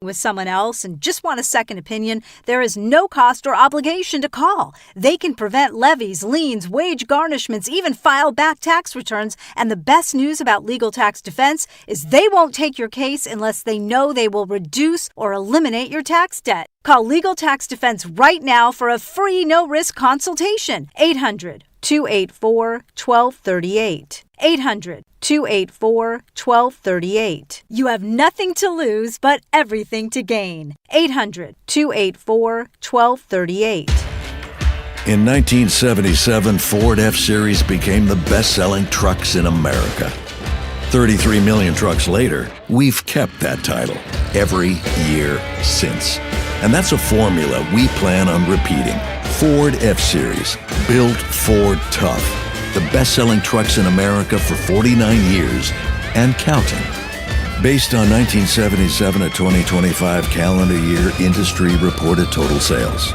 with someone else and just want a second opinion, there is no cost or obligation to call. They can prevent levies, liens, wage garnishments, even file back tax returns. And the best news about Legal Tax Defense is they won't take your case unless they know they will reduce or eliminate your tax debt. Call Legal Tax Defense right now for a free no-risk consultation. 800-284-1238. 800-284-1238. You have nothing to lose but everything to gain. 800-284-1238. In 1977, Ford F-Series became the best-selling trucks in America. 33 million trucks later, we've kept that title every year since. And that's a formula we plan on repeating. Ford F-Series, built Ford tough. The best-selling trucks in America for 49 years and counting. Based on 1977 to 2025 calendar year industry reported total sales.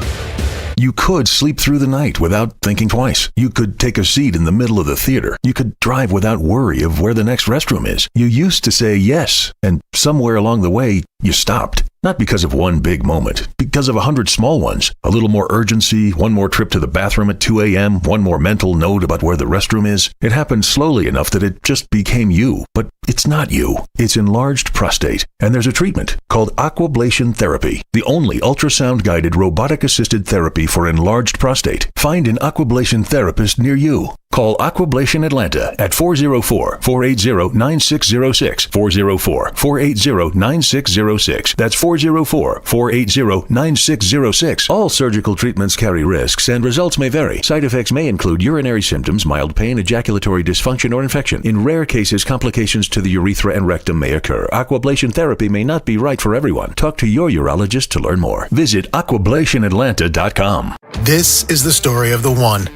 You could sleep through the night without thinking twice. You could take a seat in the middle of the theater. You could drive without worry of where the next restroom is. You used to say yes, and somewhere along the way, you stopped. Not because of one big moment, because of 100 small ones. A little more urgency, one more trip to the bathroom at 2 a.m., one more mental note about where the restroom is. It happened slowly enough that it just became you. But it's not you. It's enlarged prostate. And there's a treatment called Aquablation Therapy, the only ultrasound-guided robotic-assisted therapy for enlarged prostate. Find an Aquablation therapist near you. Call Aquablation Atlanta at 404-480-9606. 404-480-9606. That's 404-480-9606. All surgical treatments carry risks and results may vary. Side effects may include urinary symptoms, mild pain, ejaculatory dysfunction, or infection. In rare cases, complications to the urethra and rectum may occur. Aquablation therapy may not be right for everyone. Talk to your urologist to learn more. Visit aquablationatlanta.com. This is the story of the one.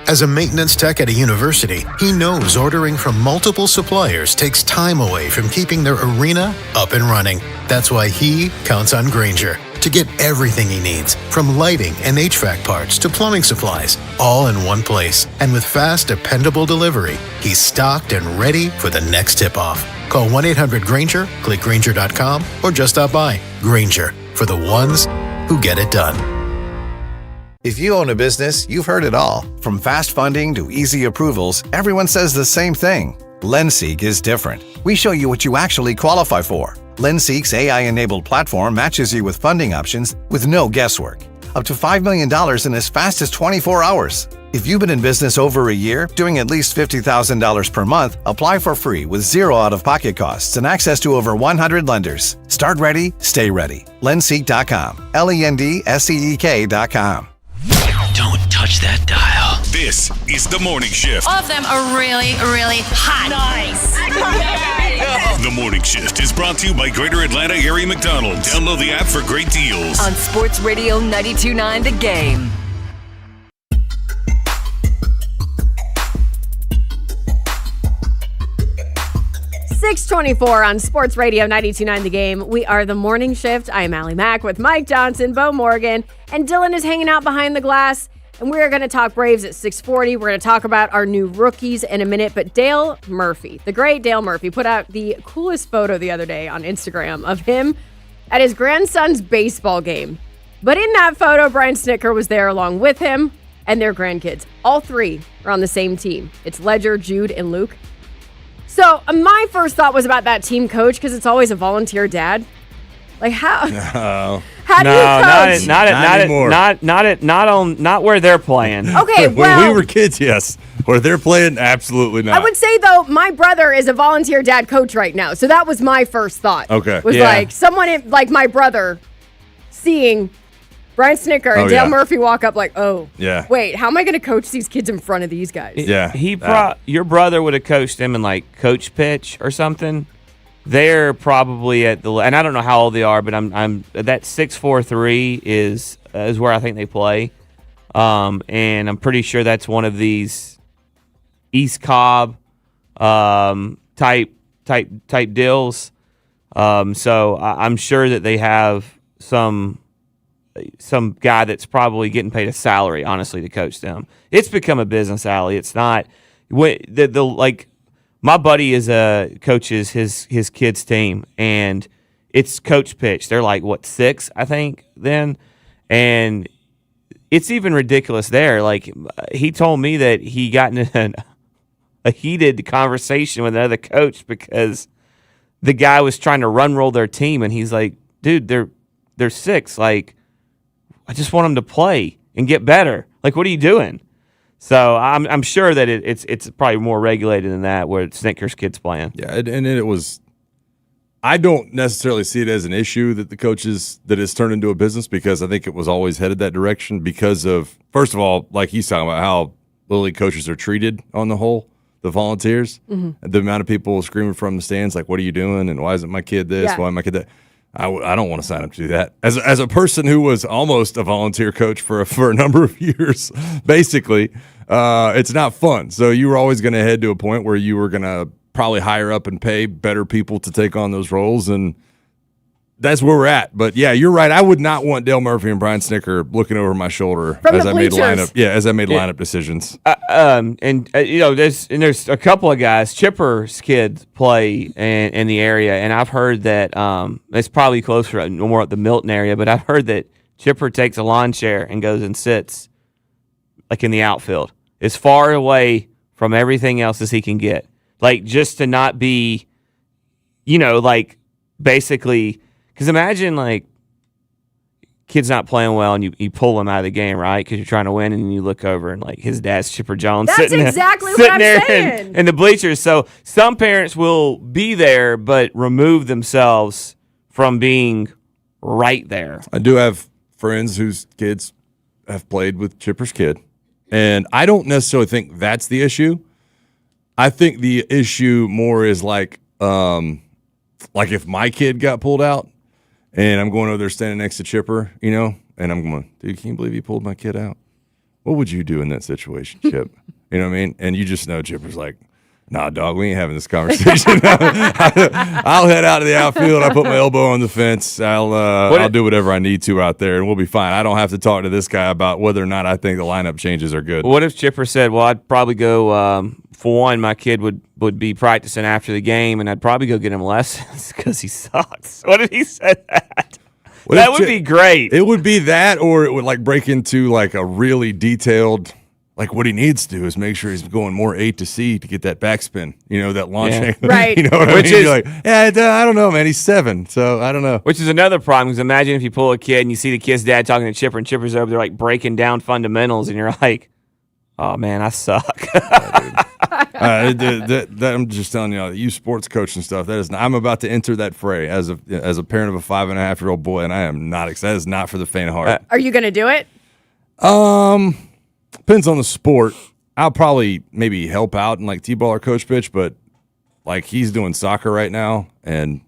As a maintenance tech at a university, he knows ordering from multiple suppliers takes time away from keeping their arena up and running. That's why he counts on Grainger to get everything he needs, from lighting and HVAC parts to plumbing supplies, all in one place. And with fast, dependable delivery, he's stocked and ready for the next tip-off. Call 1-800-GRAINGER, click Grainger.com, or just stop by. Grainger, for the ones who get it done. If you own a business, you've heard it all. From fast funding to easy approvals, everyone says the same thing. LendSeek is different. We show you what you actually qualify for. LendSeek's AI-enabled platform matches you with funding options with no guesswork. Up to $5 million in as fast as 24 hours. If you've been in business over a year, doing at least $50,000 per month, apply for free with zero out-of-pocket costs and access to over 100 lenders. Start ready, stay ready. LendSeek.com. LendSeek.com. Don't touch that dial. This is The Morning Shift. All of them are really, really hot. Nice. The Morning Shift is brought to you by Greater Atlanta Area McDonald's. Download the app for great deals. On Sports Radio 92.9 The Game. .624 on Sports Radio 92.9 The Game. We are The Morning Shift. I am Allie Mack with Mike Johnson, Bo Morgan, and Dylan is hanging out behind the glass. And we're going to talk Braves at 6:40. We're going to talk about our new rookies in a minute. But Dale Murphy, the great Dale Murphy, put out the coolest photo the other day on Instagram of him at his grandson's baseball game. But in that photo, Brian Snitker was there along with him and their grandkids. All three are on the same team. It's Ledger, Jude, and Luke. So my first thought was about that team coach because it's always a volunteer dad. Like how? No. How do you coach? Not where they're playing. Okay, well, when we were kids, yes. Where they're playing, absolutely not. I would say though, my brother is a volunteer dad coach right now, so that was my first thought. Okay, was like someone like my brother seeing Brian Snitker and Dale Murphy walk up like, wait, how am I going to coach these kids in front of these guys? Yeah, your brother would have coached them in like coach pitch or something. They're probably at the, and I don't know how old they are, but I'm that 6'4" is where I think they play, and I'm pretty sure that's one of these East Cobb type deals. So I'm sure that they have some guy that's probably getting paid a salary, honestly, to coach them. It's become a business, Allie. It's not like my buddy coaches his kids' team, and it's coach pitch. They're like, what, 6, I think, then? And it's even ridiculous there. Like, he told me that he got in a heated conversation with another coach because the guy was trying to run roll their team, and he's like, dude, they're 6. Like, I just want them to play and get better. Like, what are you doing? So I'm sure that it's probably more regulated than that, where Snickers kids playing. Yeah, and it was. I don't necessarily see it as an issue that that it's turned into a business, because I think it was always headed that direction because of, first of all, like he's talking about, how Little League coaches are treated on the whole, the volunteers, the amount of people screaming from the stands like, "What are you doing?" and "Why isn't my kid this? Why am I kid that?" I don't want to sign up to do that. As a person who was almost a volunteer coach for a number of years, basically, it's not fun. So you were always going to head to a point where you were going to probably hire up and pay better people to take on those roles, and that's where we're at. But yeah, you're right. I would not want Dale Murphy and Brian Snicker looking over my shoulder as I made lineup decisions. There's a couple of guys. Chipper's kids play in the area, and I've heard that it's probably closer, more at the Milton area. But I've heard that Chipper takes a lawn chair and goes and sits like in the outfield, as far away from everything else as he can get, like just to not be, like basically. Because imagine, like, kids not playing well and you pull them out of the game, right? Because you're trying to win, and you look over and, like, his dad's Chipper Jones sitting exactly sitting what I'm there saying. in the bleachers. So some parents will be there but remove themselves from being right there. I do have friends whose kids have played with Chipper's kid, and I don't necessarily think that's the issue. I think the issue more is, like if my kid got pulled out, and I'm going over there standing next to Chipper, and I'm going, dude, can you believe you pulled my kid out? What would you do in that situation, Chip? You know what I mean? And you just know Chipper's like, nah, dog, we ain't having this conversation. I'll head out to the outfield. I put my elbow on the fence. I'll do whatever I need to out there, and we'll be fine. I don't have to talk to this guy about whether or not I think the lineup changes are good. What if Chipper said, well, I'd probably go, for one, my kid would be practicing after the game, and I'd probably go get him lessons because he sucks. What if he said that? That would be great. It would be that, or it would like break into like a really detailed, like what he needs to do is make sure he's going more A to C to get that backspin, that launch angle. Right. You know what I mean? You're like, I don't know, man. He's 7, so I don't know. Which is another problem, because imagine if you pull a kid and you see the kid's dad talking to Chipper, and Chipper's over there like breaking down fundamentals, and you're like, oh, man, I suck. I'm just telling you sports coach and stuff. I'm about to enter that fray as a parent of a 5.5-year-old boy, and I am not excited. That is not for the faint of heart. Are you going to do it? Depends on the sport. I'll probably maybe help out in like T-ball or coach pitch, but like he's doing soccer right now, and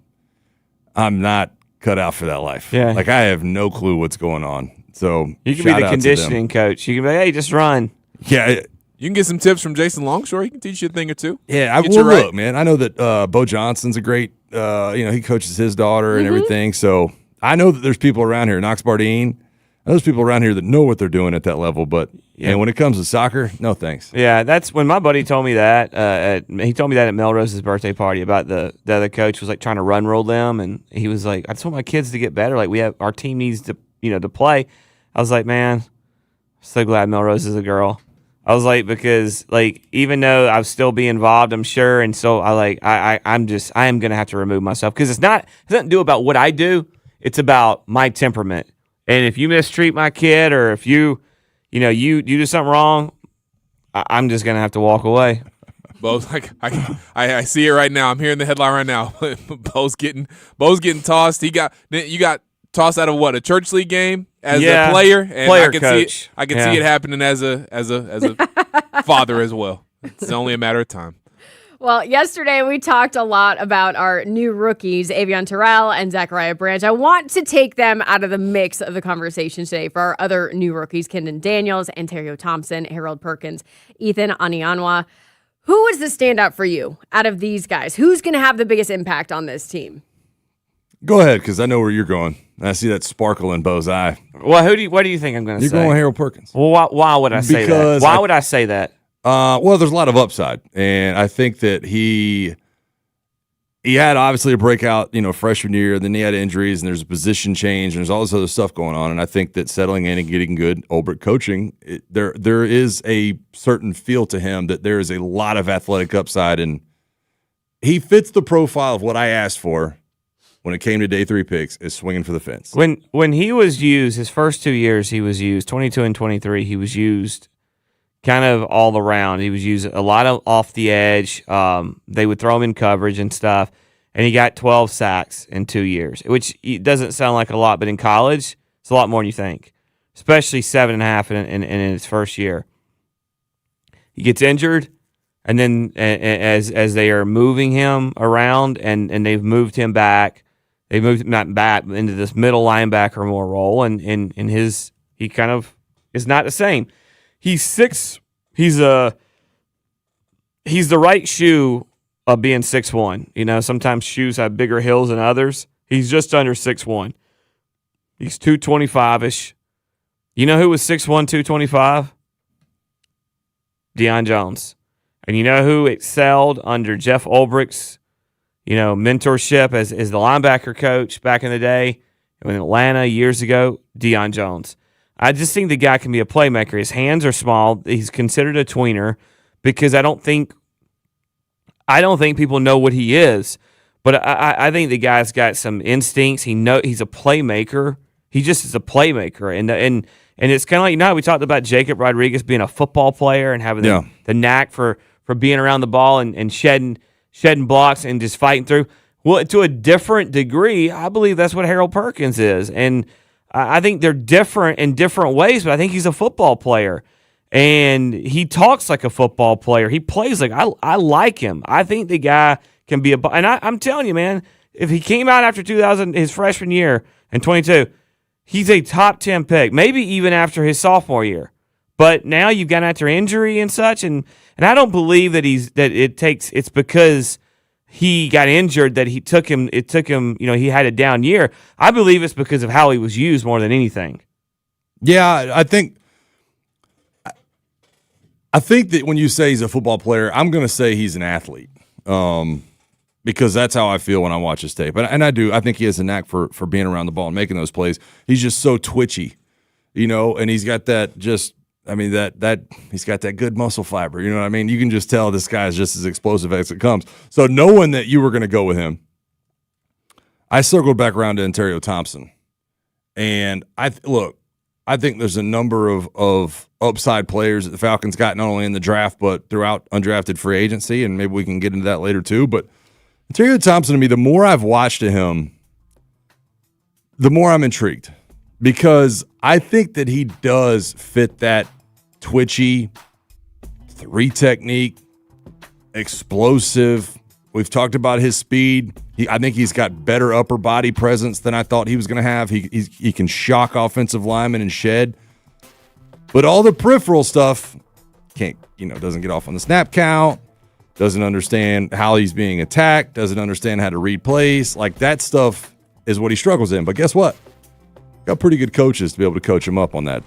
I'm not cut out for that life. Yeah. Like I have no clue what's going on. So you can be the conditioning coach. You can be, hey, just run. Yeah. You can get some tips from Jason Longshore. He can teach you a thing or two. Yeah, look, man. I know that Bo Johnson's a great, he coaches his daughter and everything. So I know that there's people around here, Knox Bardeen. There's people around here that know what they're doing at that level. But when it comes to soccer, no thanks. Yeah, that's when my buddy told me that. He told me that at Melrose's birthday party about the other coach was like trying to run roll them, and he was like, I just want my kids to get better. Like our team needs to to play. I was like, man, I'm so glad Melrose is a girl. I was like, because like even though I'll still be involved, I'm sure, and so I am gonna have to remove myself, because it doesn't do about what I do. It's about my temperament, and if you mistreat my kid, or if you do something wrong, I'm just gonna have to walk away. Bo's like I see it right now. I'm hearing the headline right now. Bo's getting tossed. You got tossed out of what, a church league game as a player, and I can coach. see it happening as a father as well. It's only a matter of time. Well, yesterday we talked a lot about our new rookies, Avion Terrell and Zachariah Branch. I want to take them out of the mix of the conversation today for our other new rookies, Kendon Daniels, Ontario Thompson, Harold Perkins, Ethan Anianwa. Who is the standout for you out of these guys? Who's going to have the biggest impact on this team? Go ahead, because I know where you're going. I see that sparkle in Bo's eye. Well, what do you think I'm going to say? You're going Harold Perkins. Well, why would I say that? Why would I say that? Well, there's a lot of upside, and I think that he had obviously a breakout, freshman year, and then he had injuries, and there's a position change, and there's all this other stuff going on. And I think that settling in and getting good Ulbrich coaching, there is a certain feel to him that there is a lot of athletic upside, and he fits the profile of what I asked for when it came to day 3 picks, is swinging for the fence. When he was used, his first 2 years, he was used 22 and 23. He was used kind of all around. He was used a lot of off the edge. They would throw him in coverage and stuff, and he got 12 sacks in 2 years, which doesn't sound like a lot, but in college, it's a lot more than you think, especially 7.5 in his first year. He gets injured, and then as they are moving him around and they've moved him back, they moved him not back into this middle linebacker more role, and he kind of is not the same. He's 6. He's the right shoe of being 6'1". Sometimes shoes have bigger heels than others. He's just under 6'1". He's 225-ish. You know who was 6'1", 225? Deion Jones. And you know who excelled under Jeff Ulbricht's, mentorship as the linebacker coach back in the day in Atlanta years ago? Deion Jones. I just think the guy can be a playmaker. His hands are small. He's considered a tweener because I don't think people know what he is. But I think the guy's got some instincts. He's a playmaker. He just is a playmaker. And it's kind of like, we talked about Jacob Rodriguez being a football player and having the knack for being around the ball and shedding blocks and just fighting through. Well, to a different degree, I believe that's what Harold Perkins is. And I think they're different in different ways, but I think he's a football player. And he talks like a football player. He plays like I like him. I think the guy can be and I'm telling you, man, if he came out after 2000, his freshman year in 22, he's a top 10 pick, maybe even after his sophomore year. But now you've got after injury and such, and I don't believe that it's because he got injured that it took him, he had a down year. I believe it's because of how he was used more than anything. Yeah, I think that when you say he's a football player, I'm going to say he's an athlete, because that's how I feel when I watch his tape. And I do. I think he has a knack for being around the ball and making those plays. He's just so twitchy, and he's got that he's got that good muscle fiber. You know what I mean? You can just tell this guy is just as explosive as it comes. So knowing that you were going to go with him, I circled back around to Ontario Thompson. And I think there's a number of upside players that the Falcons got not only in the draft but throughout undrafted free agency, and maybe we can get into that later too. But Ontario Thompson, to me, the more I've watched him, the more I'm intrigued, because I think that he does fit that twitchy, 3 technique, explosive. We've talked about his speed. I think he's got better upper body presence than I thought he was going to have. He can shock offensive linemen and shed. But all the peripheral stuff doesn't get off on the snap count, doesn't understand how he's being attacked, doesn't understand how to read plays. Like, that stuff is what he struggles in. But guess what? Got pretty good coaches to be able to coach him up on that.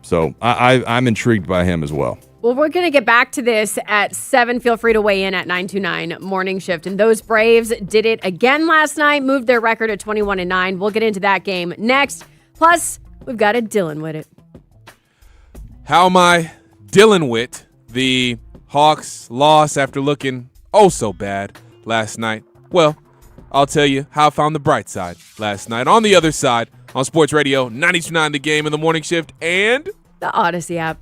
So I'm intrigued by him as well. Well, we're going to get back to this at 7. Feel free to weigh in at 929 Morning Shift. And those Braves did it again last night, moved their record to 21-9. We'll get into that game next. Plus, we've got a Dylan with it. How am I dealing with the Hawks loss after looking so bad last night? Well, I'll tell you how I found the bright side last night. On the other side, on Sports Radio 92.9 The Game in the Morning Shift and the Odyssey app.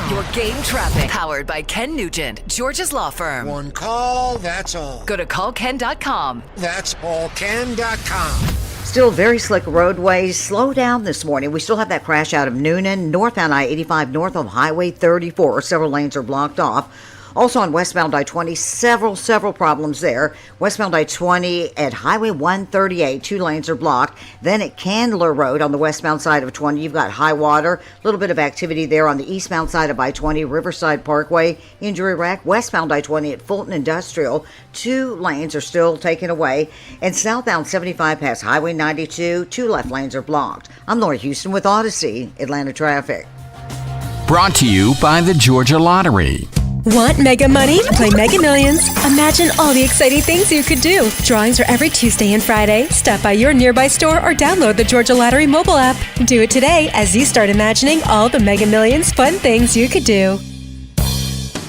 Your game traffic, powered by Ken Nugent, Georgia's law firm. One call, that's all. Go to callken.com. That's allken.com. Still very slick roadways. Slow down this morning. We still have that crash out of Noonan, northbound I-85, north of Highway 34. Several lanes are blocked off. Also on westbound I-20, several problems there. Westbound I-20 at Highway 138, 2 lanes are blocked. Then at Candler Road on the westbound side of 20, you've got high water. A little bit of activity there on the eastbound side of I-20, Riverside Parkway, injury rack. Westbound I-20 at Fulton Industrial, 2 lanes are still taken away. And southbound 75 past Highway 92, 2 left lanes are blocked. I'm Laura Houston with Odyssey, Atlanta Traffic. Brought to you by the Georgia Lottery. Want mega money? Play Mega Millions. Imagine all the exciting things you could do. Drawings are every Tuesday and Friday. Stop by your nearby store or download the Georgia Lottery mobile app. Do it today as you start imagining all the Mega Millions fun things you could do.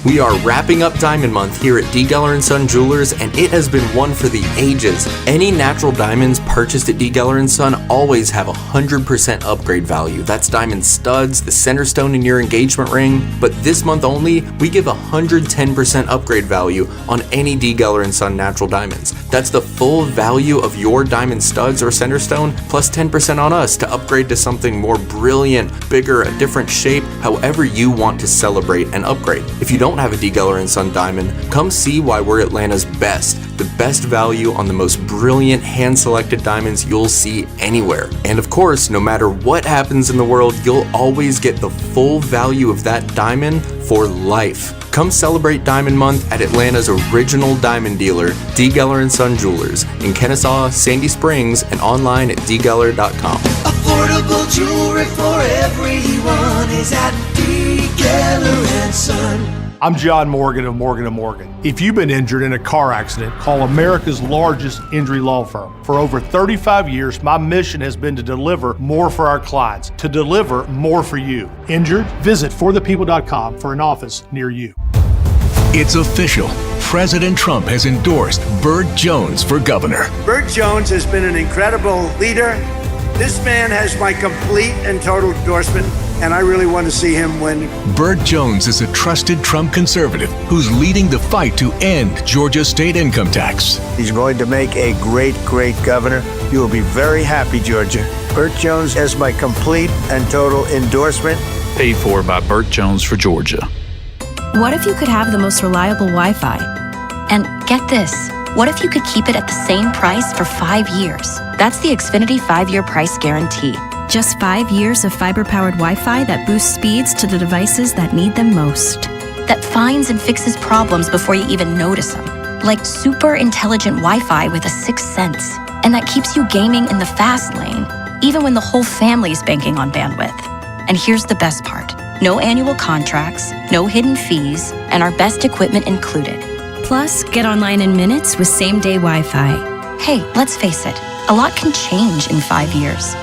We are wrapping up Diamond Month here at D. Geller & Son Jewelers, and it has been one for the ages. Any natural diamonds purchased at D. Geller & Son always have 100% upgrade value. That's diamond studs, the center stone in your engagement ring. But this month only, we give 110% upgrade value on any D. Geller & Son natural diamonds. That's the full value of your diamond studs or center stone, plus 10% on us to upgrade to something more brilliant, bigger, a different shape, however you want to celebrate and upgrade. If you don't have a D. Geller & Son diamond, come see why we're Atlanta's best. The best value on the most brilliant hand-selected diamonds you'll see anywhere. And of course, no matter what happens in the world, you'll always get the full value of that diamond for life. Come celebrate Diamond Month at Atlanta's original diamond dealer, D. Geller & Son Jewelers, in Kennesaw, Sandy Springs, and online at dgeller.com. Affordable jewelry for everyone is at D. Geller & Son. I'm John Morgan of Morgan & Morgan. If you've been injured in a car accident, call America's largest injury law firm. For over 35 years, my mission has been to deliver more for our clients, to deliver more for you. Injured? Visit forthepeople.com for an office near you. It's official. President Trump has endorsed Burt Jones for governor. Burt Jones has been an incredible leader. This man has my complete and total endorsement, and I really want to see him win. Burt Jones is a trusted Trump conservative who's leading the fight to end Georgia's state income tax. He's going to make a great, great governor. You will be very happy, Georgia. Burt Jones has my complete and total endorsement. Paid for by Burt Jones for Georgia. What if you could have the most reliable Wi-Fi? And get this, what if you could keep it at the same price for 5 years? That's the Xfinity 5-year price guarantee. Just 5 years of fiber-powered Wi-Fi that boosts speeds to the devices that need them most. That finds and fixes problems before you even notice them. Like super intelligent Wi-Fi with a sixth sense. And that keeps you gaming in the fast lane, even when the whole family's banking on bandwidth. And here's the best part. No annual contracts, no hidden fees, and our best equipment included. Plus, get online in minutes with same-day Wi-Fi. Hey, let's face it, a lot can change in 5 years.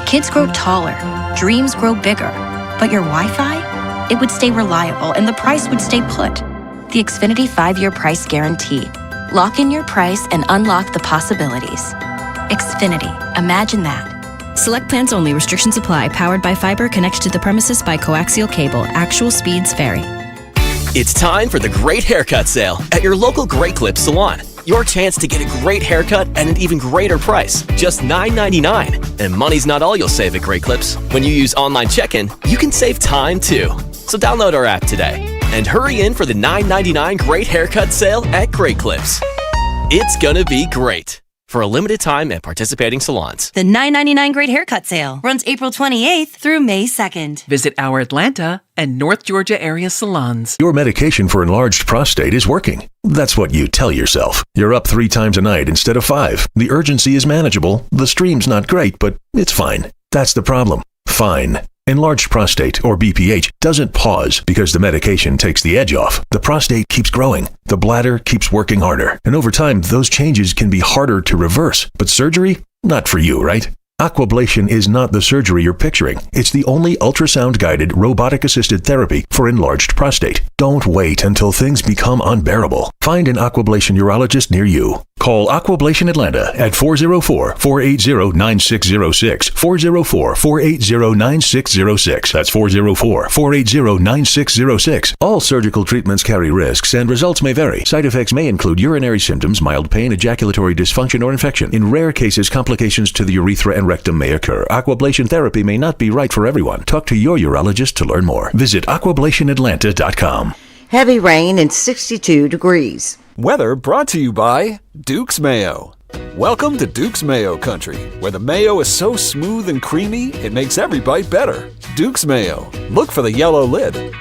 Kids grow taller, dreams grow bigger, but your Wi-Fi? It would stay reliable and the price would stay put. The Xfinity 5-year price guarantee. Lock in your price and unlock the possibilities. Xfinity, imagine that. Select plans only. Restrictions apply. Powered by fiber. Connected to the premises by coaxial cable. Actual speeds vary. It's time for the Great Haircut Sale at your local Great Clips salon. Your chance to get a great haircut at an even greater price, just $9.99. And money's not all you'll save at Great Clips. When you use online check-in, you can save time too. So download our app today and hurry in for the $9.99 Great Haircut Sale at Great Clips. It's gonna be great. For a limited time at participating salons. The $9.99 Great Haircut Sale runs April 28th through May 2nd. Visit our Atlanta and North Georgia area salons. Your medication for enlarged prostate is working. That's what you tell yourself. You're up 3 times a night instead of 5. The urgency is manageable. The stream's not great, but it's fine. That's the problem. Fine. Enlarged prostate, or BPH, doesn't pause because the medication takes the edge off. The prostate keeps growing. The bladder keeps working harder. And over time, those changes can be harder to reverse. But surgery? Not for you, right? Aquablation is not the surgery you're picturing. It's the only ultrasound-guided, robotic-assisted therapy for enlarged prostate. Don't wait until things become unbearable. Find an Aquablation urologist near you. Call Aquablation Atlanta at 404-480-9606. 404-480-9606. That's 404-480-9606. All surgical treatments carry risks and results may vary. Side effects may include urinary symptoms, mild pain, ejaculatory dysfunction, or infection. In rare cases, complications to the urethra and rectum may occur. Aquablation therapy may not be right for everyone. Talk to your urologist to learn more. Visit aquablationatlanta.com. Heavy rain and 62 degrees. Weather brought to you by Duke's Mayo. Welcome to Duke's Mayo Country, where the mayo is so smooth and creamy, it makes every bite better. Duke's Mayo. Look for the yellow lid.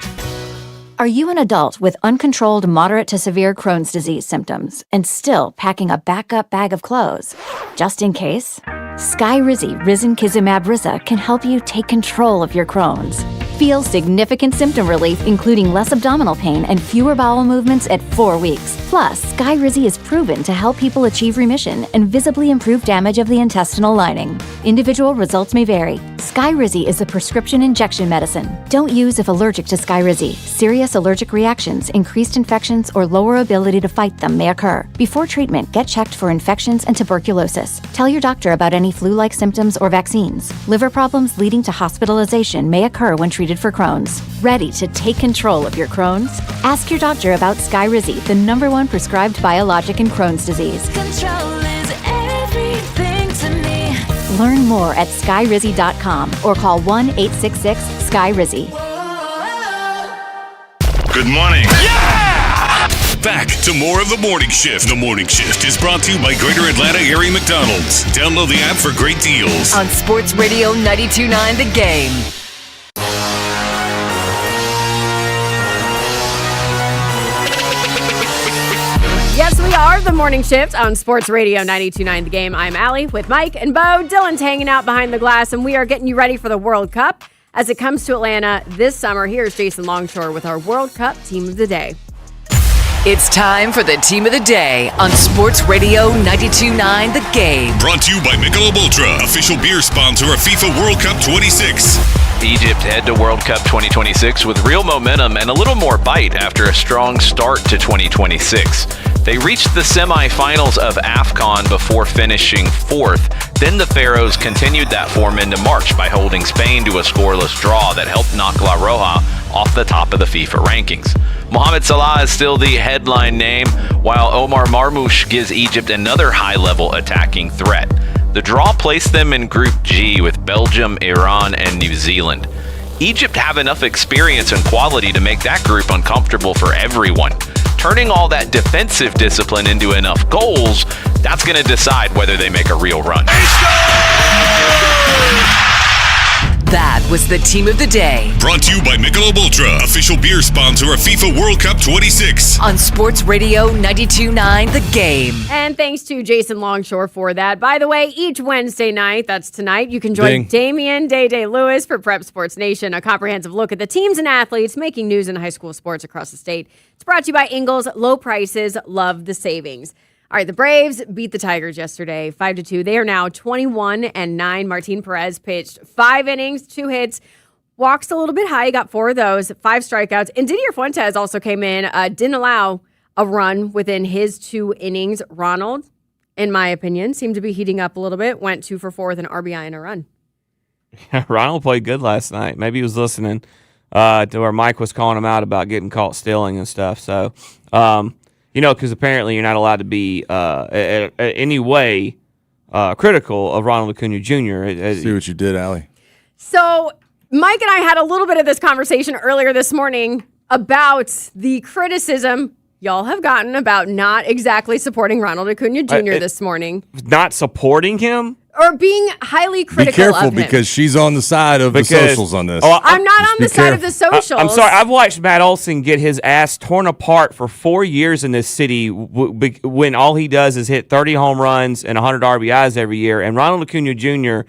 Are you an adult with uncontrolled moderate to severe Crohn's disease symptoms and still packing a backup bag of clothes? Just in case? Skyrizi Risankizumab Riza can help you take control of your Crohn's. Feel significant symptom relief, including less abdominal pain and fewer bowel movements at 4 weeks. Plus, Skyrizi is proven to help people achieve remission and visibly improve damage of the intestinal lining. Individual results may vary. Skyrizi is a prescription injection medicine. Don't use if allergic to Skyrizi. Serious allergic reactions, increased infections, or lower ability to fight them may occur. Before treatment, get checked for infections and tuberculosis. Tell your doctor about any flu-like symptoms or vaccines. Liver problems leading to hospitalization may occur when treated for Crohn's. Ready to take control of your Crohn's? Ask your doctor about Skyrizi, the #1 prescribed biologic in Crohn's disease. Control is everything to me. Learn more at skyrizi.com or call 1-866-SKY-RIZZI. Good morning. Back to more of the Morning Shift. The Morning Shift is brought to you by Greater Atlanta Area McDonald's. Download the app for great deals. On Sports Radio 92.9 The Game. Yes, we are the Morning Shift on Sports Radio 92.9 The Game. I'm Allie with Mike and Bo. Dylan's hanging out behind the glass, and we are getting you ready for the World Cup as it comes to Atlanta this summer. Here's Jason Longshore with our World Cup Team of the Day. It's time for the Team of the Day on Sports Radio 92.9 The Game. Brought to you by Michelob Ultra, official beer sponsor of FIFA World Cup 26. Egypt head to World Cup 2026 with real momentum and a little more bite after a strong start to 2026. They reached the semifinals of AFCON before finishing 4th. Then the Pharaohs continued that form into March by holding Spain to a scoreless draw that helped knock La Roja off the top of the FIFA rankings. Mohamed Salah is still the headline name, while Omar Marmoush gives Egypt another high-level attacking threat. The draw placed them in Group G with Belgium, Iran, and New Zealand. Egypt have enough experience and quality to make that group uncomfortable for everyone. Turning all that defensive discipline into enough goals, that's going to decide whether they make a real run. That was the Team of the Day. Brought to you by Michelob Ultra, official beer sponsor of FIFA World Cup 26. On Sports Radio 92.9 The Game. And thanks to Jason Longshore for that. By the way, each Wednesday night, that's tonight, you can join Damian Day Lewis for Prep Sports Nation, a comprehensive look at the teams and athletes making news in high school sports across the state. It's brought to you by Ingles. Low prices, love the savings. All right, the Braves beat the Tigers yesterday, 5-2. They are now 21-9. Martin Perez pitched 5 innings, 2 hits, walks a little bit high. He got 4 of those, 5 strikeouts. And Didier Fuentes also came in, didn't allow a run within his 2 innings. Ronald, in my opinion, seemed to be heating up a little bit. Went 2 for 4 with an RBI and a run. Ronald played good last night. Maybe he was listening to where Mike was calling him out about getting caught stealing and stuff. So, because apparently you're not allowed to be any way critical of Ronald Acuna Jr. See what you did, Allie. So Mike and I had a little bit of this conversation earlier this morning about the criticism y'all have gotten about not exactly supporting Ronald Acuna Jr. this morning. Not supporting him? Or being highly critical Be careful of him. because she's on the side of the socials on this. I'm not on the side of the socials. I'm sorry. I've watched Matt Olson get his ass torn apart for 4 years in this city when all he does is hit 30 home runs and 100 RBIs every year. And Ronald Acuna Jr.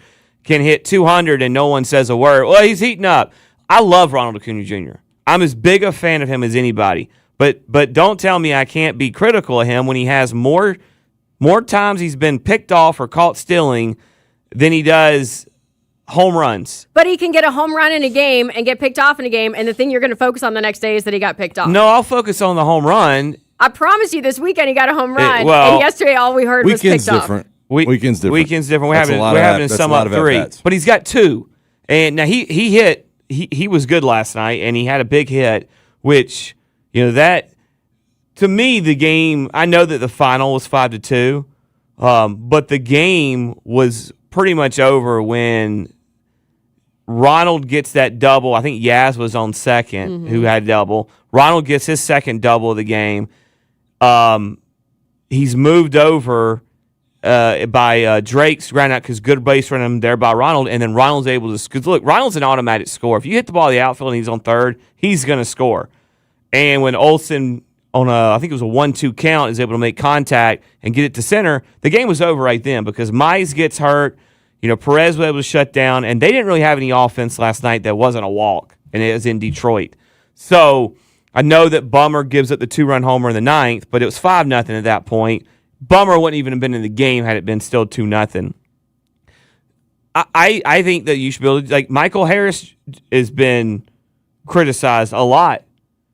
can hit 200 and no one says a word. Well, he's heating up. I love Ronald Acuna Jr. I'm as big a fan of him as anybody. But don't tell me I can't be critical of him when he has more times he's been picked off or caught stealing than he does home runs. But he can get a home run in a game and get picked off in a game, and the thing you're going to focus on the next day is that he got picked off. No, I'll focus on the home run. I promise you this weekend he got a home run, and yesterday all we heard was picked off. Weekend's different. Weekend's different. We're having to sum up 3. But he's got 2. And now he was good last night, and he had a big hit, which, that, to me, the game, I know that the final was 5-2, but the game was pretty much over when Ronald gets that double. I think Yaz was on second, who had double. Ronald gets his second double of the game. He's moved over by Drake's ground out because good base running there by Ronald, and then Ronald's able to – because, look, Ronald's an automatic score. If you hit the ball in the outfield and he's on third, he's going to score. And when Olsen – I think it was a 1-2 count, is able to make contact and get it to center, the game was over right then because Mize gets hurt. Perez was able to shut down, and they didn't really have any offense last night that wasn't a walk. and it was in Detroit. So I know that Bummer gives up the 2-run homer in the 9th, but it was 5-0 at that point. Bummer wouldn't even have been in the game had it been still 2-0. I think that you should be able to, like, Michael Harris has been criticized a lot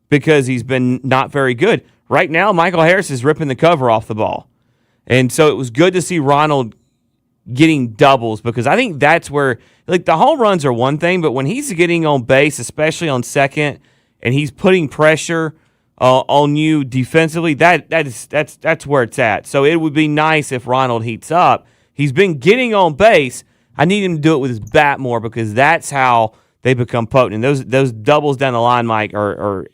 because he's been not very good. Right now, Michael Harris is ripping the cover off the ball. And so it was good to see Ronald getting doubles because I think that's where, like, the home runs are one thing, but when he's getting on base, especially on second, and he's putting pressure on you defensively, that's where it's at. So it would be nice if Ronald heats up. He's been getting on base. I need him to do it with his bat more because that's how they become potent. And those doubles down the line, Mike, are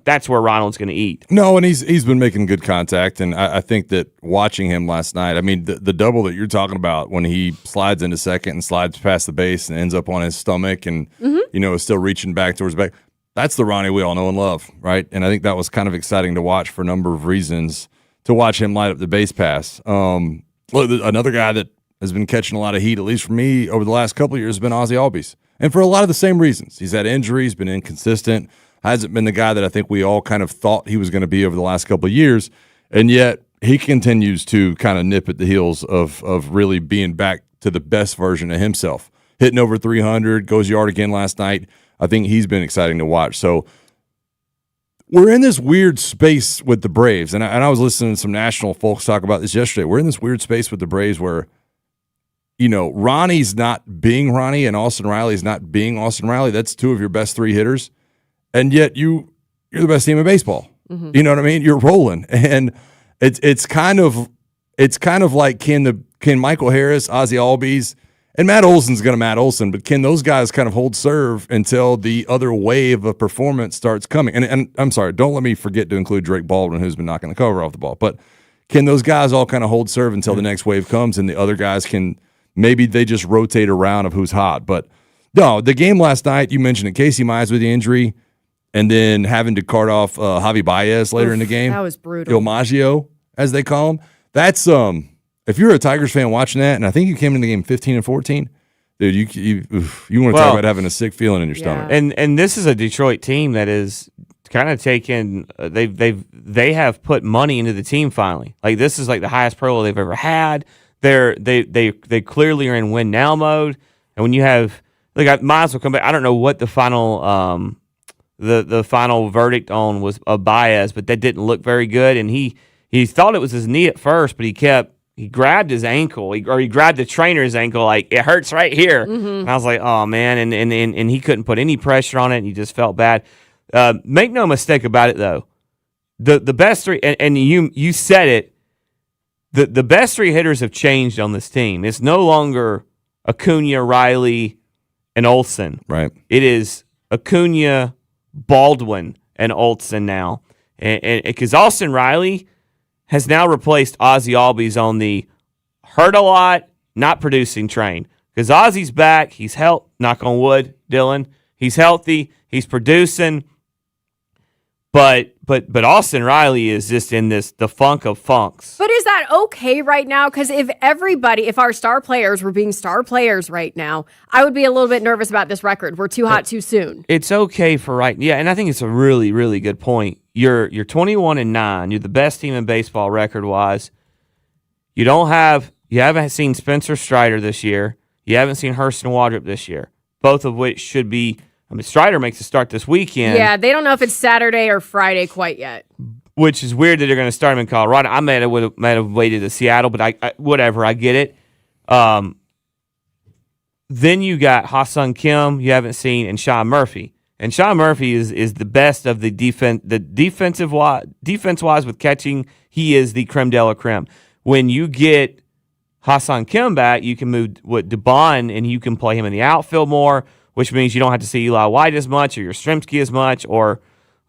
that's where Ronald's going to eat. No, and he's been making good contact, and I think that watching him last night, I mean, the double that you're talking about when he slides into second and slides past the base and ends up on his stomach and, is still reaching back towards back, that's the Ronnie we all know and love, right? And I think that was kind of exciting to watch for a number of reasons, to watch him light up the base pass. Another guy that has been catching a lot of heat, at least for me, over the last couple of years, has been Ozzie Albies. And for a lot of the same reasons. He's had injuries, been inconsistent, hasn't been the guy that I think we all kind of thought he was going to be over the last couple of years. And yet he continues to kind of nip at the heels of really being back to the best version of himself. Hitting over 300, goes yard again last night. I think he's been exciting to watch. So we're in this weird space with the Braves. And I was listening to some national folks talk about this yesterday. We're in this weird space with the Braves where Ronnie's not being Ronnie and Austin Riley's not being Austin Riley. That's two of your best 3 hitters. And yet you're the best team in baseball. Mm-hmm. You know what I mean? You're rolling. And it's kind of like can Michael Harris, Ozzie Albies, and Matt Olson's going to Matt Olson, but can those guys kind of hold serve until the other wave of performance starts coming? And I'm sorry, don't let me forget to include Drake Baldwin, who's been knocking the cover off the ball. But can those guys all kind of hold serve until the next wave comes and the other guys can – maybe they just rotate around of who's hot. But no, the game last night, you mentioned it, Casey Mize with the injury and then having to cart off Javi Baez later in the game. That was brutal. Il Maggio, as they call him. That's if you're a Tigers fan watching that, and I think you came in the game 15-14, dude, you want to talk about having a sick feeling in your stomach. And this is a Detroit team that is kind of taken they have put money into the team finally. Like, this is like the highest payroll they've ever had. They clearly are in win now mode, and when you have Miles will come back. I don't know what the final the final verdict on was of Baez, but that didn't look very good. And he thought it was his knee at first, but he grabbed his ankle, he grabbed the trainer's ankle, like, it hurts right here. Mm-hmm. And I was like, oh man, and he couldn't put any pressure on it, and he just felt bad. Make no mistake about it, though, the best 3, and you said it. The best 3 hitters have changed on this team. It's no longer Acuna, Riley, and Olson. Right. It is Acuna, Baldwin, and Olson now. And because Austin Riley has now replaced Ozzie Albies on the hurt a lot, not producing train. Because Ozzie's back. He's healthy. Knock on wood, Dylan. He's healthy. He's producing. But Austin Riley is just in the funk of funks. But is that okay right now? Because if our star players were being star players right now, I would be a little bit nervous about this record. We're too hot too soon. It's okay for right. Yeah, and I think it's a really, really good point. You're 21-9. You're the best team in baseball record wise. You haven't seen Spencer Strider this year. You haven't seen Hurston Waldrop this year. Both of which should be. I mean, Strider makes a start this weekend. Yeah, they don't know if it's Saturday or Friday quite yet. Which is weird that they're going to start him in Colorado. I might have waited to Seattle, but I whatever, I get it. Then you got Ha-Seong Kim, you haven't seen, and Sean Murphy. And Sean Murphy is the best of the defense wise with catching. He is the creme de la creme. When you get Ha-Seong Kim back, you can move Dubon, and you can play him in the outfield more, which means you don't have to see Eli White as much or Yastrzemski as much or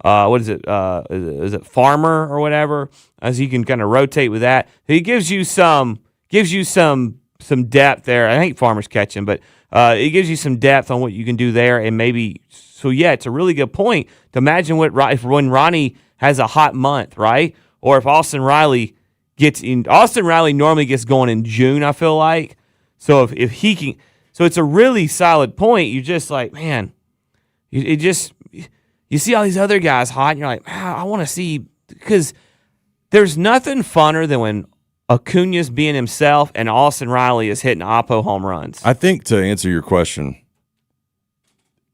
what is it? Is it Farmer or whatever? As you can kind of rotate with that. He gives you some depth there. I think Farmer's catching, but it gives you some depth on what you can do there, and maybe. So yeah, it's a really good point to imagine when Ronnie has a hot month, right? Or if Austin Riley gets in. Austin Riley normally gets going in June, I feel like. So if he can. So it's a really solid point. You're just like, man, You see all these other guys hot, and you're like, I want to see, because there's nothing funner than when Acuna's being himself and Austin Riley is hitting oppo home runs. I think, to answer your question,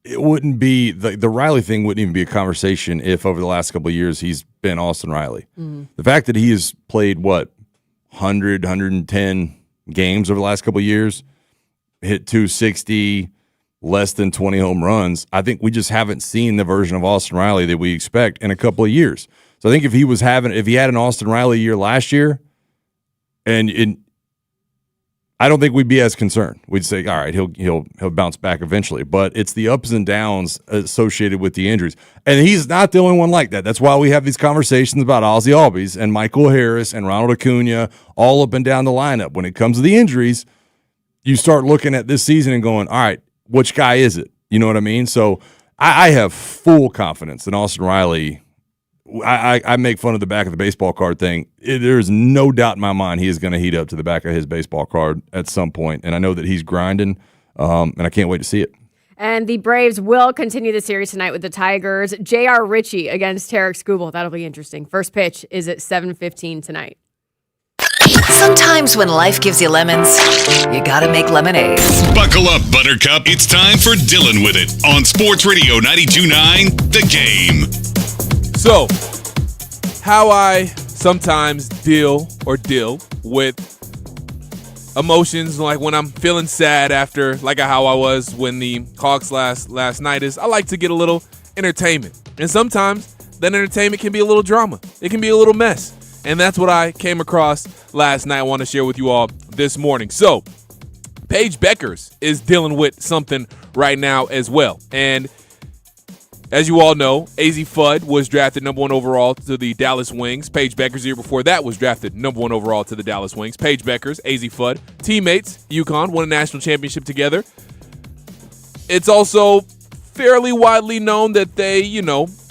it wouldn't be the Riley thing wouldn't even be a conversation if over the last couple of years he's been Austin Riley. The fact that he has played 100, 110 games over the last couple of years, hit 260, less than 20 home runs, I think we just haven't seen the version of Austin Riley that we expect in a couple of years. So I think if he had an Austin Riley year last year, I don't think we'd be as concerned. We'd say, all right, he'll bounce back eventually. But it's the ups and downs associated with the injuries. And he's not the only one like that. That's why we have these conversations about Ozzie Albies and Michael Harris and Ronald Acuna all up and down the lineup. When it comes to the injuries, you start looking at this season and going, all right, which guy is it? You know what I mean? So I have full confidence in Austin Riley. I make fun of the back of the baseball card thing. There's no doubt in my mind he is going to heat up to the back of his baseball card at some point, and I know that he's grinding, and I can't wait to see it. And the Braves will continue the series tonight with the Tigers. J.R. Ritchie against Tarek Skubal. That'll be interesting. First pitch is at 7:15 tonight. Sometimes when life gives you lemons, you gotta make lemonade. Buckle up, Buttercup. It's time for Dylan With It on Sports Radio 92.9 The Game. So, how I sometimes deal with emotions, like when I'm feeling sad after, like how I was when the Hawks last night, is I like to get a little entertainment. And sometimes that entertainment can be a little drama. It can be a little mess. And that's what I came across last night. I want to share with you all this morning. So, Paige Beckers is dealing with something right now as well. And as you all know, AZ Fudd was drafted number 1 overall to the Dallas Wings. Paige Beckers, the year before that, was drafted number 1 overall to the Dallas Wings. Paige Beckers, AZ Fudd, teammates, UConn, won a national championship together. It's also fairly widely known that they,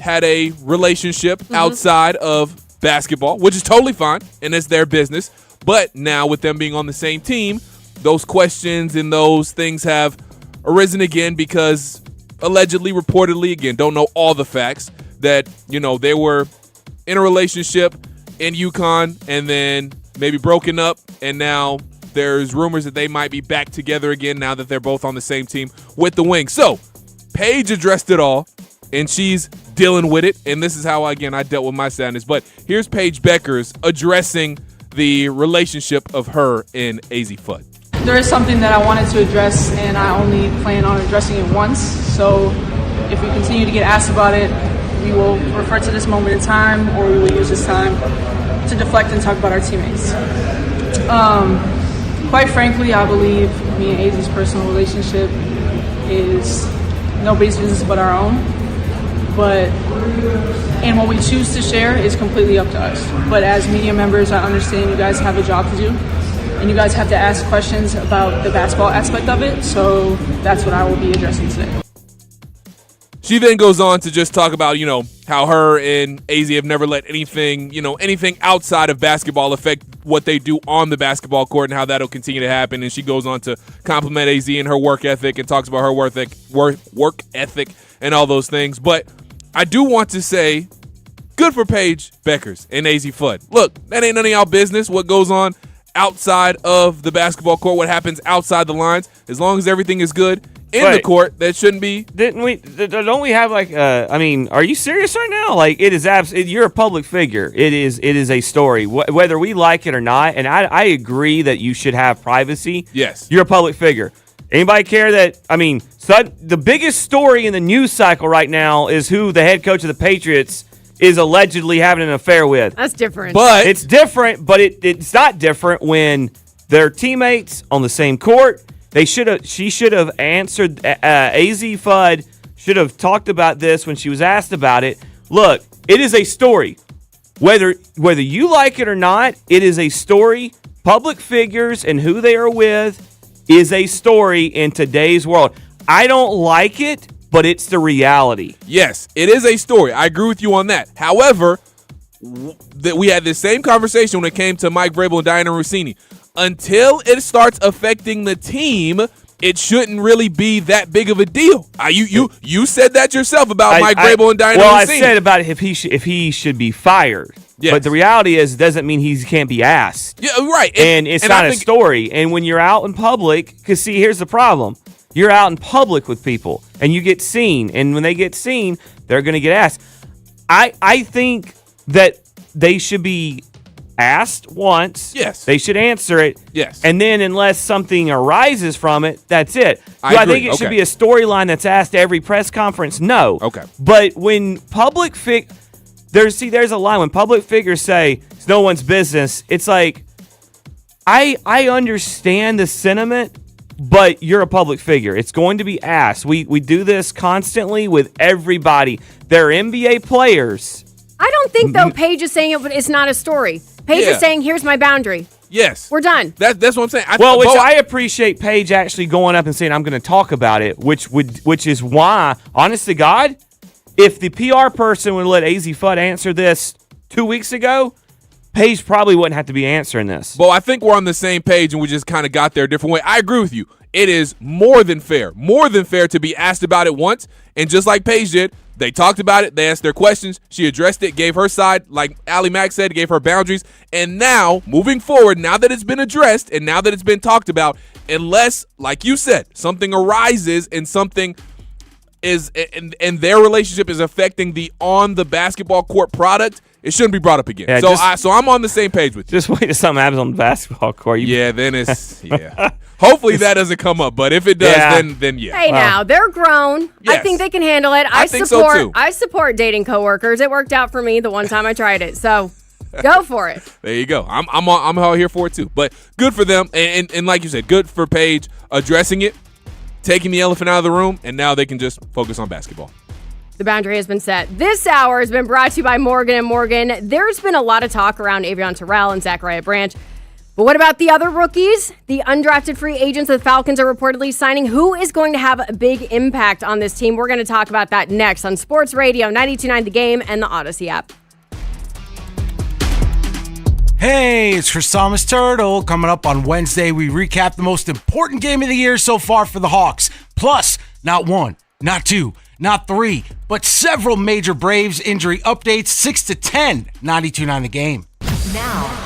had a relationship outside of basketball, which is totally fine, and it's their business. But now with them being on the same team, those questions and those things have arisen again because allegedly, reportedly, again, don't know all the facts, that, they were in a relationship in UConn and then maybe broken up, and now there's rumors that they might be back together again now that they're both on the same team with the Wings. So, Paige addressed it all, and she's dealing with it, and this is how, I dealt with my sadness. But here's Paige Beckers addressing the relationship of her and AZ Fudd. There is something that I wanted to address, and I only plan on addressing it once. So if we continue to get asked about it, we will refer to this moment in time, or we will use this time to deflect and talk about our teammates. Quite frankly, I believe me and AZ's personal relationship is nobody's business but our own. And what we choose to share is completely up to us. But as media members, I understand you guys have a job to do, and you guys have to ask questions about the basketball aspect of it, so that's what I will be addressing today. She then goes on to just talk about, how her and AZ have never let anything outside of basketball affect what they do on the basketball court, and how that'll continue to happen. And she goes on to compliment AZ and her work ethic, and talks about her work ethic and all those things. But I do want to say, good for Paige Beckers and AZ Fudd. Look, that ain't none of y'all business what goes on outside of the basketball court, what happens outside the lines. As long as everything is good in the court, that shouldn't be. Don't we have are you serious right now? Like, it is you're a public figure. It is a story, whether we like it or not. And I agree that you should have privacy. Yes. You're a public figure. Anybody care that, the biggest story in the news cycle right now is who the head coach of the Patriots is allegedly having an affair with. That's different. But it's different, but it's not different when they're teammates on the same court. She should have answered. AZ Fudd should have talked about this when she was asked about it. Look, it is a story. Whether you like it or not, it is a story. Public figures and who they are with is a story in today's world. I don't like it, but it's the reality. Yes, it is a story. I agree with you on that. However, we had this same conversation when it came to Mike Vrabel and Diana Rossini. Until it starts affecting the team, it shouldn't really be that big of a deal. You said that yourself about Mike Vrabel and Dianna. Well, I said about if he should be fired. Yes. But the reality is, it doesn't mean he can't be asked. Yeah, right. And it's not a story. And when you're out in public, because see, here's the problem. You're out in public with people, and you get seen. And when they get seen, they're going to get asked. I think that they should be asked once. Yes. They should answer it. Yes. And then unless something arises from it, that's it. Do I think it should Okay. be a storyline that's asked at every press conference? No. Okay. But when there's a line when public figures say it's no one's business, it's like I understand the sentiment, but you're a public figure. It's going to be asked. We do this constantly with everybody. They're NBA players. I don't think, though, Paige is saying it's not a story. Paige is saying, here's my boundary. Yes. We're done. That's what I'm saying. I appreciate Paige actually going up and saying, I'm going to talk about it, which is why, honest to God, if the PR person would let AZ Fudd answer this 2 weeks ago, Paige probably wouldn't have to be answering this. Well, I think we're on the same page, and we just kind of got there a different way. I agree with you. It is more than fair to be asked about it once, and just like Paige did, they talked about it, they asked their questions, she addressed it, gave her side, like Allie Mack said, gave her boundaries, and now, moving forward, now that it's been addressed, and now that it's been talked about, unless, like you said, something arises and something is, and their relationship is affecting the on-the-basketball court product, it shouldn't be brought up again. Yeah, so I'm on the same page with you. Just wait till something happens on the basketball court. Then it's, Hopefully that doesn't come up, but if it does, then yeah. Hey, now, they're grown. Yes. I think they can handle it. I think so, too. I support dating coworkers. It worked out for me the one time I tried it, so go for it. There you go. I'm all here for it too. But good for them, and like you said, good for Paige addressing it, taking the elephant out of the room, and now they can just focus on basketball. The boundary has been set. This hour has been brought to you by Morgan & Morgan. There's been a lot of talk around Avion Terrell and Zachariah Branch. But what about the other rookies? The undrafted free agents the Falcons are reportedly signing. Who is going to have a big impact on this team? We're going to talk about that next on Sports Radio 92.9 The Game and the Odyssey app. Hey, it's Chrysalis Turtle. Coming up on Wednesday, we recap the most important game of the year so far for the Hawks. Plus, not one, not two, not three, but several major Braves injury updates, 6 to 10, 92.9 The Game. Now,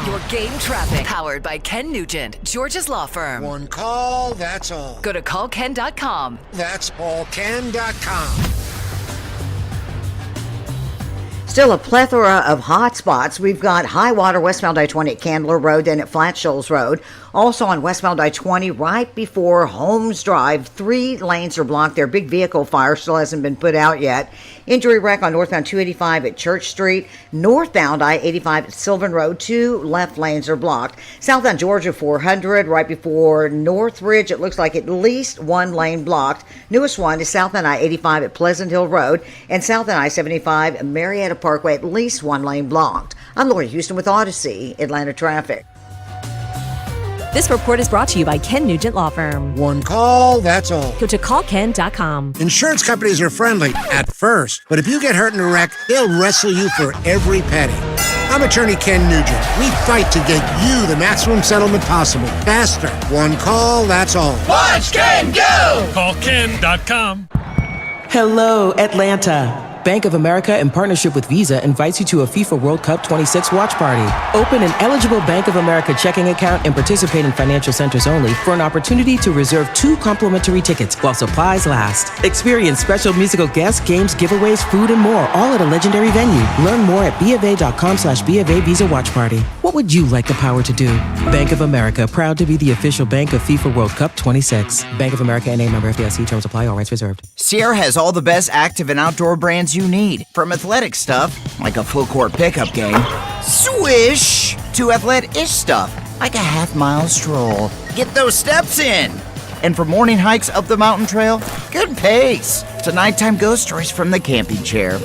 your game traffic, powered by Ken Nugent, Georgia's law firm. One call, that's all. Go to callken.com. That's allken.com. Still a plethora of hot spots. We've got high water westbound I-20 at Candler Road and at Flat Shoals Road. Also on westbound I-20 right before Holmes Drive. 3 lanes are blocked there. Big vehicle fire still hasn't been put out yet. Injury wreck on northbound 285 at Church Street. Northbound I-85 at Sylvan Road. 2 left lanes are blocked. Southbound Georgia 400 right before Northridge. It looks like at least 1 lane blocked. Newest one is southbound I-85 at Pleasant Hill Road. And southbound I-75 at Marietta Parkway, at least 1 lane blocked. I'm Lori Houston with Odyssey, Atlanta Traffic. This report is brought to you by Ken Nugent Law Firm. One call, that's all. Go to callken.com. Insurance companies are friendly at first, but if you get hurt in a wreck, they'll wrestle you for every penny. I'm attorney Ken Nugent. We fight to get you the maximum settlement possible. Faster. One call, that's all. Watch Ken go! Callken.com. Hello, Atlanta. Bank of America, in partnership with Visa, invites you to a FIFA World Cup 26 watch party. Open an eligible Bank of America checking account and participate in financial centers only for an opportunity to reserve 2 complimentary tickets while supplies last. Experience special musical guests, games, giveaways, food, and more, all at a legendary venue. Learn more at BofA.com/BofA Visa Watch Party. What would you like the power to do? Bank of America, proud to be the official bank of FIFA World Cup 26. Bank of America NA, member FDIC. Terms apply. All rights reserved. Sierra has all the best active and outdoor brands you need. From athletic stuff, like a full court pickup game, swish, to athletic-ish stuff, like a half-mile stroll. Get those steps in. And for morning hikes up the mountain trail, good pace. To nighttime ghost stories from the camping chair.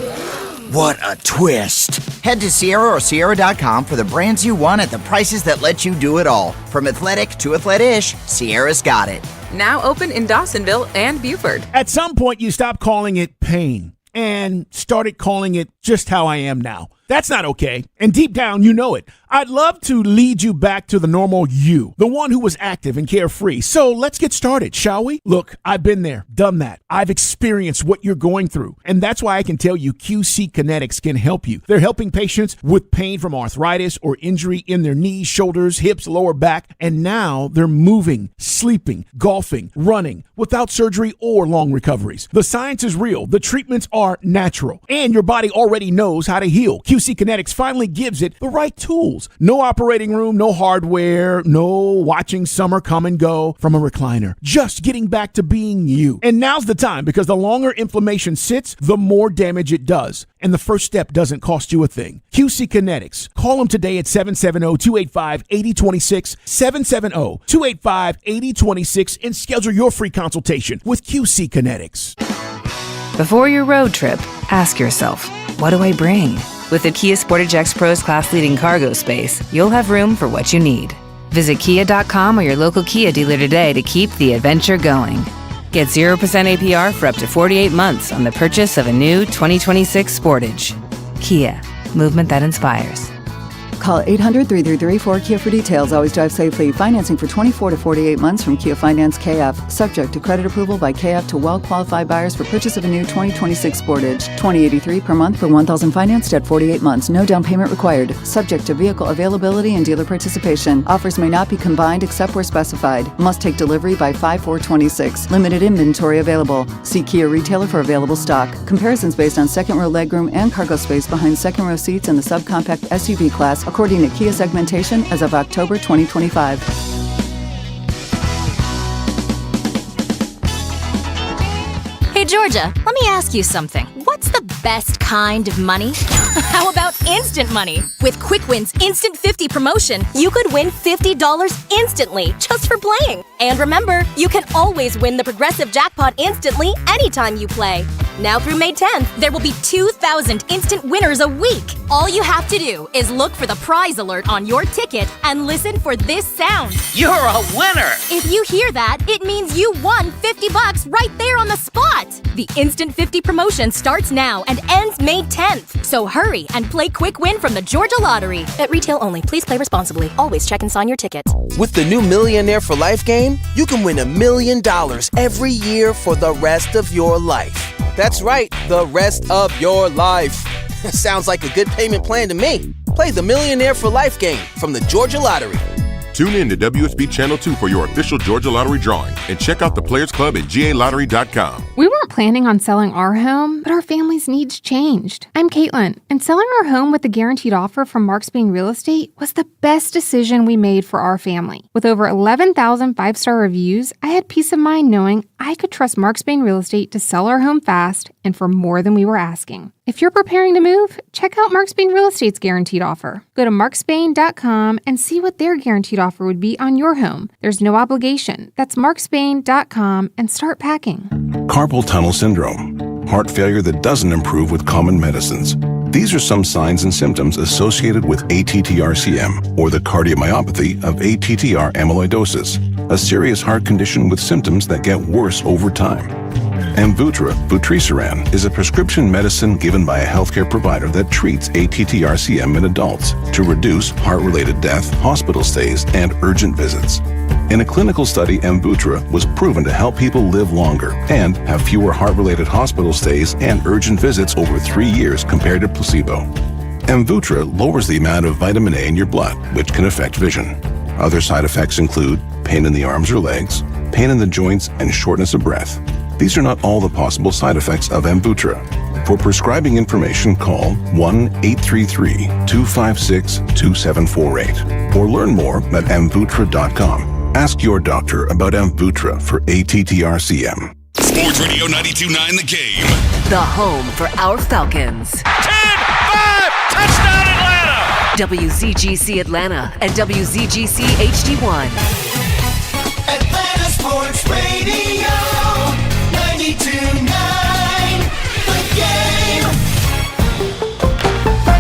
What a twist. Head to Sierra or Sierra.com for the brands you want at the prices that let you do it all. From athletic to athletic-ish, Sierra's got it. Now open in Dawsonville and Buford. At some point, you stopped calling it pain and started calling it just how I am now. That's not okay. And deep down, you know it. I'd love to lead you back to the normal you, the one who was active and carefree. So let's get started, shall we? Look, I've been there, done that. I've experienced what you're going through, and that's why I can tell you QC Kinetics can help you. They're helping patients with pain from arthritis or injury in their knees, shoulders, hips, lower back, and now they're moving, sleeping, golfing, running without surgery or long recoveries. The science is real. The treatments are natural, and your body already knows how to heal. QC Kinetics finally gives it the right tools. No operating room, no hardware, no watching summer come and go from a recliner. Just getting back to being you. And now's the time, because the longer inflammation sits, the more damage it does. And the first step doesn't cost you a thing. QC Kinetics. Call them today at 770-285-8026, 770-285-8026, and schedule your free consultation with QC Kinetics. Before your road trip, ask yourself, what do I bring? With the Kia Sportage X Pro's class-leading cargo space, you'll have room for what you need. Visit kia.com or your local Kia dealer today to keep the adventure going. Get 0% APR for up to 48 months on the purchase of a new 2026 Sportage. Kia, movement that inspires. Call 800-333-4KIA for details. Always drive safely. Financing for 24 to 48 months from Kia Finance KF. Subject to credit approval by KF to well-qualified buyers for purchase of a new 2026 Sportage. $20.83 per month for 1,000 financed at 48 months. No down payment required. Subject to vehicle availability and dealer participation. Offers may not be combined except where specified. Must take delivery by 5/4/26. Limited inventory available. See Kia retailer for available stock. Comparisons based on second row legroom and cargo space behind second row seats in the subcompact SUV class, according to Kia segmentation as of October 2025. Hey, Georgia, let me ask you something. What's the best kind of money? How about instant money? With Quick Win's Instant 50 promotion, you could win $50 instantly just for playing. And remember, you can always win the Progressive Jackpot instantly anytime you play. Now through May 10th, there will be 2,000 instant winners a week. All you have to do is look for the prize alert on your ticket and listen for this sound. You're a winner! If you hear that, it means you won $50 right there on the spot. The Instant 50 promotion starts now and ends May 10th. So hurry and play Quick Win from the Georgia Lottery. At retail only. Please play responsibly. Always check and sign your ticket. With the new Millionaire for Life game, you can win $1 million every year for the rest of your life. That's right, the rest of your life. Sounds like a good payment plan to me. Play the Millionaire for Life game from the Georgia Lottery. Tune in to WSB Channel 2 for your official Georgia Lottery drawing and check out the Players Club at GALottery.com. We weren't planning on selling our home, but our family's needs changed. I'm Caitlin, and selling our home with a guaranteed offer from Mark Spain Real Estate was the best decision we made for our family. With over 11,000 five-star reviews, I had peace of mind knowing I could trust Mark Spain Real Estate to sell our home fast and for more than we were asking. If you're preparing to move, check out Mark Spain Real Estate's guaranteed offer. Go to markspain.com and see what their guaranteed offer would be on your home. There's no obligation. That's markspain.com and start packing. Carpal tunnel syndrome, heart failure that doesn't improve with common medicines. These are some signs and symptoms associated with ATTR-CM, or the cardiomyopathy of ATTR amyloidosis, a serious heart condition with symptoms that get worse over time. Amvuttra, vutrisiran, is a prescription medicine given by a healthcare provider that treats ATTR-CM in adults to reduce heart-related death, hospital stays, and urgent visits. In a clinical study, Amvuttra was proven to help people live longer and have fewer heart-related hospital stays and urgent visits over 3 years compared to placebo. Amvuttra lowers the amount of vitamin A in your blood, which can affect vision. Other side effects include pain in the arms or legs, pain in the joints, and shortness of breath. These are not all the possible side effects of Amvuttra. For prescribing information, call 1-833-256-2748 or learn more at amvuttra.com. Ask your doctor about Amvuttra for ATTR-CM. Sports Radio 92.9 The Game. The home for our Falcons. 10-5! Touchdown Atlanta! WZGC Atlanta and WZGC HD1. Atlanta Sports Radio 92.9 The Game.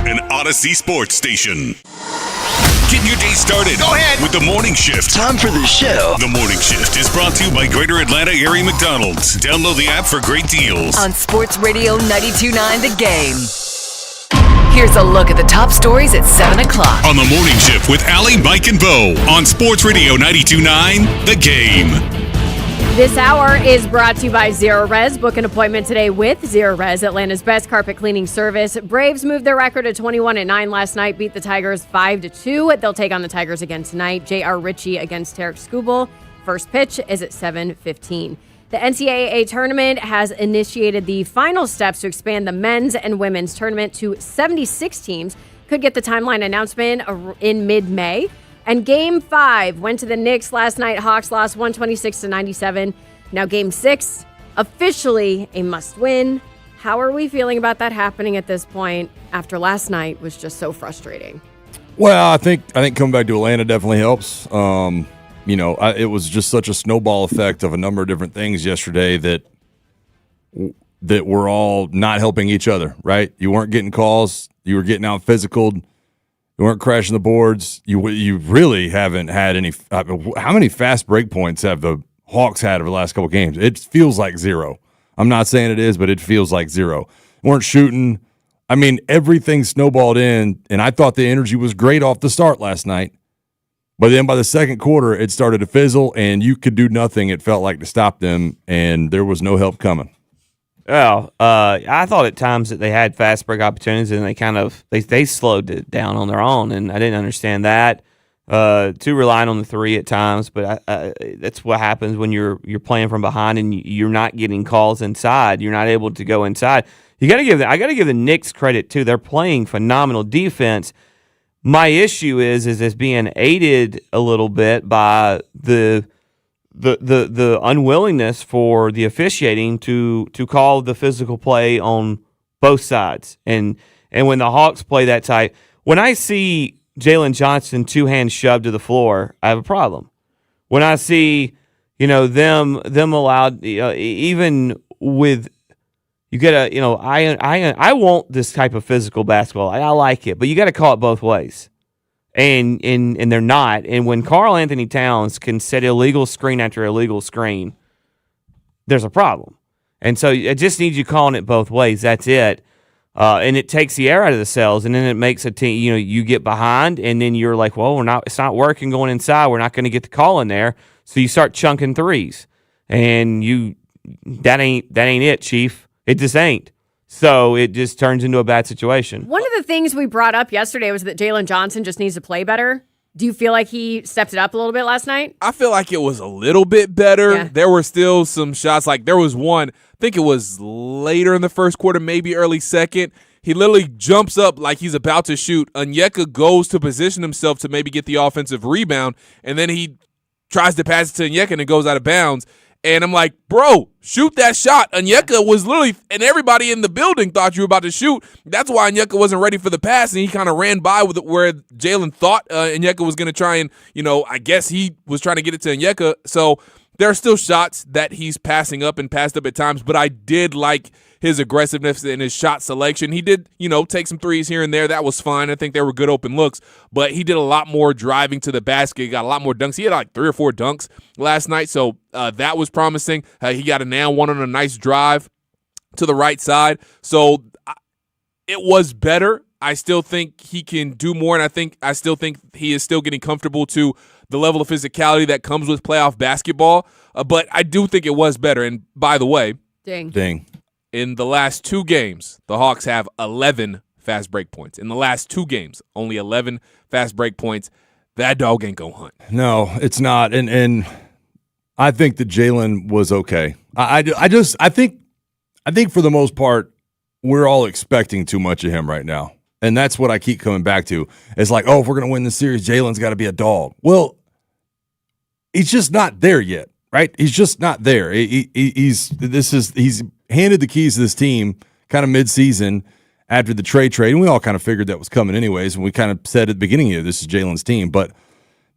An Odyssey Sports Station. Get your day started. Go ahead. With the Morning Shift. Time for the show. The Morning Shift is brought to you by Greater Atlanta Area McDonald's. Download the app for great deals. On Sports Radio 92.9 The Game. Here's a look at the top stories at 7 o'clock. On the morning shift with Allie, Mike, and Bo on Sports Radio 92.9 The Game. This hour is brought to you by Zero Res. Book an appointment today with Zero Res, Atlanta's best carpet cleaning service. Braves moved their record to 21-9 last night, beat the Tigers 5-2. They'll take on the Tigers again tonight. J.R. Ritchie against Tarek Skubal. First pitch is at 7:15. The NCAA tournament has initiated the final steps to expand the men's and women's tournament to 76 teams. Could get the timeline announcement in mid-May. And Game 5 went to the Knicks last night. Hawks lost 126-97. Now Game 6, officially a must-win. How are we feeling about that happening at this point after last night was just so frustrating? Well, I think coming back to Atlanta definitely helps. It was just such a snowball effect of a number of different things yesterday that were all not helping each other, right? You weren't getting calls. You were getting out physical. You weren't crashing the boards. You really haven't had any how many fast break points have the Hawks had over the last couple games? It feels like zero. I'm not saying it is, but it feels like zero. Weren't shooting. I mean, everything snowballed in, and I thought the energy was great off the start last night. But then by the second quarter, it started to fizzle, and you could do nothing, it felt like, to stop them, and there was no help coming. Well, I thought at times that they had fast break opportunities, and they slowed it down on their own, and I didn't understand that. Too relying on the three at times, but that's what happens when you're playing from behind and you're not getting calls inside. You're not able to go inside. I got to give the Knicks credit too. They're playing phenomenal defense. My issue is it's being aided a little bit by the unwillingness for the officiating to call the physical play on both sides. And when the Hawks play that type, when I see Jalen Johnson 2 hands shoved to the floor, I have a problem. When I see, them allowed, even with, you get I want this type of physical basketball. I like it, but you got to call it both ways. And they're not. And when Karl Anthony Towns can set illegal screen after illegal screen, there's a problem. And so it just needs you calling it both ways. That's it. And it takes the air out of the cells, and then it makes a team. You get behind, and then you're like, well, it's not working going inside. We're not going to get the call in there. So you start chunking threes, and that ain't it, Chief. It just ain't. So it just turns into a bad situation. One of the things we brought up yesterday was that Jalen Johnson just needs to play better. Do you feel like he stepped it up a little bit last night? I feel like it was a little bit better. Yeah. There were still some shots. Like there was one, I think it was later in the first quarter, maybe early second. He literally jumps up like he's about to shoot. Onyeka goes to position himself to maybe get the offensive rebound, and then he tries to pass it to Onyeka and it goes out of bounds. And I'm like, bro, shoot that shot. Onyeka was literally, and everybody in the building thought you were about to shoot. That's why Onyeka wasn't ready for the pass, and he kind of ran by with it where Jalen thought Onyeka was going to try and, I guess he was trying to get it to Onyeka. So there are still shots that he's passing up and passed up at times, but I did like his aggressiveness and his shot selection. He did, take some threes here and there. That was fine. I think they were good open looks, but he did a lot more driving to the basket. He got a lot more dunks. He had like 3 or 4 dunks last night, so that was promising. He got a nail one on a nice drive to the right side. So it was better. I still think he can do more, and I still think he is still getting comfortable to the level of physicality that comes with playoff basketball. But I do think it was better. And by the way, ding. In the last 2 games, the Hawks have 11 fast break points. In the last 2 games, only 11 fast break points. That dog ain't gonna hunt. No, it's not. And I think that Jalen was okay. I think for the most part, we're all expecting too much of him right now. And that's what I keep coming back to. It's like, if we're going to win this series, Jalen's got to be a dog. Well, he's just not there yet, right? He's just not there. He's handed the keys to this team kind of mid-season after the trade, and we all kind of figured that was coming anyways, and we kind of said at the beginning of this is Jalen's team. But,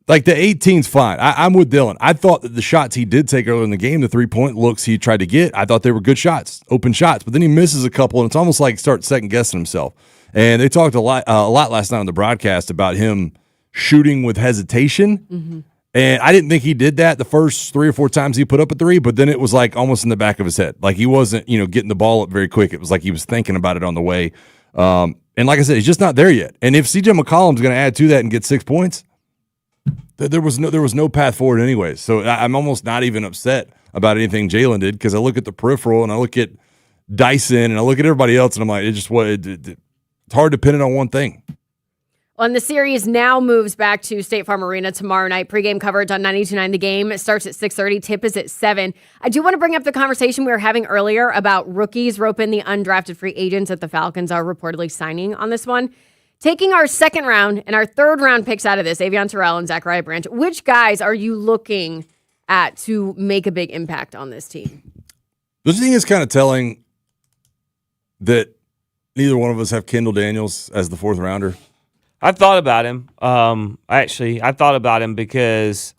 like, the 18's fine. I'm with Dylan. I thought that the shots he did take earlier in the game, the three-point looks he tried to get, I thought they were good shots, open shots. But then he misses a couple, and it's almost like he starts second-guessing himself. And they talked a lot last night on the broadcast about him shooting with hesitation. Mm-hmm. And I didn't think he did that the first 3 or 4 times he put up a three, but then it was like almost in the back of his head. Like he wasn't, getting the ball up very quick. It was like he was thinking about it on the way. And And like I said, he's just not there yet. And if CJ McCollum's going to add to that and get 6 points, there was no path forward anyways. So I'm almost not even upset about anything Jalen did because I look at the peripheral and I look at Dyson and I look at everybody else and I'm like, it's hard to pin it on one thing. Well, and the series now moves back to State Farm Arena tomorrow night. Pre-game coverage on 92.9 The Game. It starts at 6:30. Tip is at 7. I do want to bring up the conversation we were having earlier about rookies rope in the undrafted free agents that the Falcons are reportedly signing on this one. Taking our second round and our third round picks out of this, Avion Terrell and Zachariah Branch, which guys are you looking at to make a big impact on this team? Don't you think it's kind of telling that neither one of us have Kendall Daniels as the fourth rounder? I thought about him. I thought about him because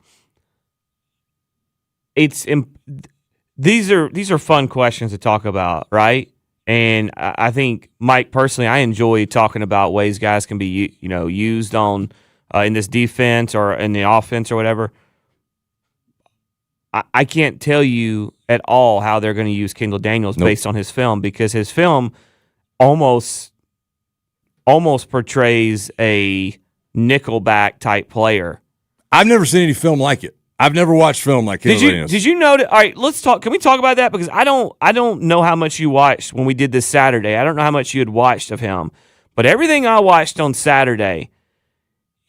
these are fun questions to talk about, right? And I think, Mike, personally, I enjoy talking about ways guys can be used on in this defense or in the offense or whatever. I can't tell you at all how they're going to use Kendall Daniels based on his film because his film almost portrays a nickelback type player. I've never seen any film like it. I've never watched film like Kendall Daniels. Did you know that? All right, let's talk. Can we talk about that? Because I don't know how much you watched when we did this Saturday. I don't know how much you had watched of him. But everything I watched on Saturday,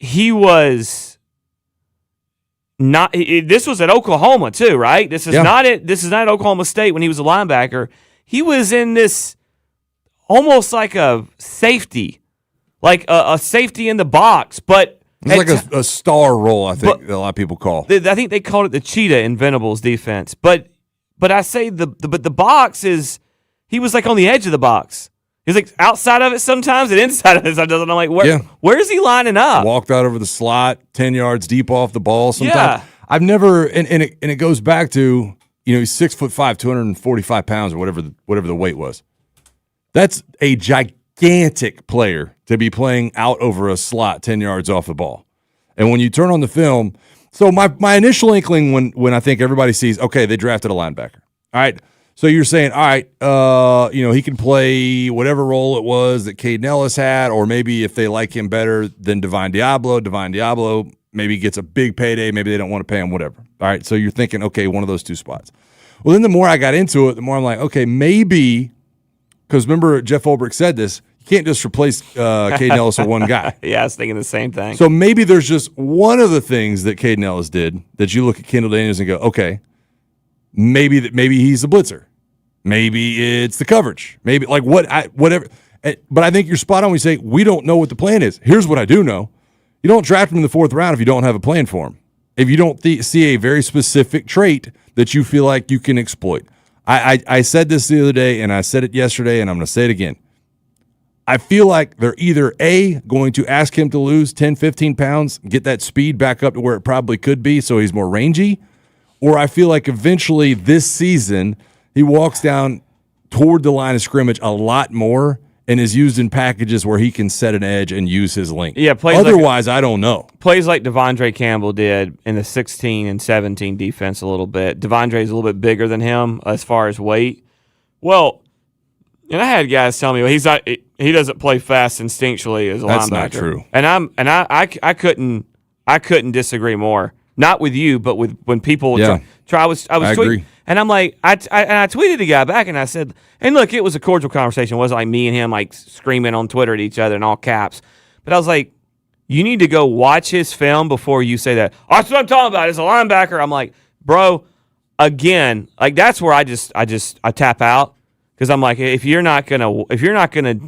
he was not. This was at Oklahoma too, right? This is not at Oklahoma State when he was a linebacker. He was in this almost like a safety. Like a safety in the box, but it's like a star role. I think a lot of people call. I think they called it the cheetah in Venables defense. But I say the box is he was like on the edge of the box. He's like outside of it sometimes and inside of it sometimes. And I'm like, where is he lining up? Walked out over the slot, 10 yards deep off the ball. Sometimes I've never, and it goes back to he's 6'5", 245 pounds or whatever the weight was. That's a gigantic player to be playing out over a slot 10 yards off the ball. And when you turn on the film, so my initial inkling when I think everybody sees, okay, they drafted a linebacker. All right. So you're saying, all right, he can play whatever role it was that Caden Ellis had, or maybe if they like him better than Divine Diablo maybe gets a big payday, maybe they don't want to pay him, whatever. All right. So you're thinking, okay, one of those two spots. Well, then the more I got into it, the more I'm like, okay, maybe, because remember Jeff Ulbrich said this, you can't just replace Caden Ellis with one guy. Yeah, I was thinking the same thing. So maybe there's just one of the things that Caden Ellis did that you look at Kendall Daniels and go, okay, maybe he's a blitzer. Maybe it's the coverage. Maybe whatever. But I think you're spot on when you say we don't know what the plan is. Here's what I do know. You don't draft him in the fourth round if you don't have a plan for him. If you don't see a very specific trait that you feel like you can exploit. I said this the other day, and I said it yesterday, and I'm going to say it again. I feel like they're either A, going to ask him to lose 10, 15 pounds, get that speed back up to where it probably could be so he's more rangy, or I feel like eventually this season he walks down toward the line of scrimmage a lot more and is used in packages where he can set an edge and use his length. Yeah, otherwise, I don't know. Plays like Devondre Campbell did in the 16 and 17 defense a little bit. Devondre's a little bit bigger than him as far as weight. Well, and I had guys tell me, well, he doesn't play fast instinctually as a linebacker. That's not true. And I couldn't disagree more. Not with you, but with when people try. I was tweeting, agree. And I'm like, I tweeted the guy back, and I said, and look, it was a cordial conversation. It wasn't like me and him like screaming on Twitter at each other in all caps. But I was like, you need to go watch his film before you say that. Oh, that's what I'm talking about. It's a linebacker. I'm like, bro, again, like that's where I tap out because I'm like, if you're not gonna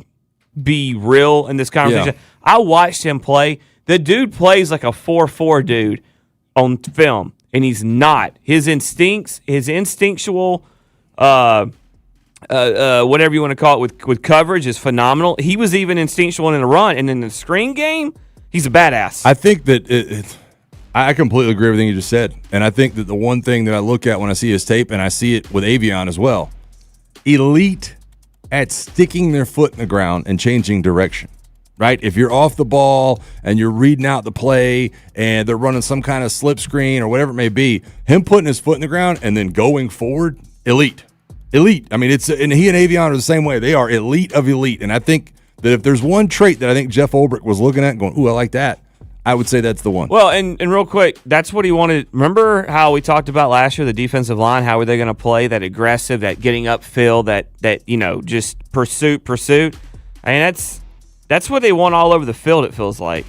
be real in this conversation, I watched him play. The dude plays like a 4.4 dude on film. And he's not. His instincts, his instinctual, whatever you want to call it, with coverage is phenomenal. He was even instinctual in the run. And in the screen game, he's a badass. I think that I completely agree with everything you just said. And I think that the one thing that I look at when I see his tape, and I see it with Avion as well, elite at sticking their foot in the ground and changing direction. Right? If you're off the ball and you're reading out the play and they're running some kind of slip screen or whatever it may be, him putting his foot in the ground and then going forward, elite. I mean, and he and Avion are the same way. They are elite of elite. And I think that if there's one trait that I think Jeff Ulbrich was looking at and going, ooh, I like that, I would say that's the one. Well, and real quick, that's what he wanted. Remember how we talked about last year, the defensive line, how were they going to play that aggressive, that getting upfield, that just pursuit? I mean, that's what they want all over the field, it feels like.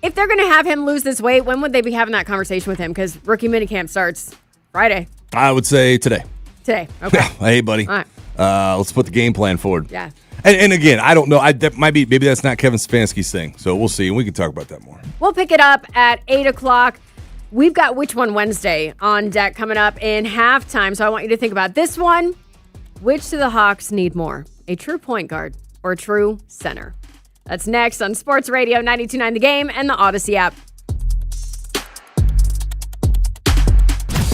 If they're going to have him lose this weight, when would they be having that conversation with him? Because rookie minicamp starts Friday. I would say today. Today. Okay. Hey, buddy. All right. Let's put the game plan forward. Yeah. And again, I don't know. That might be, maybe that's not Kevin Stefanski's thing. So we'll see, and we can talk about that more. We'll pick it up at 8 o'clock. We've got Which One Wednesday on deck coming up in halftime. So I want you to think about this one. Which do the Hawks need more? A true point guard or a true center? That's next on Sports Radio 92.9 The Game and the Odyssey app.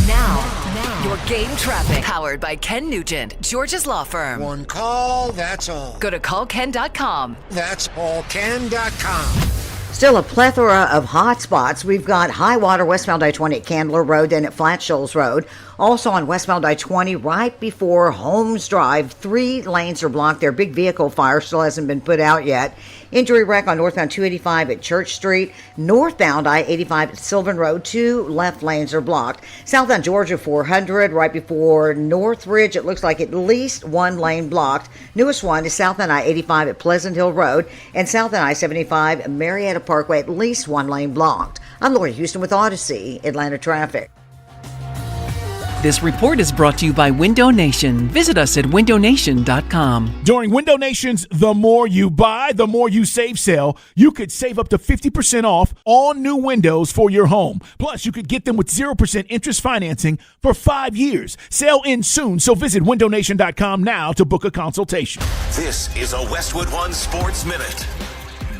Now, your game traffic. Powered by Ken Nugent, Georgia's law firm. One call, that's all. Go to callken.com. That's allken.com. Still a plethora of hot spots. We've got high water westbound I-20 at Candler Road and at Flat Shoals Road. Also on westbound I-20 right before Holmes Drive. 3 lanes are blocked there. Big vehicle fire still hasn't been put out yet. Injury wreck on northbound 285 at Church Street. Northbound I-85 at Sylvan Road. 2 left lanes are blocked. Southbound Georgia 400 right before Northridge. It looks like at least 1 lane blocked. Newest one is southbound I-85 at Pleasant Hill Road. And southbound I-75 Marietta Parkway, at least 1 lane blocked. I'm Lori Houston with Odyssey, Atlanta Traffic. This report is brought to you by Window Nation. Visit us at windownation.com. During Window Nation's The More You Buy, The More You Save sale, you could save up to 50% off all new windows for your home. Plus, you could get them with 0% interest financing for 5 years. Sale ends soon, so visit windownation.com now to book a consultation. This is a Westwood One Sports Minute.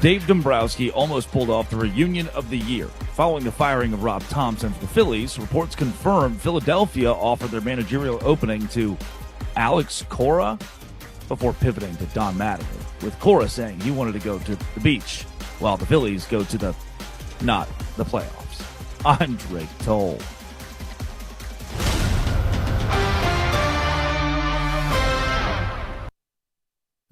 Dave Dombrowski almost pulled off the reunion of the year. Following the firing of Rob Thompson for the Phillies, reports confirm Philadelphia offered their managerial opening to Alex Cora before pivoting to Don Mattingly, with Cora saying he wanted to go to the beach while the Phillies go to not the playoffs. I'm Drake Toll.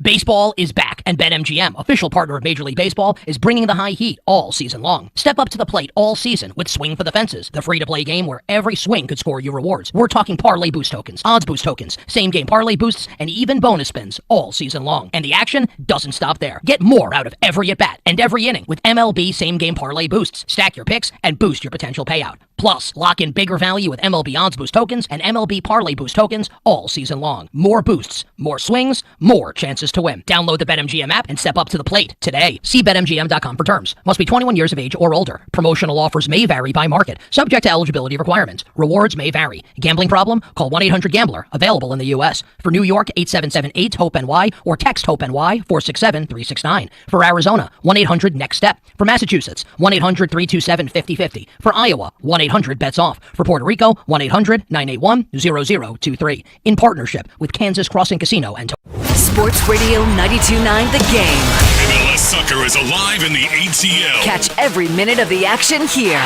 Baseball is back, and BetMGM, official partner of Major League Baseball, is bringing the high heat all season long. Step up to the plate all season with Swing for the Fences, the free-to-play game where every swing could score you rewards. We're talking parlay boost tokens, odds boost tokens, same-game parlay boosts, and even bonus spins all season long. And the action doesn't stop there. Get more out of every at-bat and every inning with MLB same-game parlay boosts. Stack your picks and boost your potential payout. Plus, lock in bigger value with MLB odds boost tokens and MLB parlay boost tokens all season long. More boosts, more swings, more chances to win. Download the BetMGM app and step up to the plate today. See BetMGM.com for terms. Must be 21 years of age or older. Promotional offers may vary by market. Subject to eligibility requirements. Rewards may vary. Gambling problem? Call 1-800-GAMBLER. Available in the U.S. For New York, 8778-HOPE-NY or text HOPE-NY 467-369. For Arizona, 1-800-NEXT-STEP. For Massachusetts, 1-800-327-5050. For Iowa, 1-800-BETS-OFF. For Puerto Rico, 1-800-981-0023. In partnership with Kansas Crossing Casino and Sports Radio 92.9 The Game. MLS soccer is alive in the ATL. Catch every minute of the action here.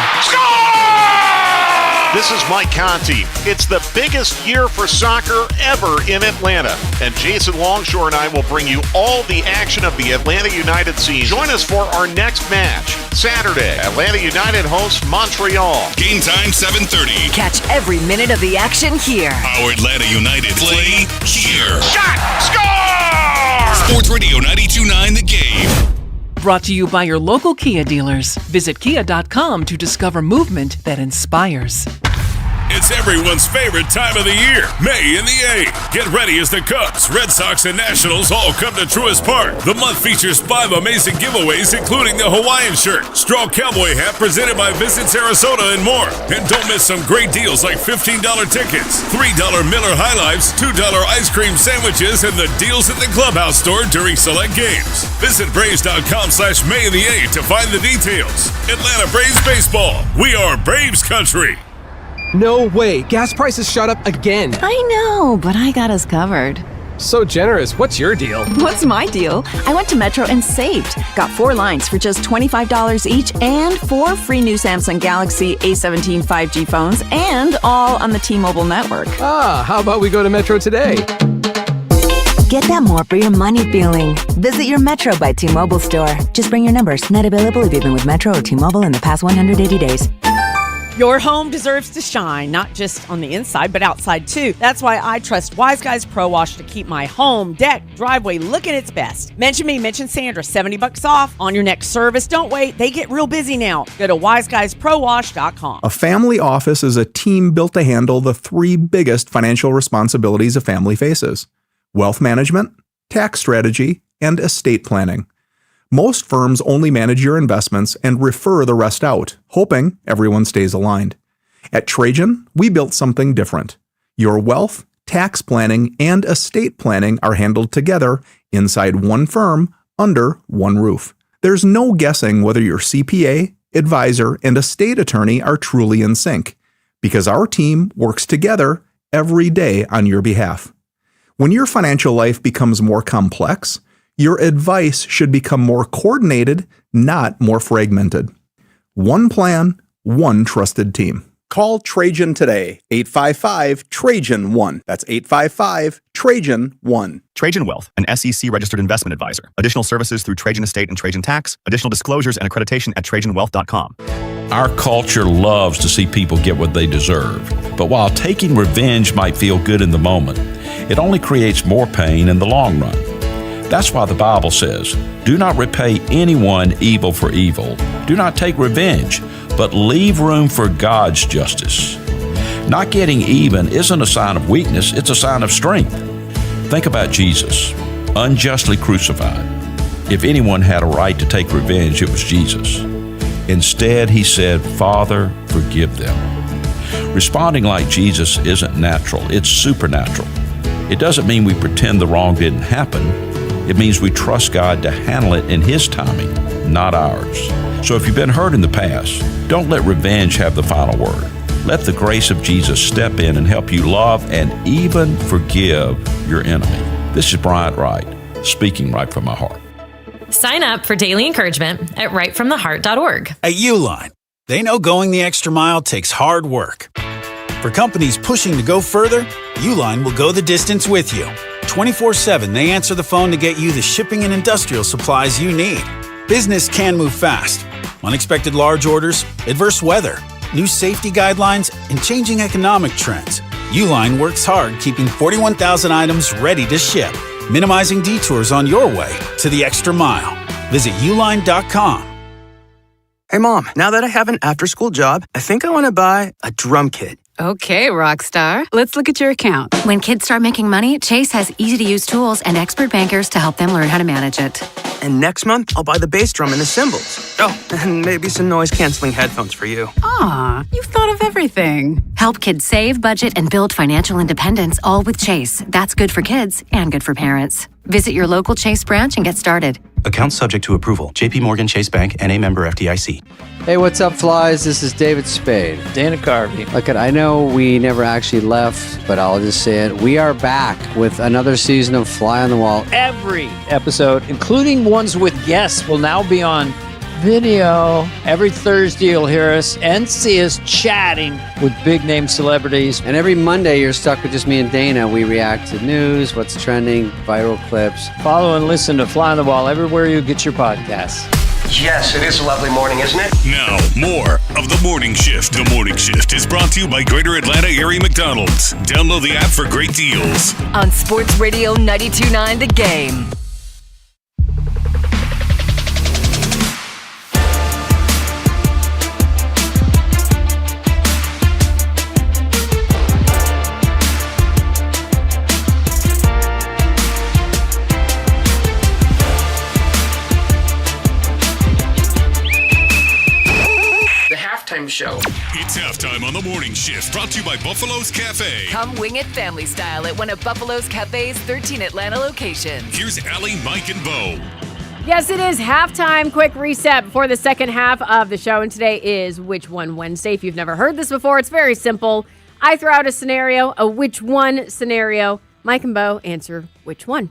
This is Mike Conti. It's the biggest year for soccer ever in Atlanta. And Jason Longshore and I will bring you all the action of the Atlanta United season. Join us for our next match, Saturday. Atlanta United hosts Montreal. Game time 7:30. Catch every minute of the action here. Our Atlanta United play here. Shot! Score! Sports Radio 92.9 The Game. Brought to you by your local Kia dealers. Visit kia.com to discover movement that inspires. It's everyone's favorite time of the year, May in the A. Get ready as the Cubs, Red Sox, and Nationals all come to Truist Park. The month features 5 amazing giveaways, including the Hawaiian shirt, straw cowboy hat presented by Visit Sarasota, and more. And don't miss some great deals like $15 tickets, $3 Miller High Lifes, $2 ice cream sandwiches, and the deals at the Clubhouse store during select games. Visit Braves.com/May in the A to find the details. Atlanta Braves Baseball. We are Braves Country. No way. Gas prices shot up again. I know, but I got us covered. So generous. What's your deal? What's my deal? I went to Metro and saved. Got 4 lines for just $25 each and 4 free new Samsung Galaxy A17 5G phones, and all on the T-Mobile network. How about we go to Metro today? Get that more for your money feeling. Visit your Metro by T-Mobile store. Just bring your numbers. Not available if you've been with Metro or T-Mobile in the past 180 days. Your home deserves to shine, not just on the inside, but outside too. That's why I trust Wise Guys Pro Wash to keep my home, deck, driveway looking its best. Mention me, mention Sandra, $70 off on your next service. Don't wait, they get real busy now. Go to wiseguysprowash.com. A family office is a team built to handle the three biggest financial responsibilities a family faces: wealth management, tax strategy, and estate planning. Most firms only manage your investments and refer the rest out, hoping everyone stays aligned. At Trajan, we built something different. Your wealth, tax planning, and estate planning are handled together inside one firm under one roof. There's no guessing whether your CPA, advisor, and estate attorney are truly in sync, because our team works together every day on your behalf. When your financial life becomes more complex, your advice should become more coordinated, not more fragmented. One plan, one trusted team. Call Trajan today, 855-TRAJAN-1. That's 855-TRAJAN-1. Trajan Wealth, an SEC-registered investment advisor. Additional services through Trajan Estate and Trajan Tax. Additional disclosures and accreditation at TrajanWealth.com. Our culture loves to see people get what they deserve. But while taking revenge might feel good in the moment, it only creates more pain in the long run. That's why the Bible says, "Do not repay anyone evil for evil. Do not take revenge, but leave room for God's justice." Not getting even isn't a sign of weakness, it's a sign of strength. Think about Jesus, unjustly crucified. If anyone had a right to take revenge, it was Jesus. Instead, he said, "Father, forgive them." Responding like Jesus isn't natural, it's supernatural. It doesn't mean we pretend the wrong didn't happen. It means we trust God to handle it in His timing, not ours. So if you've been hurt in the past, don't let revenge have the final word. Let the grace of Jesus step in and help you love and even forgive your enemy. This is Bryant Wright, speaking right from my heart. Sign up for daily encouragement at rightfromtheheart.org. At Uline, they know going the extra mile takes hard work. For companies pushing to go further, Uline will go the distance with you. 24/7, they answer the phone to get you the shipping and industrial supplies you need. Business can move fast. Unexpected large orders, adverse weather, new safety guidelines, and changing economic trends. Uline works hard keeping 41,000 items ready to ship, minimizing detours on your way to the extra mile. Visit uline.com. Hey Mom, now that I have an after-school job, I think I want to buy a drum kit. Okay, Rockstar. Let's look at your account. When kids start making money, Chase has easy-to-use tools and expert bankers to help them learn how to manage it. And next month, I'll buy the bass drum and the cymbals. Oh, and maybe some noise-canceling headphones for you. Aw, you've thought of everything. Help kids save, budget, and build financial independence, all with Chase. That's good for kids and good for parents. Visit your local Chase branch and get started. Account subject to approval. JP Morgan Chase Bank, N.A. member FDIC. Hey, what's up, flies? This is David Spade. Dana Carvey. Look, I know we never actually left, but I'll just say it. We are back with another season of Fly on the Wall. Every episode, including ones with guests, will now be on video. Every Thursday, you'll hear us and see us chatting with big-name celebrities. And every Monday, you're stuck with just me and Dana. We react to news, what's trending, viral clips. Follow and listen to Fly on the Wall everywhere you get your podcasts. Yes, it is a lovely morning, isn't it? Now, more of The Morning Shift. The Morning Shift is brought to you by Greater Atlanta Area McDonald's. Download the app for great deals. On Sports Radio 92.9 The Game. Show. It's halftime on The Morning Shift, brought to you by Buffalo's Cafe. Come wing it family style at one of Buffalo's Cafe's 13 Atlanta locations. Here's Allie, Mike, and Bo. Yes, it is halftime. Quick reset before the second half of the show. And today is Which One Wednesday. If you've never heard this before, it's very simple. I throw out a scenario, a which one scenario. Mike and Bo answer which one.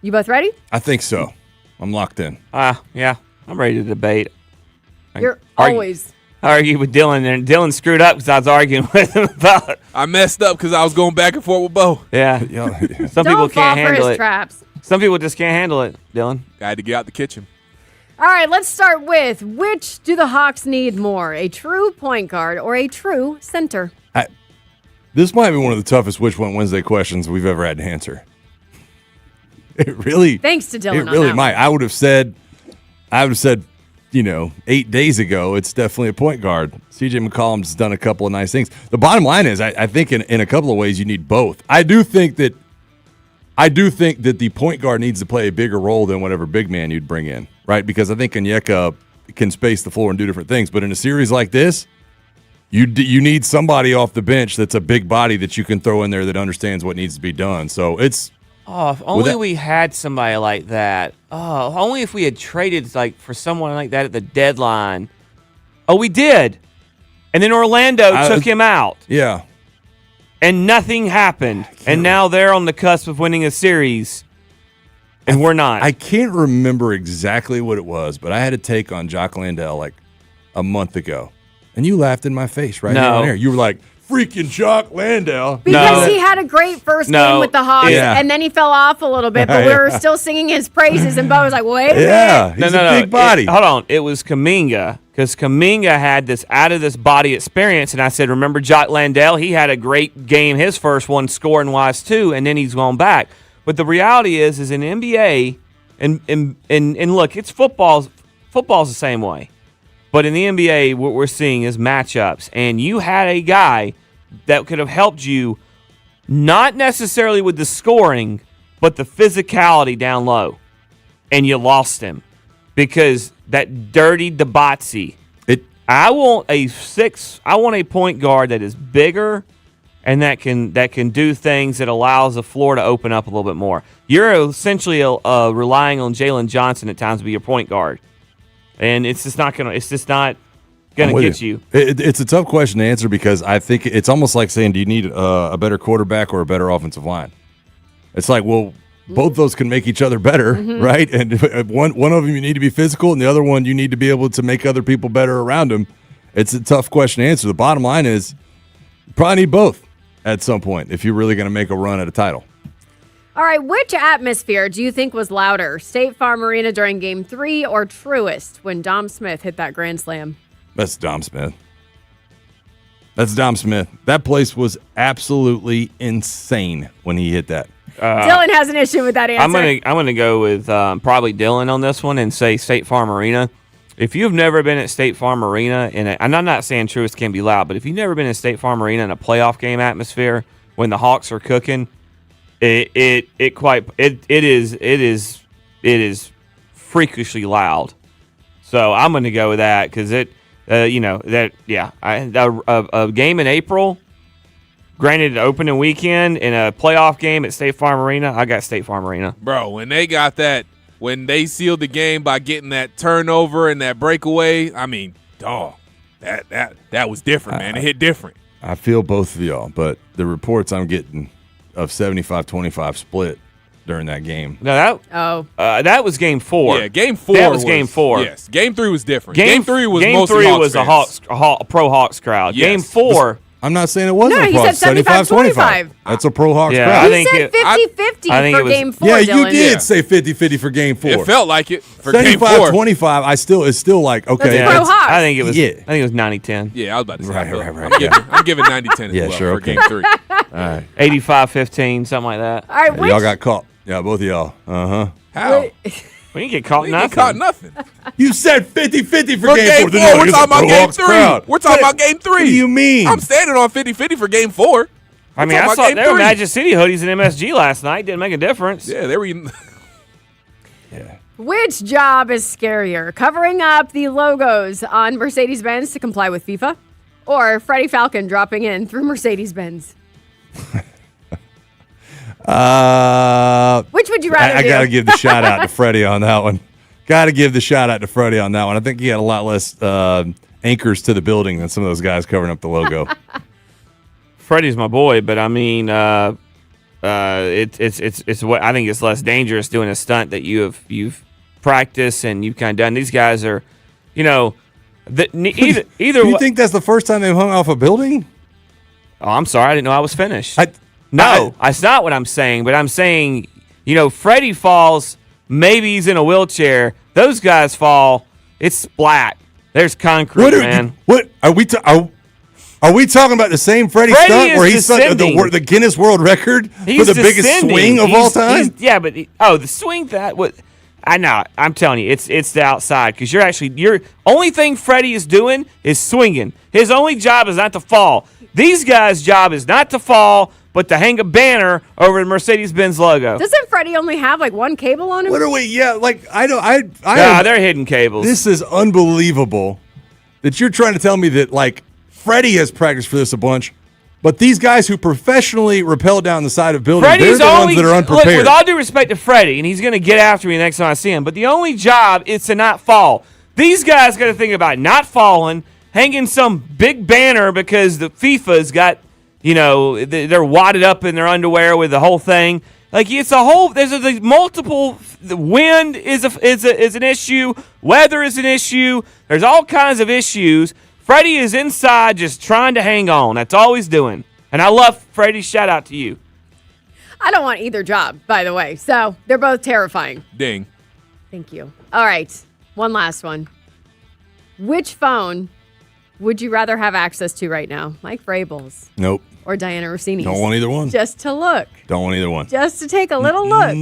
You both ready? I think so. I'm locked in. Yeah. I'm ready to debate. You're always argued with Dylan, and Dylan screwed up because I was arguing with him about it. I messed up because I was going back and forth with Bo. Yeah. Some people Don't fall can't for handle his it. traps. Some people just can't handle it, Dylan. I had to get out the kitchen. All right, let's start with which do the Hawks need more, a true point guard or a true center? This might be one of the toughest Which One Wednesday questions we've ever had to answer. It really. Thanks to Dylan. It really might. I would have said, 8 days ago, it's definitely a point guard. CJ McCollum's done a couple of nice things. The bottom line is, I think in a couple of ways you need both. I do think that the point guard needs to play a bigger role than whatever big man you'd bring in, right? Because I think Onyeka can space the floor and do different things. But in a series like this, you need somebody off the bench that's a big body that you can throw in there that understands what needs to be done. So it's if only we had somebody like that. Only if we had traded for someone like that at the deadline. Oh, we did, and then Orlando took him out. Yeah, and nothing happened, and now they're on the cusp of winning a series, and we're not. I can't remember exactly what it was, but I had a take on Jock Landale like a month ago. And you laughed in my face right now. You were like, freaking Jock Landale. Because he had a great first game with the Hawks, and then he fell off a little bit, but we were still singing his praises, and Bo was like, wait a minute. He's a big body. Hold on. It was Kuminga, because Kuminga had this out-of-this-body experience, and I said, remember Jock Landale? He had a great game, his first one, scoring-wise, too, and then he's gone back. But the reality is in NBA, and look, it's football's the same way. But in the NBA, what we're seeing is matchups. And you had a guy that could have helped you, not necessarily with the scoring, but the physicality down low. And you lost him because that dirty Dibatsi. I want a point guard that is bigger and that can do things that allows the floor to open up a little bit more. You're essentially relying on Jalen Johnson at times to be your point guard. And it's just not gonna get you. It's a tough question to answer because I think it's almost like saying, do you need a better quarterback or a better offensive line? It's like, well, both those can make each other better, right? And one of them you need to be physical, and the other one you need to be able to make other people better around them. It's a tough question to answer. The bottom line is, you probably need both at some point if you're really going to make a run at a title. All right, which atmosphere do you think was louder, State Farm Arena during Game 3 or Truist when Dom Smith hit that grand slam? That's Dom Smith. That place was absolutely insane when he hit that. Dylan has an issue with that answer. I'm gonna go with probably Dylan on this one and say State Farm Arena. If you've never been at State Farm Arena, and I'm not saying Truist can be loud, but if you've never been at State Farm Arena in a playoff game atmosphere when the Hawks are cooking, it is freakishly loud. So I'm going to go with that because a game in April, granted opening weekend, in a playoff game at State Farm Arena, I got State Farm Arena. Bro, when they got that, when they sealed the game by getting that turnover and that breakaway, I mean, dog, that was different, man. It hit different. I feel both of y'all, but the reports I'm getting of 75-25 split during that game. No, that was Game 4. Yeah, Game 4. That was Game 4. Yes, Game 3 was different. Game 3 was Game mostly 3 Hawks was fans. a pro Hawks crowd. Yes. Game 4. I'm not saying it wasn't No, a he pro. said 75-25. That's a pro Hawks Yeah, crowd. He said 50-50 for Game 4, Yeah, Dylan. you did say 50-50 for Game 4. It felt like it for Game 4. 75-25, it's still like, okay. That's pro Hawks. I think it was 90-10. Yeah, I was about to say. Right. I'm giving 90-10 as well for Game 3. All right. 85-15, something like that. All right, Yeah, y'all got caught. Yeah, both of y'all. How? We didn't get caught We nothing. didn't get caught nothing. You said 50-50 For for Game 4, we're talking about Game 3. We're talking about Game 3. What do you mean? I'm standing on 50-50 for Game 4. I mean, I saw there were Magic City hoodies in MSG last night. Didn't make a difference. Yeah, they were. Which job is scarier, covering up the logos on Mercedes-Benz to comply with FIFA, or Freddie Falcon dropping in through Mercedes-Benz? Which would you rather I do? got to give the shout out to Freddie on that one. Got to give the shout out to Freddie on that one. I think he had a lot less anchors to the building than some of those guys covering up the logo. Freddie's my boy, but I mean, it's what I think it's less dangerous doing a stunt that you've practiced and you've kind of done. These guys are, Either Do you think that's the first time they've hung off a building? Oh, I'm sorry. I didn't know I was finished. That's not what I'm saying. But I'm saying, Freddie falls. Maybe he's in a wheelchair. Those guys fall. It's splat. There's concrete, man. What are we? Are we talking about the same Freddie stunt where he set the Guinness World Record for the biggest swing of all time? The swing I know. I'm telling you, it's the outside because you're only thing Freddie is doing is swinging. His only job is not to fall. These guys' job is not to fall, but to hang a banner over the Mercedes-Benz logo. Doesn't Freddie only have like one cable on him? What are we? Yeah, like I don't. They're hidden cables. This is unbelievable that you're trying to tell me that like Freddie has practiced for this a bunch, but these guys who professionally rappel down the side of buildings, they're the ones that are unprepared. Look, with all due respect to Freddie, and he's going to get after me next time I see him, but the only job is to not fall. These guys got to think about not falling, hanging some big banner because the FIFA's got, they're wadded up in their underwear with the whole thing. Like it's a whole. There's multiple. The wind is an issue. Weather is an issue. There's all kinds of issues. Freddie is inside just trying to hang on. That's all he's doing. And I love Freddie. Shout out to you. I don't want either job, by the way. So they're both terrifying. Ding. Thank you. All right. One last one. Which phone would you rather have access to right now? Mike Vrabel's? Nope. Or Diana Rossini's? Don't want either one. Just to look. Don't want either one. Just to take a little look.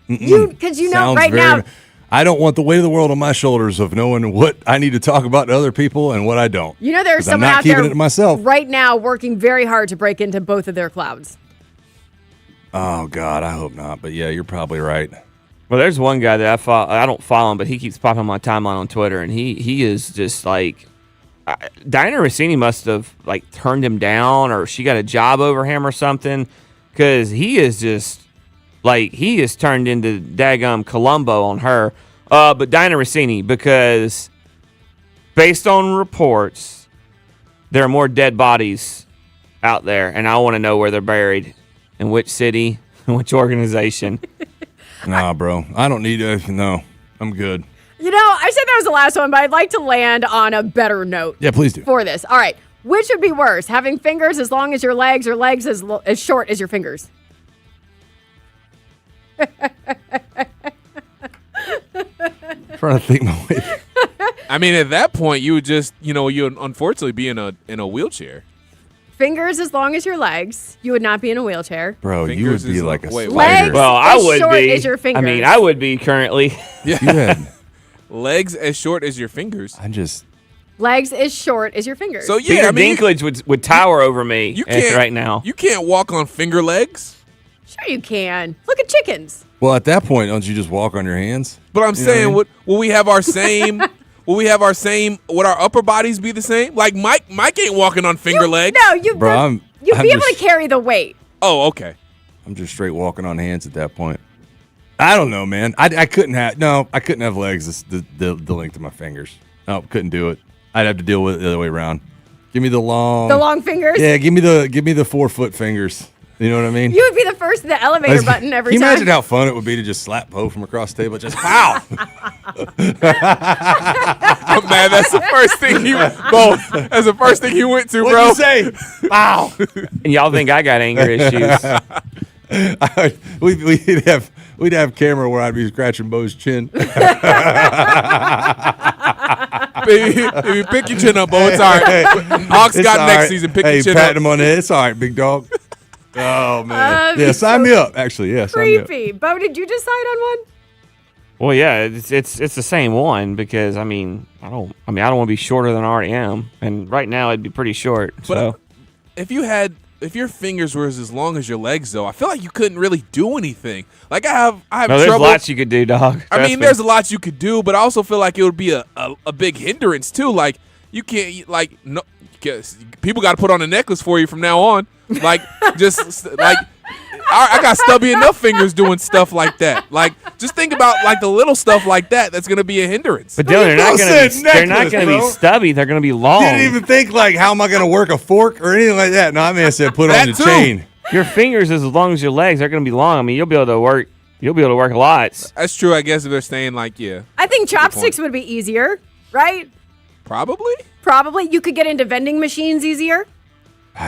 Because Sounds right now. I don't want the weight of the world on my shoulders of knowing what I need to talk about to other people and what I don't. There's someone out there right now working very hard to break into both of their clouds. Oh, God, I hope not. But, yeah, you're probably right. Well, there's one guy that I follow. I don't follow him, but he keeps popping on my timeline on Twitter, and he is just like Diana Rossini must have like turned him down, or she got a job over him or something, because he is just like he is turned into daggum Columbo on her. But Diana Rossini, because based on reports, there are more dead bodies out there, and I want to know where they're buried, in which city, in which organization. Nah, bro. I don't need to. No, I'm good. I said that was the last one, but I'd like to land on a better note. Yeah, please do. For this. All right. Which would be worse, having fingers as long as your legs or legs as short as your fingers? Trying to think my way. I mean, at that point, you would just, you'd unfortunately be in a wheelchair. Fingers as long as your legs. You would not be in a wheelchair. Bro, you would be like a spider. Legs I as would short be. as your fingers. I mean, I would be currently. Yeah. You had legs as short as your fingers. Legs as short as your fingers. So yeah, Peter Dinklage would tower over me right now. You can't walk on finger legs. Sure you can. Look at chickens. Well, at that point, don't you just walk on your hands? But I'm saying, will we have our same? Would our upper bodies be the same? Like Mike ain't walking on finger legs. No, you'd be able to carry the weight. Oh, okay. I'm just straight walking on hands at that point. I don't know, man. I couldn't have legs the length of my fingers. No, couldn't do it. I'd have to deal with it the other way around. Give me the long fingers? Yeah, give me the 4 foot fingers. You know what I mean? You would be the first to the elevator button every time. Can you imagine how fun it would be to just slap Poe from across the table? Just pow! Man, that's the first thing he went to, bro. What'd you say? Pow! And y'all think I got anger issues? We'd have camera where I'd be scratching Bo's chin. Baby, pick your chin up, Bo. It's all right. Hawks got next season. Pick your chin up. Patting him on the head. It's all right, big dog. Oh, man. Sign me up, actually. Yeah, creepy. Bo, did you decide on one? Well, yeah, it's the same one because I don't want to be shorter than I already am, and right now it'd be pretty short. But if your fingers were as long as your legs, though, I feel like you couldn't really do anything. Like I have trouble. There's lots you could do, dog. There's a lot you could do, but I also feel like it would be a big hindrance too. Like you can't people got to put on a necklace for you from now on. Like just like. I got stubby enough fingers doing stuff like that. Like, just think about like the little stuff like that. That's gonna be a hindrance. But Dylan, they're not gonna be stubby. They're gonna be long. You didn't even think like, how am I gonna work a fork or anything like that? No, I mean, I said put on the chain. Your fingers as long as your legs are gonna be long. I mean, you'll be able to work lots. That's true. I guess if they're staying like, yeah. I think chopsticks would be easier, right? Probably. You could get into vending machines easier.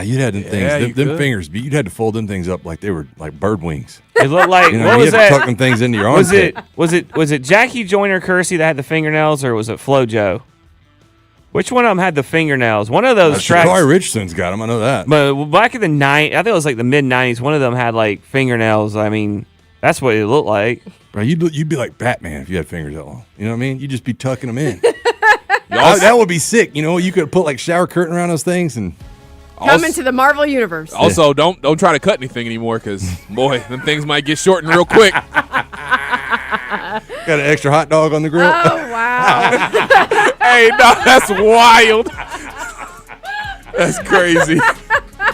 You'd had them things, them fingers. You'd had to fold them things up like they were like bird wings. It looked like you what was was that? that? Tuck them things into your armpit. Was it Jackie Joyner Kersey that had the fingernails, or was it FloJo? Which one of them had the fingernails? One of those tracks. Sha'Carri Richardson's got them. I know that. But back in the I think it was like the mid-90s, one of them had like fingernails. I mean, that's what it looked like. Bro, you'd be like Batman if you had fingers that long. You know what I mean? You'd just be tucking them in. That would be sick. You know, you could put like shower curtain around those things and come into the Marvel universe. Also, don't try to cut anything anymore because boy, them things might get shortened real quick. got an extra hot dog on the grill. Oh wow! Hey, no, that's wild. That's crazy.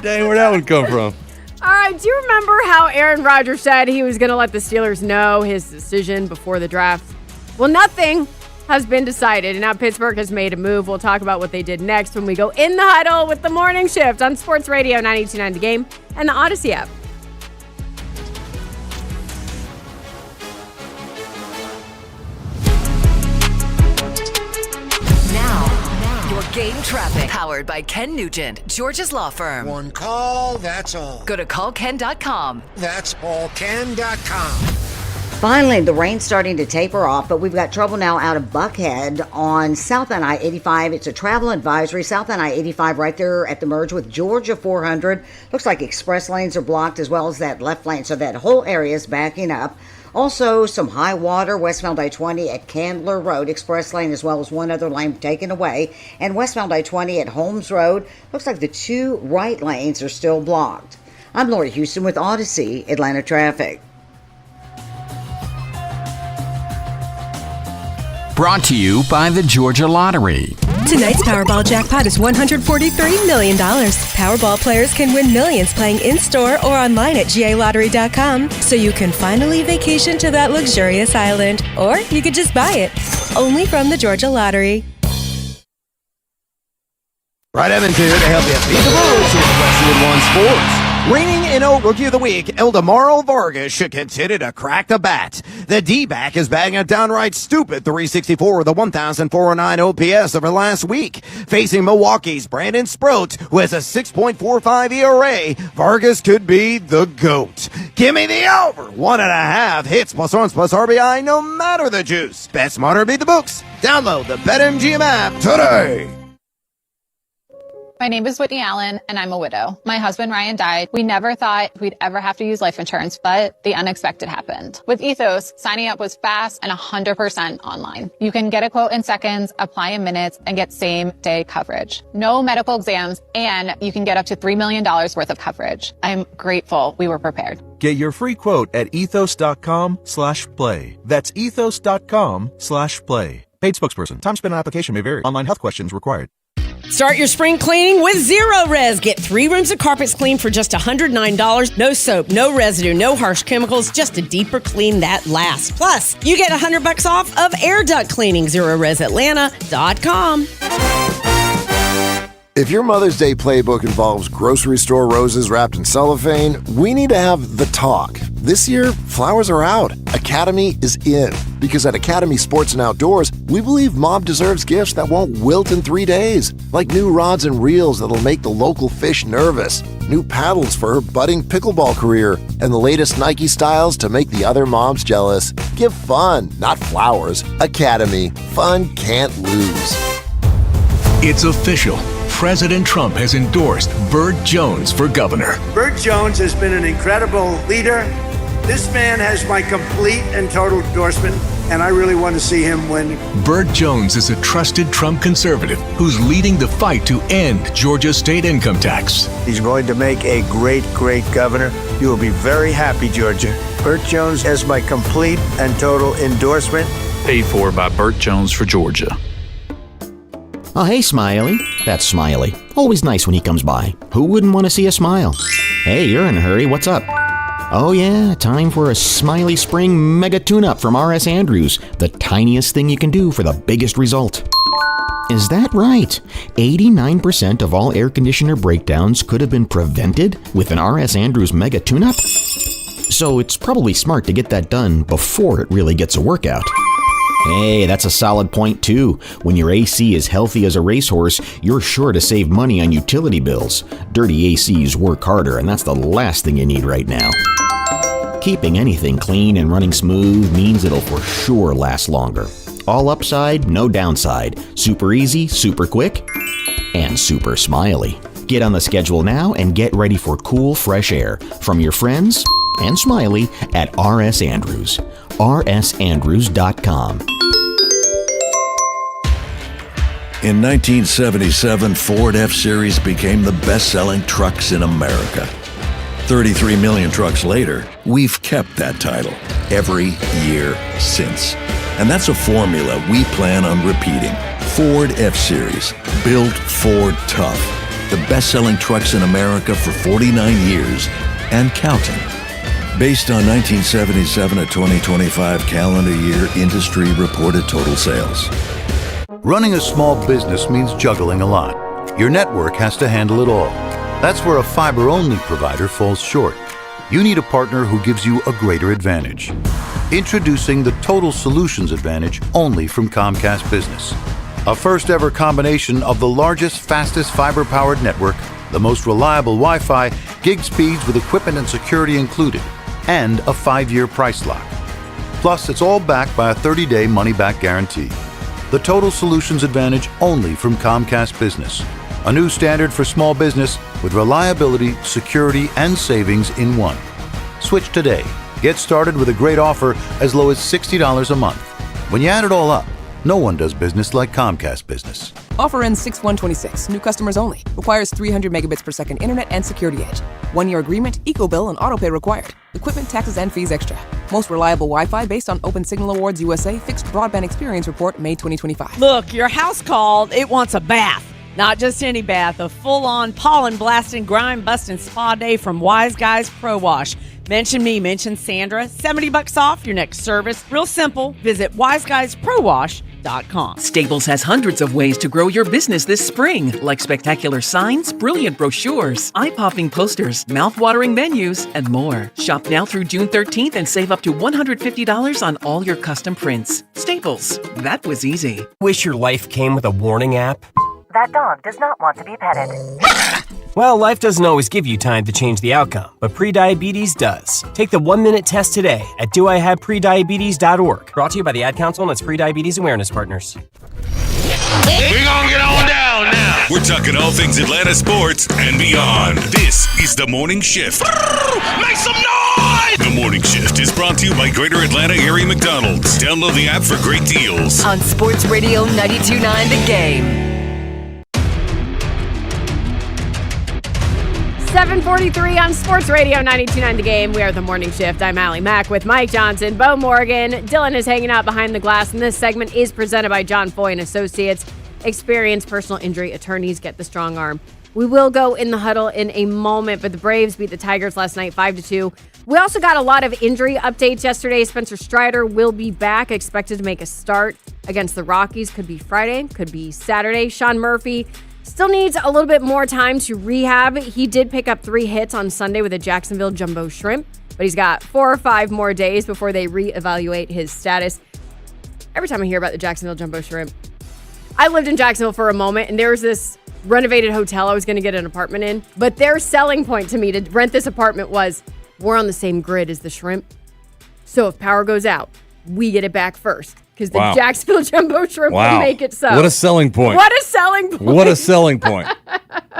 Dang, where'd that one come from? All right, do you remember how Aaron Rodgers said he was going to let the Steelers know his decision before the draft? Well, nothing has been decided, and now Pittsburgh has made a move. We'll talk about what they did next when we go in the huddle with the morning shift on Sports Radio 92.9 The Game and the Odyssey app. Now, your game traffic powered by Ken Nugent, Georgia's law firm. One call, that's all. Go to callken.com. That's allken.com. Finally, the rain's starting to taper off, but we've got trouble now out of Buckhead on southbound I-85. It's a travel advisory. Southbound I-85 right there at the merge with Georgia 400. Looks like express lanes are blocked as well as that left lane, so that whole area is backing up. Also, some high water westbound I-20 at Candler Road, express lane, as well as one other lane taken away. And westbound I-20 at Holmes Road, looks like the two right lanes are still blocked. I'm Lori Houston with Odyssey Atlanta Traffic. Brought to you by the Georgia Lottery. Tonight's Powerball jackpot is $143 million. Powerball players can win millions playing in-store or online at GALottery.com, so you can finally vacation to that luxurious island. Or you could just buy it. Only from the Georgia Lottery. Right, Edmonton here to help you beat the rules here at Westwood One Sports. Reigning NO Rookie of the Week, Eldemaro Vargas should continue to crack the bat. The D-back is bagging a downright stupid 364 with a 1,409 OPS over last week. Facing Milwaukee's Brandon Sproat, who has a 6.45 ERA, Vargas could be the GOAT. Give me the over. 1.5 hits plus runs plus RBI, no matter the juice. Bet smarter, beat the books. Download the BetMGM app today. My name is Whitney Allen, and I'm a widow. My husband, Ryan, died. We never thought we'd ever have to use life insurance, but the unexpected happened. With Ethos, signing up was fast and 100% online. You can get a quote in seconds, apply in minutes, and get same-day coverage. No medical exams, and you can get up to $3 million worth of coverage. I'm grateful we were prepared. Get your free quote at ethos.com/play. That's ethos.com/play. Paid spokesperson. Time spent on application may vary. Online health questions required. Start your spring cleaning with Zero Res. Get 3 rooms of carpets cleaned for just $109. No soap, no residue, no harsh chemicals, just a deeper clean that lasts. Plus, you get $100 off of air duct cleaning. ZeroResAtlanta.com. If your Mother's Day playbook involves grocery store roses wrapped in cellophane, we need to have the talk. This year, flowers are out. Academy is in. Because at Academy Sports and Outdoors, we believe Mom deserves gifts that won't wilt in 3 days. Like new rods and reels that'll make the local fish nervous, new paddles for her budding pickleball career, and the latest Nike styles to make the other moms jealous. Give fun, not flowers. Academy. Fun can't lose. It's official. President Trump has endorsed Burt Jones for governor. Burt Jones has been an incredible leader. This man has my complete and total endorsement, and I really want to see him win. Burt Jones is a trusted Trump conservative who's leading the fight to end Georgia's state income tax. He's going to make a great, great governor. You will be very happy, Georgia. Burt Jones has my complete and total endorsement. Paid for by Burt Jones for Georgia. Oh, hey, Smiley. That's Smiley. Always nice when he comes by. Who wouldn't want to see a smile? Hey, you're in a hurry. What's up? Oh, yeah, time for a Smiley Spring Mega Tune-Up from R.S. Andrews. The tiniest thing you can do for the biggest result. Is that right? 89% of all air conditioner breakdowns could have been prevented with an R.S. Andrews Mega Tune-Up? So it's probably smart to get that done before it really gets a workout. Hey, that's a solid point too. When your AC is healthy as a racehorse, you're sure to save money on utility bills. Dirty ACs work harder, and that's the last thing you need right now. Keeping anything clean and running smooth means it'll for sure last longer. All upside, no downside. Super easy, super quick, and super smiley. Get on the schedule now and get ready for cool, fresh air from your friends and Smiley at RS Andrews. rsandrews.com. In 1977, Ford F-Series became the best-selling trucks in America. 33 million trucks later, we've kept that title every year since. And that's a formula we plan on repeating. Ford F-Series, built Ford tough. The best-selling trucks in America for 49 years and counting. Based on 1977 to 2025 calendar year industry reported total sales. Running a small business means juggling a lot. Your network has to handle it all. That's where a fiber-only provider falls short. You need a partner who gives you a greater advantage. Introducing the Total Solutions Advantage only from Comcast Business. A first-ever combination of the largest, fastest fiber-powered network, the most reliable Wi-Fi, gig speeds with equipment and security included, and a 5-year price lock. Plus, it's all backed by a 30-day money-back guarantee. The Total Solutions Advantage only from Comcast Business. A new standard for small business with reliability, security, and savings in one. Switch today. Get started with a great offer as low as $60 a month. When you add it all up, no one does business like Comcast Business. Offer ends 6/1/26. New customers only. Requires 300 megabits per second internet and security edge. 1-year agreement, eco-bill, and autopay required. Equipment, taxes, and fees extra. Most reliable Wi-Fi based on Open Signal Awards USA Fixed Broadband Experience Report, May 2025. Look, your house called. It wants a bath. Not just any bath, a full-on pollen-blasting, grime-busting spa day from Wise Guys Pro Wash. Mention me, mention Sandra. $70 off your next service. Real simple. Visit wiseguyesprowash.com. Staples has hundreds of ways to grow your business this spring, like spectacular signs, brilliant brochures, eye-popping posters, mouth-watering menus, and more. Shop now through June 13th and save up to $150 on all your custom prints. Staples. That was easy. Wish your life came with a warning app? That dog does not want to be petted. Well, life doesn't always give you time to change the outcome, but prediabetes does. Take the 1-minute test today at doihaveprediabetes.org. Brought to you by the Ad Council and its pre-diabetes awareness partners. We're gonna get on down now. We're talking all things Atlanta sports and beyond. This is The Morning Shift. Make some noise! The Morning Shift is brought to you by Greater Atlanta Erie McDonald's. Download the app for great deals. On Sports Radio 92.9 The Game. 7:43 on Sports Radio 92.9 The Game. We are The Morning Shift. I'm Allie Mack with Mike Johnson, Bo Morgan. Dylan is hanging out behind the glass, and this segment is presented by John Foy and Associates. Experienced personal injury attorneys. Get the strong arm. We will go in the huddle in a moment, but the Braves beat the Tigers last night 5-2. We also got a lot of injury updates yesterday. Spencer Strider will be back, expected to make a start against the Rockies. Could be Friday, could be Saturday. Sean Murphy still needs a little bit more time to rehab. He did pick up 3 hits on Sunday with a Jacksonville Jumbo Shrimp, but he's got 4 or 5 more days before they reevaluate his status. Every time I hear about the Jacksonville Jumbo Shrimp, I lived in Jacksonville for a moment, and there was this renovated hotel I was going to get an apartment in, but their selling point to me to rent this apartment was, we're on the same grid as the Shrimp, so if power goes out, we get it back first. Because the Jacksonville Jumbo Shrimp will make it so. What a selling point. What a selling point. What a selling point.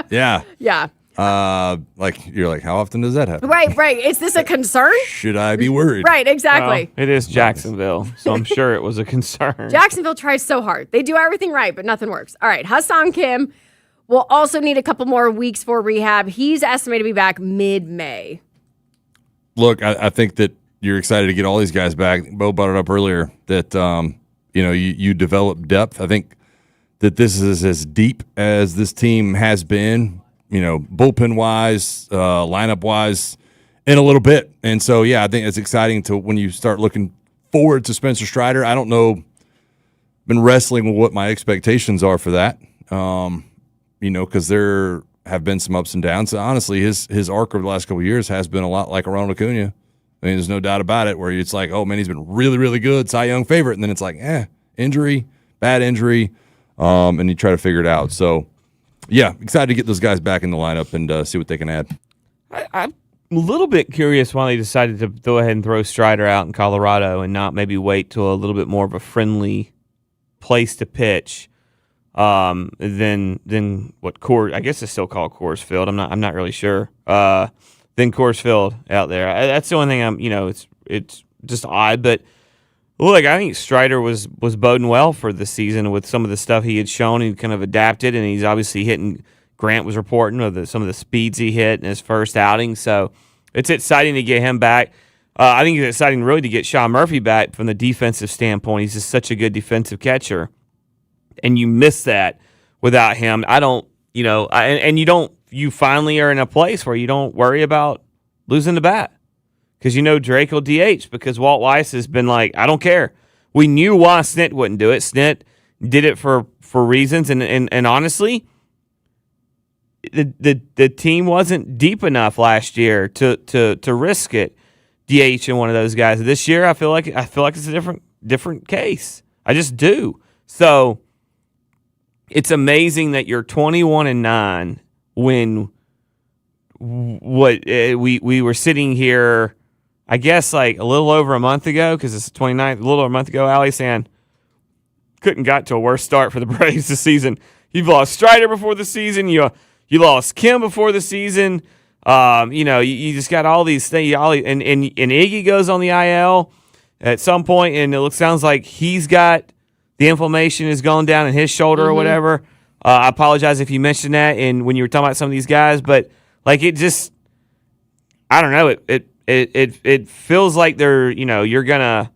Yeah. Yeah. You're like, how often does that happen? Right. Is this a concern? Should I be worried? Right, exactly. Well, it is Jacksonville, so I'm sure it was a concern. Jacksonville tries so hard. They do everything right, but nothing works. All right, Hassan Kim will also need a couple more weeks for rehab. He's estimated to be back mid-May. Look, I think that you're excited to get all these guys back. Bo brought it up earlier that you develop depth. I think that this is as deep as this team has been, bullpen wise, lineup wise, in a little bit. And so, yeah, I think it's exciting to when you start looking forward to Spencer Strider. I don't know, been wrestling with what my expectations are for that. Because there have been some ups and downs. Honestly, his arc over the last couple of years has been a lot like Ronald Acuna. I mean, there's no doubt about it, where it's like, oh, man, he's been really, really good, Cy Young favorite, and then it's like, injury, bad injury, and you try to figure it out. So, yeah, excited to get those guys back in the lineup and see what they can add. I'm a little bit curious why they decided to go ahead and throw Strider out in Colorado and not maybe wait till a little bit more of a friendly place to pitch than what Coors, I guess it's still called Coors Field. I'm not really sure. Than Coors Field out there. That's the only thing it's just odd, but look, I think Strider was boding well for the season with some of the stuff he had shown. He kind of adapted, and he's obviously hitting. Grant was reporting of some of the speeds he hit in his first outing, so it's exciting to get him back. I think it's exciting really to get Sean Murphy back from the defensive standpoint. He's just such a good defensive catcher, and you miss that without him. You finally are in a place where you don't worry about losing the bat because Drake will DH because Walt Weiss has been like, I don't care. We knew why Snit wouldn't do it. Snit did it for reasons, and honestly, the team wasn't deep enough last year to risk it. DH in one of those guys. This year, I feel like it's a different case. I just do. So it's amazing that you're 21-9 when we were sitting here, I guess like a little over a month ago, because it's the 29th, a little over a month ago, Allie, saying couldn't got to a worse start for the Braves this season. You've lost Strider before the season. You lost Kim before the season. You just got all these things. And Iggy goes on the IL at some point, and sounds like he's got the inflammation has gone down in his shoulder or whatever. I apologize if you mentioned that and when you were talking about some of these guys, but like it just, I don't know. It feels like you're gonna.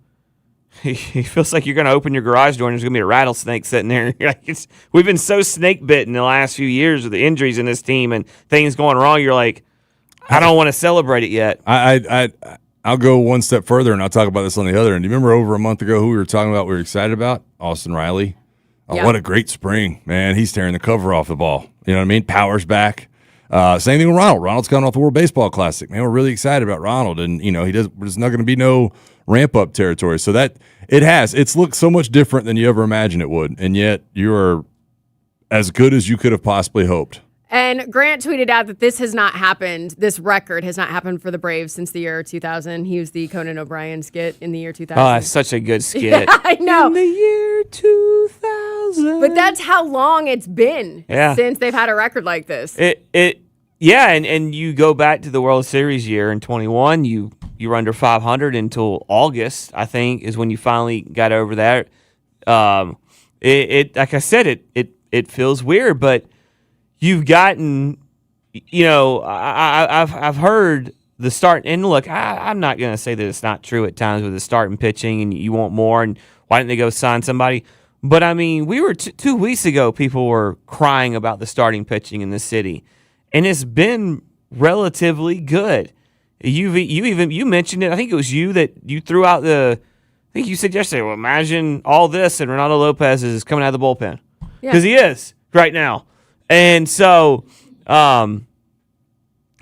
It feels like you're gonna open your garage door and there's gonna be a rattlesnake sitting there. We've been so snake bitten the last few years with the injuries in this team and things going wrong. You're like, I don't want to celebrate it yet. I'll go one step further and I'll talk about this on the other end. Do you remember over a month ago who we were talking about? We were excited about Austin Riley. Yeah. What a great spring, man! He's tearing the cover off the ball. You know what I mean? Power's back. Same thing with Ronald. Ronald's coming off the World Baseball Classic. Man, we're really excited about Ronald, and there's not going to be no ramp up territory. So that it's looked so much different than you ever imagined it would, and yet you're as good as you could have possibly hoped. And Grant tweeted out that this has not happened. This record has not happened for the Braves since the year 2000. He was the Conan O'Brien skit in the year 2000. Oh, that's such a good skit. Yeah, I know. In the year 2000. But that's how long it's been since they've had a record like this. And you go back to the World Series year in 21, you were under 500 until August, I think, is when you finally got over that. Like I said, it feels weird, but you've gotten, I've heard the start, and look, I'm not going to say that it's not true at times with the start and pitching and you want more and why didn't they go sign somebody? But, I mean, we were 2 weeks ago, people were crying about the starting pitching in the city, and it's been relatively good. You mentioned it. I think it was you that you threw out I think you said yesterday, well, imagine all this and Ronaldo Lopez is coming out of the bullpen. Because he is right now. And so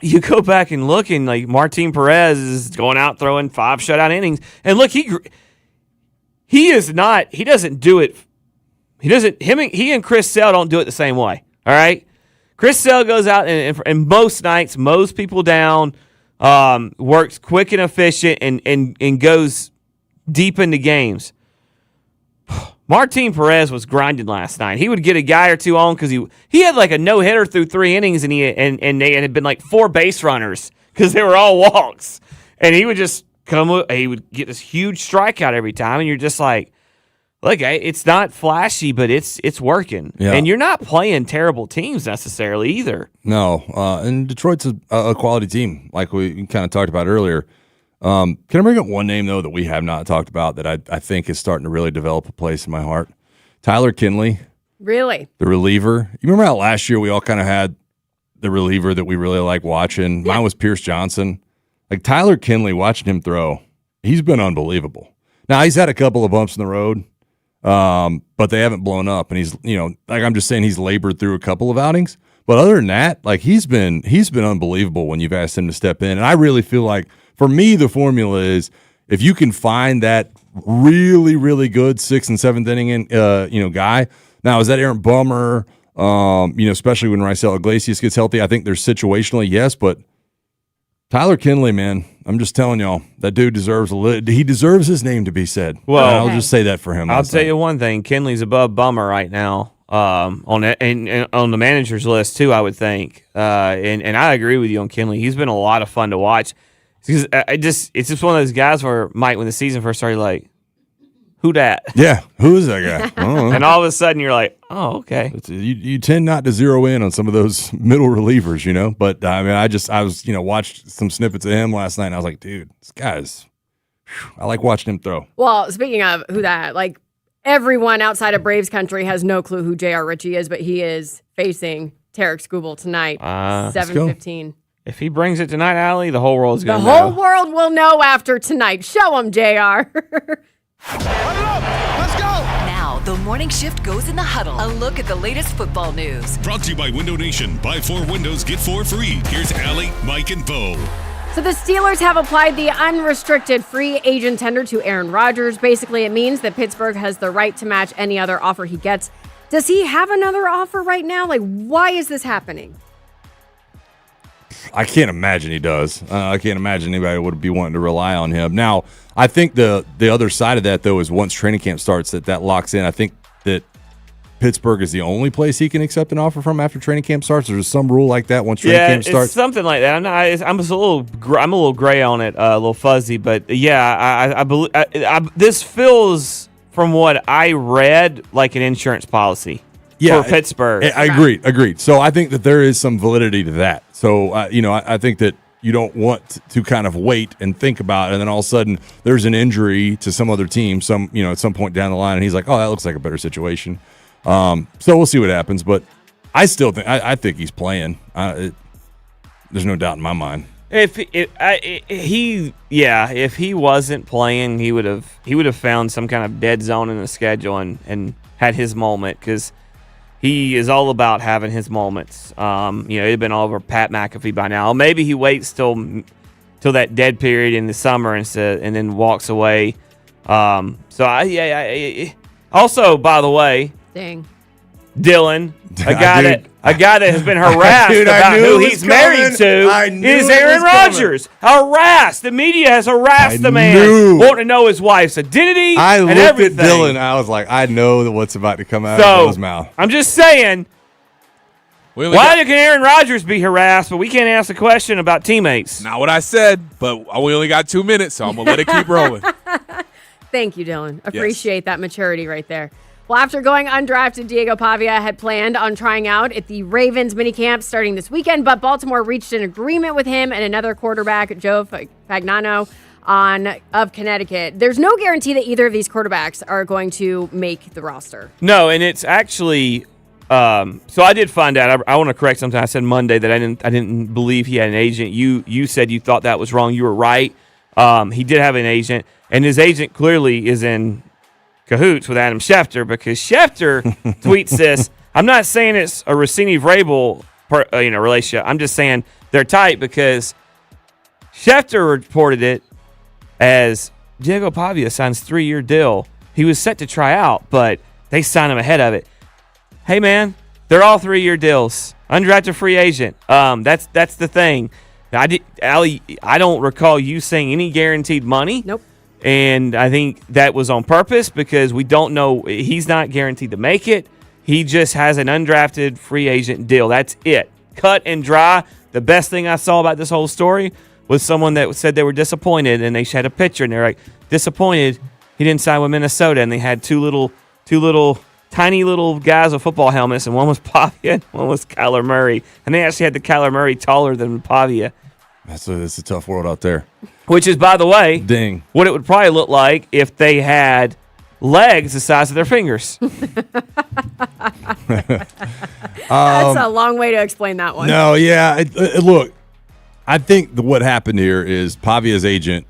you go back and look, and like Martin Perez is going out throwing 5 shutout innings. And look, he doesn't do it. He and Chris Sale don't do it the same way. All right. Chris Sale goes out and most nights, mows people down, works quick and efficient, and goes deep into games. Martin Perez was grinding last night. He would get a guy or two on because he had like a no-hitter through 3 innings, and they had been like 4 base runners because they were all walks. And he would just he would get this huge strikeout every time, and you're just like, look, it's not flashy, but it's working. Yeah. And you're not playing terrible teams necessarily either. No, and Detroit's a quality team, like we kind of talked about earlier. Can I bring up one name, though, that we have not talked about that I think is starting to really develop a place in my heart? Tyler Kinley. Really? The reliever. You remember how last year we all kind of had the reliever that we really like watching? Yeah. Mine was Pierce Johnson. Like Tyler Kinley, watching him throw, he's been unbelievable. Now, he's had a couple of bumps in the road, but they haven't blown up. And he's, like I'm just saying, he's labored through a couple of outings. But other than that, like he's been unbelievable when you've asked him to step in. And I really feel like, for me, the formula is if you can find that really, really good 6th and 7th inning guy. Now, is that Aaron Bummer? Especially when Raisel Iglesias gets healthy, I think there's situationally, yes, but Tyler Kinley, man, I'm just telling y'all, that dude deserves he deserves his name to be said. Well, I'll just say that for him. I'll tell you one thing: Kinley's above Bummer right now on the manager's list too. I would think, and I agree with you on Kinley. He's been a lot of fun to watch. Because it's just one of those guys where Mike, when the season first started, like, who dat? Yeah, who is that guy? And all of a sudden you're like, oh, okay. You tend not to zero in on some of those middle relievers, But I mean, I was watched some snippets of him last night, and I was like, dude, this guy's. I like watching him throw. Well, speaking of who that, like everyone outside of Braves country has no clue who J.R. Ritchie is, but he is facing Tarek Skubal tonight, 7:15. If he brings it tonight, Allie, the whole world's going to know. The whole world will know after tonight. Show him, JR. Let's go. Now, the morning shift goes in the huddle. A look at the latest football news. Brought to you by Window Nation. Buy 4 windows, get 4 free. Here's Allie, Mike, and Bo. So the Steelers have applied the unrestricted free agent tender to Aaron Rodgers. Basically, it means that Pittsburgh has the right to match any other offer he gets. Does he have another offer right now? Like, why is this happening? I can't imagine he does. I can't imagine anybody would be wanting to rely on him. Now, I think the other side of that, though, is once training camp starts, that locks in. I think that Pittsburgh is the only place he can accept an offer from after training camp starts. There's some rule like that once training camp starts. It's something like that. I'm a little gray on it, a little fuzzy, but yeah, I believe this feels, from what I read, like an insurance policy. For Pittsburgh. I agreed. So I think that there is some validity to that. So, I think that you don't want to kind of wait and think about it, and then all of a sudden there's an injury to some other team, at some point down the line, and he's like, oh, that looks like a better situation. So we'll see what happens, but I still think I think he's playing. There's no doubt in my mind. If he wasn't playing, he would have found some kind of dead zone in the schedule and had his moment, because he is all about having his moments. It'd have been all over Pat McAfee by now. Maybe he waits till that dead period in the summer and then walks away. Also, by the way, dang, Dylan, a guy that has been harassed about who he's married to is Aaron Rodgers. Harassed. The media has harassed the man, wanting to know his wife's identity I and looked everything. at Dylan, I was like, I know what's about to come out of his mouth. I'm just saying, why can Aaron Rodgers be harassed, but we can't ask a question about teammates? Not what I said, but we only got 2 minutes, so I'm going to let it keep rolling. Thank you, Dylan. Appreciate that maturity right there. Well, after going undrafted, Diego Pavia had planned on trying out at the Ravens minicamp starting this weekend, but Baltimore reached an agreement with him and another quarterback, Joe Fagnano, of Connecticut. There's no guarantee that either of these quarterbacks are going to make the roster. No, and it's actually so I did find out. I want to correct something. I said Monday that I didn't believe he had an agent. You said you thought that was wrong. You were right. He did have an agent, and his agent clearly is in cahoots with Adam Schefter, because Schefter tweets this. I'm not saying it's a Rossini-Vrabel relationship. I'm just saying they're tight, because Schefter reported it as Diego Pavia signs 3-year deal. He was set to try out, but they signed him ahead of it. Hey, man, they're all 3-year deals. Undrafted free agent. That's the thing. Allie, I don't recall you saying any guaranteed money. Nope. And I think that was on purpose, because we don't know. He's not guaranteed to make it. He just has an undrafted free agent deal. That's it. Cut and dry. The best thing I saw about this whole story was someone that said they were disappointed, and they had a picture, and they're like, disappointed he didn't sign with Minnesota. And they had two little tiny little guys with football helmets, and one was Pavia and one was Kyler Murray. And they actually had the Kyler Murray taller than Pavia. It's a tough world out there. Which is, by the way, what it would probably look like if they had legs the size of their fingers. That's a long way to explain that one. No, yeah. Look, I think what happened here is Pavia's agent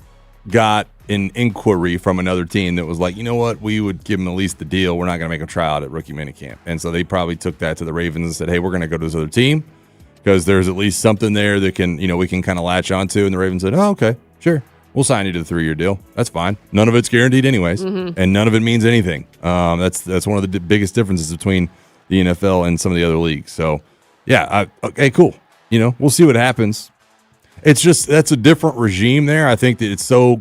got an inquiry from another team that was like, you know what, we would give him at least the deal. We're not going to make him try out at rookie minicamp. And so they probably took that to the Ravens and said, hey, we're going to go to this other team because there's at least something there that can, we can kind of latch onto. And the Ravens said, oh, okay, sure. we'll sign you to the 3-year deal. That's fine. None of it's guaranteed anyways, and none of it means anything. That's one of the biggest differences between the NFL and some of the other leagues. So, yeah, okay, cool. We'll see what happens. It's just that's a different regime there. I think that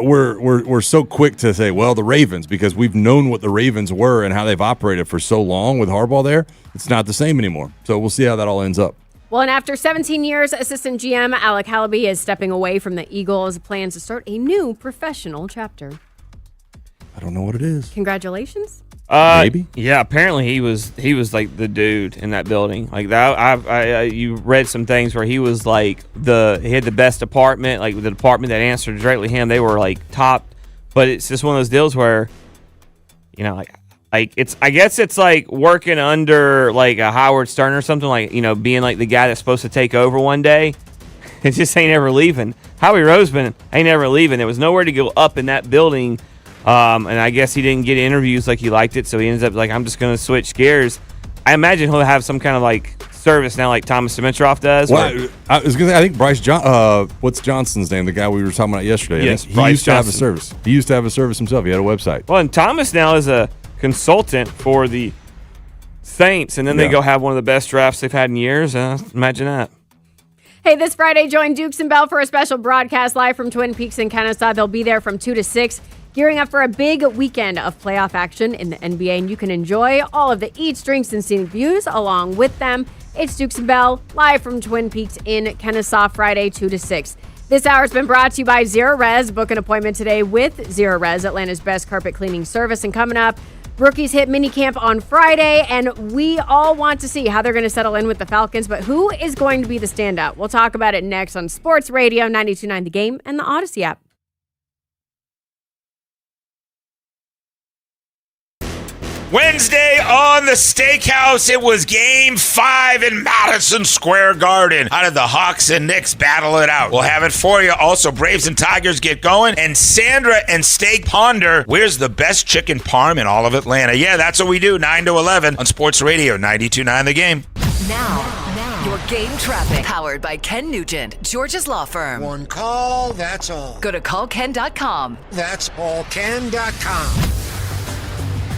we're so quick to say, well, the Ravens, because we've known what the Ravens were and how they've operated for so long with Harbaugh there. It's not the same anymore. So we'll see how that all ends up. Well, and after 17 years, assistant GM Alec Halaby is stepping away from the Eagles' plans to start a new professional chapter. I don't know what it is. Congratulations. Maybe. Yeah, apparently he was like the dude in that building. Like that, you read some things where he was like he had the best department, like the department that answered directly him. They were like top, but it's just one of those deals where, like it's, I guess it's like working under like a Howard Stern or something, like, being like the guy that's supposed to take over one day. It just ain't ever leaving. Howie Roseman ain't ever leaving. There was nowhere to go up in that building. And I guess he didn't get interviews like he liked it, so he ends up like, I'm just going to switch gears. I imagine he'll have some kind of like service now, like Thomas Dimitroff does. Well, I was going to say, I think Bryce what's Johnson's name? The guy we were talking about yesterday. Yes, he used to have a service. He used to have a service himself. He had a website. Well, and Thomas now is a consultant for the Saints, and then they go have one of the best drafts they've had in years. Imagine that. Hey, this Friday, join Dukes and Bell for a special broadcast live from Twin Peaks in Kennesaw. They'll be there from 2 to 6. Gearing up for a big weekend of playoff action in the NBA, and you can enjoy all of the eats, drinks, and scenic views along with them. It's Dukes and Bell, live from Twin Peaks in Kennesaw, Friday, 2 to 6. This hour has been brought to you by Zerorez. Book an appointment today with Zerorez, Atlanta's best carpet cleaning service. And coming up, rookies hit minicamp on Friday, and we all want to see how they're going to settle in with the Falcons, but who is going to be the standout? We'll talk about it next on Sports Radio 92.9 The Game and the Odyssey app. Wednesday on the Steakhouse, it was Game 5 in Madison Square Garden. How did the Hawks and Knicks battle it out? We'll have it for you. Also, Braves and Tigers get going. And Sandra and Steak ponder, where's the best chicken parm in all of Atlanta? Yeah, that's what we do, 9 to 11 on Sports Radio 92.9 The Game. Now, your game traffic. Powered by Ken Nugent, George's Law Firm. One call, that's all. Go to callken.com. That's allken.com.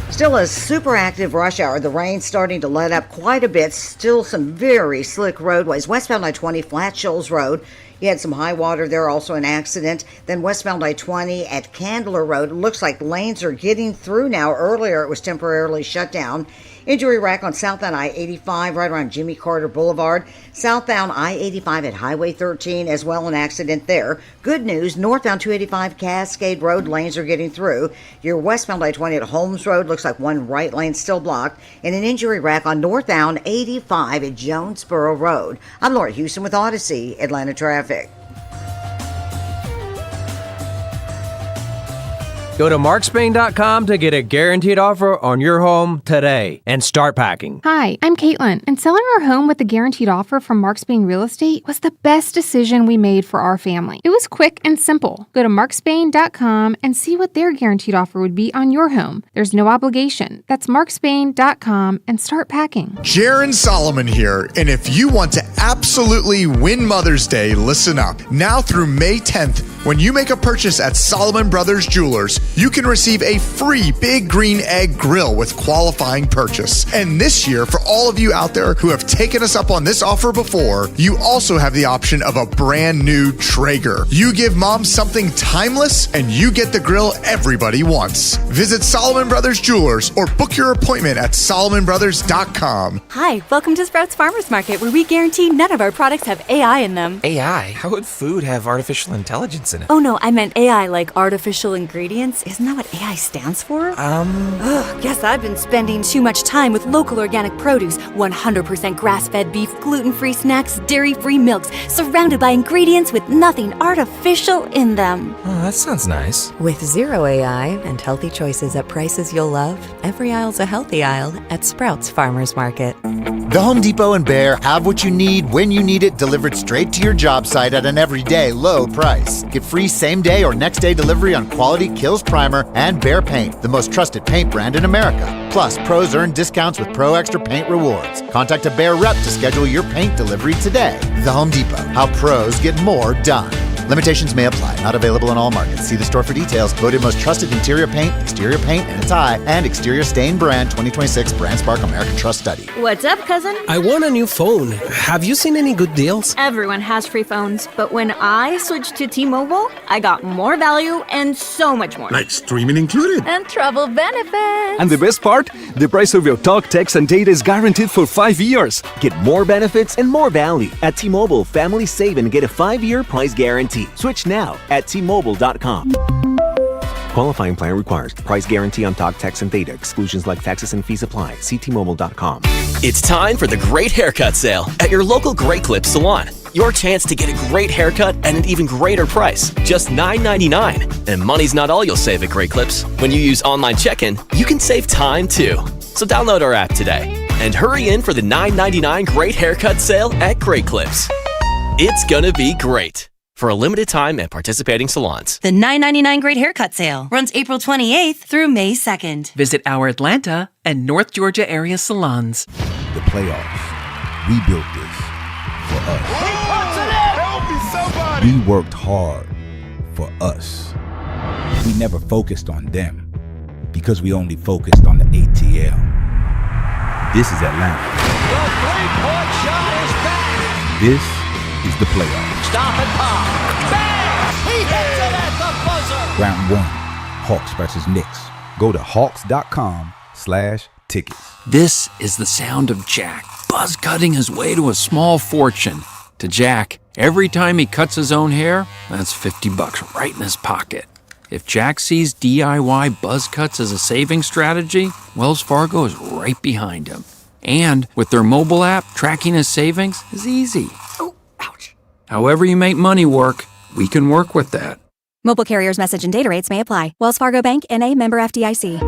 Still a super active rush hour. The rain's starting to let up quite a bit. Still some very slick roadways. Westbound I-20, Flat Shoals Road. You had some high water there, also an accident. Then westbound I-20 at Candler Road. It looks like lanes are getting through now. Earlier it was temporarily shut down. Injury rack on southbound I-85 right around Jimmy Carter Boulevard. Southbound I-85 at Highway 13 as well, an accident there. Good news, northbound 285 Cascade Road, lanes are getting through. Your westbound I-20 at Holmes Road, looks like one right lane still blocked. And an injury rack on northbound 85 at Jonesboro Road. I'm Laura Houston with Odyssey Atlanta Traffic. Go to markspain.com to get a guaranteed offer on your home today and start packing. Hi, I'm Caitlin, and selling our home with a guaranteed offer from Mark Spain Real Estate was the best decision we made for our family. It was quick and simple. Go to markspain.com and see what their guaranteed offer would be on your home. There's no obligation. That's markspain.com and start packing. Jaron Solomon here, and if you want to absolutely win Mother's Day, listen up. Now through May 10th, when you make a purchase at Solomon Brothers Jewelers, you can receive a free Big Green Egg grill with qualifying purchase. And this year, for all of you out there who have taken us up on this offer before, you also have the option of a brand new Traeger. You give mom something timeless, and you get the grill everybody wants. Visit Solomon Brothers Jewelers or book your appointment at SolomonBrothers.com. Hi, welcome to Sprouts Farmers Market, where we guarantee none of our products have AI in them. AI? How would food have artificial intelligence in it? Oh no, I meant AI like artificial ingredients. Isn't that what AI stands for? Guess I've been spending too much time with local organic produce, 100% grass-fed beef, gluten-free snacks, dairy-free milks, surrounded by ingredients with nothing artificial in them. Oh, that sounds nice. With zero AI and healthy choices at prices you'll love, every aisle's a healthy aisle at Sprouts Farmers Market. The Home Depot and Behr have what you need when you need it, delivered straight to your job site at an everyday low price. Get free same-day or next-day delivery on quality Kills Primer and Behr Paint, the most trusted paint brand in America. Plus, pros earn discounts with Pro Extra Paint rewards. Contact a Behr rep to schedule your paint delivery today. The Home Depot, how pros get more done. Limitations may apply. Not available in all markets. See the store for details. Voted most trusted interior paint, exterior paint, and a tie, and exterior stain brand 2026 Brand Spark American Trust Study. What's up, cousin? I want a new phone. Have you seen any good deals? Everyone has free phones, but when I switched to T-Mobile, I got more value and so much more. Like streaming included. And travel benefits. And the best part? The price of your talk, text, and data is guaranteed for 5 years. Get more benefits and more value. At T-Mobile, families save and get a 5-year price guarantee. Switch now at T-Mobile.com. Qualifying plan requires price guarantee on talk, text, and data. Exclusions like taxes and fees apply. See T-Mobile.com. It's time for the Great Haircut Sale at your local Great Clips salon. Your chance to get a great haircut at an even greater price, just $9.99. And money's not all you'll save at Great Clips. When you use online check-in, you can save time too. So download our app today and hurry in for the $9.99 Great Haircut Sale at Great Clips. It's gonna be great. For a limited time at participating salons. The $9.99 Great Haircut Sale runs April 28th through May 2nd. Visit our Atlanta and North Georgia area salons. The playoffs. We built this for us. We worked hard for us. We never focused on them because we only focused on the ATL. This is Atlanta. The three-point shot is back. This is the playoffs. Stop and pop. Bang! He hits it at the buzzer. Round 1, Hawks versus Knicks. Go to hawks.com/tickets. This is the sound of Jack, buzz cutting his way to a small fortune. To Jack, every time he cuts his own hair, that's $50 right in his pocket. If Jack sees DIY buzz cuts as a saving strategy, Wells Fargo is right behind him. And with their mobile app, tracking his savings is easy. However you make money work, we can work with that. Mobile carriers' message and data rates may apply. Wells Fargo Bank, N.A., member FDIC.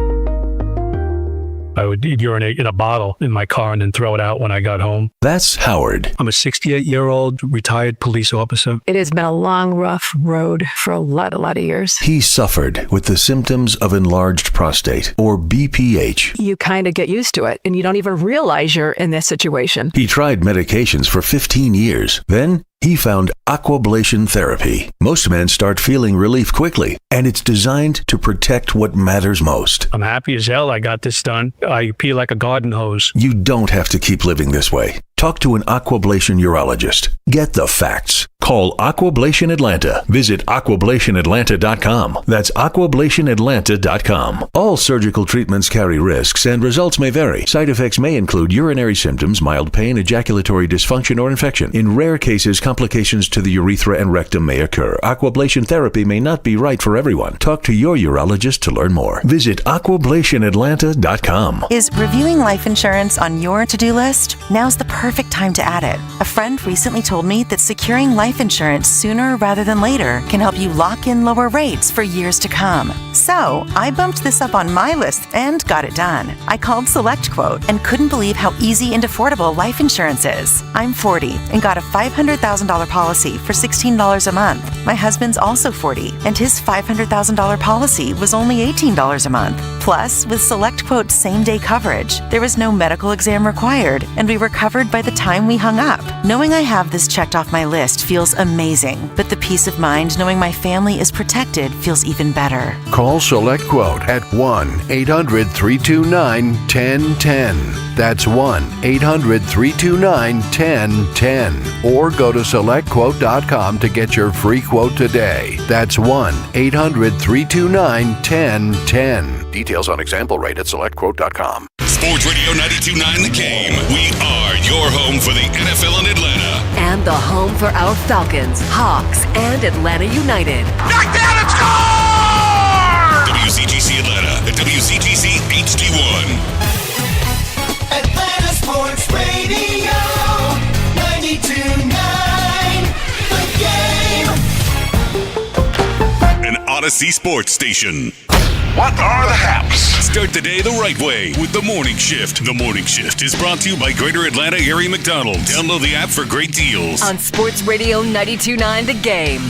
I would urinate in a bottle in my car and then throw it out when I got home. That's Howard. I'm a 68-year-old retired police officer. It has been a long, rough road for a lot of years. He suffered with the symptoms of enlarged prostate, or BPH. You kind of get used to it, and you don't even realize you're in this situation. He tried medications for 15 years. Then he found Aquablation therapy. Most men start feeling relief quickly, and it's designed to protect what matters most. I'm happy as hell I got this done. I pee like a garden hose. You don't have to keep living this way. Talk to an Aquablation urologist. Get the facts. Call Aquablation Atlanta. Visit aquablationatlanta.com. That's aquablationatlanta.com. All surgical treatments carry risks and results may vary. Side effects may include urinary symptoms, mild pain, ejaculatory dysfunction, or infection. In rare cases, complications to the urethra and rectum may occur. Aquablation therapy may not be right for everyone. Talk to your urologist to learn more. Visit aquablationatlanta.com. Is reviewing life insurance on your to-do list? Now's the perfect time to add it. A friend recently told me that securing life insurance sooner rather than later can help you lock in lower rates for years to come. So I bumped this up on my list and got it done. I called SelectQuote and couldn't believe how easy and affordable life insurance is. I'm 40 and got a $500,000 policy for $16 a month. My husband's also 40 and his $500,000 policy was only $18 a month. Plus, with SelectQuote's same-day coverage, there was no medical exam required and we were covered by the time we hung up. Knowing I have this checked off my list feels amazing, but the peace of mind knowing my family is protected feels even better. Call SelectQuote at 1-800-329-1010. That's 1-800-329-1010. Or go to SelectQuote.com to get your free quote today. That's 1-800-329-1010. Details on example rate at SelectQuote.com. Sports Radio 92.9 The Game. We are your home for the NFL in Atlanta. And the home for our Falcons, Hawks, and Atlanta United. Knockdown and score! WCGC Atlanta, the WCGC HD1. Atlanta Sports Radio 92.9 The Game. An Odyssey Sports Station. What are the haps? Start the day the right way with The Morning Shift. The Morning Shift is brought to you by Greater Atlanta Erie McDonald's. Download the app for great deals. On Sports Radio 92.9 The Game.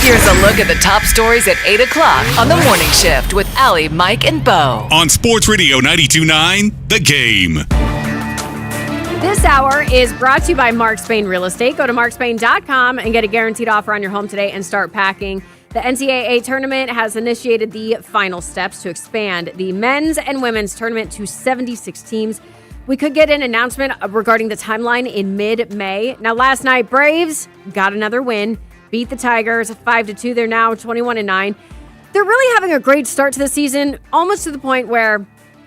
Here's a look at the top stories at 8 o'clock on The Morning Shift with Allie, Mike, and Bo. On Sports Radio 92.9 The Game. This hour is brought to you by Mark Spain Real Estate. Go to markspain.com and get a guaranteed offer on your home today and start packing. The NCAA tournament has initiated the final steps to expand the men's and women's tournament to 76 teams. We could get an announcement regarding the timeline in mid-May. Now, last night, Braves got another win, beat the Tigers 5-2. They're now 21-9. They're really having a great start to the season, almost to the point where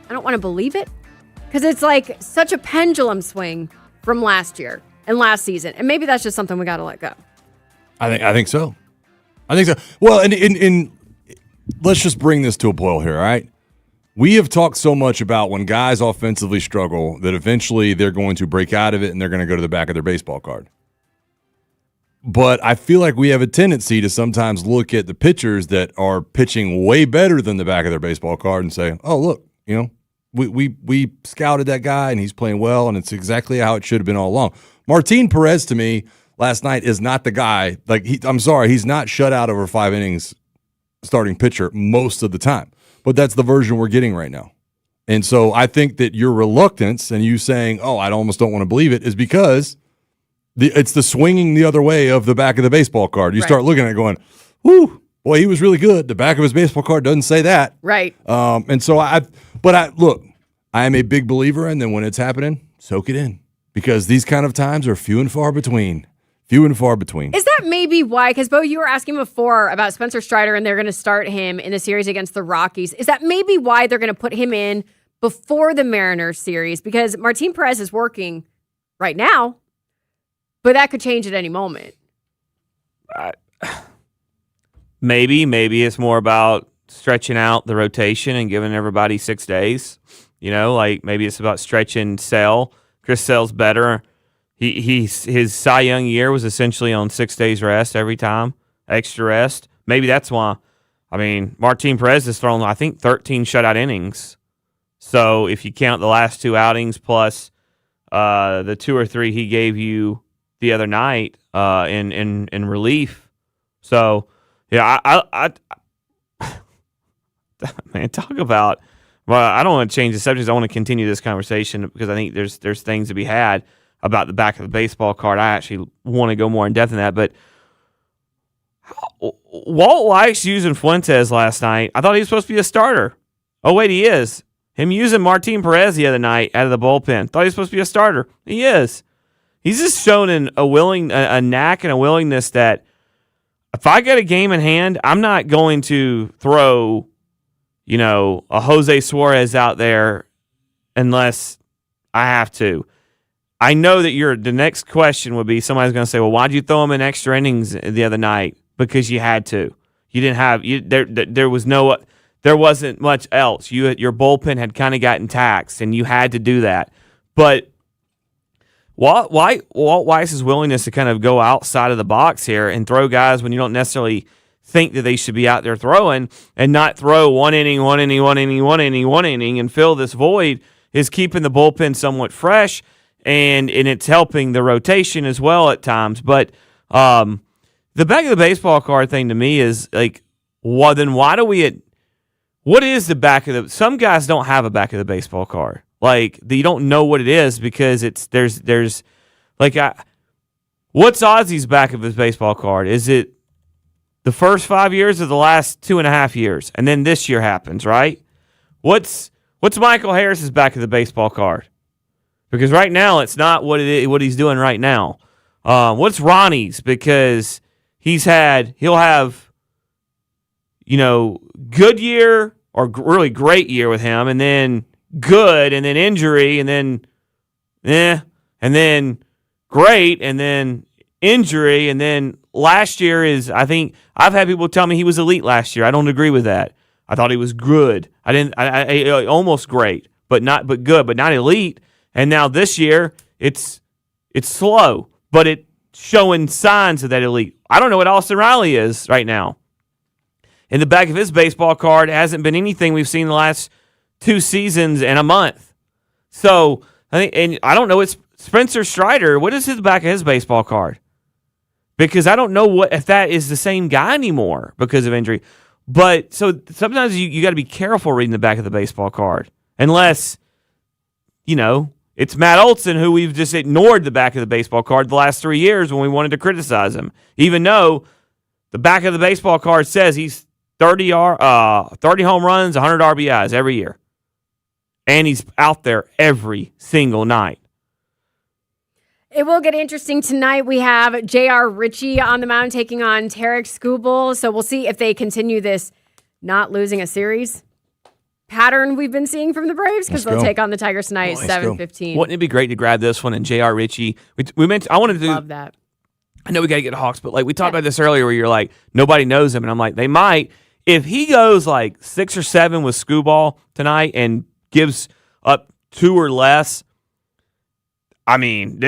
I don't want to believe it, because it's like such a pendulum swing from last year and last season. And maybe that's just something we got to let go. I think so. Well, and let's just bring this to a boil here, all right? We have talked so much about when guys offensively struggle that eventually they're going to break out of it and they're going to go to the back of their baseball card. But I feel like we have a tendency to sometimes look at the pitchers that are pitching way better than the back of their baseball card and say, oh, look, we scouted that guy and he's playing well and it's exactly how it should have been all along. Martin Perez, to me, last night is not the guy. I'm sorry, he's not shut out over 5 innings starting pitcher most of the time. But that's the version we're getting right now. And so I think that your reluctance and you saying, oh, I almost don't want to believe it, is because it's the swinging the other way of the back of the baseball card. You start looking at it going, whoo, boy, he was really good. The back of his baseball card doesn't say that. Right. And so look, I am a big believer in that when it's happening, soak it in. Because these kind of times are few and far between. Is that maybe why? Because, Bo, you were asking before about Spencer Strider, and they're going to start him in the series against the Rockies. Is that maybe why they're going to put him in before the Mariners series? Because Martin Perez is working right now, but that could change at any moment. Maybe it's more about stretching out the rotation and giving everybody 6 days. Maybe it's about stretching Sale. Chris Sale's better. His Cy Young year was essentially on 6 days rest every time, extra rest. Maybe that's why. I mean, Martin Perez has thrown, I think, 13 shutout innings. So if you count the last 2 outings plus the 2 or 3 he gave you the other night in relief. So, yeah, I man, talk about. Well, I don't want to change the subject. I want to continue this conversation because I think there's things to be had about the back of the baseball card. I actually want to go more in depth in that. But Walt Weiss using Fuentes last night, I thought he was supposed to be a starter. Oh, wait, he is. Him using Martin Perez the other night out of the bullpen. Thought he was supposed to be a starter. He is. He's just shown a knack and a willingness that if I get a game in hand, I'm not going to throw, a Jose Suarez out there unless I have to. I know that the next question would be somebody's going to say, well, why'd you throw him in extra innings the other night? Because you had to. You didn't have there wasn't much else. Your bullpen had kind of gotten taxed, and you had to do that. But Walt Weiss's willingness to kind of go outside of the box here and throw guys when you don't necessarily think that they should be out there throwing and not throw one inning and fill this void is keeping the bullpen somewhat fresh. And it's helping the rotation as well at times. But the back of the baseball card thing to me is like, what is the back of the – some guys don't have a back of the baseball card. Like, you don't know what it is because there's what's Ozzy's back of his baseball card? Is it the first 5 years or the last 2.5 years? And then this year happens, right? What's Michael Harris's back of the baseball card? Because right now it's not what he's doing right now. What's Ronnie's? Because he'll have, good year or really great year with him, and then good, and then injury, and then and then great, and then injury, and then last year is, I think, I've had people tell me he was elite last year. I don't agree with that. I thought he was good. I almost great, but good, but not elite. And now this year, it's slow, but it's showing signs of that elite. I don't know what Austin Riley is right now. In the back of his baseball card, it hasn't been anything we've seen the last 2 seasons and a month. So, I don't know, it's Spencer Strider. What is his back of his baseball card? Because I don't know if that is the same guy anymore because of injury. But so sometimes you got to be careful reading the back of the baseball card. Unless, It's Matt Olson, who we've just ignored the back of the baseball card the last 3 years when we wanted to criticize him, even though the back of the baseball card says he's 30 home runs, 100 RBIs every year. And he's out there every single night. It will get interesting tonight. We have J.R. Ritchie on the mound taking on Tarek Skubal. So we'll see if they continue this not losing a series pattern we've been seeing from the Braves, because they'll take on the Tigers tonight, 7:15. Wouldn't it be great to grab this one and J.R. Ritchie? We mentioned I wanted to love that. I know we got to get Hawks, but like we talked about this earlier, where you're like nobody knows him, and I'm like they might. If he goes like 6 or 7 with Skubal tonight and gives up 2 or less, I mean,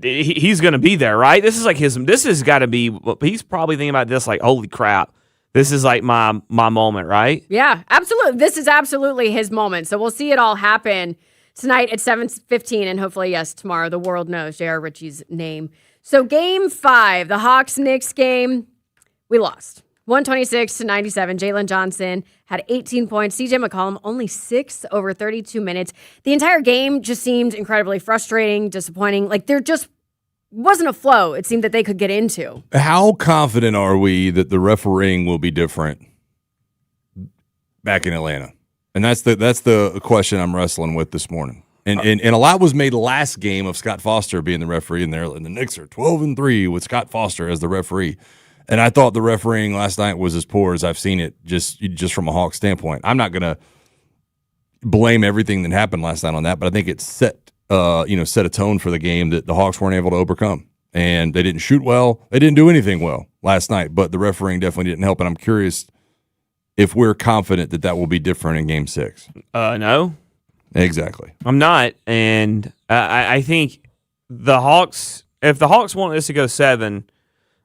he's going to be there, right? This is like his. This has got to be. He's probably thinking about this like, holy crap, this is like my moment, right? Yeah, absolutely. This is absolutely his moment. So we'll see it all happen tonight at 7:15, and hopefully, yes, tomorrow the world knows J.R. Ritchie's name. So Game 5, the Hawks-Knicks game, we lost. 126-97. Jalen Johnson had 18 points. CJ McCollum only 6 over 32 minutes. The entire game just seemed incredibly frustrating, disappointing. Like there just wasn't a flow it seemed that they could get into. How confident are we that the refereeing will be different back in Atlanta? And that's the question I'm wrestling with this morning. And a lot was made last game of Scott Foster being the referee in there, and the Knicks are 12-3 with Scott Foster as the referee. And I thought the refereeing last night was as poor as I've seen it, just from a Hawks standpoint. I'm not going to blame everything that happened last night on that, but I think it set a tone for the game that the Hawks weren't able to overcome. And they didn't shoot well. They didn't do anything well last night, but the refereeing definitely didn't help. And I'm curious if we're confident that will be different in Game 6. No. Exactly. I'm not. And I think the Hawks, if the Hawks want this to go 7,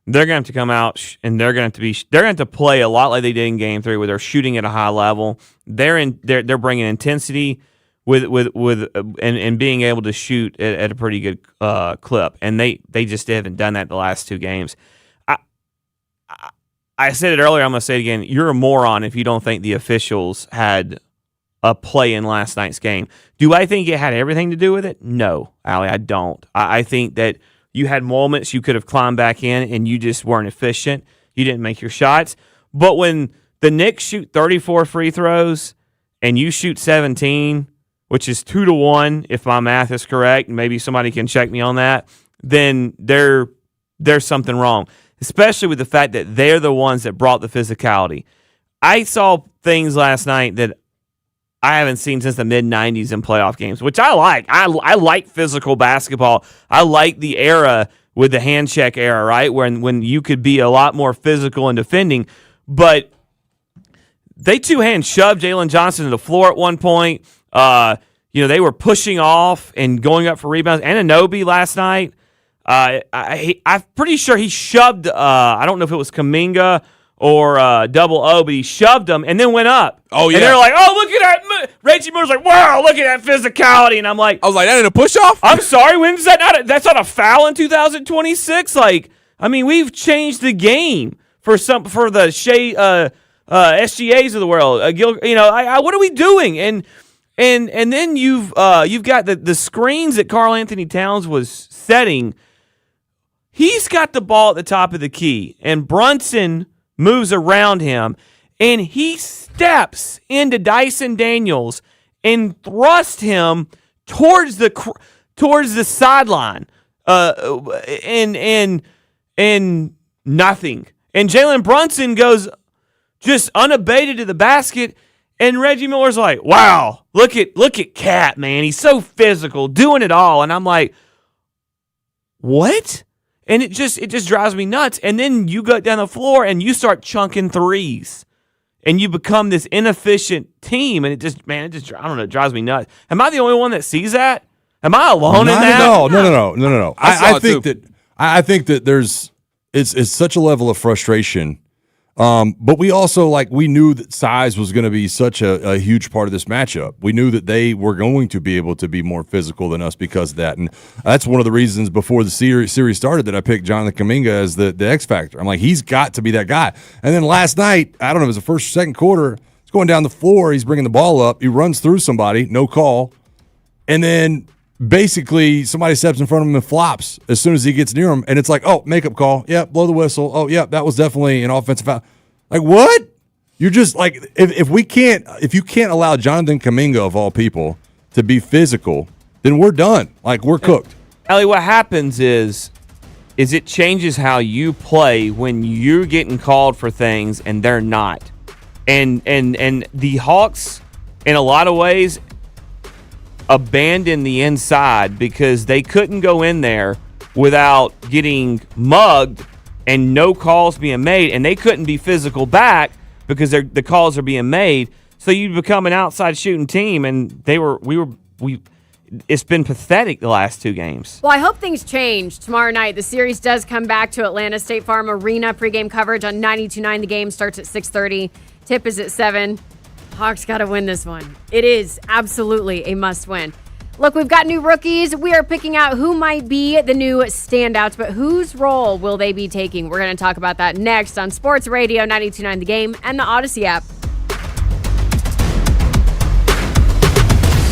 they're going to have to come out and they're going to have to play a lot like they did in Game 3, where they're shooting at a high level. They're bringing intensity with and being able to shoot at a pretty good clip, and they just haven't done that the last 2 games. I said it earlier. I'm going to say it again. You're a moron if you don't think the officials had a play in last night's game. Do I think it had everything to do with it? No, Allie, I don't. I think that you had moments you could have climbed back in and you just weren't efficient. You didn't make your shots. But when the Knicks shoot 34 free throws and you shoot 17, which is 2-1 if my math is correct, maybe somebody can check me on that, then there's something wrong, especially with the fact that they're the ones that brought the physicality. I saw things last night that I haven't seen since the mid-'90s in playoff games, which I like. I like physical basketball. I like the era with the hand check era, right, when you could be a lot more physical in defending. But they two-hand shoved Jalen Johnson to the floor at one point. They were pushing off and going up for rebounds. Anunoby last night, I'm pretty sure he shoved, I don't know if it was Kuminga or Double O, but he shoved him and then went up. Oh, yeah. And they're like, oh, look at that. Reggie Miller's like, wow, look at that physicality. And I was like, that ain't a push-off? I'm sorry, when's that? That's not a foul in 2026? Like, I mean, we've changed the game for the SGAs of the world. What are we doing? And then you've got the screens that Karl Anthony Towns was setting. He's got the ball at the top of the key, and Brunson moves around him, and he steps into Dyson Daniels and thrusts him towards the sideline, and nothing. And Jalen Brunson goes just unabated to the basket, and Reggie Miller's like, "Wow, look at Cat, man. He's so physical, doing it all." And I'm like, "What?" And it just drives me nuts. And then you go down the floor and you start chunking threes, and you become this inefficient team. And I don't know, it drives me nuts. Am I the only one that sees that? Am I alone in that? No. I think that there's it's such a level of frustration. But we also we knew that size was going to be such a huge part of this matchup. We knew that they were going to be able to be more physical than us because of that. And that's one of the reasons before the series started that I picked Jonathan Kuminga as the X factor. I'm like, he's got to be that guy. And then last night, I don't know, it was the first or second quarter, he's going down the floor, he's bringing the ball up, he runs through somebody, no call. And then basically somebody steps in front of him and flops as soon as he gets near him, and it's like, oh, makeup call. Yeah, blow the whistle. Oh, yeah, that was definitely an offensive foul. Like, what? You're just like, if you can't allow Jonathan Kuminga of all people to be physical, then we're done. Like, we're cooked. Ellie, what happens is it changes how you play when you're getting called for things and they're not. And the Hawks, in a lot of ways, abandoned the inside because they couldn't go in there without getting mugged and no calls being made, and they couldn't be physical back because the calls are being made. So you become an outside shooting team, and it's been pathetic the last 2 games. Well, I hope things change tomorrow night. The series does come back to Atlanta State Farm Arena. Pregame coverage on 92.9. The game starts at 6:30. Tip is at 7. Hawks got to win this one. It is absolutely a must-win. Look, we've got new rookies. We are picking out who might be the new standouts, but whose role will they be taking? We're going to talk about that next on Sports Radio 92.9 The Game and the Odyssey app.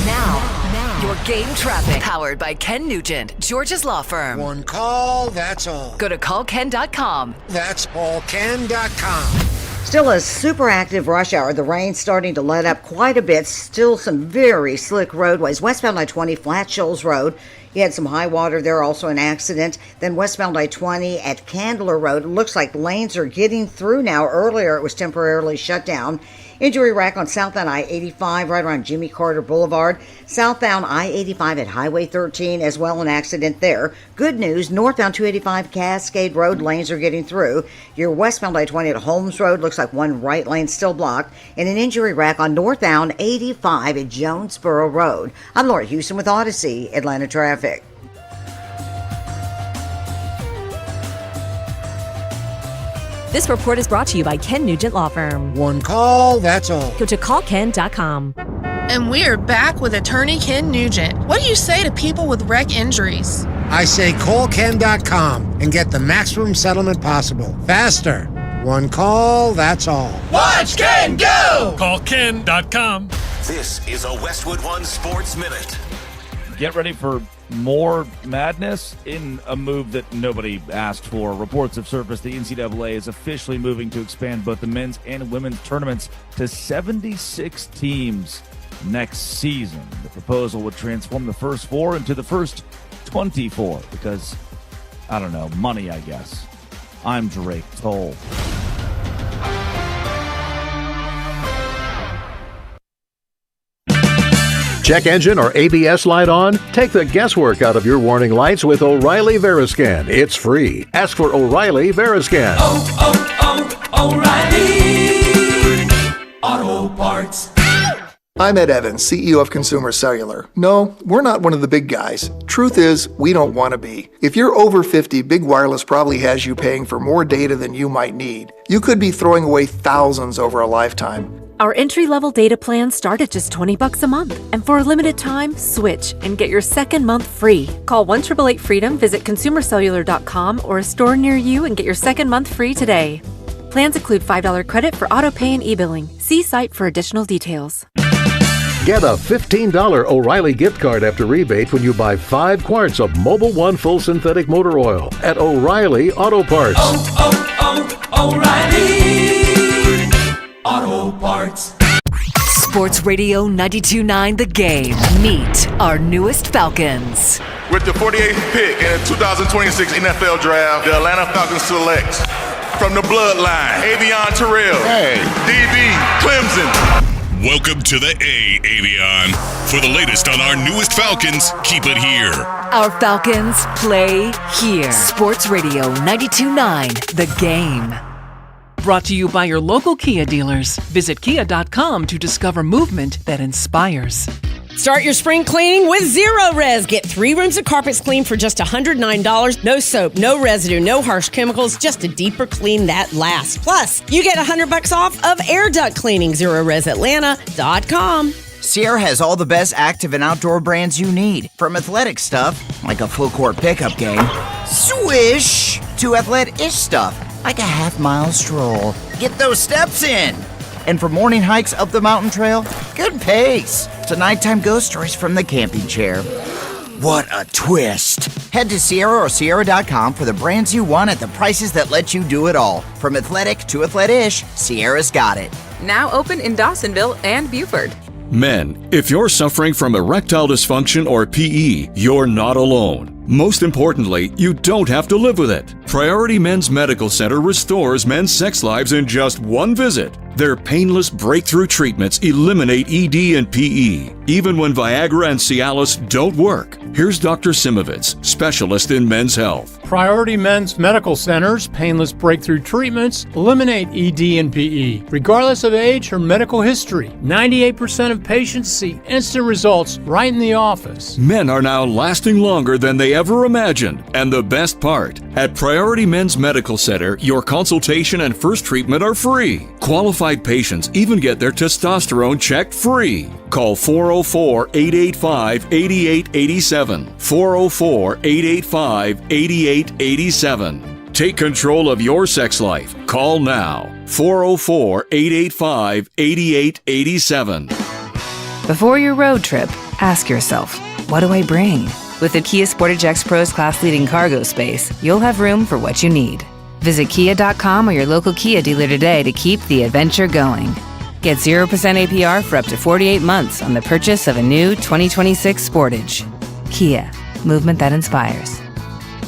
Now, your game traffic. Powered by Ken Nugent, George's Law Firm. One call, that's all. Go to callken.com. That's allken.com. Still a super active rush hour. The rain starting to let up quite a bit. Still some very slick roadways. Westbound I-20, Flat Shoals Road. You had some high water there, also an accident. Then westbound I-20 at Candler Road. It looks like lanes are getting through now. Earlier it was temporarily shut down. Injury rack on southbound I-85 right around Jimmy Carter Boulevard. Southbound I-85 at Highway 13 as well, an accident there. Good news, northbound 285 Cascade Road, lanes are getting through. Your westbound I-20 at Holmes Road, looks like one right lane still blocked. And an injury rack on northbound 85 at Jonesboro Road. I'm Laura Houston with Odyssey, Atlanta Traffic. This report is brought to you by Ken Nugent Law Firm. One call, that's all. Go to callken.com. And we're back with attorney Ken Nugent. What do you say to people with wreck injuries? I say callken.com and get the maximum settlement possible. Faster. One call, that's all. Watch Ken go! Callken.com. This is a Westwood One Sports Minute. Get ready for more madness in a move that nobody asked for. Reports have surfaced the NCAA is officially moving to expand both the men's and women's tournaments to 76 teams next season. The proposal would transform the first 4 into the first 24 because, I don't know, money, I guess. I'm Drake Toll. Check engine or ABS light on? Take the guesswork out of your warning lights with O'Reilly Veriscan. It's free. Ask for O'Reilly Veriscan. O'Reilly Auto Parts. I'm Ed Evans, CEO of Consumer Cellular. No, we're not one of the big guys. Truth is, we don't want to be. If you're over 50, Big Wireless probably has you paying for more data than you might need. You could be throwing away thousands over a lifetime. Our entry-level data plans start at just $20 a month. And for a limited time, switch and get your second month free. Call 1-888-FREEDOM, visit consumercellular.com or a store near you and get your second month free today. Plans include $5 credit for auto pay and e-billing. See site for additional details. Get a $15 O'Reilly gift card after rebate when you buy 5 quarts of Mobil 1 full synthetic motor oil at O'Reilly Auto Parts. O'Reilly Auto Parts. Sports Radio 92.9 The Game. Meet our newest Falcons. With the 48th pick in the 2026 NFL Draft, the Atlanta Falcons select from the bloodline, Avion Terrell, DB, Clemson. Welcome to the A, Avion. For the latest on our newest Falcons, keep it here. Our Falcons play here. Sports Radio 92.9 The Game. Brought to you by your local Kia dealers. Visit kia.com to discover movement that inspires. Start your spring cleaning with Zero Res. Get 3 rooms of carpets cleaned for just $109. No soap, no residue, no harsh chemicals, just a deeper clean that lasts. Plus, you get $100 off of air duct cleaning. ZeroResAtlanta.com. Sierra has all the best active and outdoor brands you need. From athletic stuff, like a full court pickup game, swish, to athletic-ish stuff, like a half-mile stroll. Get those steps in. And for morning hikes up the mountain trail, good pace. To nighttime ghost stories from the camping chair. What a twist! Head to Sierra or Sierra.com for the brands you want at the prices that let you do it all. From athletic to athlete-ish, Sierra's got it. Now open in Dawsonville and Buford. Men, if you're suffering from erectile dysfunction or PE, you're not alone. Most importantly, you don't have to live with it. Priority Men's Medical Center restores men's sex lives in just one visit. Their painless breakthrough treatments eliminate ED and PE, even when Viagra and Cialis don't work. Here's Dr. Simovitz, specialist in men's health. Priority Men's Medical Center's painless breakthrough treatments eliminate ED and PE, regardless of age or medical history. 98% of patients see instant results right in the office. Men are now lasting longer than they ever imagined. And the best part, at Priority Men's Medical Center, your consultation and first treatment are free. Qualified patients even get their testosterone checked free. Call 404-885-8887. 404-885-8887. Take control of your sex life. Call now. 404-885-8887. Before your road trip, ask yourself, what do I bring? With the Kia Sportage X Pro's class-leading cargo space, you'll have room for what you need. Visit kia.com or your local Kia dealer today to keep the adventure going. Get 0% APR for up to 48 months on the purchase of a new 2026 Sportage. Kia, movement that inspires.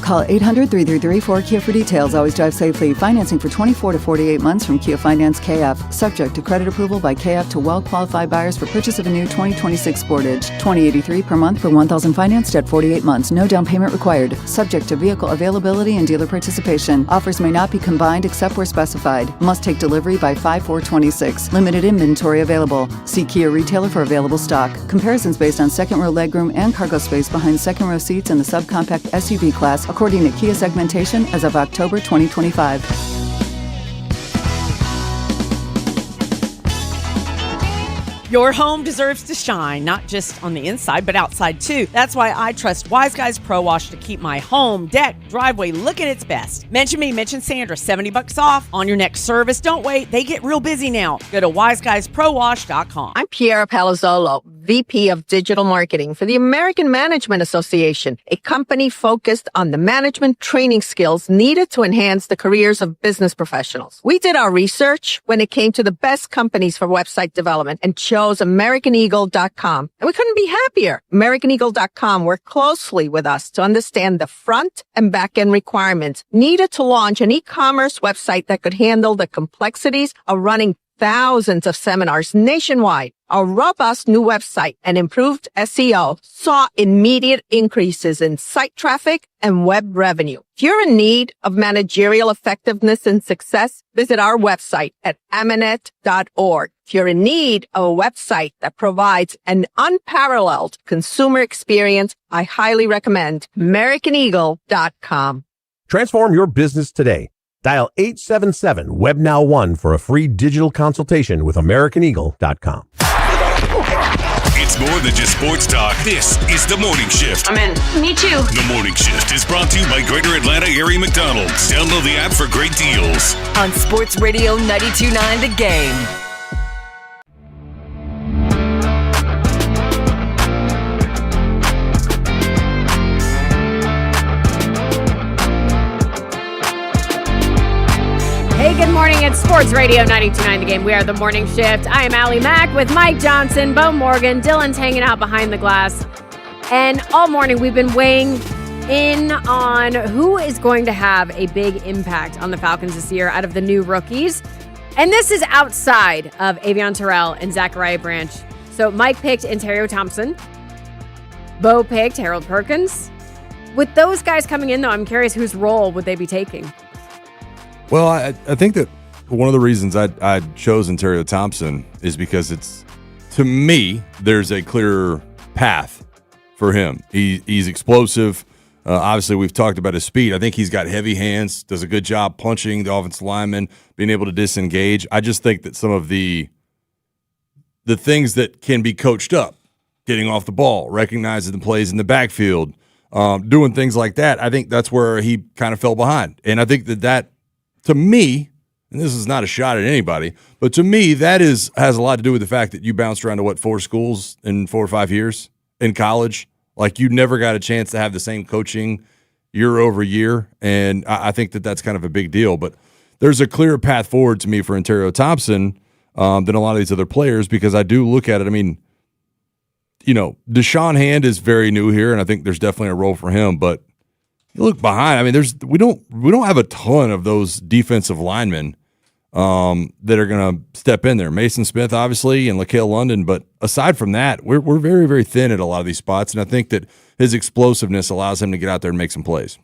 Call 800-333-4KIA for details. Always drive safely. Financing for 24 to 48 months from Kia Finance KF. Subject to credit approval by KF to well-qualified buyers for purchase of a new 2026 Sportage. $20.83 per month for 1,000 financed at 48 months. No down payment required. Subject to vehicle availability and dealer participation. Offers may not be combined except where specified. Must take delivery by 5/4/26. Limited inventory available. See Kia retailer for available stock. Comparisons based on second row legroom and cargo space behind second row seats in the subcompact SUV class, according to Kia segmentation as of October 2025. Your home deserves to shine, not just on the inside, but outside too. That's why I trust Wise Guys Pro Wash to keep my home, deck, driveway looking its best. Mention me, mention Sandra, $70 off on your next service. Don't wait, they get real busy now. Go to wiseguysprowash.com. I'm Piera Palazzolo, VP of Digital Marketing for the American Management Association, a company focused on the management training skills needed to enhance the careers of business professionals. We did our research when it came to the best companies for website development and chose AmericanEagle.com. And we couldn't be happier. AmericanEagle.com worked closely with us to understand the front and back end requirements needed to launch an e-commerce website that could handle the complexities of running thousands of seminars nationwide. Our robust new website and improved SEO saw immediate increases in site traffic and web revenue. If you're in need of managerial effectiveness and success, visit our website at amanet.org. If you're in need of a website that provides an unparalleled consumer experience, I highly recommend AmericanEagle.com. Transform your business today. Dial 877-WebNow1 for a free digital consultation with AmericanEagle.com. It's more than just sports talk. This is The Morning Shift. I'm in. Me too. The Morning Shift is brought to you by Greater Atlanta Area McDonald's. Download the app for great deals. On Sports Radio 92.9 The Game. Hey, good morning. It's Sports Radio 92.9 The Game. We are The Morning Shift. I am Allie Mack with Mike Johnson, Bo Morgan. Dylan's hanging out behind the glass. And all morning we've been weighing in on who is going to have a big impact on the Falcons this year out of the new rookies. And this is outside of Avion Terrell and Zachariah Branch. So Mike picked Ontario Thompson. Bo picked Harold Perkins. With those guys coming in, though, I'm curious whose role would they be taking? Well, I think that one of the reasons I chose Ontario Thompson is because it's, to me, there's a clearer path for him. He's explosive. Obviously, we've talked about his speed. I think he's got heavy hands, does a good job punching the offensive lineman, being able to disengage. I just think that some of the things that can be coached up, getting off the ball, recognizing the plays in the backfield, doing things like that, I think that's where he kind of fell behind. And I think that to me, and this is not a shot at anybody, but to me, that has a lot to do with the fact that you bounced around to 4 schools in 4 or 5 years in college. Like, you never got a chance to have the same coaching year over year, and I think that that's kind of a big deal. But there's a clearer path forward to me for Ontario Thompson than a lot of these other players, because I do look at it. I mean, Deshaun Hand is very new here, and I think there's definitely a role for him. But you look behind. I mean, we don't have a ton of those defensive linemen that are going to step in there. Mason Smith, obviously, and LaCale London. But aside from that, we're very, very thin at a lot of these spots, and I think that his explosiveness allows him to get out there and make some plays.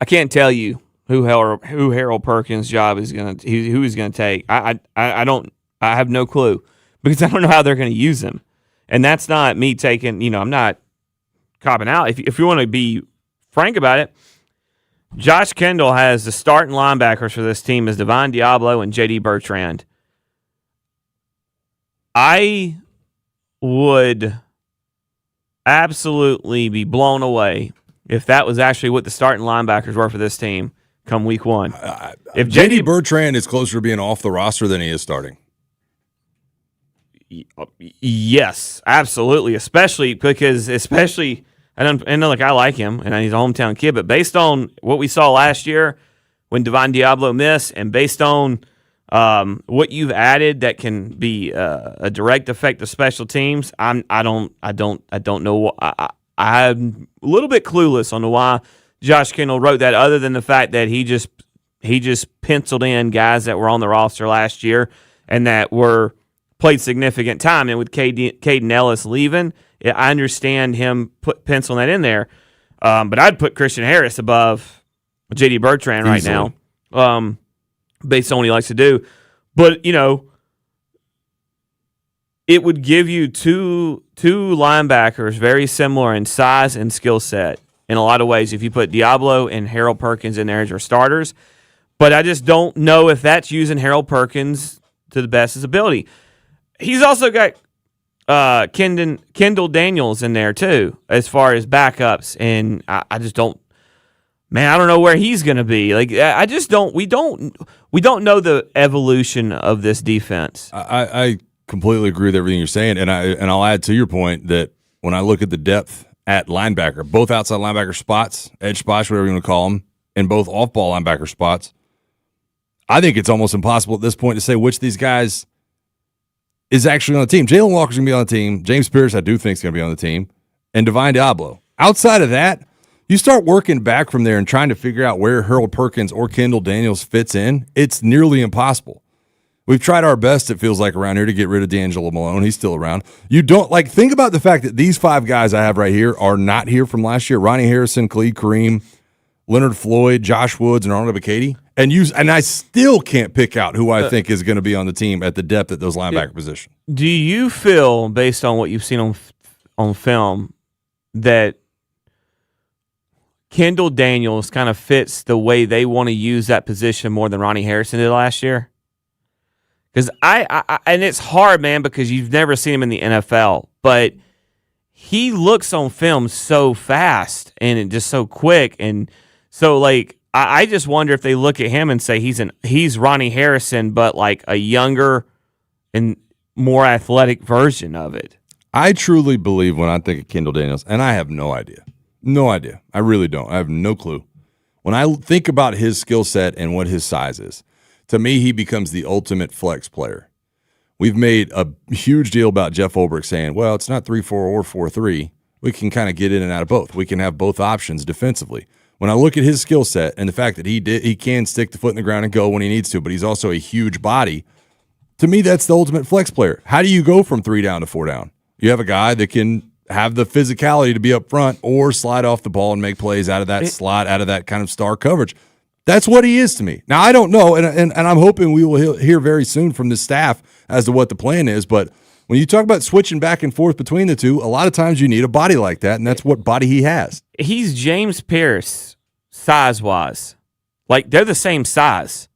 I can't tell you who Harold Perkins' job is who he's going to take. I have no clue, because I don't know how they're going to use him. And that's not me taking, I'm not copping out. If you want to be frank about it, Josh Kendall has the starting linebackers for this team as Divine Diablo and J.D. Bertrand. I would absolutely be blown away if that was actually what the starting linebackers were for this team come week one. If J.D. Bertrand is closer to being off the roster than he is starting. Yes, absolutely. Especially because I know, like, I like him and he's a hometown kid, but based on what we saw last year when Divine Diablo missed, and based on what you've added that can be a direct effect of special teams, I don't know. I'm a little bit clueless on why Josh Kendall wrote that, other than the fact that he just penciled in guys that were on the roster last year and that played significant time. And with Caden Ellis leaving, I understand him penciling that in there. But I'd put Christian Harris above J.D. Bertrand right now, based on what he likes to do. But, it would give you two linebackers very similar in size and skill set in a lot of ways if you put Diablo and Harold Perkins in there as your starters. But I just don't know if that's using Harold Perkins to the best of his ability. He's also got Kendall Daniels in there too, as far as backups, and I just don't. Man, I don't know where he's going to be. Like, I just don't. We don't know the evolution of this defense. I completely agree with everything you're saying, and I'll add to your point that when I look at the depth at linebacker, both outside linebacker spots, edge spots, whatever you want to call them, and both off-ball linebacker spots, I think it's almost impossible at this point to say which of these guys is actually on the team. Jalen Walker's going to be on the team. James Pierce, I do think, is going to be on the team. And Divine Diablo. Outside of that, you start working back from there and trying to figure out where Harold Perkins or Kendall Daniels fits in. It's nearly impossible. We've tried our best, it feels like, around here to get rid of D'Angelo Malone. He's still around. You don't, think about the fact that these five guys I have right here are not here from last year. Ronnie Harrison, Khalid Kareem, Leonard Floyd, Josh Woods, and Arnold Abikadi. And I still can't pick out who I think is going to be on the team at the depth at those linebacker positions. Do you feel, based on what you've seen on film, that Kendall Daniels kind of fits the way they want to use that position more than Ronnie Harrison did last year? Because and it's hard, man, because you've never seen him in the NFL, but he looks on film so fast and just so quick, and so I just wonder if they look at him and say he's Ronnie Harrison, but like a younger and more athletic version of it. I truly believe when I think of Kendall Daniels, and I have no idea. No idea. I really don't. I have no clue. When I think about his skill set and what his size is, to me, he becomes the ultimate flex player. We've made a huge deal about Jeff Ulbrich saying, well, it's not 3-4 or 4-3. We can kind of get in and out of both. We can have both options defensively. When I look at his skill set and the fact that he can stick the foot in the ground and go when he needs to, but he's also a huge body, to me, that's the ultimate flex player. How do you go from 3 down to 4 down? You have a guy that can have the physicality to be up front or slide off the ball and make plays out of that slot, out of that kind of star coverage. That's what he is to me. Now, I don't know, and I'm hoping we will hear very soon from the staff as to what the plan is, but when you talk about switching back and forth between the two, a lot of times you need a body like that, and that's what body he has. He's James Pierce size-wise. Like, they're the same size.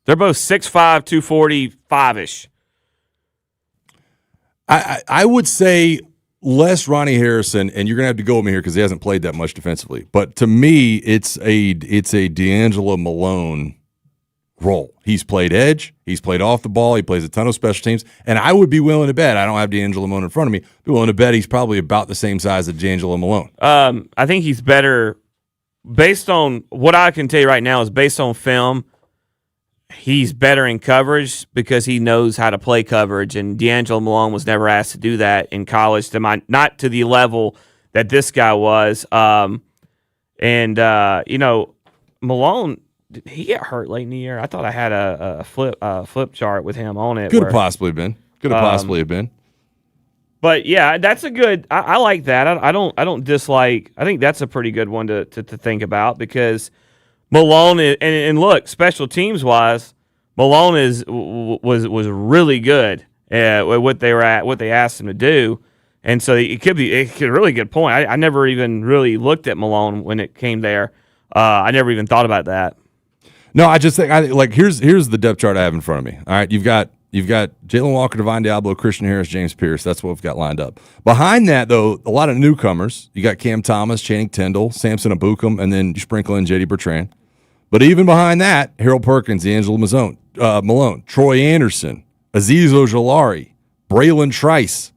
They're both 6'5", 245-ish. I would say less Ronnie Harrison, and you're going to have to go with me here because he hasn't played that much defensively. But to me, it's a D'Angelo Malone role. He's played edge. He's played off the ball. He plays a ton of special teams. And I would be willing to bet, I don't have D'Angelo Malone in front of me, be willing to bet he's probably about the same size as D'Angelo Malone. I think he's better based on what I can tell you right now is based on film. He's better in coverage because he knows how to play coverage, and D'Angelo Malone was never asked to do that in college, not to the level that this guy was. Malone, did he get hurt late in the year? I thought I had a flip chart with him on it. Could have possibly been. But yeah, that's a good. I like that. I don't dislike. I think that's a pretty good one to think about because Malone and look, special teams wise, Malone was really good at what they asked him to do, and so it could be a really good point. I never even really looked at Malone when it came there. I never even thought about that. No, I just think here's the depth chart I have in front of me. All right, you've got Jalen Walker, Divine Diablo, Christian Harris, James Pierce. That's what we've got lined up. Behind that, though, a lot of newcomers. You got Cam Thomas, Channing Tindall, Samson Abukum, and then you sprinkle in J.D. Bertrand. But even behind that, Harold Perkins, D'Angelo Malone, Troy Anderson, Aziz Ojolari, Braylon Trice,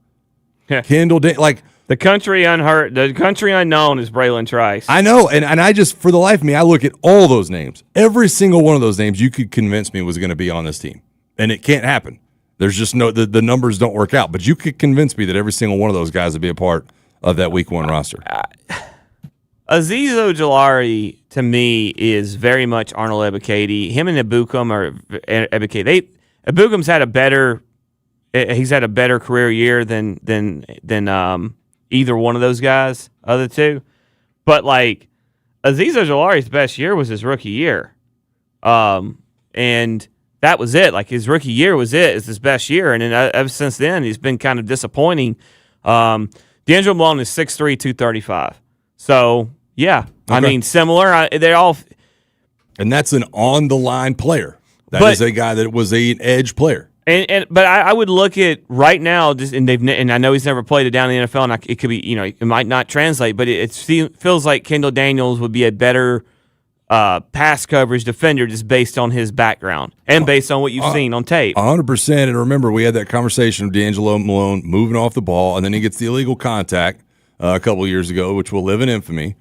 Kendall the country unknown is Braylon Trice. I know, and I just, for the life of me, I look at all those names. Every single one of those names you could convince me was going to be on this team. And it can't happen. There's just the numbers don't work out. But you could convince me that every single one of those guys would be a part of that Week 1 roster. Aziz Ojolari, to me, is very much Arnold Ebiketie. Him and Abukum are Ebiketie. Abukum's had a better career year than either one of those guys, other two. But Aziz Ojolari's best year was his rookie year, and that was it. His rookie year was it. It's his best year, and then ever since then he's been kind of disappointing. D'Angelo Malone is 6'3", 235. So yeah, okay. I mean similar. They're all, and that's an on the line player. That is a guy that was an edge player. But I would look at right now, and I know he's never played it down in the NFL, and it could be, it might not translate, but it feels like Kendall Daniels would be a better pass coverage defender just based on his background and based on what you've seen on tape. 100%. And remember, we had that conversation of D'Angelo Malone moving off the ball, and then he gets the illegal contact a couple of years ago, which will live in infamy.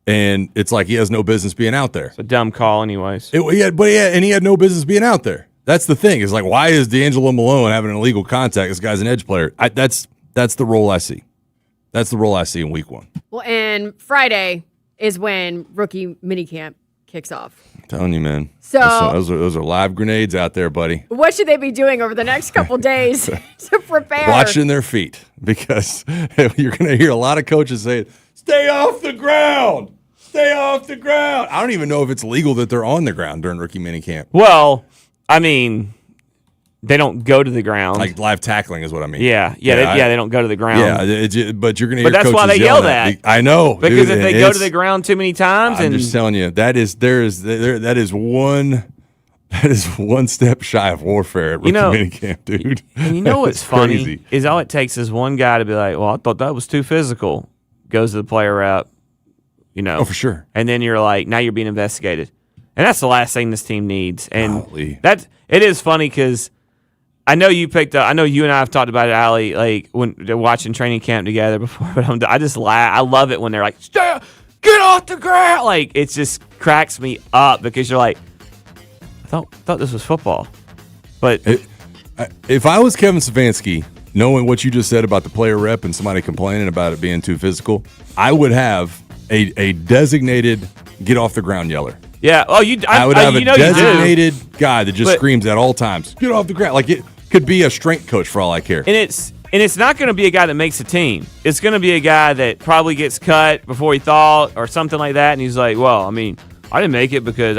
And it's like he has no business being out there. It's a dumb call, anyways. He had no business being out there. That's the thing. Is why is D'Angelo Malone having an illegal contact? This guy's an edge player. That's the role I see. That's the role I see in Week 1. Well, and Friday is when rookie minicamp kicks off. I'm telling you, man. So those are live grenades out there, buddy. What should they be doing over the next couple days to prepare? Watching their feet, because you're going to hear a lot of coaches say, "Stay off the ground. Stay off the ground." I don't even know if it's legal that they're on the ground during rookie minicamp. Well, I mean, they don't go to the ground. Like live tackling is what I mean. Yeah, they don't go to the ground. Yeah, but you're going to hear coaches that's why they yell that. I know. Because if they go to the ground too many times. I'm just telling you, that is one step shy of warfare at rookie minicamp, dude. And you know what's funny crazy. Is all it takes is one guy to be like, well, I thought that was too physical. Goes to the player rep, Oh, for sure. And then you're like, now you're being investigated. And that's the last thing this team needs. And Golly. It is funny because I know you picked up. I know you and I have talked about it, Allie, when they're watching training camp together before. But I just laugh. I love it when they're like, "Get off the ground!" It just cracks me up because you're like, I thought this was football. But if I was Kevin Stefanski, knowing what you just said about the player rep and somebody complaining about it being too physical, I would have a designated get off the ground yeller. Yeah. Oh, I would have a designated guy that just screams at all times, "Get off the ground!" It could be a strength coach for all I care. And it's not going to be a guy that makes a team. It's going to be a guy that probably gets cut before he thought or something like that. And he's like, "Well, I mean, I didn't make it because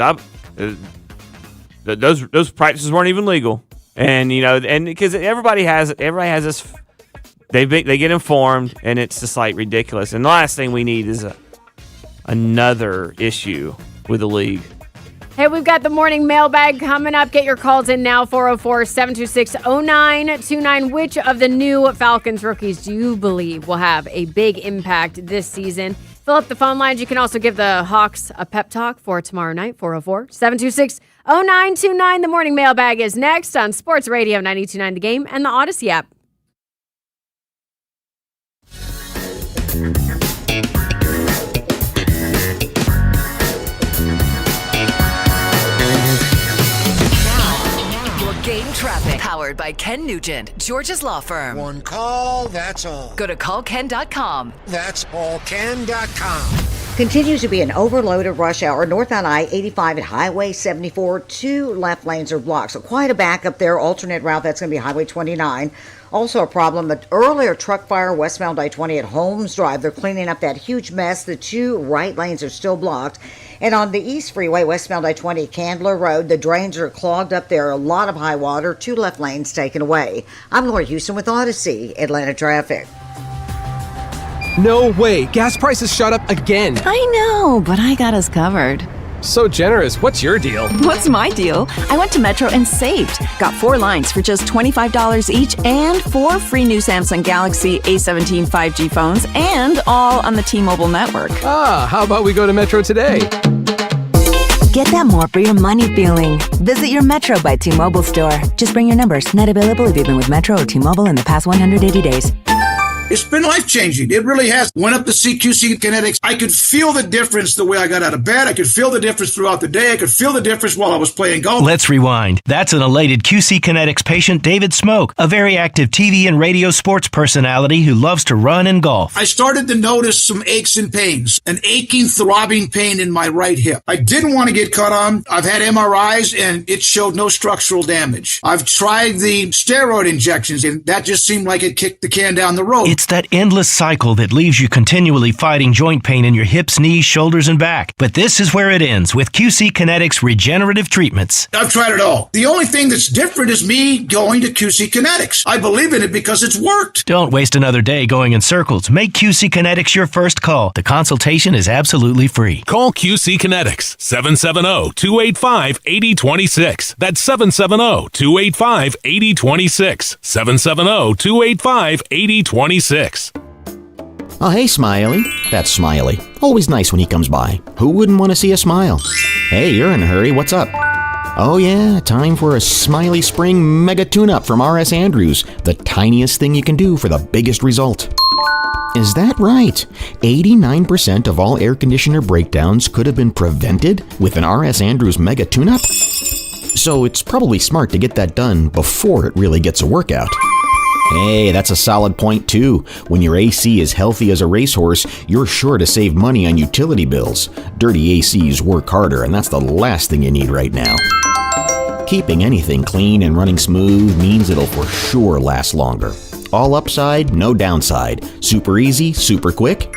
those practices weren't even legal." And and because everybody has this, they get informed, and it's just ridiculous. And the last thing we need is another issue with the league. Hey, we've got the morning mailbag coming up. Get your calls in now, 404-726-0929. Which of the new Falcons rookies do you believe will have a big impact this season? Fill up the phone lines. You can also give the Hawks a pep talk for tomorrow night, 404-726-0929. The morning mailbag is next on Sports Radio 92.9 The Game and the Odyssey app. Game traffic, powered by Ken Nugent, George's law firm. One call, that's all. Go to callken.com. That's allken.com. Continues to be an overloaded rush hour north on I-85 and Highway 74. 2 left lanes are blocked. So quite a backup there. Alternate route, that's going to be Highway 29. Also a problem, an earlier truck fire westbound I-20 at Holmes Drive. They're cleaning up that huge mess. The 2 right lanes are still blocked. And on the East Freeway, westbound I-20 Candler Road, the drains are clogged up there. A lot of high water, 2 left lanes taken away. I'm Laura Houston with Odyssey, Atlanta traffic. No way. Gas prices shot up again. I know, but I got us covered. So generous. What's your deal? What's my deal? I went to Metro and saved. Got 4 lines for just $25 each and 4 free new Samsung Galaxy A17 5G phones, and all on the T-Mobile network. Ah, how about we go to Metro today? Get that more for your money feeling. Visit your Metro by T-Mobile store. Just bring your numbers. Not available if you've been with Metro or T-Mobile in the past 180 days. It's been life-changing. It really has. Went up to QC Kinetics. I could feel the difference the way I got out of bed. I could feel the difference throughout the day. I could feel the difference while I was playing golf. Let's rewind. That's an elated QC Kinetics patient, David Smoke, a very active TV and radio sports personality who loves to run and golf. I started to notice some aches and pains, an aching, throbbing pain in my right hip. I didn't want to get cut on. I've had MRIs, and it showed no structural damage. I've tried the steroid injections, and that just seemed like it kicked the can down the road. It's that endless cycle that leaves you continually fighting joint pain in your hips, knees, shoulders, and back. But this is where it ends with QC Kinetics regenerative treatments. I've tried it all. The only thing that's different is me going to QC Kinetics. I believe in it because it's worked. Don't waste another day going in circles. Make QC Kinetics your first call. The consultation is absolutely free. Call QC Kinetics, 770-285-8026. That's 770-285-8026. 770-285-8026. Oh, hey, Smiley. That's Smiley. Always nice when he comes by. Who wouldn't want to see a smile? Hey, you're in a hurry. What's up? Oh, yeah, time for a Smiley Spring Mega Tune-Up from R.S. Andrews. The tiniest thing you can do for the biggest result. Is that right? 89% of all air conditioner breakdowns could have been prevented with an R.S. Andrews Mega Tune-Up? So it's probably smart to get that done before it really gets a workout. Hey, that's a solid point too. When your AC is healthy as a racehorse, you're sure to save money on utility bills. Dirty ACs work harder, and that's the last thing you need right now. Keeping anything clean and running smooth means it'll for sure last longer. All upside, no downside. Super easy, super quick,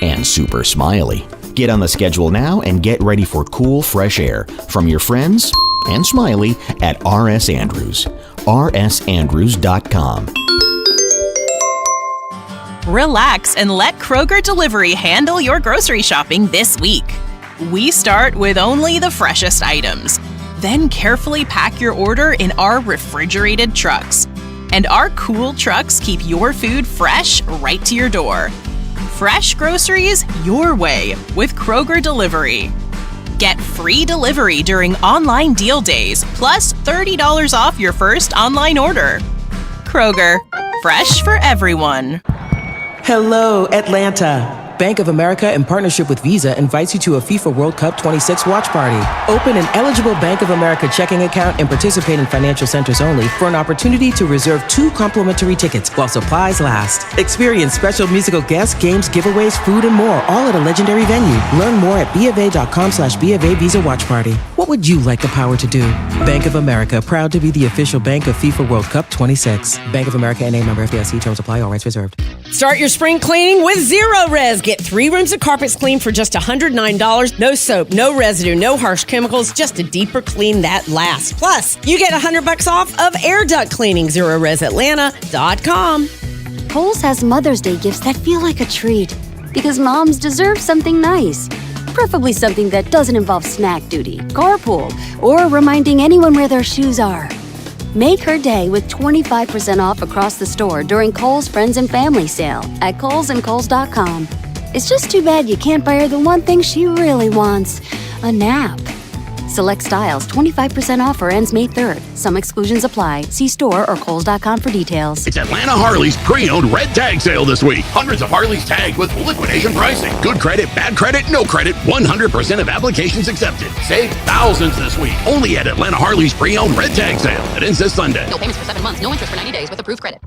and super smiley. Get on the schedule now and get ready for cool, fresh air from your friends and Smiley at R.S. Andrews. rsandrews.com. Relax and let Kroger Delivery handle your grocery shopping this week. We start with only the freshest items, then carefully pack your order in our refrigerated trucks. And our cool trucks keep your food fresh right to your door. Fresh groceries your way with Kroger Delivery. Get free delivery during online deal days, plus $30 off your first online order. Kroger, fresh for everyone. Hello, Atlanta. Bank of America, in partnership with Visa, invites you to a FIFA World Cup 26 watch party. Open an eligible Bank of America checking account and participate in financial centers only for an opportunity to reserve 2 complimentary tickets while supplies last. Experience special musical guests, games, giveaways, food, and more, all at a legendary venue. Learn more at BofA.com/BofA Visa Watch Party. What would you like the power to do? Bank of America, proud to be the official bank of FIFA World Cup 26. Bank of America N.A. member FDIC. Terms apply. All rights reserved. Start your spring cleaning with Zero Res. Get 3 rooms of carpets cleaned for just $109. No soap, no residue, no harsh chemicals, just a deeper clean that lasts. Plus, you get $100 off of air duct cleaning. ZeroResAtlanta.com. Kohl's has Mother's Day gifts that feel like a treat because moms deserve something nice. Preferably something that doesn't involve snack duty, carpool, or reminding anyone where their shoes are. Make her day with 25% off across the store during Kohl's Friends and Family Sale at KohlsandKohls.com. It's just too bad you can't buy her the one thing she really wants, a nap. Select styles, 25% off or ends May 3rd. Some exclusions apply. See store or Kohl's.com for details. It's Atlanta Harley's pre-owned red tag sale this week. Hundreds of Harleys tagged with liquidation pricing. Good credit, bad credit, no credit. 100% of applications accepted. Save thousands this week. Only at Atlanta Harley's pre-owned red tag sale. It ends this Sunday. No payments for 7 months. No interest for 90 days with approved credit.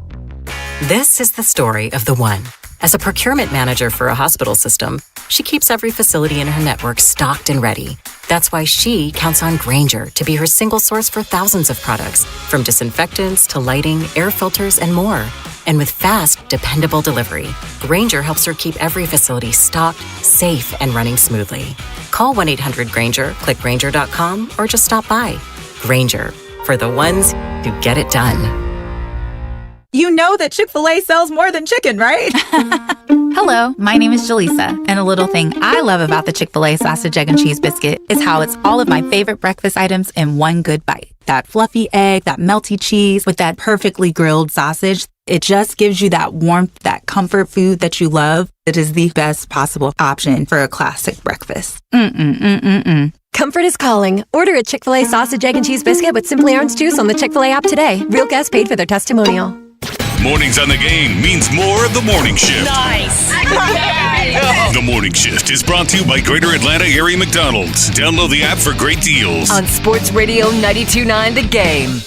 This is the story of the one. As a procurement manager for a hospital system, she keeps every facility in her network stocked and ready. That's why she counts on Grainger to be her single source for thousands of products, from disinfectants to lighting, air filters, and more. And with fast, dependable delivery, Grainger helps her keep every facility stocked, safe, and running smoothly. Call 1-800-GRAINGER, click Grainger.com, or just stop by. Grainger, for the ones who get it done. You know that Chick-fil-A sells more than chicken, right? Hello, my name is Jaleesa, and a little thing I love about the Chick-fil-A sausage, egg, and cheese biscuit is how it's all of my favorite breakfast items in one good bite. That fluffy egg, that melty cheese with that perfectly grilled sausage. It just gives you that warmth, that comfort food that you love. It is the best possible option for a classic breakfast. Comfort is calling. Order a Chick-fil-A sausage, egg, and cheese biscuit with Simply Orange Juice on the Chick-fil-A app today. Real guests paid for their testimonial. Mornings on the Game means more of the morning shift. Nice. The morning shift is brought to you by Greater Atlanta Area McDonald's. Download the app for great deals. On Sports Radio 92.9 The Game.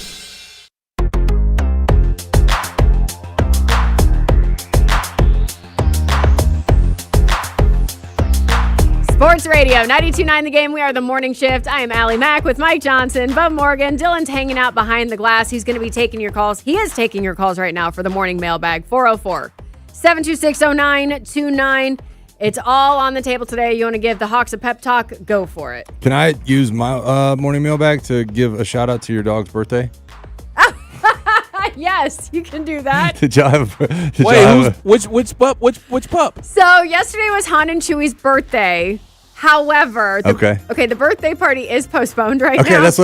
Sports Radio 92.9 The Game. We are the morning shift. I am Allie Mack with Mike Johnson, Bub Morgan. Dylan's hanging out behind the glass. He's going to be taking your calls. He is taking your calls right now for the morning mailbag. 404-726-0929. It's all on the table today. You want to give the Hawks a pep talk? Go for it. Can I use my morning mailbag to give a shout out to your dog's birthday? Yes, you can do that. Did y'all have? Which pup? So yesterday was Han and Chewy's birthday. However, the birthday party is postponed right now. Okay, that's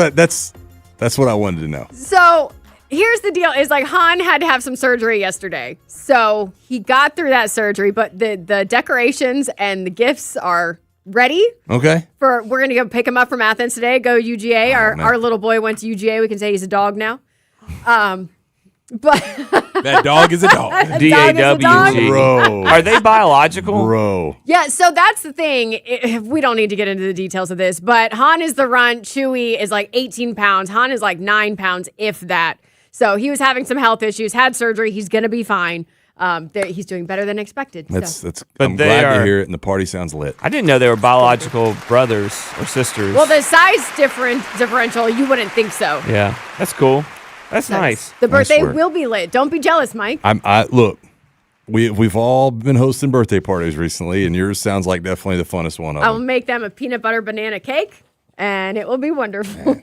what I wanted to know. So here's the deal: is like Han had to have some surgery yesterday, so he got through that surgery, but the decorations and the gifts are ready. Okay. We're gonna go pick him up from Athens today. Go UGA. Our little boy went to UGA. We can say he's a dog now. But that dog is a dog. DAWG. Bro. Are they biological? Bro. Yeah, so that's the thing. We don't need to get into the details of this, but Han is the runt. Chewy is like 18 pounds. Han is like 9 pounds, if that. So he was having some health issues, had surgery. He's going to be fine. He's doing better than expected. I'm glad to hear it, and the party sounds lit. I didn't know they were biological brothers or sisters. Well, the size differential, you wouldn't think so. Yeah, that's cool. That's nice. The birthday will be lit. Don't be jealous, Mike. Look, we've all been hosting birthday parties recently, and yours sounds like definitely the funnest one of I them. will make them a peanut butter banana cake, and it will be wonderful.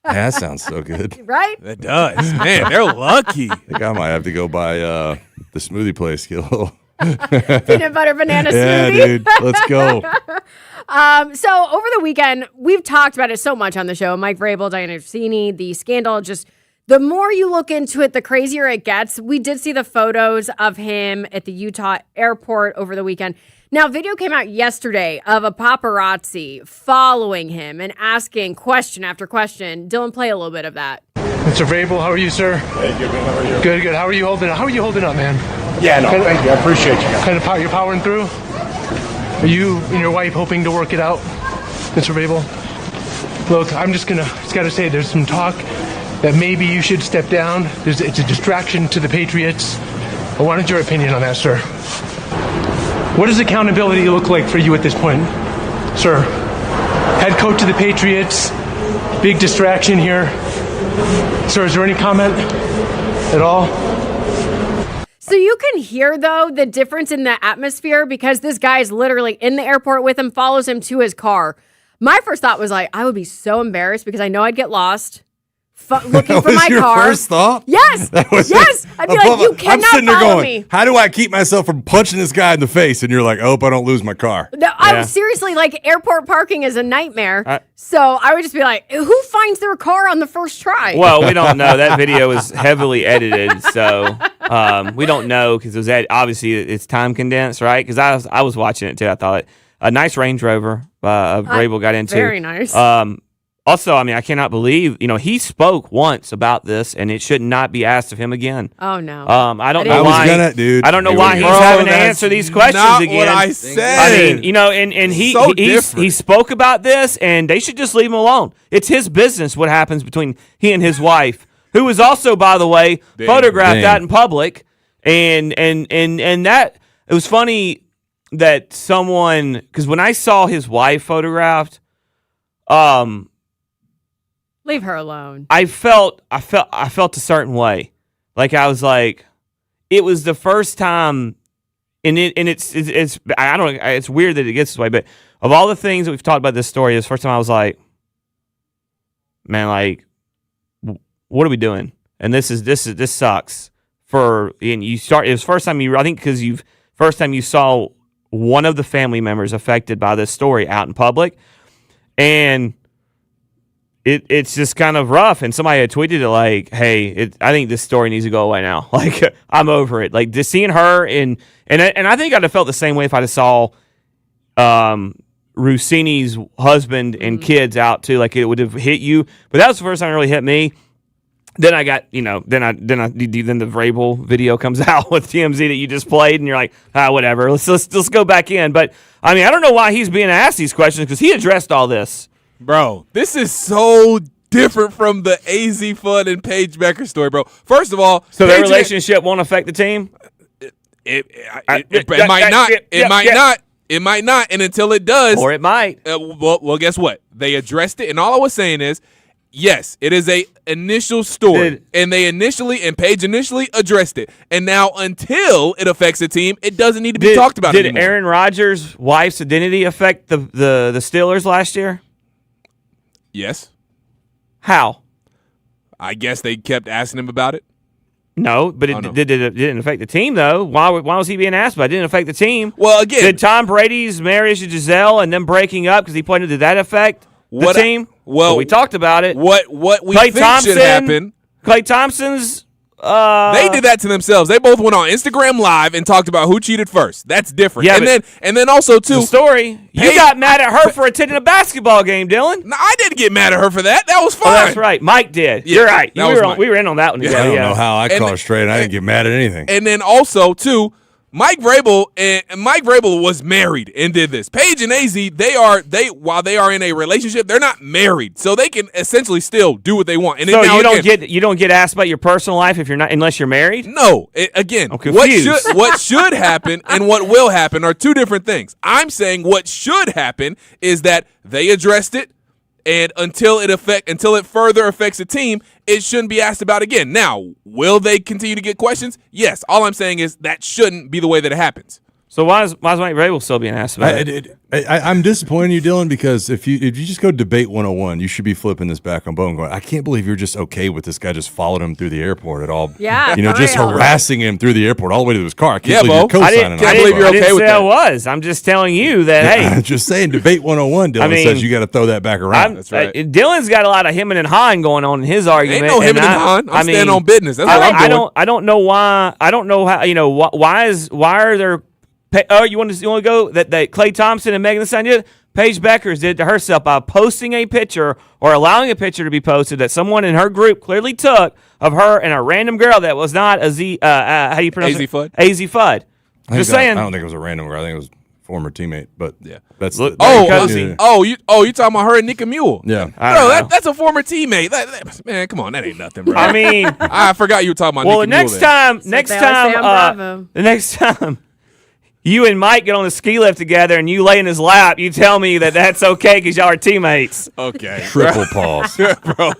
That sounds so good. Right? That does. Man, they're lucky. I think I might have to go by the smoothie place. Get a little peanut butter banana smoothie. Yeah, dude. Let's go. So over the weekend, we've talked about it so much on the show. Mike Vrabel, Diana Rossini, the scandal. Just the more you look into it, the crazier it gets. We did see the photos of him at the Utah airport over the weekend. Now, video came out yesterday of a paparazzi following him and asking question after question. Dylan, play a little bit of that. Mr. Vrabel, how are you, sir? Hey, good, man. How are you? Good. How are you holding up? How are you holding up, man? Yeah, no, thank you. I appreciate you. You're powering through? Are you and your wife hoping to work it out, Mr. Vrabel? Look, I'm just gotta say, there's some talk that maybe you should step down. It's a distraction to the Patriots. I wanted your opinion on that, sir. What does accountability look like for you at this point, sir? Head coach of the Patriots, big distraction here. Sir, is there any comment at all? So you can hear, though, the difference in the atmosphere because this guy is literally in the airport with him, follows him to his car. My first thought was like, I would be so embarrassed because I know I'd get lost. looking for my your car. First thought? Yes. Yes. I'd be like, you I'm cannot sitting there follow going, me. how do I keep myself from punching this guy in the face? And you're like, I hope I don't lose my car. No, I was seriously like, airport parking is a nightmare. So I would just be like, who finds their car on the first try? Well, we don't know. That video was heavily edited, so we don't know because it was obviously it's time condensed, right? Because I was watching it too. I thought a nice Range Rover Vrabel got into. Very nice. Also, I mean, I cannot believe, he spoke once about this, and it should not be asked of him again. Oh, no. I don't know why. I don't know why he's having to answer these questions not again. What I said. I mean, and he spoke about this, and they should just leave him alone. It's his business what happens between he and his wife, who was also, by the way, photographed out in public, and that it was funny that someone, because when I saw his wife photographed, leave her alone. I felt a certain way. Like I was like, it was the first time, and it's I don't know. It's weird that it gets this way, but of all the things that we've talked about this story, it's the first time I was like, man, like, what are we doing? And this sucks. And you start. It was first time I think because first time you saw one of the family members affected by this story out in public, and it's just kind of rough. And somebody had tweeted it like, hey, I think this story needs to go away now. Like, I'm over it. Like, just seeing her and I think I'd have felt the same way if I'd have saw Rossini's husband and kids out too. Like, it would have hit you. But that was the first time it really hit me. Then I got, then the Vrabel video comes out with TMZ that you just played, and you're like, whatever. Let's go back in. But I mean, I don't know why he's being asked these questions because he addressed all this. Bro, this is so different from the AZ Fudd and Paige Becker story, bro. First of all, so their relationship won't affect the team? It might not. It might not. And until it does, or it might. Well, guess what? They addressed it, and all I was saying is, yes, it is a initial story, and Paige initially addressed it, and now until it affects the team, it doesn't need to be talked about anymore. Did Aaron Rodgers' wife's identity affect the Steelers last year? Yes. How? I guess they kept asking him about it. No, but it didn't affect the team, though. Why was he being asked about it? It didn't affect the team. Well, again. Did Tom Brady's marriage to Giselle and them breaking up because he pointed, did that affect the team? Well, we talked about it. What we think should happen. Klay Thompson's. They did that to themselves. They both went on Instagram Live and talked about who cheated first. That's different. Yeah, and then also too. The story. You got mad at her for attending a basketball game, Dylan. No, I didn't get mad at her for that. That was fine. Oh, that's right. Mike did. Yeah, you're right. We were in on that one. Yeah, I don't know how I caught it straight. I didn't get mad at anything. And then also too, Mike Vrabel was married and did this. Paige and AZ, while they are in a relationship, they're not married, so they can essentially still do what they want. And so you don't get asked about your personal life unless you're married. No, what should happen and what will happen are two different things. I'm saying what should happen is that they addressed it. And until it further affects the team, it shouldn't be asked about again. Now, will they continue to get questions? Yes. All I'm saying is that shouldn't be the way that it happens. So why is Mike Vrabel still being asked about it? I'm disappointed in you, Dylan, because if you just go debate 101, you should be flipping this back on Bone going, I can't believe you're just okay with this guy just followed him through the airport at all. Yeah, just harassing him through the airport all the way to his car. I can't believe you're co-signing. I believe you're okay with that. I was. I'm just telling you that, hey. I'm just saying, debate 101, Dylan says you got to throw that back around. That's right. Dylan's got a lot of him and Han going on in his argument. Ain't no him and Han. I'm standing on business. That's what I'm doing. I don't know why. I don't know how. Why are there? You want to go that Klay Thompson and Megan Thee Stallion did? Paige Beckers did it to herself by posting a picture or allowing a picture to be posted that someone in her group clearly took of her and a random girl that was not how do you pronounce it? Fudd. AZ Fudd. Just saying. I don't think it was a random girl. I think it was a former teammate. But yeah, that's you talking about her and Nika Mule? Yeah, bro, that's a former teammate. Man, come on, that ain't nothing, bro. I mean, I forgot you were talking about. Well, Nika Mule the next time you and Mike get on the ski lift together and you lay in his lap, you tell me that that's okay because y'all are teammates. Okay. Triple pause. Bro,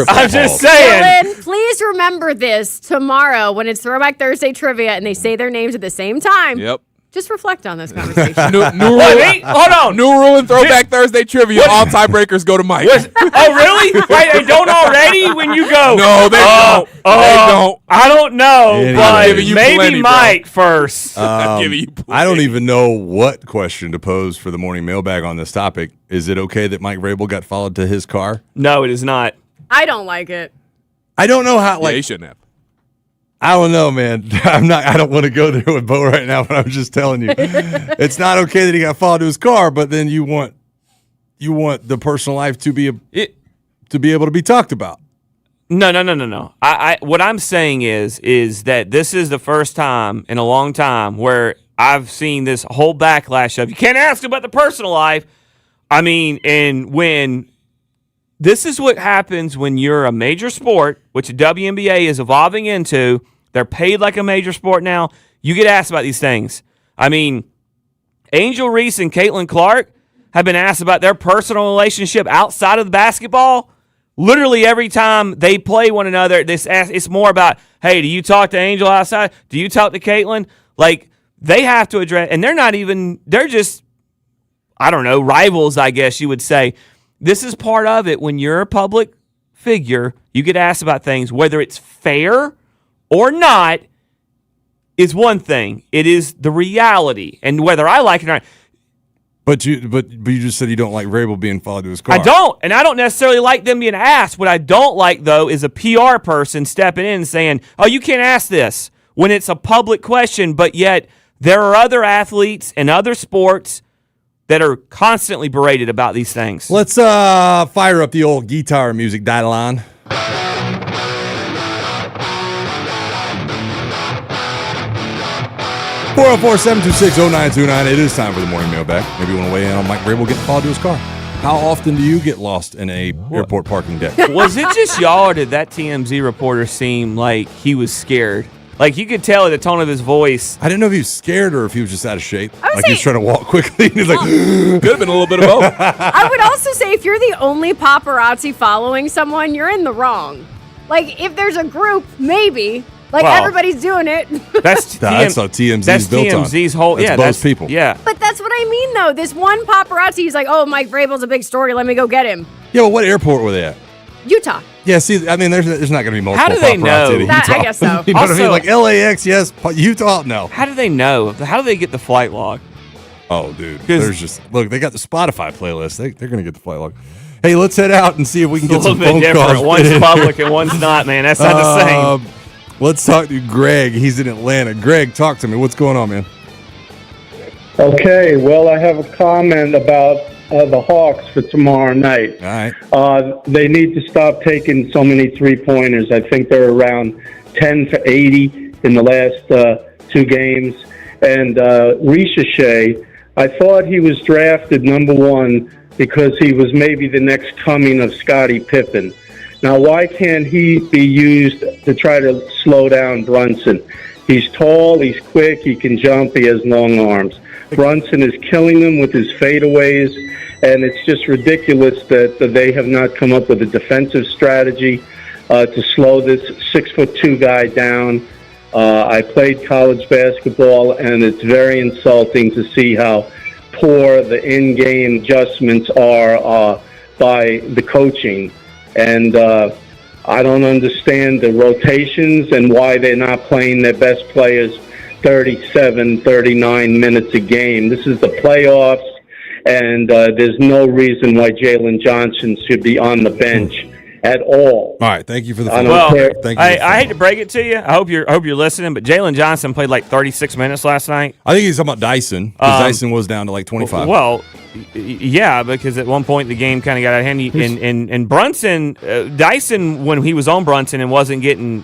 I'm just saying. Dylan, please remember this tomorrow when it's Throwback Thursday trivia and they say their names at the same time. Yep. Just reflect on this conversation. New rule. Hold on. New rule in Throwback Thursday trivia. All tiebreakers go to Mike. Oh, really? Wait, they don't already when you go? No, they don't. They don't. I don't know, Yeah, but I'm giving you maybe plenty, bro. Mike first. I'm giving you plenty. I don't even know what question to pose for the morning mailbag on this topic. Is it okay that Mike Vrabel got followed to his car? No, it is not. I don't like it. I don't know how. Yeah, Like, he shouldn't have. I don't know, man. I don't want to go there with Bo right now, but I'm just telling you, it's not okay that he got followed to his car. But then you want the personal life to be able to be talked about. No. I what I'm saying is that this is the first time in a long time where I've seen this whole backlash of you can't ask about the personal life. I mean, and when this is what happens when you're a major sport, which the WNBA is evolving into. They're paid like a major sport now. You get asked about these things. I mean, Angel Reese and Caitlin Clark have been asked about their personal relationship outside of the basketball. Literally every time they play one another, it's more about, hey, do you talk to Angel outside? Do you talk to Caitlin? Like, they have to address, and they're just, I don't know, rivals, I guess you would say. This is part of it. When you're a public figure, you get asked about things, whether it's fair or not is one thing. It is the reality, and whether I like it or not. But you just said you don't like Vrabel being followed to his car. I don't, and I don't necessarily like them being asked. What I don't like, though, is a PR person stepping in and saying, oh, you can't ask this, when it's a public question, but yet there are other athletes and other sports that are constantly berated about these things. Let's fire up the old guitar music dial-on. 404-726-0929. It is time for the morning mailbag. Maybe you want to weigh in on Mike Vrabel getting followed to his car. How often do you get lost in a airport parking deck? Was it just y'all, or did that TMZ reporter seem like he was scared? Like, you could tell at the tone of his voice. I didn't know if he was scared or if he was just out of shape. I would Like say- he's trying to walk quickly. He's like, Could have been a little bit of both. I would also say if you're the only paparazzi following someone, you're in the wrong. Like, if there's a group, maybe. Like, Well, everybody's doing it. That's That's how TMZ's that's built on. TMZ's whole. That's Yeah, both that's people. Yeah. But that's what I mean, though. This one paparazzi, he's like, oh, Mike Vrabel's a big story. Let me go get him. Yeah, well, what airport were they at? Utah. Yeah, see, I mean, there's not going to be multiple How do they paparazzi know? at Utah. That- I guess so. You know what I mean? Also- Like LAX, yes. Utah, no. How do they know? How do they get the flight log? Oh, dude. 'Cause- There's just, look, they got the Spotify playlist. They're going to get the flight log. Hey, let's head out and see if we can It's a get some little bit phone calls. different. One's public and one's not, man. That's not the same. Let's talk to Greg. He's in Atlanta. Greg, talk to me. What's going on, man? Okay, well, I have a comment about the Hawks for tomorrow night. All right. They need to stop taking so many three-pointers. I think they're around 10 for 80 in the last two games. And Risha Shea, I thought he was drafted number one because he was maybe the next coming of Scottie Pippen. Now, why can't he be used to try to slow down Brunson? He's tall, he's quick, he can jump, he has long arms. Brunson is killing them with his fadeaways, and it's just ridiculous that they have not come up with a defensive strategy to slow this 6'2" guy down. I played college basketball, and it's very insulting to see how poor the in-game adjustments are by the coaching. And I don't understand the rotations and why they're not playing their best players 37, 39 minutes a game. This is the playoffs, and there's no reason why Jalen Johnson should be on the bench at all. All right, thank you for the I phone. don't care. Thank you. I hate to break it to you. I hope you're listening, but Jalen Johnson played like 36 minutes last night. I think he's talking about Dyson, because Dyson was down to like 25. Well, yeah, because at one point the game kind of got out of hand. And Brunson, Dyson, when he was on Brunson and wasn't getting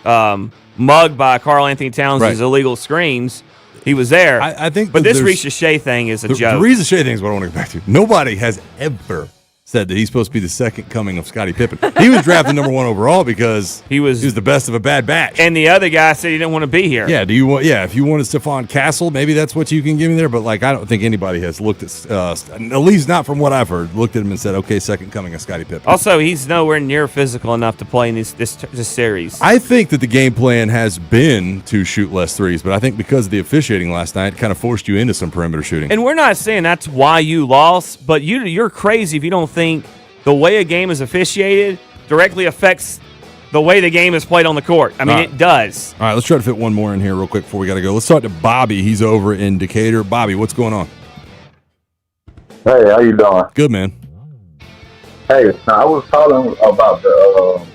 mugged by Karl Anthony Towns' Right. illegal screens, he was there. I think but that this there's- Risha Shea thing is a The joke. Risha Shea thing is what I want to get back to. Nobody has ever said that he's supposed to be the second coming of Scottie Pippen. He was drafted number 1 overall because he was the best of a bad batch. And the other guy said he didn't want to be here. Yeah, if you wanted Stephon Castle, maybe that's what you can give me there. But, like, I don't think anybody has looked at least not from what I've heard, looked at him and said, okay, second coming of Scottie Pippen. Also, he's nowhere near physical enough to play in this series. I think that the game plan has been to shoot less threes, but I think because of the officiating last night, it kind of forced you into some perimeter shooting. And we're not saying that's why you lost, but you're crazy if you don't think the way a game is officiated directly affects the way the game is played on the court. I mean, it does. All right, let's try to fit one more in here real quick before we got to go. Let's talk to Bobby. He's over in Decatur. Bobby, what's going on? Hey, how you doing? Good, man. Hey, I was calling about the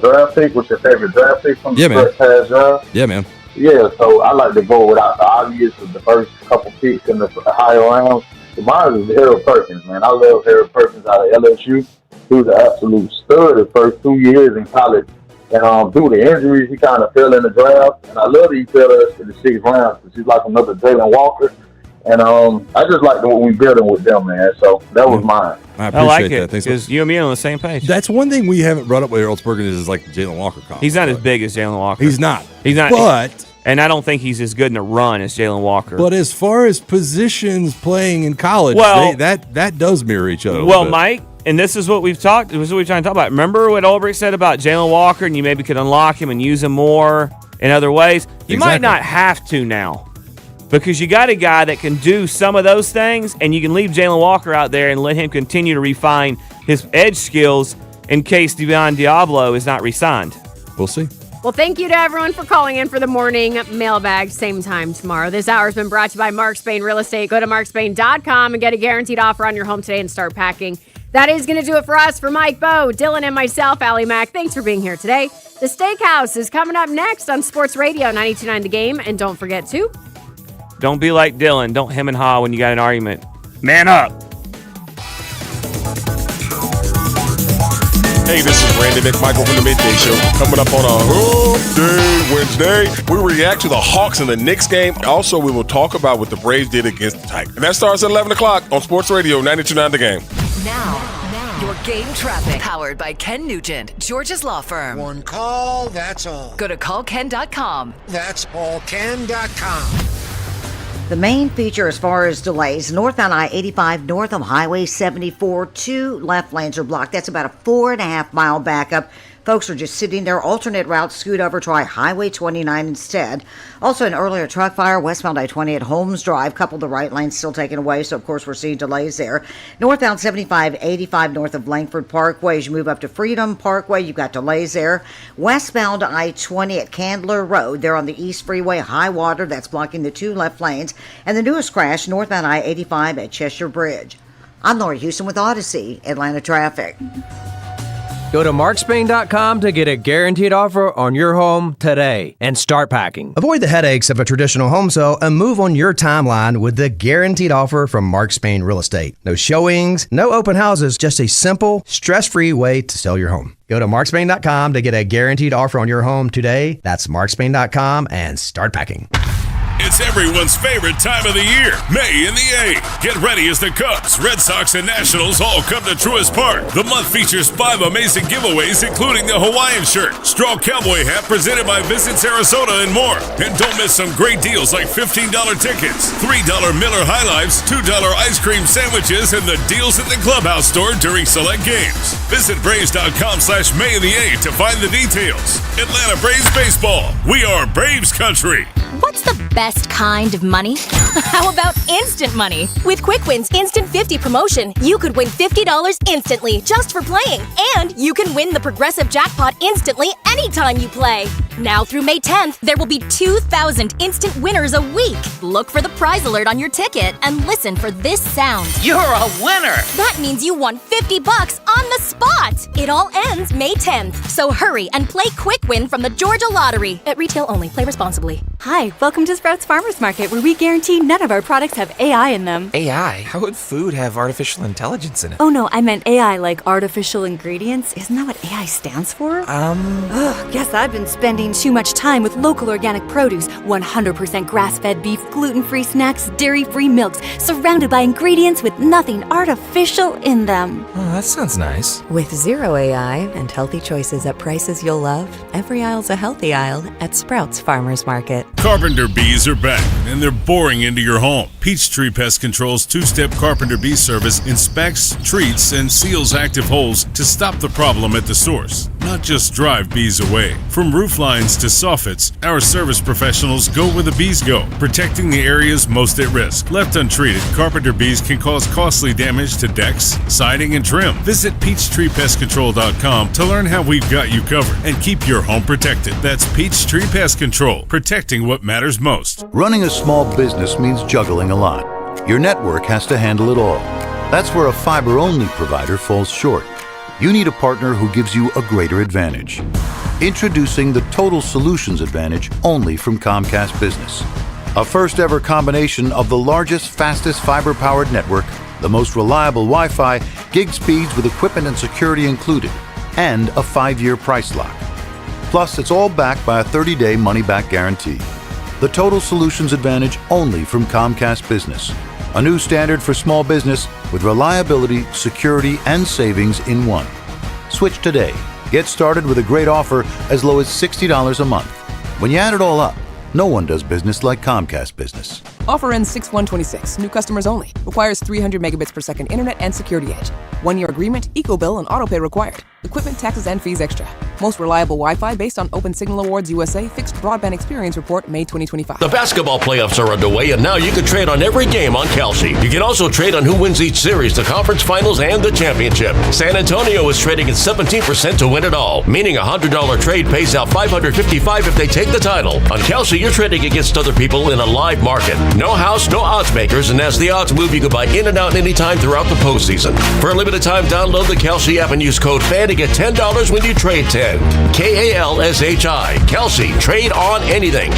draft pick. What's your favorite draft pick from the first past draft? Yeah, man. Yeah, so I like to go without the obvious of the first couple picks in the higher rounds. Mine is Harold Perkins, man. I love Harold Perkins out of LSU. He was an absolute stud the first 2 years in college. And due to injuries, he kind of fell in the draft. And I love that he fell us in the 6th round because he's like another Jalen Walker. And I just like what we're building with them, man. So that was mine. I appreciate like that. it Thanks. because you and me are on the same page. That's one thing we haven't brought up with Harold Perkins is like the Jalen Walker comp. He's not as big as Jalen Walker. He's not. But and I don't think he's as good in a run as Jalen Walker. But as far as positions playing in college, that does mirror each other. Well, Mike, and this is what we're trying to talk about. Remember what Ulbrich said about Jalen Walker, and you maybe could unlock him and use him more in other ways. You might not have to now because you got a guy that can do some of those things, and you can leave Jalen Walker out there and let him continue to refine his edge skills in case Divine Diablo is not re-signed. We'll see. Well, thank you to everyone for calling in for the morning mailbag. Same time tomorrow. This hour has been brought to you by Mark Spain Real Estate. Go to markspain.com and get a guaranteed offer on your home today and start packing. That is going to do it for us. For Mike Bowe, Dylan, and myself, Allie Mack, thanks for being here today. The Steakhouse is coming up next on Sports Radio 92.9 The Game. And don't forget to... Don't be like Dylan. Don't hem and haw when you got an argument. Man up. Hey, this is Randy McMichael from the Midday Show. Coming up on a Hump Day Wednesday, we react to the Hawks and the Knicks game. Also, we will talk about what the Braves did against the Tigers. And that starts at 11 o'clock on Sports Radio 92.9 The Game. Now, your game traffic. Powered by Ken Nugent, George's Law Firm. One call, that's all. Go to callken.com. That's allken.com. The main feature as far as delays, northbound I-85 north of Highway 74, 2 left lanes are blocked. That's about a 4.5-mile backup. Folks are just sitting there. Alternate routes, scoot over, try Highway 29 instead. Also, an earlier truck fire, westbound I-20 at Holmes Drive. Couple the right lanes still taken away, so of course we're seeing delays there. Northbound 75-85 north of Langford Parkway. As you move up to Freedom Parkway, you've got delays there. Westbound I-20 at Candler Road. They're on the East Freeway, high water. That's blocking the 2 left lanes. And the newest crash, northbound I-85 at Cheshire Bridge. I'm Lori Houston with Odyssey, Atlanta Traffic. Go to markspain.com to get a guaranteed offer on your home today and start packing. Avoid the headaches of a traditional home sale and move on your timeline with the guaranteed offer from Mark Spain Real Estate. No showings, no open houses, just a simple, stress-free way to sell your home. Go to markspain.com to get a guaranteed offer on your home today. That's markspain.com and start packing. It's everyone's favorite time of the year, May in the A. Get ready as the Cubs, Red Sox, and Nationals all come to Truist Park. The month features 5 amazing giveaways, including the Hawaiian shirt, straw cowboy hat presented by Visit Sarasota, and more. And don't miss some great deals like $15 tickets, $3 Miller High Lifes, $2 ice cream sandwiches, and the deals at the Clubhouse store during select games. Visit Braves.com/May in the A to find the details. Atlanta Braves Baseball. We are Braves Country. What's the best kind of money? How about instant money? With Quick Wins Instant 50 promotion, you could win $50 instantly just for playing. And you can win the Progressive Jackpot instantly anytime you play. Now through May 10th, there will be 2,000 instant winners a week. Look for the prize alert on your ticket and listen for this sound. You're a winner! That means you won $50 on the spot. It all ends May 10th. So hurry and play Quick Win from the Georgia Lottery. At retail only. Play responsibly. Hi, welcome to Sprouts Farmers Market, where we guarantee none of our products have AI in them. AI? How would food have artificial intelligence in it? Oh no, I meant AI like artificial ingredients. Isn't that what AI stands for? Ugh, guess I've been spending too much time with local organic produce, 100% grass-fed beef, gluten-free snacks, dairy-free milks, surrounded by ingredients with nothing artificial in them. Oh, that sounds nice. With zero AI and healthy choices at prices you'll love, every aisle's a healthy aisle at Sprouts Farmers Market. Carpenter bees are back, and they're boring into your home. Peachtree Pest Control's two-step Carpenter bee service inspects, treats, and seals active holes to stop the problem at the source, not just drive bees away. From roof lines to soffits, our service professionals go where the bees go, protecting the areas most at risk. Left untreated, Carpenter bees can cause costly damage to decks, siding, and trim. Visit PeachtreePestControl.com to learn how we've got you covered and keep your home protected. That's Peachtree Pest Control, protecting what matters most. Running a small business means juggling a lot. Your network has to handle it all. That's where a fiber-only provider falls short. You need a partner who gives you a greater advantage. Introducing the Total Solutions Advantage only from Comcast Business. A first-ever combination of the largest, fastest fiber-powered network, the most reliable Wi-Fi, gig speeds with equipment and security included, and a 5-year price lock. Plus, it's all backed by a 30-day money-back guarantee. The Total Solutions Advantage only from Comcast Business. A new standard for small business with reliability, security, and savings in one. Switch today. Get started with a great offer as low as $60 a month. When you add it all up, no one does business like Comcast Business. Offer ends 6/1/26. New customers only. Requires 300 megabits per second internet and security edge. 1-year agreement, eco-bill, and autopay required. Equipment, taxes, and fees extra. Most reliable Wi-Fi based on Open Signal Awards USA Fixed Broadband Experience Report, May 2025. The basketball playoffs are underway, and now you can trade on every game on Kalshi. You can also trade on who wins each series, the conference finals, and the championship. San Antonio is trading at 17% to win it all, meaning a $100 trade pays out $555 if they take the title. On Kalshi, you're trading against other people in a live market. No house, no odds makers, and as the odds move, you can buy in and out anytime throughout the postseason. For a limited time, download the Kalshi app and use code FAN to get $10 when you trade 10. KALSHI. Kalshi. Trade on anything.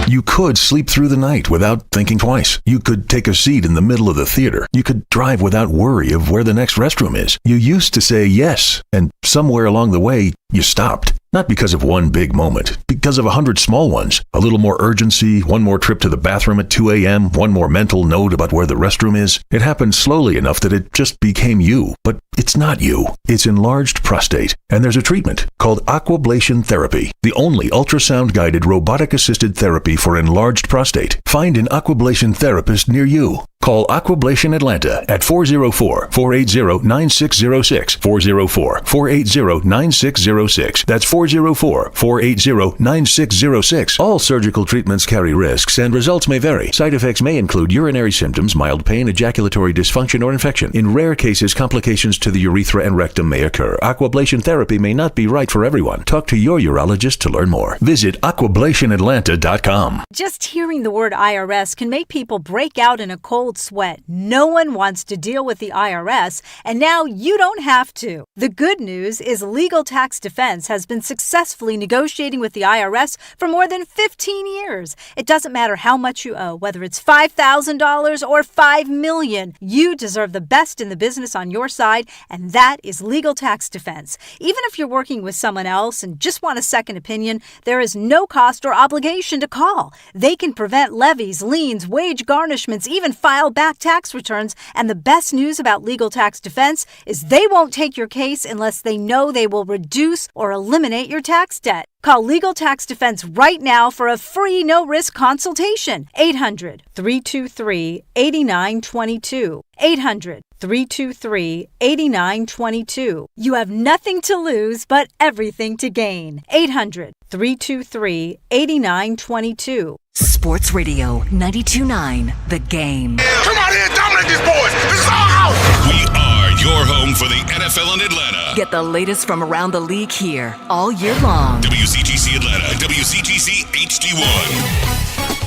You could sleep through the night without thinking twice. You could take a seat in the middle of the theater. You could drive without worry of where the next restroom is. You used to say yes, and somewhere along the way, you stopped. Not because of one big moment, because of 100 small ones. A little more urgency, one more trip to the bathroom at 2 a.m., one more mental note about where the restroom is. It happened slowly enough that it just became you. But it's not you. It's enlarged prostate. And there's a treatment called Aquablation Therapy, the only ultrasound-guided robotic-assisted therapy for enlarged prostate. Find an Aquablation therapist near you. Call Aquablation Atlanta at 404-480-9606. 404-480-9606. That's 404-480-9606. All surgical treatments carry risks and results may vary. Side effects may include urinary symptoms, mild pain, ejaculatory dysfunction, or infection. In rare cases, complications to the urethra and rectum may occur. Aquablation therapy may not be right for everyone. Talk to your urologist to learn more. Visit aquablationatlanta.com. Just hearing the word IRS can make people break out in a cold sweat. No one wants to deal with the IRS, and now you don't have to. The good news is Legal Tax Defense has been successfully negotiating with the IRS for more than 15 years. It doesn't matter how much you owe, whether it's $5,000 or $5 million. You deserve the best in the business on your side, and that is Legal Tax Defense. Even if you're working with someone else and just want a second opinion, there is no cost or obligation to call. They can prevent levies, liens, wage garnishments, even file back tax returns. And the best news about Legal Tax Defense is they won't take your case unless they know they will reduce or eliminate your tax debt. Call Legal Tax Defense right now for a free no-risk consultation. 800-323-8922. 800-323-8922. You have nothing to lose but everything to gain. 800-323-8922. Sports Radio 92.9 The Game. Come out here and dominate these boys. This is our house. We are your home for the NFL in Atlanta. Get the latest from around the league here all year long. WCGC Atlanta and WCGC HD1.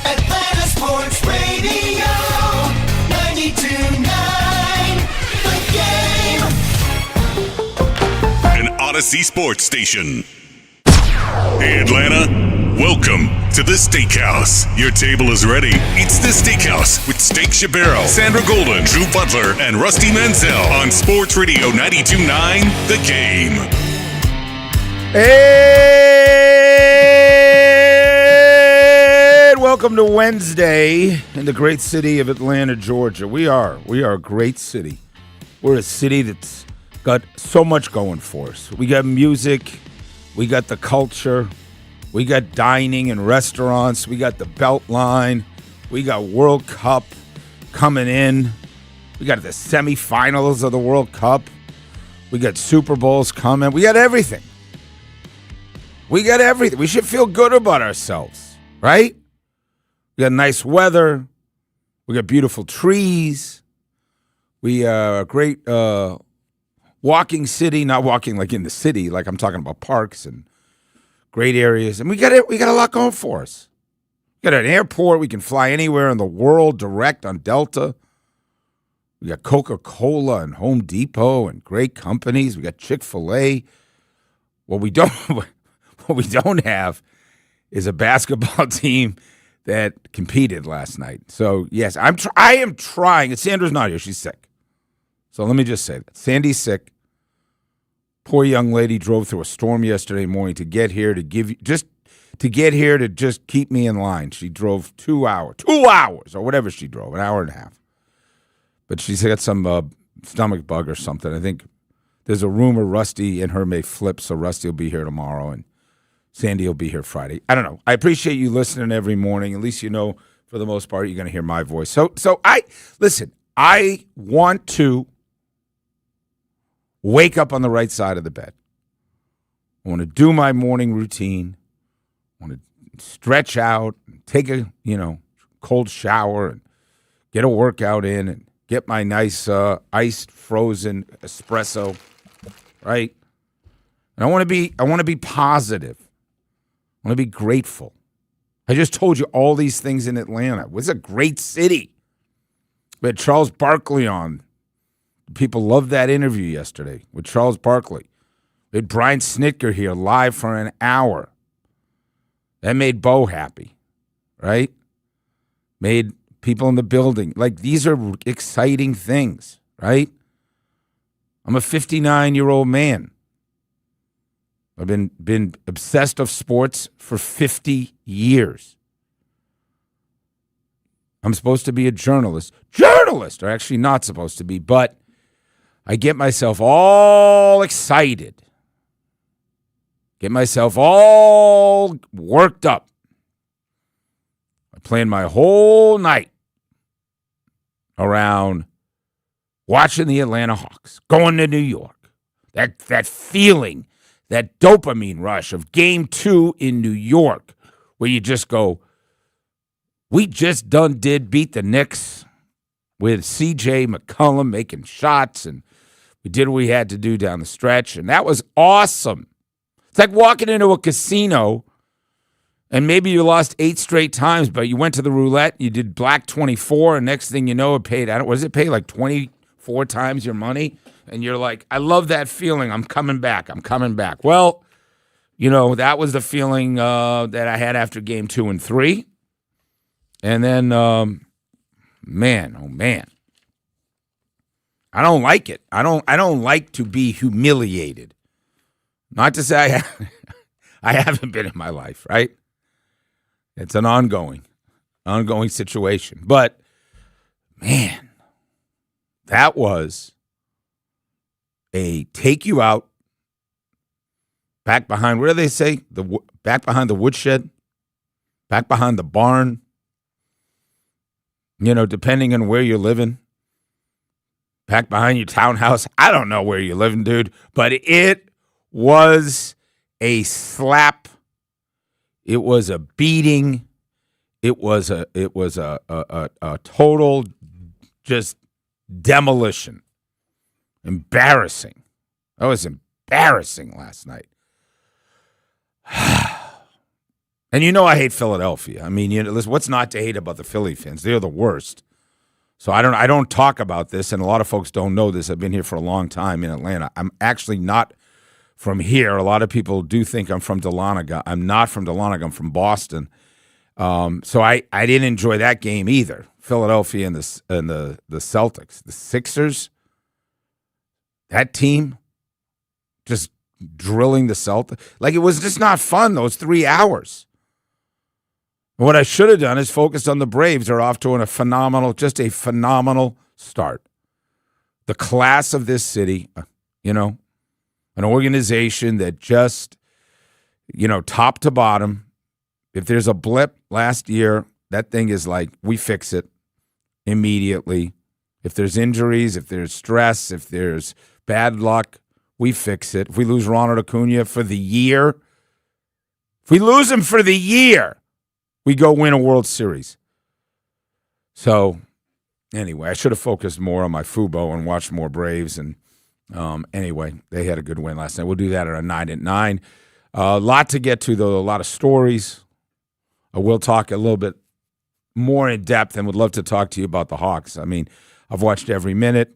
Atlanta Sports Radio 92.9 The Game. Odyssey Sports Station. Hey, Atlanta. Welcome to the Steakhouse. Your table is ready. It's the Steakhouse with Steak Shabaro, Sandra Golden, Drew Butler, and Rusty Mansell on Sports Radio 92.9 The Game. Hey, welcome to Wednesday in the great city of Atlanta, Georgia. We are a great city. We're a city that's got so much going for us. We got music. We got the culture. We got dining and restaurants. We got the Beltline. We got World Cup coming in. We got the semifinals of the World Cup. We got Super Bowls coming. We got everything. We got everything. We should feel good about ourselves, right? We got nice weather. We got beautiful trees. We are a great walking city, not walking like in the city, like I'm talking about parks and great areas. And we got a lot going for us. We got an airport. We can fly anywhere in the world direct on Delta. We got Coca-Cola and Home Depot and great companies. We got Chick-fil-A. What we don't have is a basketball team that competed last night. So, yes, I am trying. Sandra's not here. She's sick. So let me just say that. Sandy's sick. Poor young lady drove through a storm yesterday morning to get here to just keep me in line. She drove 2 hours or whatever she drove, an hour and a half. But she's got some stomach bug or something. I think there's a rumor Rusty and her may flip, so Rusty will be here tomorrow and Sandy will be here Friday. I don't know. I appreciate you listening every morning. At least you know for the most part you're going to hear my voice. So I want to wake up on the right side of the bed. I want to do my morning routine. I want to stretch out, and take a cold shower, and get a workout in, and get my nice iced frozen espresso, right? And I want to be positive. I want to be grateful. I just told you all these things in Atlanta. It's a great city. We had Charles Barkley on. People loved that interview yesterday with Charles Barkley. We had Brian Snitker here live for an hour. That made Bo happy, right? Made people in the building. Like, these are exciting things, right? I'm a 59-year-old man. I've been obsessed of sports for 50 years. I'm supposed to be a journalist. Journalists are actually not supposed to be, but I get myself all excited. Get myself all worked up. I plan my whole night around watching the Atlanta Hawks, going to New York. That feeling, that dopamine rush of Game 2 in New York, where you just go, we just did beat the Knicks with C.J. McCollum making shots, and we did what we had to do down the stretch, and that was awesome. It's like walking into a casino, and maybe you lost 8 straight times, but you went to the roulette, you did black 24, and next thing you know, it paid, what does it pay, like 24 times your money? And you're like, I love that feeling. I'm coming back. Well, that was the feeling that I had after Game 2 and 3. And then, man. I don't like it. I don't like to be humiliated. Not to say I haven't been in my life, right? It's an ongoing situation. But, man, that was a take you out back behind, what do they say? Back behind the woodshed? Back behind the barn? Depending on where you're living. Back behind your townhouse. I don't know where you're living, dude. But it was a slap. It was a beating. It was a total just demolition. Embarrassing. That was embarrassing last night. And I hate Philadelphia. I mean, listen, what's not to hate about the Philly fans? They're the worst. So I don't talk about this, and a lot of folks don't know this. I've been here for a long time in Atlanta. I'm actually not from here. A lot of people do think I'm from Dahlonega. I'm not from Dahlonega. I'm from Boston. So I didn't enjoy that game either. Philadelphia and the Celtics. The Sixers, that team just drilling the Celtics. Like, it was just not fun, those 3 hours. What I should have done is focused on the Braves. They're off to a phenomenal start. The class of this city, an organization that just, top to bottom, if there's a blip last year, that thing is like, we fix it immediately. If there's injuries, if there's stress, if there's bad luck, we fix it. If we lose Ronald Acuna for the year, we go win a World Series. So, anyway, I should have focused more on my Fubo and watched more Braves. And anyway, they had a good win last night. We'll do that at a 9 at 9. A lot to get to, though, a lot of stories. I will talk a little bit more in depth and would love to talk to you about the Hawks. I mean, I've watched every minute.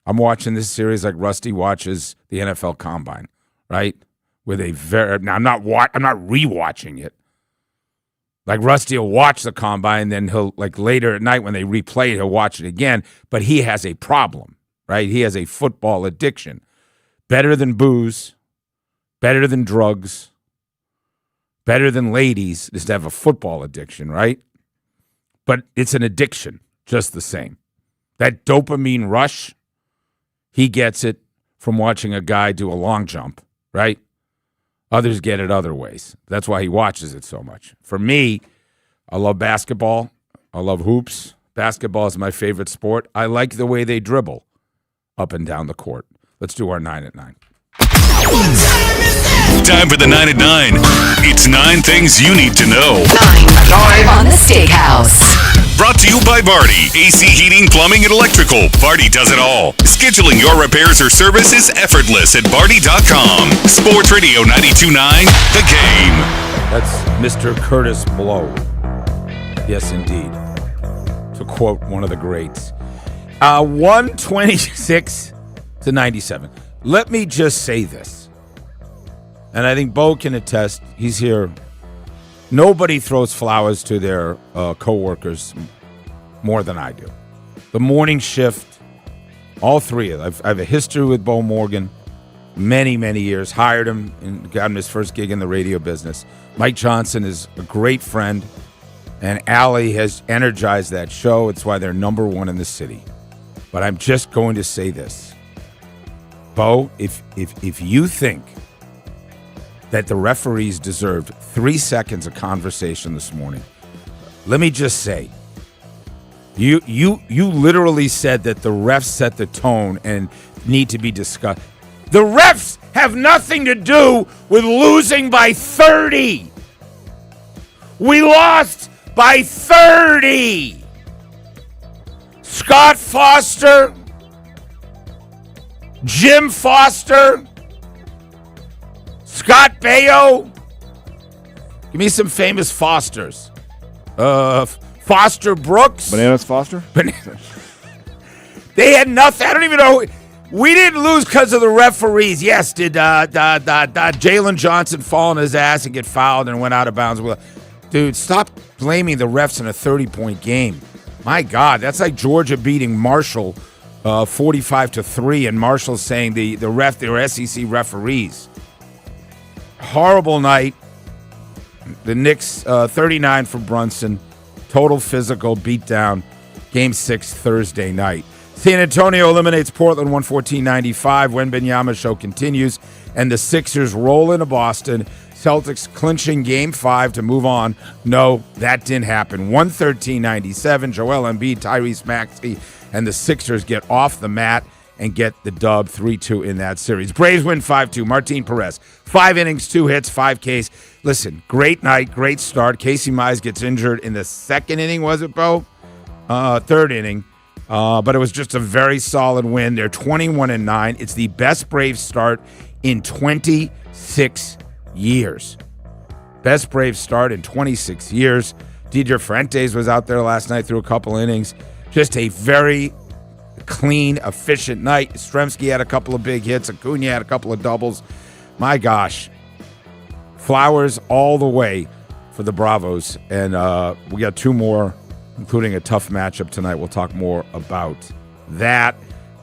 I'm watching this series like Rusty watches the NFL Combine, right? Now I'm not rewatching it. Like, Rusty will watch the Combine, then he'll, like, later at night when they replay it, he'll watch it again. But he has a problem, right? He has a football addiction. Better than booze, better than drugs, better than ladies is to have a football addiction, right? But it's an addiction just the same. That dopamine rush, he gets it from watching a guy do a long jump, right? Others get it other ways. That's why he watches it so much. For me, I love basketball. I love hoops. Basketball is my favorite sport. I like the way they dribble up and down the court. Let's do our 9 at 9. Time for the 9 at 9. It's 9 things you need to know. 9 on the Steakhouse. Brought to you by Vardy. AC Heating, Plumbing, and Electrical. Vardy does it all. Scheduling your repairs or service is effortless at Vardy.com. Sports Radio 92.9, The Game. That's Mr. Curtis Blow. Yes, indeed. To quote one of the greats. 126 to 97. Let me just say this. And I think Bo can attest. He's here. Nobody throws flowers to their coworkers more than I do. The morning shift, all three of them. I have a history with Bo Morgan, many, many years. Hired him and got him his first gig in the radio business. Mike Johnson is a great friend, and Allie has energized that show. It's why they're number one in the city. But I'm just going to say this. Bo, if you think that the referees deserved 3 seconds of conversation this morning, let me just say, you literally said that the refs set the tone and need to be discussed. The refs have nothing to do with losing by 30. We lost by 30. Scott Foster, Jim Foster, Scott Baio. Give me some famous Fosters. Foster Brooks. Bananas Foster? They had nothing. I don't even know. We didn't lose because of the referees. Yes, did Jalen Johnson fall on his ass and get fouled and went out of bounds? Dude, stop blaming the refs in a 30-point game. My God, that's like Georgia beating Marshall 45-3, and Marshall saying they were SEC referees. Horrible night. The Knicks 39 for Brunson. Total physical beatdown. Game 6 Thursday night. San Antonio eliminates Portland 114-95. Wembanyama show continues, and the Sixers roll into Boston. Celtics clinching Game 5 to move on. No, that didn't happen. 113-97. Joel Embiid, Tyrese Maxey, and the Sixers get off the mat and get the dub 3-2 in that series. Braves win 5-2. Martin Perez, 5 innings, 2 hits, 5 Ks. Listen, great night, great start. Casey Mize gets injured in the second inning, was it, Bo? Third inning. But it was just a very solid win. They're 21-9. It's the best Braves start in 26 years. Best Braves start in 26 years. Didier Fuentes was out there last night, threw a couple innings. Just a very clean, efficient night. Yastrzemski had a couple of big hits. Acuna had a couple of doubles. My gosh. Flowers all the way for the Bravos. And we got 2 more, including a tough matchup tonight. We'll talk more about that.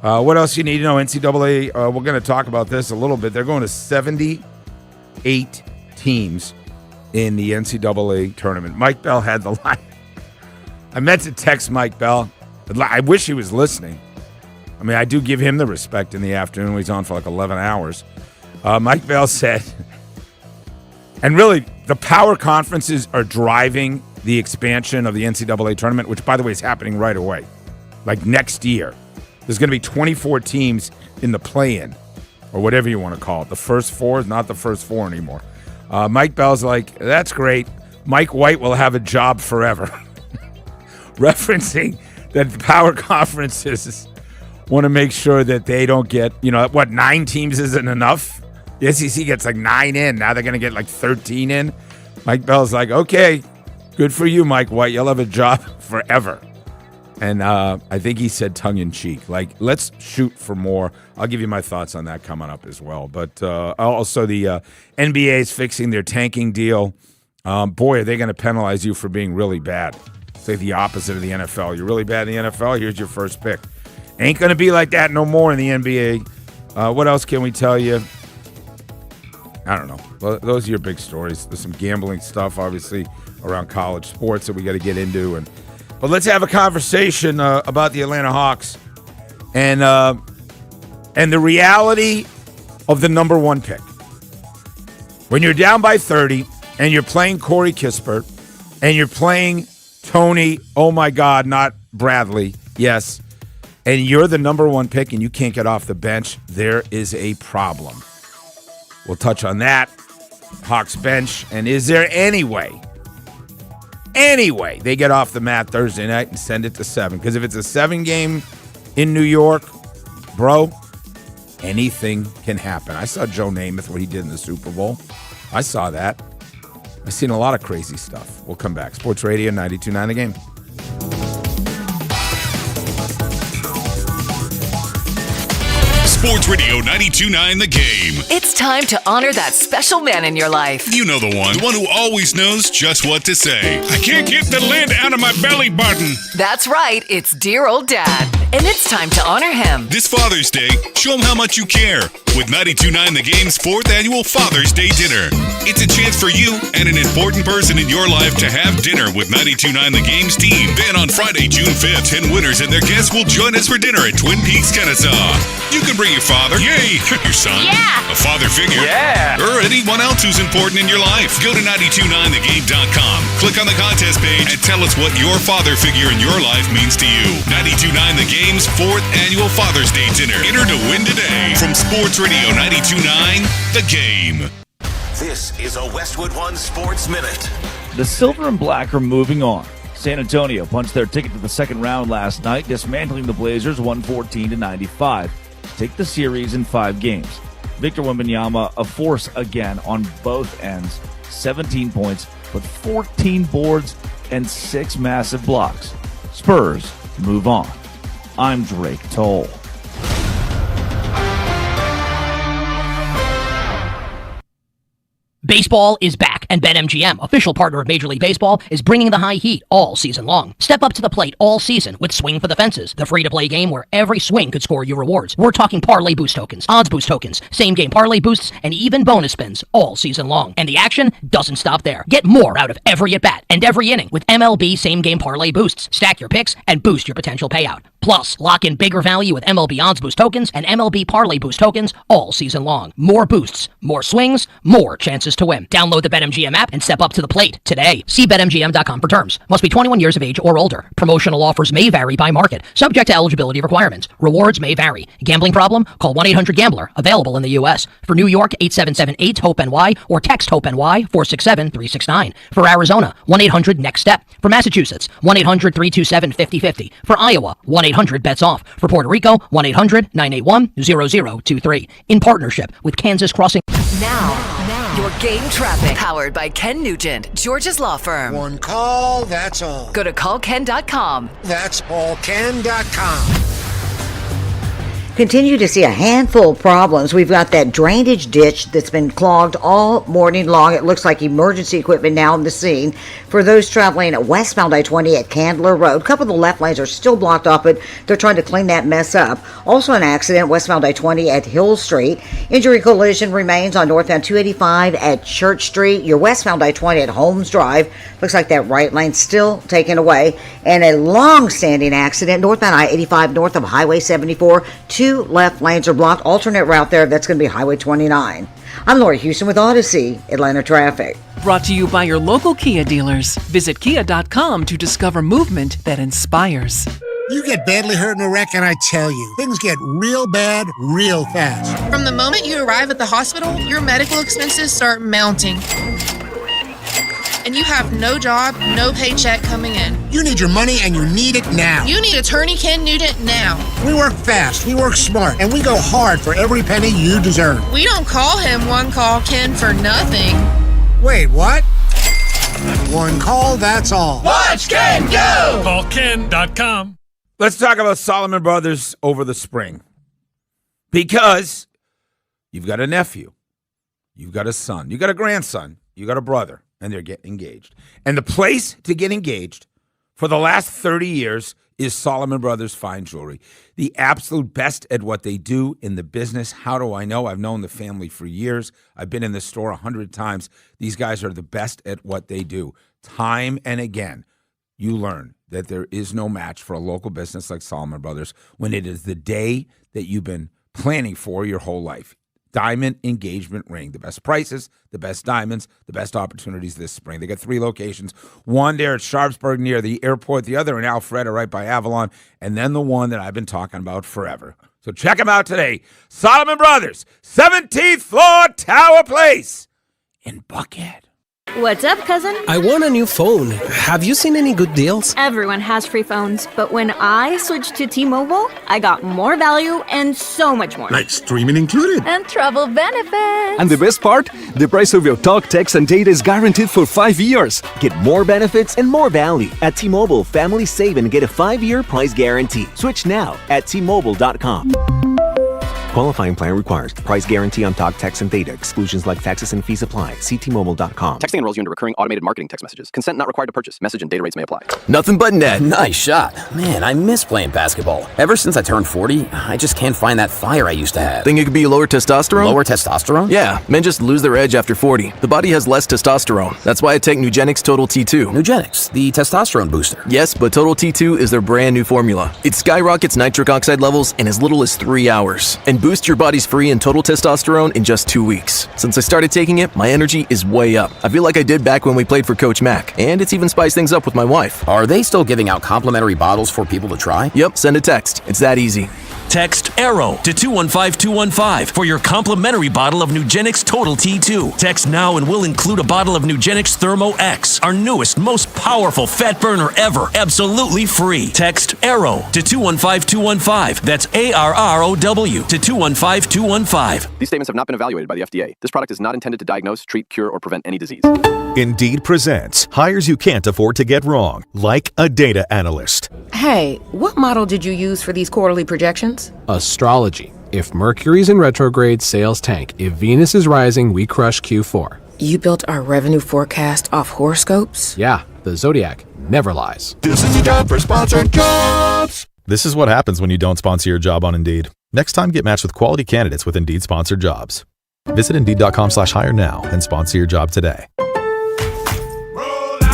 What else you need to know? NCAA, we're going to talk about this a little bit. They're going to 78 teams in the NCAA tournament. Mike Bell had the line. I meant to text Mike Bell. I wish he was listening. I mean, I do give him the respect in the afternoon when he's on for like 11 hours. Mike Bell said, and really, the power conferences are driving the expansion of the NCAA tournament, which, by the way, is happening right away. Like next year. There's going to be 24 teams in the play-in, or whatever you want to call it. The first 4 is not the first 4 anymore. Mike Bell's like, that's great. Mike White will have a job forever. Referencing that the power conferences want to make sure that they don't get, 9 teams isn't enough? The SEC gets like 9 in. Now they're going to get like 13 in. Mike Bell's like, okay, good for you, Mike White. You'll have a job forever. And I think he said tongue-in-cheek, like, let's shoot for more. I'll give you my thoughts on that coming up as well. But also the NBA is fixing their tanking deal. Boy, are they going to penalize you for being really bad. Say the opposite of the NFL. You're really bad in the NFL, here's your first pick. Ain't going to be like that no more in the NBA. What else can we tell you? I don't know. Well, those are your big stories. There's some gambling stuff, obviously, around college sports that we got to get into. But let's have a conversation about the Atlanta Hawks and the reality of the number 1 pick. When you're down by 30 and you're playing Corey Kispert and you're playing Tony, oh my God, not Bradley, yes, and you're the number 1 pick and you can't get off the bench, there is a problem. We'll touch on that. Hawks bench, and is there any way they get off the mat Thursday night and send it to 7? Because if it's a 7 game in New York, bro, anything can happen. I saw Joe Namath, what he did in the Super Bowl. I saw that. I've seen a lot of crazy stuff. We'll come back. Sports Radio 92.9 The Game. Sports Radio 92.9 The Game. It's time to honor that special man in your life. You know the one who always knows just what to say. I can't get the lid out of my belly button. That's right, it's dear old dad. And it's time to honor him. This Father's Day, show him how much you care with 92.9 The Game's 4th annual Father's Day dinner. It's a chance for you and an important person in your life to have dinner with 92.9 The Game's team. Then on Friday, June 5th, 10 winners and their guests will join us for dinner at Twin Peaks, Kennesaw. You can bring your father, yay, your son, a father figure, or anyone else who's important in your life. Go to 929thegame.com, click on the contest page, and tell us what your father figure in your life means to you. 92.9 The Game's 4th annual Father's Day dinner. Enter to win today from Sports Radio 92.9 The Game. This is a Westwood One Sports Minute. The Silver and Black are moving on. San Antonio punched their ticket to the second round last night, dismantling the Blazers 114-95. Take the series in 5 games. Victor Wembanyama, a force again on both ends. 17 points, but 14 boards and 6 massive blocks. Spurs move on. I'm Drake Toll. Baseball is back, and BetMGM, official partner of Major League Baseball, is bringing the high heat all season long. Step up to the plate all season with Swing for the Fences, the free-to-play game where every swing could score you rewards. We're talking parlay boost tokens, odds boost tokens, same-game parlay boosts, and even bonus spins all season long. And the action doesn't stop there. Get more out of every at-bat and every inning with MLB same-game parlay boosts. Stack your picks and boost your potential payout. Plus, lock in bigger value with MLB odds boost tokens and MLB parlay boost tokens all season long. More boosts, more swings, more chances to win. Download the BetMGM app and step up to the plate today. See BetMGM.com for terms. Must be 21 years of age or older. Promotional offers may vary by market. Subject to eligibility requirements. Rewards may vary. Gambling problem? Call 1-800-GAMBLER. Available in the U.S. For New York, 8778-HOPE-NY or text HOPE-NY 467-369. For Arizona, 1-800-NEXT-STEP. For Massachusetts, 1-800-327-5050. For Iowa, 1-800-BETS-OFF. For Puerto Rico, 1-800-981-0023. In partnership with Kansas Crossing. Now, your game traffic. Powered by Ken Nugent, George's Law Firm. One call, that's all. Go to callken.com. That's allken.com. Continue to see a handful of problems. We've got that drainage ditch that's been clogged all morning long. It looks like emergency equipment now on the scene. For those traveling westbound I-20 at Candler Road, a couple of the left lanes are still blocked off, but they're trying to clean that mess up. Also an accident westbound I-20 at Hill Street. Injury collision remains on northbound 285 at Church Street. Your westbound I-20 at Holmes Drive. Looks like that right lane still taken away. And a long-standing accident northbound I-85 north of Highway 74. Two left lanes are blocked. Alternate route there. That's going to be Highway 29. I'm Lori Houston with Odyssey, Atlanta Traffic. Brought to you by your local Kia dealers. Visit kia.com to discover movement that inspires. You get badly hurt in a wreck, and I tell you, things get real bad real fast. From the moment you arrive at the hospital, your medical expenses start mounting. And you have no job, no paycheck coming in. You need your money, and you need it now. You need attorney Ken Nugent now. We work fast, we work smart, and we go hard for every penny you deserve. We don't call him One Call Ken for nothing. Wait, what? One call, that's all. Watch Ken go! Call Ken.com. Let's talk about Solomon Brothers over the spring. Because you've got a nephew, you've got a son, you've got a grandson, you got a brother, and they're getting engaged. And the place to get engaged for the last 30 years is Solomon Brothers Fine Jewelry. The absolute best at what they do in the business. How do I know? I've known the family for years. I've been in the store 100 times. These guys are the best at what they do. Time and again, you learn that there is no match for a local business like Solomon Brothers when it is the day that you've been planning for your whole life. Diamond engagement ring. The best prices, the best diamonds, the best opportunities this spring. They got 3 locations. One there at Sharpsburg near the airport, the other in Alpharetta right by Avalon, and then the one that I've been talking about forever. So check them out today. Solomon Brothers, 17th floor, Tower Place in Buckhead. What's up, cousin? I want a new phone. Have you seen any good deals? Everyone has free phones, but when I switched to T-Mobile, I got more value and so much more. Like streaming included. And travel benefits. And the best part? The price of your talk, text, and data is guaranteed for 5 years. Get more benefits and more value. At T-Mobile, families save and get a 5-year price guarantee. Switch now at T-Mobile.com. Qualifying plan requires price guarantee on talk, text, and data. Exclusions like taxes and fees apply. See T-Mobile.com. Texting enrolls you into recurring automated marketing text messages. Consent not required to purchase. Message and data rates may apply. Nothing but net. Nice shot. Man, I miss playing basketball. Ever since I turned 40, I just can't find that fire I used to have. Think it could be lower testosterone? Lower testosterone? Yeah, men just lose their edge after 40. The body has less testosterone. That's why I take Nugenix Total T2. Nugenix, the testosterone booster. Yes, but Total T2 is their brand new formula. It skyrockets nitric oxide levels in as little as 3 hours and boosts your body's free and total testosterone in just 2 weeks. Since I started taking it, my energy is way up. I feel like I did back when we played for Coach Mack, and it's even spiced things up with my wife. Are they still giving out complimentary bottles for people to try? Yep, send a text. It's that easy. Text ARROW to 215215 for your complimentary bottle of Nugenix Total T2. Text now and we'll include a bottle of Nugenix Thermo X, our newest, most powerful fat burner ever, absolutely free. Text ARROW to 215215. That's ARROW to 215215. These statements have not been evaluated by the FDA. This product is not intended to diagnose, treat, cure, or prevent any disease. Indeed presents hires you can't afford to get wrong, like a data analyst. Hey, what model did you use for these quarterly projections? Astrology. If Mercury's in retrograde, sales tank. If Venus is rising, we crush Q4. You built our revenue forecast off horoscopes? Yeah, the Zodiac never lies. This is a job for sponsored jobs. This is what happens when you don't sponsor your job on Indeed. Next time, get matched with quality candidates with Indeed sponsored jobs. Visit Indeed.com/hire now and sponsor your job today.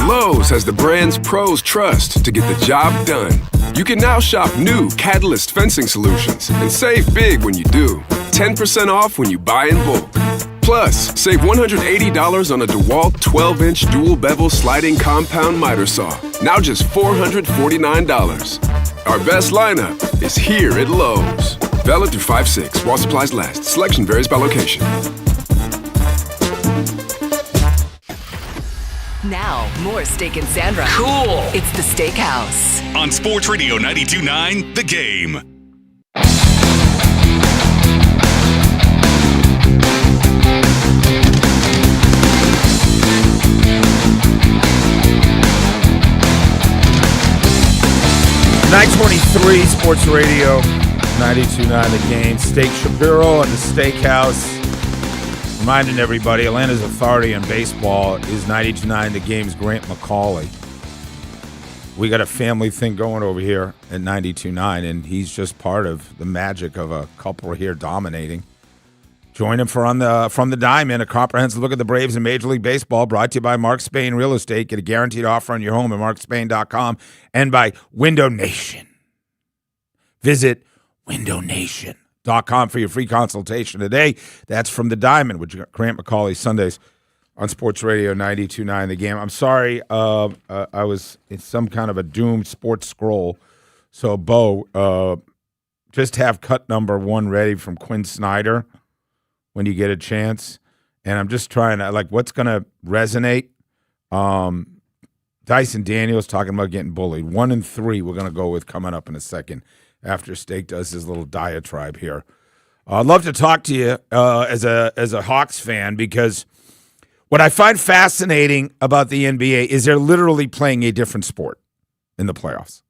Lowe's has the brands pros trust to get the job done. You can now shop new Catalyst fencing solutions and save big when you do. 10% off when you buy in bulk. Plus, save $180 on a DeWalt 12-inch dual bevel sliding compound miter saw. Now just $449. Our best lineup is here at Lowe's. Valid through 5/6 while supplies last. Selection varies by location. Now, more Steak and Sandra. Cool. It's the Steakhouse. On Sports Radio 92.9, The Game. #923 Sports Radio 92.9 The Game. Steak Shapiro at the Steakhouse. Reminding everybody, Atlanta's authority on baseball is 92.9 The Game's Grant McCauley. We got a family thing going over here at 92.9, and he's just part of the magic of a couple here dominating. Join him from the Diamond, a comprehensive look at the Braves in Major League Baseball, brought to you by Mark Spain Real Estate. Get a guaranteed offer on your home at markspain.com and by Window Nation. Visit windownation.com for your free consultation today. That's from the Diamond, which Grant McCauley, Sundays on Sports Radio 92.9 The Game. I'm sorry, I was in some kind of a doomed sports scroll. So, Bo, just have cut number 1 ready from Quinn Snyder when you get a chance. And I'm just trying to, what's going to resonate? Dyson Daniels talking about getting bullied. 1 and 3 we're going to go with coming up in a second after Steak does his little diatribe here. I'd love to talk to you as a Hawks fan, because what I find fascinating about the NBA is they're literally playing a different sport in the playoffs.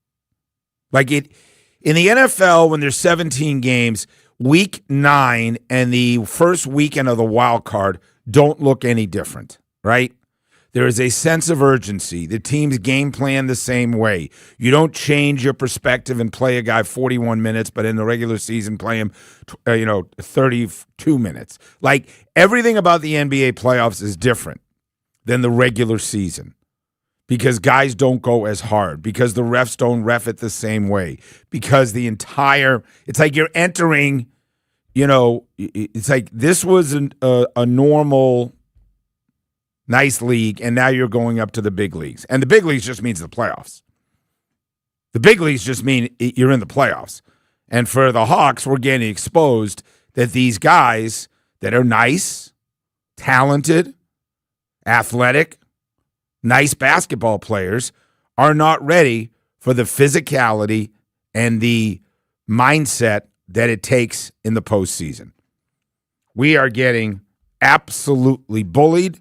In the NFL, when there's 17 games, week 9 and the first weekend of the wild card don't look any different, right? There is a sense of urgency. The teams game plan the same way. You don't change your perspective and play a guy 41 minutes, but in the regular season play him 32 minutes. Everything about the NBA playoffs is different than the regular season, because guys don't go as hard, because the refs don't ref it the same way, because it's like you're entering, it's like this was a normal nice league, and now you're going up to the big leagues. And the big leagues just means the playoffs. The big leagues just mean you're in the playoffs. And for the Hawks, we're getting exposed that these guys that are nice, talented, athletic, nice basketball players are not ready for the physicality and the mindset that it takes in the postseason. We are getting absolutely bullied.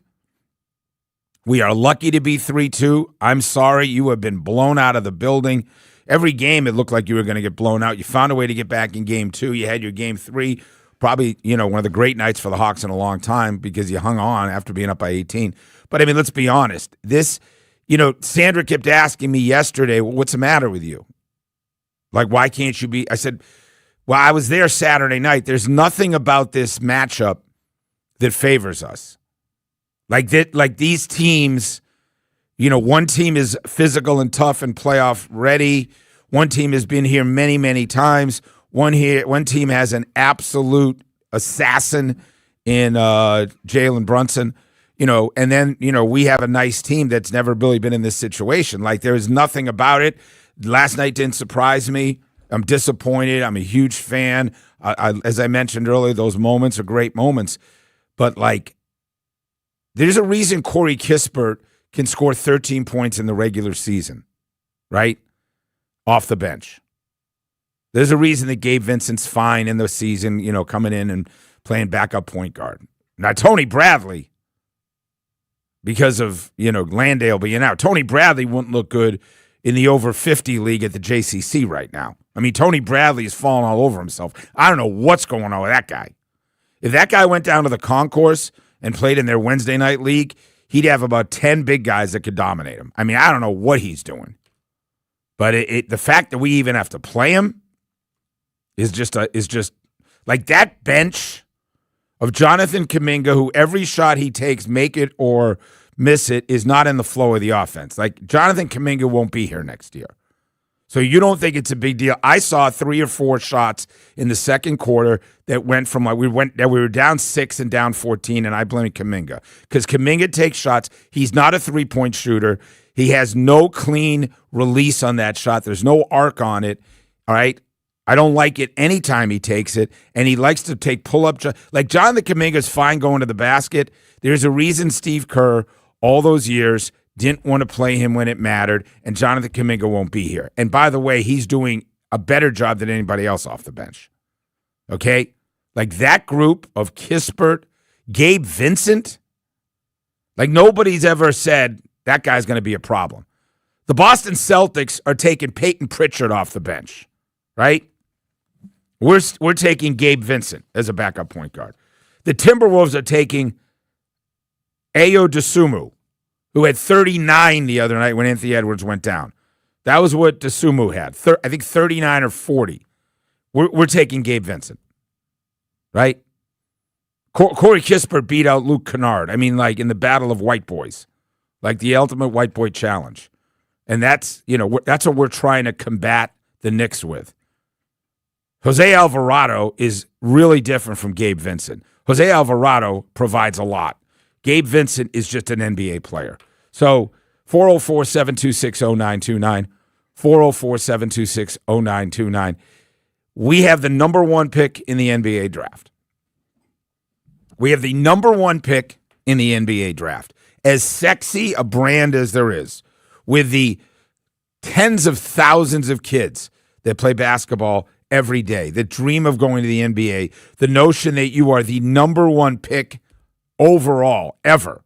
We are lucky to be 3-2. I'm sorry, you have been blown out of the building. Every game, it looked like you were going to get blown out. You found a way to get back in game 2. You had your game 3, probably, one of the great nights for the Hawks in a long time, because you hung on after being up by 18. But, let's be honest. This, Sandra kept asking me yesterday, well, what's the matter with you? Why can't you be? I said, well, I was there Saturday night. There's nothing about this matchup that favors us. These teams, one team is physical and tough and playoff ready. One team has been here many, many times. One team has an absolute assassin in Jalen Brunson. And then, we have a nice team that's never really been in this situation. There's nothing about it. Last night didn't surprise me. I'm disappointed. I'm a huge fan. As I mentioned earlier, those moments are great moments. But, there's a reason Corey Kispert can score 13 points in the regular season, right? Off the bench. There's a reason that Gabe Vincent's fine in the season, coming in and playing backup point guard. Now, Tony Bradley, because of, Landale being out, Tony Bradley wouldn't look good in the over 50 league at the JCC right now. Tony Bradley is falling all over himself. I don't know what's going on with that guy. If that guy went down to the concourse and played in their Wednesday night league, he'd have about 10 big guys that could dominate him. I don't know what he's doing. But the fact that we even have to play him is just that bench of Jonathan Kuminga, who every shot he takes, make it or miss it, is not in the flow of the offense. Jonathan Kuminga won't be here next year. So you don't think it's a big deal? I saw 3 or 4 shots in the second quarter that went from we were down 6 and down 14, and I blame Kuminga, because Kuminga takes shots. He's not a 3-point shooter. He has no clean release on that shot. There's no arc on it. All right, I don't like it anytime he takes it, and he likes to take pull-up. Jonathan Kuminga's fine going to the basket. There's a reason Steve Kerr all those years didn't want to play him when it mattered, and Jonathan Kuminga won't be here. And by the way, he's doing a better job than anybody else off the bench. Okay? That group of Kispert, Gabe Vincent, nobody's ever said that guy's going to be a problem. The Boston Celtics are taking Peyton Pritchard off the bench, right? We're taking Gabe Vincent as a backup point guard. The Timberwolves are taking Ayo Dosunmu, who had 39 the other night when Anthony Edwards went down. That was what Dosunmu had. I think 39 or 40. We're taking Gabe Vincent, right? Corey Kispert beat out Luke Kennard. I mean, like in the battle of white boys, like the ultimate white boy challenge. And that's what we're trying to combat the Knicks with. Jose Alvarado is really different from Gabe Vincent. Jose Alvarado provides a lot. Gabe Vincent is just an NBA player. So 404-726-0929, 404-726-0929. We have the number 1 pick in the NBA draft. We have the number 1 pick in the NBA draft. As sexy a brand as there is, with the tens of thousands of kids that play basketball every day, that dream of going to the NBA, the notion that you are the number 1 pick overall ever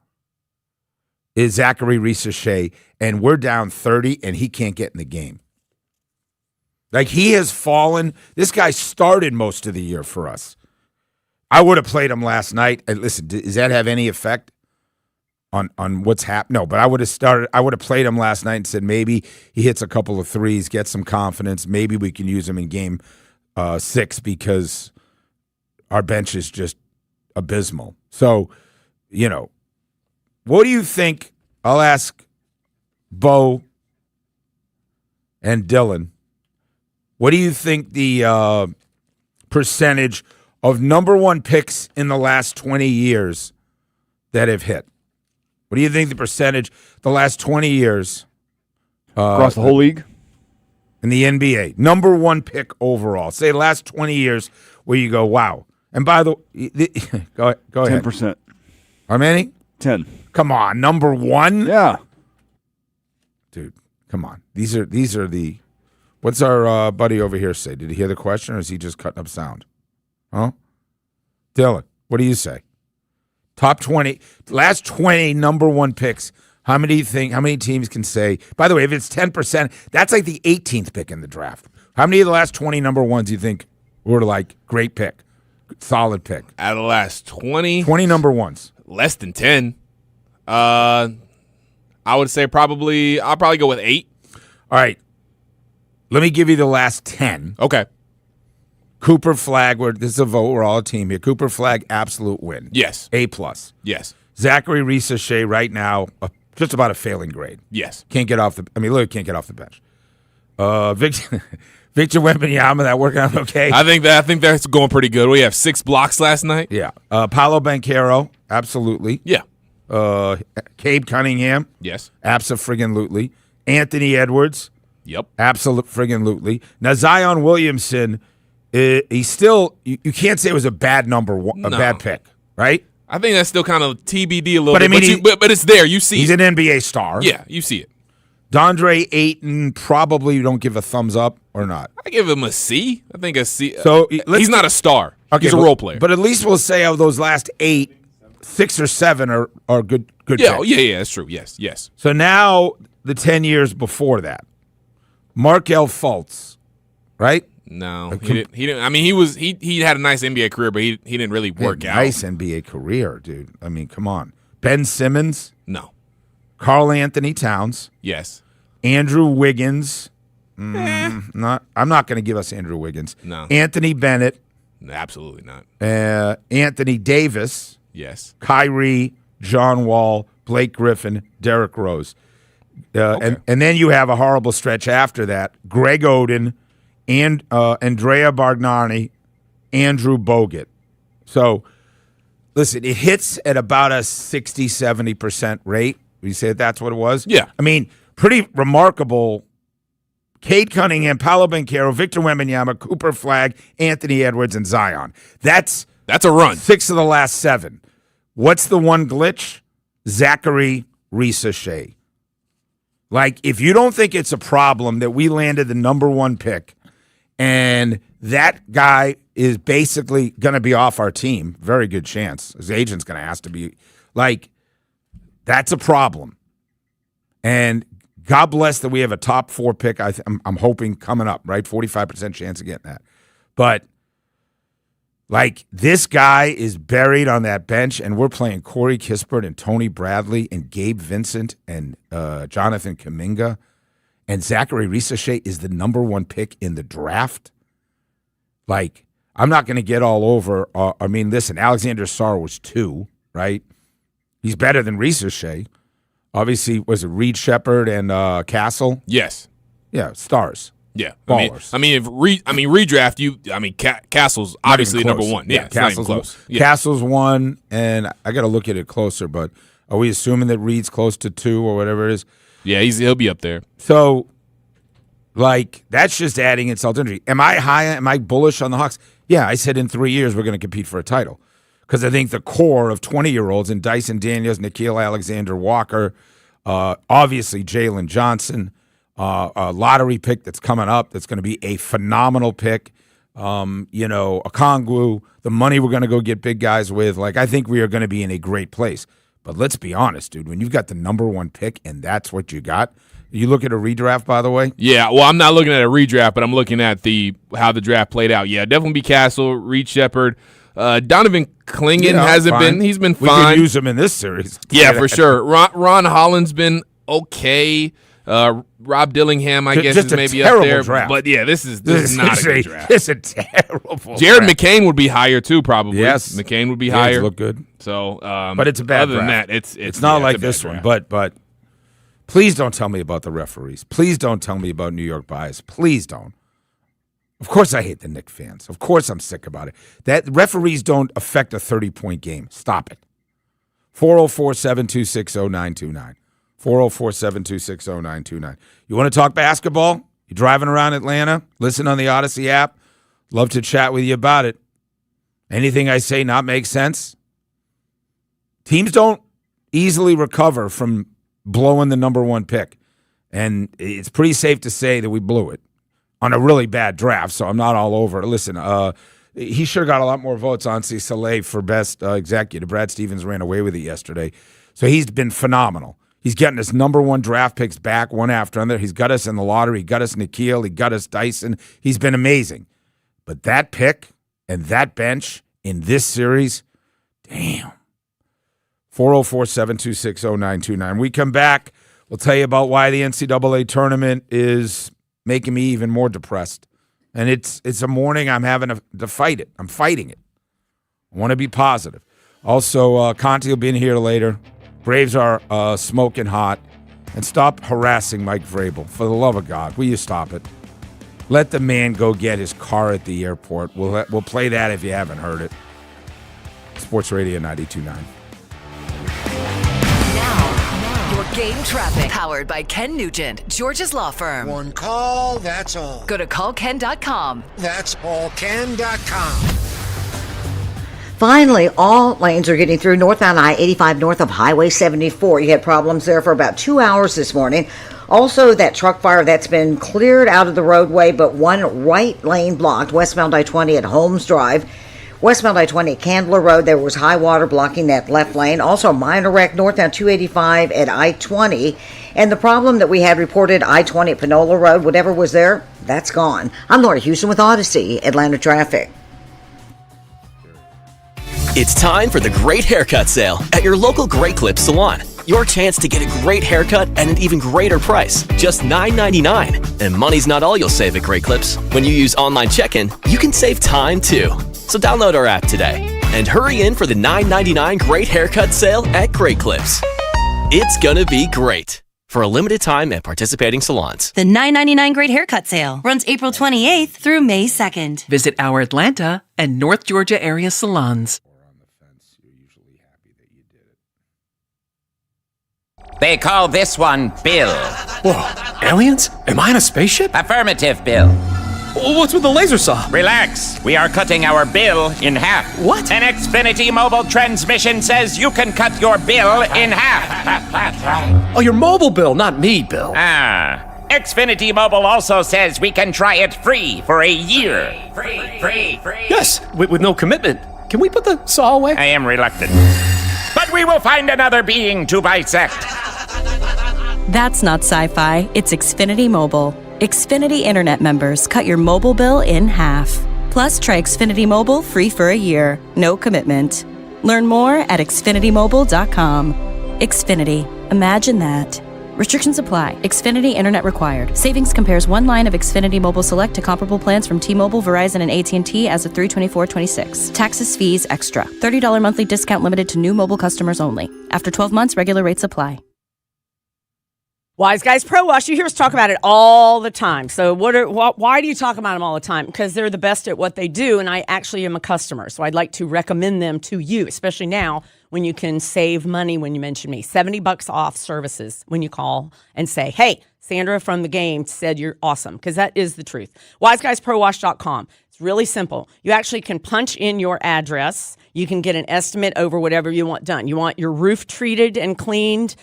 is Zachary Reese-Shea, and we're down 30, and he can't get in the game. Like, he has fallen. This guy started most of the year for us. I would have played him last night. And listen, does that have any effect on what's happened? No, but I would have played him last night and said maybe he hits a couple of threes, gets some confidence. Maybe we can use him in game 6 because our bench is just abysmal. So, what do you think? I'll ask Bo and Dylan. What do you think the percentage of number 1 picks in the last 20 years that have hit? What do you think the percentage the last 20 years across the whole league in the NBA? Number 1 pick overall. Say the last 20 years where you go, wow. And by the way, go ahead. 10%. How many? 10. Come on, number 1? Yeah. Dude, come on. These are the. What's our buddy over here say? Did he hear the question, or is he just cutting up sound? Huh? Dylan, what do you say? Top 20, last 20 number 1 picks. How many teams can say? By the way, if it's 10%, that's like the 18th pick in the draft. How many of the last 20 number 1s do you think were like great pick, solid pick? Out of the last 20? 20 number 1s. Less than 10. I would say I'll probably go with 8. All right. Let me give you the last 10. Okay. Cooper Flagg, this is a vote. We're all a team here. Cooper Flagg, absolute win. Yes. A+. Yes. Zachary Reese-Shea right now, just about a failing grade. Yes. Can't get off the bench. Victor Wembanyama, that working out okay? I think that's going pretty good. We have 6 blocks last night. Yeah. Paolo Banchero, absolutely. Yeah. Cade Cunningham. Yes. Abso-friggin-lutely. Anthony Edwards. Yep. Absolute-friggin-lutely. Now, Zion Williamson, he's still, you can't say it was a bad bad pick, right? I think that's still kind of TBD a little bit. I mean, but it's there. You see he's an NBA star. Yeah, you see it. DeAndre Ayton, probably you don't give a thumbs up or not. I give him a C. I think a C. So he's not a star. Okay, he's a role player. But at least we'll say of those last 8, 6 or 7 are good yeah, picks. Yeah, that's true. Yes. So now the 10 years before that. Markelle Fultz, right? No, he didn't. I mean, he had a nice NBA career, but he didn't really work out. Nice NBA career, dude. I mean, come on. Ben Simmons? No. Karl Anthony Towns? Yes. Andrew Wiggins? I'm not going to give us Andrew Wiggins. No. Anthony Bennett? No, absolutely not. Anthony Davis? Yes. Kyrie, John Wall, Blake Griffin, Derrick Rose. And then you have a horrible stretch after that. Greg Oden, and Andrea Bargnani, Andrew Bogut. So, listen, it hits at about a 60-70% rate. You say that's what it was? Yeah. I mean, pretty remarkable. Cade Cunningham, Paolo Banchero, Victor Wembanyama, Cooper Flagg, Anthony Edwards, and Zion. That's a run. 6 of the last 7. What's the one glitch? Zachary Reese-Shea. Like, if you don't think it's a problem that we landed the number 1 pick and that guy is basically going to be off our team, very good chance. His agent's going to ask to be. Like, that's a problem. And God bless that we have a top 4 pick. I'm hoping coming up, right? 45% chance of getting that. But Like, this guy is buried on that bench, and we're playing Corey Kispert and Tony Bradley and Gabe Vincent and Jonathan Kuminga. And Zachary Risacher is the number 1 pick in the draft. Like, I'm not going to get all over. Listen, Alexander Sarr was 2, right? He's better than Risacher. Obviously, was it Reed Shepherd and Castle? Yes. Yeah, stars. Yeah, ballers. Redraft. Castle's obviously number 1. Yeah, Castle's close. Yeah. Castle's 1, and I got to look at it closer. But are we assuming that Reed's close to 2 or whatever it is? Yeah, he'll be up there. So, like, that's just adding insult to injury. Am I high? Am I bullish on the Hawks? Yeah, I said in 3 years we're going to compete for a title because I think the core of 20-year-olds and Dyson Daniels, Nickeil Alexander-Walker, obviously Jalen Johnson. A lottery pick that's coming up that's going to be a phenomenal pick. Okongwu, the money we're going to go get big guys with. Like, I think we are going to be in a great place. But let's be honest, dude. When you've got the number 1 pick and that's what you got, you look at a redraft, by the way? Yeah, well, I'm not looking at a redraft, but I'm looking at how the draft played out. Yeah, definitely be Castle, Reed Shepherd. Donovan Clingan hasn't been. He's been fine. We can use him in this series. Yeah, for sure. Ron Holland's been okay. Rob Dillingham, I guess, is maybe up there. Draft. But yeah, this is not a good draft. It's a terrible Jared draft. McCain would be higher too, probably. Yes. McCain would be higher. Look good. So, but it's a bad other draft. than that, it's not like this one. But please don't tell me about the referees. Please don't tell me about New York bias. Please don't. Of course I hate the Knicks fans. Of course I'm sick about it. That referees don't affect a 30-point game. Stop it. 404-726-0929. 404-726-0929. You want to talk basketball? You driving around Atlanta? Listen on the Odyssey app? Love to chat with you about it. Anything I say not make sense? Teams don't easily recover from blowing the number 1 pick. And it's pretty safe to say that we blew it on a really bad draft, so I'm not all over it. Listen, he should have got a lot more votes on Soleil for best executive. Brad Stevens ran away with it yesterday. So he's been phenomenal. He's getting his number 1 draft picks back one after another. He's got us in the lottery. He got us Nickeil. He got us Dyson. He's been amazing. But that pick and that bench in this series, damn. 404-726-0929. We come back. We'll tell you about why the NCAA tournament is making me even more depressed. And it's a morning I'm having to fight it. I'm fighting it. I want to be positive. Also, Conti will be in here later. Braves are smoking hot. And stop harassing Mike Vrabel. For the love of God, will you stop it? Let the man go get his car at the airport. We'll play that if you haven't heard it. Sports Radio 92.9. Now, your game traffic. Powered by Ken Nugent, George's Law Firm. One call, that's all. Go to callken.com. That's allken.com. Finally, all lanes are getting through northbound I-85 north of Highway 74. You had problems there for about 2 hours this morning. Also, that truck fire that's been cleared out of the roadway, but one right lane blocked, westbound I-20 at Holmes Drive. Westbound I-20 at Candler Road, there was high water blocking that left lane. Also, a minor wreck northbound 285 at I-20. And the problem that we had reported, I-20 at Panola Road, whatever was there, that's gone. I'm Laura Houston with Odyssey, Atlanta Traffic. It's time for the Great Haircut Sale at your local Great Clips salon. Your chance to get a great haircut at an even greater price, just $9.99. And money's not all you'll save at Great Clips. When you use online check-in, you can save time too. So download our app today and hurry in for the $9.99 Great Haircut Sale at Great Clips. It's gonna be great. For a limited time at participating salons. The $9.99 Great Haircut Sale runs April 28th through May 2nd. Visit our Atlanta and North Georgia area salons. They call this one Bill. Whoa, aliens? Am I in a spaceship? Affirmative, Bill. What's with the laser saw? Relax. We are cutting our bill in half. What? An Xfinity mobile transmission says you can cut your bill in half. Oh, your mobile bill, not me, Bill. Xfinity Mobile also says we can try it free for a year. Free. Yes, with no commitment. Can we put the saw away? I am reluctant. But we will find another being to bisect. That's not sci-fi, it's Xfinity Mobile. Xfinity Internet members cut your mobile bill in half. Plus, try Xfinity Mobile free for a year. No commitment. Learn more at xfinitymobile.com. Xfinity. Imagine that. Restrictions apply. Xfinity Internet required. Savings compares one line of Xfinity Mobile Select to comparable plans from T-Mobile, Verizon, and AT&T as of 3/24/26. Taxes, fees, extra. $30 monthly discount limited to new mobile customers only. After 12 months, regular rates apply. Wise Guys Pro Wash, you hear us talk about it all the time. So why do you talk about them all the time? Because they're the best at what they do, and I actually am a customer. So I'd like to recommend them to you, especially now when you can save money when you mention me. $70 off services when you call and say, hey, Sandra from the game said you're awesome, because that is the truth. WiseGuysProWash.com. It's really simple. You actually can punch in your address. You can get an estimate over whatever you want done. You want your roof treated and cleaned?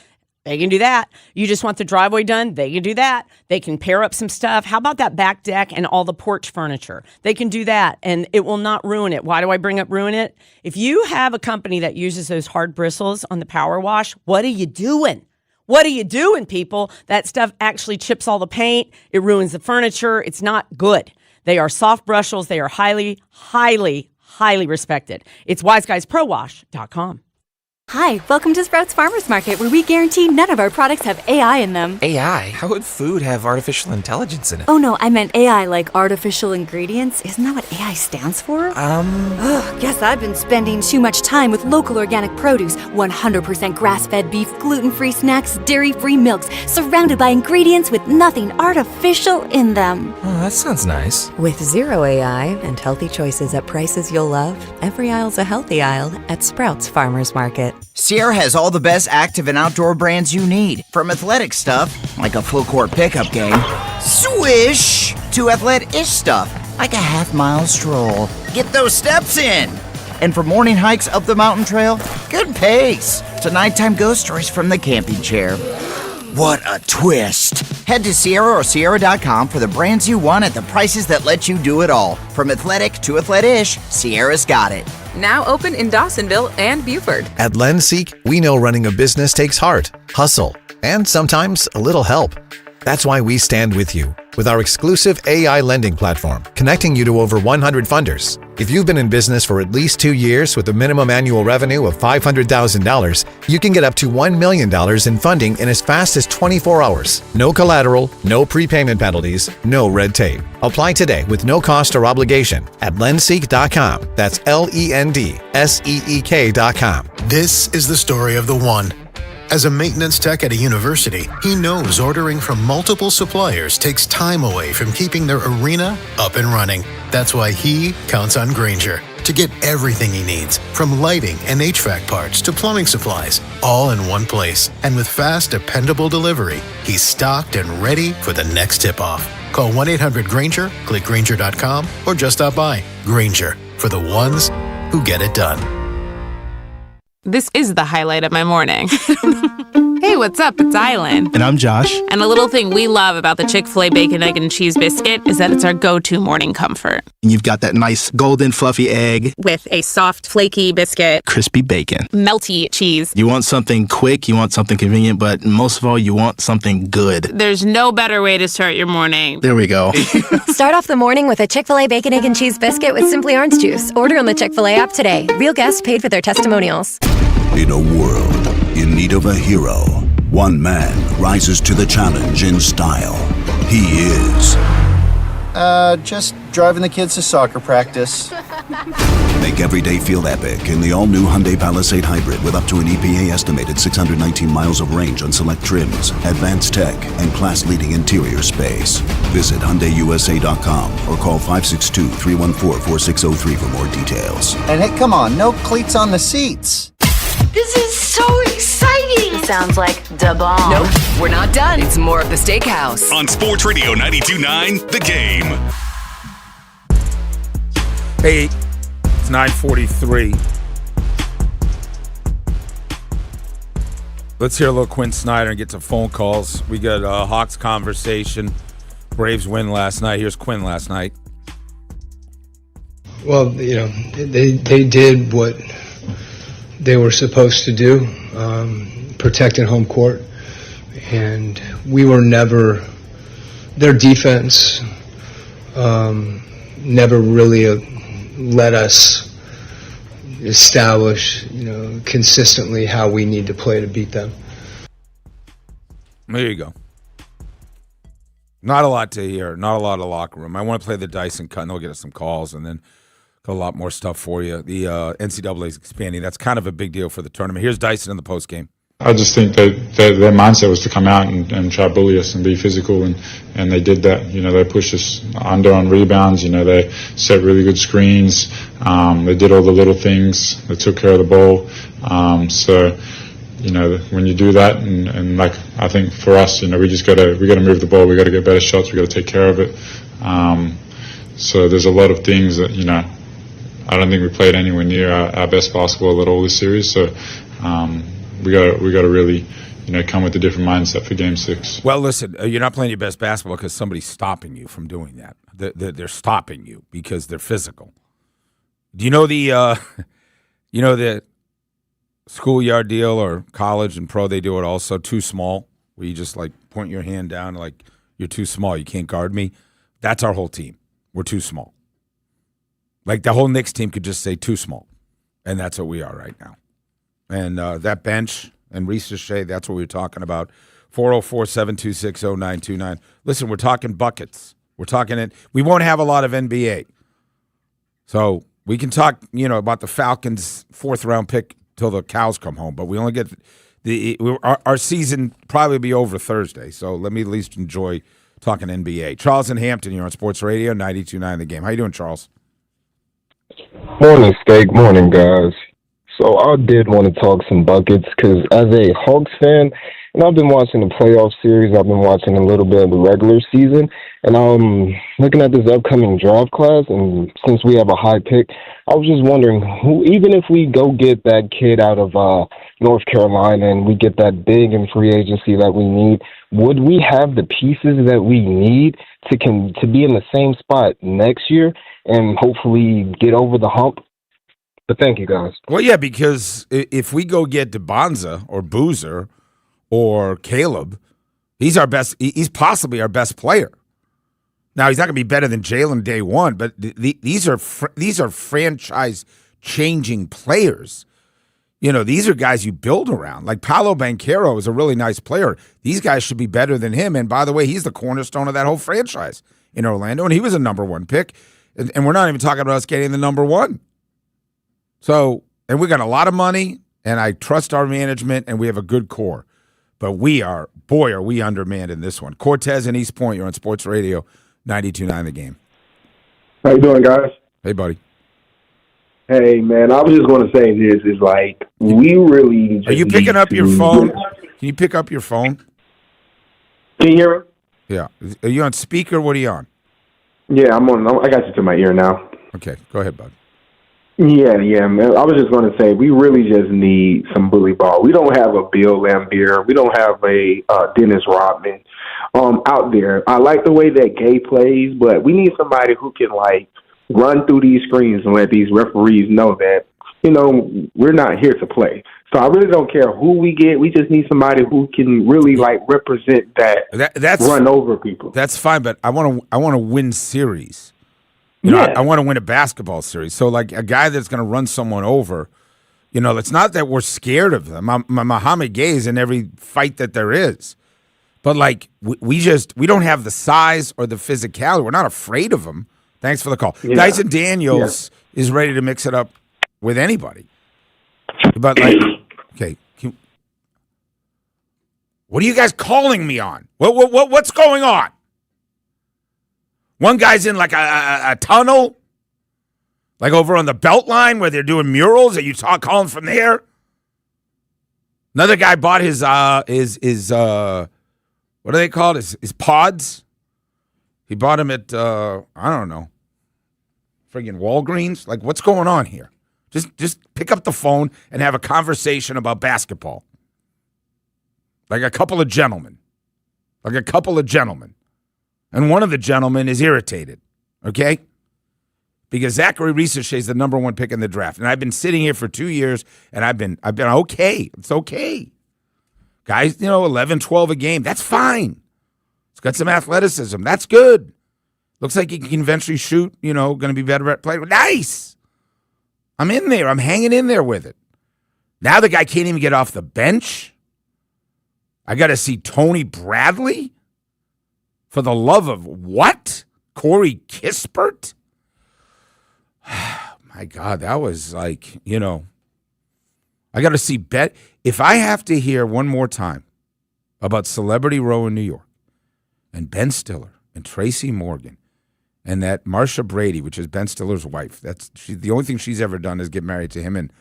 They can do that. You just want the driveway done? They can do that. They can pair up some stuff. How about that back deck and all the porch furniture? They can do that, and it will not ruin it. Why do I bring up ruin it? If you have a company that uses those hard bristles on the power wash, what are you doing? What are you doing, people? That stuff actually chips all the paint. It ruins the furniture. It's not good. They are soft brushes. They are highly, highly, highly respected. It's WiseGuysProWash.com. Hi, welcome to Sprouts Farmers Market, where we guarantee none of our products have AI in them. AI? How would food have artificial intelligence in it? Oh no, I meant AI like artificial ingredients. Isn't that what AI stands for? Guess I've been spending too much time with local organic produce, 100% grass-fed beef, gluten-free snacks, dairy-free milks, surrounded by ingredients with nothing artificial in them. Oh, that sounds nice. With zero AI and healthy choices at prices you'll love, every aisle's a healthy aisle at Sprouts Farmers Market. Sierra has all the best active and outdoor brands you need. From athletic stuff, like a full court pickup game, swish, to athletic-ish stuff, like a half-mile stroll. Get those steps in. And for morning hikes up the mountain trail, good pace. To nighttime ghost stories from the camping chair. What a twist. Head to Sierra or Sierra.com for the brands you want at the prices that let you do it all. From athletic to athletic-ish, Sierra's got it. Now open in Dawsonville and Buford. At LendSeek, we know running a business takes heart, hustle, and sometimes a little help. That's why we stand with you with our exclusive AI lending platform, connecting you to over 100 funders. If you've been in business for at least 2 years with a minimum annual revenue of $500,000, you can get up to $1 million in funding in as fast as 24 hours. No collateral, no prepayment penalties, no red tape. Apply today with no cost or obligation at lendseek.com. That's LENDSEEK.com. This is the story of the one. As a maintenance tech at a university, he knows ordering from multiple suppliers takes time away from keeping their arena up and running. That's why he counts on Grainger to get everything he needs, from lighting and HVAC parts to plumbing supplies, all in one place. And with fast, dependable delivery, he's stocked and ready for the next tip-off. Call 1-800-GRAINGER, click Grainger.com, or just stop by. Grainger, for the ones who get it done. This is the highlight of my morning. Hey, what's up? It's Island. And I'm Josh. And a little thing we love about the Chick-fil-A Bacon, Egg, and Cheese Biscuit is that it's our go-to morning comfort. And you've got that nice golden fluffy egg. With a soft, flaky biscuit. Crispy bacon. Melty cheese. You want something quick, you want something convenient, but most of all, you want something good. There's no better way to start your morning. There we go. Start off the morning with a Chick-fil-A Bacon, Egg, and Cheese Biscuit with Simply Orange Juice. Order on the Chick-fil-A app today. Real guests paid for their testimonials. In a world in need of a hero, one man rises to the challenge in style. He is... just driving the kids to soccer practice. Make every day feel epic in the all-new Hyundai Palisade Hybrid with up to an EPA-estimated 619 miles of range on select trims, advanced tech, and class-leading interior space. Visit HyundaiUSA.com or call 562-314-4603 for more details. And hey, come on, no cleats on the seats. This is so exciting! Sounds like da bomb. Nope, we're not done. It's more of the Steakhouse. On Sports Radio 92.9, The Game. Hey, it's 9:43. Let's hear a little Quinn Snyder and get to phone calls. We got a Hawks conversation. Braves win last night. Here's Quinn last night. Well, you know, they did what they were supposed to do, protecting home court, and we were never, their defense never really let us establish, consistently how we need to play to beat them. There you go. Not a lot to hear. Not a lot of locker room. I want to play the Dyson cut, and they'll get us some calls, and then got a lot more stuff for you. The NCAA is expanding. That's kind of a big deal for the tournament. Here's Dyson in the post game. I just think that their mindset was to come out and try to bully us and be physical, and they did that. They pushed us under on rebounds. they set really good screens. They did all the little things. They took care of the ball. When you do that, and like I think for us, we got to move the ball. We got to get better shots. We got to take care of it. So there's a lot of things that I don't think we played anywhere near our best basketball at all this series. So. We got to really, come with a different mindset for Game 6. Well, listen, you're not playing your best basketball because somebody's stopping you from doing that. They're stopping you because they're physical. Do you know the schoolyard deal or college and pro? They do it also too small, where you just like point your hand down like you're too small. You can't guard me. That's our whole team. We're too small. Like the whole Knicks team could just say too small, and that's what we are right now. And that bench and Reese Shea, that's what we were talking about. 404-726-0929. Listen, we're talking buckets. We're talking it. We won't have a lot of NBA. So we can talk, about the Falcons' 4th-round pick till the cows come home. But we only get our season probably be over Thursday. So let me at least enjoy talking NBA. Charles in Hampton, you're on Sports Radio 92.9 The Game. How you doing, Charles? Morning, Steak. Morning, guys. So I did want to talk some buckets because as a Hawks fan, I've been watching the playoff series. I've been watching a little bit of the regular season, and I'm looking at this upcoming draft class. And since we have a high pick, I was just wondering who, even if we go get that kid out of North Carolina and we get that big in free agency that we need, would we have the pieces that we need to be in the same spot next year and hopefully get over the hump? But thank you, guys. Well, yeah, because if we go get DeBonza or Boozer or Caleb, he's possibly our best player. Now, he's not going to be better than Jalen day one, but these are franchise-changing players. These are guys you build around. Like Paolo Banchero is a really nice player. These guys should be better than him. And by the way, he's the cornerstone of that whole franchise in Orlando, and he was a number 1 pick. And we're not even talking about us getting the number 1. So, and we got a lot of money, and I trust our management, and we have a good core. But are we undermanned in this one. Cortez and East Point, you're on Sports Radio 92.9 The Game. How you doing, guys? Hey, buddy. Hey, man, I was just going to say this is like, we really just Are you picking up your phone? Can you pick up your phone? Can you hear me? Yeah. Are you on speaker? What are you on? Yeah, I'm on. I got you to my ear now. Okay, go ahead, bud. Yeah, man. I was just going to say, we really just need some bully ball. We don't have a Bill Laimbeer. We don't have a Dennis Rodman out there. I like the way that Gay plays, but we need somebody who can, run through these screens and let these referees know that, we're not here to play. So I really don't care who we get. We just need somebody who can really, represent that's run over people. That's fine, but I want to win series. I want to win a basketball series. So, a guy that's going to run someone over, it's not that we're scared of them. Muhammad Gay is in every fight that there is. But, we don't have the size or the physicality. We're not afraid of them. Thanks for the call. Yeah. Dyson Daniels is ready to mix it up with anybody. But, okay. What are you guys calling me on? What's going on? One guy's in a tunnel, over on the Beltline where they're doing murals and you calling from there. Another guy bought his what are they called? His pods. He bought them at I don't know, friggin' Walgreens. What's going on here? Just pick up the phone and have a conversation about basketball. Like a couple of gentlemen. And one of the gentlemen is irritated, okay? Because Zachary Risacher is the number 1 pick in the draft. And I've been sitting here for 2 years, and I've been okay. It's okay. Guys, 11, 12 a game. That's fine. It's got some athleticism. That's good. Looks like he can eventually shoot, going to be better at playing. Nice! I'm in there. I'm hanging in there with it. Now the guy can't even get off the bench. I got to see Tony Bradley? For the love of what? Corey Kispert? My God, that was like, I got to see Bet. If I have to hear one more time about Celebrity Row in New York and Ben Stiller and Tracy Morgan and that Marsha Brady, which is Ben Stiller's wife, the only thing she's ever done is get married to him and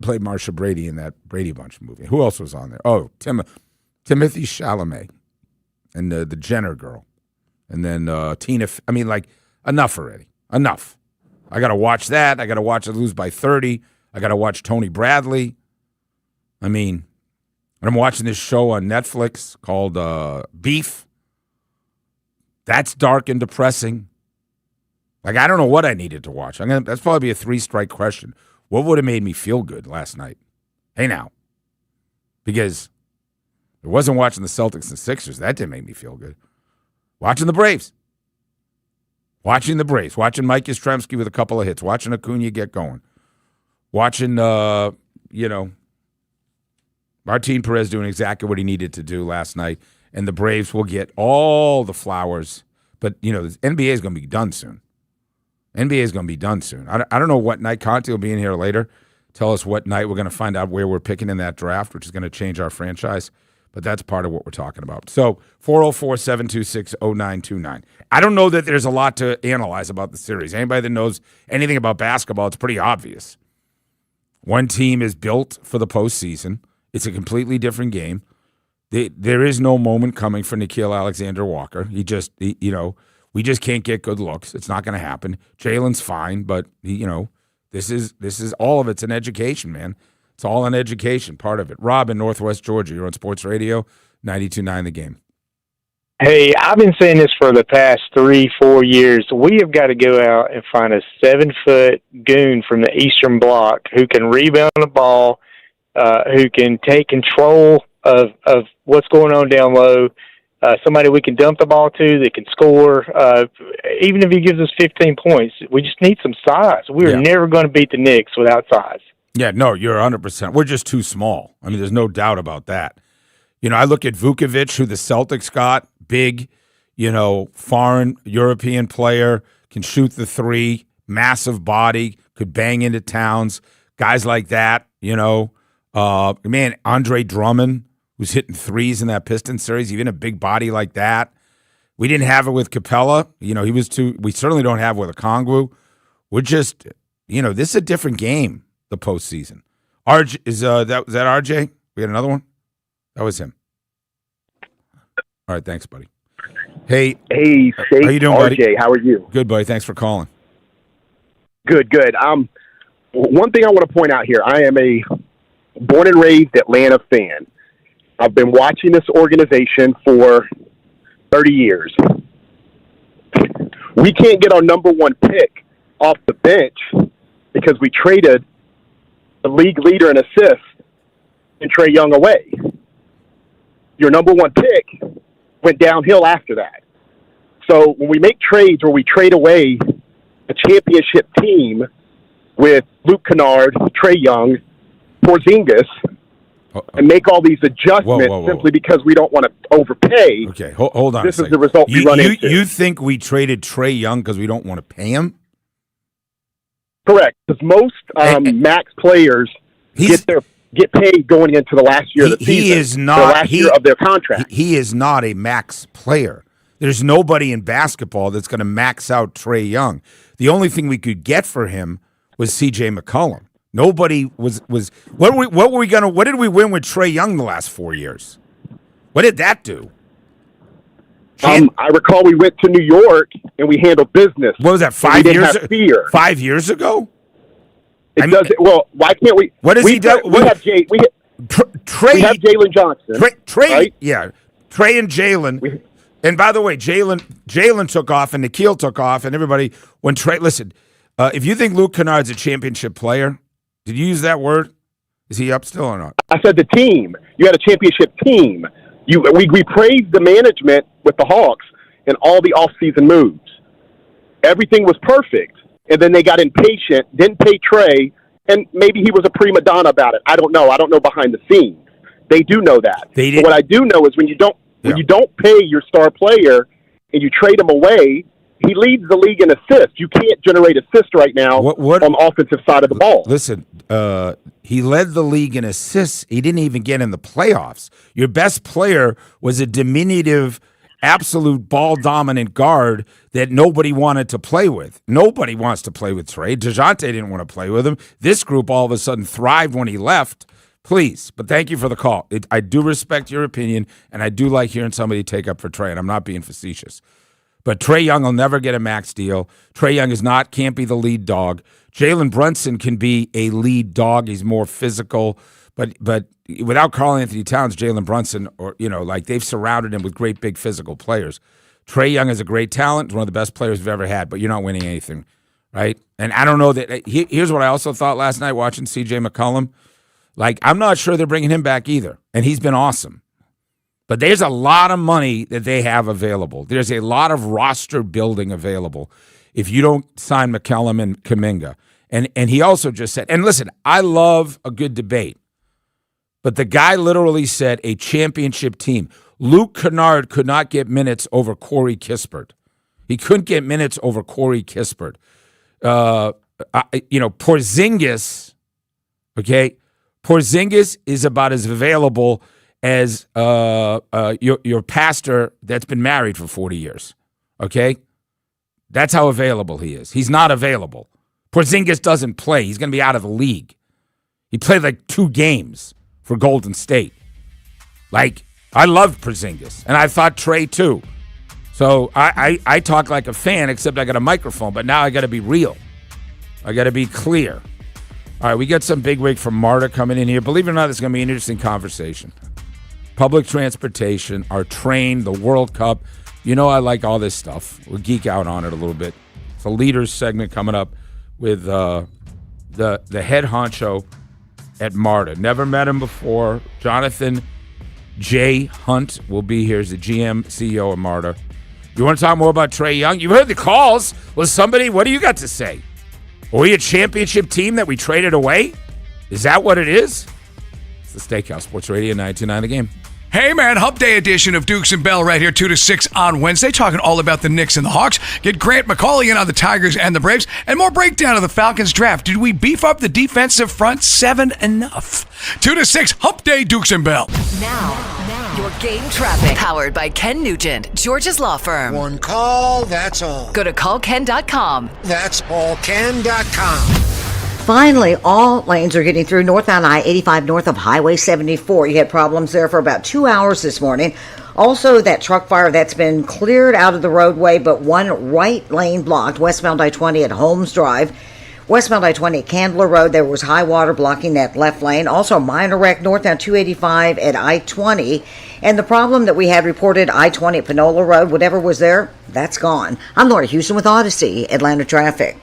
played Marsha Brady in that Brady Bunch movie. Who else was on there? Oh, Timothy Chalamet and the Jenner girl. And then Tina. Enough already. Enough. I got to watch that. I got to watch it lose by 30. I got to watch Tony Bradley. I'm watching this show on Netflix called Beef. That's dark and depressing. I don't know what I needed to watch. That's probably be a 3-strike question. What would have made me feel good last night? Hey, now. Because it wasn't watching the Celtics and Sixers. That didn't make me feel good. Watching the Braves. Watching Mike Yastrzemski with a couple of hits. Watching Acuna get going. Watching, Martin Perez doing exactly what he needed to do last night. And the Braves will get all the flowers. But, the NBA is going to be done soon. I don't know what night. Conte will be in here later. Tell us what night we're going to find out where we're picking in that draft, which is going to change our franchise. But that's part of what we're talking about. So 404-726-0929. I don't know that there's a lot to analyze about the series. Anybody that knows anything about basketball, it's pretty obvious. One team is built for the postseason. It's a completely different game. There is no moment coming for Nickeil Alexander-Walker. We just can't get good looks. It's not going to happen. Jalen's fine, but this is all of it's an education, man. It's all an education, part of it. Rob in Northwest Georgia, you're on Sports Radio 92.9 The Game. Hey, I've been saying this for the past 3-4 years. We have got to go out and find a 7-foot goon from the Eastern Bloc who can rebound the ball, who can take control of what's going on down low, somebody we can dump the ball to that can score. Even if he gives us 15 points, we just need some size. We're never going to beat the Knicks without size. Yeah, no, you're 100%. We're just too small. There's no doubt about that. I look at Vukovic, who the Celtics got, big, foreign European player, can shoot the three, massive body, could bang into Towns, guys like that, Andre Drummond, who's hitting threes in that Pistons series, even a big body like that. We didn't have it with Capella. He was too. We certainly don't have it with Okongwu. We're just, this is a different game, the postseason. RJ, was that RJ? We had another one? That was him. All right, thanks, buddy. Hey, how you doing, RJ, buddy? How are you? Good, buddy. Thanks for calling. Good. One thing I want to point out here, I am a born and raised Atlanta fan. I've been watching this organization for 30 years. We can't get our number one pick off the bench because we traded the league leader in assists and Trae Young away. Your number one pick went downhill after that. So when we make trades or we trade away a championship team with Luke Kennard, Trae Young, Porzingis, and make all these adjustments simply because we don't want to overpay. Okay, hold on. This is the result we run into. You think we traded Trae Young because we don't want to pay him? Correct, because most max players get paid going into the last year of the season. He is not the last year of their contract. He is not a max player. There's nobody in basketball that's going to max out Trae Young. The only thing we could get for him was C.J. McCollum. Nobody was. What did we win with Trae Young the last 4 years? What did that do? I recall we went to New York and we handled business. What was that? 5 years? 5 years ago? Why can't we? What has he done? We have Jalen Johnson. Right? Yeah, Trae and Jalen. And by the way, Jalen took off and Nickeil took off and everybody. When Trae, listen, if you think Luke Kennard's a championship player, did you use that word? Is he up still or not? I said the team. You had a championship team. We praised the management with the Hawks and all the off-season moves. Everything was perfect, and then they got impatient, didn't pay Trey, and maybe he was a prima donna about it. I don't know. I don't know behind the scenes. They do know that. They but what I do know is when you don't pay your star player and you trade him away, he leads the league in assists. You can't generate assists right now on the offensive side of the ball. Listen, he led the league in assists. He didn't even get in the playoffs. Your best player was a diminutive, absolute ball-dominant guard that nobody wanted to play with. Nobody wants to play with Trey. DeJounte didn't want to play with him. This group all of a sudden thrived when he left. Please, but thank you for the call. I do respect your opinion, and I do like hearing somebody take up for Trey, and I'm not being facetious. But Trae Young will never get a max deal. Trae Young can't be the lead dog. Jalen Brunson can be a lead dog. He's more physical, but without Karl-Anthony Towns, Jalen Brunson, they've surrounded him with great big physical players. Trae Young is a great talent, one of the best players we've ever had, but you're not winning anything, right? And I don't know that. Here's what I also thought last night watching C.J. McCollum. I'm not sure they're bringing him back either, and he's been awesome. But there's a lot of money that they have available. There's a lot of roster building available if you don't sign McCollum and Kuminga. And he also just said, and listen, I love a good debate, but the guy literally said a championship team. Luke Kennard could not get minutes over Corey Kispert. He couldn't get minutes over Corey Kispert. Porzingis, okay? Porzingis is about as available as your pastor that's been married for 40 years, okay? That's how available he is. He's not available. Porzingis doesn't play. He's going to be out of the league. He played 2 games for Golden State. I loved Porzingis, and I thought Trey too. So I talk like a fan, except I got a microphone, but now I got to be real. I got to be clear. All right, we got some bigwig from MARTA coming in here. Believe it or not, it's going to be an interesting conversation. Public transportation, our train, the World Cup. You know I like all this stuff. We'll geek out on it a little bit. It's a leaders segment coming up with the head honcho at MARTA. Never met him before. Jonathan J. Hunt will be here as the GM, CEO of MARTA. You want to talk more about Trae Young? You've heard the calls. Was somebody, what do you got to say? Are we a championship team that we traded away? Is that what it is? It's the Steakhouse Sports Radio 929 The Game. Hey, man, Hump Day edition of Dukes and Bell right here, 2 to 6 on Wednesday, talking all about the Knicks and the Hawks. Get Grant McCauley in on the Tigers and the Braves, and more breakdown of the Falcons draft. Did we beef up the defensive front 7 enough? 2 to 6, Hump Day, Dukes and Bell. Now, your game traffic. Powered by Ken Nugent, George's Law Firm. One call, that's all. Go to callken.com. That's allken.com. Finally, all lanes are getting through northbound I-85 north of Highway 74. You had problems there for about 2 hours this morning. Also, that truck fire that's been cleared out of the roadway, but one right lane blocked, westbound I-20 at Holmes Drive. Westbound I-20 at Candler Road, there was high water blocking that left lane. Also, minor wreck northbound 285 at I-20. And the problem that we had reported, I-20 at Panola Road, whatever was there, that's gone. I'm Laura Houston with Odyssey, Atlanta Traffic.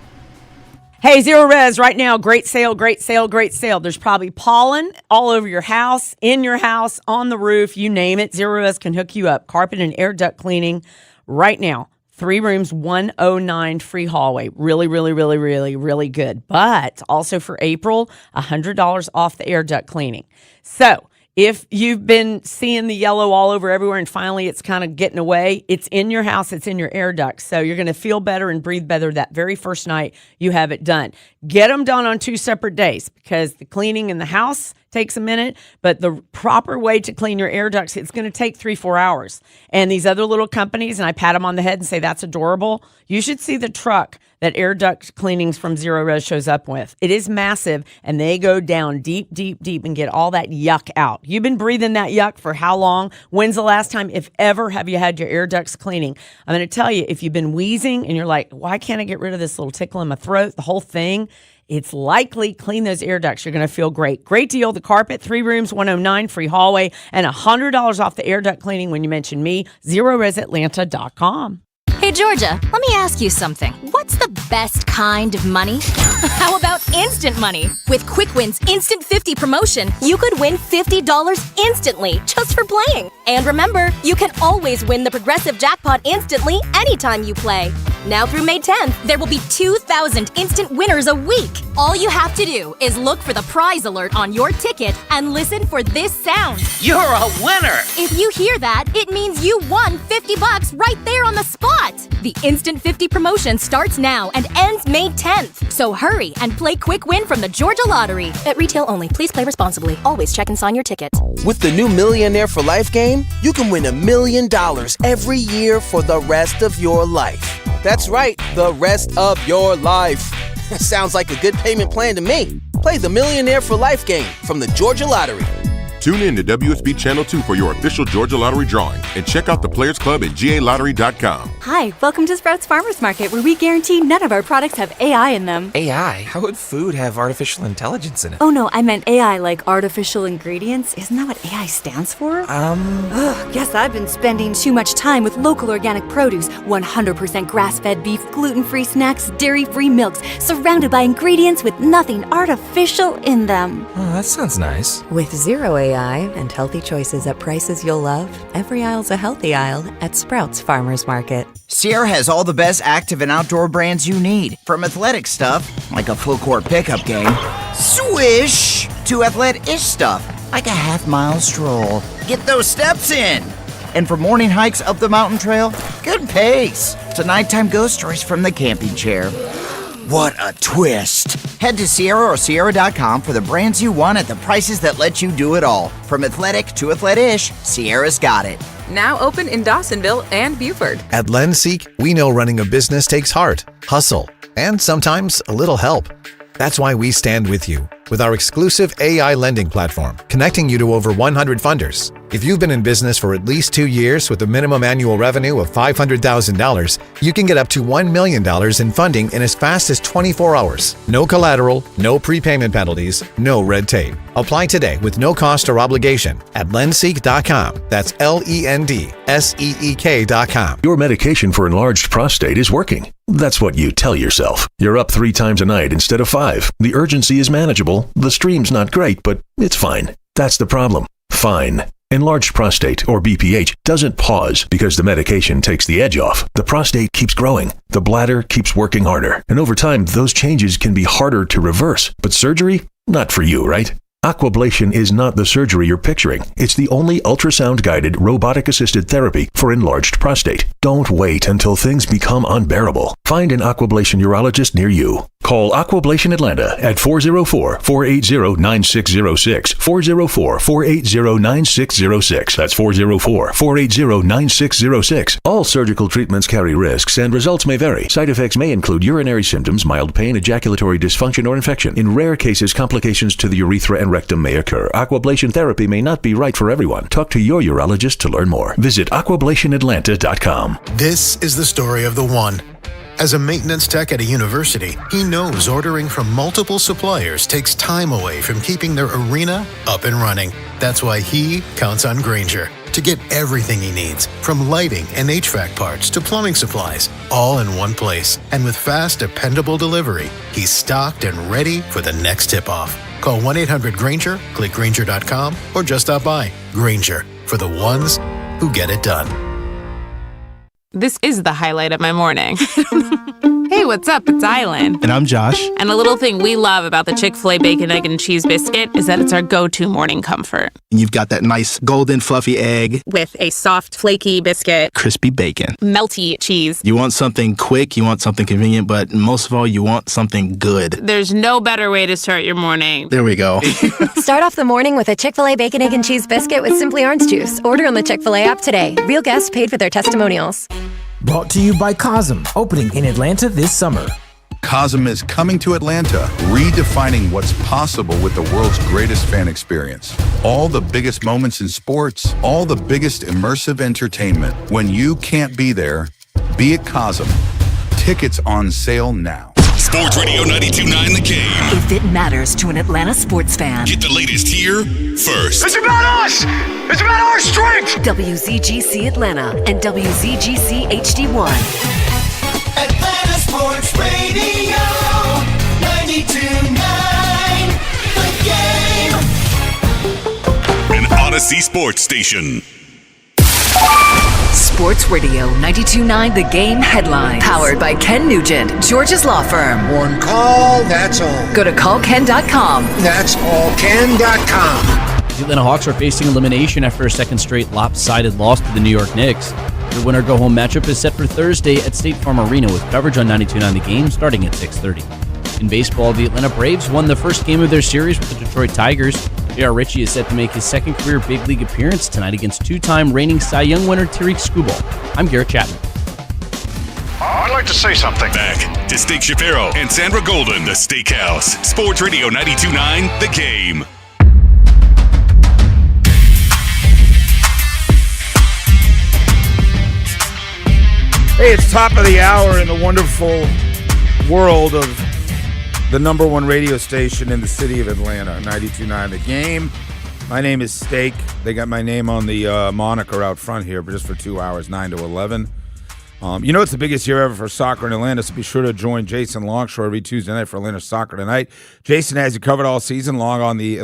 Hey, Zero Res, right now, great sale, great sale, great sale. There's probably pollen all over your house, in your house, on the roof, you name it. Zero Res can hook you up. Carpet and air duct cleaning right now. 3 rooms, $109 free hallway. Really, really, really, really, really good. But also for April, $100 off the air duct cleaning. So if you've been seeing the yellow all over everywhere and finally it's kind of getting away, it's in your house, it's in your air ducts. So you're going to feel better and breathe better that very first night you have it done. Get them done on 2 separate days because the cleaning in the house takes a minute, but the proper way to clean your air ducts, it's going to take 3-4 hours. And these other little companies, and I pat them on the head and say, that's adorable. You should see the truck that air duct cleanings from Zero Res shows up with. It is massive, and they go down deep, deep, deep and get all that yuck out. You've been breathing that yuck for how long? When's the last time, if ever, have you had your air ducts cleaning? I'm going to tell you, if you've been wheezing and you're like, why can't I get rid of this little tickle in my throat, the whole thing, it's likely clean those air ducts. You're going to feel great. Great deal. The carpet, 3 rooms, $109 free hallway, and $100 off the air duct cleaning when you mention me. ZeroResAtlanta.com. Hey, Georgia, let me ask you something. What's the best kind of money? How about instant money? With Quick Win's Instant 50 promotion, you could win $50 instantly just for playing. And remember, you can always win the Progressive Jackpot instantly anytime you play. Now through May 10th, there will be 2,000 instant winners a week. All you have to do is look for the prize alert on your ticket and listen for this sound. You're a winner! If you hear that, it means you won $50 right there on the spot. The Instant 50 promotion starts now and ends May 10th. So hurry and play Quick Win from the Georgia Lottery. At retail only. Please play responsibly. Always check and sign your ticket. With the new Millionaire for Life game, you can win $1 million every year for the rest of your life. That's right, the rest of your life. Sounds like a good payment plan to me. Play the Millionaire for Life game from the Georgia Lottery. Tune in to WSB Channel 2 for your official Georgia Lottery drawing and check out the Players Club at GALottery.com. Hi, welcome to Sprouts Farmers Market, where we guarantee none of our products have AI in them. AI? How would food have artificial intelligence in it? Oh no, I meant AI like artificial ingredients. Isn't that what AI stands for? Ugh, guess I've been spending too much time with local organic produce, 100% grass-fed beef, gluten-free snacks, dairy-free milks, surrounded by ingredients with nothing artificial in them. Oh, that sounds nice. With zero AI and healthy choices at prices you'll love, every aisle's a healthy aisle at Sprouts Farmers Market. Sierra has all the best active and outdoor brands you need. From athletic stuff, like a full court pickup game, swish, to athlete-ish stuff, like a half-mile stroll. Get those steps in. And for morning hikes up the mountain trail, good pace. To nighttime ghost stories from the camping chair. What a twist! Head to Sierra or Sierra.com for the brands you want at the prices that let you do it all. From athletic to athlete-ish, Sierra's got it. Now open in Dawsonville and Buford. At LendSeek, we know running a business takes heart, hustle, and sometimes a little help. That's why we stand with you with our exclusive AI lending platform, connecting you to over 100 funders. If you've been in business for at least 2 years with a minimum annual revenue of $500,000, you can get up to $1 million in funding in as fast as 24 hours. No collateral, no prepayment penalties, no red tape. Apply today with no cost or obligation at lendseek.com. That's LENDSEEK.com. Your medication for enlarged prostate is working. That's what you tell yourself. You're up 3 times a night instead of 5. The urgency is manageable. The stream's not great, but it's fine. That's the problem. Fine. Enlarged prostate, or BPH, doesn't pause because the medication takes the edge off. The prostate keeps growing. The bladder keeps working harder. And over time, those changes can be harder to reverse. But surgery? Not for you, right? Aquablation is not the surgery you're picturing. It's the only ultrasound-guided, robotic-assisted therapy for enlarged prostate. Don't wait until things become unbearable. Find an Aquablation urologist near you. Call Aquablation Atlanta at 404-480-9606. 404-480-9606. That's 404-480-9606. All surgical treatments carry risks and results may vary. Side effects may include urinary symptoms, mild pain, ejaculatory dysfunction, or infection. In rare cases, complications to the urethra and rectum may occur. Aquablation therapy may not be right for everyone. Talk to your urologist to learn more. Visit aquablationatlanta.com. This is the story of the one. As a maintenance tech at a university, he knows ordering from multiple suppliers takes time away from keeping their arena up and running. That's why he counts on Grainger to get everything he needs, from lighting and HVAC parts to plumbing supplies, all in one place. And with fast, dependable delivery, he's stocked and ready for the next tip-off. Call 1-800-GRAINGER, click Grainger.com, or just stop by. Grainger, for the ones who get it done. This is the highlight of my morning. Hey, what's up? It's Island. And I'm Josh. And a little thing we love about the Chick-fil-A Bacon, Egg, and Cheese Biscuit is that it's our go-to morning comfort. You've got that nice golden fluffy egg. With a soft, flaky biscuit. Crispy bacon. Melty cheese. You want something quick, you want something convenient, but most of all, you want something good. There's no better way to start your morning. There we go. Start off the morning with a Chick-fil-A Bacon, Egg, and Cheese Biscuit with Simply Orange Juice. Order on the Chick-fil-A app today. Real guests paid for their testimonials. Brought to you by Cosm, opening in Atlanta this summer. Cosm is coming to Atlanta, redefining what's possible with the world's greatest fan experience. All the biggest moments in sports, all the biggest immersive entertainment. When you can't be there, be at Cosm. Tickets on sale now. Sports Radio 92.9 The Game. If it matters to an Atlanta sports fan. Get the latest here first. It's about us! It's about our strength! WZGC Atlanta and WZGC HD1. Atlanta Sports Radio 92.9 The Game. An Odyssey Sports Station. Sports Radio 92.9 The Game headlines. Powered by Ken Nugent, George's law firm. One call, that's all. Go to callken.com. That's callken.com. The Atlanta Hawks are facing elimination after a second straight lopsided loss to the New York Knicks. The winner-go-home matchup is set for Thursday at State Farm Arena with coverage on 92.9 The Game starting at 6:30. In baseball, the Atlanta Braves won the first game of their series with the Detroit Tigers. J.R. Ritchie is set to make his second career big league appearance tonight against two-time reigning Cy Young winner Tariq Skubal. I'm Garrett Chapman. I'd like to say something. Back to Steak Shapiro and Sandra Golden, The Steakhouse. Sports Radio 92.9 The Game. Hey, it's top of the hour in the wonderful world of the number one radio station in the city of Atlanta, 92.9 The Game. My name is Steak. They got my name on the moniker out front here, but just for 2 hours, 9 to 11. It's the biggest year ever for soccer in Atlanta, so be sure to join Jason Longshore every Tuesday night for Atlanta Soccer Tonight. Jason has you covered all season long on the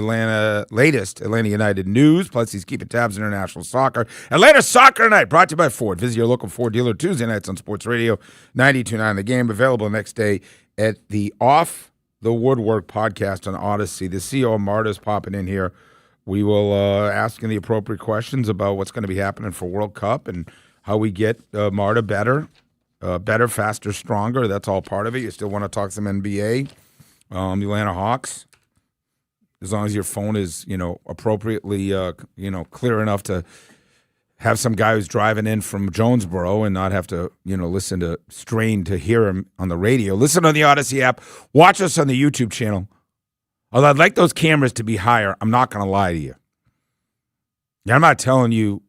latest Atlanta United news, plus he's keeping tabs on international soccer. Atlanta Soccer Tonight, brought to you by Ford. Visit your local Ford dealer Tuesday nights on Sports Radio 92.9 The Game, available next day at the Off the Woodwork podcast on Odyssey. The CEO of MARTA is popping in here. We will ask him the appropriate questions about what's going to be happening for World Cup and how we get MARTA better, faster, stronger. That's all part of it. You still want to talk some NBA, the Atlanta Hawks, as long as your phone is, appropriately, clear enough to have some guy who's driving in from Jonesboro and not have to, listen to strain to hear him on the radio. Listen on the Odyssey app. Watch us on the YouTube channel. Although I'd like those cameras to be higher, I'm not going to lie to you. I'm not telling you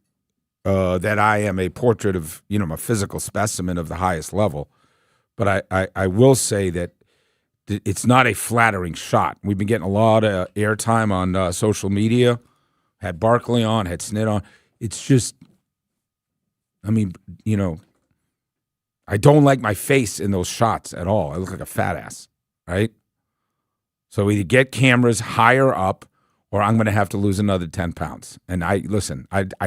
that I am a portrait of, a physical specimen of the highest level. But I will say that it's not a flattering shot. We've been getting a lot of airtime on social media. Had Barkley on, had Snit on. It's just, I don't like my face in those shots at all. I look like a fat ass, right? So either get cameras higher up or I'm going to have to lose another 10 pounds. And I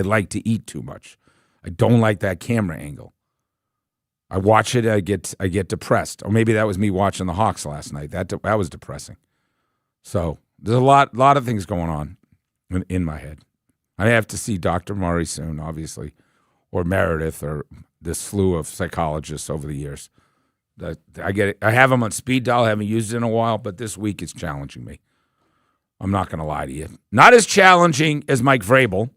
like to eat too much. I don't like that camera angle. I watch it, I get depressed. Or maybe that was me watching the Hawks last night. That was depressing. So there's a lot of things going on in my head. I have to see Dr. Murray soon, obviously, or Meredith, or this slew of psychologists over the years. I get it. I have them on speed dial. I haven't used it in a while, but this week it's challenging me. I'm not going to lie to you. Not as challenging as Mike Vrabel,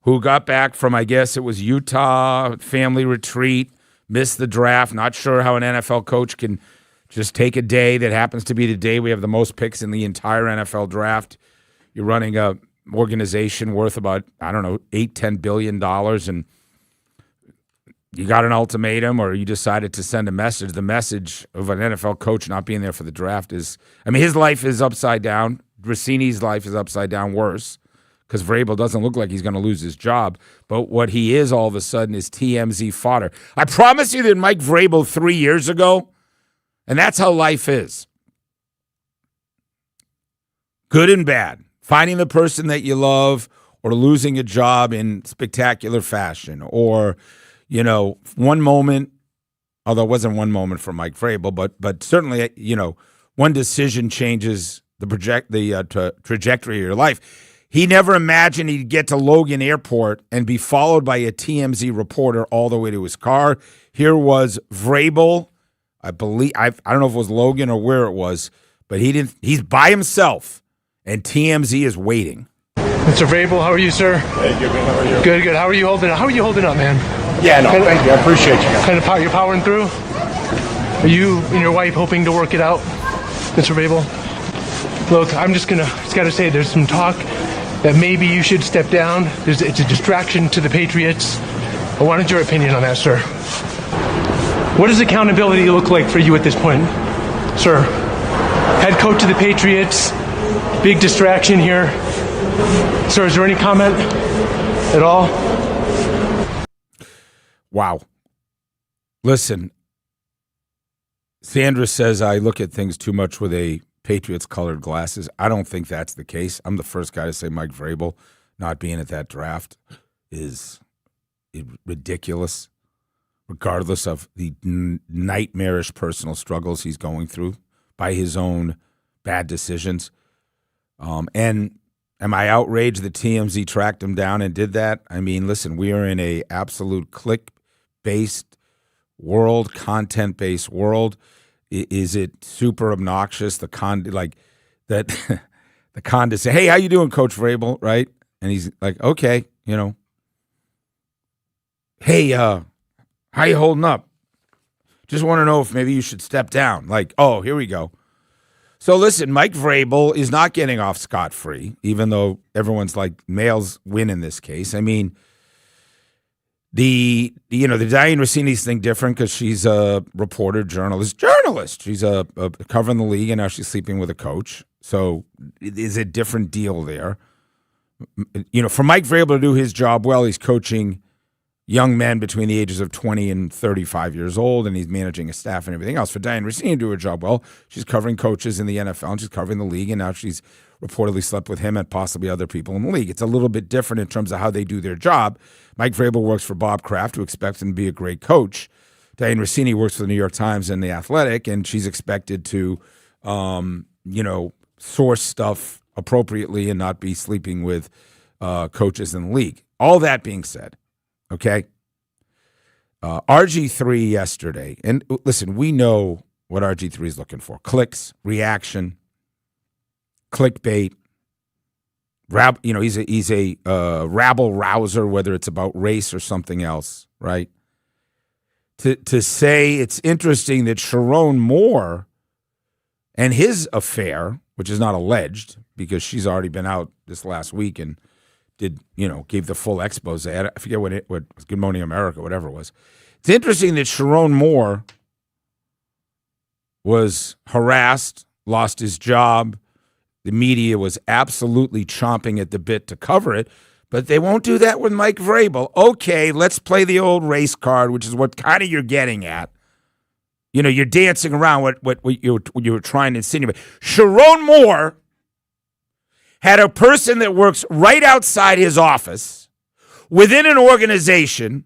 who got back from, I guess it was Utah, family retreat, missed the draft. Not sure how an NFL coach can just take a day that happens to be the day we have the most picks in the entire NFL draft. You're running a organization worth about, $8-10 billion, and you got an ultimatum or you decided to send a message. The message of an NFL coach not being there for the draft is, his life is upside down. Rossini's life is upside down worse because Vrabel doesn't look like he's going to lose his job. But what he is all of a sudden is TMZ fodder. I promise you that Mike Vrabel 3 years ago, and that's how life is. Good and bad. Finding the person that you love or losing a job in spectacular fashion or, one moment, although it wasn't one moment for Mike Vrabel, but certainly, one decision changes the trajectory of your life. He never imagined he'd get to Logan Airport and be followed by a TMZ reporter all the way to his car. Here was Vrabel. I don't know if it was Logan or where it was, but he's by himself, and TMZ is waiting. Mr. Vrabel, how are you, sir? Hey, good. How are you? Good. How are you holding up? How are you holding up, man? Yeah, no, thank you. I appreciate you. You're powering through? Are you and your wife hoping to work it out, Mr. Vrabel? Look, I'm just got to say, there's some talk that maybe you should step down. It's a distraction to the Patriots. I wanted your opinion on that, sir. What does accountability look like for you at this point? Sir, head coach of the Patriots, big distraction here. Sir, is there any comment at all? Wow. Listen, Sandra says I look at things too much with a Patriots-colored glasses. I don't think that's the case. I'm the first guy to say Mike Vrabel not being at that draft is ridiculous, regardless of the nightmarish personal struggles he's going through by his own bad decisions. And am I outraged that TMZ tracked him down and did that? I mean, listen, we are in a absolute click-based world, content-based world. Is it super obnoxious? The say, hey, how you doing, Coach Vrabel? Right? And he's like, okay, hey, how you holding up? Just want to know if maybe you should step down. Like, oh, here we go. So listen, Mike Vrabel is not getting off scot-free, even though everyone's like, males win in this case. I mean, the Diane Rossini's thing different because she's a reporter, journalist. She's covering the league, and now she's sleeping with a coach. So it is a different deal there. For Mike Vrabel to do his job well, he's coaching young men between the ages of 20 and 35 years old, and he's managing a staff and everything else. For Diane Rossini to do her job well, she's covering coaches in the NFL, and she's covering the league, and now she's reportedly slept with him and possibly other people in the league. It's a little bit different in terms of how they do their job. Mike Vrabel works for Bob Kraft, who expects him to be a great coach. Diane Rossini works for the New York Times and The Athletic, and she's expected to, source stuff appropriately and not be sleeping with coaches in the league. All that being said, okay, RG3 yesterday, and listen, we know what RG3 is looking for. Clicks, reaction, clickbait. He's a rabble rouser, whether it's about race or something else, right? To say it's interesting that Sharon Moore and his affair, which is not alleged because she's already been out this last week and gave the full expose. I forget what was Good Morning America, whatever it was. It's interesting that Sharon Moore was harassed, lost his job. The media was absolutely chomping at the bit to cover it, but they won't do that with Mike Vrabel. Okay, let's play the old race card, which is what kind of you're getting at. You're dancing around what you were trying to insinuate. Sharon Moore had a person that works right outside his office within an organization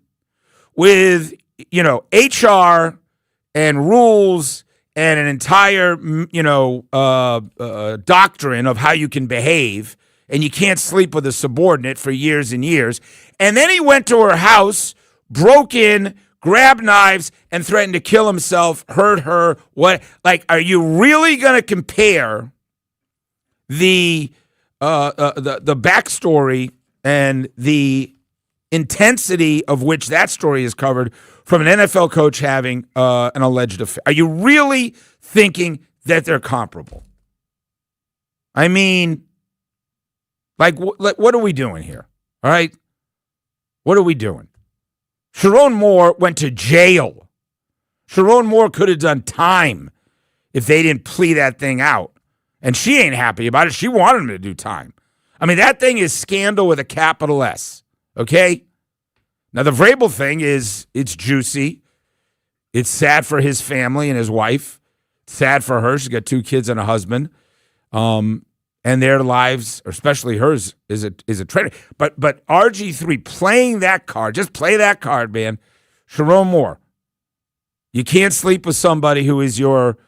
with, HR and rules and an entire, doctrine of how you can behave, and you can't sleep with a subordinate for years and years. And then he went to her house, broke in, grabbed knives, and threatened to kill himself, hurt her. What? Like, are you really going to compare the backstory and the intensity of which that story is covered from an NFL coach having an alleged affair? Are you really thinking that they're comparable? I mean, what are we doing here? All right? What are we doing? Sharon Moore went to jail. Sharon Moore could have done time if they didn't plea that thing out. And she ain't happy about it. She wanted him to do time. I mean, that thing is scandal with a capital S. Okay? Now, the Vrabel thing it's juicy. It's sad for his family and his wife. It's sad for her. She's got 2 kids and a husband. And their lives, especially hers, is a tragedy. But RG3 playing that card, just play that card, man. Sharon Moore, you can't sleep with somebody who is your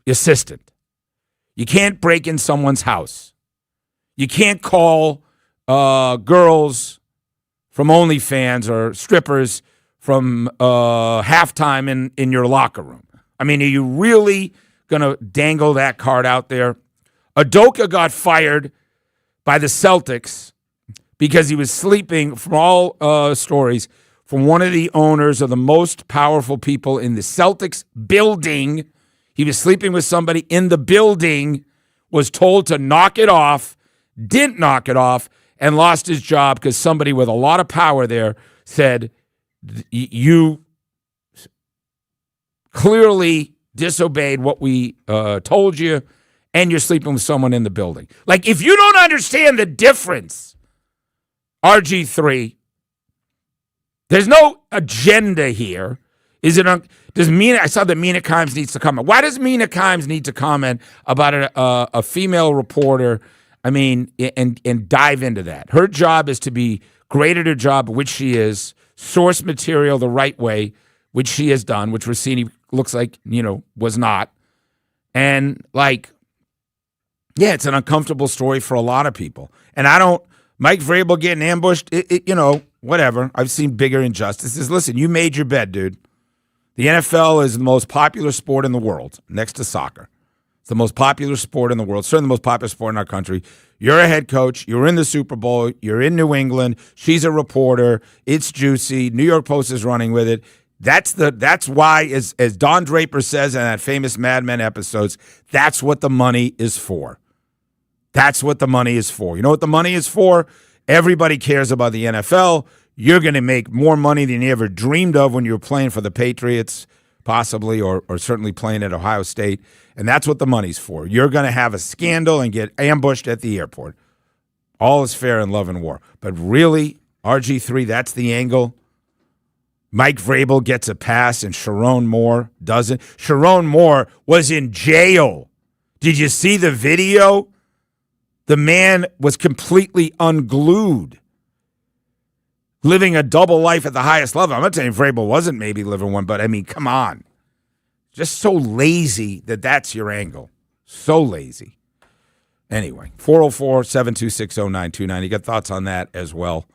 assistant. You can't break in someone's house. You can't call girls from OnlyFans or strippers from halftime in your locker room. I mean, are you really going to dangle that card out there? Udoka got fired by the Celtics because he was sleeping, from all stories, from one of the owners of the most powerful people in the Celtics building. He was sleeping with somebody in the building, was told to knock it off, didn't knock it off, and lost his job because somebody with a lot of power there said, you clearly disobeyed what we told you, and you're sleeping with someone in the building. Like, if you don't understand the difference, RG3, there's no agenda here. Does Mina? I saw that Mina Kimes needs to comment. Why does Mina Kimes need to comment about a female reporter? I mean, and dive into that. Her job is to be great at her job, which she is, source material the right way, which she has done, which Rossini looks like, was not. And, like, yeah, it's an uncomfortable story for a lot of people. And Mike Vrabel getting ambushed, whatever. I've seen bigger injustices. Listen, you made your bed, dude. The NFL is the most popular sport in the world, next to soccer. It's the most popular sport in the world, certainly the most popular sport in our country. You're a head coach. You're in the Super Bowl. You're in New England. She's a reporter. It's juicy. New York Post is running with it. That's why, as Don Draper says in that famous Mad Men episodes, that's what the money is for. That's what the money is for. You know what the money is for? Everybody cares about the NFL. You're going to make more money than you ever dreamed of when you were playing for the Patriots, possibly, or certainly playing at Ohio State. And that's what the money's for. You're going to have a scandal and get ambushed at the airport. All is fair in love and war. But really, RG3, that's the angle. Mike Vrabel gets a pass and Sharon Moore doesn't. Sharon Moore was in jail. Did you see the video? The man was completely unglued, living a double life at the highest level. I'm not saying Vrabel wasn't maybe living one, but I mean, come on. Just so lazy that's your angle. So lazy. Anyway, 404-726-0929. You got thoughts on that as well?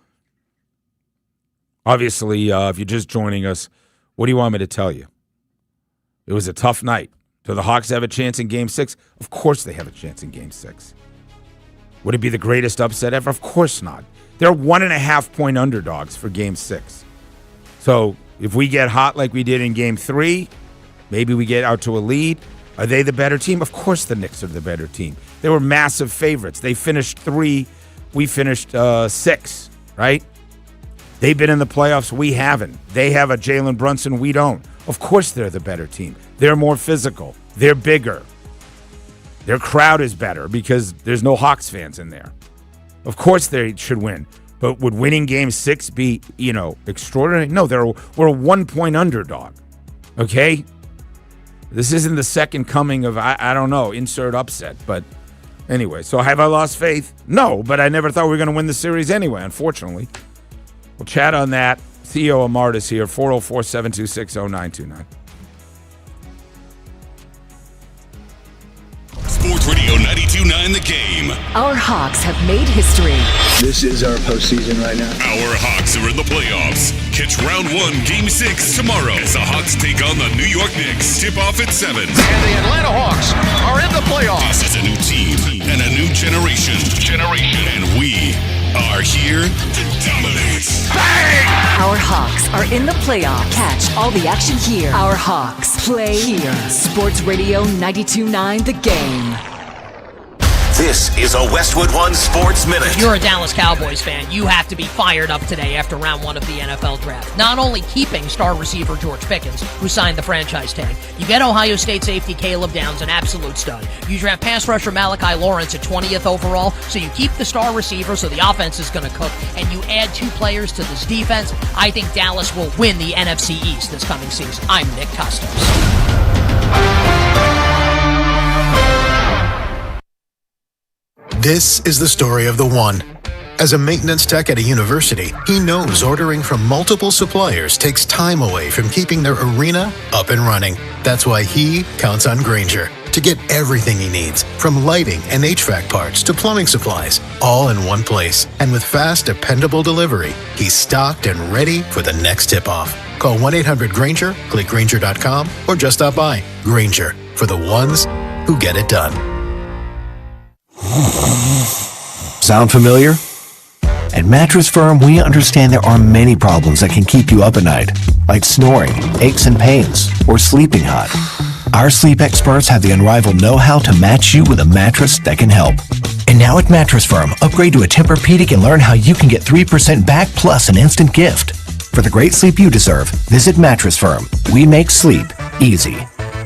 Obviously, if you're just joining us, what do you want me to tell you? It was a tough night. Do the Hawks have a chance in Game 6? Of course they have a chance in Game 6. Would it be the greatest upset ever? Of course not. They're 1.5-point underdogs for Game 6. So if we get hot like we did in Game 3, maybe we get out to a lead. Are they the better team? Of course the Knicks are the better team. They were massive favorites. They finished 3. We finished 6, right? They've been in the playoffs. We haven't. They have a Jalen Brunson. We don't. Of course they're the better team. They're more physical. They're bigger. Their crowd is better because there's no Hawks fans in there. Of course they should win. But would winning Game 6 be, extraordinary? No, we're a 1-point underdog. Okay? This isn't the second coming of, I don't know, insert upset. But anyway, so have I lost faith? No, but I never thought we were going to win the series anyway, unfortunately. We'll chat on that. Theo Amart is here, 404-726-0929. Sports Radio 92.9 The Game. Our Hawks have made history. This is our postseason right now. Our Hawks are in the playoffs. Catch round 1, Game 6 tomorrow as the Hawks take on the New York Knicks. Tip off at 7. And the Atlanta Hawks are in the playoffs. This is a new team and a new generation. And we are here to dominate. Bang! Our Hawks are in the playoffs. Catch all the action here. Our Hawks play here. Sports Radio 92.9 The Game. This is a Westwood One Sports Minute. If you're a Dallas Cowboys fan, you have to be fired up today after round 1 of the NFL Draft. Not only keeping star receiver George Pickens, who signed the franchise tag, you get Ohio State safety Caleb Downs, an absolute stud. You draft pass rusher Malachi Lawrence at 20th overall, so you keep the star receiver, so the offense is going to cook, and you add 2 players to this defense. I think Dallas will win the NFC East this coming season. I'm Nick Custos. This is the story of the one. As a maintenance tech at a university, he knows ordering from multiple suppliers takes time away from keeping their arena up and running. That's why he counts on Grainger to get everything he needs, from lighting and HVAC parts to plumbing supplies, all in one place. And with fast, dependable delivery, he's stocked and ready for the next tip-off. Call 1-800-GRAINGER, click Grainger.com, or just stop by. Grainger, for the ones who get it done. Sound familiar? At Mattress Firm, we understand there are many problems that can keep you up at night, like snoring, aches and pains, or sleeping hot. Our sleep experts have the unrivaled know-how to match you with a mattress that can help. And now at Mattress Firm, upgrade to a Tempur-Pedic and learn how you can get 3% back plus an instant gift. For the great sleep you deserve, visit Mattress Firm. We make sleep easy.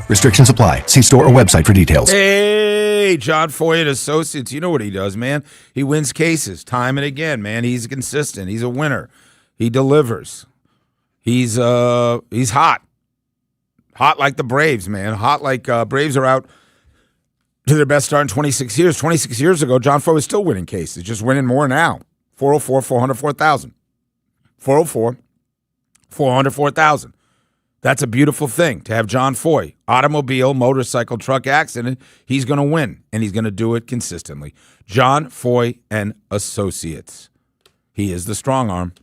Restrictions apply. See store or website for details. Hey, John Foy and Associates. You know what he does, man. He wins cases time and again, man. He's consistent. He's a winner. He delivers. He's hot. Hot like the Braves, man. Hot like Braves are out to their best start in 26 years. 26 years ago, John Foy was still winning cases, just winning more now. 404-400-4000. 404-400-4000. That's a beautiful thing to have John Foy. Automobile, motorcycle, truck accident. He's going to win, and he's going to do it consistently. John Foy and Associates. He is the strong arm.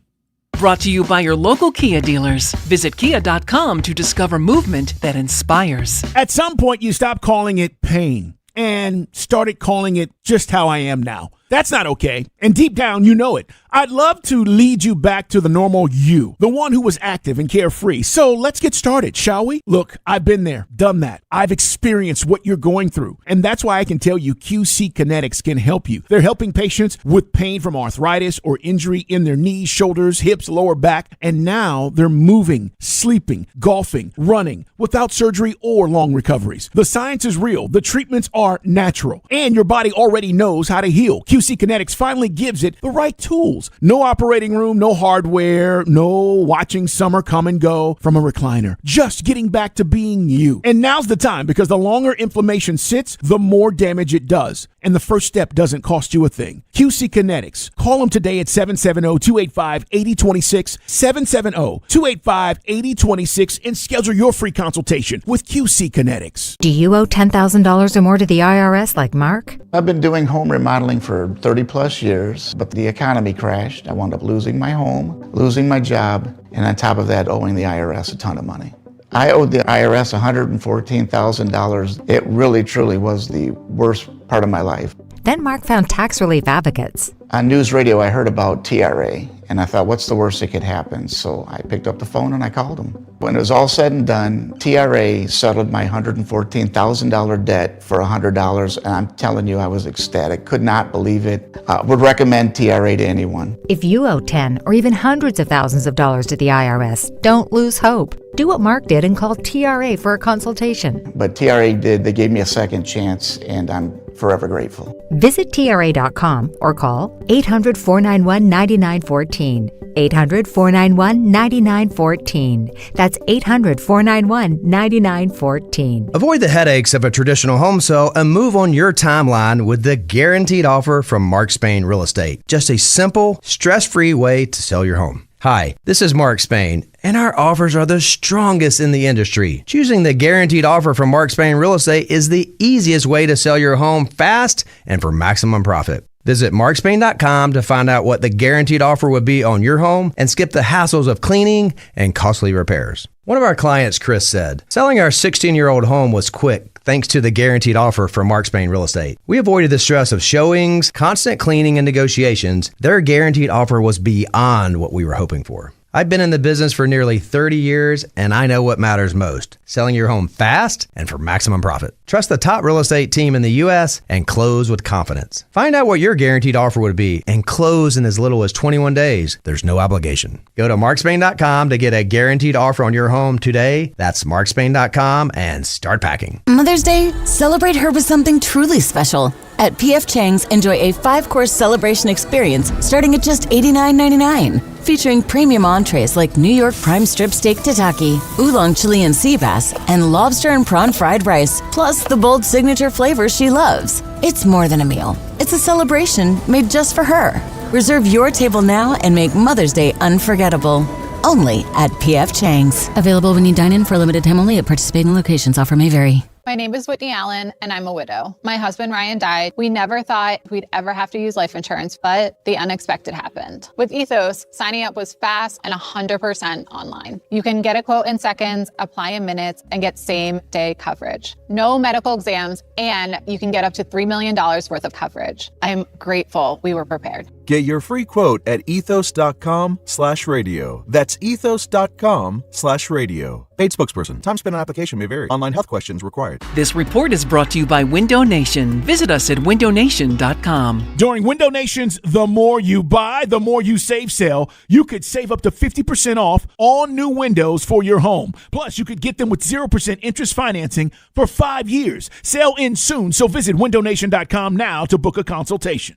Brought to you by your local Kia dealers. Visit kia.com to discover movement that inspires. At some point, you stop calling it pain and started calling it just how I am now. That's not okay. And deep down, you know it. I'd love to lead you back to the normal you, the one who was active and carefree. So let's get started, shall we? Look, I've been there, done that. I've experienced what you're going through. And that's why I can tell you QC Kinetics can help you. They're helping patients with pain from arthritis or injury in their knees, shoulders, hips, lower back. And now they're moving, sleeping, golfing, running without surgery or long recoveries. The science is real. The treatments are natural. And your body already knows how to heal. QC Kinetics finally gives it the right tools. No operating room, no hardware, no watching summer come and go from a recliner. Just getting back to being you. And now's the time, because the longer inflammation sits, the more damage it does. And the first step doesn't cost you a thing. QC Kinetics. Call them today at 770-285-8026, 770-285-8026, and schedule your free consultation with QC Kinetics. Do you owe $10,000 or more to the IRS like Mark? I've been doing home remodeling for 30 plus years, but the economy crashed. I wound up losing my home, losing my job, and on top of that, owing the IRS a ton of money. I owed the IRS $114,000. It really, truly was the worst part of my life. Then Mark found Tax Relief Advocates. On news radio, I heard about TRA, and I thought, what's the worst that could happen? So I picked up the phone and I called them. When it was all said and done, TRA settled my $114,000 debt for $100, and I'm telling you, I was ecstatic. Could not believe it. Would recommend TRA to anyone. If you owe 10 or even hundreds of thousands of dollars to the IRS, don't lose hope. Do what Mark did and call TRA for a consultation. But TRA did. They gave me a second chance, and I'm forever grateful. Visit TRA.com or call 800-491-9914. 800-491-9914. That's 800-491-9914. Avoid the headaches of a traditional home sale and move on your timeline with the guaranteed offer from Mark Spain Real Estate. Just a simple, stress-free way to sell your home. Hi, this is Mark Spain, and our offers are the strongest in the industry. Choosing the guaranteed offer from Mark Spain Real Estate is the easiest way to sell your home fast and for maximum profit. Visit markspain.com to find out what the guaranteed offer would be on your home and skip the hassles of cleaning and costly repairs. One of our clients, Chris, said, selling our 16-year-old home was quick thanks to the guaranteed offer from Mark Spain Real Estate. We avoided the stress of showings, constant cleaning, and negotiations. Their guaranteed offer was beyond what we were hoping for. I've been in the business for nearly 30 years, and I know what matters most: selling your home fast and for maximum profit. Trust the top real estate team in the U.S. and close with confidence. Find out what your guaranteed offer would be and close in as little as 21 days. There's no obligation. Go to markspain.com to get a guaranteed offer on your home today. That's markspain.com and start packing. Mother's Day, celebrate her with something truly special. At P.F. Chang's, enjoy a 5-course celebration experience starting at just $89.99. Featuring premium entrees like New York prime strip steak tataki, oolong Chilean sea bass, and lobster and prawn fried rice, plus the bold signature flavors she loves. It's more than a meal. It's a celebration made just for her. Reserve your table now and make Mother's Day unforgettable. Only at P.F. Chang's. Available when you dine in for a limited time only at participating locations. Offer may vary. My name is Whitney Allen, and I'm a widow. My husband, Ryan, died. We never thought we'd ever have to use life insurance, but the unexpected happened. With Ethos, signing up was fast and 100% online. You can get a quote in seconds, apply in minutes, and get same-day coverage. No medical exams, and you can get up to $3 million worth of coverage. I'm grateful we were prepared. Get your free quote at ethos.com/radio. That's ethos.com/radio. Paid spokesperson. Time spent on application may vary. Online health questions required. This report is brought to you by Window Nation. Visit us at windownation.com. During Window Nation's The More You Buy, The More You Save sale, you could save up to 50% off all new windows for your home. Plus, you could get them with 0% interest financing for 5 years. Sale ends soon, so visit windownation.com now to book a consultation.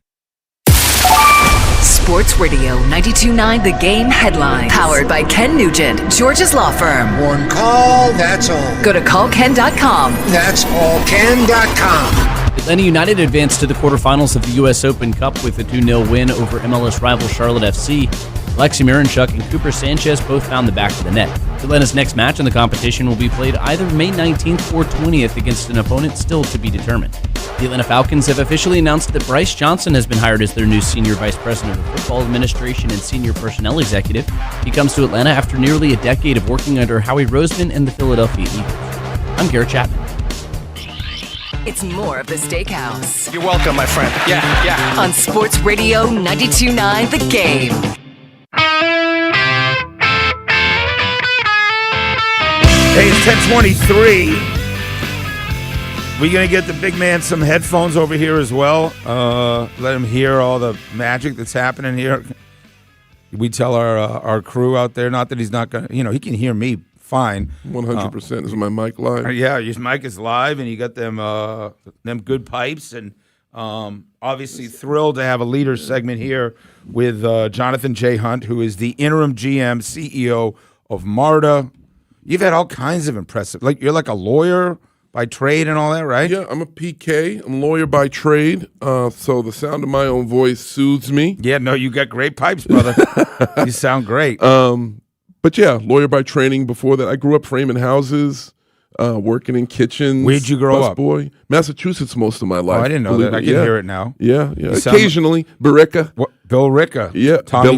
Sports Radio 92.9 The Game headlines. Powered by Ken Nugent, George's Law Firm. One call, that's all. Go to callken.com. That's callken.com. Atlanta United advanced to the quarterfinals of the U.S. Open Cup with a 2-0 win over MLS rival Charlotte FC. Alexi Miranchuk and Cooper Sanchez both found the back of the net. Atlanta's next match in the competition will be played either May 19th or 20th against an opponent still to be determined. The Atlanta Falcons have officially announced that Bryce Johnson has been hired as their new Senior Vice President of Football Administration and Senior Personnel Executive. He comes to Atlanta after nearly a decade of working under Howie Roseman and the Philadelphia Eagles. I'm Garrett Chapman. It's more of the Steakhouse. You're welcome, my friend. Yeah. On Sports Radio 92.9 The Game. Hey, it's 10:23. We're going to get the big man some headphones over here as well. Let him hear all the magic that's happening here. We tell our crew out there, not that he's not going to, he can hear me fine. 100%. Is my mic live? Yeah, your mic is live, and you got them good pipes. And obviously thrilled to have a leader segment here with Jonathan J. Hunt, who is the interim GM, CEO of MARTA. You've had all kinds of impressive, you're like a lawyer by trade and all that, right? Yeah, I'm a PK. I'm a lawyer by trade, so the sound of my own voice soothes me. Yeah, no, you got great pipes, brother. You sound great. But yeah, lawyer by training. Before that, I grew up framing houses, working in kitchens. Where'd you grow up? Busboy. Massachusetts most of my life. Oh, I didn't know that. I can hear it now. Yeah. Occasionally, Billerica. Bill Ricca. Yeah. Tom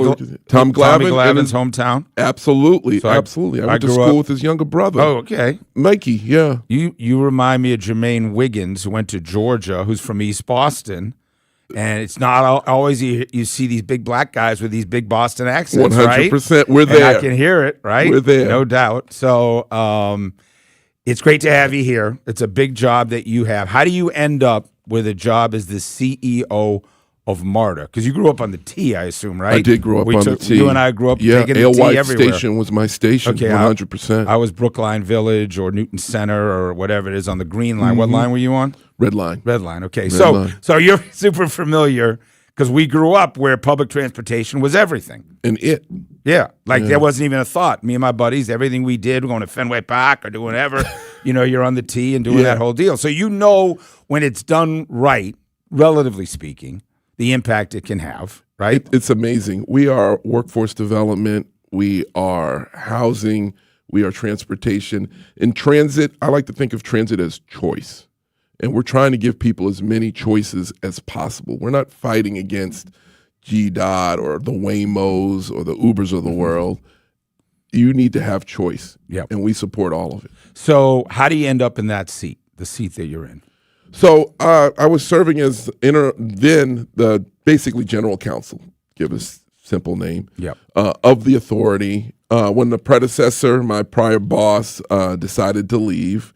Glavin's hometown. Absolutely. So absolutely. I went to school with his younger brother. Oh, okay. Mikey, yeah. You remind me of Jermaine Wiggins, who went to Georgia, who's from East Boston. And it's not always you see these big black guys with these big Boston accents, 100%. Right? We're there. And I can hear it, right? We're there. No doubt. So it's great to have you here. It's a big job that you have. How do you end up with a job as the CEO of MARTA? Because you grew up on the T, I assume, right? I did grow up on the T. You and I grew up taking the T everywhere. Station was my station, okay, 100%. I was Brookline Village or Newton Center or whatever it is on the Green Line. What line were you on? Red Line. Red Line, okay. Red So line. you're super familiar because we grew up where public transportation was everything. Yeah, there wasn't even a thought. Me and my buddies, everything we did, going to Fenway Park or doing whatever, you're on the T and doing that whole deal. So when it's done right, relatively speaking, the impact it can have, right? It's amazing. We are workforce development. We are housing. We are transportation. In transit, I like to think of transit as choice. And we're trying to give people as many choices as possible. We're not fighting against GDOT or the Waymos or the Ubers of the world. You need to have choice. Yep. And we support all of it. So how do you end up in that seat, the seat that you're in? So I was serving as the basically general counsel, give us simple name, of the authority. When the predecessor, my prior boss, decided to leave,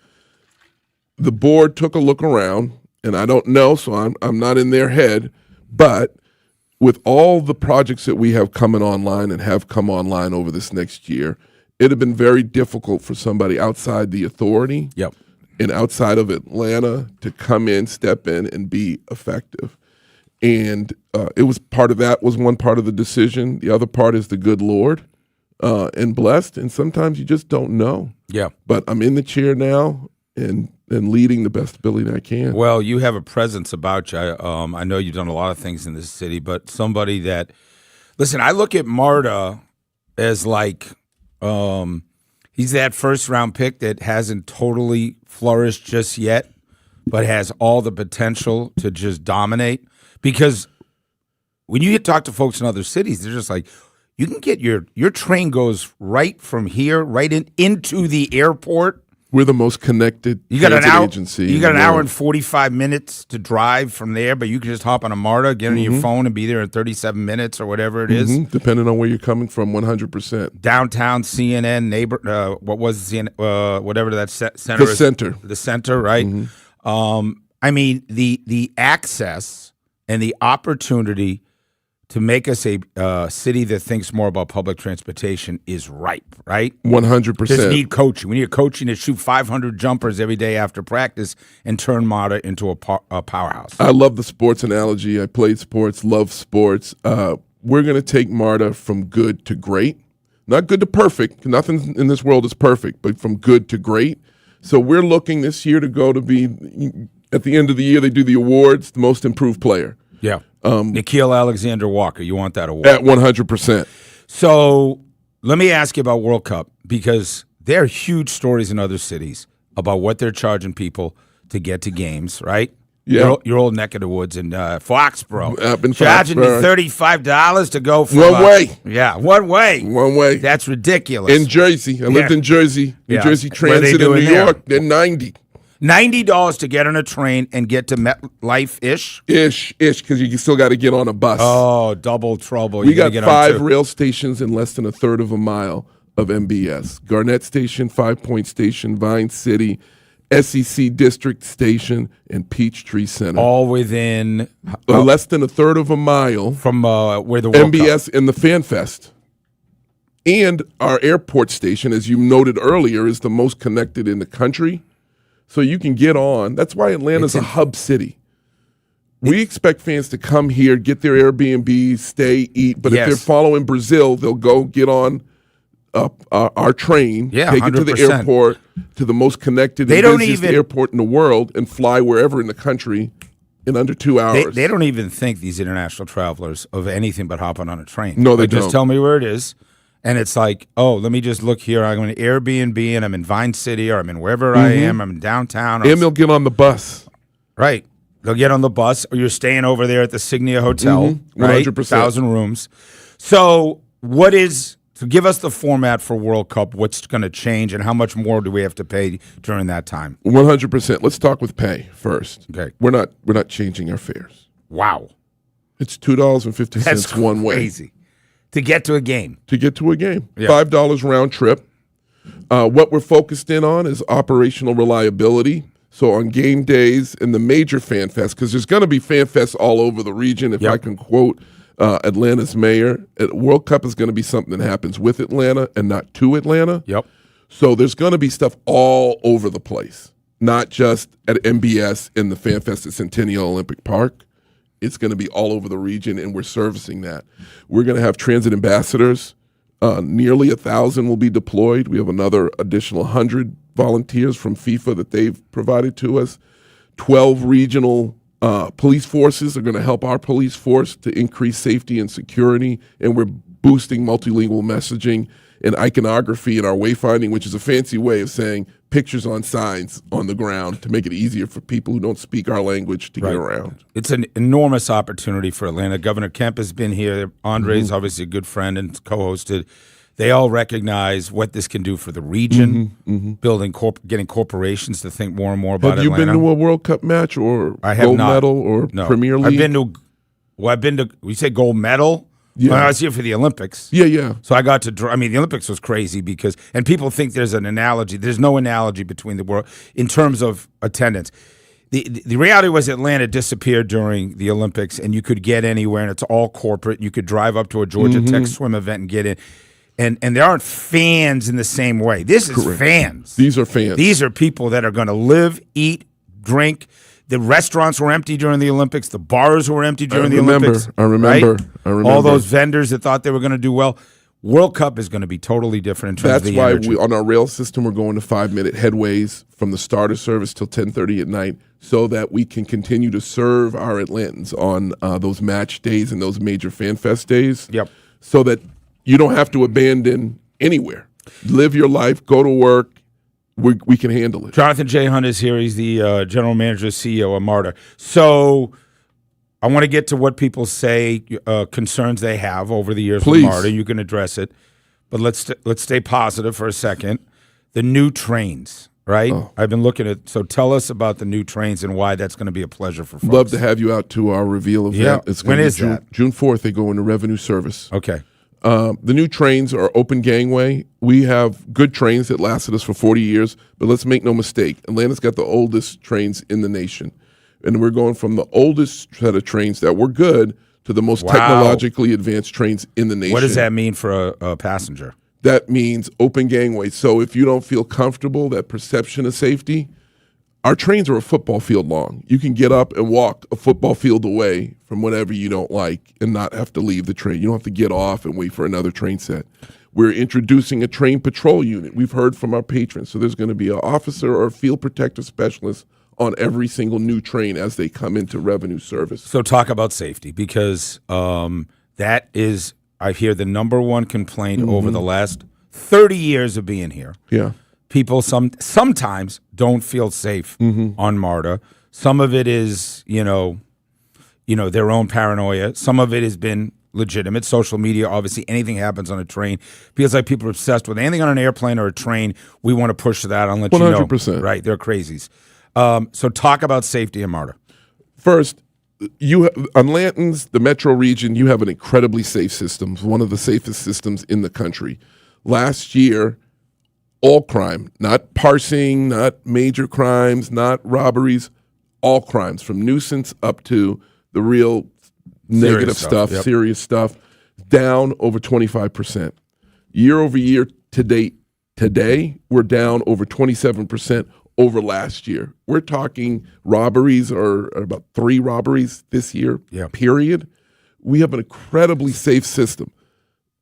the board took a look around, and I don't know, so I'm not in their head, but with all the projects that we have coming online and have come online over this next year, it had been very difficult for somebody outside the authority and outside of Atlanta to come in, step in, and be effective. And it was part of that was one part of the decision. The other part is the good Lord and blessed, and sometimes you just don't know. Yeah. But I'm in the chair now and leading the best ability I can. Well, you have a presence about you. I know you've done a lot of things in this city, but somebody that, listen, I look at MARTA as he's that first-round pick that hasn't totally flourished just yet, but has all the potential to just dominate. Because when you talk to folks in other cities, they're just like, you can get your train goes right from here, right into the airport, We're the most connected agency. You got an hour and 45 minutes to drive from there, but you can just hop on a MARTA, get on your phone, and be there in 37 minutes or whatever it is. Depending on where you're coming from, 100%. Downtown CNN neighbor. What was CNN? Whatever that center. The center. The center, right? I mean, the access and the opportunity to make us a city that thinks more about public transportation is ripe, right? 100%. Just need coaching. We need coaching to shoot 500 jumpers every day after practice and turn MARTA into a powerhouse. I love the sports analogy. I played sports, love sports. We're going to take MARTA from good to great. Not good to perfect. Nothing in this world is perfect, but from good to great. So we're looking this year to go to be, at the end of the year, they do the awards, the most improved player. Yeah. Nickeil Alexander-Walker, you want that award? At 100%. So let me ask you about World Cup, because there are huge stories in other cities about what they're charging people to get to games, right? Yeah. Your old neck of the woods in Foxborough. Up in charging me Foxborough. $35 to go for One way. Yeah, one way. One way. That's ridiculous. In Jersey. I lived in Jersey. New Jersey What are they Transit in doing New there? York. They're $90. $90 to get on a train and get to MetLife-ish? Ish, because you still got to get on a bus. Oh, double trouble. We got 5 rail stations in less than a third of a mile of MBS. Garnett Station, 5 Point Station, Vine City, SEC District Station, and Peachtree Center. All within less than a third of a mile from where the World MBS Cup. and the Fan Fest. And our airport station, as you noted earlier, is the most connected in the country. So you can get on. That's why Atlanta's a hub city. We expect fans to come here, get their Airbnb, stay, eat. But if they're following Brazil, they'll go get on our train, take it to the 100%. airport, to the most connected and busiest airport in the world, and fly wherever in the country in under 2 hours. They don't even think, these international travelers, of anything but hopping on a train. No, they just don't. tell me where it is. And it's like, oh, let me just look here. I'm in Airbnb, and I'm in Vine City, or I'm in wherever I am. I'm in downtown. And they'll get on the bus. Right. They'll get on the bus, or you're staying over there at the Signia Hotel. 100%. 1,000 rooms. So so give us the format for World Cup, what's going to change, and how much more do we have to pay during that time? 100%. Let's talk with pay first. Okay. We're not changing our fares. Wow. It's $2.50 That's one way. Crazy. To get to a game. To get to a game. Yeah. $5 round trip. What we're focused in on is operational reliability. So on game days and the major fan fest, because there's going to be fan fests all over the region, if I can quote Atlanta's mayor, World Cup is going to be something that happens with Atlanta and not to Atlanta. Yep. So there's going to be stuff all over the place, not just at MBS in the fan fest at Centennial Olympic Park. It's going to be all over the region, and we're servicing that. We're going to have transit ambassadors. Nearly 1,000 will be deployed. We have another additional 100 volunteers from FIFA that they've provided to us. 12 regional police forces are going to help our police force to increase safety and security, and we're boosting multilingual messaging and iconography in our wayfinding, which is a fancy way of saying pictures on signs on the ground to make it easier for people who don't speak our language to get around. It's an enormous opportunity for Atlanta. Governor Kemp has been here. Andre's obviously a good friend and co-hosted. They all recognize what this can do for the region, building getting corporations to think more and more about Have you Atlanta. been to a World Cup match or I have gold not. medal or No. Premier League? I've been to, we say gold medal? Yeah. When I was here for the Olympics. Yeah. So I got to, the Olympics was crazy because, and people think there's an analogy. There's no analogy between the world in terms of attendance. The reality was Atlanta disappeared during the Olympics, and you could get anywhere, and it's all corporate. You could drive up to a Georgia Tech swim event and get in. And there aren't fans in the same way. This is fans. These are fans. These are people that are going to live, eat, drink. The restaurants were empty during the Olympics. The bars were empty during the Olympics. I remember. All those vendors that thought they were going to do well. World Cup is going to be totally different in terms of the energy. That's why on our rail system, we're going to 5-minute headways from the start of service till 10:30 at night so that we can continue to serve our Atlantans on those match days and those major fan fest days. Yep. So that you don't have to abandon anywhere. Live your life, go to work. We can handle it. Jonathan J. Hunt is here. He's the general manager, CEO of MARTA. So I want to get to what people say, concerns they have over the years with MARTA. You can address it. But let's stay positive for a second. The new trains. right? I've been looking at. So tell us about the new trains and why that's going to be a pleasure for folks. Love to have you out to our reveal event. Yeah. It's When gonna be is that? June 4th. They go into revenue service. Okay. The new trains are open gangway. We have good trains that lasted us for 40 years, but let's make no mistake, Atlanta's got the oldest trains in the nation. And we're going from the oldest set of trains that were good to the most technologically advanced trains in the nation. What does that mean for a passenger? That means open gangway. So if you don't feel comfortable, that perception of safety, our trains are a football field long. You can get up and walk a football field away from whatever you don't like and not have to leave the train. You don't have to get off and wait for another train set. We're introducing a train patrol unit. We've heard from our patrons. So there's going to be an officer or a field protective specialist on every single new train as they come into revenue service. So talk about safety, because that is, I hear, the number one complaint over the last 30 years of being here. Yeah. People sometimes don't feel safe on MARTA. Some of it is, you know, their own paranoia. Some of it has been legitimate. Social media, obviously, anything happens on a train. Feels like people are obsessed with anything on an airplane or a train. We want to push that. I'll let 100%. you know. Right, they're crazies. So talk about safety in MARTA. First, on Lantons, the metro region, you have an incredibly safe system, one of the safest systems in the country. Last year, all crime, not parsing, not major crimes, not robberies, all crimes, from nuisance up to the real negative stuff, serious stuff, down over 25%. Year over year to date, today, we're down over 27% over last year. We're talking robberies or about 3 robberies this year, period. We have an incredibly safe system.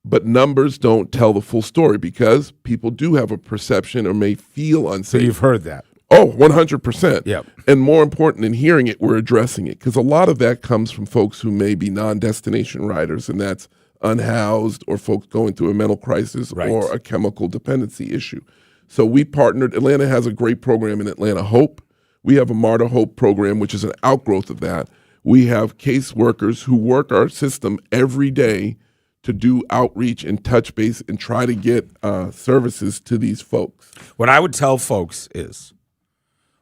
But numbers don't tell the full story because people do have a perception or may feel unsafe. So you've heard that. Oh, 100%. Yep. And more important than hearing it, we're addressing it because a lot of that comes from folks who may be non-destination riders, and that's unhoused or folks going through a mental crisis or a chemical dependency issue. So we partnered. Atlanta has a great program in Atlanta Hope. We have a MARTA Hope program, which is an outgrowth of that. We have caseworkers who work our system every day to do outreach and touch base and try to get services to these folks. What I would tell folks is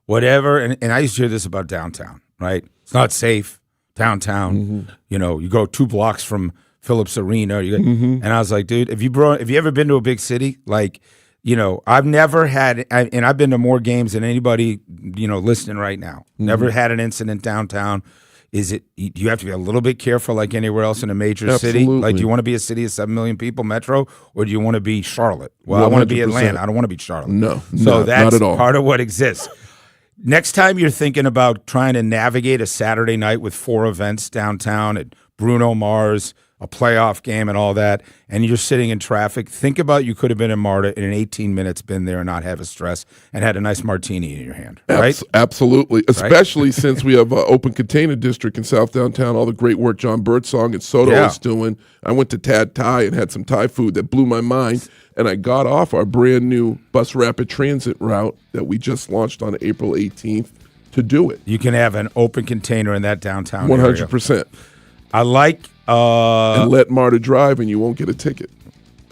whatever, and I used to hear this about downtown, right? It's not safe downtown. You know, you go 2 blocks from Phillips Arena. And I was like, dude, have you ever been to a big city? Like, you know, I've never had, and I've been to more games than anybody, you know, listening right now. Never had an incident downtown. Do you have to be a little bit careful like anywhere else in a major city? Like, do you want to be a city of 7 million people, metro, or do you want to be Charlotte? Well, 100%. I want to be Atlanta. I don't want to be Charlotte. No, so that's not at all. Part of what exists. Next time you're thinking about trying to navigate a Saturday night with 4 events downtown at Bruno Mars, a playoff game and all that, and you're sitting in traffic, think about you could have been in MARTA and in 18 minutes been there and not have a stress and had a nice martini in your hand, right? Absolutely, especially since we have an open container district in South Downtown, all the great work John Birdsong and Soto is doing. I went to Tad Thai and had some Thai food that blew my mind, and I got off our brand new bus rapid transit route that we just launched on April 18th to do it. You can have an open container in that downtown 100%. area. I like... and let MARTA drive and you won't get a ticket.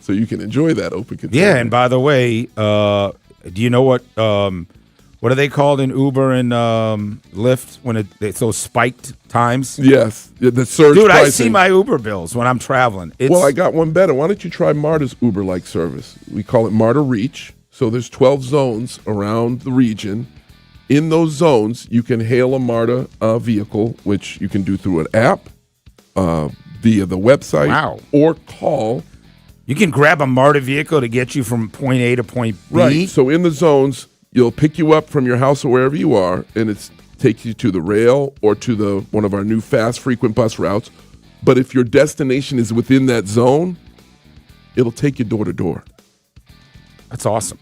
So you can enjoy that open container. Yeah, and by the way, do you know what are they called in Uber and Lyft when it's those spiked times? Yes, the surge Dude, pricing. I see my Uber bills when I'm traveling. Well, I got one better. Why don't you try MARTA's Uber-like service? We call it MARTA Reach. So there's 12 zones around the region. In those zones, you can hail a MARTA vehicle, which you can do through an app, via the website, or call. You can grab a MARTA vehicle to get you from point A to point B. Right. So in the zones, you'll pick you up from your house or wherever you are, and it takes you to the rail or to one of our new fast, frequent bus routes. But if your destination is within that zone, it'll take you door to door. That's awesome.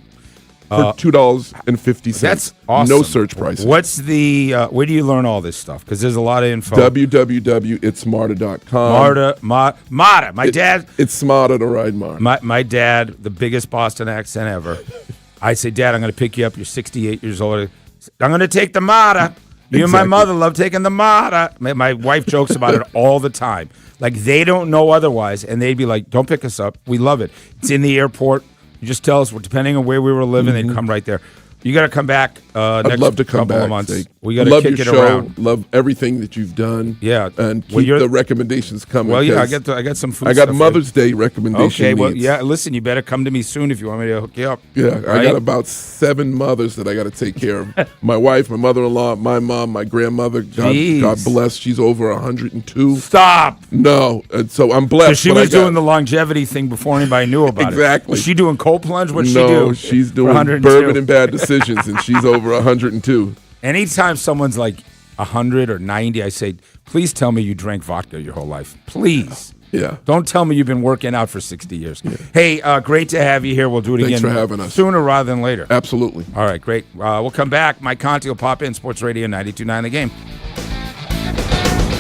For $2.50. That's awesome. No surge pricing. What's the where do you learn all this stuff? Because there's a lot of info. www.itsmarta.com. MARTA. My dad. It's smarter to ride MARTA. My dad, the biggest Boston accent ever. I say, Dad, I'm going to pick you up. You're 68 years old. I'm going to take the MARTA. You and my mother love taking the MARTA. My wife jokes about it all the time. Like, they don't know otherwise, and they'd be like, don't pick us up. We love it. It's in the airport. You just tell us, depending on where we were living, they'd come right there. You got to come back. I'd love to come couple back. Of months. Jake. We got to love kick your it show. around. Love everything that you've done. Yeah, and keep the recommendations coming. Well, yeah, I got some food. I got stuff Mother's Day recommendations. Okay, well, yeah. Listen, you better come to me soon if you want me to hook you up. Yeah, right? I got about 7 mothers that I got to take care of. My wife, my mother-in-law, my mom, my grandmother. God bless. She's over 102. Stop. No, and so I'm blessed. She was doing the longevity thing before anybody knew about it. Exactly. Was she doing cold plunge? What'd she do? No, she's doing bourbon and bad decisions, and she's over 102. Anytime someone's like 100 or 90, I say, please tell me you drank vodka your whole life. Please. Yeah. Don't tell me you've been working out for 60 years. Yeah. Hey, great to have you here. We'll do it again. Thanks for having us. Sooner rather than later. Absolutely. All right, great. We'll come back. Mike Conti will pop in. Sports Radio 92.9 The Game.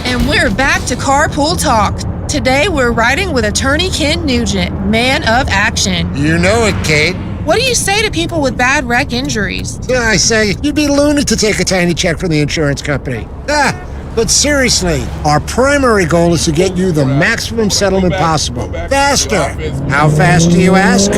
And we're back to Carpool Talk. Today we're riding with attorney Ken Nugent, man of action. You know it, Kate. What do you say to people with bad wreck injuries? Yeah, I say, you'd be loony to take a tiny check from the insurance company. But seriously, our primary goal is to get you the maximum settlement possible. Faster. How fast do you ask?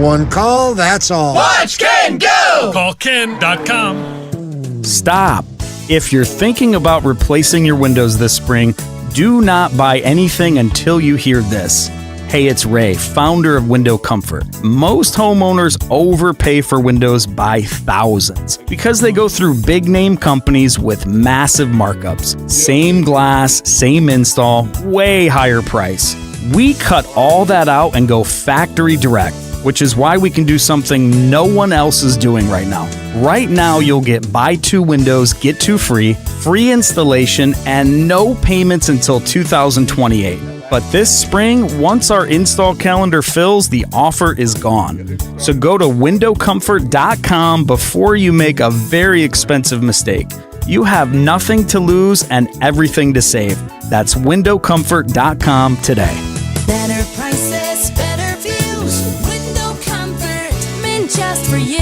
One call, that's all. Watch Ken go! Call Ken.com. Stop. If you're thinking about replacing your windows this spring, do not buy anything until you hear this. Hey, it's Ray, founder of Window Comfort. Most homeowners overpay for windows by thousands because they go through big name companies with massive markups. Same glass, same install, way higher price. We cut all that out and go factory direct, which is why we can do something no one else is doing right now. Right now, you'll get buy 2 windows, get 2 free, free installation, and no payments until 2028. But this spring, once our install calendar fills, the offer is gone. So go to windowcomfort.com before you make a very expensive mistake. You have nothing to lose and everything to save. That's windowcomfort.com today. Better prices, better views. Window Comfort, meant just for you.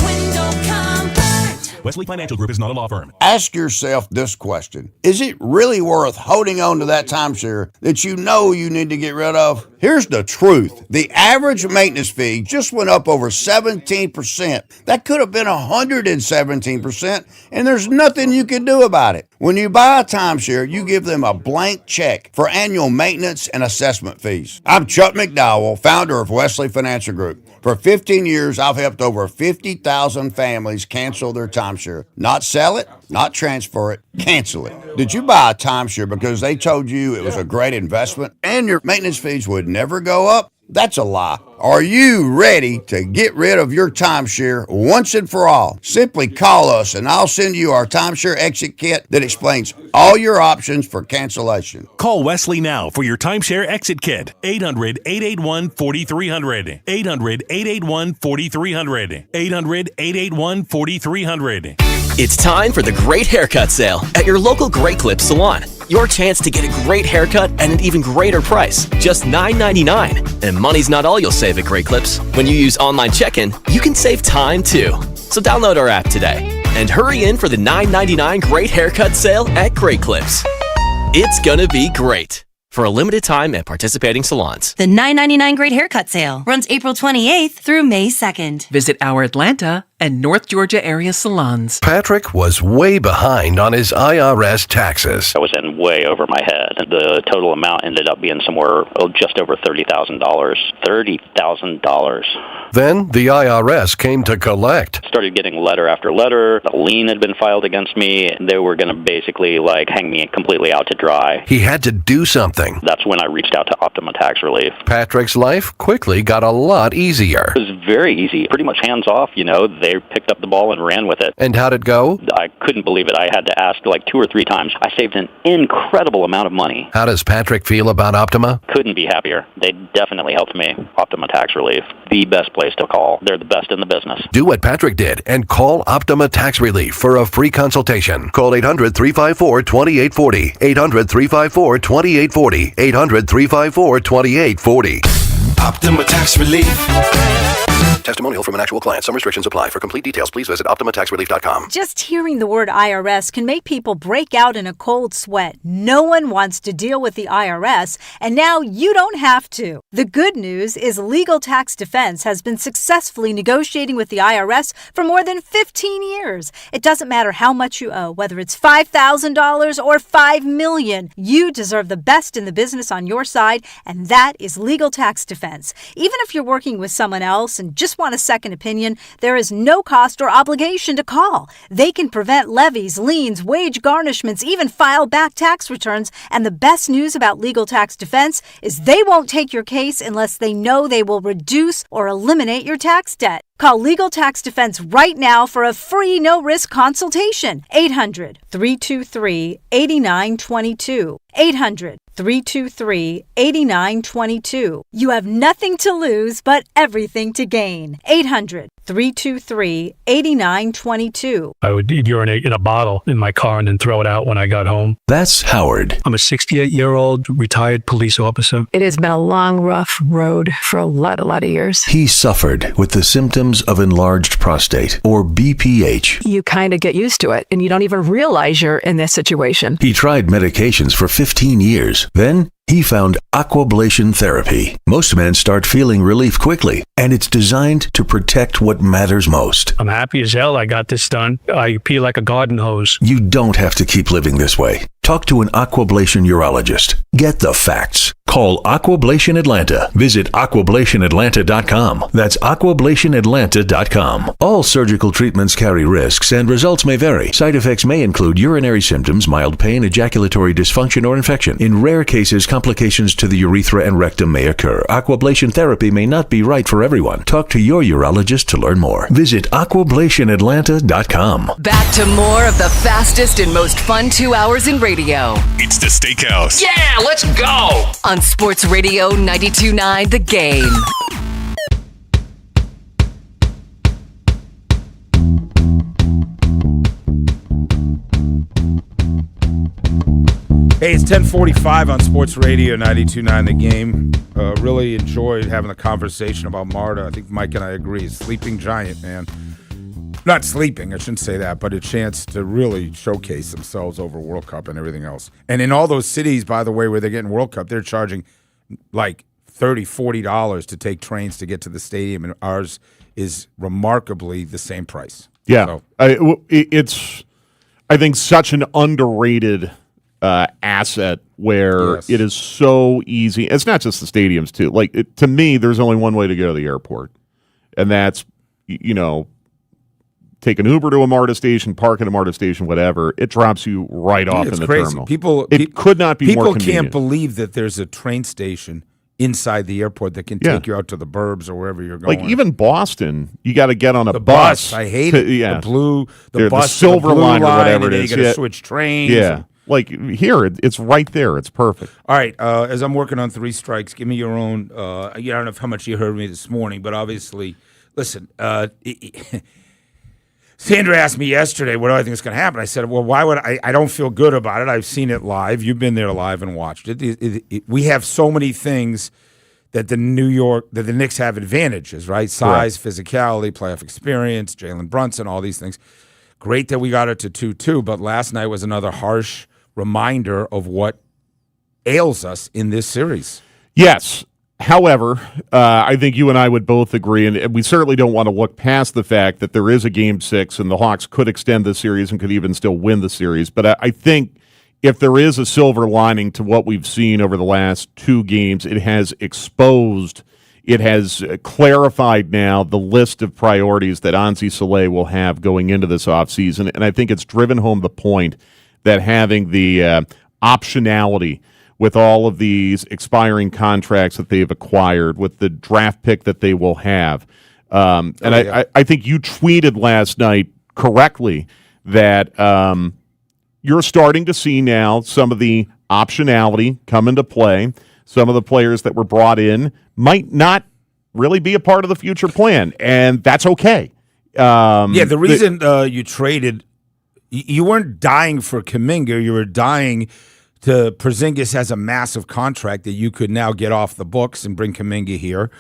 Window Comfort. Wesley Financial Group is not a law firm. Ask yourself this question. Is it really worth holding on to that timeshare that you know you need to get rid of? Here's the truth. The average maintenance fee just went up over 17%. That could have been 117%, and there's nothing you can do about it. When you buy a timeshare, you give them a blank check for annual maintenance and assessment fees. I'm Chuck McDowell, founder of Wesley Financial Group. For 15 years, I've helped over 50,000 families cancel their timeshare. Not sell it, not transfer it, cancel it. Did you buy a timeshare because they told you it was a great investment and your maintenance fees would never go up? That's a lie. Are you ready to get rid of your timeshare once and for all? Simply call us and I'll send you our timeshare exit kit that explains all your options for cancellation. Call Wesley now for your timeshare exit kit. 800-881-4300. 800-881-4300. 800-881-4300. It's time for the Great Haircut Sale at your local Great Clips salon. Your chance to get a great haircut at an even greater price, just $9.99. And money's not all you'll save at Great Clips. When you use online check-in, you can save time too. So download our app today and hurry in for the $9.99 Great Haircut Sale at Great Clips. It's gonna be great. For a limited time at participating salons. The $9.99 Great Haircut Sale runs April 28th through May 2nd. Visit our Atlanta and North Georgia area salons. Patrick was way behind on his IRS taxes. I was in way over my head. The total amount ended up being somewhere just over $30,000. $30,000. Then the IRS came to collect. Started getting letter after letter. A lien had been filed against me. They were going to basically hang me completely out to dry. He had to do something. That's when I reached out to Optima Tax Relief. Patrick's life quickly got a lot easier. It was very easy. Pretty much hands off, They picked up the ball and ran with it. And how'd it go? I couldn't believe it. I had to ask 2 or 3 times. I saved an incredible amount of money. How does Patrick feel about Optima? Couldn't be happier. They definitely helped me. Optima Tax Relief, the best place to call. They're the best in the business. Do what Patrick did and call Optima Tax Relief for a free consultation. Call 800-354-2840. 800-354-2840. 800-354-2840. Optima Tax Relief. testimonial from an actual client. Some restrictions apply. For complete details, please visit OptimaTaxRelief.com. Just hearing the word IRS can make people break out in a cold sweat. No one wants to deal with the IRS, and now you don't have to. The good news is Legal Tax Defense has been successfully negotiating with the IRS for more than 15 years. It doesn't matter how much you owe, whether it's $5,000 or $5 million. You deserve the best in the business on your side, and that is Legal Tax Defense. Even if you're working with someone else and just want a second opinion, there is no cost or obligation to call. They can prevent levies, liens, wage garnishments, even file back tax returns. And the best news about Legal Tax Defense is they won't take your case unless they know they will reduce or eliminate your tax debt. Call Legal Tax Defense right now for a free no-risk consultation. 800-323-8922. 800-323-8922. You have nothing to lose but everything to gain. 800-323-8922. I would urinate in a bottle in my car and then throw it out when I got home. That's Howard. I'm a 68-year-old retired police officer. It has been a long, rough road for a lot of years. He suffered with the symptoms of enlarged prostate, or BPH. You kind of get used to it, and you don't even realize you're in this situation. He tried medications for 15 years. Then he found Aquablation therapy. Most men start feeling relief quickly, and it's designed to protect what matters most. I'm happy as hell I got this done. I pee like a garden hose. You don't have to keep living this way. Talk to an Aquablation urologist. Get the facts. Call Aquablation Atlanta. Visit aquablationatlanta.com. That's aquablationatlanta.com. All surgical treatments carry risks, and results may vary. Side effects may include urinary symptoms, mild pain, ejaculatory dysfunction, or infection. In rare cases, complications to the urethra and rectum may occur. Aquablation therapy may not be right for everyone. Talk to your urologist to learn more. Visit aquablationatlanta.com. Back to more of the fastest and most fun 2 hours in radio. It's the Steakhouse. Yeah, let's go! On Sports Radio 92.9 The Game. Hey, it's 10:45 on Sports Radio 92.9 The Game. Really enjoyed having a conversation about Marta. I think Mike and I agree. Sleeping giant, man. Not sleeping, I shouldn't say that, but a chance to really showcase themselves over World Cup and everything else. And in all those cities, by the way, where they're getting World Cup, they're charging like $30, $40 to take trains to get to the stadium, and ours is remarkably the same price. Yeah, So, it's, I think, such an underrated asset where it is so easy. It's not just the stadiums, too. Like, to me, there's only one way to go to the airport, and that's, take an Uber to a MARTA station, park at a MARTA station, whatever. It drops you right off in the terminal. It could not be more convenient. People can't believe that there's a train station inside the airport that can take you out to the burbs or wherever you're going. Like even Boston, you got to get on a bus. I hate it. Yeah. The bus, Silver Line or whatever it is. You got to switch trains. Yeah. Like here, it's right there. It's perfect. All right. As I'm working on three strikes, give me your own. I don't know how much you heard me this morning, but obviously, listen. Sandra asked me yesterday, what do I think is going to happen? I said, well, why would I don't feel good about it. I've seen it live. You've been there live and watched it. We have so many things that the Knicks have advantages, right? Size, physicality, playoff experience, Jalen Brunson, all these things. Great that we got it to 2-2, but last night was another harsh reminder of what ails us in this series. Yes. However, I think you and I would both agree, and we certainly don't want to look past the fact that there is a Game 6, and the Hawks could extend the series and could even still win the series. But I think if there is a silver lining to what we've seen over the last two games, it has exposed, it has clarified now the list of priorities that Anzi Soleil will have going into this offseason. And I think it's driven home the point that having the optionality with all of these expiring contracts that they've acquired, with the draft pick that they will have. I think you tweeted last night correctly that you're starting to see now some of the optionality come into play. Some of the players that were brought in might not really be a part of the future plan, and that's okay. The reason you traded, you weren't dying for Kuminga, you were dying Porzingis has a massive contract that you could now get off the books and bring Kuminga here.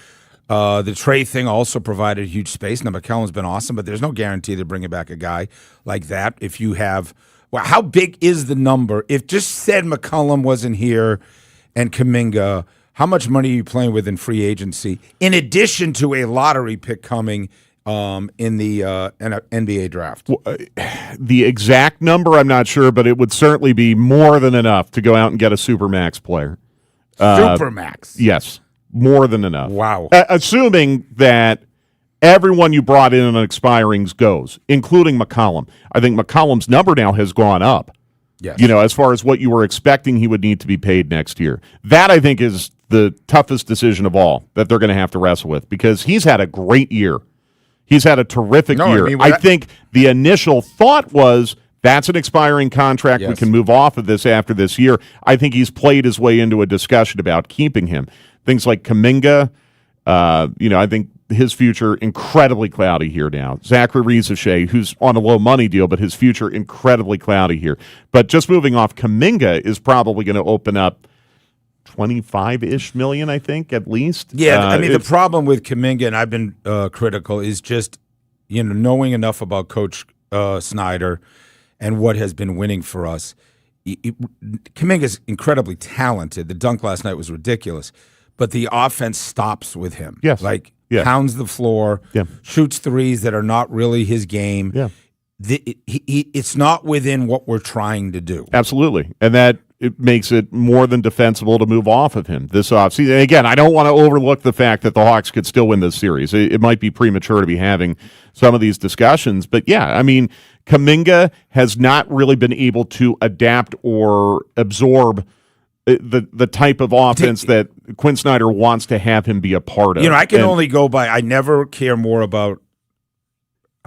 The Trey thing also provided huge space. Now, McCollum's been awesome, but there's no guarantee they're bringing back a guy like that. If you have, well, how big is the number? If just said McCollum wasn't here and Kuminga, how much money are you playing with in free agency, in addition to a lottery pick coming in the NBA draft? The exact number, I'm not sure, but it would certainly be more than enough to go out and get a Supermax player. Supermax? Yes. More than enough. Wow. Assuming that everyone you brought in on expirings goes, including McCollum. I think McCollum's number now has gone up. Yes. You know, as far as what you were expecting he would need to be paid next year. That, I think, is the toughest decision of all that they're going to have to wrestle with, because he's had a great year. He's had a terrific year. I think the initial thought was, that's an expiring contract. Yes. We can move off of this after this year. I think he's played his way into a discussion about keeping him. Things like Kuminga, I think his future incredibly cloudy here now. Zachary Rieseshay, who's on a low money deal, but his future incredibly cloudy here. But just moving off Kuminga is probably going to open up 25-ish million, I think, at least. Yeah, the problem with Kuminga, and I've been critical, is just knowing enough about Coach Snyder and what has been winning for us. Kuminga's incredibly talented. The dunk last night was ridiculous. But the offense stops with him. Yes. Pounds the floor, shoots threes that are not really his game. Yeah. It's not within what we're trying to do. Absolutely. And that it makes it more than defensible to move off of him this offseason. And again, I don't want to overlook the fact that the Hawks could still win this series. It might be premature to be having some of these discussions. But, yeah, I mean, Kuminga has not really been able to adapt or absorb the type of offense that Quinn Snyder wants to have him be a part of. I can only go by, I never care more about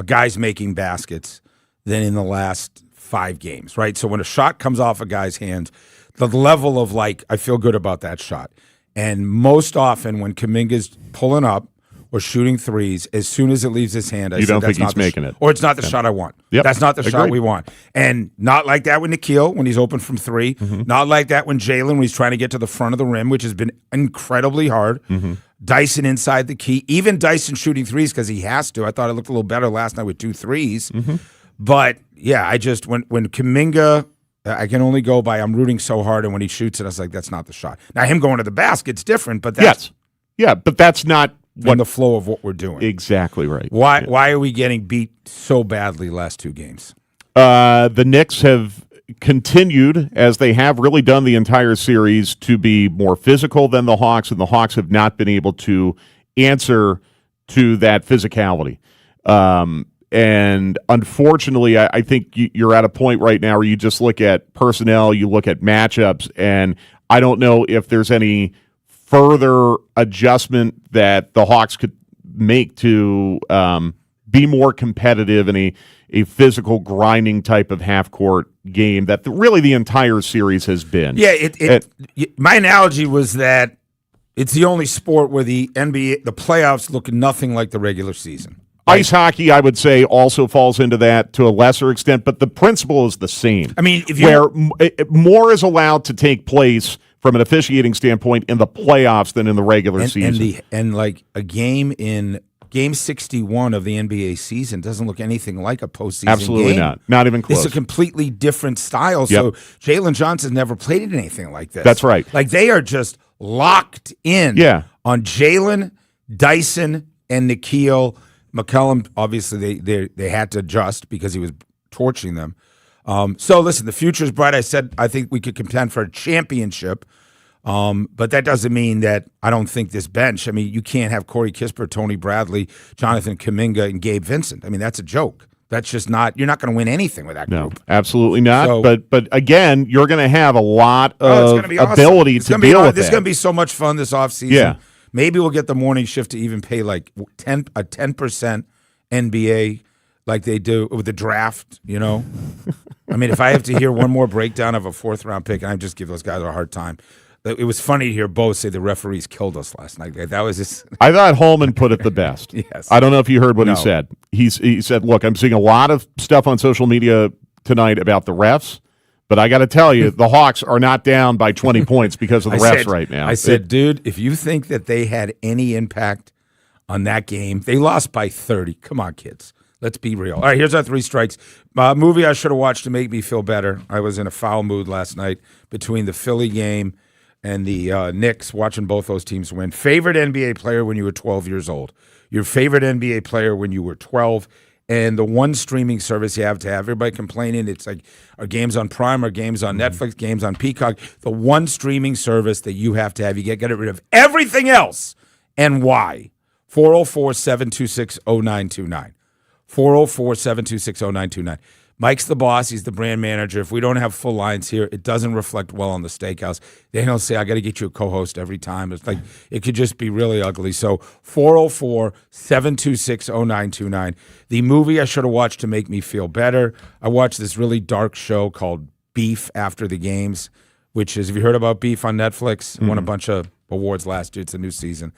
guys making baskets than in the last 5 games, right? So when a shot comes off a guy's hands, the level of, I feel good about that shot. And most often when Kuminga's pulling up or shooting threes, as soon as it leaves his hand, I don't think he's making it. Or it's not the shot I want. Yep. That's not the shot we want. And not like that with Nikhil when he's open from 3. Mm-hmm. Not like that when Jalen, when he's trying to get to the front of the rim, which has been incredibly hard. Mm-hmm. Dyson inside the key. Even Dyson shooting threes because he has to. I thought it looked a little better last night with 2 threes. Mm-hmm. But, yeah, I just, when Kuminga, I can only go by, I'm rooting so hard, and when he shoots it, I was like, that's not the shot. Now, him going to the basket's different, but that's... Yes. Yeah, but that's not... the flow of what we're doing. Exactly right. Why are we getting beat so badly last 2 games? The Knicks have continued, as they have really done the entire series, to be more physical than the Hawks, and the Hawks have not been able to answer to that physicality. And unfortunately, I think you're at a point right now where you just look at personnel, you look at matchups, and I don't know if there's any further adjustment that the Hawks could make to be more competitive in a physical grinding type of half-court game that really the entire series has been. Yeah, my analogy was that it's the only sport where the NBA, the playoffs look nothing like the regular season. Ice hockey, I would say, also falls into that to a lesser extent, but the principle is the same. I mean, where more is allowed to take place from an officiating standpoint in the playoffs than in the regular season. And like a game in Game 61 of the NBA season doesn't look anything like a postseason Absolutely game. not even close. It's a completely different style. So Jalen Johnson never played in anything like this. That's right. Like they are just locked in on Jalen, Dyson, and Nikhil. McCollum, obviously, they had to adjust because he was torching them. So, listen, the future's bright. I said I think we could contend for a championship, but that doesn't mean that I don't think this bench. I mean, you can't have Corey Kispert, Tony Bradley, Jonathan Kuminga, and Gabe Vincent. I mean, that's a joke. That's just not – you're not going to win anything with that group. No, absolutely not. So, but again, you're going to have a lot of ability to deal with This is going to be so much fun this offseason. Yeah. Maybe we'll get the morning shift to even pay like a 10% NBA like they do with the draft, you know? I mean, if I have to hear one more breakdown of a 4th-round pick, and I just give those guys a hard time. It was funny to hear Bo say the referees killed us last night. That was just... I thought Holman put it the best. Yes. I don't know if you heard what he said. He said, look, I'm seeing a lot of stuff on social media tonight about the refs, but I got to tell you, the Hawks are not down by 20 points because of the refs right now. I said, dude, if you think that they had any impact on that game. They lost by 30. Come on, kids. Let's be real. All right, here's our 3 strikes. Movie I should have watched to make me feel better. I was in a foul mood last night between the Philly game and the Knicks, watching both those teams win. Favorite NBA player when you were 12 years old. Your favorite NBA player when you were 12. And the one streaming service you have to have. Everybody complaining. It's like, are games on Prime, are games on Netflix, games on Peacock. The one streaming service that you have to have. You get rid of everything else. And why? 404-726-0929. 404-726-0929. Mike's the boss. He's the brand manager. If we don't have full lines here, it doesn't reflect well on the steakhouse. Then he'll say, I got to get you a co-host every time. It's like, it could just be really ugly. So 404-726-0929. The movie I should have watched to make me feel better. I watched this really dark show called Beef After the Games, which is, have you heard about Beef on Netflix? Won a bunch of awards last year. It's a new season.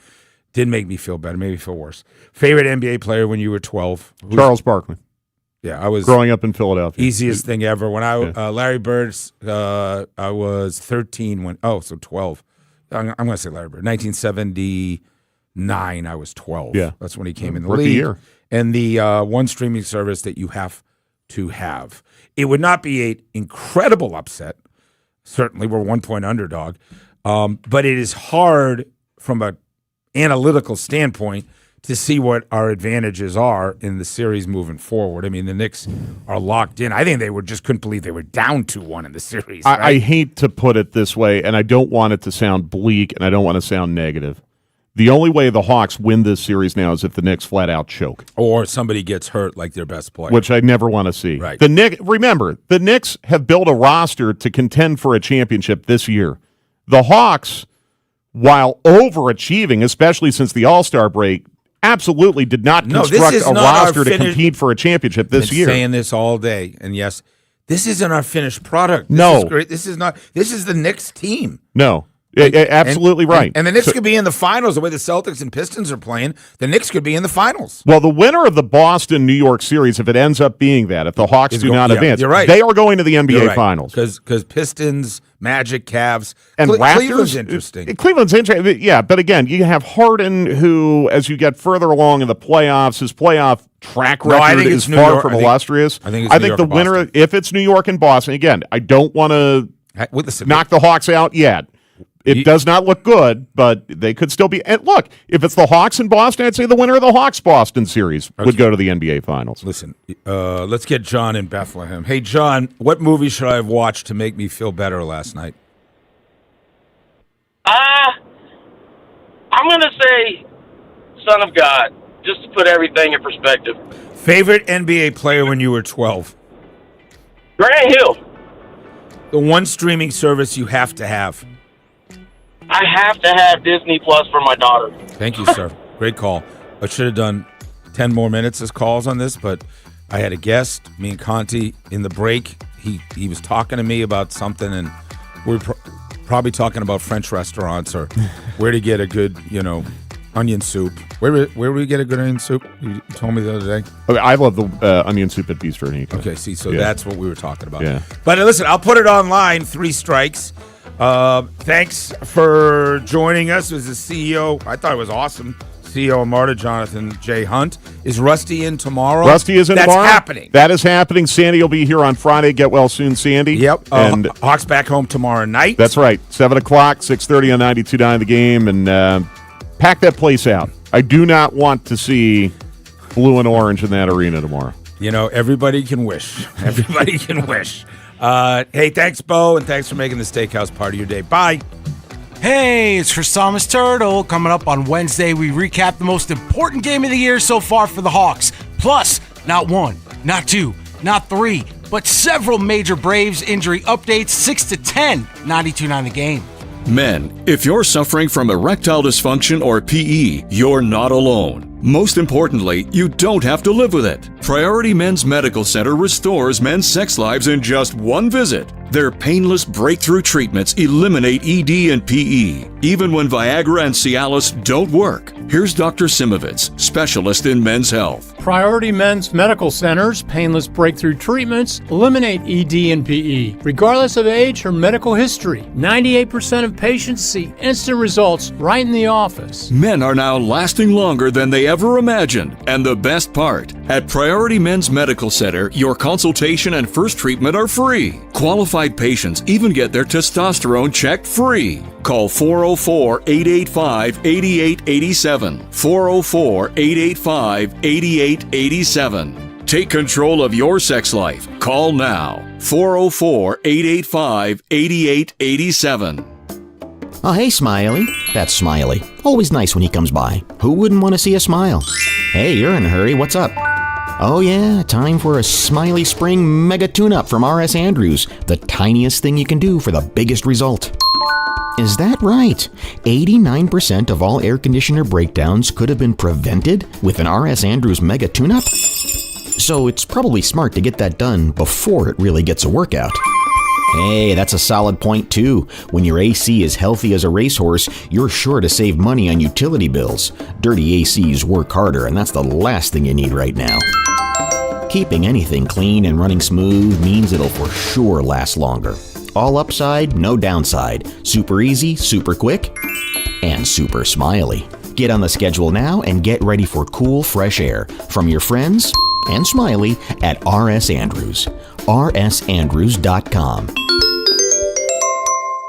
Didn't make me feel better. Made me feel worse. Favorite NBA player when you were 12? Charles Barkley. Yeah, I was growing up in Philadelphia. Easiest thing ever. When Larry Bird's, I was 13 when. Oh, so 12. I'm going to say Larry Bird. 1979. I was 12. Yeah, that's when he came in the Rookie league. year. And the one streaming service that you have to have. It would not be an incredible upset. Certainly, we're 1-point underdog, but it is hard from an analytical standpoint to see what our advantages are in the series moving forward. I mean, the Knicks are locked in. I think they just couldn't believe they were down 2-1 in the series. Right? I hate to put it this way, and I don't want it to sound bleak, and I don't want to sound negative. The only way the Hawks win this series now is if the Knicks flat out choke. Or somebody gets hurt like their best player. Which I never want to see. Right. Remember, the Knicks have built a roster to contend for a championship this year. The Hawks, while overachieving, especially since the All-Star break, absolutely did not construct a roster to compete for a championship this year. Saying this all day, and yes, this isn't our finished product. No. This is great. This is not. This is the Knicks team. No. Absolutely right. And the Knicks could be in the finals the way the Celtics and Pistons are playing. The Knicks could be in the finals. Well, the winner of the Boston-New York series, if it ends up being that, if the Hawks do not advance, you're right. they are going to the NBA Finals. Because Pistons, Magic, Cavs, and Raptors, Cleveland's interesting. Cleveland's interesting, yeah. But again, you have Harden, who, as you get further along in the playoffs, his playoff track record is far from illustrious. I think the winner, if it's New York and Boston, again, I don't want to knock the Hawks out yet. It does not look good, but they could still be. And look, if it's the Hawks in Boston, I'd say the winner of the Hawks-Boston series would go to the NBA Finals. Listen, let's get John in Bethlehem. Hey, John, what movie should I have watched to make me feel better last night? I'm going to say Son of God, just to put everything in perspective. Favorite NBA player when you were 12? Grant Hill. The one streaming service you have to have. I have to have Disney Plus for my daughter. Thank you, sir. Great call. I should have done 10 more minutes as calls on this, but I had a guest, me and Conti, in the break. He was talking to me about something, and we're probably talking about French restaurants or where to get a good, onion soup. Where do we get a good onion soup? You told me the other day. Okay, I love the onion soup at Bistro Nico. Okay, see, so that's what we were talking about. Yeah. But listen, I'll put it online, 3 strikes. Thanks for joining us as the CEO. I thought it was awesome. CEO of MARTA, Jonathan J. Hunt. Is Rusty in tomorrow? Rusty is in tomorrow. That's happening. That is happening. Sandy will be here on Friday. Get well soon, Sandy. Yep. And Hawks back home tomorrow night. That's right. 7 o'clock, 6:30 on 92.9 The Game. And pack that place out. I do not want to see blue and orange in that arena tomorrow. Everybody can wish. Everybody can wish. Hey, thanks, Bo, and thanks for making the steakhouse part of your day. Bye. Hey, it's Chrysostomus Turtle. Coming up on Wednesday, we recap the most important game of the year so far for the Hawks. Plus, not 1, not 2, not 3, but several major Braves injury updates, 6 to 10, 92.9 The Game. Men, if you're suffering from erectile dysfunction or PE, you're not alone. Most importantly, you don't have to live with it. Priority Men's Medical Center restores men's sex lives in just one visit. Their painless breakthrough treatments eliminate ED and PE, even when Viagra and Cialis don't work. Here's Dr. Simovitz, specialist in men's health. Priority Men's Medical Center's painless breakthrough treatments eliminate ED and PE, regardless of age or medical history. 98% of patients see instant results right in the office. Men are now lasting longer than they ever imagined. And the best part, at Priority Men's Medical Center, your consultation and first treatment are free. Qualified patients even get their testosterone checked free. Call 404-885-8887. 404-885-8887. Take control of your sex life. Call now. 404-885-8887. Oh, hey, Smiley. That's Smiley. Always nice when he comes by. Who wouldn't want to see a smile? Hey, you're in a hurry. What's up? Oh, yeah, time for a Smiley Spring Mega Tune-Up from R.S. Andrews. The tiniest thing you can do for the biggest result. Is that right? 89% of all air conditioner breakdowns could have been prevented with an R.S. Andrews Mega Tune-Up? So it's probably smart to get that done before it really gets a workout. Hey, that's a solid point too. When your AC is healthy as a racehorse, you're sure to save money on utility bills. Dirty ACs work harder, and that's the last thing you need right now. Keeping anything clean and running smooth means it'll for sure last longer. All upside, no downside. Super easy, super quick, and super smiley. Get on the schedule now and get ready for cool, fresh air from your friends and Smiley at R.S. Andrews. rsandrews.com.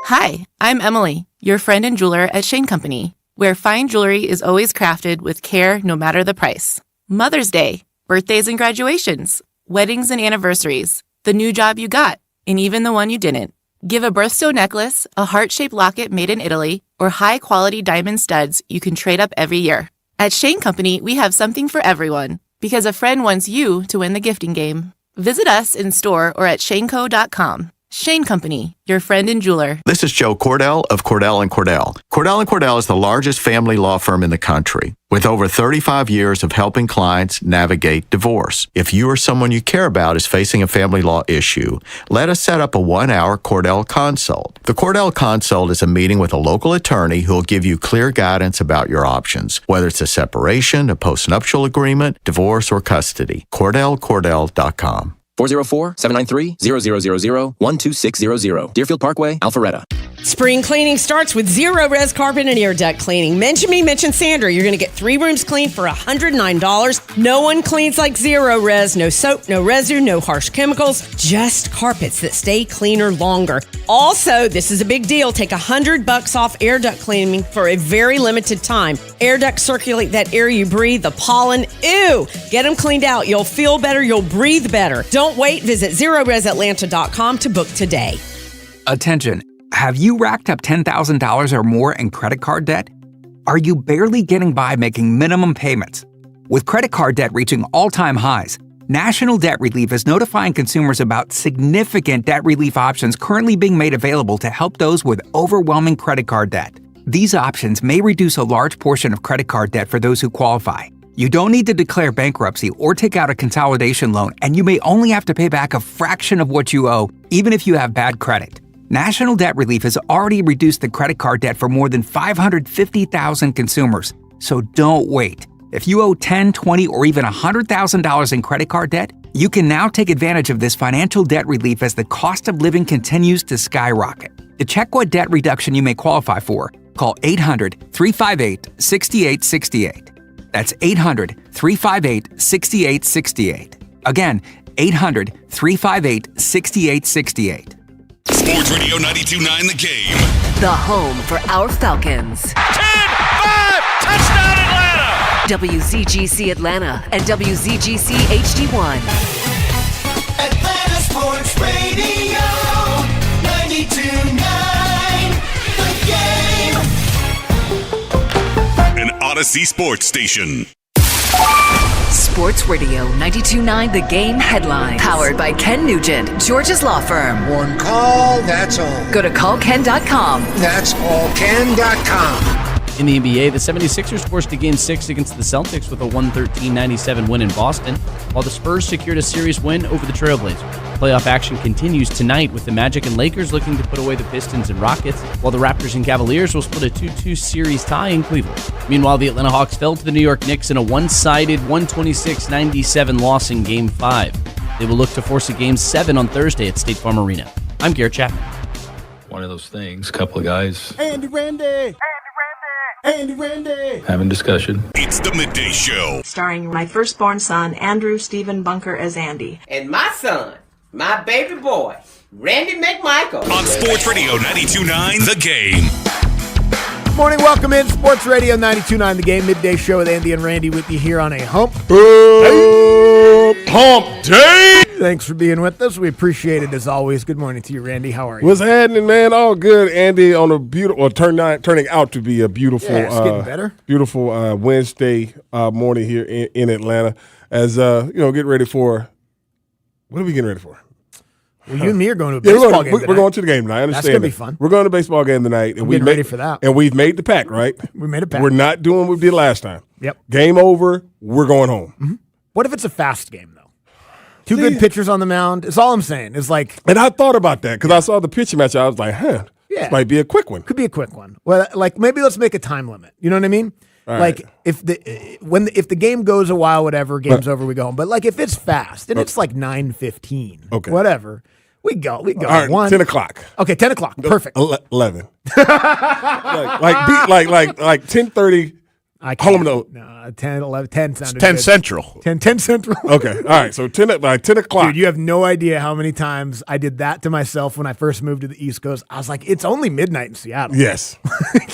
Hi, I'm Emily, your friend and jeweler at Shane Company, where fine jewelry is always crafted with care no matter the price. Mother's Day, birthdays and graduations, weddings and anniversaries, the new job you got, and even the one you didn't. Give a birthstone necklace, a heart-shaped locket made in Italy, or high-quality diamond studs you can trade up every year. At Shane Company, we have something for everyone, because a friend wants you to win the gifting game. Visit us in store or at shaneco.com. Shane Company, your friend and jeweler. This is Joe Cordell of Cordell & Cordell. Cordell & Cordell is the largest family law firm in the country, with over 35 years of helping clients navigate divorce. If you or someone you care about is facing a family law issue, let us set up a 1-hour Cordell Consult. The Cordell Consult is a meeting with a local attorney who will give you clear guidance about your options, whether it's a separation, a postnuptial agreement, divorce, or custody. CordellCordell.com. 404-793-0000-12600. Deerfield Parkway, Alpharetta. Spring cleaning starts with Zero Res Carpet and Air Duct Cleaning. Mention me, mention Sandra. You're going to get 3 rooms cleaned for $109. No one cleans like Zero Res. No soap, no residue, no harsh chemicals. Just carpets that stay cleaner longer. Also, this is a big deal. Take $100 off air duct cleaning for a very limited time. Air ducts circulate that air you breathe, the pollen. Ew! Get them cleaned out. You'll feel better. You'll breathe better. Don't wait. Visit ZeroResAtlanta.com to book today. Attention. Have you racked up $10,000 or more in credit card debt? Are you barely getting by making minimum payments? With credit card debt reaching all-time highs, National Debt Relief is notifying consumers about significant debt relief options currently being made available to help those with overwhelming credit card debt. These options may reduce a large portion of credit card debt for those who qualify. You don't need to declare bankruptcy or take out a consolidation loan, and you may only have to pay back a fraction of what you owe, even if you have bad credit. National Debt Relief has already reduced the credit card debt for more than 550,000 consumers. So don't wait. If you owe $10,000, $20,000, or even $100,000 in credit card debt, you can now take advantage of this financial debt relief as the cost of living continues to skyrocket. To check what debt reduction you may qualify for, call 800-358-6868. That's 800-358-6868. Again, 800-358-6868. Sports Radio 92.9 The Game. The home for our Falcons. 10-5! Touchdown Atlanta! WZGC Atlanta and WZGC HD1. Atlanta Sports Radio 92.9 The Game. An Odyssey Sports Station. Sports Radio 92.9 The Game headlines. Powered by Ken Nugent, George's Law Firm. One call, that's all. Go to callken.com. That's allken.com. In the NBA, the 76ers forced a Game 6 against the Celtics with a 113-97 win in Boston, while the Spurs secured a series win over the Trailblazers. Playoff action continues tonight with the Magic and Lakers looking to put away the Pistons and Rockets, while the Raptors and Cavaliers will split a 2-2 series tie in Cleveland. Meanwhile, the Atlanta Hawks fell to the New York Knicks in a one-sided 126-97 loss in Game 5. They will look to force a Game 7 on Thursday at State Farm Arena. I'm Garrett Chapman. One of those things, couple of guys Andy Randy. Andy Randy. having discussion. It's the Midday Show. Starring my firstborn son, Andrew Stephen Bunker, as Andy. And my son, my baby boy, Randy McMichael. On Sports Radio 92.9 The Game. Morning, welcome in. Sports Radio 92.9 The Game, midday show with Andy and Randy with you here on a hump day. Thanks for being with us. We appreciate it as always. Good morning to you, Randy. How are you? What's happening, man? All good. Andy on a beautiful, turning out to be a beautiful, it's getting better. Beautiful Wednesday morning here in Atlanta. As get ready for. What are we getting ready for? Well, you and me are going to a baseball game tonight. We're going to the game tonight. I understand. That's going to be fun. We're going to a baseball game tonight. And we're ready for that. And we've made the pact, right? We made a pact. We're not doing what we did last time. Yep. Game over. We're going home. Mm-hmm. What if it's a fast game, though? Two good pitchers on the mound. It's all I'm saying. It's like. And I thought about that because I saw the pitching match. I was like, this might be a quick one. Could be a quick one. Well, like maybe let's make a time limit. You know what I mean? All like right. if the game goes a while, whatever, game's over, we go home. But like if it's fast and it's like 9:15, okay, whatever, we go. All right, 1. 10 o'clock. Okay, 10 o'clock. Perfect. 11. like 10:30. I can't. No, 10, 11, 10 sounded 10 good. Central. 10 Central. Okay, all right. So 10 o'clock. Dude, you have no idea how many times I did that to myself when I first moved to the East Coast. I was like, it's only midnight in Seattle. Yes.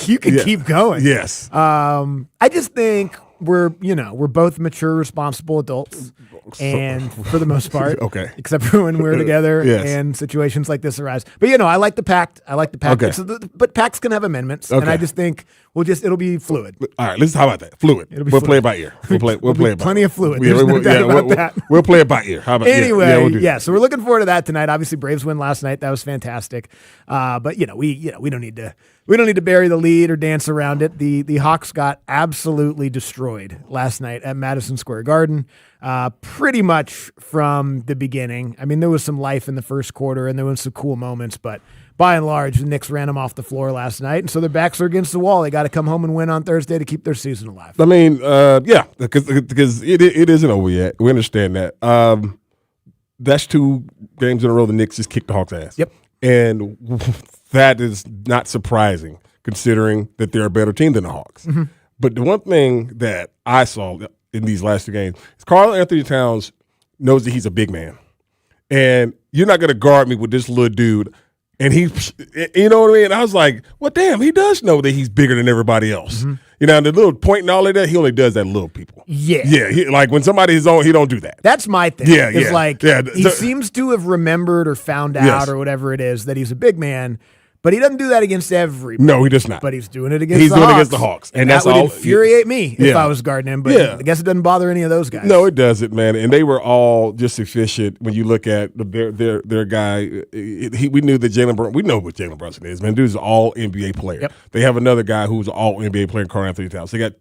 You can keep going. Yes. I just think we're both mature, responsible adults. And for the most part, okay, except for when we're together Yes. and situations like this arise. But I like the pact. Okay. But pacts can have amendments, and I just think it'll be fluid. All right, how about that? Fluid. We'll play it by ear. We'll play it by plenty of fluid. Yeah, There's no doubt about that. We'll play it by ear. How about anyway? So we're looking forward to that tonight. Obviously, Braves win last night. That was fantastic. But we don't need to bury the lead or dance around it. The Hawks got absolutely destroyed last night at Madison Square Garden. Pretty much from the beginning. I mean, there was some life in the first quarter and there was some cool moments, but by and large, the Knicks ran them off the floor last night, and so their backs are against the wall. They got to come home and win on Thursday to keep their season alive. I mean, because it isn't over yet. We understand that. That's 2 games in a row the Knicks just kicked the Hawks' ass. Yep. And that is not surprising considering that they're a better team than the Hawks. Mm-hmm. But the one thing that I saw in these last 2 games is Karl Anthony Towns knows that he's a big man. And you're not going to guard me with this little dude. And you know what I mean? I was like, well, damn, he does know that he's bigger than everybody else. Mm-hmm. The little point and all of that, he only does that to little people. Yeah. Yeah, like when somebody's on, he don't do that. That's my thing. Yeah, It's yeah. like Yeah, he seems to have remembered or found out or whatever it is that he's a big man, but he doesn't do that against everybody. No, he does not. But he's doing it against He's the doing Hawks. it against the Hawks. And that's that would all. infuriate me if Yeah. I was guarding him, but Yeah. I guess it doesn't bother any of those guys. No, it doesn't, man. And they were all just efficient when you look at their guy. We knew that we know what Jalen Brunson is, man. Dude's an all NBA player. Yep. They have another guy who's an all NBA player, Karl Anthony Towns. They got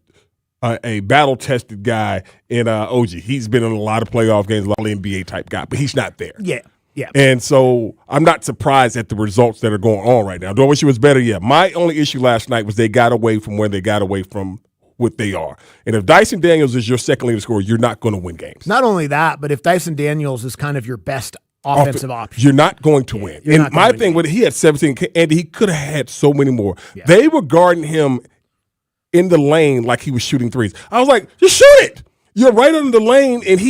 a battle-tested guy in OG. He's been in a lot of playoff games, a lot of NBA type guy, but he's not there. Yeah. Yeah. And so I'm not surprised at the results that are going on right now. Do I wish it was better? Yeah. My only issue last night was they got away from where they got away from what they are. And if Dyson Daniels is your second leading scorer, you're not going to win games. Not only that, but if Dyson Daniels is kind of your best offensive option, you're not going to win. you're And not gonna my win thing with it, he had 17, and he could have had so many more. Yeah. They were guarding him in the lane like he was shooting threes. I was like, just shoot it. You're right under the lane, and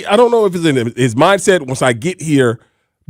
I don't know if it's in his mindset, once I get here,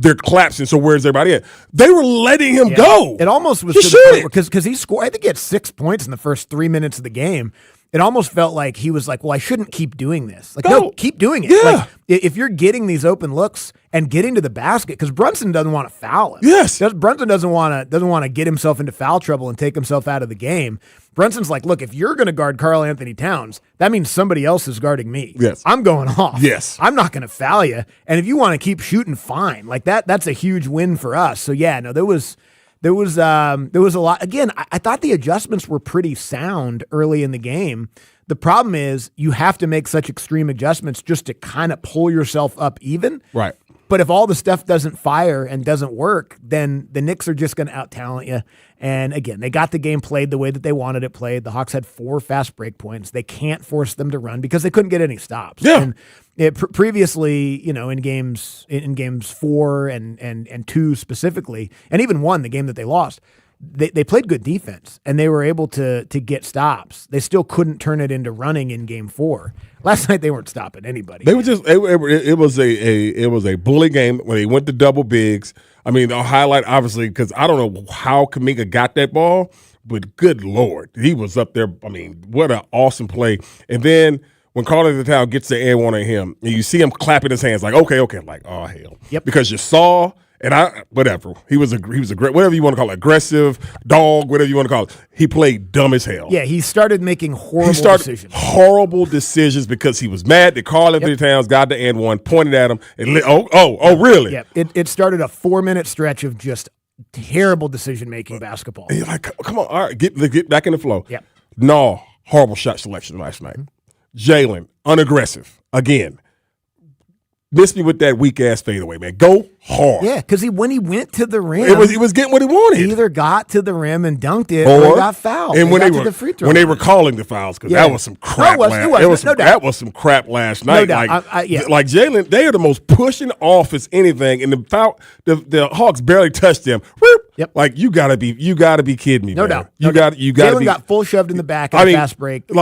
they're collapsing, so where's everybody at? They were letting him go. It almost was Just to the shoot point because he scored. I think he had 6 points in the first 3 minutes of the game. It almost felt like he was like, well, I shouldn't keep doing this. Like, no, keep doing it. Yeah. Like, if you're getting these open looks and getting to the basket, because Brunson doesn't want to foul him. Yes. Brunson doesn't want to get himself into foul trouble and take himself out of the game. Brunson's like, look, if you're going to guard Karl Anthony Towns, that means somebody else is guarding me. Yes. I'm going off. Yes. I'm not going to foul you. And if you want to keep shooting, fine. Like that's a huge win for us. So yeah, no, there was There was a lot. Again, I thought the adjustments were pretty sound early in the game. The problem is you have to make such extreme adjustments just to kind of pull yourself up even. Right. But if all the stuff doesn't fire and doesn't work, then the Knicks are just going to out-talent you. And again, they got the game played the way that they wanted it played. The Hawks had 4 fast break points. They can't force them to run because they couldn't get any stops. Yeah. And previously, in games 4 and 2 specifically, and even 1, the game that they lost, they played good defense and they were able to get stops. They still couldn't turn it into running in game 4. Last night they weren't stopping anybody. They were just it was a bully game when they went to double bigs. I mean, the highlight obviously because I don't know how Kuminga got that ball, but good Lord, he was up there. I mean, what an awesome play! And then when Carl Town gets the air one on him, and you see him clapping his hands like, okay, I'm like, oh hell, yep, because you saw. And whatever. He was a great, whatever you want to call it, aggressive, dog, whatever you want to call it. He played dumb as hell. Yeah, he started making decisions. Horrible decisions because he was mad that Carl Anthony Towns got the and one, pointed at him, and really? Yeah, it started a 4-minute stretch of just terrible decision-making basketball. And you're like, come on, all right, get back in the flow. Yep. No, horrible shot selection last night. Jalen, unaggressive, again. Missed me with that weak ass fadeaway, man. Go hard. Yeah, because when he went to the rim, he was getting what he wanted. He either got to the rim and dunked it, or he got fouled. And when they were calling the fouls, because that was some crap. That was some crap last night. No doubt. Like Jalen, they are the most pushing off as anything, and the Hawks barely touched them. Yep. Like you gotta be kidding me. No man. doubt. You got. Jalen got full shoved in the back at a fast break.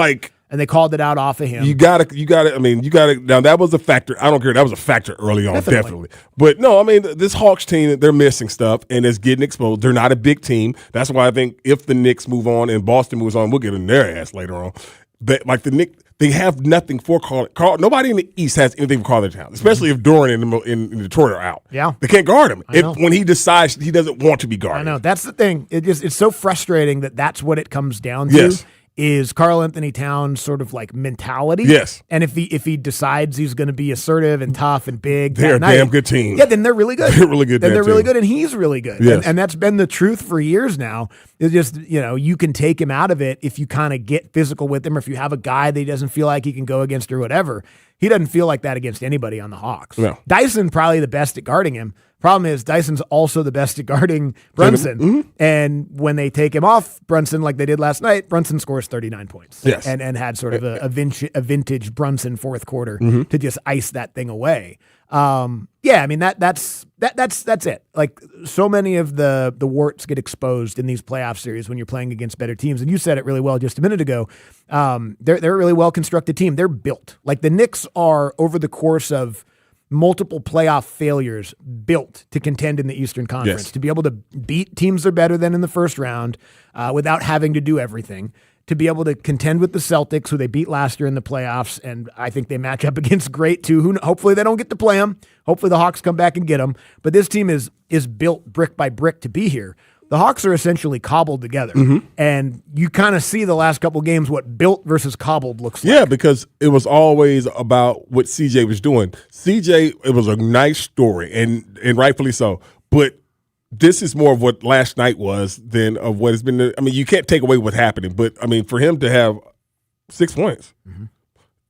And they called it out off of him. You got to. Now that was a factor. I don't care. That was a factor early on, definitely. But no, I mean this Hawks team, they're missing stuff and it's getting exposed. They're not a big team. That's why I think if the Knicks move on and Boston moves on, we'll get in their ass later on. But like the Knicks, they have nothing for Carl. Nobody in the East has anything for Carl Town, especially if Doran in Detroit are out. Yeah, they can't guard him when he decides he doesn't want to be guarded. I know that's the thing. It's so frustrating that's what it comes down to. Yes. Is Karl Anthony Towns sort of like mentality? Yes. And if he decides he's going to be assertive and tough and big, they're a damn good team. Yeah, then they're really good. They're really good. Then they're really good, and he's really good. Yes. And that's been the truth for years now. It's just you can take him out of it if you kind of get physical with him, or if you have a guy that he doesn't feel like he can go against or whatever. He doesn't feel like that against anybody on the Hawks. No. Dyson probably the best at guarding him. Problem is, Dyson's also the best at guarding Brunson. Mm-hmm. And when they take him off Brunson like they did last night, Brunson scores 39 points. Yes. And had sort of a vintage Brunson fourth quarter Mm-hmm. to just ice that thing away. Yeah, I mean that's it. Like so many of the warts get exposed in these playoff series when you're playing against better teams. And you said it really well just a minute ago. They're a really well constructed team. They're built. Like the Knicks are, over the course of multiple playoff failures, built to contend in the Eastern Conference, Yes. to be able to beat teams they're better than in the first round without having to do everything, to be able to contend with the Celtics, who they beat last year in the playoffs, and I think they match up against great too. Hopefully they don't get to play them. Hopefully the Hawks come back and get them. But this team is built brick by brick to be here. The Hawks are essentially cobbled together, and you kind of see the last couple games what built versus cobbled looks like. Yeah, because it was always about what CJ was doing. CJ, it was a nice story, and rightfully so. But this is more of what last night was than of what has been. I mean, you can't take away what's happening, but I mean, for him to have 6 points,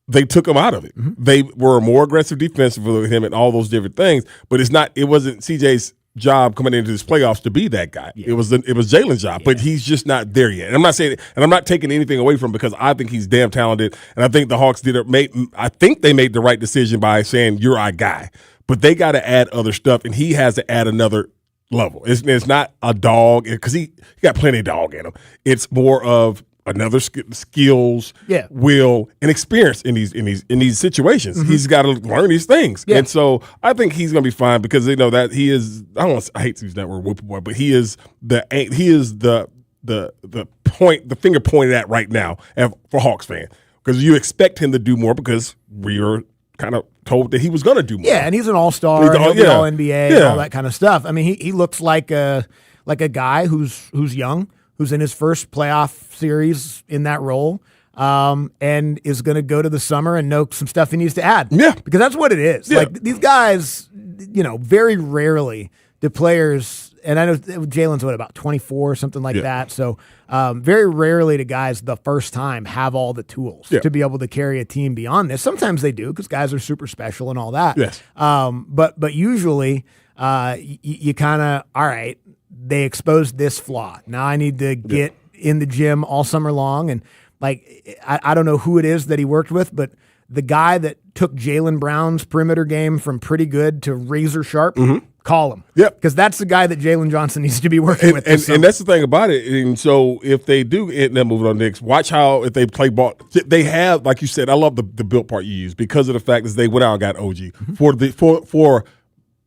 they took him out of it. They were more aggressive defensively with him and all those different things. But it wasn't CJ's job coming into this playoffs to be that guy. Yeah. It was Jalen's job, but he's just not there yet. And I'm not saying, and I'm not taking anything away from him because I think he's damn talented, and I think the Hawks I think they made the right decision by saying you're our guy. But they got to add other stuff, and he has to add another level. It's not a dog because he got plenty of dog in him. It's more of another skills, will, and experience in these situations. He's got to learn these things, and so I think he's going to be fine because they know that he is. I hate to use that word, whoop boy, but he is the point, the finger pointed at right now for Hawks fan, because you expect him to do more because we are kind of told that he was going to do more. Yeah, and he's an all-star, all-NBA, and all that kind of stuff. I mean, he looks like a guy who's young, who's in his first playoff series in that role, and is going to go to the summer and know some stuff he needs to add. Yeah. Because that's what it is. Yeah. Like, these guys, very rarely do players and I know Jalen's about 24 or something like that. So very rarely do guys the first time have all the tools to be able to carry a team beyond this. Sometimes they do because guys are super special and all that. Yes. But usually you kind of, all right, they exposed this flaw. Now I need to get in the gym all summer long. And like, I don't know who it is that he worked with, but the guy that took Jaylen Brown's perimeter game from pretty good to razor sharp, call him. Yep. Because that's the guy that Jalen Johnson needs to be working with. And that's the thing about it. And so if they do end up moving on Knicks, watch how if they play ball. They have, like you said, I love the built part you use because of the fact that they went out and got OG for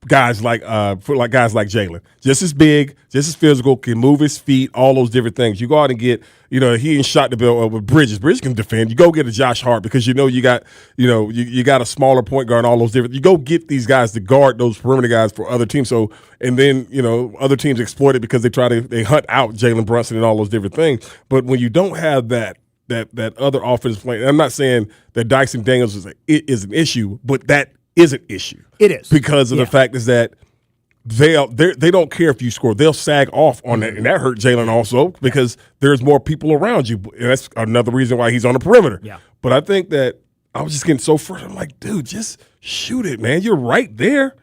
guys like guys like Jalen, just as big, just as physical, can move his feet, all those different things. You go out and get, he ain't shot the bill with Bridges. Bridges can defend. You go get a Josh Hart because you got, you got a smaller point guard, all those different. You go get these guys to guard those perimeter guys for other teams. So and then other teams exploit it because they hunt out Jalen Brunson and all those different things. But when you don't have that other offensive play, I'm not saying that Dyson Daniels is an issue, but that is an issue. It is because of the fact is that they don't care if you score. They'll sag off on that, and that hurt Jalen also because there's more people around you, and that's another reason why he's on the perimeter. Yeah. But I think that I was just getting so frustrated. I'm like, dude, just shoot it, man. You're right there.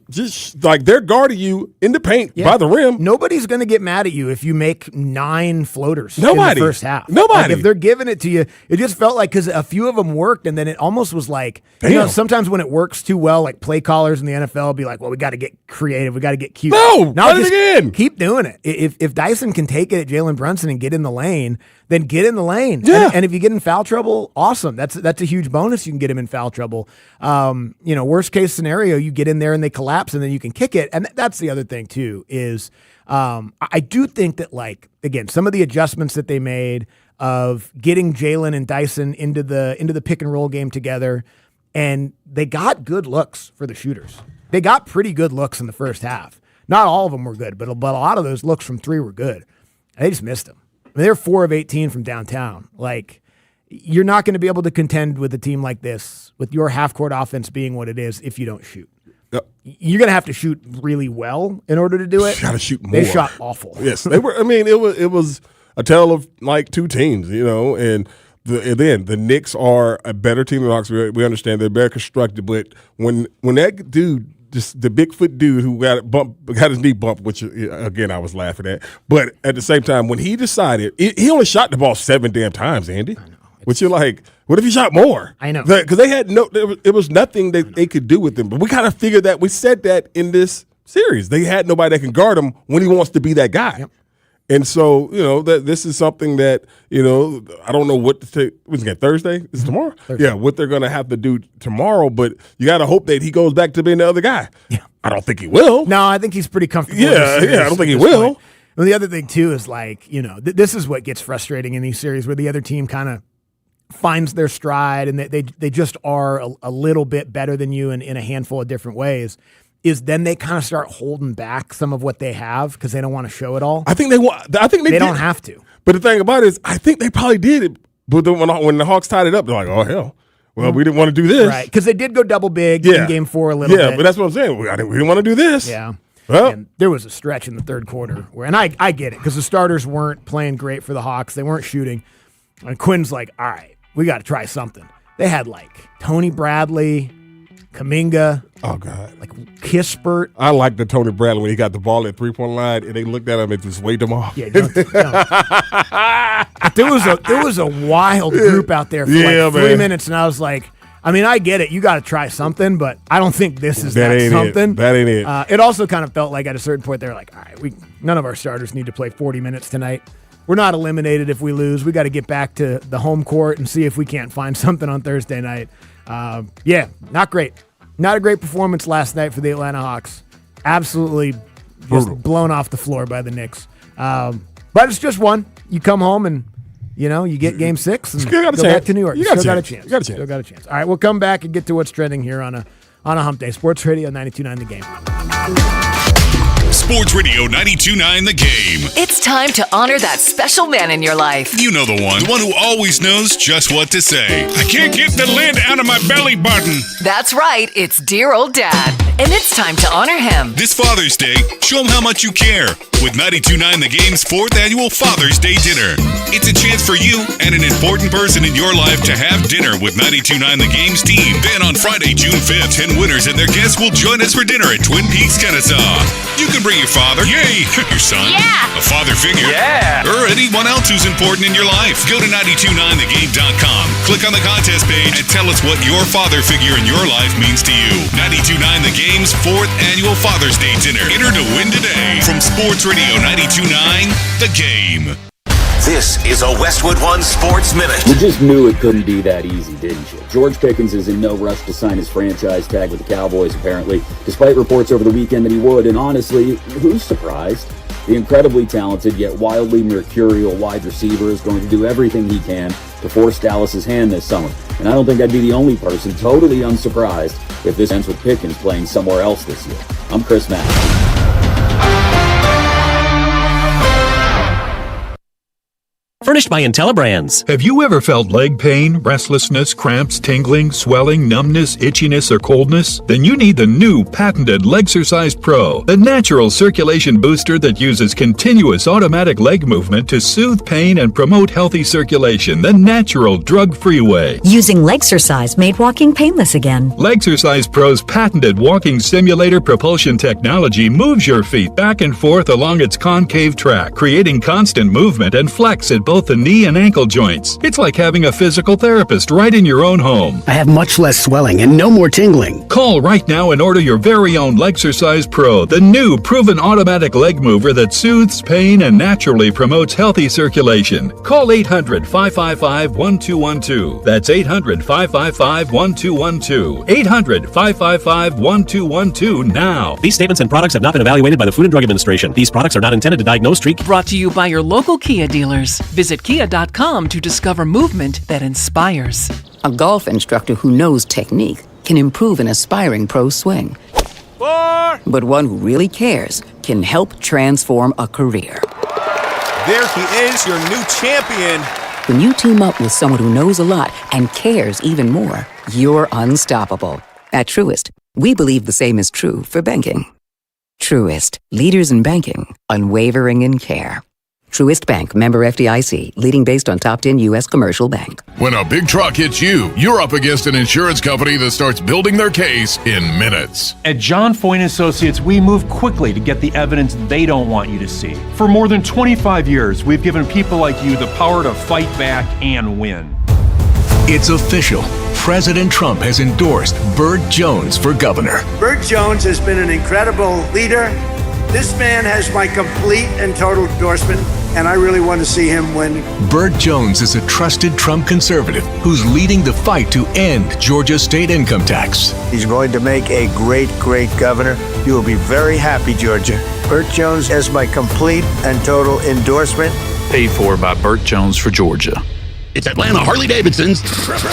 Just like they're guarding you in the paint by the rim. Nobody's going to get mad at you if you make 9 floaters in the first half. Nobody. Like if they're giving it to you, it just felt like because a few of them worked, and then it almost was like, sometimes when it works too well, like play callers in the NFL will be like, well, we got to get creative. We got to get cute. No, now just again. Keep doing it. If Dyson can take it at Jalen Brunson and get in the lane, then get in the lane. Yeah. And if you get in foul trouble, awesome. That's a huge bonus. You can get him in foul trouble. Worst case scenario, you get in there and they collapse, and then you can kick it. And that's the other thing too is I do think that, like, again, some of the adjustments that they made of getting Jalen and Dyson into the pick and roll game together, and they got good looks for the shooters. They got pretty good looks in the first half. Not all of them were good, but a lot of those looks from 3 were good. And they just missed them. I mean, they're 4 of 18 from downtown. Like, you're not going to be able to contend with a team like this with your half-court offense being what it is if you don't shoot. Yep. You're going to have to shoot really well in order to do it. Got to shoot more. They shot awful. Yes, they were. I mean, it was a tale of like 2 teams, and the Knicks are a better team than the Hawks. We understand they're better constructed, but when that dude, just the Bigfoot dude who got his knee bumped, which again I was laughing at, but at the same time when he decided he only shot the ball 7 damn times, Andy. I know. Which you're like, what if he shot more? I know. Because they had it was nothing that they could do with him. But we kind of figured that, we said that in this series. They had nobody that can guard him when he wants to be that guy. Yep. And so, that this is something that, I don't know what to take. What's it, Thursday? Is it tomorrow? Thursday. Yeah, what they're going to have to do tomorrow. But you got to hope that he goes back to being the other guy. Yeah. I don't think he will. No, I think he's pretty comfortable. Yeah, I don't think he will. Well, the other thing, too, is like, this is what gets frustrating in these series where the other team kind of finds their stride and they just are a little bit better than you in a handful of different ways, is then they kind of start holding back some of what they have because they don't want to show it all. I think they don't have to. But the thing about it is, I think they probably did it. But then when the Hawks tied it up, they're like, oh, hell. Well, we didn't want to do this. Right, because they did go double big in Game 4 a little bit. Yeah, but that's what I'm saying. We didn't want to do this. Yeah. Well, and there was a stretch in the third quarter where, and I get it, because the starters weren't playing great for the Hawks. They weren't shooting. And Quinn's like, all right, we got to try something. They had like Tony Bradley, Kuminga. Oh, God. Like Kispert. I like the Tony Bradley when he got the ball at 3-point line and they looked at him and just waved him off. Yeah, there was a wild group out there for like 3 minutes, and I was like, I mean, I get it. You got to try something, but I don't think this is that something. That ain't it. It also kind of felt like at a certain point they're like, all right, none of our starters need to play 40 minutes tonight. We're not eliminated if we lose. We got to get back to the home court and see if we can't find something on Thursday night. Not great. Not a great performance last night for the Atlanta Hawks. Absolutely just blown off the floor by the Knicks. But it's just one. You come home and, you get Game 6 and go back to New York. You still got a chance. Still got a chance. All right, we'll come back and get to what's trending here on a Hump Day. Sports Radio 92.9 The Game. Sports Radio 92.9 The Game. It's It's time to honor that special man in your life. You know the one who always knows just what to say. I can't get the lid out of my belly button. That's right, it's dear old dad. And it's time to honor him. This Father's Day, show him how much you care with 92.9 The Game's 4th annual Father's Day dinner. It's a chance for you and an important person in your life to have dinner with 92.9 The Game's team. Then on Friday, June 5th, 10 winners and their guests will join us for dinner at Twin Peaks, Kennesaw. You can bring your father, yay, your son, a father figure, or anyone else who's important in your life. Go to 929thegame.com, click on the contest page, and tell us what your father figure in your life means to you. 92.9 The Game's 4th annual Father's Day dinner. Enter to win today from Sports Radio 92.9 The Game. This is a Westwood One Sports Minute. You just knew it couldn't be that easy, didn't you? George Pickens is in no rush to sign his franchise tag with the Cowboys, apparently, despite reports over the weekend that he would. And honestly, who's surprised? The incredibly talented yet wildly mercurial wide receiver is going to do everything he can to force Dallas's hand this summer. And I don't think I'd be the only person totally unsurprised if this ends with Pickens playing somewhere else this year. I'm Chris Mack. Furnished by IntelliBrands. Have you ever felt leg pain, restlessness, cramps, tingling, swelling, numbness, itchiness, or coldness? Then you need the new patented Legsercise Pro, the natural circulation booster that uses continuous automatic leg movement to soothe pain and promote healthy circulation the natural, drug-free way. Using Legsercise made walking painless again. Legsercise Pro's patented walking simulator propulsion technology moves your feet back and forth along its concave track, creating constant movement and flex at both the knee and ankle joints. It's like having a physical therapist right in your own home. I have much less swelling and no more tingling. Call right now and order your very own Legsercise Pro, the new proven automatic leg mover that soothes pain and naturally promotes healthy circulation. Call 800-555-1212. That's 800-555-1212. 800-555-1212 now. These statements and products have not been evaluated by the Food and Drug Administration. These products are not intended to diagnose, treat. Brought to you by your local Kia dealers. Visit kia.com to discover movement that inspires. A golf instructor who knows technique can improve an aspiring pro's swing. But one who really cares can help transform a career. There he is, your new champion. When you team up with someone who knows a lot and cares even more, you're unstoppable. At Truist, we believe the same is true for banking. Truist, leaders in banking, unwavering in care. Truist Bank, member FDIC, leading based on top 10 U.S. commercial bank. When a big truck hits you, you're up against an insurance company that starts building their case in minutes. At John Foyne Associates, we move quickly to get the evidence they don't want you to see. For more than 25 years, we've given people like you the power to fight back and win. It's official. President Trump has endorsed Burt Jones for governor. Burt Jones has been an incredible leader. This man has my complete and total endorsement, and I really want to see him win. Burt Jones is a trusted Trump conservative who's leading the fight to end Georgia's state income tax. He's going to make a great, great governor. You will be very happy, Georgia. Burt Jones has my complete and total endorsement. Paid for by Burt Jones for Georgia. It's Atlanta Harley-Davidson's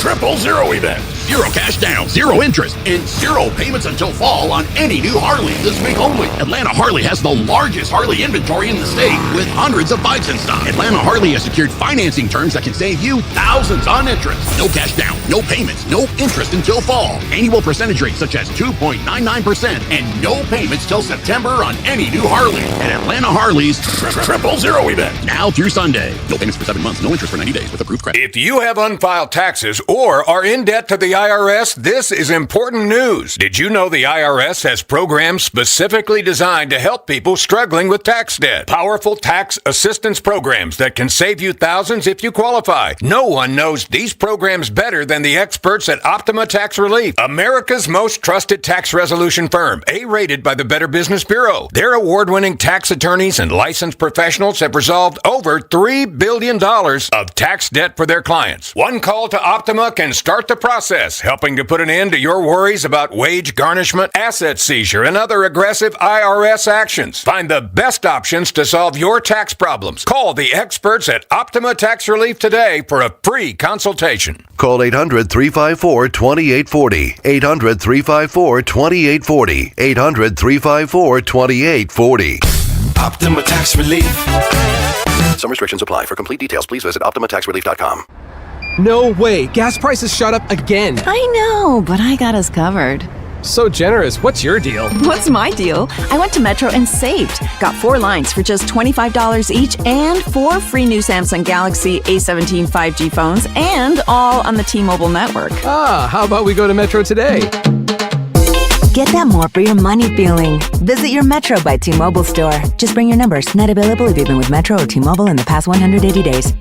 Triple Zero event. 0 cash down, 0 interest, and 0 payments until fall on any new Harley this week only. Atlanta Harley has the largest Harley inventory in the state with hundreds of bikes in stock. Atlanta Harley has secured financing terms that can save you thousands on interest. No cash down, no payments, no interest until fall. Annual percentage rates such as 2.99% and no payments till September on any new Harley. At Atlanta Harley's Triple Zero event. Now through Sunday. No payments for 7 months, no interest for 90 days with approved credit. If you have unfiled taxes or are in debt to the IRS, this is important news. Did you know the IRS has programs specifically designed to help people struggling with tax debt? Powerful tax assistance programs that can save you thousands if you qualify. No one knows these programs better than the experts at Optima Tax Relief, America's most trusted tax resolution firm, A-rated by the Better Business Bureau. Their award-winning tax attorneys and licensed professionals have resolved over $3 billion of tax debt for their clients. One call to Optima can start the process, helping to put an end to your worries about wage garnishment, asset seizure, and other aggressive IRS actions. Find the best options to solve your tax problems. Call the experts at Optima Tax Relief today for a free consultation. Call 800-354-2840. 800-354-2840. 800-354-2840. Optima Tax Relief. Some restrictions apply. For complete details, please visit OptimaTaxRelief.com. No way. Gas prices shot up again. I know, but I got us covered. So generous. What's your deal? What's my deal? I went to Metro and saved. Got 4 lines for just $25 each and 4 free new Samsung Galaxy A17 5G phones, and all on the T-Mobile network. Ah, how about we go to Metro today? Get that more for your money feeling. Visit your Metro by T-Mobile store. Just bring your numbers. Not available if you've been with Metro or T-Mobile in the past 180 days.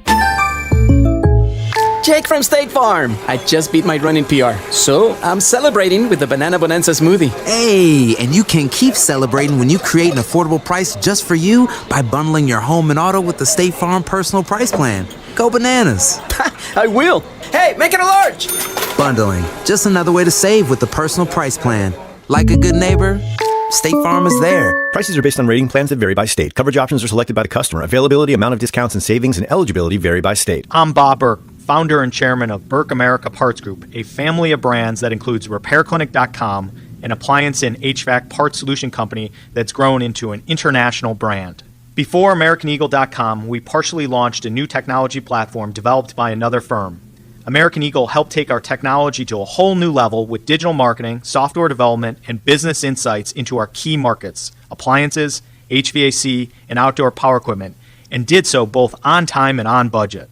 Jake from State Farm. I just beat my run in PR, so I'm celebrating with the Banana Bonanza smoothie. Hey, and you can keep celebrating when you create an affordable price just for you by bundling your home and auto with the State Farm Personal Price Plan. Go bananas. I will. Hey, make it a large. Bundling, just another way to save with the Personal Price Plan. Like a good neighbor, State Farm is there. Prices are based on rating plans that vary by state. Coverage options are selected by the customer. Availability, amount of discounts and savings, and eligibility vary by state. I'm Bob Burke, founder and chairman of Burke America Parts Group, a family of brands that includes RepairClinic.com, an appliance and HVAC parts solution company that's grown into an international brand. Before AmericanEagle.com, we partially launched a new technology platform developed by another firm. American Eagle helped take our technology to a whole new level with digital marketing, software development, and business insights into our key markets, appliances, HVAC, and outdoor power equipment, and did so both on time and on budget.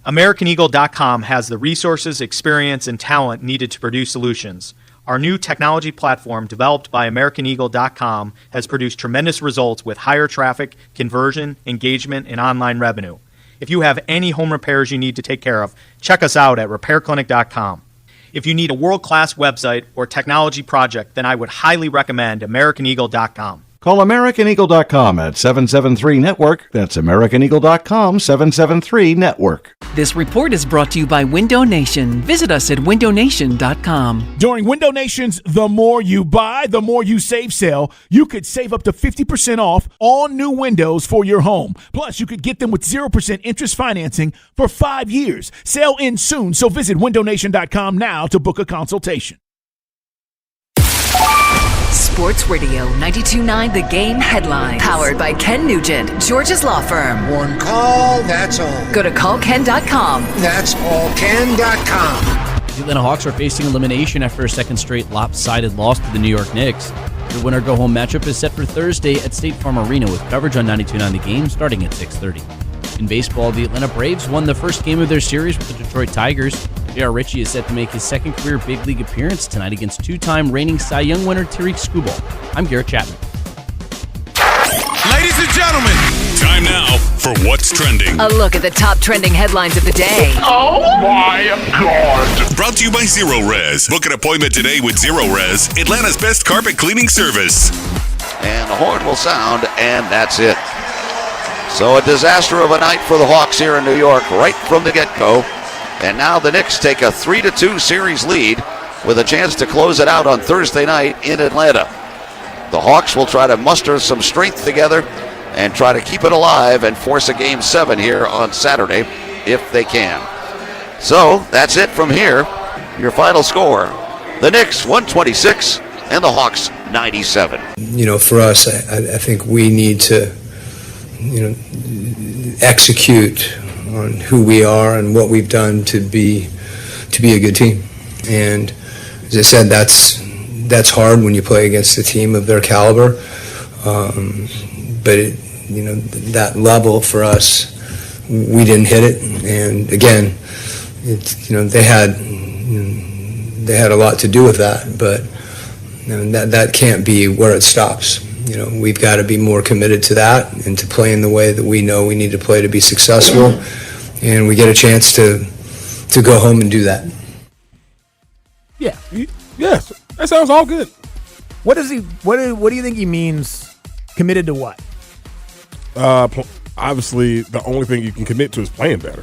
AmericanEagle.com has the resources, experience, and talent needed to produce solutions. Our new technology platform, developed by AmericanEagle.com, has produced tremendous results with higher traffic, conversion, engagement, and online revenue. If you have any home repairs you need to take care of, check us out at RepairClinic.com. If you need a world-class website or technology project, then I would highly recommend AmericanEagle.com. Call AmericanEagle.com at 773-NETWORK. That's AmericanEagle.com, 773-NETWORK. This report is brought to you by Window Nation. Visit us at windownation.com. During Window Nation's The More You Buy, The More You Save sale, you could save up to 50% off all new windows for your home. Plus, you could get them with 0% interest financing for 5 years. Sale ends soon, so visit windownation.com now to book a consultation. Sports Radio 92.9 The Game headlines. Powered by Ken Nugent, George's Law Firm. One call, that's all. Go to callken.com. That's allken.com. The Atlanta Hawks are facing elimination after a second straight lopsided loss to the New York Knicks. The winner-go-home matchup is set for Thursday at State Farm Arena with coverage on 92.9 The Game starting at 6:30. In baseball, the Atlanta Braves won the first game of their series with the Detroit Tigers. J.R. Ritchie is set to make his second career big league appearance tonight against two-time reigning Cy Young winner Tariq Skubal. I'm Garrett Chapman. Ladies and gentlemen, time now for What's Trending. A look at the top trending headlines of the day. Oh my God. Brought to you by Zero Res. Book an appointment today with Zero Res, Atlanta's best carpet cleaning service. And the horn will sound, and that's it. So a disaster of a night for the Hawks here in New York right from the get-go. And now the Knicks take a 3-2 series lead with a chance to close it out on Thursday night in Atlanta. The Hawks will try to muster some strength together and try to keep it alive and force a Game 7 here on Saturday if they can. So that's it from here. Your final score, the Knicks 126 and the Hawks 97. You know, for us, I think we need to, execute on who we are and what we've done to be a good team. And as I said, that's hard when you play against a team of their caliber. But that level for us, we didn't hit it. And again, they had a lot to do with that. But that can't be where it stops. We've got to be more committed to that and to play in the way that we know we need to play to be successful. And we get a chance to go home and do that. Yeah. Yes. That sounds all good. What do you think he means committed to what? Obviously, the only thing you can commit to is playing better.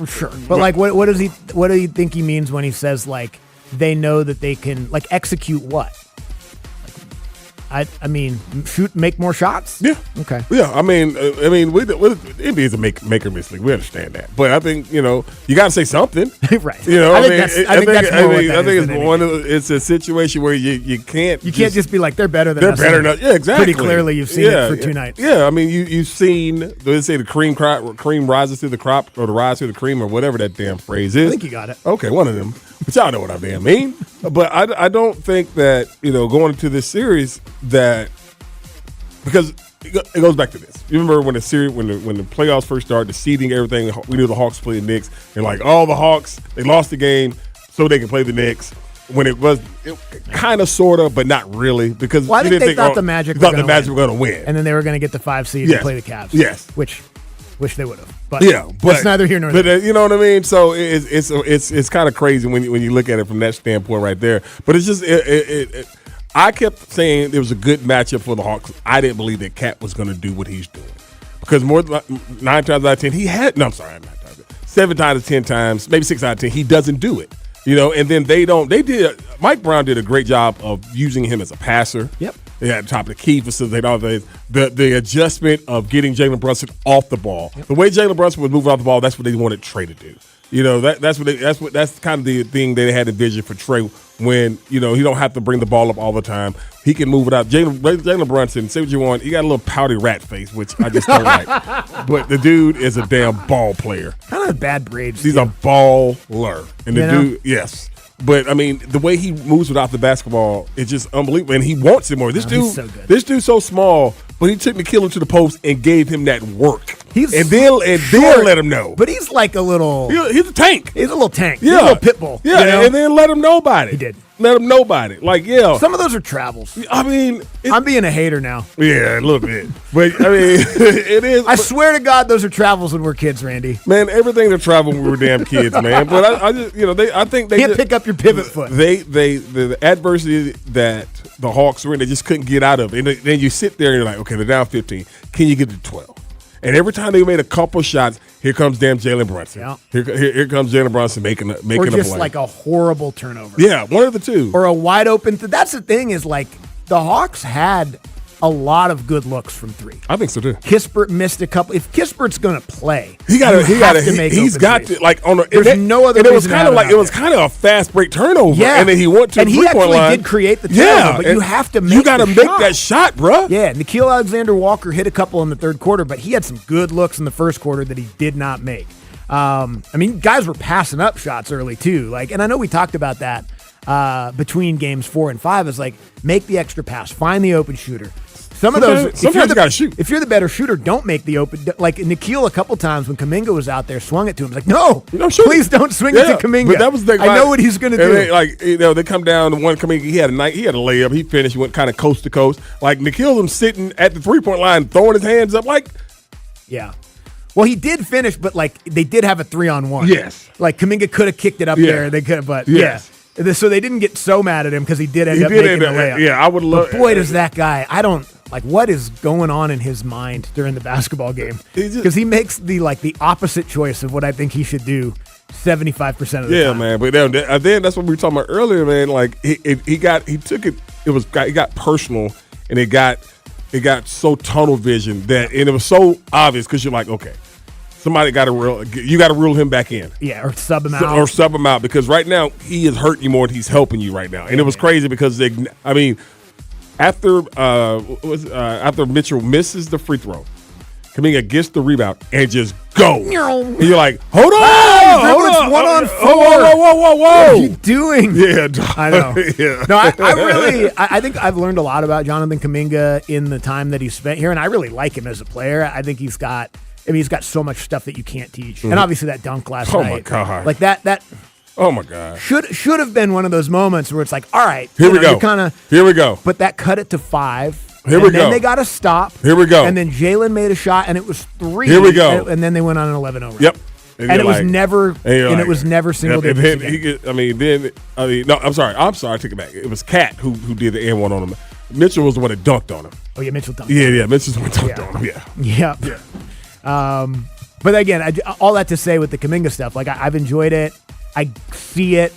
Sure. But what do you think he means when he says they know that they can execute what? I mean, make more shots? Yeah. Okay. Yeah, I mean, NBA is a make or miss league. We understand that, but I think you got to say something. Right. You know, I think that's more what that is than anything. It's a situation where you can't just be like they're better than they're us. better than, yeah, exactly. Pretty clearly, you've seen it for 2 nights. Yeah, I mean, you've seen, they say the cream rises through the crop, or the rise through the cream, or whatever that damn phrase is. I think you got it. Okay, one of them. But y'all know what I damn mean. But I don't think that, going into this series because it goes back to this. You remember when the playoffs first started, the seeding, everything, we knew the Hawks played the Knicks, and like all the Hawks, they lost the game so they could play the Knicks. When it kind of, sort of, but not really, because I think they thought the Magic were going to win, and then they were going to get the 5 seed and play the Cavs. Yes, which they would have. But that's neither here nor there. But you know what I mean. So it's kind of crazy when you look at it from that standpoint right there. But it's just I kept saying it was a good matchup for the Hawks. I didn't believe that Cat was going to do what he's doing, because more than 9 times out of 10 he had. No, I'm sorry, 7 times out of 10 times, maybe 6 out of 10 he doesn't do it. And then Mike Brown did a great job of using him as a passer. Yep. They had top of the key, facilitate all the adjustment of getting Jalen Brunson off the ball. Yep. The way Jalen Brunson was moving off the ball, that's what they wanted Trey to do. That's kind of the thing they had envisioned for Trey, when he don't have to bring the ball up all the time. He can move it out. Jalen Brunson, say what you want, he got a little pouty rat face, which I just don't like. But the dude is a damn ball player. Kind of bad braids. He's a baller, and the dude, yes. But I mean, the way he moves without the basketball is just unbelievable, and he wants it more. This dude's so small, but he took Nikhil to the post and gave him that work. And then let him know. But he's like a little. He's a tank. He's a little tank. Yeah, he's a little pit bull. Yeah, and then let him know about it. He did. Let him know about it. Like, yeah. Some of those are travels. I mean, I'm being a hater now. Yeah, a little bit. But I mean, it is. I swear to God, those are travels when we're kids, Randy. Man, everything to travel when we were damn kids, man. But I just, I think they can't pick up your pivot foot. The adversity that the Hawks were in, they just couldn't get out of it. And then you sit there and you're like, okay, they're down 15. Can you get to 12? And every time they made a couple shots, here comes damn Jalen Brunson. Yeah. Here comes Jalen Brunson making a play. Or just like a horrible turnover. Yeah, one of the two. Or a wide open. That's the thing, is like the Hawks had a lot of good looks from 3. I think so too. Kispert missed a couple. If Kispert's going to play, he's got to like on. There's no other. And it was kind of a fast break turnover. Yeah, and then he went to the 3-point line. He did create the turnover, but you have to make. You got to make that shot, bro. Yeah, Nickeil Alexander-Walker hit a couple in the third quarter, but he had some good looks in the first quarter that he did not make. I mean, guys were passing up shots early too. Like, and I know we talked about that between games 4 and 5. Is like, make the extra pass, find the open shooter. Sometimes you got to shoot. If you're the better shooter, don't make the open. Like Nickeil, a couple times when Kuminga was out there, swung it to him. He's like, no, please don't swing it to Kuminga. But that was the I know what he's going to do. They come down to one Kuminga. He had a layup. He finished. He went kind of coast to coast. Like Nickeil, him sitting at the 3-point line, throwing his hands up. Like, yeah. Well, he did finish, but like they did have a 3-on-1. Yes. Like Kuminga could have kicked it up there. They could have, but yes. Yeah. So they didn't get so mad at him because he did end up making a layup. Yeah, I would love. But boy, does that guy! I don't like what is going on in his mind during the basketball game, because he makes the opposite choice of what I think he should do 75% of the time. Yeah, man. But then that's what we were talking about earlier, man. Like he got personal, and it got so tunnel vision and it was so obvious, because you're like, okay, somebody got to reel him back in. Yeah, or sub him out. Because right now he is hurting you more than he's helping you right now. And it was crazy because after Mitchell misses the free throw, Kuminga gets the rebound and just go. And you're like, hold on. It's 1-on-4. Whoa. What are you doing? Yeah. I know. Yeah. No, I think I've learned a lot about Jonathan Kuminga in the time that he's spent here, and I really like him as a player. I think he's got so much stuff that you can't teach. Mm-hmm. And obviously that dunk last night. Oh, my God. Like that. Oh, my God. Should have been one of those moments where it's like, all right. Here we go. But that cut it to 5. Here we go. And then they got to stop. Here we go. And then Jalen made a shot, and it was 3. Here we go. And then they went on an 11 over. Yep. And it was never single digits. No, I'm sorry. I take it back. It was Cat who did the and one on him. Mitchell was the one that dunked on him. Oh, yeah, Mitchell dunked. Yeah, Mitchell's the one that dunked on him. Yeah. But again, all that to say with the Kuminga stuff, like I've enjoyed it. I see it,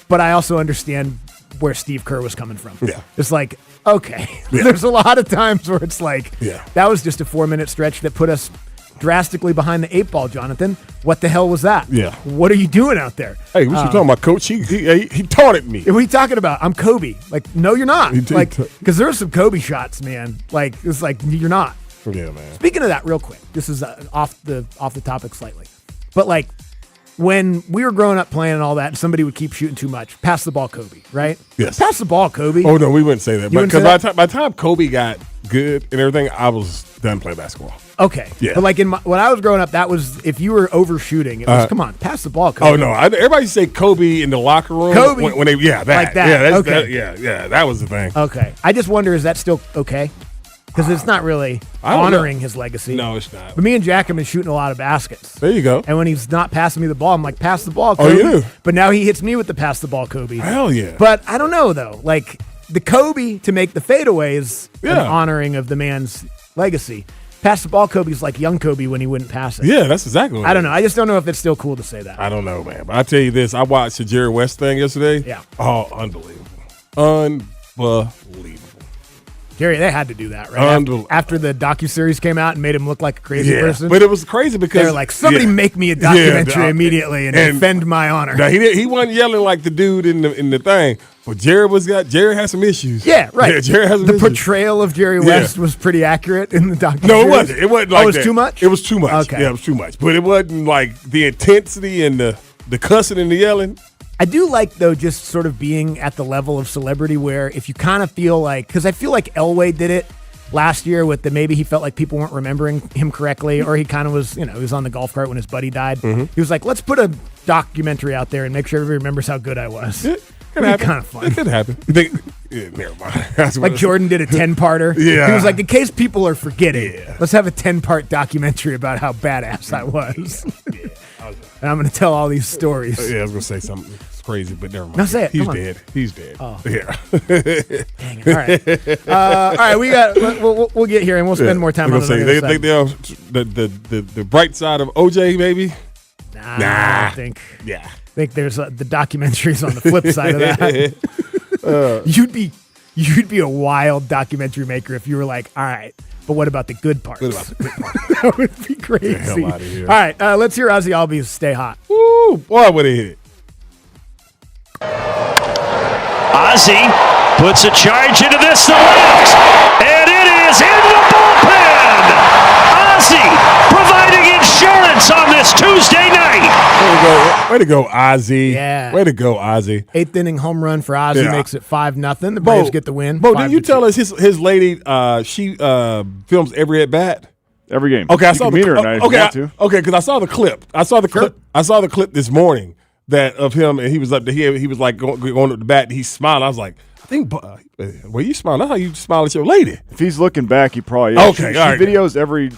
but I also understand where Steve Kerr was coming from. Yeah. It's like, okay, there's a lot of times where it's like, that was just a 4-minute stretch that put us drastically behind the 8 ball, Jonathan. What the hell was that? Yeah. What are you doing out there? Hey, what you talking about, Coach? He taunted me. What are you talking about? I'm Kobe. Like, no, you're not. He did Like, because there were some Kobe shots, man. Like, it's like you're not. Yeah, man. Speaking of that, real quick, this is off the topic slightly, but like when we were growing up playing and all that, somebody would keep shooting too much. Pass the ball, Kobe. Right? Yes. Pass the ball, Kobe. Oh no, we wouldn't say that. You Because wouldn't say by the time Kobe got good and everything, I was done playing basketball. Okay. Yeah. But like when I was growing up, that was if you were overshooting, it was come on, pass the ball, Kobe. Oh no, everybody say Kobe in the locker room. Kobe. when they that. Like that. Yeah, Okay. that was the thing. Okay. I just wonder, is that still okay? Because it's not really I don't honoring know. his legacy. No, it's not. But me and Jack have been shooting a lot of baskets. There you go. And when he's not passing me the ball, I'm like, pass the ball, Oh, Kobe. you do? But now he hits me with the pass the ball, Kobe. Hell yeah. But I don't know, though. Like, the Kobe to make the fadeaway is an Yeah. honoring of the man's legacy. Pass the ball, Kobe's like young Kobe when he wouldn't pass it. Yeah, that's exactly what I it don't is. know. I just don't know if it's still cool to say that. I don't know, man. But I tell you this, I watched the Jerry West thing yesterday. Yeah. Oh, unbelievable. Unbelievable. Jerry, they had to do that, right? Unbelievable. After the docuseries came out and made him look like a crazy Yeah. person. But it was crazy because they were like, somebody make me a documentary immediately and defend my honor. Now, he wasn't yelling like the dude in the thing, but Jerry had some issues. Yeah, right. Yeah, Jerry has some the issues. portrayal of Jerry West was pretty accurate in the documentary. No, it wasn't. It wasn't like it was that. too much? It was too much. Okay. Yeah, it was too much. But it wasn't like the intensity and the cussing and the yelling. I do like, though, just sort of being at the level of celebrity where if you kind of feel like, because I feel like Elway did it last year with maybe he felt like people weren't remembering him correctly, or he kind of was, he was on the golf cart when his buddy died. Mm-hmm. He was like, let's put a documentary out there and make sure everybody remembers how good I was. Could It'd be kind of fun. It could happen. You think, never mind. That's Like Jordan did a 10-parter. Yeah. He was like, in case people are forgetting, let's have a 10-part documentary about how badass I was. And I'm going to tell all these stories. Yeah, I was going to say something crazy, but never mind. No, say it. He's Come on. dead. He's dead. Oh. Yeah. Dang it. All right. All right. We'll get here and we'll spend more time on it. They think they're on the bright side of OJ, maybe? Nah. I don't think. Yeah. I think there's the documentaries on the flip side of that. You'd be a wild documentary maker if you were like, all right, but what about the good parts? That would be crazy. Get the hell outta here. All right, let's hear Ozzy Albies Stay Hot. Woo, boy, would he hit it. Ozzy puts a charge into this to left, and it is in the bullpen. Ozzy providing insurance on this Tuesday night. Way to go, Ozzy. Yeah. Way to go, Ozzy. 8th inning home run for Ozzy makes it 5-0. The Braves get the win. Bo, didn't you tell us his lady, she films every at bat? Every game. Okay, I You saw can the meet her at night if you want to. Okay, because I saw the clip. I saw the clip this morning that of him, and he was up there. He was like going up the bat. And he smiled. I was like, I think, well, you smile. That's how you smile at your lady. If he's looking back, he probably is. Okay, She all right. videos every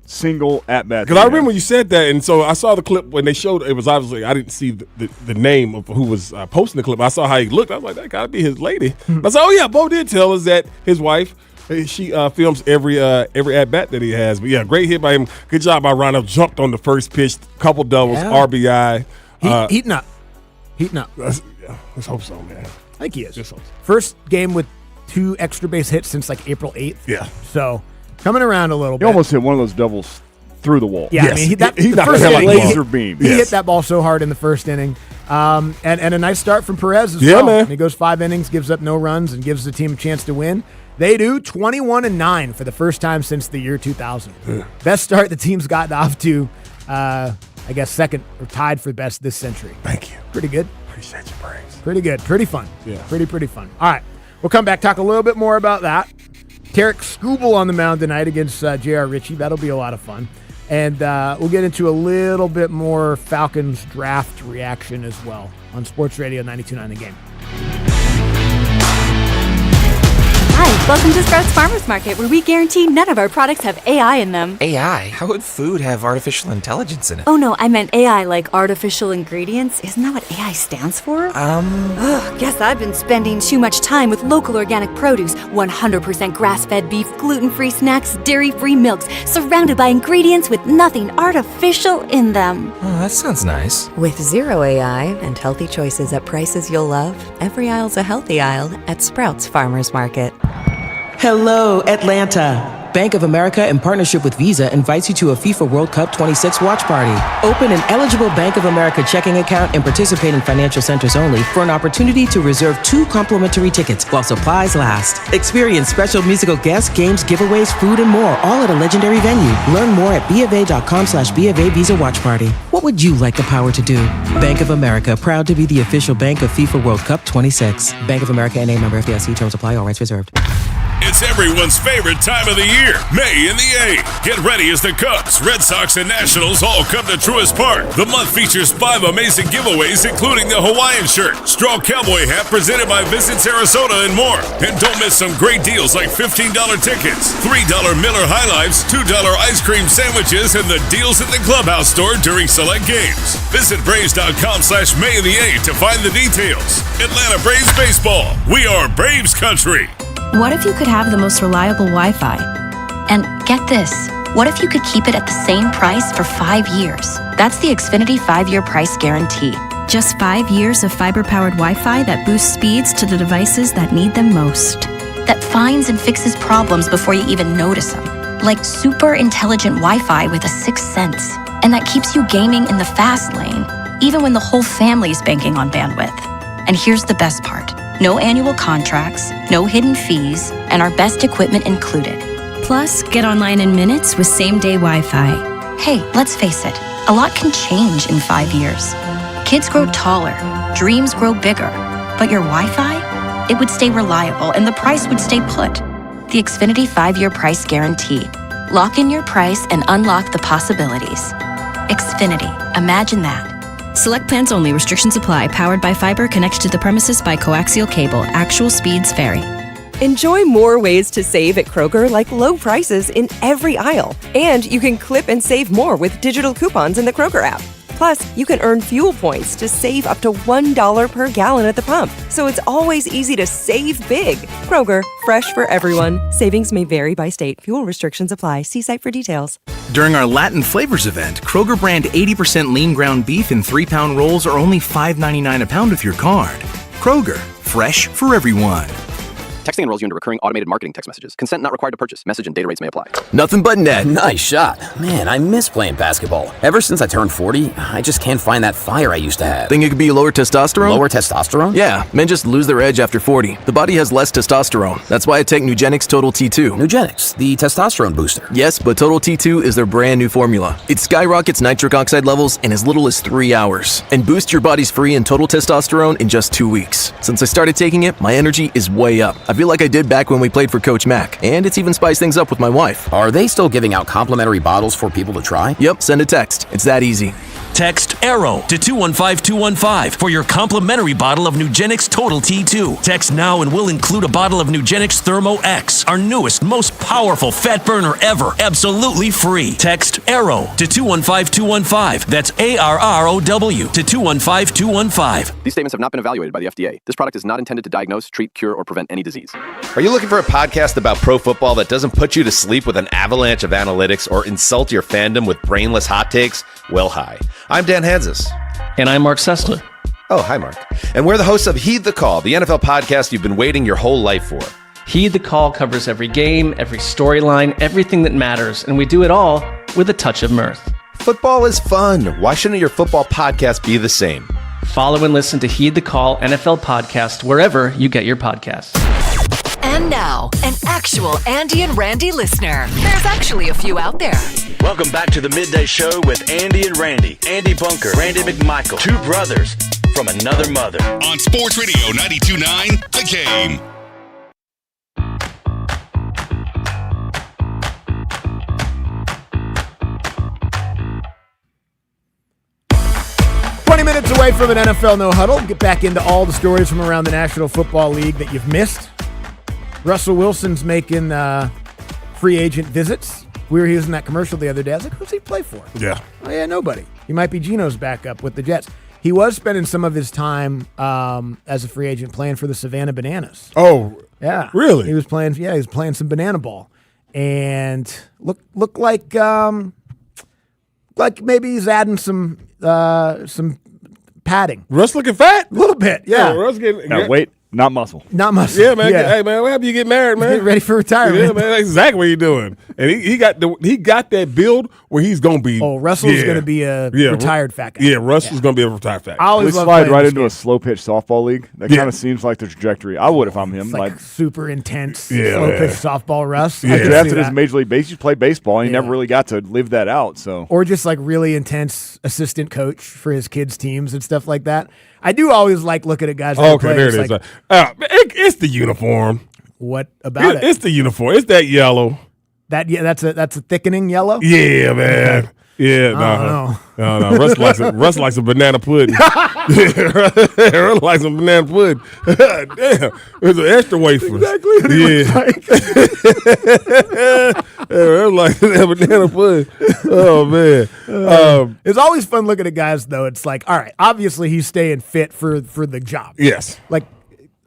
single at bat. Because I remember you said that, and so I saw the clip when they showed it was obviously I didn't see the name of who was posting the clip. I saw how he looked. I was like, that gotta be his lady. I said, oh yeah, Bo did tell us that his wife. She films every at bat that he has. But yeah, great hit by him. Good job by Ronald. Jumped on the first pitch, couple doubles, RBI. Heating up. Let's hope so, man. I think he is. First game with 2 extra base hits since like April 8th. Yeah. So coming around a little He bit. almost hit one of those doubles through the wall. Yeah, I mean, he the knocked first it inning, like laser beam. He hit that ball so hard in the first inning. And a nice start from Perez as Yeah, well. man. He goes 5 innings, gives up no runs, and gives the team a chance to win. They do 21-9 for the first time since the year 2000. Best start the team's gotten off to, I guess, second or tied for best this century. Thank you. Pretty good. Appreciate your praise. Pretty good. Pretty fun. Yeah. Pretty fun. All right. We'll come back, talk a little bit more about that. Tarek Skubal on the mound tonight against J.R. Ritchie. That'll be a lot of fun. And we'll get into a little bit more Falcons draft reaction as well on Sports Radio 92.9 The Game. Hi, welcome to Sprouts Farmers Market, where we guarantee none of our products have AI in them. AI? How would food have artificial intelligence in it? Oh no, I meant AI like artificial ingredients. Isn't that what AI stands for? Ugh, guess I've been spending too much time with local organic produce, 100% grass-fed beef, gluten-free snacks, dairy-free milks, surrounded by ingredients with nothing artificial in them. Oh, that sounds nice. With zero AI and healthy choices at prices you'll love, every aisle's a healthy aisle at Sprouts Farmers Market. Hello, Atlanta. Bank of America, in partnership with Visa, invites you to a FIFA World Cup 26 watch party. Open an eligible Bank of America checking account and participate in financial centers only for an opportunity to reserve 2 complimentary tickets while supplies last. Experience special musical guests, games, giveaways, food, and more, all at a legendary venue. Learn more at BofA.com/BofA Visa Watch Party. What would you like the power to do? Bank of America, proud to be the official bank of FIFA World Cup 26. Bank of America NA, member FDIC. Terms apply. All rights reserved. It's everyone's favorite time of the year, May in the A. Get ready as the Cubs, Red Sox, and Nationals all come to Truist Park. The month features 5 amazing giveaways, including the Hawaiian shirt, straw cowboy hat presented by Visit Sarasota, and more. And don't miss some great deals like $15 tickets, $3 Miller High Lifes, $2 ice cream sandwiches, and the deals at the Clubhouse store during select games. Visit Braves.com/May in the A to find the details. Atlanta Braves baseball. We are Braves country. What if you could have the most reliable Wi-Fi? And get this, what if you could keep it at the same price for 5 years? That's the Xfinity 5-year price guarantee. Just 5 years of fiber-powered Wi-Fi that boosts speeds to the devices that need them most. That finds and fixes problems before you even notice them. Like super intelligent Wi-Fi with a 6th sense. And that keeps you gaming in the fast lane, even when the whole family's banking on bandwidth. And here's the best part. No annual contracts, no hidden fees, and our best equipment included. Plus, get online in minutes with same-day Wi-Fi. Hey, let's face it, a lot can change in 5 years. Kids grow taller, dreams grow bigger, but your Wi-Fi? It would stay reliable and the price would stay put. The Xfinity 5-year price guarantee. Lock in your price and unlock the possibilities. Xfinity, imagine that. Select plans only. Restrictions apply. Powered by fiber. Connected to the premises by coaxial cable. Actual speeds vary. Enjoy more ways to save at Kroger, like low prices in every aisle. And you can clip and save more with digital coupons in the Kroger app. Plus, you can earn fuel points to save up to $1 per gallon at the pump. So it's always easy to save big. Kroger, fresh for everyone. Savings may vary by state. Fuel restrictions apply. See site for details. During our Latin Flavors event, Kroger brand 80% lean ground beef in 3-pound rolls are only $5.99 a pound with your card. Kroger, fresh for everyone. Texting enrolls you into recurring automated marketing text messages. Consent not required to purchase. Message and data rates may apply. Nothing but net. Nice shot. Man, I miss playing basketball. Ever since I turned 40, I just can't find that fire I used to have. Think it could be lower testosterone? Lower testosterone? Yeah, men just lose their edge after 40. The body has less testosterone. That's why I take Nugenix Total T2. Nugenix, the testosterone booster. Yes, but Total T2 is their brand new formula. It skyrockets nitric oxide levels in as little as 3 hours and boosts your body's free and total testosterone in just 2 weeks. Since I started taking it, my energy is way up. I feel like I did back when we played for Coach Mack, and it's even spiced things up with my wife. Are they still giving out complimentary bottles for people to try? Yep, send a text. It's that easy. Text ARROW to 215-215 for your complimentary bottle of Nugenix Total T2. Text now and we'll include a bottle of Nugenix Thermo X, our newest, most powerful fat burner ever, absolutely free. Text ARROW to 215-215. That's ARROW to 215-215. These statements have not been evaluated by the FDA. This product is not intended to diagnose, treat, cure, or prevent any disease. Are you looking for a podcast about pro football that doesn't put you to sleep with an avalanche of analytics or insult your fandom with brainless hot takes? Well, hi. I'm Dan Hansis. And I'm Mark Sessler. Oh, hi, Mark. And we're the hosts of Heed the Call, the NFL podcast you've been waiting your whole life for. Heed the Call covers every game, every storyline, everything that matters, and we do it all with a touch of mirth. Football is fun. Why shouldn't your football podcast be the same? Follow and listen to Heed the Call NFL podcast wherever you get your podcasts. And now, an actual Andy and Randy listener. There's actually a few out there. Welcome back to the Midday Show with Andy and Randy. Andy Bunker, Randy McMichael, two brothers from another mother. On Sports Radio 92.9, The Game. Minutes away from an NFL No Huddle. Get back into all the stories from around the National Football League that you've missed. Russell Wilson's making free agent visits. We were using that commercial the other day. I was like, who's he play for? Yeah. Oh, yeah, nobody. He might be Geno's backup with the Jets. He was spending some of his time as a free agent playing for the Savannah Bananas. Oh, yeah. Really? He was playing. Yeah, he was playing some banana ball, and looked like maybe he's adding some padding. Russ looking fat? A little bit, yeah. Russ getting. Now wait Not muscle. Not muscle. Yeah, man. Hey, man, what happened? You get married, man. Get ready for retirement. Yeah, man. That's exactly what he's doing. And he got that build where he's going to be. Oh, Russell's going to be a retired fat guy. Yeah, Russell's going to be a retired fat guy. I always love slide right into a slow pitch softball league. That kind of seems like the trajectory. I would if I'm him. It's like super intense, slow Yeah. pitch softball Russ. He I could drafted see as that. Major League Baseball. He played baseball, and he never really got to live that out. So, Or just like really intense assistant coach for his kids' teams and stuff like that. I do always like looking at guys. That Okay, there it is. like, It's the uniform. What about it? It's the uniform. It's that yellow. That's a thickening yellow. Yeah, man. Yeah, no. Russ likes a banana pudding. Russ likes some banana pudding. Damn, it's an extra wafer. Exactly what he Russ likes that banana pudding. Oh man, it's always fun looking at guys though. It's like, all right, obviously he's staying fit for the job. Yes. Like,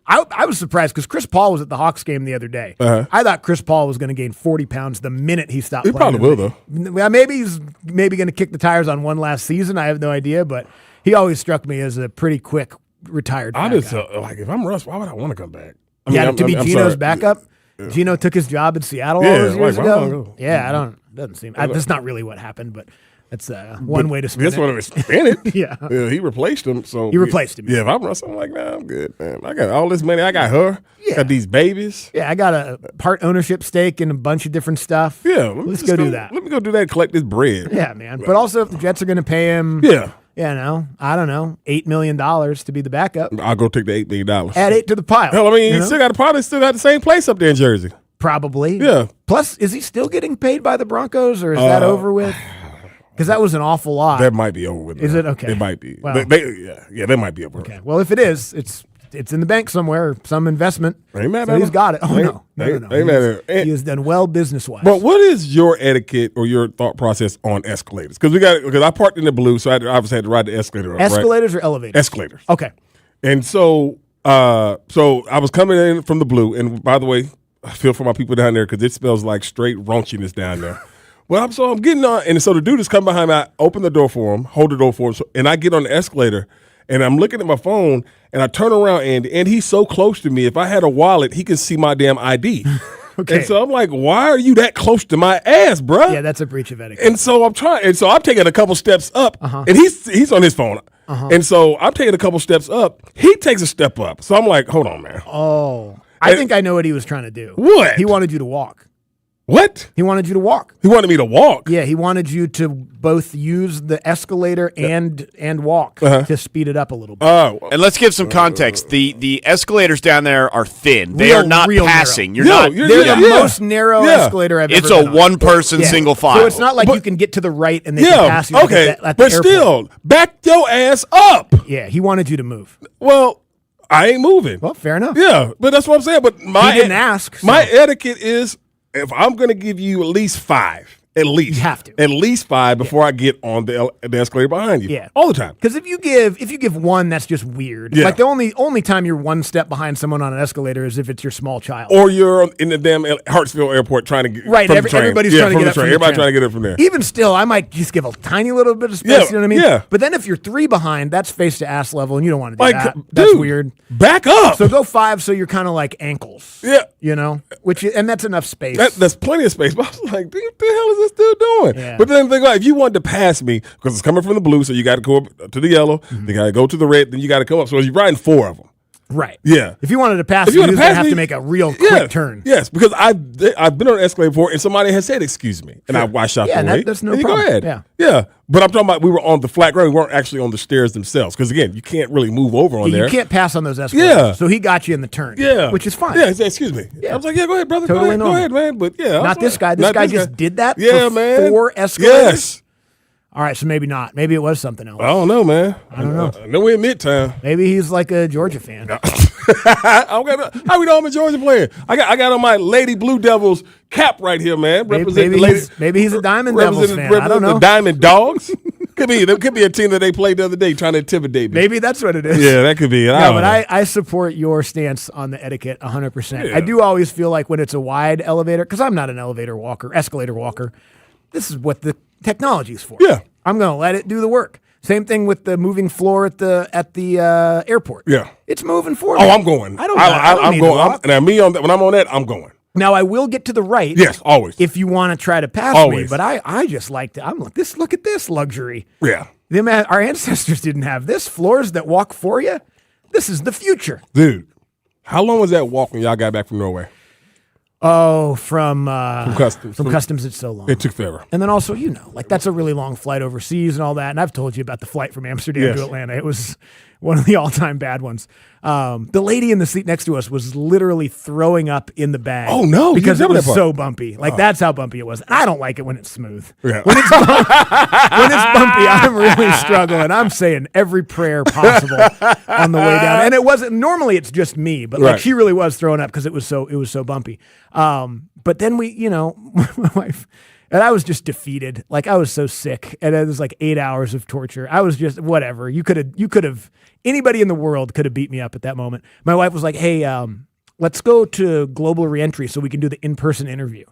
I was surprised because Chris Paul was at the Hawks game the other day. I thought Chris Paul was going to gain 40 pounds the minute he stopped playing. He probably will, though. Well, maybe he's going to kick the tires on one last season. I have no idea, but he always struck me as a pretty quick retired I fat just guy. like if I'm Russ, why would I want to come back? To be Gino's sorry. backup. Yeah. Gino took his job in Seattle all those years ago. Yeah, doesn't seem. That's not really what happened, but that's one way to spin it. That's one way to spin it. Yeah, he replaced him. So he replaced him. Yeah, if I'm Russ, I'm like, nah, I'm good, man. I got all this money. I got her. Yeah. Got these babies. Yeah, I got a part ownership stake in a bunch of different stuff. Yeah, let's go do that. Let me go do that and collect this bread. Yeah, man. But also, if the Jets are going to pay him, I don't know, $8 million to be the backup. I'll go take the $8 million. Add 8 to the pile. Hell, I mean, he still got the same place up there in Jersey. Probably. Yeah. Plus, is he still getting paid by the Broncos, or is that over with? Because that was an awful lot. That might be over with. Is it? Okay. It might be. Well, that might be over. Okay. Well, if it is, it's in the bank somewhere, or some investment. Ain't mad so he's got it. Oh, no. Ain't mad. He has done well business-wise. But what is your etiquette or your thought process on escalators? Because I parked in the blue, so I obviously had to ride the escalator up. Escalators right? or elevators? Escalators. Okay. And so I was coming in from the blue, and by the way, I feel for my people down there because it smells like straight raunchiness down there. Well, I'm getting on, and so the dude is coming behind me. I open the door for him, hold the door for him, and I get on the escalator, and I'm looking at my phone, and I turn around, and he's so close to me. If I had a wallet, he can see my damn ID. Okay. And so I'm like, why are you that close to my ass, bro? Yeah, that's a breach of etiquette. And so I'm taking a couple steps up, and he's on his phone. And so I'm taking a couple steps up. He takes a step up. So I'm like, hold on, man. Oh, I think I know what he was trying to do. What? He wanted you to walk. What? He wanted you to walk. He wanted me to walk? Yeah, he wanted you to both use the escalator and walk to speed it up a little bit. And let's give some context. The escalators down there are thin. They are not passing. They're the most narrow escalator I've ever It's been a on. one-person single file. So it's not like you can get to the right and they can pass you. Okay, at the but airport. still, back your ass up. Yeah, he wanted you to move. Well, I ain't moving. Well, fair enough. Yeah, but that's what I'm saying. But He didn't ask. So. My etiquette is if I'm going to give you at least 5, at least. You have to. At least 5 before I get on the escalator behind you. Yeah. All the time. Because if you give one, that's just weird. Yeah. Like the only time you're one step behind someone on an escalator is if it's your small child. Or you're in the damn Hartsfield airport trying to get right. from the train. Everybody's trying to get up from the Everybody train. trying to get up from there. Even still, I might just give a tiny little bit of space. Yeah, you know what I mean? yeah. But then if you're 3 behind, that's face to ass level, and you don't want to do Like, that. dude, That's weird. Back up. So go 5, so you're kind of like ankles. Yeah. You know, and that's enough space. That's plenty of space. But I was like, what the hell is this dude doing? Yeah. But then think about it, if you wanted to pass me, because it's coming from the blue, so you got to go up to the yellow, you got to go to the red, then you got to come up. So you're riding 4 of them. Right. Yeah. If you wanted to pass, you would have to make a real quick turn. Yes, because I've been on an escalator before, and somebody has said, "Excuse me," and I shot Yeah, away. that's no and you problem. Go ahead. Yeah. But I'm talking about we were on the flat ground. We weren't actually on the stairs themselves, because again, you can't really move over on there. You can't pass on those escalators. Yeah. So he got you in the turn. Yeah, Which is fine. Yeah. He said, "Excuse me." Yeah. I was like, "Yeah, go ahead, brother. Totally go ahead, man." But yeah, Not this guy. This guy just did that. Yeah, for man. 4 escalators. Yes. All right, so maybe not. Maybe it was something else. I don't know, man. I don't know. I know we're in Midtown. Maybe he's like a Georgia fan. How we know I'm a Georgia player? I got on my Lady Blue Devils cap right here, man. Maybe he's a Diamond Devils fan. I don't know. The Diamond Dogs. Could be a team that they played the other day trying to intimidate me. Maybe that's what it is. Yeah, that could be it. No, but I support your stance on the etiquette 100%. Yeah. I do always feel like when it's a wide elevator, because I'm not an escalator walker, this is what the technology is for. Yeah. I'm going to let it do the work. Same thing with the moving floor at the airport. Yeah. It's moving forward. Oh, I'm going. I don't I'm need going. to walk. When I'm on that, I'm going. Now I will get to the right. Yes, always. If you want to try to pass Always. me, but I just like to. I'm like this. Look at this luxury. Yeah. Our ancestors didn't have this. Floors that walk for you. This is the future. Dude, how long was that walk when y'all got back from Norway? Oh, from customs. From customs, it's so long. It took forever. And then also, that's a really long flight overseas and all that. And I've told you about the flight from Amsterdam to Atlanta. It was one of the all-time bad ones. The lady in the seat next to us was literally throwing up in the bag. Oh, no. Because it was so bumpy. That's how bumpy it was. And I don't like it when it's smooth. Yeah. When it's bumpy, I'm really struggling. I'm saying every prayer possible on the way down. And it wasn't, normally it's just me, but she really was throwing up because it was so bumpy. But then my wife, and I was just defeated. Like, I was so sick, and it was like 8 hours of torture. I was just whatever. You could have anybody in the world could have beat me up at that moment. My wife was like, "Hey, let's go to Global Reentry so we can do the in-person interview."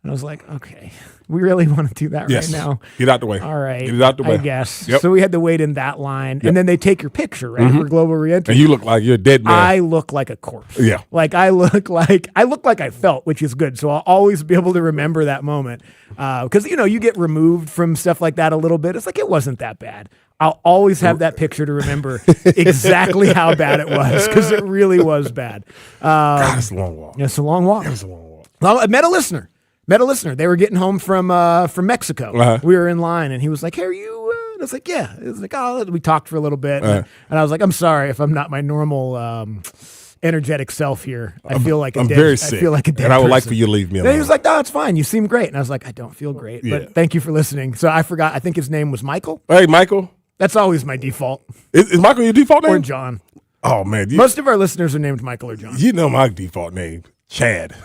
And I was like, "Okay, we really want to do that right now? Get out the way. All right, Get it out the way. I guess." Yep. So we had to wait in that line, and then they take your picture for Global Reentry. And you look like you're a dead man. I look like a corpse. Yeah. Like I look like I felt, which is good. So I'll always be able to remember that moment. Because you get removed from stuff like that a little bit. It's like it wasn't that bad. I'll always have that picture to remember exactly how bad it was, because it really was bad. God, it's a long walk. It's a long walk. It was a long walk. Well, I met a listener. They were getting home from Mexico. Uh-huh. We were in line, and he was like, "Hey, are you?" And I was like, "Yeah." It was like, "Oh," we talked for a little bit, and I was like, "I'm sorry if I'm not my normal energetic self here. I feel like I'm very sick. I feel like a dead and I would like person." for you to leave me And alone. he was like, "No, it's fine. You seem great." And I was like, "I don't feel great, but thank you for listening." So I forgot. I think his name was Michael. Hey, Michael. That's always my default. Is Michael your default name? Or John. Oh man, Most of our listeners are named Michael or John. You know my default name, Chad.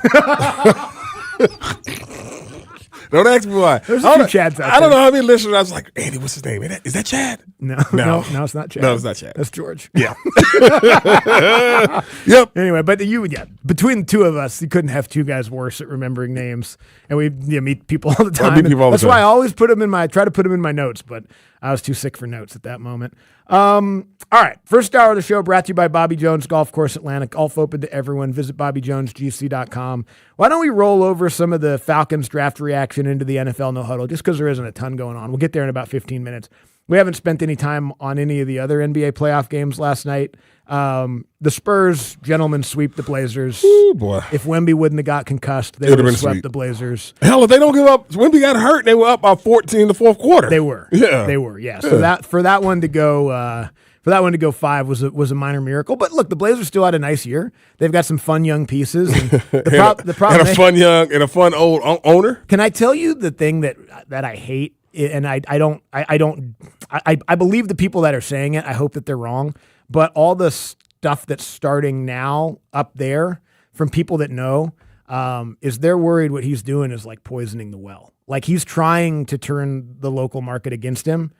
Don't ask me why. There's a few Chads out I don't there. know how many listeners. I was like, Andy, what's his name? Is that Chad? No, it's not Chad. No, it's not Chad. That's George. Yeah. Yep. Anyway, but between the two of us, you couldn't have two guys worse at remembering names, and we meet people all the time. meet people all the That's why I time. always try to put them in my notes, but I was too sick for notes at that moment. All right, first hour of the show brought to you by Bobby Jones Golf Course Atlanta. Golf open to everyone. Visit BobbyJonesGC.com. Why don't we roll over some of the Falcons draft reaction into the NFL No Huddle, just because there isn't a ton going on. We'll get there in about 15 minutes. We haven't spent any time on any of the other NBA playoff games last night. The Spurs, gentlemen, sweep the Blazers. Ooh, boy. If Wemby wouldn't have got concussed, they It would would've have been swept sweet. the Blazers. Hell, if they don't give up, Wemby got hurt. They were up by 14 in the fourth quarter. They were. Yeah. They were, yeah. So that one to go 5 was a minor miracle. But look, the Blazers still had a nice year. They've got some fun young pieces. And the problem and a fun young and a fun old owner. Can I tell you the thing that I hate? And I believe the people that are saying it. I hope that they're wrong. But all the stuff that's starting now up there from people that know is they're worried what he's doing is like poisoning the well. Like he's trying to turn the local market against him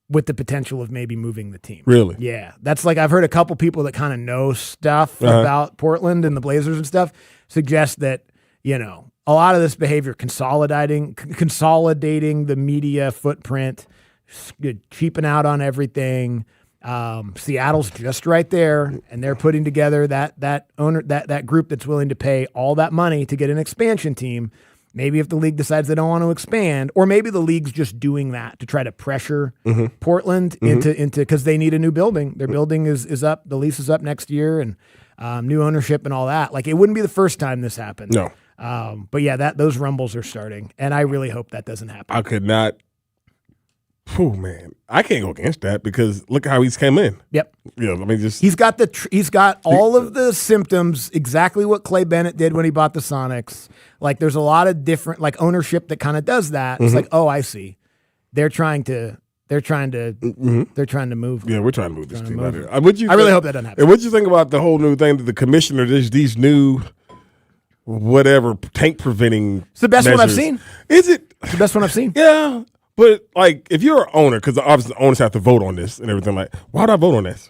with the potential of maybe moving the team. Really? Yeah. That's like I've heard a couple people that kind of know stuff about Portland and the Blazers and stuff suggest that, a lot of this behavior consolidating the media footprint, cheaping out on everything. Seattle's just right there, and they're putting together that group that's willing to pay all that money to get an expansion team. Maybe if the league decides they don't want to expand, or maybe the league's just doing that to try to pressure Portland into because they need a new building. Their building is up, the lease is up next year, and new ownership and all that. Like it wouldn't be the first time this happened. No. But yeah, those rumbles are starting, and I really hope that doesn't happen. I could not. Oh man, I can't go against that because look how he's come in. Yep. Yeah, I mean, he's got all of the symptoms, exactly what Clay Bennett did when he bought the Sonics. Like there's a lot of different ownership that kind of does that. It's like, oh, I see. They're trying to move. Yeah, we're trying to move this team out here. I really hope that doesn't happen. And what do you think about the whole new thing that the commissioner, these new whatever tank preventing? It's the best one I've measures. seen. Is it? It's the best one I've seen. Yeah. But like, if you're an owner, because obviously the owners have to vote on this and everything, like, why would I vote on this?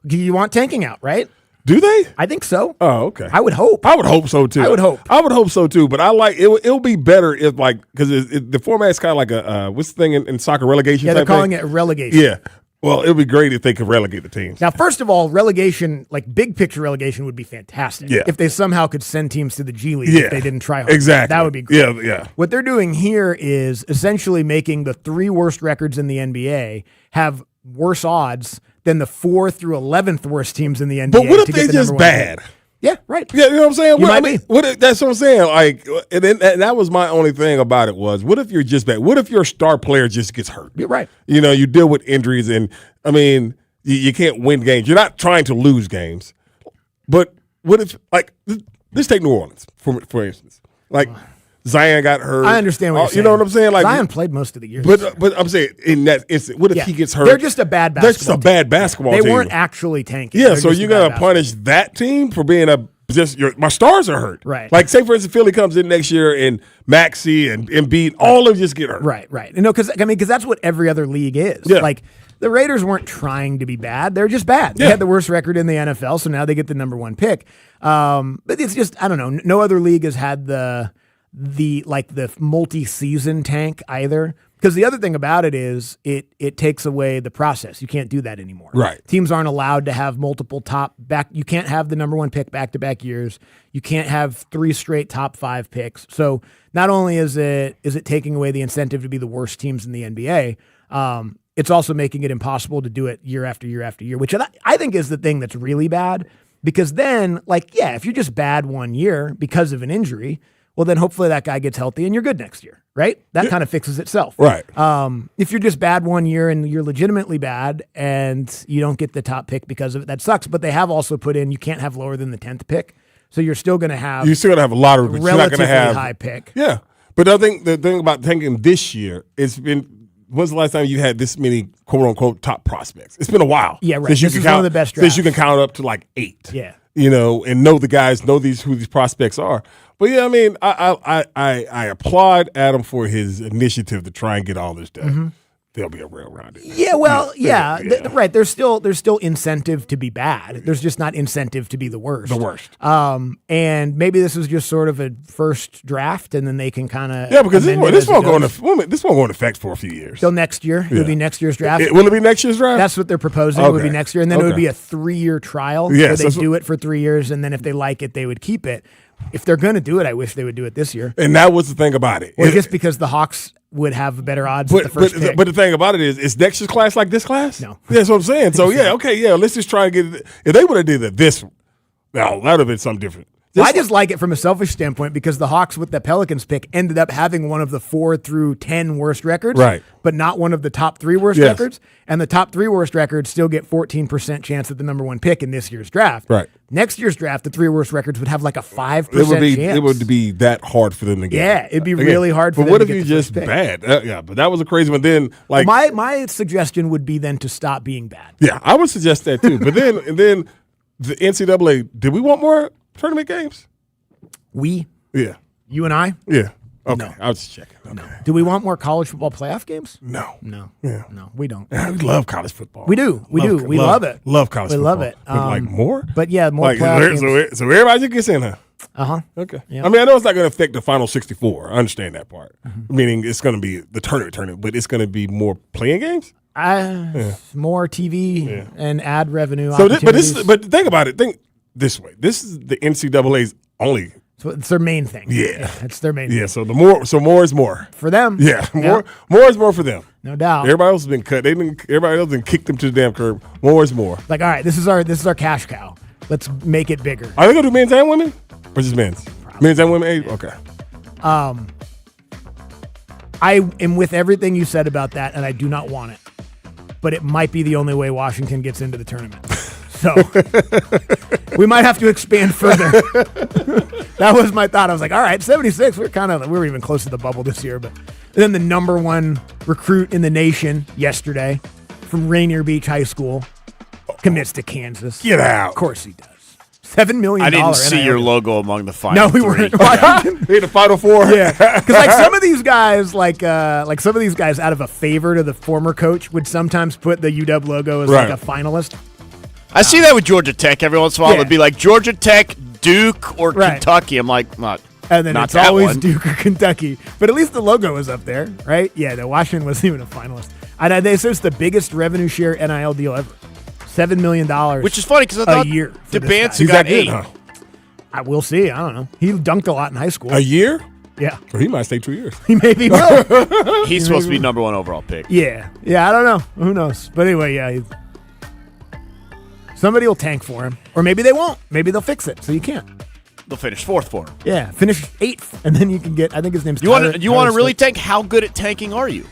You want tanking out, right? Do they? I think so. Oh, okay. I would hope. I would hope so too. I would hope. I would hope so too. But I like it. It'll be better if because the format's kind of like a what's the thing in soccer, relegation? Yeah, they're type calling thing? it relegation. Yeah. Well, it would be great if they could relegate the teams. Now, first of all, relegation, like big picture relegation, would be fantastic. Yeah. If they somehow could send teams to the G League Yeah. if they didn't try hard. Exactly. That would be great. Yeah. What they're doing here is essentially making the 3 worst records in the NBA have worse odds than the 4th through 11th worst teams in the NBA. But what if to they're get the just number 1 bad? pick. Yeah, right. Yeah, you know what I'm saying? You Well, might that's what I'm saying. Like, and that was my only thing about it was, what if you're just bad? What if your star player just gets hurt? You're right. You know, you deal with injuries, and I mean, you can't win games. You're not trying to lose games. But what if, like, let's take New Orleans for instance. Like, Zion got hurt. I understand what you're saying. You know what I'm saying? Like, Zion played most of the year. But I'm saying in that instant, what if he gets hurt? They're just a bad basketball That's just a bad basketball team. team. They weren't actually tanking. Yeah, They're so just you're a bad gonna basketball punish that team for being my stars are hurt. Right. Like, say for instance, Philly comes in next year and Maxey and Embiid, all of them just get hurt. Right. You know, because that's what every other league is. Yeah. Like, the Raiders weren't trying to be bad; they're just bad. They had the worst record in the NFL, so now they get the number 1 pick. But it's just, I don't know. No other league has had the multi-season tank either. Because the other thing about it is it takes away the process. You can't do that anymore. Right. Teams aren't allowed to have multiple you can't have the number 1 pick back-to-back years. You can't have 3 straight top 5 picks. So not only is it taking away the incentive to be the worst teams in the NBA, it's also making it impossible to do it year after year after year, which I think is the thing that's really bad. Because then, if you're just bad one year because of an injury, well, then hopefully that guy gets healthy and you're good next year, right? That kind of fixes itself. Right. If you're just bad one year and you're legitimately bad and you don't get the top pick because of it, that sucks. But they have also put in you can't have lower than the 10th pick. So you're still going to have a lottery, but you're not going to have high pick. Yeah. But I think the thing about tanking this year, when's the last time you had this many quote unquote top prospects? It's been a while. Yeah, right. This is one of the best drafts. Since you can count up to like 8. Yeah. You know, and know the guys, who these prospects are. But yeah, I mean, I applaud Adam for his initiative to try and get all this done. Mm-hmm. There'll be a rail around it. Yeah, well, right. There's still incentive to be bad. There's just not incentive to be the worst. And maybe this is just sort of a first draft, and then they can kind of because this won't go into effect for a few years. Till next year, it'll be next year's draft. Will it be next year's draft? That's what they're proposing. It would be next year, and then it would be a 3-year trial. Yes, where they do it for 3 years, and then if they like it, they would keep it. If they're going to do it, I wish they would do it this year. And that was the thing about it. Or just because the Hawks would have better odds at the first pick. But the thing about it is next year's class like this class? No. That's what I'm saying. So, let's just try and get it. If they would have did this, that would have been something different. I just like it from a selfish standpoint because the Hawks with the Pelicans pick ended up having one of the 4 through 10 worst records, right? But not one of the top 3 worst records. And the top 3 worst records still get 14% chance at the number 1 pick in this year's draft. Right. Next year's draft, the 3 worst records would have like a 5% chance. It would be that hard for them to get. Yeah, it'd be really hard for them to get. to But what if the you're just bad? But that was a crazy one. Then, like, my suggestion would be then to stop being bad. Yeah, I would suggest that too. But then the NCAA, did we want more tournament games? You and I? Yeah. Okay. No. I was just checking. Okay. No. Do we want more college football playoff games? No. Yeah. No, we don't. We love college football. We do. We love it. Love college football. We love it. But more? But yeah, more playoff games. So everybody gets in, huh? Uh-huh. Okay. Yeah. I mean, I know it's not going to affect the final 64. I understand that part. Mm-hmm. Meaning it's going to be the tournament, but it's going to be more playing games? More TV and ad revenue. But think about it. Think this way. This is the NCAA's only. So it's their main thing. Yeah. It's their main thing. Yeah, so more is more. For them. Yeah. More is more for them. No doubt. Everybody else has been cut. Everybody else has kicked them to the damn curb. More is more. Like, all right, this is our cash cow. Let's make it bigger. Are they gonna do men's and women? Or just men's? Probably. Men's and women? Okay. I am with everything you said about that, and I do not want it. But it might be the only way Washington gets into the tournament. So we might have to expand further. That was my thought. I was like, all right, 76. We were even close to the bubble this year. But then the number 1 recruit in the nation yesterday from Rainier Beach High School commits to Kansas. Get out. Of course he does. $7 million. I didn't see your logo among the final. No, we weren't. In the final 4. Yeah, because like some of these guys, like some of these guys, out of a favor to the former coach, would sometimes put the UW logo as like a finalist. I see that with Georgia Tech every once in a while. Yeah. It'd be like Georgia Tech, Duke, or Kentucky. I'm like, not. And then not it's that always one. Duke or Kentucky. But at least the logo was up there, right? Yeah, the Washington wasn't even a finalist. And they said it's the biggest revenue share NIL deal ever. $7 million. Which is funny because I thought a year. DeBancy got that good, 8. huh? I will see. I don't know. He dunked a lot in high school. A year? Yeah. Or he might stay 2 years. He maybe will. He's supposed to be number 1 overall pick. Yeah. Yeah, I don't know. Who knows? But anyway, yeah. Somebody will tank for him. Or maybe they won't. Maybe they'll fix it so you can't. They'll finish 4th for him. Yeah, finish 8th, and then you can get, I think his name's You Tyler. want to really tank? How good at tanking are you?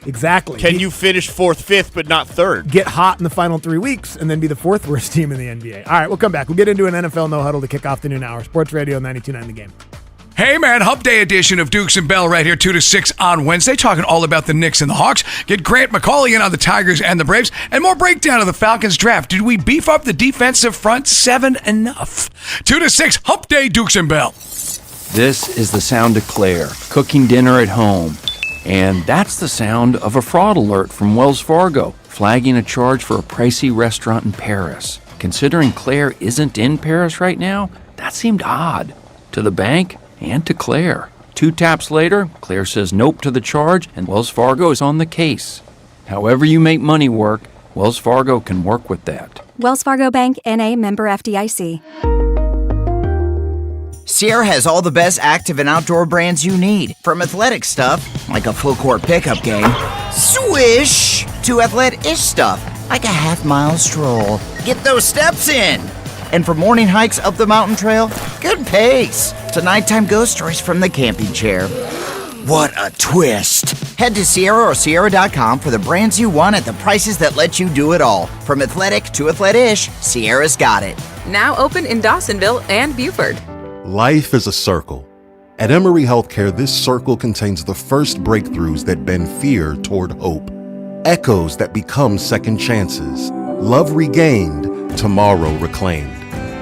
Exactly. Can you finish 4th, 5th, but not 3rd? Get hot in the final 3 weeks and then be the 4th worst team in the NBA. All right, we'll come back. We'll get into an NFL No Huddle to kick off the noon hour. Sports Radio 92.9 The Game. Hey, man, Hump Day edition of Dukes and Bell right here, 2 to 6 on Wednesday, talking all about the Knicks and the Hawks. Get Grant McCauley in on the Tigers and the Braves, and more breakdown of the Falcons draft. Did we beef up the defensive front 7 enough? 2 to 6, Hump Day, Dukes and Bell. This is the sound of Claire, cooking dinner at home. And that's the sound of a fraud alert from Wells Fargo, flagging a charge for a pricey restaurant in Paris. Considering Claire isn't in Paris right now, that seemed odd. To the bank and to Claire. 2 taps later, Claire says nope to the charge, and Wells Fargo is on the case. However you make money work, Wells Fargo can work with that. Wells Fargo Bank, N.A., member FDIC. Sierra has all the best active and outdoor brands you need. From athletic stuff, like a full court pickup game, swish, to athlete-ish stuff, like a half-mile stroll. Get those steps in. And for morning hikes up the mountain trail, good pace. To nighttime ghost stories from the camping chair. What a twist. Head to Sierra or Sierra.com for the brands you want at the prices that let you do it all. From athletic to athlete-ish, Sierra's got it. Now open in Dawsonville and Buford. Life is a circle. At Emory Healthcare, this circle contains the first breakthroughs that bend fear toward hope. Echoes that become second chances. Love regained, tomorrow reclaimed.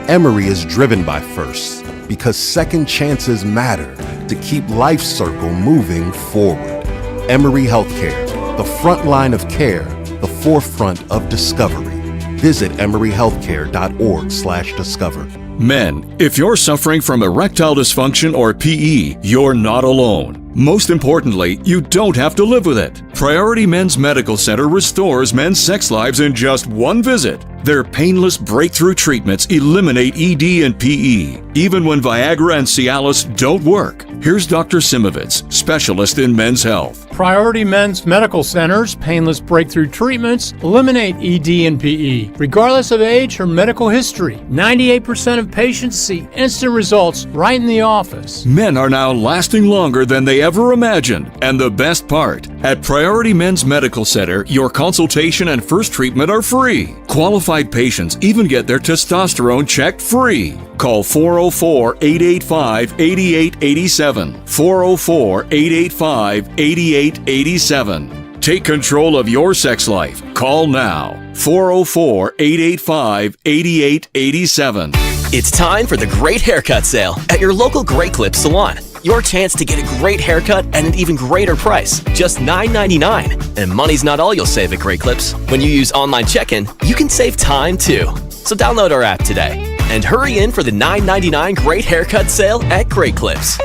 Emory is driven by firsts because second chances matter to keep life's circle moving forward. Emory Healthcare, the front line of care, the forefront of discovery. Visit emoryhealthcare.org/discover. Men, if you're suffering from erectile dysfunction or PE, you're not alone. Most importantly, you don't have to live with it. Priority Men's Medical Center restores men's sex lives in just one visit. Their painless breakthrough treatments eliminate ED and PE, even when Viagra and Cialis don't work. Here's Dr. Simovitz, specialist in men's health. Priority Men's Medical Center's painless breakthrough treatments eliminate ED and PE, regardless of age or medical history. 98% of patients see instant results right in the office. Men are now lasting longer than they ever imagined. And the best part, at Priority Men's Medical Center, your consultation and first treatment are free. Qualified patients even get their testosterone checked free. Call 404-885-8887. 404-885-8887. Take control of your sex life. Call now. 404-885-8887. It's time for the Great Haircut Sale at your local Great Clips salon. Your chance to get a great haircut at an even greater price, just $9.99. And money's not all you'll save at Great Clips. When you use online check-in, you can save time too. So download our app today and hurry in for the $9.99 Great Haircut Sale at Great Clips.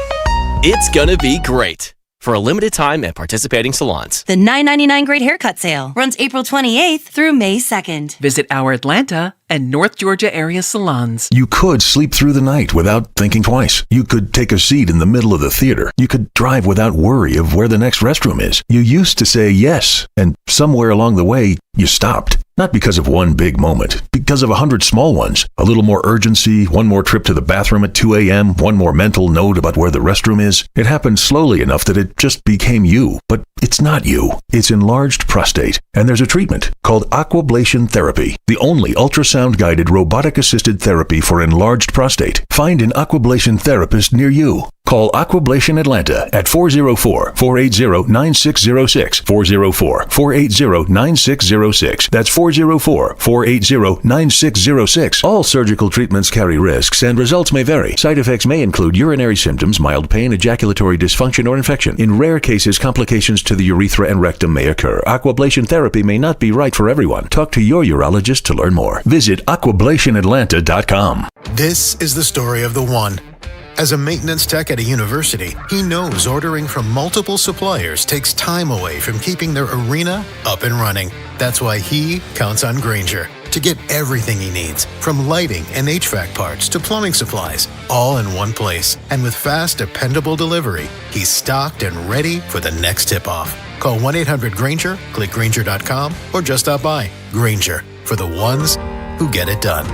It's gonna be great. For a limited time at participating salons. The $9.99 Great Haircut Sale runs April 28th through May 2nd. Visit our Atlanta and North Georgia area salons. You could sleep through the night without thinking twice. You could take a seat in the middle of the theater. You could drive without worry of where the next restroom is. You used to say yes, and somewhere along the way, you stopped. Not because of one big moment, because of 100 small ones. A little more urgency, one more trip to the bathroom at 2 a.m., one more mental note about where the restroom is. It happened slowly enough that it just became you. But it's not you. It's enlarged prostate. And there's a treatment called Aquablation Therapy, the only ultrasound-guided robotic-assisted therapy for enlarged prostate. Find an Aquablation therapist near you. Call Aquablation Atlanta at 404-480-9606, 404-480-9606. That's 404-480-9606. All surgical treatments carry risks and results may vary. Side effects may include urinary symptoms, mild pain, ejaculatory dysfunction, or infection. In rare cases, complications to the urethra and rectum may occur. Aquablation therapy may not be right for everyone. Talk to your urologist to learn more. Visit aquablationatlanta.com. This is the story of the one. As a maintenance tech at a university, he knows ordering from multiple suppliers takes time away from keeping their arena up and running. That's why he counts on Grainger to get everything he needs, from lighting and HVAC parts to plumbing supplies, all in one place. And with fast, dependable delivery, he's stocked and ready for the next tip-off. Call 1-800-GRAINGER, click Grainger.com, or just stop by. Grainger, for the ones who get it done.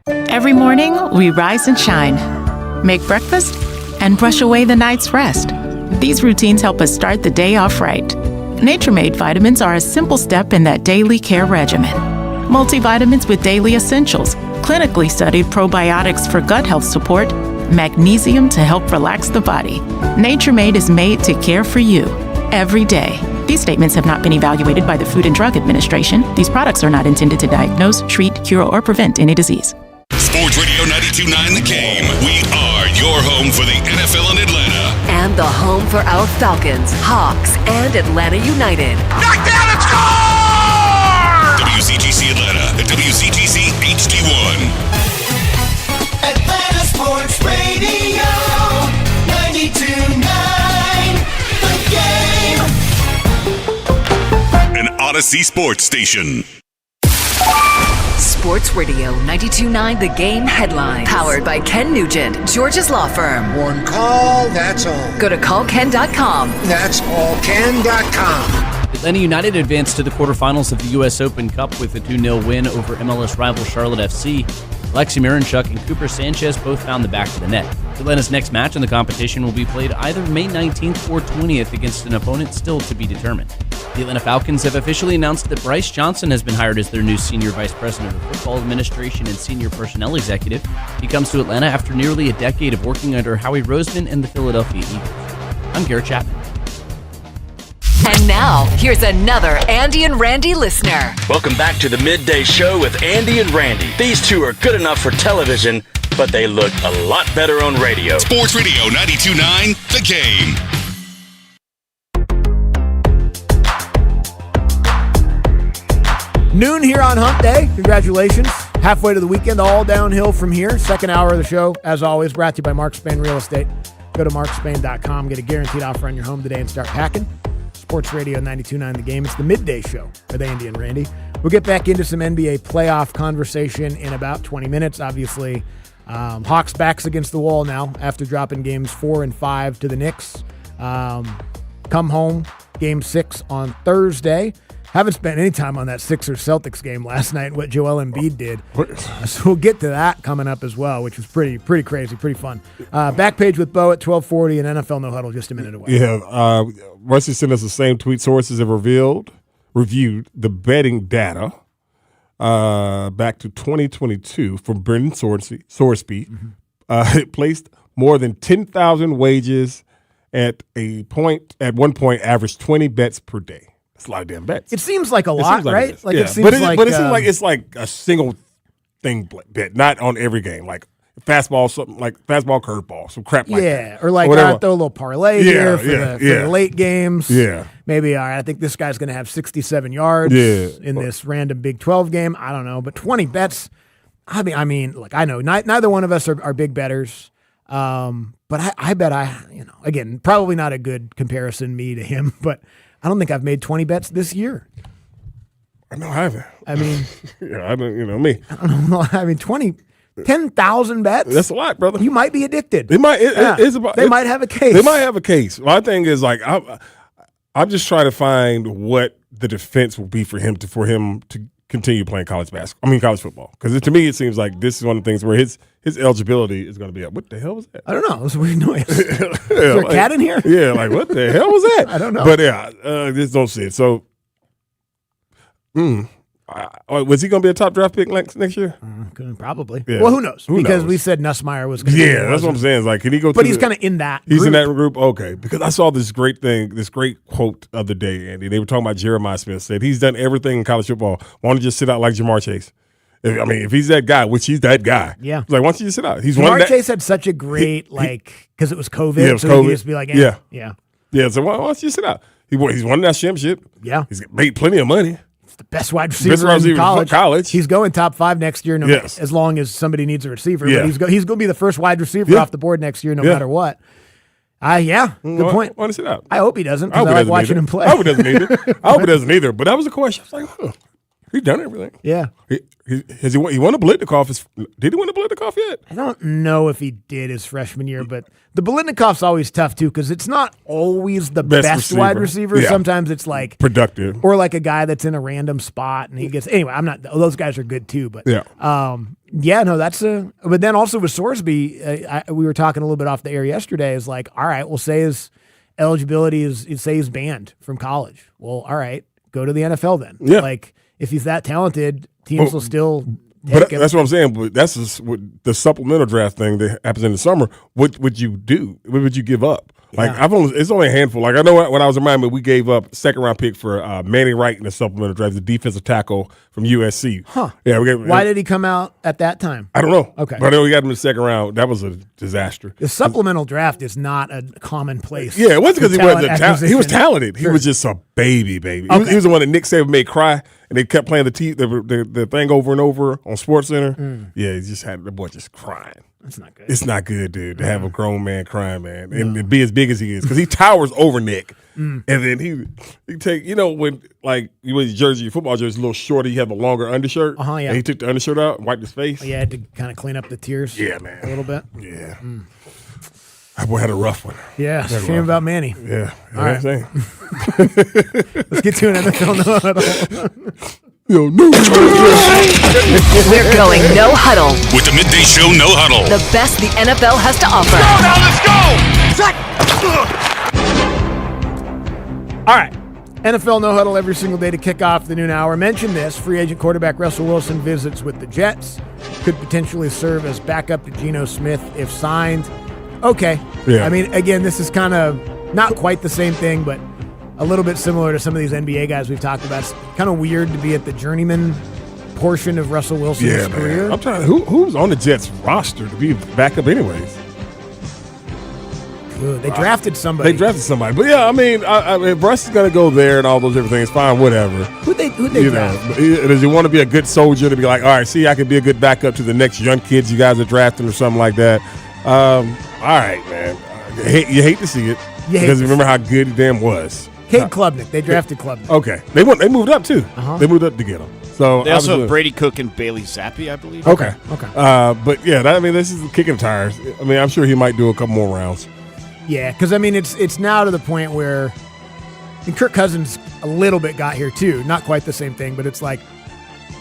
Every morning, we rise and shine, make breakfast, and brush away the night's rest. These routines help us start the day off right. Nature-Made vitamins are a simple step in that daily care regimen. Multivitamins with daily essentials, clinically studied probiotics for gut health support, magnesium to help relax the body. Nature-Made is made to care for you every day. These statements have not been evaluated by the Food and Drug Administration. These products are not intended to diagnose, treat, cure, or prevent any disease. Sports Radio 92.9 The Game. We are your home for the NFL in Atlanta. And the home for our Falcons, Hawks, and Atlanta United. Knockdown and score! WCGC Atlanta and WCGC HD1. Atlanta Sports Radio 92.9 The Game. An Odyssey Sports Station. Sports Radio 92.9 The Game headlines. Powered by Ken Nugent, George's Law Firm. One call, that's all. Go to callken.com. That's callken.com. Atlanta United advanced to the quarterfinals of the U.S. Open Cup with a 2-0 win over MLS rival Charlotte FC. Alexi Miranchuk and Cooper Sanchez both found the back of the net. Atlanta's next match in the competition will be played either May 19th or 20th against an opponent still to be determined. The Atlanta Falcons have officially announced that Bryce Johnson has been hired as their new Senior Vice President of Football Administration and Senior Personnel Executive. He comes to Atlanta after nearly a decade of working under Howie Roseman and the Philadelphia Eagles. I'm Garrett Chapman. And now, here's another Andy and Randy listener. Welcome back to the Midday Show with Andy and Randy. These two are good enough for television, but they look a lot better on radio. Sports Radio 92.9 The Game. Noon here on Hump Day. Congratulations. Halfway to the weekend, all downhill from here. Second hour of the show, as always, brought to you by Mark Spain Real Estate. Go to markspain.com, get a guaranteed offer on your home today and start packing. Sports Radio 92.9 The Game. It's the Midday Show with Andy and Randy. We'll get back into some NBA playoff conversation in about 20 minutes. Obviously, Hawks backs against the wall now after dropping games 4 and 5 to the Knicks. Come home, game 6 on Thursday. Haven't spent any time on that Sixers-Celtics game last night, what Joel Embiid did. So we'll get to that coming up as well, which was pretty crazy, pretty fun. Backpage with Bo at 12:40 and NFL No Huddle just a minute away. Yeah, Rusty sent us the same tweet. Sources have reviewed the betting data back to 2022 from Brendan Sorsby. It placed more than 10,000 wagers at one point, averaged 20 bets per day. It's a lot of damn bets. It seems like a lot, right? It seems like it's like a single thing bet, not on every game. Like fastball, something like fastball, curveball, some crap like that. Or like throw a little parlay here for the late games. Yeah. Maybe, all right, I think this guy's going to have 67 yards in this random Big 12 game. I don't know. But 20 bets, I mean, look, I know neither one of us are big bettors. But I bet again, probably not a good comparison, me to him, but I don't think I've made 20 bets this year. No, I haven't. I mean, I don't, me. I don't know. I mean, 10,000 bets. That's a lot, brother. You might be addicted. They might. They might have a case. They might have a case. My thing is like I'm just trying to find what the defense will be for him to continue playing college football. Because to me, it seems like this is one of the things where his eligibility is going to be up. What the hell was that? I don't know. It was a weird noise. Is there a cat in here? Yeah, like what the hell was that? I don't know. But yeah, just don't see it. So, Was he going to be a top draft pick next year? Probably. Yeah. Well, who knows? Who Because knows? we said Nussmeier was going to be. Yeah, that's what I'm saying. Is like, can he go? But he's kind of in that. He's in group. that group. Okay, because I saw this great quote of the day, Andy. They were talking about Jeremiah Smith. Said he's done everything in college football. Why don't you just sit out like Jamar Chase? If he's that guy, which he's that guy. Yeah. Like, why don't you just sit out? He's Jamar Chase had such a great because it was COVID. Yeah, it was so COVID. he could just be like, yeah. So why don't you sit out? He's won that championship. Yeah. He's made plenty of money. The best wide receiver in college. He's going top 5 next year, as long as somebody needs a receiver. Yeah. But he's going to be the first wide receiver off the board next year, no matter what. Good point. Why don't you sit out? I hope he doesn't, because I like watching him play. I hope he doesn't either. But that was a question. I was like, he's done everything. Yeah. He won a Biletnikoff? Did he win a Biletnikoff yet? I don't know if he did his freshman year, but the Biletnikoff's always tough too, because it's not always the best wide receiver. Yeah. Sometimes it's like productive, or like a guy that's in a random spot and he gets. Anyway, I'm not. Those guys are good too, but that's a. But then also with Sorsby, we were talking a little bit off the air yesterday. Is like, all right, we'll say his eligibility is banned from college. Well, all right, go to the NFL then. Yeah, like if he's that talented, teams will still. But that's what I'm saying. But that's just the supplemental draft thing that happens in the summer. What would you do? What would you give up? Like it's only a handful. Like I know when I was in Miami, we gave up 2nd-round pick for Manny Wright in the supplemental draft, the defensive tackle from USC. Huh? Yeah. Why did he come out at that time? I don't know. Okay, but I know we got him in the 2nd round. That was a disaster. The supplemental draft is not a commonplace. Yeah, it wasn't because he wasn't talented. He was talented. Sure. He was just a baby. Okay. He was the one that Nick Saban made cry, and they kept playing the thing over and over on SportsCenter. Yeah, he just had the boy just crying. That's not good. It's not good, dude, to have a grown man crying, man, and be as big as he is, because he towers over Nick. And then he take, when like you wear your football jersey, a little shorter, he had the longer undershirt. Yeah. And he took the undershirt out and wiped his face. Yeah, had to kind of clean up the tears. Yeah, man, a little bit. Yeah, that boy had a rough one. Yeah, shame about Manny. Yeah, all right. Let's get to an NFL No Huddle. We're going No Huddle. With the Midday Show No Huddle. The best the NFL has to offer. All right. NFL No Huddle every single day to kick off the noon hour. Mention this. Free agent quarterback Russell Wilson visits with the Jets. Could potentially serve as backup to Geno Smith if signed. Okay. Yeah. I mean, again, this is kind of not quite the same thing, but a little bit similar to some of these NBA guys we've talked about. It's kind of weird to be at the journeyman portion of Russell Wilson's career. I'm trying. Who's on the Jets roster to be backup anyways? They drafted somebody. But yeah, I mean, if Russ is going to go there and all those different things, fine, whatever. Who'd they draft? Does he want to be a good soldier to be like, all right, see, I could be a good backup to the next young kids you guys are drafting or something like that? All right, man. You hate to see it because remember how good he damn was. Cade Klubnik. They drafted Klubnik. Okay. They moved up, too. They moved up to get him. So they also have Brady Cook and Bailey Zappi, I believe. Okay. But, yeah, this is kicking tires. I mean, I'm sure he might do a couple more rounds. Yeah, because, I mean, it's now to the point where Kirk Cousins a little bit got here, too. Not quite the same thing, but it's like,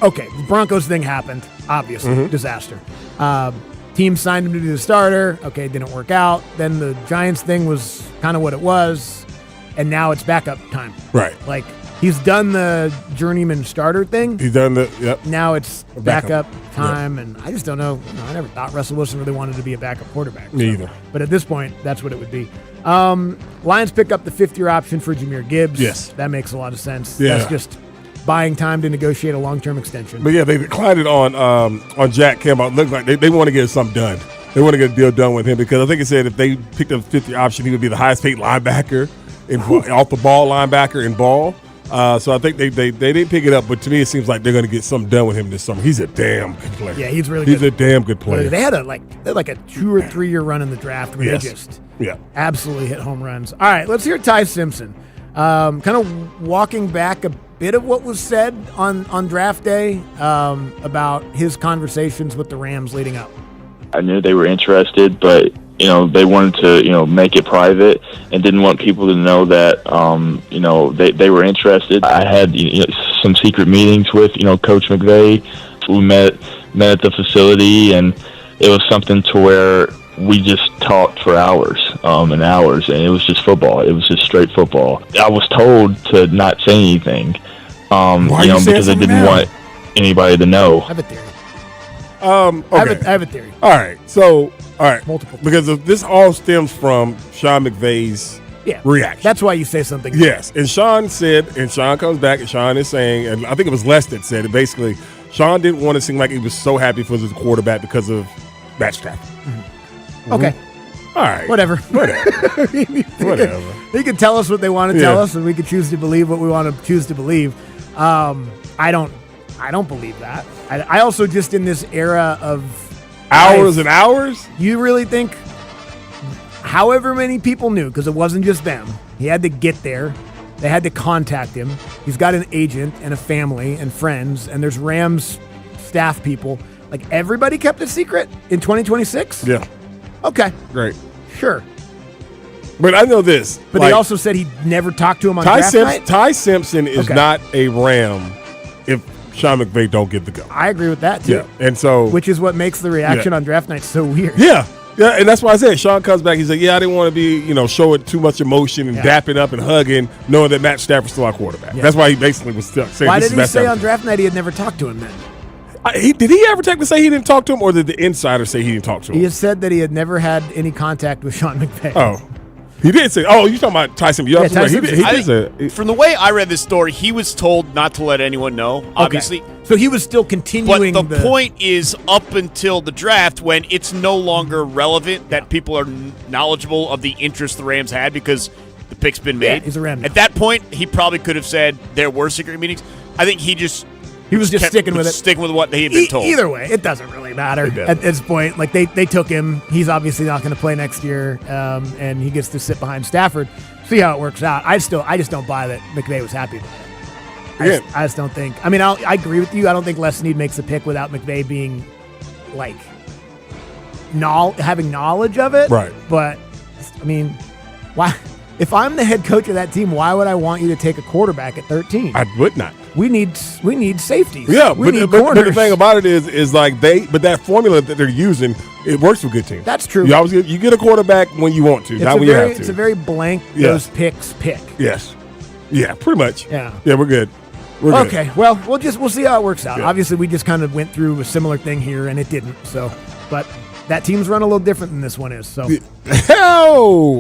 okay, the Broncos thing happened, obviously. Disaster. Team signed him to be the starter. Okay, it didn't work out. Then the Giants thing was kind of what it was. And now it's backup time. Right. Like, he's done the journeyman starter thing. He's done the, Now it's backup time, and I just don't know. I never thought Russell Wilson really wanted to be a backup quarterback. Me either. But at this point, that's what it would be. Lions pick up the 5th-year option for Jahmyr Gibbs. Yes. That makes a lot of sense. Yeah. That's just buying time to negotiate a long-term extension. But, yeah, they declined it on Jack Campbell. It looked like they want to get something done. They want to get a deal done with him because I think it said if they picked up the 5th-year option, he would be the highest-paid linebacker. Off the ball linebacker in ball. So I think they didn't pick it up, but to me it seems like they're going to get something done with him this summer. He's a damn good player. Yeah, he's really good. He's a damn good player. They had a 2 or 3 year run in the draft where they just absolutely hit home runs. All right, let's hear Ty Simpson. Kind of walking back a bit of what was said on draft day about his conversations with the Rams leading up. I knew they were interested, but they wanted to, make it private and didn't want people to know that, they were interested. I had some secret meetings with, Coach McVay. We met at the facility, and it was something to where we just talked for hours and hours, and it was just football. It was just straight football. I was told to not say anything, because I didn't want. anybody to know. I have a theory. Okay. I have a theory. All right. So, Multiple. Because this all stems from Sean McVay's reaction. That's why you say something. Yes. And Sean comes back, and Sean is saying, and I think it was Les that said it, basically, Sean didn't want to seem like he was so happy for his quarterback because of Matt Stafford. Mm-hmm. Okay. All right. Whatever. Whatever. They can tell us what they want to tell us, and we can choose to believe what we want to choose to believe. I don't believe that. I also just in this era of hours and hours. You really think? However many people knew, because it wasn't just them. He had to get there. They had to contact him. He's got an agent and a family and friends, and there's Rams staff people. Like, everybody kept it secret in 2026? Yeah. Okay. Great. Sure. But I know this. But they also said he never talked to him on draft night? Ty Simpson is not a Ram if Sean McVay don't get the go. I agree with that, too. Yeah. And so, which is what makes the reaction on draft night so weird. Yeah. Yeah, and that's why I said Sean comes back. He's like, I didn't want to be, showing too much emotion and dapping up and hugging, knowing that Matt Stafford's still our quarterback. Yeah. That's why he basically was saying. Why did he say on draft night he had never talked to him then? Did he ever technically say he didn't talk to him, or did the insider say he didn't talk to him? He has said that he had never had any contact with Sean McVay. Oh. He did say, you talking about Tyson? He did say. From the way I read this story, he was told not to let anyone know, obviously. So he was still continuing. But the point is, up until the draft, when it's no longer relevant that people are knowledgeable of the interest the Rams had because the pick's been made. Yeah, he's a Ram. At that point, he probably could have said there were secret meetings. I think he was just sticking with it. Sticking with what he had been told. Either way, it doesn't really matter at this point. Like, they took him. He's obviously not going to play next year, and he gets to sit behind Stafford. See how it works out. I just don't buy that McVay was happy about it. I just don't think. I mean, I agree with you. I don't think Les Snead makes a pick without McVay being, like, having knowledge of it. Right. But, I mean, why? If I'm the head coach of that team, why would I want you to take a quarterback at 13? I would not. We need safeties. Yeah, we need but corners. the thing about it is like but that formula that they're using, it works for good teams. That's true. You get a quarterback when you want to, not when you have to. It's a very blank those picks pick. Yes. Yeah, pretty much. Yeah. Yeah, we're good. Okay, well, we'll see how it works out. Yeah. Obviously, we just kind of went through a similar thing here, and it didn't. So, but that team's run a little different than this one is. So,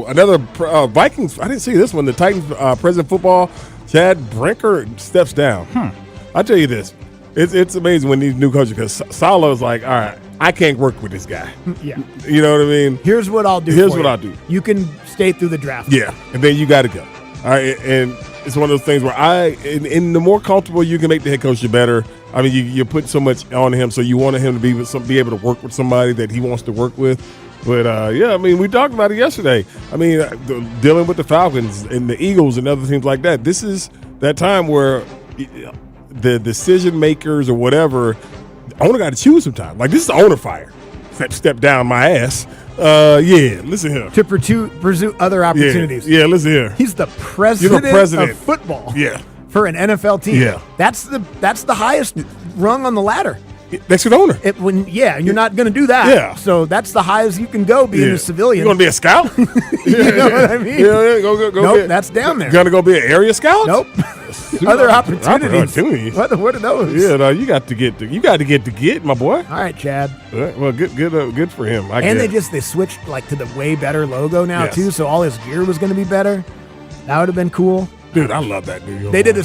another Vikings. I didn't see this one. The Titans president of football, Chad Brinker, steps down. I tell you this, it's amazing when these new coaches, because Salo's like, all right, I can't work with this guy. Yeah, you know what I mean. Here's what I'll do. I'll do. You can stay through the draft. Yeah, and then you got to go. All right, and it's one of those things where and the more comfortable you can make the head coach, the better. I mean, you put so much on him, so you wanted him to be able to work with somebody that he wants to work with. But, I mean, we talked about it yesterday. I mean, dealing with the Falcons and the Eagles and other teams like that, this is that time where the decision makers or whatever, the owner got to choose sometime. Like, this is the owner fire. Step down my ass. Listen here. To pursue other opportunities. Yeah, listen here. He's the president of football. Yeah. For an NFL team. Yeah. That's the highest rung on the ladder. That's your owner. You're not going to do that. Yeah. So that's the highest you can go being a civilian. You going to be a scout? You know what I mean? Yeah, go. Nope, that's down there. You going to go be an area scout? Nope. Other opportunities. What are those? Yeah, no, you got to get, my boy. All right, Chad. Well, good for him. They switched to the way better logo now too, so all his gear was going to be better. That would have been cool. Dude, I love that dude. They did a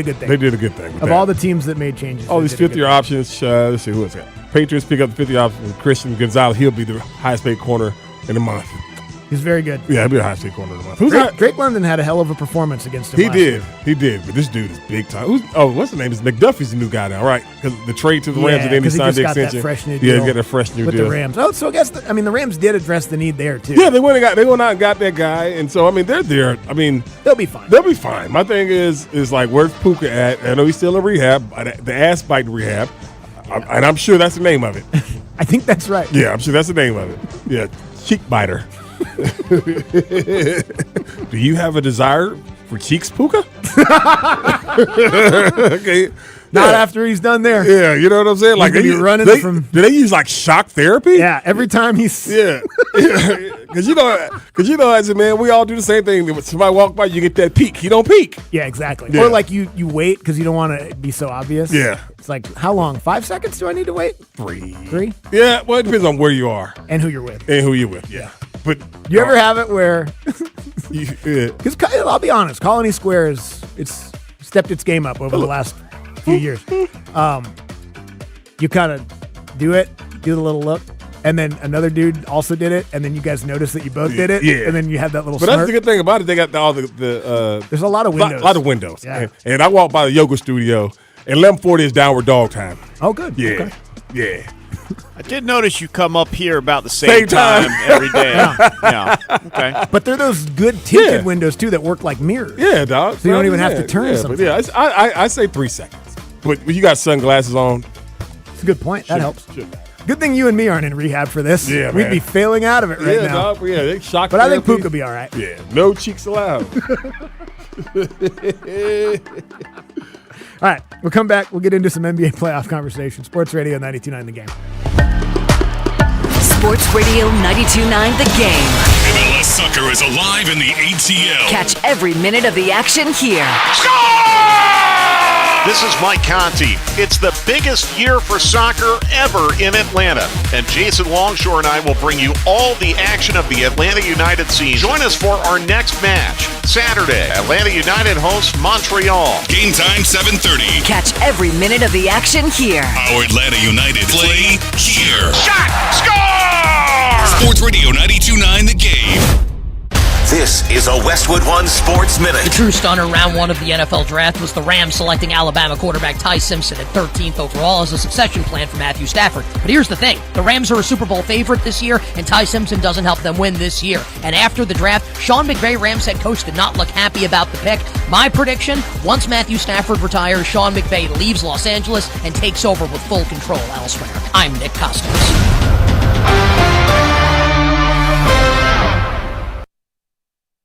good thing. They did a good thing. Of all the teams that made changes. All these fifth-year options. Let's see, who is that? Patriots pick up the fifth-year option. Christian Gonzalez, he'll be the highest-paid corner in the month. He's very good. Yeah, he'll be the highest-paid corner in the month. Drake London had a hell of a performance against him. He did. But this dude is big time. What's the name? Is McDuffie's the new guy now, right? Because the trade to the Rams and then he signed the extension. That fresh new deal he got a fresh new with deal the Rams. Oh, so I guess the Rams did address the need there too. Yeah, they went out and got that guy, and so I mean they're there. I mean they'll be fine. They'll be fine. My thing is like where's Puka at? I know he's still in rehab, the ass bite rehab, and I'm sure that's the name of it. I think that's right. Yeah, I'm sure that's the name of it. Yeah, cheek biter. Do you have a desire for cheeks, Puka? Okay. Not after he's done there. Yeah, you know what I'm saying? Like do they use like shock therapy? Yeah, every time he's Because you know, as a man, we all do the same thing. When somebody walk by, you get that peek. You don't peek. Yeah, exactly. Yeah. Or like you wait because you don't want to be so obvious. Yeah. It's like, how long? 5 seconds do I need to wait? 3. 3? Yeah, well, it depends on where you are. And who you're with. Yeah. But you ever have it where, because I'll be honest, Colony Square it's stepped its game up over the last few years. You kind of do the little look, and then another dude also did it, and then you guys notice that you both did it, and then you have that little But smirk. that's the good thing about it. They got all the there's a lot of windows. A lot of windows. Yeah. And I walk by the yoga studio, and 11:40 is downward dog time. Oh, good. Yeah. Okay. Yeah. I did notice you come up here about the same time every day. Yeah. Okay. But they're those good tinted windows too that work like mirrors. Yeah, dog. So you don't even have to turn But something. yeah, I say 3 seconds. But when you got sunglasses on, It's a good point. That helps. Good thing you and me aren't in rehab for this. Yeah, We'd man. be failing out of it right now. Dog, yeah, they shocked. But I think therapy. Puka will be all right. Yeah, no cheeks allowed. All right, we'll come back. We'll get into some NBA playoff conversation. Sports Radio 92.9 The Game. Sports Radio 92.9 The Game. MLS soccer is alive in the ATL. Catch every minute of the action here. This is Mike Conti. It's the biggest year for soccer ever in Atlanta. And Jason Longshore and I will bring you all the action of the Atlanta United season. Join us for our next match. Saturday, Atlanta United hosts Montreal. Game time 7:30. Catch every minute of the action here. Our Atlanta United play here. Shot! Score! Sports Radio 92.9 The Game. This is a Westwood One Sports Minute. The true stunner round 1 of the NFL draft was the Rams selecting Alabama quarterback Ty Simpson at 13th overall as a succession plan for Matthew Stafford. But here's the thing. The Rams are a Super Bowl favorite this year, and Ty Simpson doesn't help them win this year. And after the draft, Sean McVay, Rams head coach, did not look happy about the pick. My prediction, once Matthew Stafford retires, Sean McVay leaves Los Angeles and takes over with full control elsewhere. I'm Nick Costos.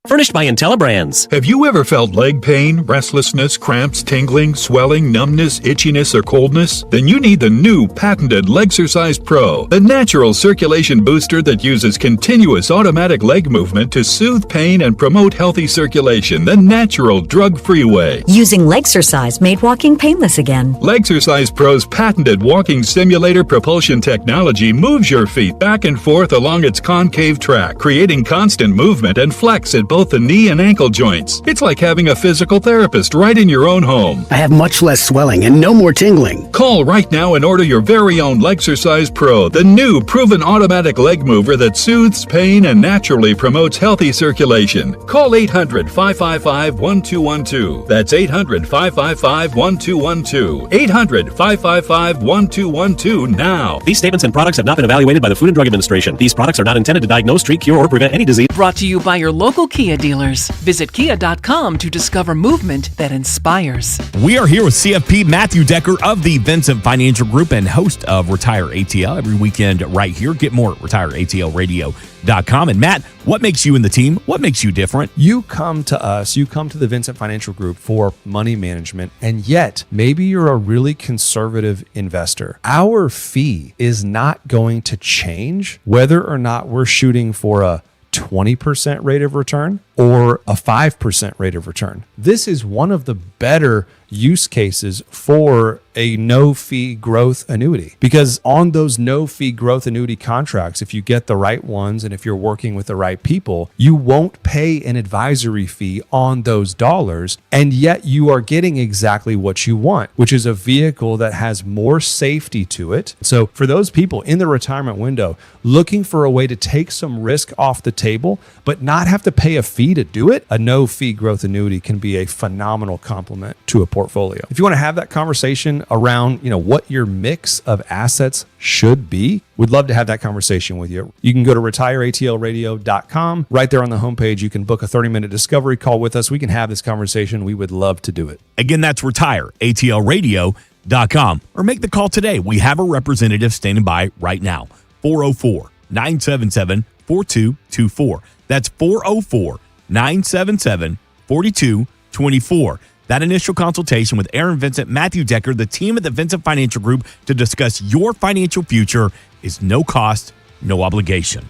Furnished by IntelliBrands. Have you ever felt leg pain, restlessness, cramps, tingling, swelling, numbness, itchiness, or coldness? Then you need the new patented Legsercise Pro, the natural circulation booster that uses continuous automatic leg movement to soothe pain and promote healthy circulation the natural, drug-free way. Using Legsercise made walking painless again. Legsercise Pro's patented walking simulator propulsion technology moves your feet back and forth along its concave track, creating constant movement and flex at both the knee and ankle joints. It's like having a physical therapist right in your own home. I have much less swelling and no more tingling. Call right now and order your very own Legsercise Pro, the new proven automatic leg mover that soothes pain and naturally promotes healthy circulation. Call 800-555-1212. That's 800-555-1212. 800-555-1212 now. These statements and products have not been evaluated by the Food and Drug Administration. These products are not intended to diagnose, treat, cure, or prevent any disease. Brought to you by your local Kia dealers. Visit kia.com to discover movement that inspires. We are here with CFP Matthew Decker of the Vincent Financial Group and host of Retire ATL every weekend right here. Get more at retireatlradio.com. And Matt, what makes you and the team? What makes you different? You come to us, you come to the Vincent Financial Group for money management, and yet maybe you're a really conservative investor. Our fee is not going to change whether or not we're shooting for a 20% rate of return or a 5% rate of return. This is one of the better use cases for a no-fee growth annuity, because on those no-fee growth annuity contracts, if you get the right ones and if you're working with the right people, you won't pay an advisory fee on those dollars, and yet you are getting exactly what you want, which is a vehicle that has more safety to it. So for those people in the retirement window looking for a way to take some risk off the table but not have to pay a fee to do it, a no-fee growth annuity can be a phenomenal complement to a portfolio. If you want to have that conversation around, what your mix of assets should be, we'd love to have that conversation with you. You can go to retireatlradio.com. Right there on the homepage, you can book a 30-minute discovery call with us. We can have this conversation. We would love to do it. Again, that's retireatlradio.com. Or make the call today. We have a representative standing by right now. 404-977-4224. That's 404-977-4224. That initial consultation with Aaron Vincent, Matthew Decker, the team at the Vincent Financial Group to discuss your financial future is no cost, no obligation.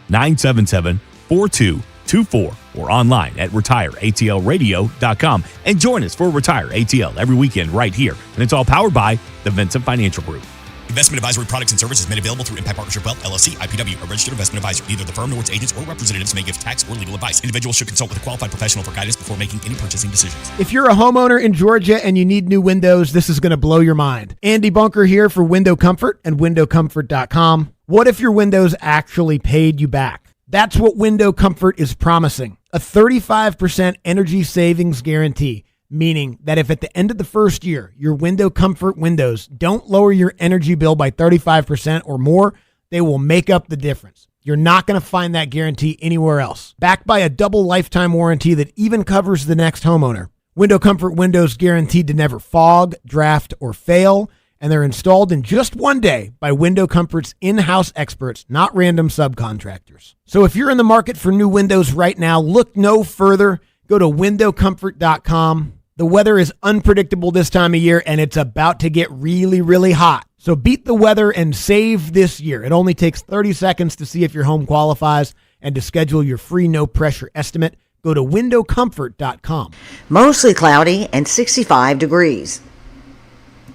404-977-4224 or online at retireatlradio.com. And join us for Retire ATL every weekend right here. And it's all powered by the Vincent Financial Group. Investment advisory products and services made available through Impact Partnership Wealth, LLC, IPW, a registered investment advisor. Neither the firm nor its agents or representatives may give tax or legal advice. Individuals should consult with a qualified professional for guidance before making any purchasing decisions. If you're a homeowner in Georgia and you need new windows, this is going to blow your mind. Andy Bunker here for Window Comfort and windowcomfort.com. What if your windows actually paid you back? That's what Window Comfort is promising. A 35% energy savings guarantee. Meaning that if at the end of the first year, your Window Comfort windows don't lower your energy bill by 35% or more, they will make up the difference. You're not going to find that guarantee anywhere else. Backed by a double lifetime warranty that even covers the next homeowner. Window Comfort windows guaranteed to never fog, draft, or fail, and they're installed in just one day by Window Comfort's in-house experts, not random subcontractors. So if you're in the market for new windows right now, look no further. Go to windowcomfort.com. The weather is unpredictable this time of year, and it's about to get really, really hot. So beat the weather and save this year. It only takes 30 seconds to see if your home qualifies and to schedule your free no-pressure estimate. Go to windowcomfort.com. Mostly cloudy and 65 degrees.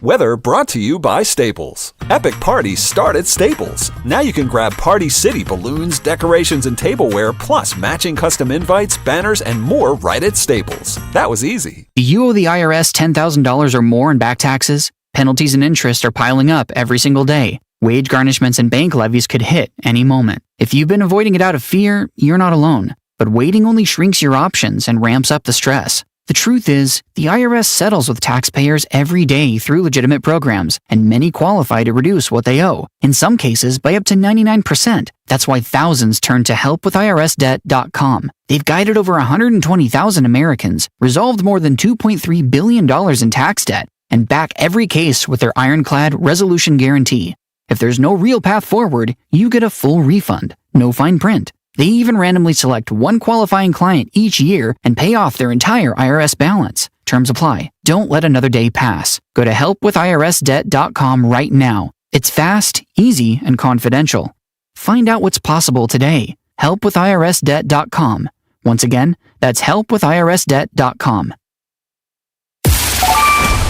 Weather brought to you by Staples. Epic parties start at Staples. Now you can grab Party City balloons, decorations, and tableware, plus matching custom invites, banners, and more right at Staples. That was easy. Do you owe the IRS $10,000 or more in back taxes? Penalties and interest are piling up every single day. Wage garnishments and bank levies could hit any moment. If you've been avoiding it out of fear, you're not alone. But waiting only shrinks your options and ramps up the stress. The truth is, the IRS settles with taxpayers every day through legitimate programs, and many qualify to reduce what they owe, in some cases by up to 99%. That's why thousands turn to helpwithirsdebt.com. They've guided over 120,000 Americans, resolved more than $2.3 billion in tax debt, and back every case with their ironclad resolution guarantee. If there's no real path forward, you get a full refund, no fine print. They even randomly select one qualifying client each year and pay off their entire IRS balance. Terms apply. Don't let another day pass. Go to helpwithirsdebt.com right now. It's fast, easy, and confidential. Find out what's possible today. Helpwithirsdebt.com. Once again, that's helpwithirsdebt.com.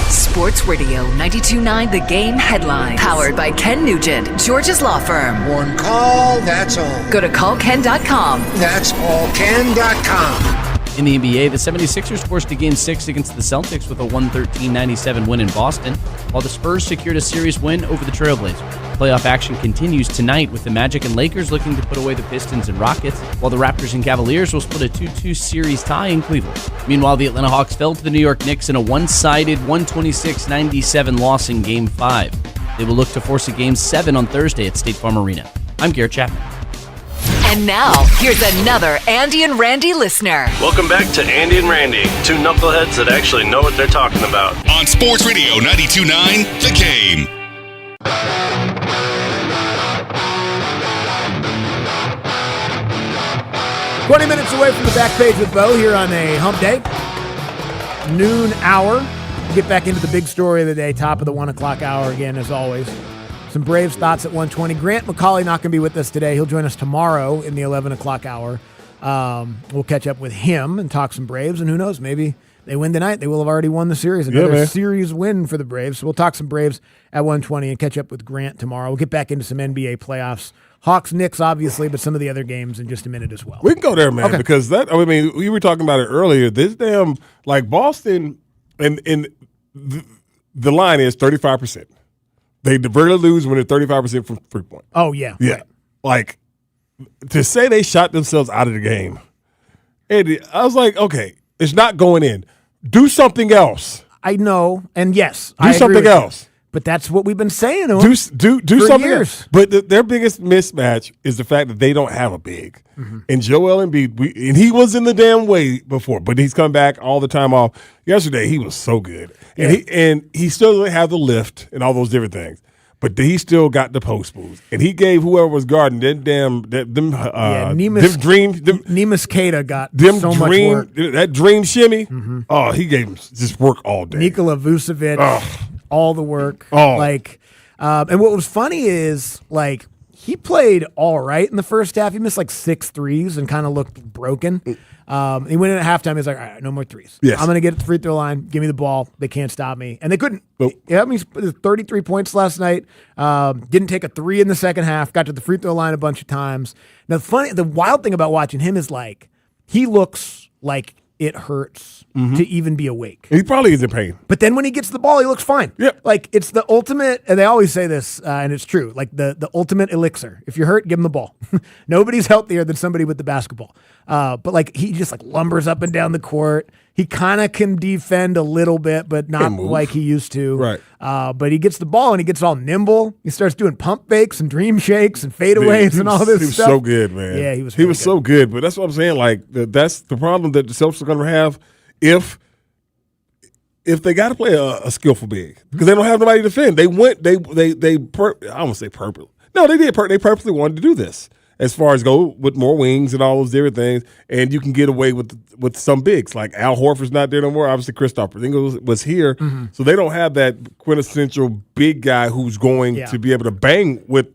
Sports Radio 92.9 The Game headline. Powered by Ken Nugent, George's law firm. One call, that's all. Go to callken.com. That's allken.com. In the NBA, the 76ers forced a Game 6 against the Celtics with a 113-97 win in Boston, while the Spurs secured a series win over the Trailblazers. Playoff action continues tonight with the Magic and Lakers looking to put away the Pistons and Rockets, while the Raptors and Cavaliers will split a 2-2 series tie in Cleveland. Meanwhile, the Atlanta Hawks fell to the New York Knicks in a one-sided 126-97 loss in Game 5. They will look to force a Game 7 on Thursday at State Farm Arena. I'm Garrett Chapman. And now, here's another Andy and Randy listener. Welcome back to Andy and Randy, two knuckleheads that actually know what they're talking about. On Sports Radio 92.9 The Game. "20 minutes away from the back page with Bo here on a hump day. Noon hour. We'll get back into the big story of the day, top of the 1 o'clock hour again, as always. Some Braves thoughts at 1:20. Grant McCauley not going to be with us today. He'll join us tomorrow in the 11 o'clock hour. We'll catch up with him and talk some Braves, and who knows, maybe they win tonight. They will have already won the series. Another series win for the Braves. So we'll talk some Braves at 1:20 and catch up with Grant tomorrow. We'll get back into some NBA playoffs. Hawks, Knicks, obviously, but some of the other games in just a minute as well. We can go there, man, because we were talking about it earlier. This damn, like Boston, and the line is 35%. They rarely lose when they're 35% from 3-point. Oh, yeah. Yeah. Right. Like, to say they shot themselves out of the game, Andy, I was like, okay, it's not going in. Do something else. I know, and yes, do something else. But that's what we've been saying to them. Do for something years. else. But their biggest mismatch is the fact that they don't have a big. Mm-hmm. And Joel Embiid, and he was in the damn way before, but he's come back all the time off. Yesterday, he was so good. Yeah. And he still doesn't have the lift and all those different things. But he still got the post moves. And he gave whoever was guarding Neemias Queta got so much work. That dream shimmy, he gave him just work all day. Nikola Vucevic, all the work. And what was funny is, like, he played all right in the first half. He missed like 6 threes and kind of looked broken. He went in at halftime. He's like, all right, no more threes. Yes. I'm going to get at the free throw line. Give me the ball. They can't stop me. And they couldn't. Nope. He had me 33 points last night. Didn't take a 3 in the second half. Got to the free throw line a bunch of times. Now, the wild thing about watching him is like, he looks like it hurts to even be awake. He probably is in pain. But then when he gets the ball, he looks fine. Yep. Like, it's the ultimate, and they always say this, and it's true, like the ultimate elixir. If you're hurt, give him the ball. Nobody's healthier than somebody with the basketball. But like, he just like lumbers up and down the court. He kind of can defend a little bit, but not like he used to. Right. But he gets the ball and he gets all nimble. He starts doing pump fakes and dream shakes and fadeaways and all this stuff. He was so good, man. Yeah, he was. He was so good. But that's what I'm saying. Like, that's the problem that the Celtics are going to have if they got to play a skillful big, because they don't have nobody to defend. They went. I don't say purposely. No, they did. They purposely wanted to do this, as far as go with more wings and all those different things, and you can get away with some bigs. Like Al Horford's not there no more. Obviously, Kristaps Porzingis was here, so they don't have that quintessential big guy who's going to be able to bang with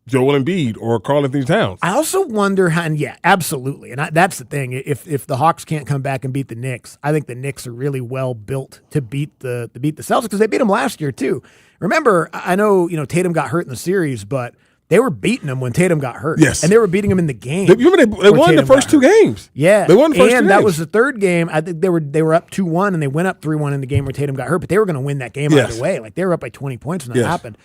Joel Embiid or Karl-Anthony Towns. I also wonder how, and yeah, absolutely. And that's the thing. If the Hawks can't come back and beat the Knicks, I think the Knicks are really well built to beat the Celtics, because they beat them last year too. Remember, I know, Tatum got hurt in the series, but they were beating them when Tatum got hurt. Yes. And they were beating them in the game. They won the first 2 games. Yeah. They won the first 2 games. And that was the third game. I think they were up 2-1 and they went up 3-1 in the game where Tatum got hurt, but they were going to win that game either way. Like, they were up by 20 points when that happened.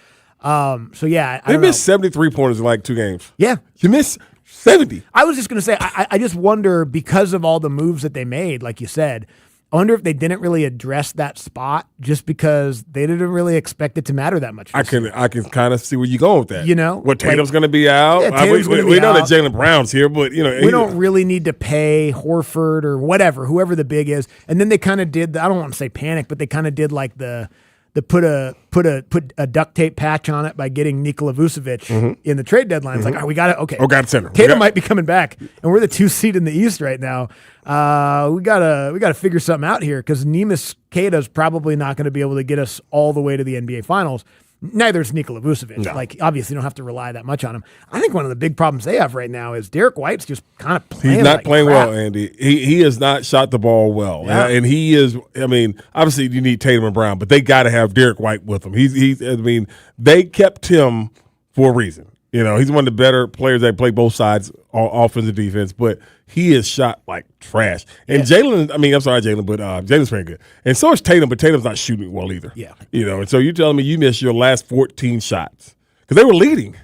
So yeah, they missed 73 pointers in like 2 games. Yeah, you missed 70. I was just going to say, I just wonder, because of all the moves that they made, like you said, I wonder if they didn't really address that spot just because they didn't really expect it to matter that much. I can kind of see where you're going with that. What Tatum's going to be out. Yeah, Tatum's gonna be we know out. that Jaylen Brown's here, but we don't really need to pay Horford or whoever the big is. And then they kind of did. I don't want to say panic, but they kind of did like the put a duct tape patch on it by getting Nikola Vucevic in the trade deadline. It's like, we got it. Okay. Got center. Tatum might be coming back, and we're the 2 seed in the East right now. We gotta figure something out here, because Neemias Queta is probably not going to be able to get us all the way to the NBA Finals. Neither is Nikola Vucevic. No. Like, obviously, you don't have to rely that much on him. I think one of the big problems they have right now is Derek White's just kind of playing. He's not playing crap. well, Andy. He has not shot the ball well, and he is. I mean, obviously, you need Tatum and Brown, but they got to have Derek White with them. I mean, they kept him for a reason. He's one of the better players that play both sides, offense and defense, but he is shot like trash. And Jalen, I'm sorry, Jalen, but Jalen's playing good. And so is Tatum, but Tatum's not shooting well either. Yeah. And so you're telling me you missed your last 14 shots because they were leading.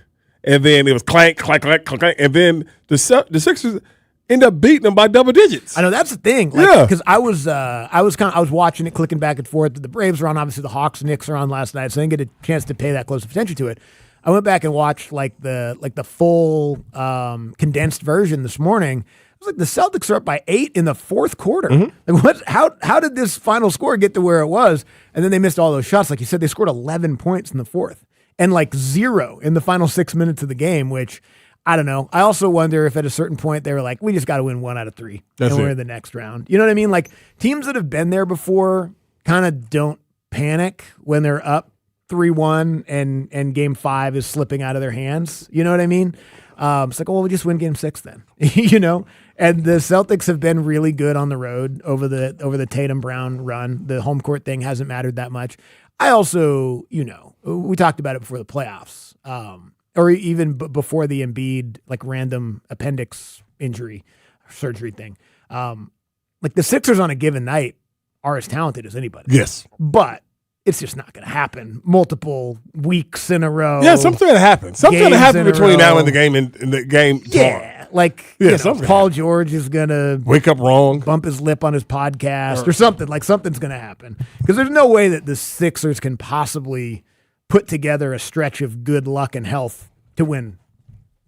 And then it was clank, clank, clank, clank, and then the Sixers end up beating them by double digits. I know, that's the thing. Because I was watching it, clicking back and forth. The Braves are on, obviously the Hawks, Knicks are on last night, so I didn't get a chance to pay that close attention to it. I went back and watched the full condensed version this morning. It was like the Celtics are up by 8 in the fourth quarter. Like, how did this final score get to where it was? And then they missed all those shots. Like you said, they scored 11 points in the fourth and like 0 in the final 6 minutes of the game, which I don't know. I also wonder if at a certain point they were like, we just got to win 1 out of 3 and we're in the next round. You know what I mean? Like, teams that have been there before kind of don't panic when they're up 3-1 and game 5 is slipping out of their hands. You know what I mean? It's like, well, we just win game 6 then, And the Celtics have been really good on the road over the Tatum Brown run. The home court thing hasn't mattered that much. I also, we talked about it before the playoffs, or even before the Embiid like random appendix injury surgery thing. Like, the Sixers on a given night are as talented as anybody. Yes, but it's just not going to happen multiple weeks in a row. Yeah, something's going to happen. Something's going to happen between now and the game tomorrow. Like, Paul George is going to wake up wrong, bump his lip on his podcast or something. Like, something's going to happen. Because there's no way that the Sixers can possibly put together a stretch of good luck and health to win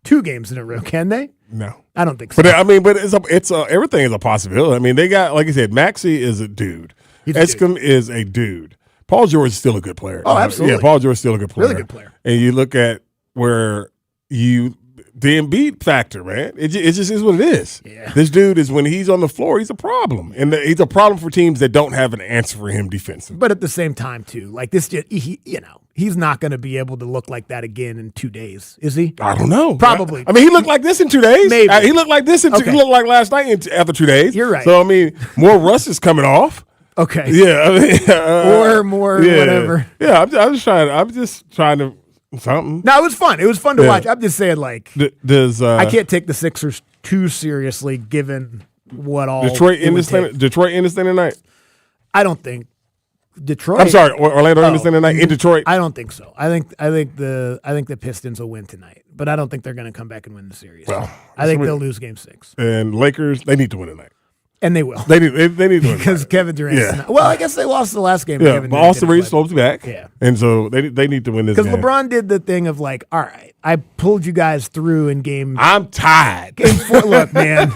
2 games in a row, can they? No. I don't think so. But it's everything is a possibility. I mean, they got, like you said, Maxey is a dude. Escom is a dude. Paul George is still a good player. Oh, absolutely. Yeah, Paul George is still a good player. Really good player. And you look at the Embiid factor, man. It just is what it is. Yeah. This dude is, when he's on the floor, he's a problem. And he's a problem for teams that don't have an answer for him defensively. But at the same time, too, like this, he's not going to be able to look like that again in 2 days, is he? I don't know. Probably. I mean, he looked like this in 2 days. Maybe. He looked like this. He looked like last night after 2 days. You're right. So, I mean, more rust is coming off. Okay. Yeah. I mean, or more whatever. Yeah, I'm just trying to something. No, it was fun. It was fun to watch. I'm just saying, like, I can't take the Sixers too seriously given what all Detroit in this thing tonight. I don't think Detroit. I'm sorry, Orlando in this thing tonight in Detroit. I don't think so. I think the Pistons will win tonight, but I don't think they're going to come back and win the series. Well, I think they'll lose Game 6. And Lakers, they need to win tonight. And they will. They need to win because Kevin Durant. Well, I guess they lost the last game. Yeah, Kevin but Austin Reeves supposed to be back. Yeah, and so they need to win this. Because game. LeBron did the thing of like, all right, I pulled you guys through in game. I'm tired. Game 4. Look, man,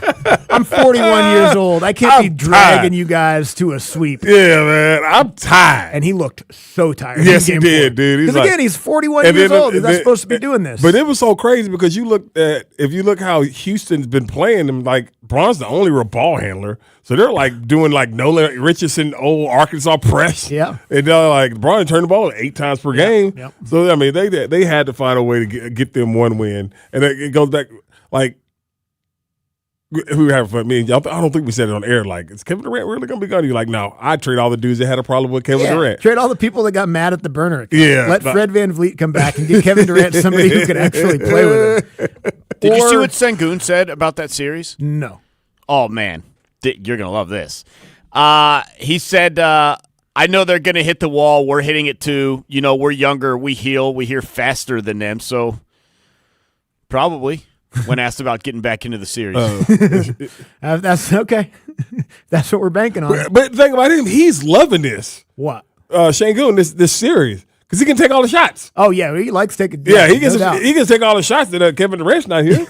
I'm 41 years old. I can't be dragging you guys to a sweep. Yeah, man, I'm tired. And he looked so tired. Yes, in game he did, 4. dude. Because again, he's 41 years old. He's not supposed to be doing this. But it was so crazy because if you look how Houston's been playing them, like Bron's the only real ball handler. So they're like doing like Nolan Richardson, old Arkansas press. Yeah. And they're like, Bron turned the ball 8 times per game. Yep. So, I mean, they had to find a way to get them one win. And it goes back, like, we were having fun. Me and y'all, I don't think we said it on air. Like, is Kevin Durant really going to be gone? You're like, no, I'd trade all the dudes that had a problem with Kevin Durant. Trade all the people that got mad at the burner account. Yeah. Let Fred VanVleet come back and get Kevin Durant somebody who could actually play with him. Did you see what Sengun said about that series? No. Oh, man. You're going to love this. He said, I know they're going to hit the wall. We're hitting it too. You know, we're younger. We heal. We hear faster than them. So probably when asked about getting back into the series. That's okay. That's what we're banking on. But think about him. He's loving this. What? Sengun, this series. Because he can take all the shots. Oh, yeah. He likes taking he can take all the shots that Kevin Durant's not here.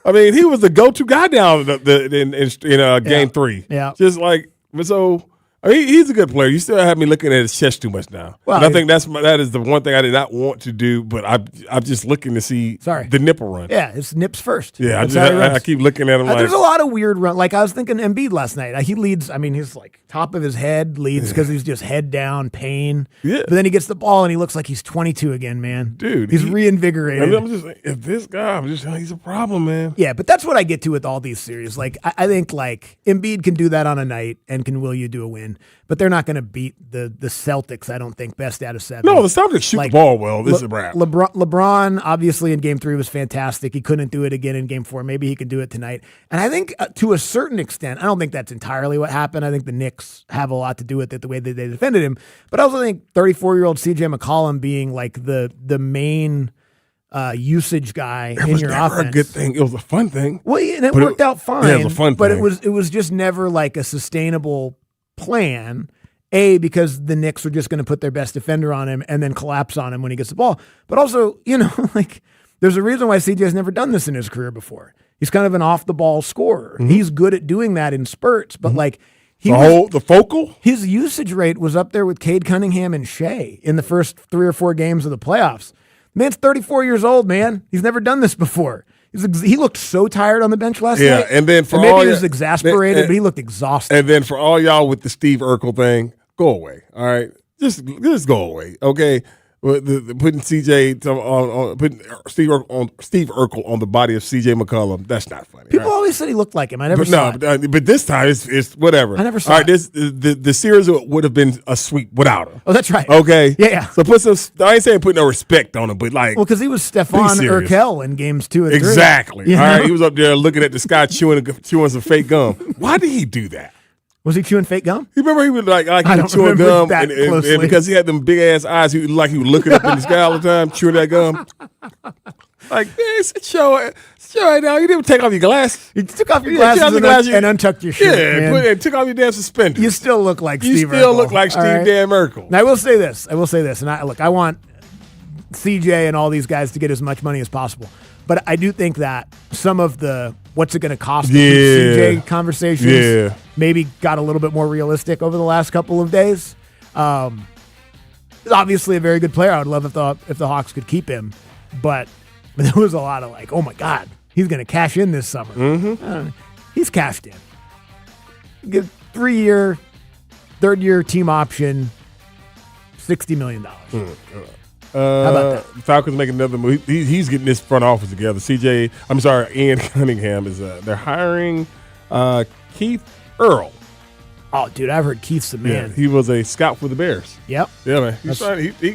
I mean, he was the go-to guy down in game 3. Yeah. Just like, so, I mean, he's a good player. You still have me looking at his chest too much now. Well, and I think that is the one thing I did not want to do, but I'm just looking to see the nipple run. Yeah, it's nips first. Yeah, I keep looking at him like. There's a lot of weird run. Like, I was thinking Embiid last night. He leads, I mean, he's like top of his head leads because he's just head down, pain. Yeah. But then he gets the ball and he looks like he's 22 again, man. Dude. He's reinvigorated. I mean, I'm just like, if this guy, he's a problem, man. Yeah, but that's what I get to with all these series. Like, I think, like, Embiid can do that on a night and can will you do a win. But they're not going to beat the Celtics, I don't think, best out of 7. No, the Celtics shoot the ball well. This is a wrap. LeBron, obviously, in Game 3 was fantastic. He couldn't do it again in Game 4. Maybe he can do it tonight. And I think, to a certain extent, I don't think that's entirely what happened. I think the Knicks have a lot to do with it, the way that they defended him. But I also think 34-year-old CJ McCollum being, like, the main usage guy in your offense. It was a good thing. It was a fun thing. Well, and it worked out fine. Yeah, it was a fun thing. But it was just never, like, a sustainable plan, because the Knicks are just going to put their best defender on him and then collapse on him when he gets the ball. But also, like, there's a reason why CJ's never done this in his career before. He's kind of an off-the-ball scorer. Mm-hmm. He's good at doing that in spurts, but, like, the focal? His usage rate was up there with Cade Cunningham and Shea in the first 3 or 4 games of the playoffs. Man's 34 years old, man. He's never done this before. He looked so tired on the bench last night. Yeah, and then maybe he was exasperated, but he looked exhausted. And then for all y'all with the Steve Urkel thing, go away. All right, just go away. Okay, putting CJ putting Steve Urkel on the body of CJ McCollum. That's not funny. People always said he looked like him. I never saw it. But this time it's whatever. I never saw it. All right, the series would have been a sweep without him. Oh, that's right. Okay, yeah. So put some. I ain't saying put no respect on him, but like, because he was Stephon Urkel in games 2 and 3. Exactly. All right, he was up there looking at the sky chewing some fake gum. Why did he do that? Was he chewing fake gum? You remember he was like he was chewing gum, and because he had them big ass eyes, he was looking up in the sky all the time, chewing that gum. Like this, show right now. You didn't take off your glasses. You took off your glasses and untucked your shirt. Yeah, and took off your damn suspenders. You still look like Steve. You still look like Steve Dan Urkel. Now I will say this, and I want CJ and all these guys to get as much money as possible. But I do think that some of the what's it going to cost CJ conversations maybe got a little bit more realistic over the last couple of days. Obviously a very good player. I would love if the Hawks could keep him. But there was a lot of like, oh my God, he's going to cash in this summer. Mm-hmm. He's cashed in. Give 3-year, third-year team option, $60 million. How about that? Falcons making another move. He's getting this front office together. Ian Cunningham is they're hiring Keith Earl. Oh, dude, I've heard Keith's the man. Yeah, he was a scout for the Bears. Yep. Yeah, man. He's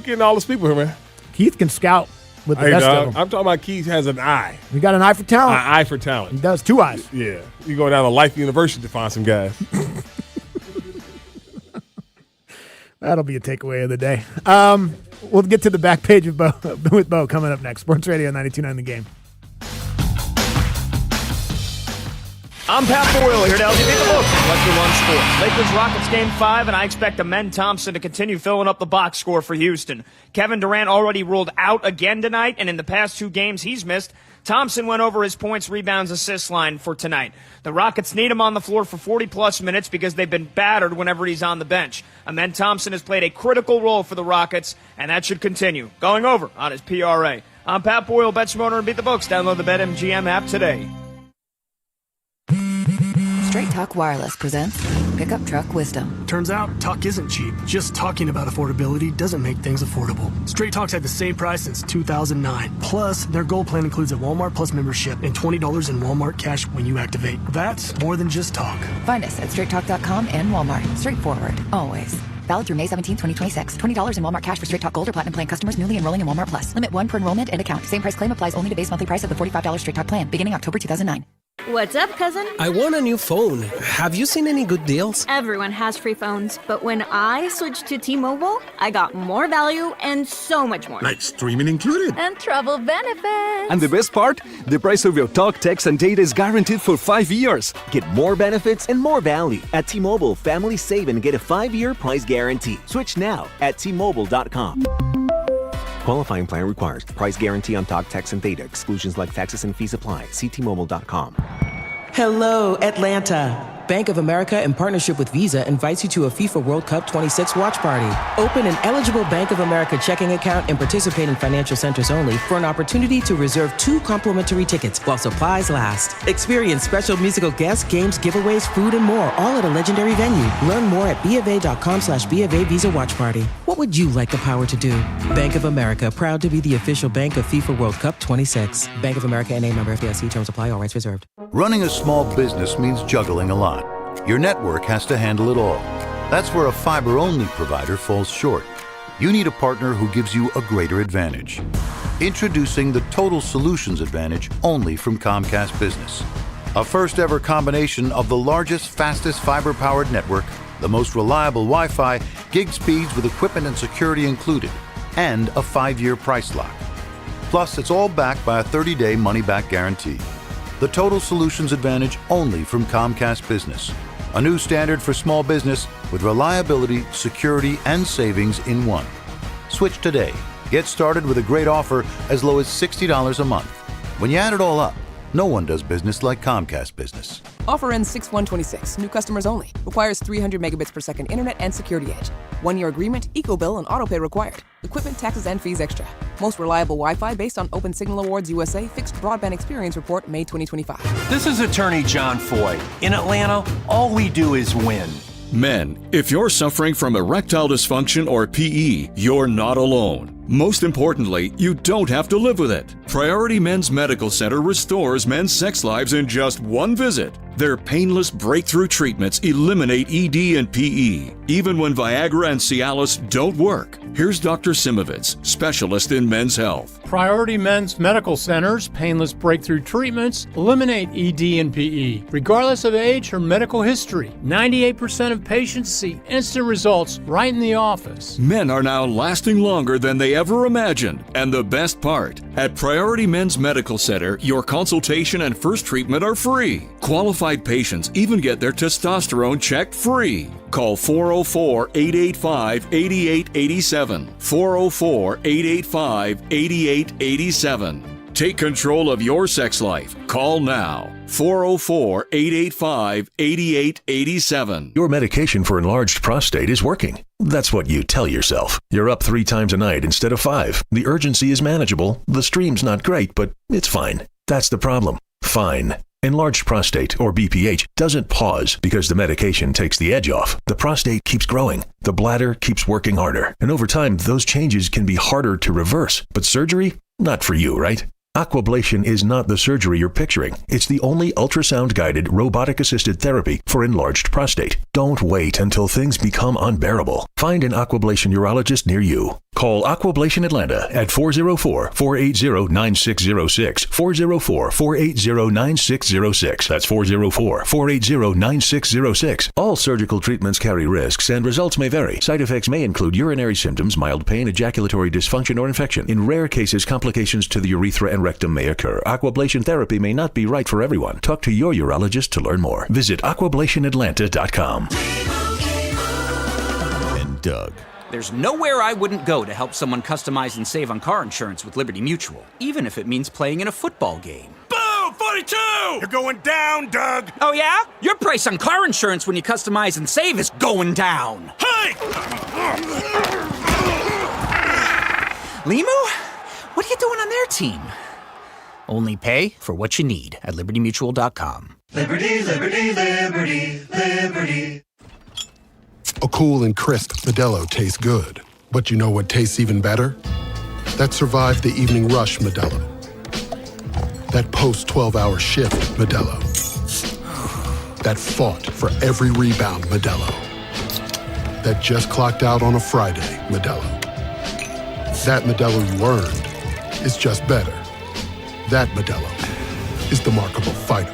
getting all his people here, man. Keith can scout with the best of them. I'm talking about Keith has an eye. He got an eye for talent. An eye for talent. He does. 2 eyes. Yeah. You go down to Life University to find some guys. That'll be a takeaway of the day. We'll get to the back page with Bo coming up next. Sports Radio 92.9 The Game. I'm Pat Boyle here to help you beat the books in Western One Sports. Lakers Rockets Game 5, and I expect Amen Thompson to continue filling up the box score for Houston. Kevin Durant already ruled out again tonight, and in the past 2 games he's missed, Thompson went over his points, rebounds, assists line for tonight. The Rockets need him on the floor for 40-plus minutes because they've been battered whenever he's on the bench. Amen Thompson has played a critical role for the Rockets, and that should continue. Going over on his PRA. I'm Pat Boyle, Bet Smarter and Beat the Books. Download the BetMGM app today. Straight Talk Wireless presents Pickup Truck Wisdom. Turns out, talk isn't cheap. Just talking about affordability doesn't make things affordable. Straight Talk's had the same price since 2009. Plus, their Gold plan includes a Walmart Plus membership and $20 in Walmart cash when you activate. That's more than just talk. Find us at straighttalk.com and Walmart. Straightforward, always. Valid through May 17, 2026. $20 in Walmart cash for Straight Talk Gold or Platinum plan customers newly enrolling in Walmart Plus. Limit 1 per enrollment and account. Same price claim applies only to base monthly price of the $45 Straight Talk plan, beginning October 2009. What's up, cousin? I want a new phone. Have you seen any good deals? Everyone has free phones, but when I switched to T-Mobile, I got more value and so much more. Like streaming included. And travel benefits. And the best part? The price of your talk, text, and data is guaranteed for 5 years. Get more benefits and more value. At T-Mobile, families save and get a 5-year price guarantee. Switch now at T-Mobile.com. Qualifying plan requires price guarantee on talk, text, and data. Exclusions like taxes and fees apply. See T-Mobile.com. Hello, Atlanta. Bank of America, in partnership with Visa, invites you to a FIFA World Cup 26 watch party. Open an eligible Bank of America checking account and participate in financial centers only for an opportunity to reserve 2 complimentary tickets while supplies last. Experience special musical guests, games, giveaways, food, and more, all at a legendary venue. Learn more at BofA.com/BofA Visa Watch Party. What would you like the power to do? Bank of America, proud to be the official bank of FIFA World Cup 26. Bank of America NA, member FDIC. Terms apply. All rights reserved. Running a small business means juggling a lot. Your network has to handle it all. That's where a fiber-only provider falls short. You need a partner who gives you a greater advantage. Introducing the Total Solutions Advantage only from Comcast Business. A first-ever combination of the largest, fastest fiber-powered network, the most reliable Wi-Fi, gig speeds with equipment and security included, and a 5-year price lock. Plus, it's all backed by a 30-day money-back guarantee. The Total Solutions Advantage only from Comcast Business. A new standard for small business with reliability, security, and savings in one. Switch today. Get started with a great offer as low as $60 a month. When you add it all up, no one does business like Comcast Business. Offer ends 6/1/26. New customers only. Requires 300 megabits per second internet and security edge. 1-year agreement, eco-bill, and autopay required. Equipment, taxes, and fees extra. Most reliable Wi-Fi based on Open Signal Awards USA Fixed Broadband Experience Report, May 2025. This is attorney John Foy. In Atlanta, all we do is win. Men, if you're suffering from erectile dysfunction or PE, you're not alone. Most importantly, you don't have to live with it. Priority Men's Medical Center restores men's sex lives in just one visit. Their painless breakthrough treatments eliminate ED and PE, even when Viagra and Cialis don't work. Here's Dr. Simovitz, specialist in men's health. Priority Men's Medical Center's painless breakthrough treatments eliminate ED and PE, regardless of age or medical history. 98% of patients see instant results right in the office. Men are now lasting longer than they ever imagined. And the best part, at Priority Men's Medical Center, your consultation and first treatment are free. Qualified patients even get their testosterone checked free. Call 404-885-8887. 404-885-8887. Take control of your sex life. Call now. 404-885-8887. Your medication for enlarged prostate is working. That's what you tell yourself. You're up 3 times a night instead of 5. The urgency is manageable. The stream's not great, but it's fine. That's the problem. Fine. Enlarged prostate, or BPH, doesn't pause because the medication takes the edge off. The prostate keeps growing. The bladder keeps working harder. And over time, those changes can be harder to reverse. But surgery? Not for you, right? Aquablation is not the surgery you're picturing. It's the only ultrasound-guided, robotic-assisted therapy for enlarged prostate. Don't wait until things become unbearable. Find an Aquablation urologist near you. Call Aquablation Atlanta at 404-480-9606. 404-480-9606. That's 404-480-9606. All surgical treatments carry risks and results may vary. Side effects may include urinary symptoms, mild pain, ejaculatory dysfunction, or infection. In rare cases, complications to the urethra and rectum may occur. Aquablation therapy may not be right for everyone. Talk to your urologist to learn more. Visit aquablationatlanta.com. And Doug. There's nowhere I wouldn't go to help someone customize and save on car insurance with Liberty Mutual, even if it means playing in a football game. Boom! 42! You're going down, Doug! Oh, yeah? Your price on car insurance when you customize and save is going down. Hey! Limu? What are you doing on their team? Only pay for what you need at LibertyMutual.com. Liberty, liberty, liberty, liberty. A cool and crisp Modelo tastes good. But you know what tastes even better? That survived the evening rush Modelo. That post-12-hour shift Modelo. That fought for every rebound Modelo. That just clocked out on a Friday Modelo. That Modelo you earned is just better. That Modelo is the markable fighter.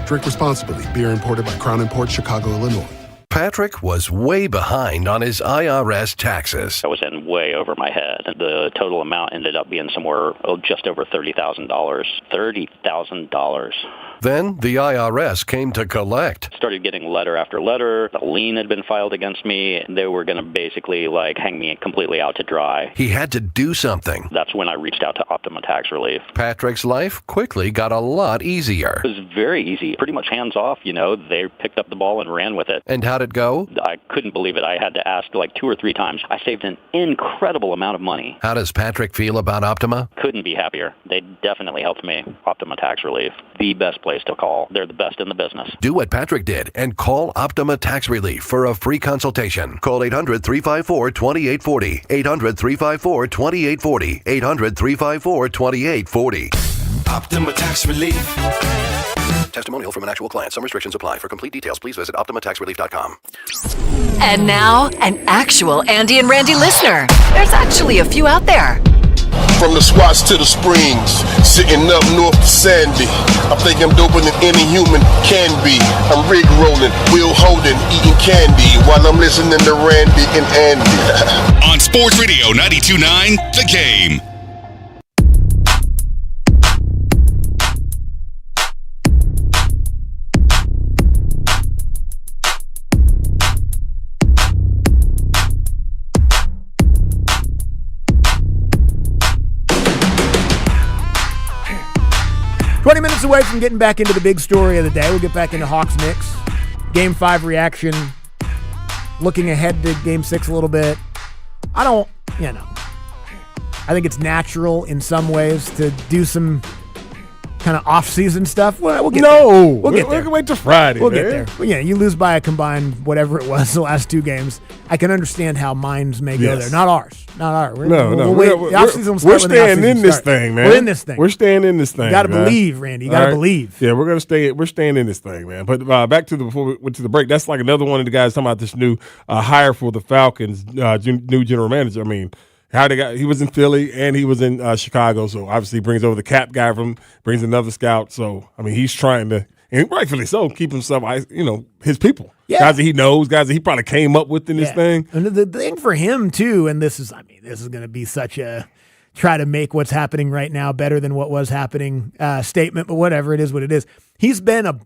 Drink responsibly. Beer imported by Crown Imports, Chicago, Illinois. Patrick was way behind on his IRS taxes. I was in way over my head. The total amount ended up being somewhere just over $30,000. $30,000. Then the IRS came to collect. Started getting letter after letter. A lien had been filed against me. They were going to basically hang me completely out to dry. He had to do something. That's when I reached out to Optima Tax Relief. Patrick's life quickly got a lot easier. It was very easy. Pretty much hands off, They picked up the ball and ran with it. And how'd it go? I couldn't believe it. I had to ask 2 or 3 times. I saved an incredible amount of money. How does Patrick feel about Optima? Couldn't be happier. They definitely helped me. Optima Tax Relief. The best place to call. They're the best in the business. Do what Patrick did and call Optima Tax Relief for a free consultation. Call 800-354-2840. 800-354-2840. 800-354-2840. Optima Tax Relief. Testimonial from an actual client. Some restrictions apply. For complete details, please visit OptimaTaxRelief.com. And now, an actual Andy and Randy listener. There's actually a few out there. From the Swats to the Springs, sitting up north to Sandy. I think I'm doper than any human can be. I'm rig rolling, wheel holding, eating candy while I'm listening to Randy and Andy. On Sports Radio 92.9, The Game. Minutes away from getting back into the big story of the day. We'll get back into Hawks Knicks. Game 5 reaction. Looking ahead to Game 6 a little bit. I think it's natural in some ways to do some kind of off-season stuff. We'll get there. We'll get there. We can wait till Friday. We'll get there. Well, you lose by a combined whatever it was the last 2 games. I can understand how minds may go there. Not ours. We'll wait. We're staying in this thing, man. We're in this thing. We're staying in this thing. You got to believe, Randy. You got to believe. Yeah, we're staying in this thing, man. But back to before we went to the break, that's like another one of the guys talking about this new hire for the Falcons, new general manager. I mean, he was in Philly and he was in Chicago, so obviously brings over the cap guy brings another scout. So I mean, he's trying to, and rightfully so, keep himself, his people, guys that he knows, guys that he probably came up with in this thing. And the thing for him too, and this is going to be such a try to make what's happening right now better than what was happening statement, but whatever, it is what it is. He's been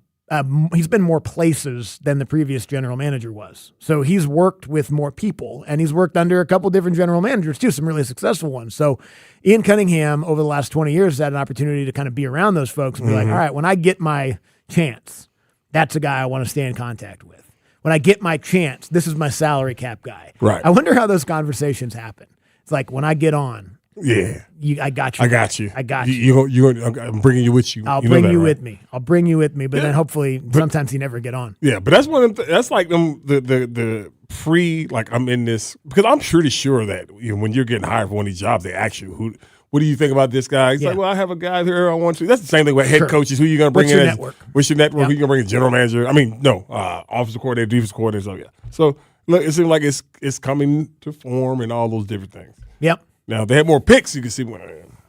more places than the previous general manager was. So he's worked with more people, and he's worked under a couple different general managers too, some really successful ones. So Ian Cunningham over the last 20 years has had an opportunity to kind of be around those folks and be like, all right, when I get my chance, that's a guy I want to stay in contact with. When I get my chance, this is my salary cap guy. Right. I wonder how those conversations happen. It's like when I get on, Yeah. I got you. I got you. I got you. I'm bringing you with you. I'll You know bring that, you right? with me. I'll bring you with me. But then hopefully sometimes you never get on. Yeah, but that's one of that's like the pre, like I'm in this, because I'm pretty sure that when you're getting hired for one of these jobs, they ask you, what do you think about this guy? He's like, well, I have a guy there I want to. That's the same thing with head coaches. Who are you going to bring What's in? your network? What's your network? Who you going to bring in? General manager? I mean, no, offensive coordinator, defensive coordinator. So, yeah. So, look, it seems like it's coming to form and all those different things. Yep. Now, if they have more picks, you can see more.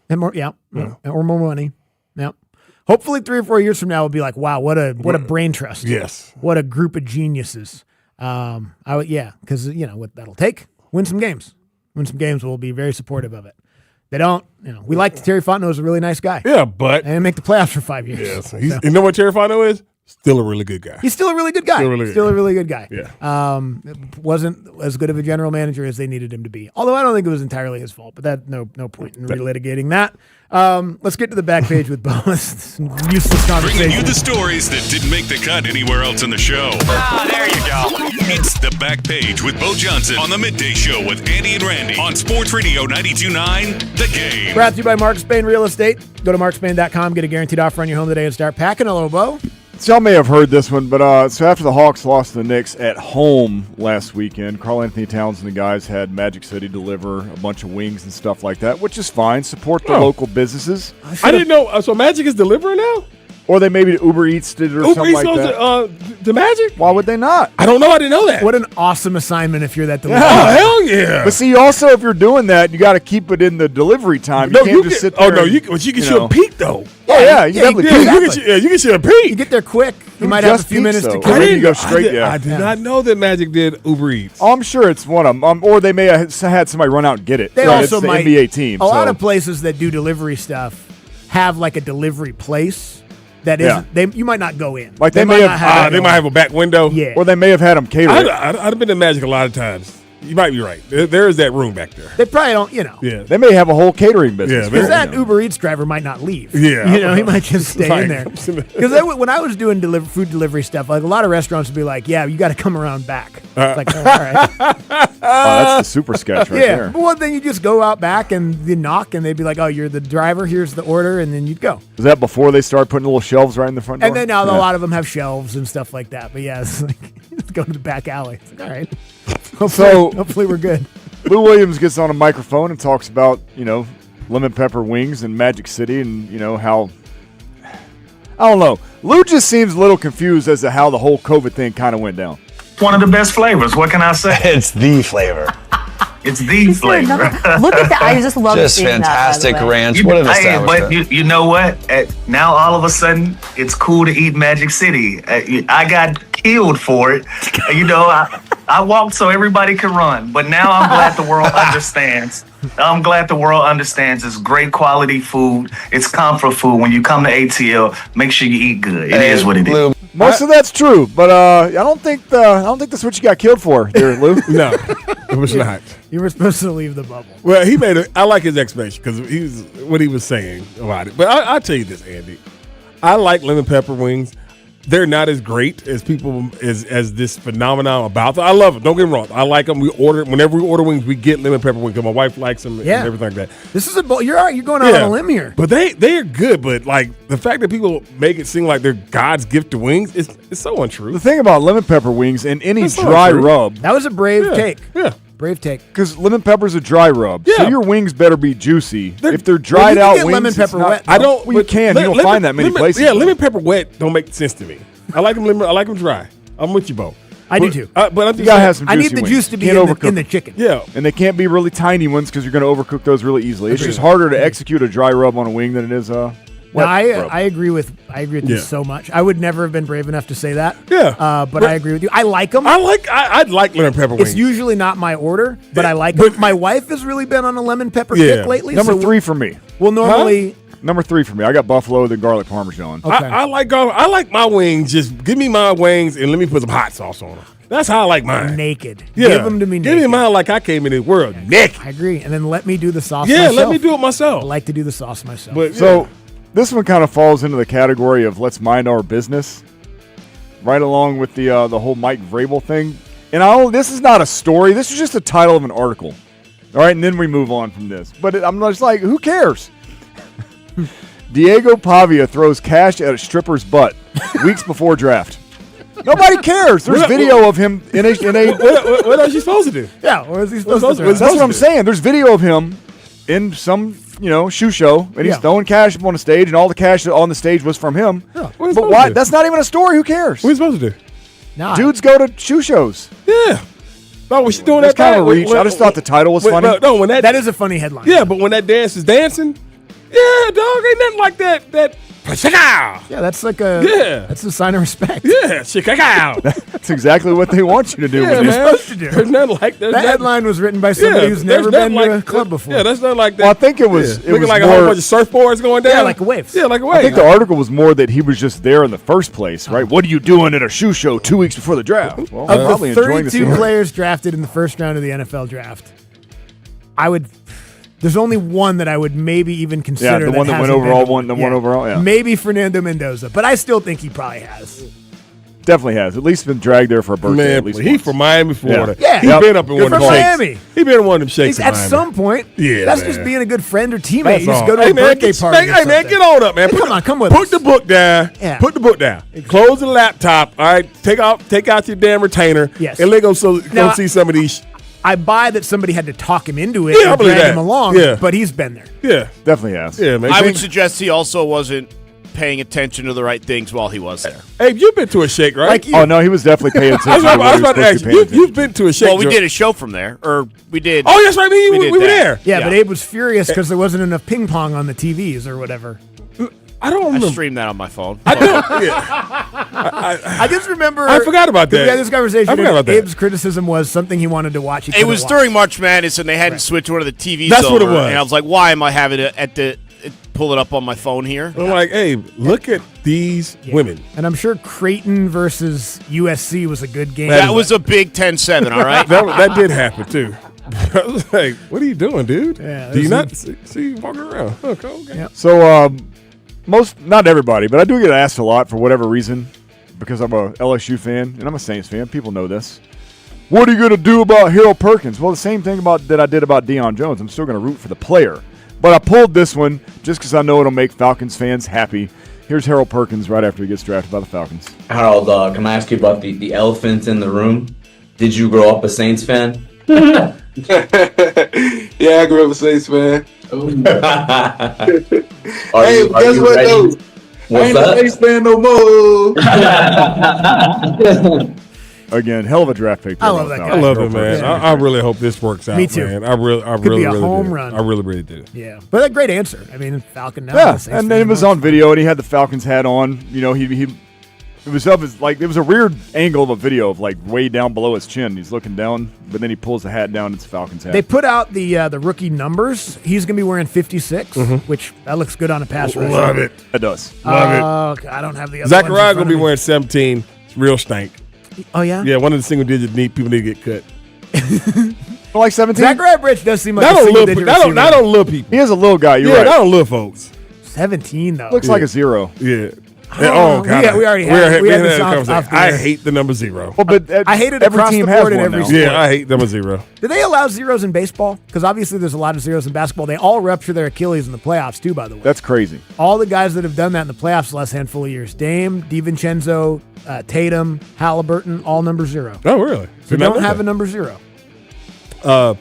And more, or more money. Yep. Hopefully 3 or 4 years from now, we'll be like, wow, what a brain trust. Yes. What a group of geniuses. Because, what that'll take, win some games. Win some games, we'll be very supportive of it. They don't, we liked Terry Fontenot was a really nice guy. Yeah, but. And make the playoffs for 5 years. Yes. You know what Terry Fontenot is? Still a really good guy. He's still a really good guy. Still a really good guy. Yeah. Wasn't as good of a general manager as they needed him to be. Although I don't think it was entirely his fault, but that no point in relitigating that. Let's get to the back page with Bo. Useless conversation. Bringing you the stories that didn't make the cut anywhere else in the show. There you go. It's the back page with Bo Johnson on the Midday Show with Andy and Randy on Sports Radio 92.9 The Game. Brought to you by Mark Spain Real Estate. Go to markspain.com, get a guaranteed offer on your home today and start packing. Hello, Bo. So y'all may have heard this one, but so after the Hawks lost to the Knicks at home last weekend, Karl Anthony Towns and the guys had Magic City deliver a bunch of wings and stuff like that, which is fine. Support the local businesses. I didn't know. So Magic is delivering now? Or they maybe Uber Eats did it or something like that. The Magic? Why would they not? I don't know. I didn't know that. What an awesome assignment if you're that delivery. Oh, hell yeah. But see, also, if you're doing that, you got to keep it in the delivery time. You can't just sit there. Oh, no, you get you a peek, though. Oh, yeah. You definitely you get you a peek. You get there quick. You might have a few minutes to I didn't go straight. I did not know that Magic did Uber Eats. Oh, I'm sure it's one of them. Or they may have had somebody run out and get it. They also it's the might. NBA team. A lot of places that do delivery stuff have like a delivery place. That is, you might not go in. Like they might have a back window. Yeah. Or they may have had them cater. I'd have been to Magic a lot of times. You might be right. There is that room back there. They probably don't, Yeah. They may have a whole catering business. Because that Uber Eats driver might not leave. Yeah. He might just stay in there. Because when I was doing food delivery stuff, like a lot of restaurants would be like, yeah, you got to come around back. It's like, all right. That's the super sketch right there. Well, then you just go out back and you knock, and they'd be like, oh, you're the driver, here's the order, and then you'd go. Was that before they started putting little shelves right in the front door? And then now a lot of them have shelves and stuff like that. But yeah, it's like, go to the back alley. It's like, all right. Hopefully we're good. Lou Williams gets on a microphone and talks about, lemon pepper wings in Magic City and, how, I don't know. Lou just seems a little confused as to how the whole COVID thing kind of went down. One of the best flavors. What can I say? It's the flavor. It's the flavor. Look at that. I just love just seeing fantastic that, ranch. What an establishment. But you know what? Now all of a sudden, it's cool to eat Magic City. I got killed for it. I walked so everybody could run. But now I'm glad the world understands. I'm glad the world understands it's great quality food. It's comfort food. When you come to ATL, make sure you eat good. It is what it is. Most of that's true, but I don't think that's what you got killed for, there, Lou. No, it was not. You were supposed to leave the bubble. Well, I like his explanation because what he was saying about it. But I'll tell you this, Andy. I like lemon pepper wings. They're not as great as people as this phenomenon about them. I love them. Don't get me wrong. I like them. Whenever we order wings, we get lemon pepper wings because my wife likes them and everything like that. This is you're going out on a limb here. But they are good. But like the fact that people make it seem like they're God's gift to wings, it's so untrue. The thing about lemon pepper wings and any dry rub. That was a brave take. Yeah. Brave take. Because lemon pepper's a dry rub. Yeah. So your wings better be juicy. If they're dried out wings, lemon pepper wet. I don't. Well, you can. You don't find that many places. Yeah, lemon pepper wet don't make sense to me. I like them dry. I'm with you, Bo. I do too. But I'm just gotta have some juicy I need the wings. juice to be in the chicken. Yeah. And they can't be really tiny ones because you're going to overcook those really easily. It's just harder to execute a dry rub on a wing than it is a wet rub. I agree with you so much. I would never have been brave enough to say that. Yeah. But I agree with you. I like them. I'd like lemon pepper wings. It's usually not my order, but I like them. My wife has really been on a lemon pepper kick lately. Number 3 for me. Well, normally... Number 3 for me. I got buffalo, then garlic parmesan. Okay. I like my wings. Just give me my wings and let me put some hot sauce on them. That's how I like mine. Naked. Yeah. Give them to me naked. Give me mine like I came in this world naked. I agree. And then let me do the sauce myself. Yeah, let me do it myself. I like to do the sauce myself. But, So this one kind of falls into the category of let's mind our business, right along with the whole Mike Vrabel thing. And this is not a story. This is just the title of an article. All right, and then we move on from this. But I'm just like, who cares? Diego Pavia throws cash at a stripper's butt weeks before draft. Nobody cares. There's video of him in a What else you supposed to do? Yeah, what is he supposed to do? That's what I'm saying. There's video of him in some, shoe show, and he's throwing cash up on the stage, and all the cash on the stage was from him. Yeah, but why? That's not even a story. Who cares? What are you supposed to do? Nah. Dudes go to shoe shows. Yeah. No, was she doing That's that? kind of a reach. I just thought the title was funny. When that is a funny headline. Yeah, but when that dance is dancing, yeah, dog, ain't nothing like that. Yeah, that's like that's a sign of respect. Yeah, Chicago. That's exactly what they want you to do. Yeah, when man. you're supposed to do. There's nothing like that. That headline was written by somebody who's never been to a club before. Yeah, that's not like that. Well, I think it was looking was like more, a whole bunch of surfboards going down. Yeah, like waves. Yeah, like a I wave. think the article was more that he was just there in the first place, right? What are you doing at a shoe show 2 weeks before the draft? Well, Of probably the enjoying the 32 scenery. players drafted in the first round of the NFL draft, there's only one that I would maybe even consider. the one that went hasn't overall, been to one overall, yeah. Maybe Fernando Mendoza, but I still think he probably has. Definitely has. At least been dragged there for a birthday. Man, at least he once. from Miami, Florida. Yeah. He Yep. been up in Good one of for them Miami. shakes. He been in one of them shakes. At in Miami. some point, Yeah, that's man. just being a good friend or teammate. That's You just all. go to a birthday party. Hey, man, get on up, man. Come on, come with Put us. the book down. Yeah. Put the book down. Close the laptop. All right. Take out your damn retainer. Yes. And let's go Now, see some of these. I buy that somebody had to talk him into it Yeah, I and believe drag that. him along, Yeah. but he's been there. Yeah. Definitely has. Yeah, man. I would suggest he also wasn't paying attention to the right things while he was there. Hey, you've been to a shake, right? Like you. Oh, no, he was definitely paying attention. I to was what he about to supposed ask be you. paying You've been to a shake. Well, we Joe. did a show from there, or we did. Oh, yes, right. We did were that. there. Yeah, but Abe was furious because there wasn't enough ping pong on the TVs or whatever. I don't I remember. streamed that on my phone. I don't. Yeah. I just remember. I forgot about that. We had this conversation. I forgot about that. Abe's criticism was something he wanted to watch. He It couldn't was watch. during March Madness, and they hadn't switched one of the TVs. That's what it over, was. And I was like, "Why am I having it pull it up on my phone here?" I'm like, hey, look at these women. And I'm sure Creighton versus USC was a good game. That was a big 10-7, all right? that did happen too. I was like, what are you doing, dude? Yeah, Do you not there's see you walking around? Okay. Yep. So, not everybody, but I do get asked a lot for whatever reason because I'm a LSU fan and I'm a Saints fan. People know this. What are you going to do about Harold Perkins? Well, the same thing that I did about Deion Jones. I'm still going to root for the player. But I pulled this one just because I know it'll make Falcons fans happy. Here's Harold Perkins right after he gets drafted by the Falcons. Harold, can I ask you about the elephant in the room? Did you grow up a Saints fan? Yeah, I grew up a Saints fan. Hey, guess what though? I ain't a Saints fan no more. Again, hell of a draft pick. I love that guy. I love it, man. I really hope this works out. Me too. Man. I really be a really home do. run. I really do. Yeah, but a great answer. I mean, Falcon now. Yeah, the Saints and then it fan was now. on video, and he had the Falcons hat on. You know, it was up his, like, it was a weird angle of a video of like way down below his chin. He's looking down, but then he pulls the hat down. It's a Falcons hat. They put out the rookie numbers. He's going to be wearing 56, which that looks good on a pass rush. Love it. It does. Love it. I don't have the other Zachariah ones gonna be wearing 17. It's real stank. Oh yeah. Yeah, one of the single digit people need to get cut. Like 17. Zachariah Bridge does seem like Not a on single little. digit Not on receiver. little people. He is a little guy. You're Yeah, right. not on little folks. 17 though. Looks like a 0. Yeah. Oh, God. we already had this off conversation. the I air. hate the number 0. Well, but I hate it every across team the has board in one every now. sport. Yeah, I hate number 0. Do they allow zeros in baseball? Because obviously there's a lot of zeros in basketball. They all rupture their Achilles in the playoffs too, by the way. That's crazy. All the guys that have done that in the playoffs the last handful of years. Dame, DiVincenzo, Tatum, Halliburton, all number 0. Oh, really? So don't have a number 0. Yeah,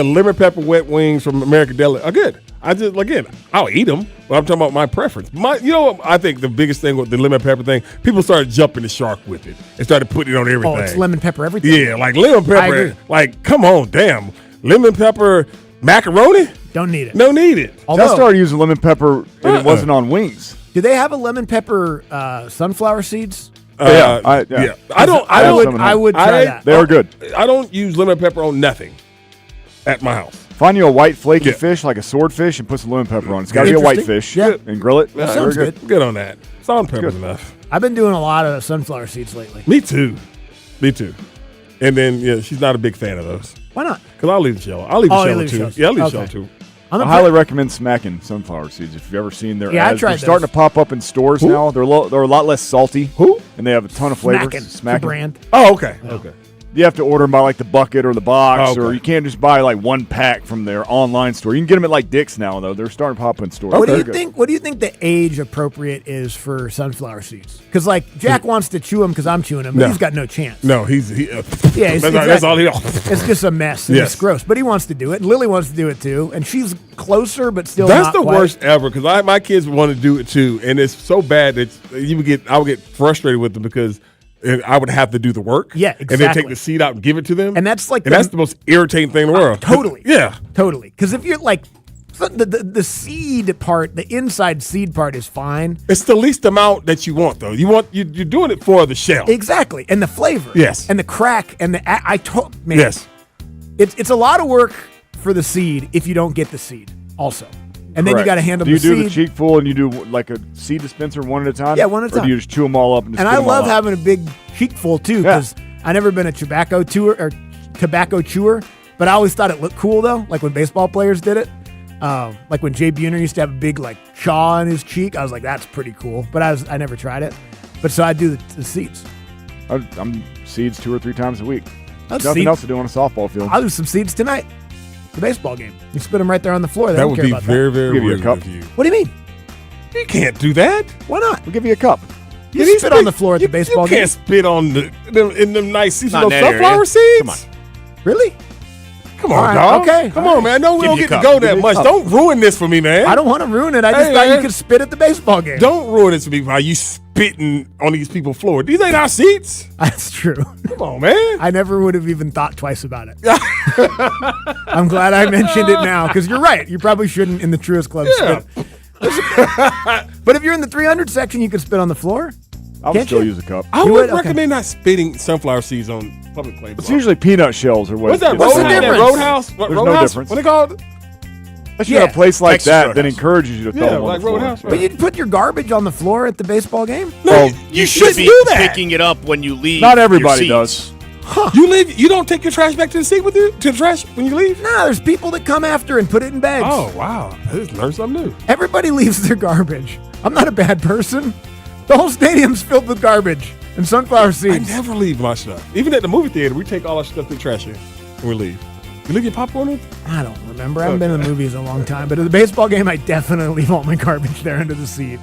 lemon pepper wet wings from American Deli are good. I'll eat them, but I'm talking about my preference. You know what? I think the biggest thing with the lemon pepper thing, people started jumping the shark with it and started putting it on everything. Oh, it's lemon pepper everything. Yeah, like lemon I agree. pepper. Like, come on, damn. Lemon pepper macaroni? Don't need it. No need it. I started using lemon pepper, and it wasn't on wings. Do they have a lemon pepper sunflower seeds? Yeah. I would try that. They are good. I don't use lemon pepper on nothing at my house. Find you a white flaky fish, like a swordfish, and put some lemon pepper on it. It's got to be a white fish. Yeah. And grill it. That Yeah, sounds very good. Good on that. Salt and pepper's enough. I've been doing a lot of sunflower seeds lately. Me too. And then, yeah, she's not a big fan of those. Why not? Because I'll leave the shell. I'll leave the Oh, you shell leave too. shells. Yeah, I'll leave Okay. shell too. I highly recommend smacking sunflower seeds. If you've ever seen their Yeah, I ads, tried they're starting those. to pop up in stores now. They're a lot less salty. And they have a ton of flavors. Smackin'. It's a brand. Oh, okay. Okay. You have to order them by like the bucket or the box, Okay. or you can't just buy like one pack from their online store. You can get them at like Dick's now, though. They're starting to pop in stores. What do Very you good. think? What do you think the age appropriate is for sunflower seeds? Because like Jack wants to chew them because I'm chewing them, but No. he's got no chance. No, Yeah, that's all he. It's just a mess. And Yes. It's gross, but he wants to do it. Lily wants to do it too, and she's closer, but still. That's not the quite. worst ever because my kids want to do it too, and it's so bad that I would get frustrated with them because I would have to do the work. Yeah, And then exactly. take the seed out and give it to them. And that's like that's the most irritating thing in the world. Totally. Yeah. Totally. Because if you're like the seed part, the inside seed part is fine. It's the least amount that you want, though. You're doing it for the shell. Exactly, and the flavor. Yes. And the crack and the man. Yes. It's a lot of work for the seed if you don't get the seed also. And then you Correct. got to handle Do you the do seed. the cheek full and you do like a seed dispenser one at a time? Yeah, one at a Or do time. you just chew them all up and just And spit I 'em all love out? having a big cheek full too because I never been a tobacco chewer, but I always thought it looked cool though. Like when baseball players did it, like when Jay Buhner used to have a big like chaw on his cheek. I was like, that's pretty cool. But I never tried it. But so I do the seeds. I'm seeds 2 or 3 times a week. That's Nothing seed- else to do on a softball field. I'll do some seeds tonight. The baseball game. You spit them right there on the floor. They That don't would care be about very, that. very Give you a rude cup. of you. What do you mean? You can't do that. Why not? We'll give you a cup. You spit on the floor at the baseball You game. can't spit on them nice seeds, Not those in that area. sunflower seeds. Come on. Really? Come on, All right, dog. okay. Come on, man. I know we Give don't you a get to cup. go Give that me a much. cup. Don't ruin this for me, man. I don't want to ruin it. I just Hey, thought you man. could spit at the baseball game. Don't ruin this for me by you spitting on these people's floor. These ain't our seats. That's true. Come on, man. I never would have even thought twice about it. I'm glad I mentioned it now because you're right. You probably shouldn't in the Truist Club Yeah. spit. But if you're in the 300 section, you can spit on the floor. I'll Can't still you? use a cup. I You would would? Okay. recommend not spitting sunflower seeds on public places. It's usually peanut shells or what. What's that? What's the Roadhouse? difference? Roadhouse? What, There's no Roadhouse? difference. What they called? Unless you're at a place like Texas that Roadhouse. encourages you to throw Yeah, them on like the floor. Roadhouse. But you'd put your garbage on the floor at the baseball game? No, You should shouldn't be do that. picking it up when you leave. Not your everybody seats. does. You leave. You don't take your trash back to the seat with you to the trash when you leave. Nah, there's people that come after and put it in bags. Oh wow, I just learned something new. Everybody leaves their garbage. I'm not a bad person. The whole stadium's filled with garbage and sunflower I seeds. never leave my stuff. Even at the movie theater, we take all our stuff to the trash can and we leave. You leave your popcorn in? I don't remember. I haven't been in the movies in a long time. But at the baseball game, I definitely leave all my garbage there under the seat.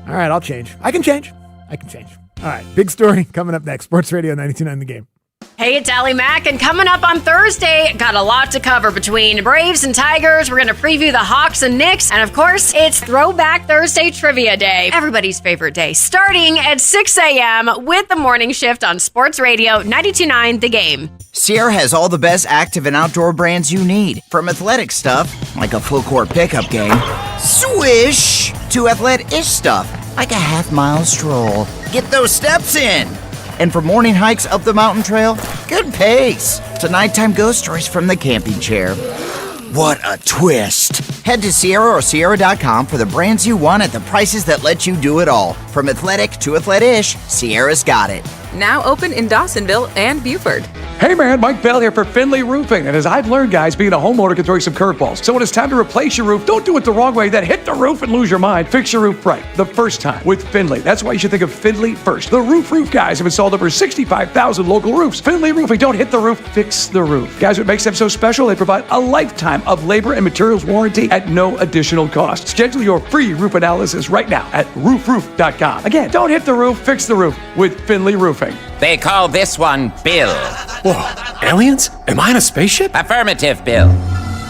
All right, I'll change. I can change. All right, big story coming up next. Sports Radio 92.9 The Game. Hey, it's Allie Mack, and coming up on Thursday, got a lot to cover between Braves and Tigers. We're going to preview the Hawks and Knicks, and of course, it's Throwback Thursday Trivia Day, everybody's favorite day, starting at 6 a.m. with the morning shift on Sports Radio 92.9 The Game. Sierra has all the best active and outdoor brands you need, from athletic stuff, like a full court pickup game, swish, to athletic-ish stuff, like a half-mile stroll. Get those steps in! And for morning hikes up the mountain trail, good pace. To nighttime ghost stories from the camping chair. What a twist! Head to Sierra or Sierra.com for the brands you want at the prices that let you do it all. From athletic to athletic-ish, Sierra's got it. Now open in Dawsonville and Buford. Hey man, Mike Bell here for Finley Roofing. And as I've learned, guys, being a homeowner can throw you some curveballs. So when it's time to replace your roof, don't do it the wrong way, then hit the roof and lose your mind. Fix your roof right the first time with Finley. That's why you should think of Finley first. The roof guys have installed over 65,000 local roofs. Finley Roofing, don't hit the roof, fix the roof. Guys, what makes them so special, they provide a lifetime of labor and materials warranty at no additional cost. Schedule your free roof analysis right now at roofroof.com. Again, don't hit the roof, fix the roof with Finley Roofing. They call this one Bill. Whoa, aliens? Am I in a spaceship? Affirmative, Bill.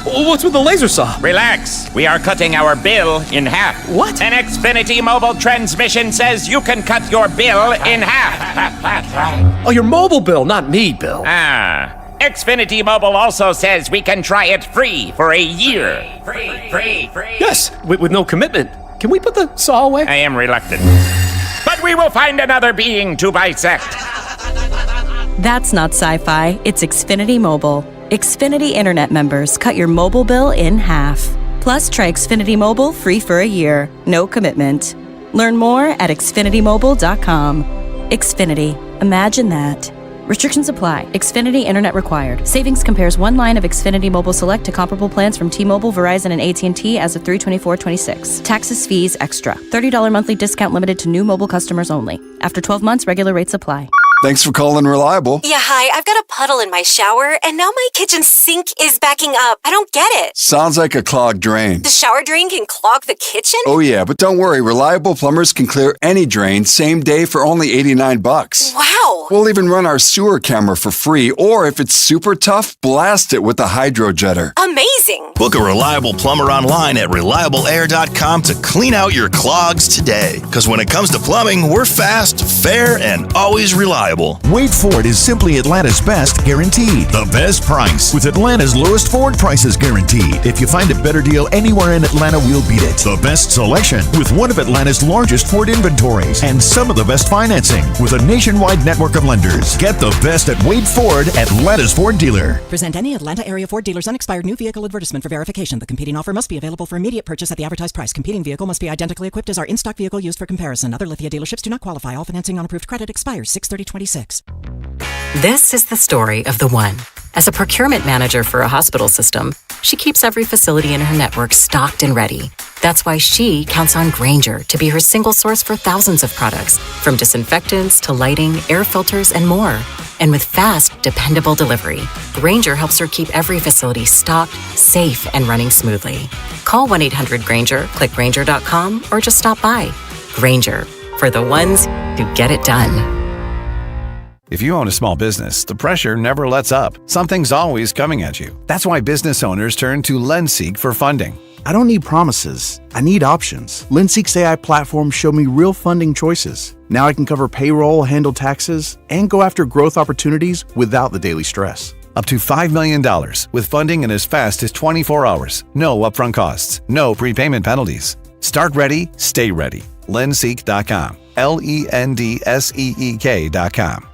What's with the laser saw? Relax. We are cutting our bill in half. What? An Xfinity mobile transmission says you can cut your bill in half. Oh, your mobile bill, not me, Bill. Xfinity Mobile also says we can try it free for a year. Free. Yes, with no commitment. Can we put the saw away? I am reluctant. But we will find another being to bisect. That's not sci-fi, it's Xfinity Mobile. Xfinity Internet members cut your mobile bill in half. Plus, try Xfinity Mobile free for a year. No commitment. Learn more at xfinitymobile.com. Xfinity. Imagine that. Restrictions apply. Xfinity Internet required. Savings compares one line of Xfinity Mobile Select to comparable plans from T-Mobile, Verizon, and AT&T as of 3/24/26. Taxes, fees, extra. $30 monthly discount limited to new mobile customers only. After 12 months, regular rates apply. Thanks for calling Reliable. Yeah, hi. I've got a puddle in my shower, and now my kitchen sink is backing up. I don't get it. Sounds like a clogged drain. The shower drain can clog the kitchen? Oh, yeah, but don't worry. Reliable plumbers can clear any drain same day for only $89. Wow. We'll even run our sewer camera for free, or if it's super tough, blast it with a hydro jetter. Amazing. Book a Reliable plumber online at reliableair.com to clean out your clogs today. Because when it comes to plumbing, we're fast, fair, and always reliable. Wade Ford is simply Atlanta's best guaranteed. The best price with Atlanta's lowest Ford prices guaranteed. If you find a better deal anywhere in Atlanta, we'll beat it. The best selection with one of Atlanta's largest Ford inventories and some of the best financing with a nationwide network of lenders. Get the best at Wade Ford, Atlanta's Ford dealer. Present any Atlanta area Ford dealer's unexpired new vehicle advertisement for verification. The competing offer must be available for immediate purchase at the advertised price. Competing vehicle must be identically equipped as our in-stock vehicle used for comparison. Other Lithia dealerships do not qualify. All financing on approved credit expires 6/30/26. This is the story of the one. As a procurement manager for a hospital system, she keeps every facility in her network stocked and ready. That's why she counts on Grainger to be her single source for thousands of products, from disinfectants to lighting, air filters, and more. And with fast, dependable delivery, Grainger helps her keep every facility stocked, safe, and running smoothly. Call 1-800-GRAINGER, click Grainger.com, or just stop by. Grainger, for the ones who get it done. If you own a small business, the pressure never lets up. Something's always coming at you. That's why business owners turn to LendSeek for funding. I don't need promises. I need options. LendSeek's AI platform showed me real funding choices. Now I can cover payroll, handle taxes, and go after growth opportunities without the daily stress. Up to $5 million with funding in as fast as 24 hours. No upfront costs. No prepayment penalties. Start ready, stay ready. LendSeek.com. LendSeek.com.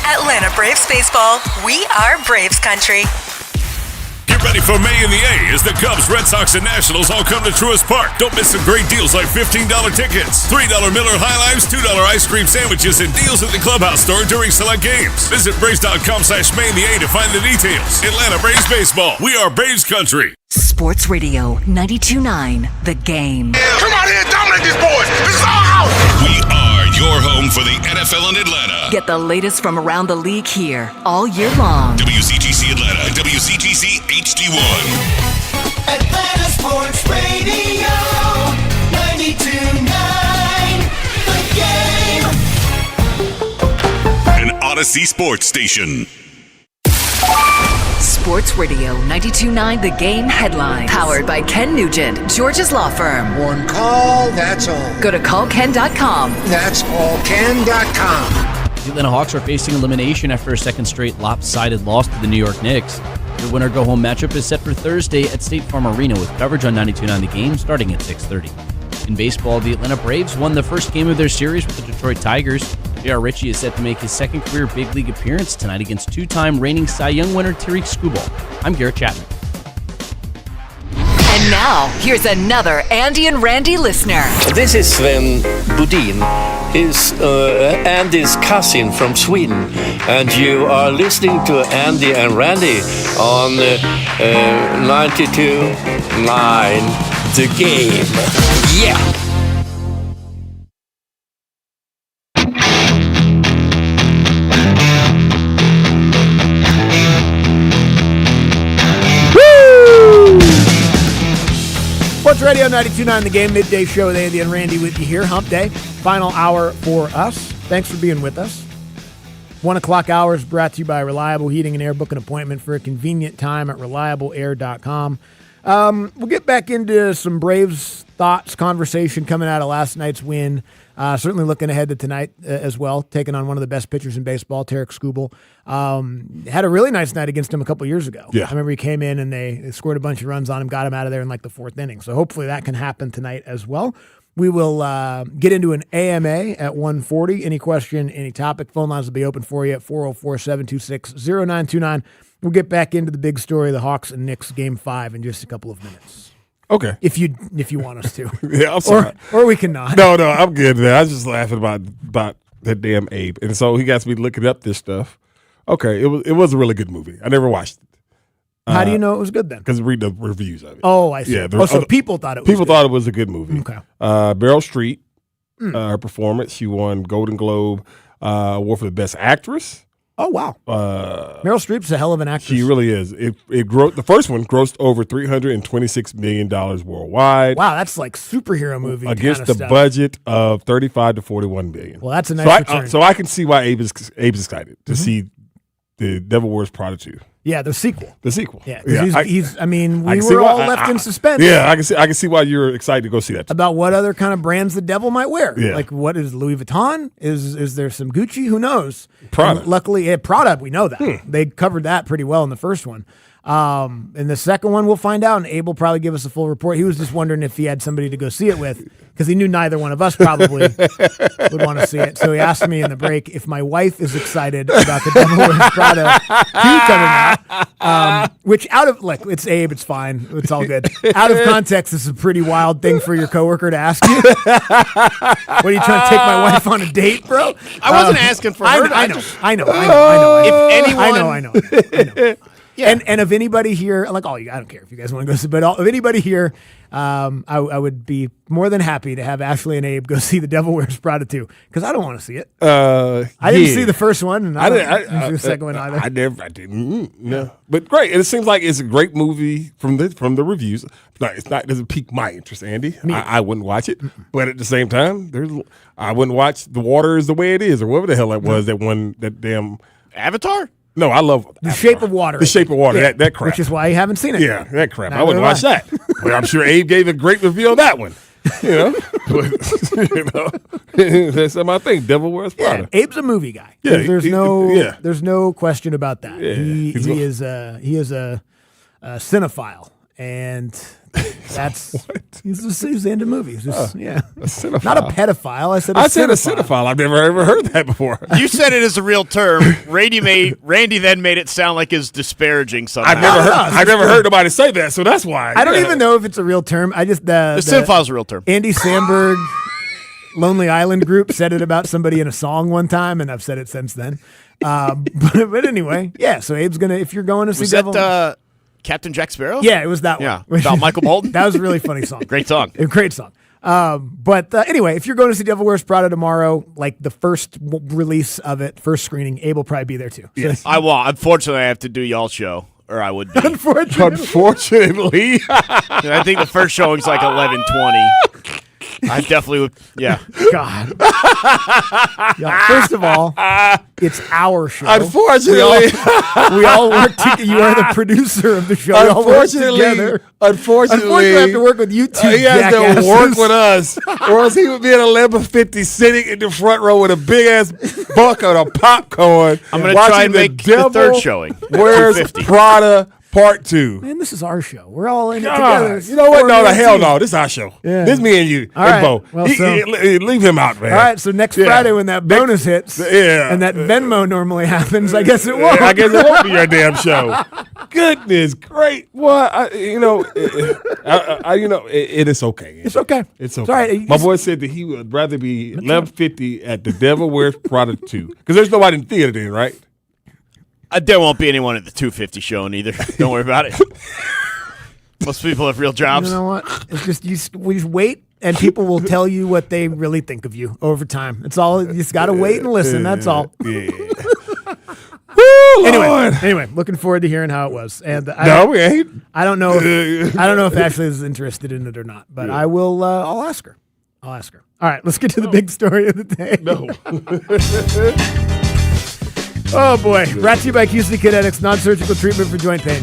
Atlanta Braves baseball. We are Braves country. Get ready for May in the A as the Cubs, Red Sox, and Nationals all come to Truist Park. Don't miss some great deals like $15 tickets, $3 Miller High Lives, $2 ice cream sandwiches, and deals at the Clubhouse store during select games. Visit Braves.com/May in the A to find the details. Atlanta Braves baseball. We are Braves country. Sports Radio 92.9 The Game. Come on in, dominate these boys. This is our house. We are your home for the NFL in Atlanta. Get the latest from around the league here all year long. WCTC Atlanta and WCTC HD1. Atlanta Sports Radio 92.9 The Game. An Odyssey Sports Station. Sports Radio 92.9 The Game headlines. Powered by Ken Nugent, George's Law Firm. One call, that's all. Go to callken.com. That's callken.com. The Atlanta Hawks are facing elimination after a second straight lopsided loss to the New York Knicks. The winner-go-home matchup is set for Thursday at State Farm Arena with coverage on 92.9 The Game starting at 6:30. In baseball, the Atlanta Braves won the first game of their series with the Detroit Tigers. J.R. Ritchie is set to make his second career big league appearance tonight against two-time reigning Cy Young winner Tariq Skubal. I'm Garrett Chapman. And now, here's another Andy and Randy listener. This is Sven Budin. He's Andy's cousin from Sweden. And you are listening to Andy and Randy on 92.9 The Game. Yeah! Sports Radio 92.9 The Game, midday show with Andy and Randy with you here. Hump Day, final hour for us. Thanks for being with us. 1 o'clock hour is brought to you by Reliable Heating and Air. Book an appointment for a convenient time at reliableair.com. We'll get back into some Braves thoughts, conversation coming out of last night's win. Certainly looking ahead to tonight as well, taking on one of the best pitchers in baseball, Tariq Skubal. Had a really nice night against him a couple years ago. Yeah. I remember he came in and they scored a bunch of runs on him, got him out of there in like the fourth inning. So hopefully that can happen tonight as well. We will get into an AMA at 1:40. Any question, any topic, phone lines will be open for you at 404-726-0929. We'll get back into the big story, the Hawks and Knicks Game 5 in just a couple of minutes. Okay. If you want us to. Yeah, I'm sorry. Or we can not. No, I'm good, man. I was just laughing about that damn Abe. And so he got me looking up this stuff. Okay, it was a really good movie. I never watched it. How do you know it was good then? Because read the reviews of it. Oh, I see. Yeah, so people thought it was People good. thought it was a good movie. Okay. Beryl Streep, her performance, she won Golden Globe. award for the best actress. Oh, wow. Meryl Streep's a hell of an actress. She really is. The first one grossed over $326 million worldwide. Wow, that's like superhero movie against kind of the stuff. budget of 35 to 41 billion. Well, that's a nice return. So I can see why Abe's excited to see The Devil Wears Prada 2. Yeah, the sequel. The sequel. Yeah, Yeah, he's. I mean, we can see were why- all left in suspense. Yeah, I can see why you're excited to go see that. About what other kind of brands the devil might wear. Yeah. Like, what is Louis Vuitton? Is there some Gucci? Who knows? Prada. And luckily, Prada, we know that. They covered that pretty well in the first one. In the second one, we'll find out, and Abe will probably give us a full report. He was just wondering if he had somebody to go see it with, because he knew neither one of us probably would want to see it. So he asked me in the break if my wife is excited about the Devil Wears Prada 2 coming out. Which it's Abe, it's fine. It's all good. Out of context, this is a pretty wild thing for your coworker to ask you. What, are you trying to take my wife on a date, bro? I wasn't asking for her. I know. If anyone, I know. Yeah. And if anybody here, like all you, I don't care if you guys want to go see, but if anybody here, I would be more than happy to have Ashley and Abe go see The Devil Wears Prada 2, because I don't want to see it. I didn't see the first one, and I didn't see the second one either. I didn't. No, but great. And it seems like it's a great movie from the reviews. It doesn't pique my interest, Andy. I wouldn't watch it, but at the same time, I wouldn't watch The Water Is the Way It Is, or whatever the hell that was. That damn Avatar. No, I love The Shape of Water. The Shape of Water. Yeah, that crap. Which is why you haven't seen it. Yeah, that crap. Not I wouldn't gonna watch lie. that. But I'm sure Abe gave a great review on that one. That's my thing. Devil Wears Prada. Yeah, Abe's a movie guy. Yeah, there's no question about that. Yeah, he is a cinephile, and that's he's into movies. Just, a cinephile. Not a pedophile. I said a cinephile. I've never ever heard that before. You said it as a real term. Randy then made it sound like it's disparaging somehow. I've never heard nobody say that, so that's why. I don't even know if it's a real term. I just the cinephile's a real term. Andy Samberg, Lonely Island Group said it about somebody in a song one time, and I've said it since then. But anyway, yeah. So Abe's gonna, if you're going to see Was Devil. that Captain Jack Sparrow? Yeah, it was that one. Yeah, about Michael Bolton. That was a really funny song. Great song. A great song. But anyway, if you're going to see Devil Wears Prada tomorrow, like the first release of it, first screening, Abe will probably be there too. Yes. I won't. Unfortunately, I have to do y'all's show, or I would be. Unfortunately. I think the first showing's like 11:20. I definitely would. Yeah. God. Yeah, first of all, it's our show. Unfortunately, we all work together. You are the producer of the show. We all work together. Unfortunately, I have to work with you two. He has to jackasses. work with us, or else he would be at 11:50 sitting in the front row with a big ass bucket of popcorn. I'm going to try and make the third showing. Where's 250. Part 2? Man, this is our show. We're all in it God, together. you know what? No, the hell team. no. This is our show. Yeah. This is me and you. All and right. Bo. Well, so- Leave him out, man. All right, so next Friday when that bonus hits, and that Venmo normally happens, I guess it won't. I guess it won't be your damn show. Goodness, great. Well, it is okay. It's okay. It's okay. It's all right. My boy said that he would rather be 11:50 at The Devil Wears Prada 2 because there's nobody in the theater then, right? There won't be anyone at the 250 showing either. Don't worry about it. Most people have real jobs. You know what? It's just we just wait, and people will tell you what they really think of you over time. It's all. You just got to wait and listen. That's all. Yeah. Anyway, looking forward to hearing how it was. And we ain't. I don't know. If Ashley is interested in it or not, but I will. I'll ask her. All right, let's get to the big story of the day. No. Oh boy! Brought to you by QC Kinetics, non-surgical treatment for joint pain.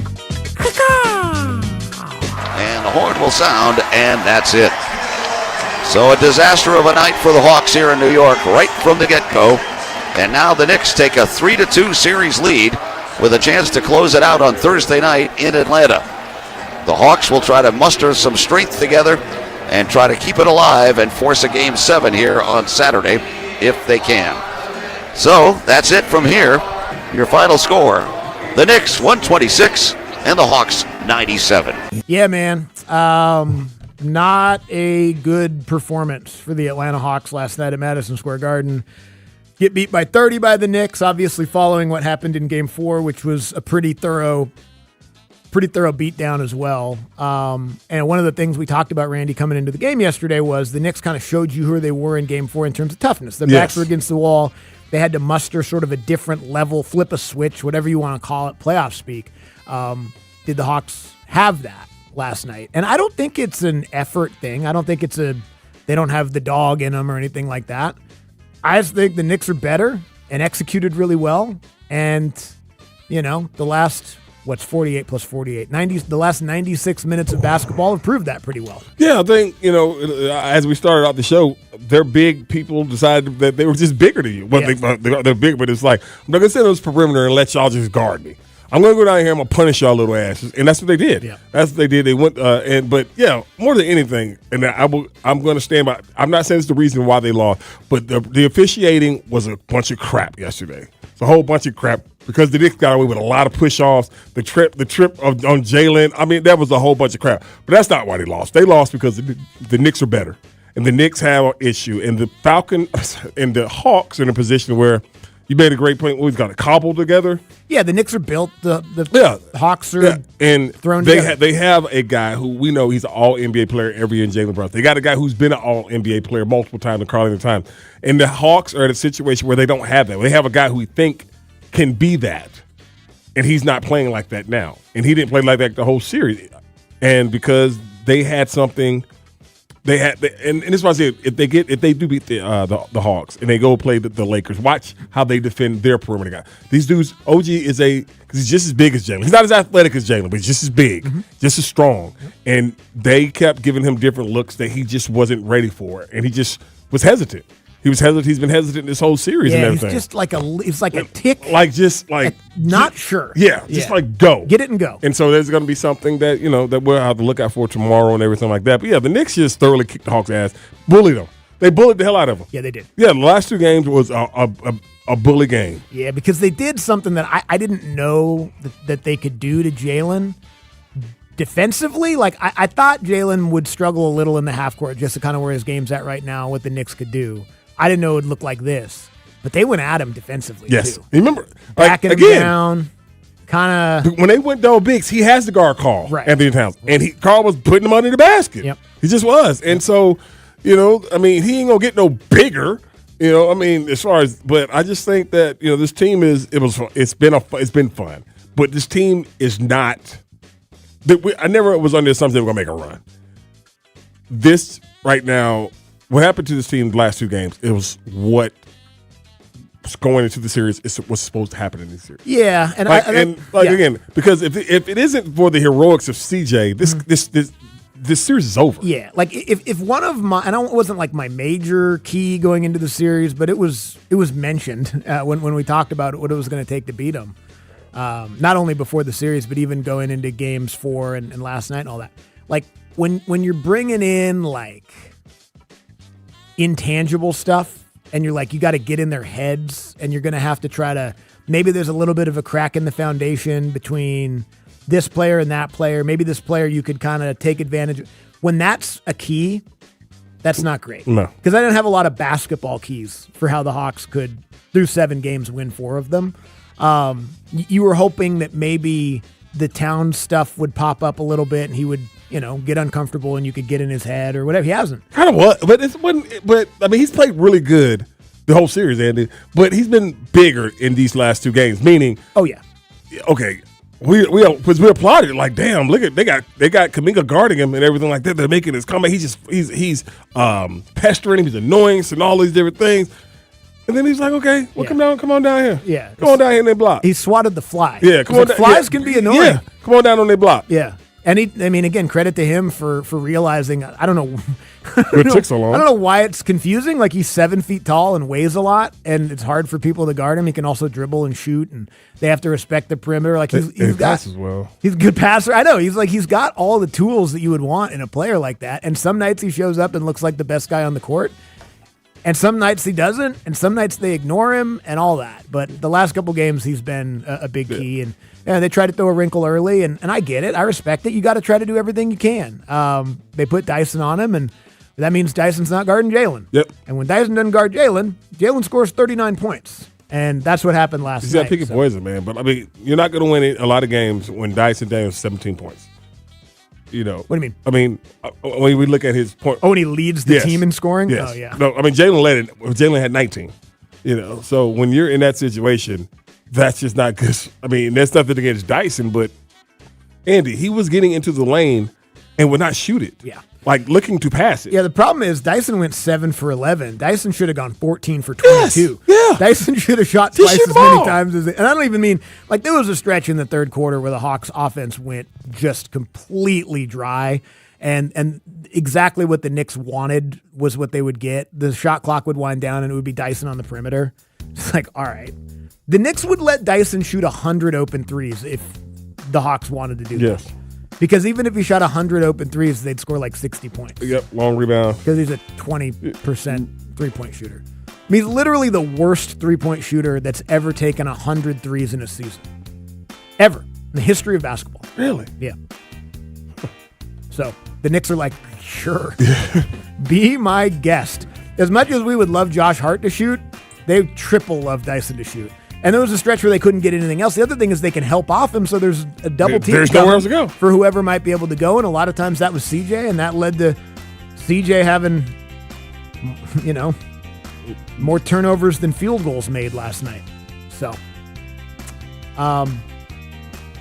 And the horn will sound, and that's it. So a disaster of a night for the Hawks here in New York right from the get-go. And now the Knicks take a 3-2 series lead with a chance to close it out on Thursday night in Atlanta. The Hawks will try to muster some strength together and try to keep it alive and force a Game 7 here on Saturday if they can. So that's it from here. Your final score, the Knicks 126 and the Hawks 97. Yeah, man. Not a good performance for the Atlanta Hawks last night at Madison Square Garden. Get beat by 30 by the Knicks, obviously following what happened in Game 4, which was a pretty thorough pretty thorough beatdown as well. And one of the things we talked about, Randy, coming into the game yesterday was the Knicks kind of showed you who they were in Game 4 in terms of toughness. Their backs were against the wall. They had to muster sort of a different level, flip a switch, whatever you want to call it, playoff speak. Did the Hawks have that last night? And I don't think it's an effort thing. I don't think it's they don't have the dog in them or anything like that. I just think the Knicks are better and executed really well. And, the last, 48 plus 48? The last 96 minutes of basketball have proved that pretty well. Yeah, I think, as we started out the show, their big people decided that they were just bigger than you. Well, they're big, but it's like, I'm not going to sit on this perimeter and let y'all just guard me. I'm going to go down here and I'm going to punish y'all little asses. And that's what they did. Yeah. That's what they did. They went, more than anything, and I'm going to stand by, I'm not saying it's the reason why they lost, but the officiating was a bunch of crap yesterday. It's a whole bunch of crap because the Knicks got away with a lot of push-offs, the trip on Jalen. I mean, that was a whole bunch of crap. But that's not why they lost. They lost because the Knicks are better. And the Knicks have an issue. And the Falcons and the Hawks are in a position where you made a great point. We've got to cobble together. Yeah, the Knicks are built. The Hawks are and thrown together. They have a guy who we know he's an all-NBA player every year in Jalen Brunson. They got a guy who's been an all-NBA player multiple times and Carly time. And the Hawks are in a situation where they don't have that. They have a guy who we think can be that. And he's not playing like that now. And he didn't play like that the whole series. And because they had something – and this is why I say if they do beat the Hawks and they go play the Lakers, watch how they defend their perimeter guy. These dudes, OG is because he's just as big as Jalen. He's not as athletic as Jalen, but he's just as big, just as strong. And they kept giving him different looks that he just wasn't ready for, and he just was hesitant. He was hesitant. He's been hesitant this whole series and everything. He's just it's like a tick. Not sure. Yeah, just like go. Get it and go. And so there's going to be something that, that we'll have to look out for tomorrow and everything like that. But yeah, the Knicks just thoroughly kicked the Hawks' ass. Bullied them. They bullied the hell out of them. Yeah, they did. Yeah, the last two games was a bully game. Yeah, because they did something that I didn't know that they could do to Jalen defensively. Like, I thought Jalen would struggle a little in the half court just to kind of where his game's at right now, what the Knicks could do. I didn't know it would look like this, but they went at him defensively, yes. too. Remember, backing him down, kind of. When they went double bigs, he has the guard call, right. Anthony Towns, and Carl was putting him under the basket. Yep. He just was, and so he ain't gonna get no bigger. As far as, but I just think that this team it's been fun, but this team is not. I never was under the assumption they were gonna make a run. This right now. What happened to this team the last two games, it was what was going into the series was supposed to happen in this series. Yeah. Again, because if it isn't for the heroics of CJ, this series is over. Yeah. Like if one of my, and it wasn't like my major key going into the series, but it was mentioned when we talked about what it was going to take to beat them. Not only before the series, but even going into games 4 and last night and all that. Like when you're bringing in like intangible stuff and you're like, you got to get in their heads and you're going to have to try to, maybe there's a little bit of a crack in the foundation between this player and that player. Maybe this player you could kind of take advantage of. When that's a key, that's not great. No. Because I didn't have a lot of basketball keys for how the Hawks could, through 7 games, win 4 of them. You were hoping that maybe the Towns stuff would pop up a little bit and he would, get uncomfortable and you could get in his head or whatever. He hasn't. Kind of what? But he's played really good the whole series, Andy. But he's been bigger in these last 2 games. Meaning, oh yeah, okay, we applauded like, damn, look at they got Kuminga guarding him and everything like that. They're making his comeback. He's pestering him. He's annoying and all these different things. And then he's like, okay, well, come on down here. Yeah. Come on down here and they block. He swatted the fly. Yeah, come on down. Flies can be annoying. Yeah, come on down on their block. Yeah. And again, credit to him for realizing, I don't know. It took so long. I don't know why it's confusing. Like, he's 7 feet tall and weighs a lot, and it's hard for people to guard him. He can also dribble and shoot, and they have to respect the perimeter. Like, he's passes well. He's a good passer. I know. He's got all the tools that you would want in a player like that. And some nights he shows up and looks like the best guy on the court. And some nights he doesn't, and some nights they ignore him and all that. But the last couple games he's been a big key, and they tried to throw a wrinkle early, and I get it. I respect it. You got to try to do everything you can. They put Dyson on him, and that means Dyson's not guarding Jalen. Yep. And when Dyson doesn't guard Jalen, Jalen scores 39 points. And that's what happened last He's night. got picky poison, man. But, I mean, you're not going to win a lot of games when Dyson Daniels 17 points. You know. What do you mean? I mean, when we look at his point. Oh, when he leads the team in scoring? Yes. Oh, yeah. No, I mean, Jalen had 19. You know, so when you're in that situation, that's just not good. I mean, there's nothing against Dyson, but Andy, he was getting into the lane and would not shoot it. Yeah. Like looking to pass it. Yeah, the problem is Dyson went 7 for 11. Dyson should have gone 14 for 22. Yes, yeah. Dyson should have shot twice as many times as it. And I don't even mean, like, there was a stretch in the third quarter where the Hawks offense went just completely dry. And exactly what the Knicks wanted was what they would get. The shot clock would wind down and it would be Dyson on the perimeter. It's like, all right. The Knicks would let Dyson shoot 100 open threes if the Hawks wanted to do that. Because even if he shot 100 open threes, they'd score like 60 points. Yep, long rebound. Because he's a 20% three-point shooter. I mean, he's literally the worst three-point shooter that's ever taken 100 threes in a season. Ever. In the history of basketball. Really? Yeah. So the Knicks are like, sure. Be my guest. As much as we would love Josh Hart to shoot, they triple love Dyson to shoot. And there was a stretch where they couldn't get anything else. The other thing is they can help off him, so there's a double team. There's nowhere else to go for whoever might be able to go. And a lot of times that was CJ, and that led to CJ having, you know, more turnovers than field goals made last night. So,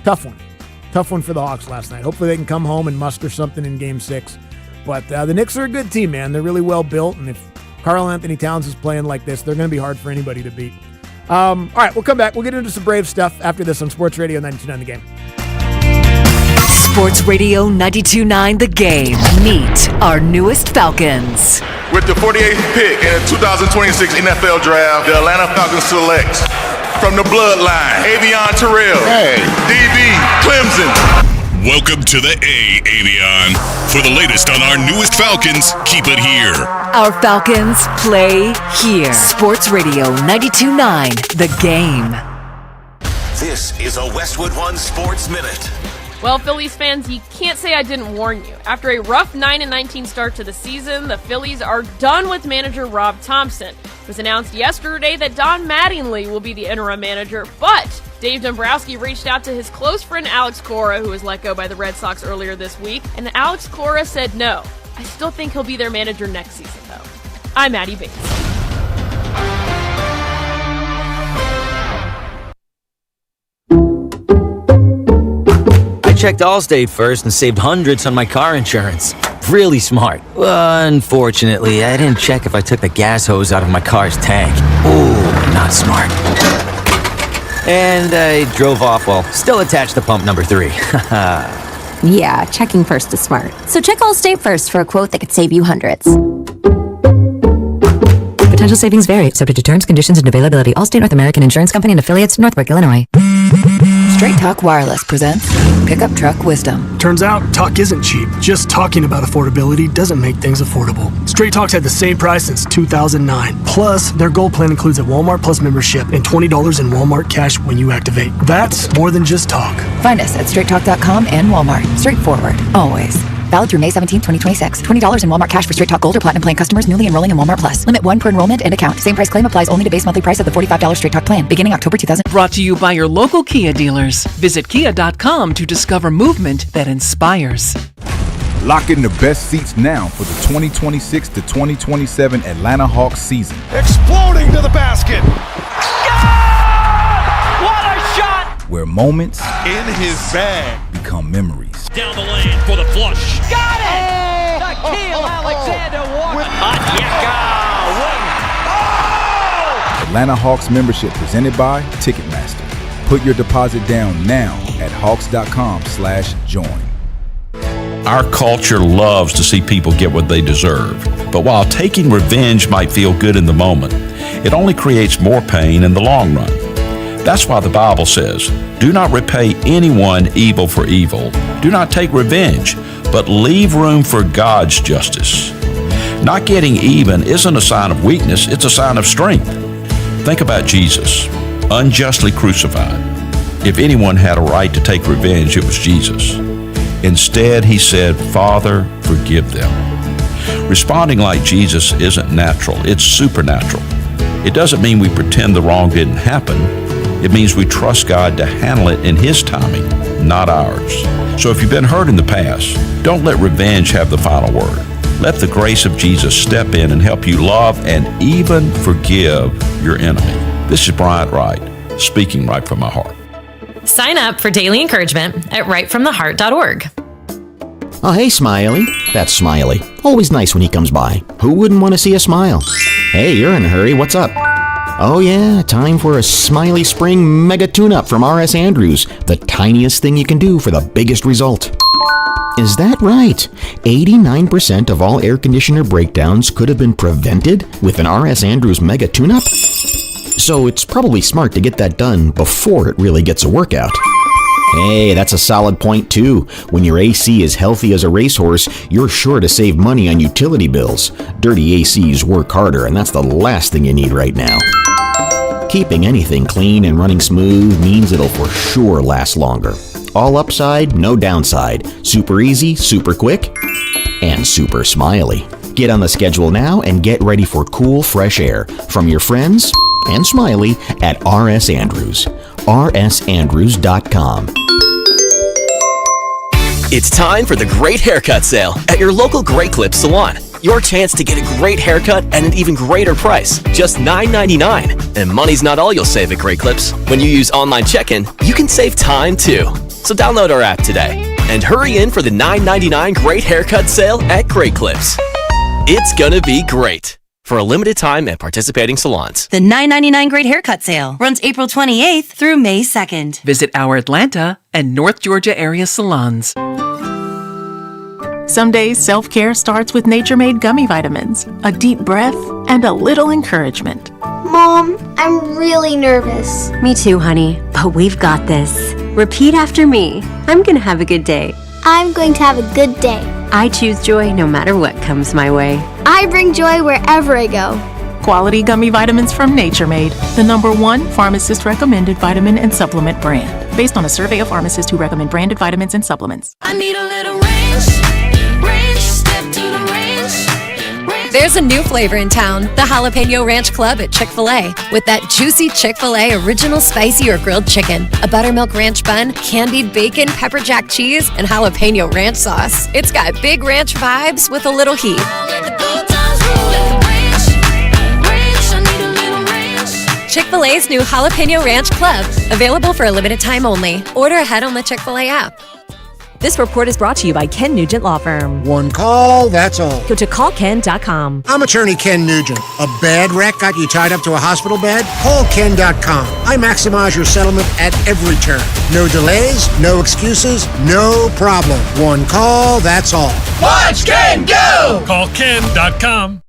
tough one for the Hawks last night. Hopefully they can come home and muster something in Game 6. But the Knicks are a good team, man. They're really well built, and if Karl Anthony Towns is playing like this, they're going to be hard for anybody to beat. All right, we'll come back. We'll get into some Brave stuff after this on Sports Radio 92.9 The Game. Sports Radio 92.9 The Game. Meet our newest Falcons. With the 48th pick in the 2026 NFL Draft, the Atlanta Falcons select from the bloodline, Avion Terrell, DB, Clemson. Welcome to the A, Avion. For the latest on our newest Falcons, keep it here. Our Falcons play here. Sports Radio 92.9 The Game. This is a Westwood One Sports Minute. Well, Phillies fans, you can't say I didn't warn you. After a rough 9-19 start to the season, the Phillies are done with manager Rob Thompson. It was announced yesterday that Don Mattingly will be the interim manager, but Dave Dombrowski reached out to his close friend Alex Cora, who was let go by the Red Sox earlier this week, and Alex Cora said no. I still think he'll be their manager next season, though. I'm Maddie Bates. I checked Allstate first and saved hundreds on my car insurance. Really smart. Unfortunately, I didn't check if I took the gas hose out of my car's tank. Ooh, not smart. And I drove off while still attached to pump number 3. Yeah, checking first is smart. So check Allstate first for a quote that could save you hundreds. Potential savings vary, subject to terms, conditions, and availability. Allstate North American Insurance Company and affiliates, Northbrook, Illinois. Straight Talk Wireless presents Pickup Truck Wisdom. Turns out, talk isn't cheap. Just talking about affordability doesn't make things affordable. Straight Talk's had the same price since 2009. Plus, their Gold plan includes a Walmart Plus membership and $20 in Walmart cash when you activate. That's more than just talk. Find us at straighttalk.com and Walmart. Straightforward, always. Valid through May 17, 2026. $20 in Walmart cash for Straight Talk Gold or Platinum plan customers newly enrolling in Walmart Plus. Limit 1 per enrollment and account. Same price claim applies only to base monthly price of the $45 Straight Talk plan. Beginning October 2000. Brought to you by your local Kia dealers. Visit kia.com to discover movement that inspires. Lock in the best seats now for the 2026 to 2027 Atlanta Hawks season. Exploding to the basket. What a shot! Where moments in his bag become memories. Down the lane for the flush. Got it! Nickeil Alexander-Walker. Atlanta Hawks membership presented by Ticketmaster. Put your deposit down now at hawks.com/join. Our culture loves to see people get what they deserve. But while taking revenge might feel good in the moment, it only creates more pain in the long run. That's why the Bible says, do not repay anyone evil for evil. Do not take revenge, but leave room for God's justice. Not getting even isn't a sign of weakness, it's a sign of strength. Think about Jesus, unjustly crucified. If anyone had a right to take revenge, it was Jesus. Instead, he said, Father, forgive them. Responding like Jesus isn't natural, it's supernatural. It doesn't mean we pretend the wrong didn't happen. It means we trust God to handle it in His timing, not ours. So if you've been hurt in the past, don't let revenge have the final word. Let the grace of Jesus step in and help you love and even forgive your enemy. This is Bryant Wright, speaking right from my heart. Sign up for daily encouragement at rightfromtheheart.org. Oh, hey, Smiley. That's Smiley. Always nice when he comes by. Who wouldn't want to see a smile? Hey, you're in a hurry. What's up? Oh, yeah, time for a Smiley Spring Mega Tune-Up from R.S. Andrews. The tiniest thing you can do for the biggest result. Is that right? 89% of all air conditioner breakdowns could have been prevented with an R.S. Andrews Mega Tune-Up? So it's probably smart to get that done before it really gets a workout. Hey, that's a solid point too. When your AC is healthy as a racehorse, you're sure to save money on utility bills. Dirty ACs work harder, and that's the last thing you need right now. Keeping anything clean and running smooth means it'll for sure last longer. All upside, no downside. Super easy, super quick, and super smiley. Get on the schedule now and get ready for cool, fresh air from your friends and Smiley at R.S. Andrews. rsandrews.com. It's time for the Great Haircut Sale at your local Great Clips salon. Your chance to get a great haircut at an even greater price, just $9.99. And money's not all you'll save at Great Clips. When you use online check-in, you can save time too. So download our app today and hurry in for the $9.99 Great Haircut Sale at Great Clips. It's gonna be great. For a limited time at participating salons. The $9.99 Great Haircut Sale runs April 28th through May 2nd. Visit our Atlanta and North Georgia area salons. Some days, self-care starts with Nature-Made gummy vitamins, a deep breath, and a little encouragement. Mom, I'm really nervous. Me too, honey, but we've got this. Repeat after me. I'm gonna have a good day. I'm going to have a good day. I choose joy no matter what comes my way. I bring joy wherever I go. Quality gummy vitamins from Nature Made, the #1 pharmacist-recommended vitamin and supplement brand, based on a survey of pharmacists who recommend branded vitamins and supplements. I need a little range, step to the range. There's a new flavor in town, the Jalapeno Ranch Club at Chick-fil-A. With that juicy Chick-fil-A original spicy or grilled chicken, a buttermilk ranch bun, candied bacon, pepper jack cheese, and jalapeno ranch sauce. It's got big ranch vibes with a little heat. Chick-fil-A's new Jalapeno Ranch Club, available for a limited time only. Order ahead on the Chick-fil-A app. This report is brought to you by Ken Nugent Law Firm. One call, that's all. Go to callken.com. I'm attorney Ken Nugent. A bad wreck got you tied up to a hospital bed? Call Ken.com. I maximize your settlement at every turn. No delays, no excuses, no problem. One call, that's all. Watch Ken go! Call Ken.com.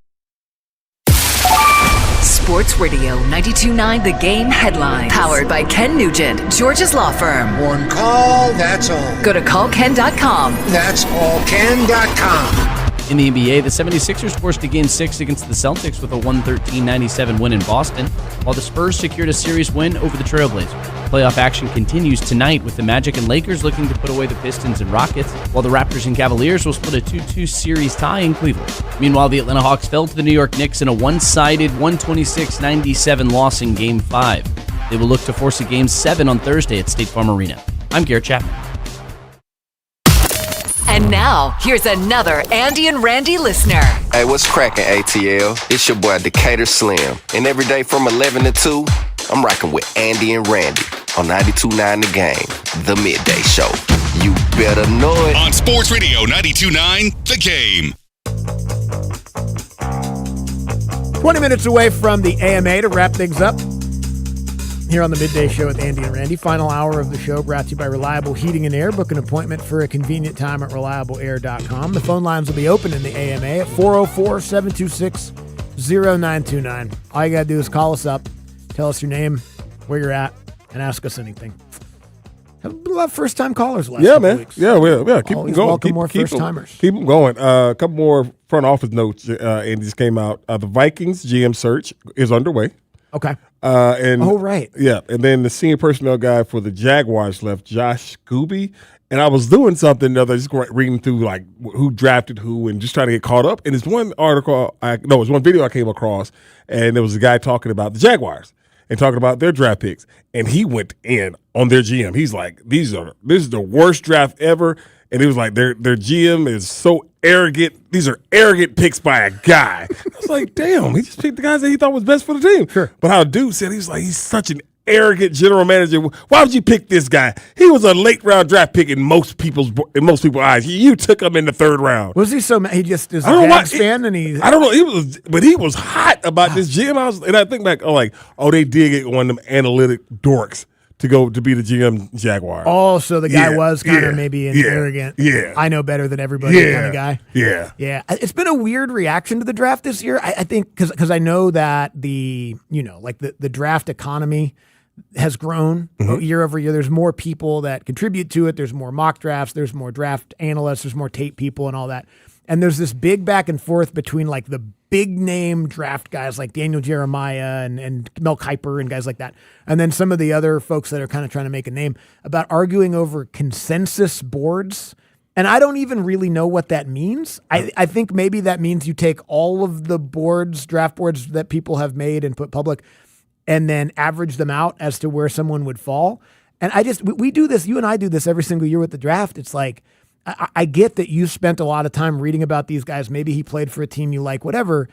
Sports Radio 92.9 The Game headlines. Powered by Ken Nugent, Georgia's law firm. One call, that's all. Go to callken.com. That's all Ken.com. In the NBA, the 76ers forced a Game 6 against the Celtics with a 113-97 win in Boston, while the Spurs secured a series win over the Trailblazers. Playoff action continues tonight with the Magic and Lakers looking to put away the Pistons and Rockets, while the Raptors and Cavaliers will split a 2-2 series tie in Cleveland. Meanwhile, the Atlanta Hawks fell to the New York Knicks in a one-sided 126-97 loss in Game 5. They will look to force a Game 7 on Thursday at State Farm Arena. I'm Garrett Chapman. And now, here's another Andy and Randy listener. Hey, what's cracking, ATL? It's your boy, Decatur Slim. And every day from 11 to 2, I'm rocking with Andy and Randy on 92.9 The Game, the midday show. You better know it. On Sports Radio 92.9 The Game. 20 minutes away from the AMA to wrap things up here on the Midday Show with Andy and Randy. Final hour of the show brought to you by Reliable Heating and Air. Book an appointment for a convenient time at reliableair.com. The phone lines will be open in the AMA at 404-726-0929. All you got to do is call us up, tell us your name, where you're at, and ask us anything. Have a lot of first-time callers last couple weeks. Yeah, keep Always them going. welcome more first-timers. Keep them going. A couple more front office notes, Andy, just came out. The Vikings GM search is underway. Okay. And right. Yeah, and then the senior personnel guy for the Jaguars left, Josh Scooby. And I was doing something the other, just reading through like who drafted who and just trying to get caught up. And there's one article, it was one video I came across, and there was a guy talking about the Jaguars and talking about their draft picks. And he went in on their GM. He's like, this is the worst draft ever. And he was like, their GM is so arrogant. These are arrogant picks by a guy. I was like, damn, he just picked the guys that he thought was best for the team. Sure. But how dude said, he's such an arrogant general manager. Why would you pick this guy? He was a late round draft pick in most people's eyes. You took him in the 3rd round. Was he so mad? He just is a Jags fan, and he. I don't know. He was hot about this GM. And I think back, they did get one of them analytic dorks to go to be the GM Jaguar. Oh, so the guy was kind of maybe an arrogant. Yeah, I know better than everybody kind of guy. Yeah. It's been a weird reaction to the draft this year. I think because I know that the draft economy has grown year over year. There's more people that contribute to it. There's more mock drafts. There's more draft analysts. There's more tape people and all that. And there's this big back and forth between like the big name draft guys like Daniel Jeremiah and Mel Kiper and guys like that. And then some of the other folks that are kind of trying to make a name about arguing over consensus boards. And I don't even really know what that means. I think maybe that means you take all of the draft boards that people have made and put public and then average them out as to where someone would fall. And we do this, you and I do this every single year with the draft. It's like, I get that you spent a lot of time reading about these guys. Maybe he played for a team you like, whatever.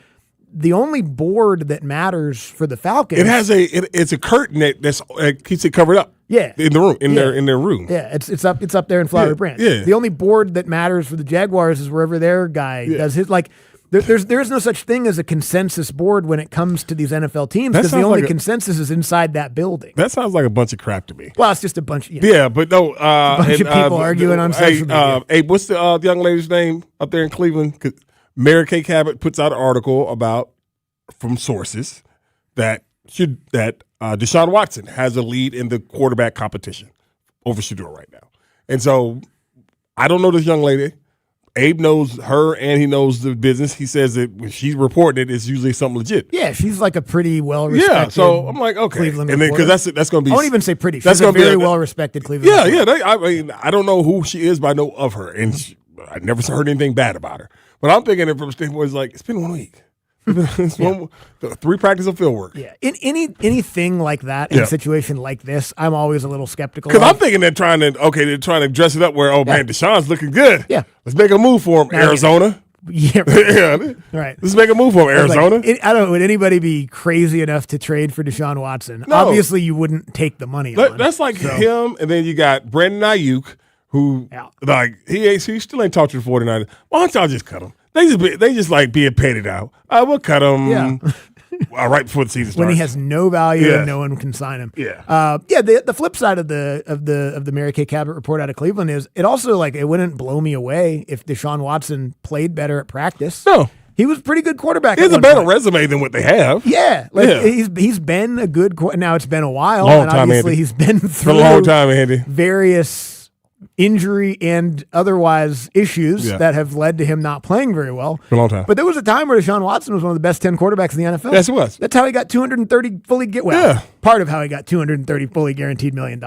The only board that matters for the Falcons, it's a curtain that keeps it covered up. Yeah, in the room, in their room. Yeah, it's up there in Flowery Branch. Yeah. The only board that matters for the Jaguars is wherever their guy does his. Like, there is no such thing as a consensus board when it comes to these NFL teams because the only consensus is inside that building. That sounds like a bunch of crap to me. Well, it's just a bunch. But no, a bunch of people arguing on social media. Hey, what's the young lady's name up there in Cleveland? 'Cause Mary Kay Cabot puts out an article about from sources that Deshaun Watson has a lead in the quarterback competition over Shedeur right now. And so I don't know this young lady. Abe knows her and he knows the business. He says that when she's reporting it, it's usually something legit. Yeah, she's like a pretty well-respected. Yeah, so I'm like, okay, Cleveland and then because that's going to be. I won't even say pretty. She's a very well-respected Cleveland. Yeah. I mean, I don't know who she is, but I know of her, and I never heard anything bad about her. But I'm thinking it from a standpoint, it's like it's been 1 week. It's 3 practices of field work. Yeah, in anything like that, in a situation like this, I'm always a little skeptical. Because I'm thinking they're trying to dress it up where, man, Deshaun's looking good. Yeah, let's make a move for him, Arizona. Yeah, right. Right. Let's make a move for him, Arizona. Like, I don't know. Would anybody be crazy enough to trade for Deshaun Watson? No. Obviously, you wouldn't take the money. That's like him, and then you got Brandon Ayuk, who he still ain't talked to the 49ers. Why don't y'all just cut him? They just like being petted out. We'll cut him. Yeah. Right before the season starts. When he has no value and no one can sign him. Yeah. The flip side of the Mary Kay Cabot report out of Cleveland is it also it wouldn't blow me away if Deshaun Watson played better at practice. No. He was a pretty good quarterback. He has a better resume than what they have. Yeah. He's been a good now it's been a while. Long and time, obviously Andy. He's been through a long time, Andy. Various injury and otherwise issues that have led to him not playing very well. For a long time. But there was a time where Deshaun Watson was one of the best 10 quarterbacks in the NFL. Yes, it was. That's how he got 230 fully part of how he got 230 fully guaranteed $1 million.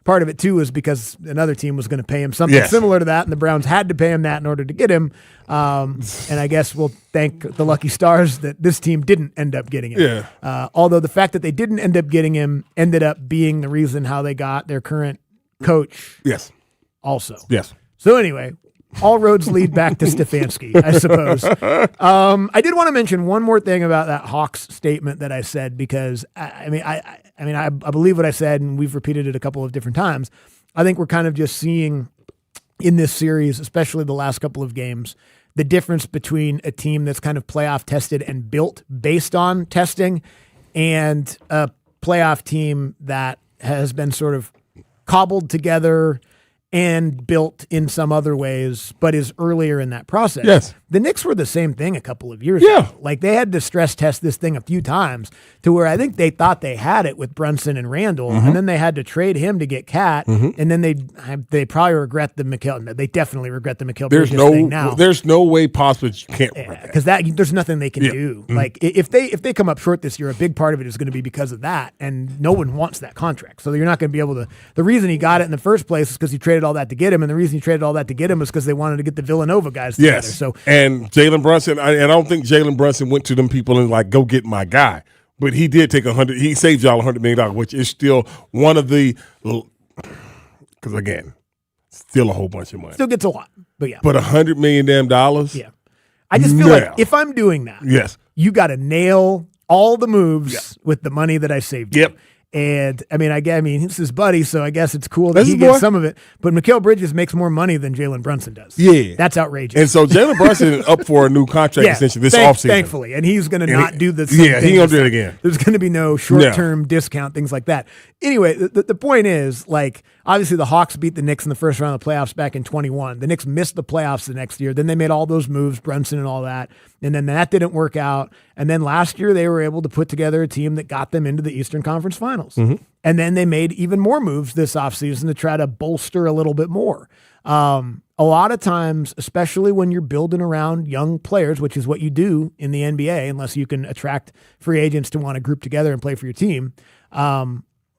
Part of it too was because another team was going to pay him something similar to that, and the Browns had to pay him that in order to get him. And I guess we'll thank the lucky stars that this team didn't end up getting him. Yeah. Although the fact that they didn't end up getting him ended up being the reason how they got their current coach. Yes. Also. Yes. So anyway, all roads lead back to Stefanski, I suppose. I did want to mention one more thing about that Hawks statement that I said because I believe what I said, and we've repeated it a couple of different times. I think we're kind of just seeing in this series, especially the last couple of games, the difference between a team that's kind of playoff tested and built based on testing and a playoff team that has been sort of cobbled together and built in some other ways, but is earlier in that process. Yes. The Knicks were the same thing a couple of years ago. Like they had to stress test this thing a few times to where I think they thought they had it with Brunson and Randall, and then they had to trade him to get Cat, and then they probably regret the Mikal. They definitely regret the Mikal Bridges thing now. There's no way possible you can't regret that. Because there's nothing they can do. Like if they come up short this year, a big part of it is going to be because of that, and no one wants that contract. So you're not going to be able to. The reason he got it in the first place is because he traded all that to get him, and the reason he traded all that to get him is because they wanted to get the Villanova guys together. Yes. So and Jalen Brunson, and I don't think Jalen Brunson went to them people and like, go get my guy. But he did take he saved y'all $100 million, which is still one of the, because again, still a whole bunch of money. Still gets a lot, but yeah. But $100 million damn dollars? Yeah. I just feel like if I'm doing that, you got to nail all the moves with the money that I saved. Yep. And I mean, it's his buddy, so I guess it's cool that he gets some of it. But Mikal Bridges makes more money than Jalen Brunson does. Yeah. That's outrageous. And so Jalen Brunson is up for a new contract extension this offseason. Thankfully. And he's going to not do the same thing. He's going to do it again. There's going to be no short-term discount, things like that. Anyway, the point is, like, obviously the Hawks beat the Knicks in the first round of the playoffs back in 21. The Knicks missed the playoffs the next year. Then they made all those moves, Brunson and all that. And then that didn't work out. And then last year they were able to put together a team that got them into the Eastern Conference Finals. And then they made even more moves this offseason to try to bolster a little bit more. A lot of times, especially when you're building around young players, which is what you do in the NBA, unless you can attract free agents to want to group together and play for your team,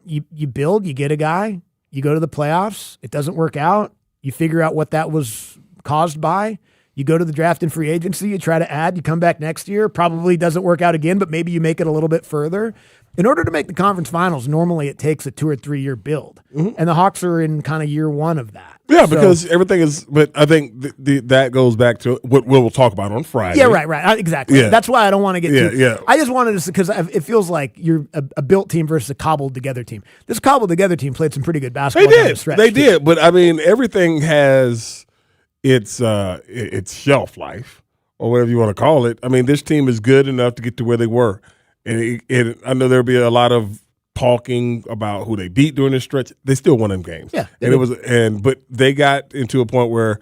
you build, you get a guy, you go to the playoffs, it doesn't work out, you figure out what that was caused by, you go to the draft and free agency, you try to add, you come back next year, probably doesn't work out again, but maybe you make it a little bit further. In order to make the conference finals, normally it takes a 2 or 3 year build. And the Hawks are in kind of year one of that. Yeah, because everything is, but I think that goes back to what we'll talk about on Friday. Yeah, right. Exactly. Yeah. That's why I don't want to get too. Yeah. I just wanted to, because it feels like you're a built team versus a cobbled together team. This cobbled together team played some pretty good basketball. They did. But I mean, everything has its shelf life, or whatever you want to call it. I mean, this team is good enough to get to where they were. And I know there'll be a lot of talking about who they beat during this stretch. They still won them games. Yeah. But they got into a point where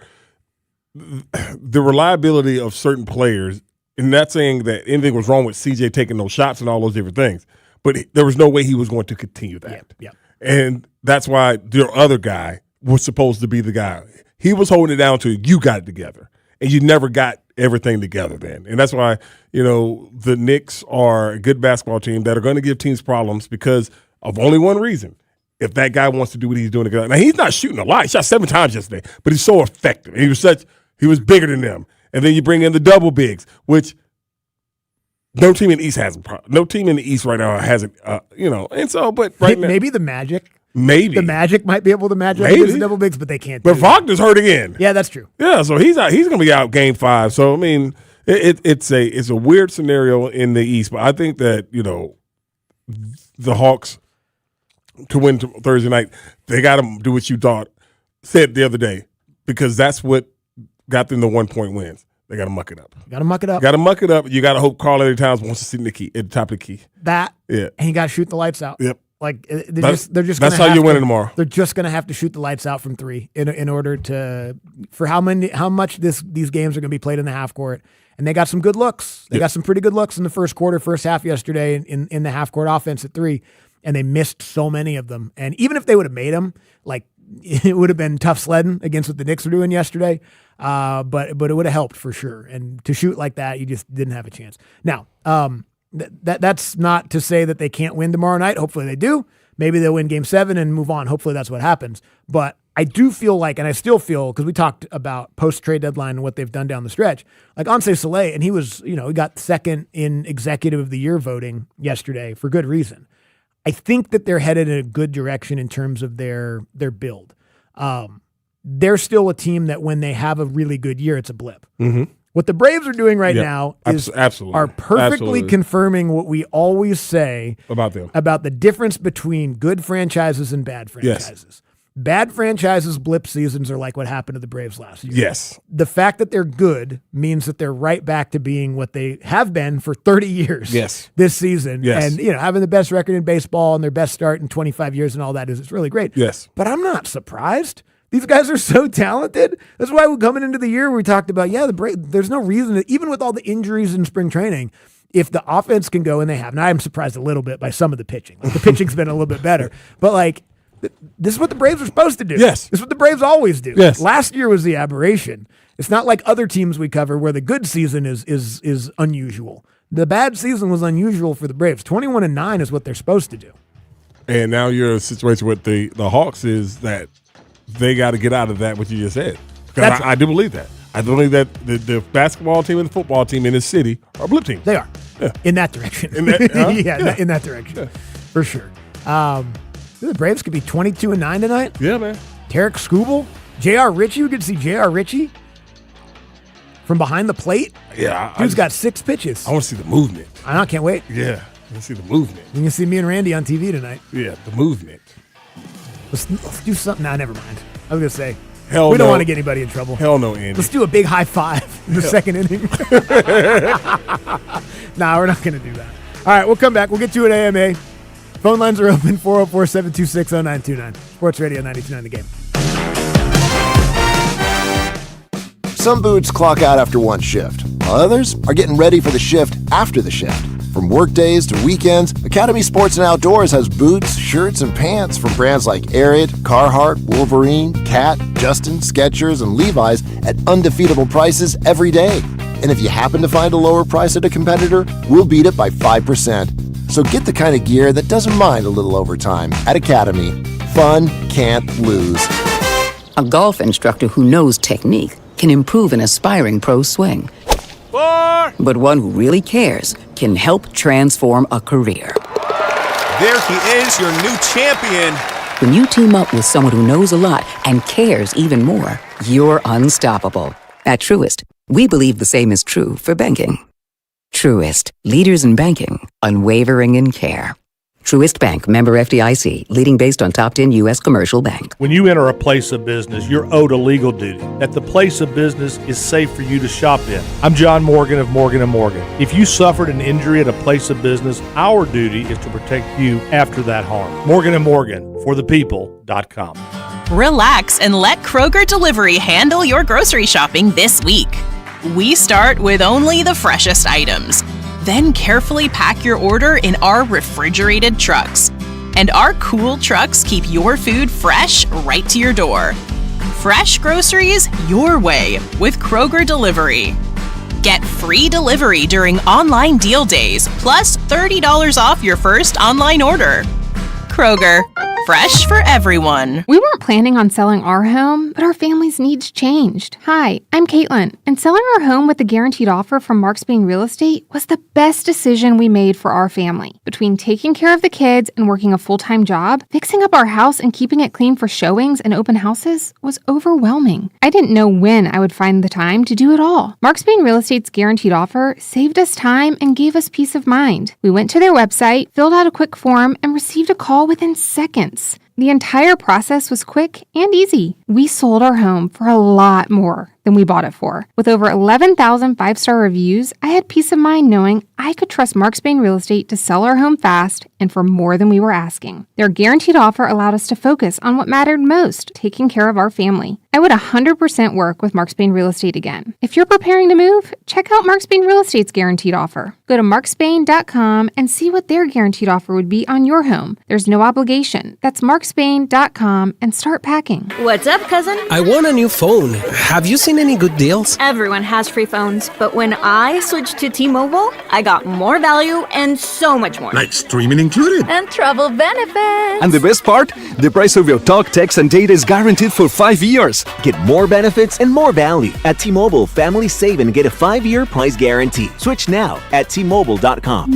the reliability of certain players, and not saying that anything was wrong with CJ taking those shots and all those different things, but there was no way he was going to continue that. Yeah. And that's why their other guy was supposed to be the guy. He was holding it down to you got it together. And you never got everything together then. And that's why, the Knicks are a good basketball team that are going to give teams problems because of only one reason. If that guy wants to do what he's doing. Now, he's not shooting a lot. He shot 7 times yesterday, but he's so effective. And he was bigger than them. And then you bring in the double bigs, which no team in the East has. No team in the East right now has it, and so, but right now. Maybe the Magic. Maybe the Magic might be able to match up against the double bigs, but they can't. But Wagner's hurt again. Yeah, that's true. Yeah, so he's out. He's going to be out Game 5. So I mean, it's a weird scenario in the East. But I think that the Hawks to win Thursday night, they got to do what you said the other day, because that's what got them the 1-point wins. They got to muck it up. Got to muck it up. Got to muck it up. You got to hope Karl-Anthony Towns wants to sit at the top of the key. And you got to shoot the lights out. Yep. Like they're just. That's how you're winning tomorrow. They're just going to have to shoot the lights out from 3 in order for how much these games are going to be played in the half court. And they got some good looks. They got some pretty good looks in the first half yesterday in the half court offense at 3, and they missed so many of them. And even if they would have made them, like it would have been tough sledding against what the Knicks were doing yesterday. But it would have helped for sure. And to shoot like that, you just didn't have a chance. Now, that's not to say that they can't win tomorrow night. Hopefully they do. Maybe they'll win Game 7 and move on. Hopefully that's what happens. But I do feel like, and I still feel, because we talked about post-trade deadline and what they've done down the stretch, like Anseh Soleil, and he was, he got second in Executive of the Year voting yesterday for good reason. I think that they're headed in a good direction in terms of their build. They're still a team that when they have a really good year, it's a blip. Mm-hmm. What the Braves are doing right now is are perfectly confirming what we always say about them, about the difference between good franchises and bad franchises. Yes. Bad franchises' blip seasons are like what happened to the Braves last year. Yes. The fact that they're good means that they're right back to being what they have been for 30 years this season. Yes. And, having the best record in baseball and their best start in 25 years and all that is really great. Yes. But I'm not surprised. These guys are so talented. That's why we're coming into the year we talked about, the Braves, there's no reason to, even with all the injuries in spring training, if the offense can go, and they have. Now, I'm surprised a little bit by some of the pitching. Like, the pitching's been a little bit better. But, like, this is what the Braves are supposed to do. Yes. This is what the Braves always do. Yes. Last year was the aberration. It's not like other teams we cover where the good season is unusual. The bad season was unusual for the Braves. 21-9 is what they're supposed to do. And now you're in a situation with the Hawks is that they got to get out of that, what you just said. I do believe that. I believe that the basketball team and the football team in this city are blip teams. They are. Yeah. In that direction. In that direction. Yeah. For sure. The Braves could be 22-9 tonight. Yeah, man. Tarek Skubal. J.R. Ritchie. We could see J.R. Ritchie from behind the plate. Yeah. Dude's got 6 pitches. I want to see the movement. I can't wait. Yeah. I want to see the movement. You can see me and Randy on TV tonight. Yeah, the movement. Let's do something. Nah, never mind. I was going to say. Hell we don't no. want to get anybody in trouble. Hell no, Andy. Let's do a big high five in the second inning. Nah, we're not going to do that. All right, we'll come back. We'll get to an AMA. Phone lines are open, 404-726-0929. Sports Radio 92.9 The Game. Some boots clock out after one shift, while others are getting ready for the shift after the shift. From work days to weekends, Academy Sports and Outdoors has boots, shirts, and pants from brands like Arid, Carhartt, Wolverine, Cat, Justin, Skechers, and Levi's at undefeatable prices every day. And if you happen to find a lower price at a competitor, we'll beat it by 5%. So get the kind of gear that doesn't mind a little overtime at Academy. Fun can't lose. A golf instructor who knows technique can improve an aspiring pro's swing. But one who really cares can help transform a career. There he is, your new champion. When you team up with someone who knows a lot and cares even more, you're unstoppable. At Truist, we believe the same is true for banking. Truist, leaders in banking, unwavering in care. Truist Bank, member FDIC, leading based on top 10 U.S. commercial bank. When you enter a place of business, you're owed a legal duty, that the place of business is safe for you to shop in. I'm John Morgan of Morgan & Morgan. If you suffered an injury at a place of business, our duty is to protect you after that harm. Morgan & Morgan, forthepeople.com. Relax and let Kroger Delivery handle your grocery shopping this week. We start with only the freshest items. Then carefully pack your order in our refrigerated trucks. And our cool trucks keep your food fresh right to your door. Fresh groceries your way with Kroger Delivery. Get free delivery during online deal days, plus $30 off your first online order. Kroger, fresh for everyone. We weren't planning on selling our home, but our family's needs changed. Hi, I'm Caitlin, and selling our home with a guaranteed offer from Mark Spain Real Estate was the best decision we made for our family. Between taking care of the kids and working a full-time job, fixing up our house and keeping it clean for showings and open houses was overwhelming. I didn't know when I would find the time to do it all. Mark Spain Real Estate's guaranteed offer saved us time and gave us peace of mind. We went to their website, filled out a quick form, and received a call within seconds. The entire process was quick and easy. We sold our home for a lot more than we bought it for. With over 11,000 five-star reviews, I had peace of mind knowing I could trust Mark Spain Real Estate to sell our home fast and for more than we were asking. Their guaranteed offer allowed us to focus on what mattered most, taking care of our family. I would 100% work with Mark Spain Real Estate again. If you're preparing to move, check out Mark Spain Real Estate's guaranteed offer. Go to markspain.com and see what their guaranteed offer would be on your home. There's no obligation. That's markspain.com and start packing. What's up, cousin? I want a new phone. Have you seen any good deals? Everyone has free phones, but when I switched to T-Mobile, I got more value and so much more. Like streaming included. And travel benefits. And the best part? The price of your talk, text, and data is guaranteed for 5 years. Get more benefits and more value. At T-Mobile, families save and get a 5-year price guarantee. Switch now at T-Mobile.com.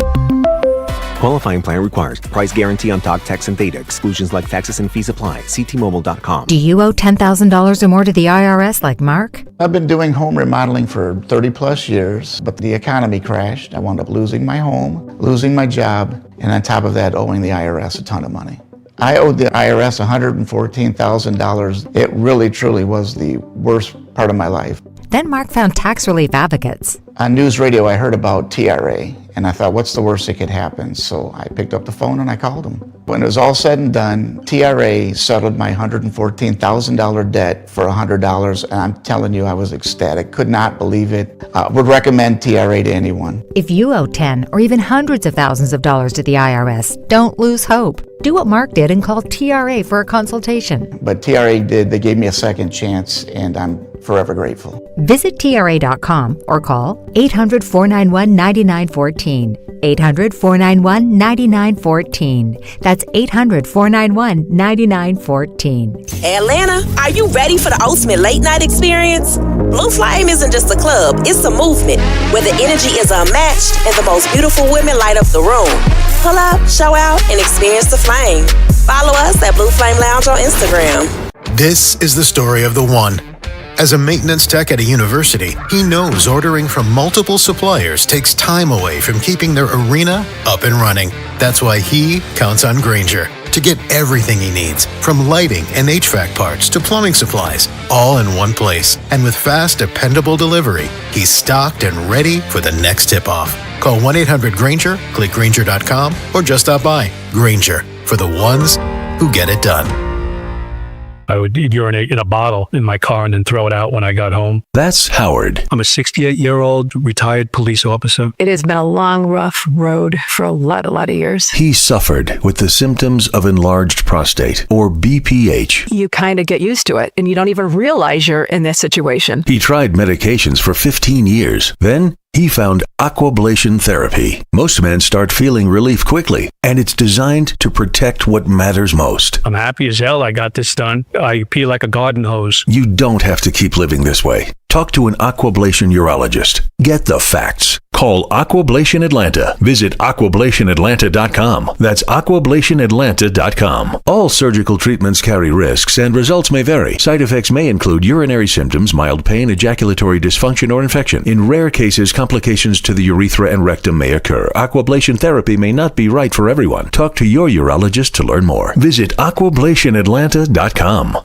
Qualifying plan requires price guarantee on talk, text, and data. Exclusions like taxes and fees apply. See T-Mobile.com. Do you owe $10,000 or more to the IRS like Mark? I've been doing home remodeling for 30 plus years, but the economy crashed. I wound up losing my home, losing my job, and on top of that, owing the IRS a ton of money. I owed the IRS $114,000. It really, truly was the worst part of my life. Then Mark found tax relief advocates. On news radio, I heard about TRA, and I thought, what's the worst that could happen? So I picked up the phone and I called them. When it was all said and done, TRA settled my $114,000 debt for $100, and I'm telling you, I was ecstatic. Could not believe it. Would recommend TRA to anyone. If you owe 10 or even hundreds of thousands of dollars to the IRS, don't lose hope. Do what Mark did and call TRA for a consultation. But TRA did. They gave me a second chance, and I'm forever grateful. Visit TRA.com or call 800-491-9914. 800-491-9914. That's 800-491-9914. Atlanta, are you ready for the ultimate late night experience? Blue Flame isn't just a club, it's a movement where the energy is unmatched and the most beautiful women light up the room. Pull up, show out, and experience the flame. Follow us at Blue Flame Lounge on Instagram. This is the story of the one. As a maintenance tech at a university, he knows ordering from multiple suppliers takes time away from keeping their arena up and running. That's why he counts on Grainger to get everything he needs, from lighting and HVAC parts to plumbing supplies, all in one place. And with fast, dependable delivery, he's stocked and ready for the next tip-off. Call 1-800-GRAINGER, click Grainger.com, or just stop by. Grainger, for the ones who get it done. I would urinate in a bottle in my car and then throw it out when I got home. That's Howard. I'm a 68-year-old retired police officer. It has been a long, rough road for a lot of years. He suffered with the symptoms of enlarged prostate, or BPH. You kind of get used to it, and you don't even realize you're in this situation. He tried medications for 15 years. Then he found Aquablation therapy. Most men start feeling relief quickly, and it's designed to protect what matters most. I'm happy as hell I got this done. I pee like a garden hose. You don't have to keep living this way. Talk to an Aquablation urologist. Get the facts. Call Aquablation Atlanta. Visit aquablationatlanta.com. That's aquablationatlanta.com. All surgical treatments carry risks and results may vary. Side effects may include urinary symptoms, mild pain, ejaculatory dysfunction, or infection. In rare cases, complications to the urethra and rectum may occur. Aquablation therapy may not be right for everyone. Talk to your urologist to learn more. Visit aquablationatlanta.com.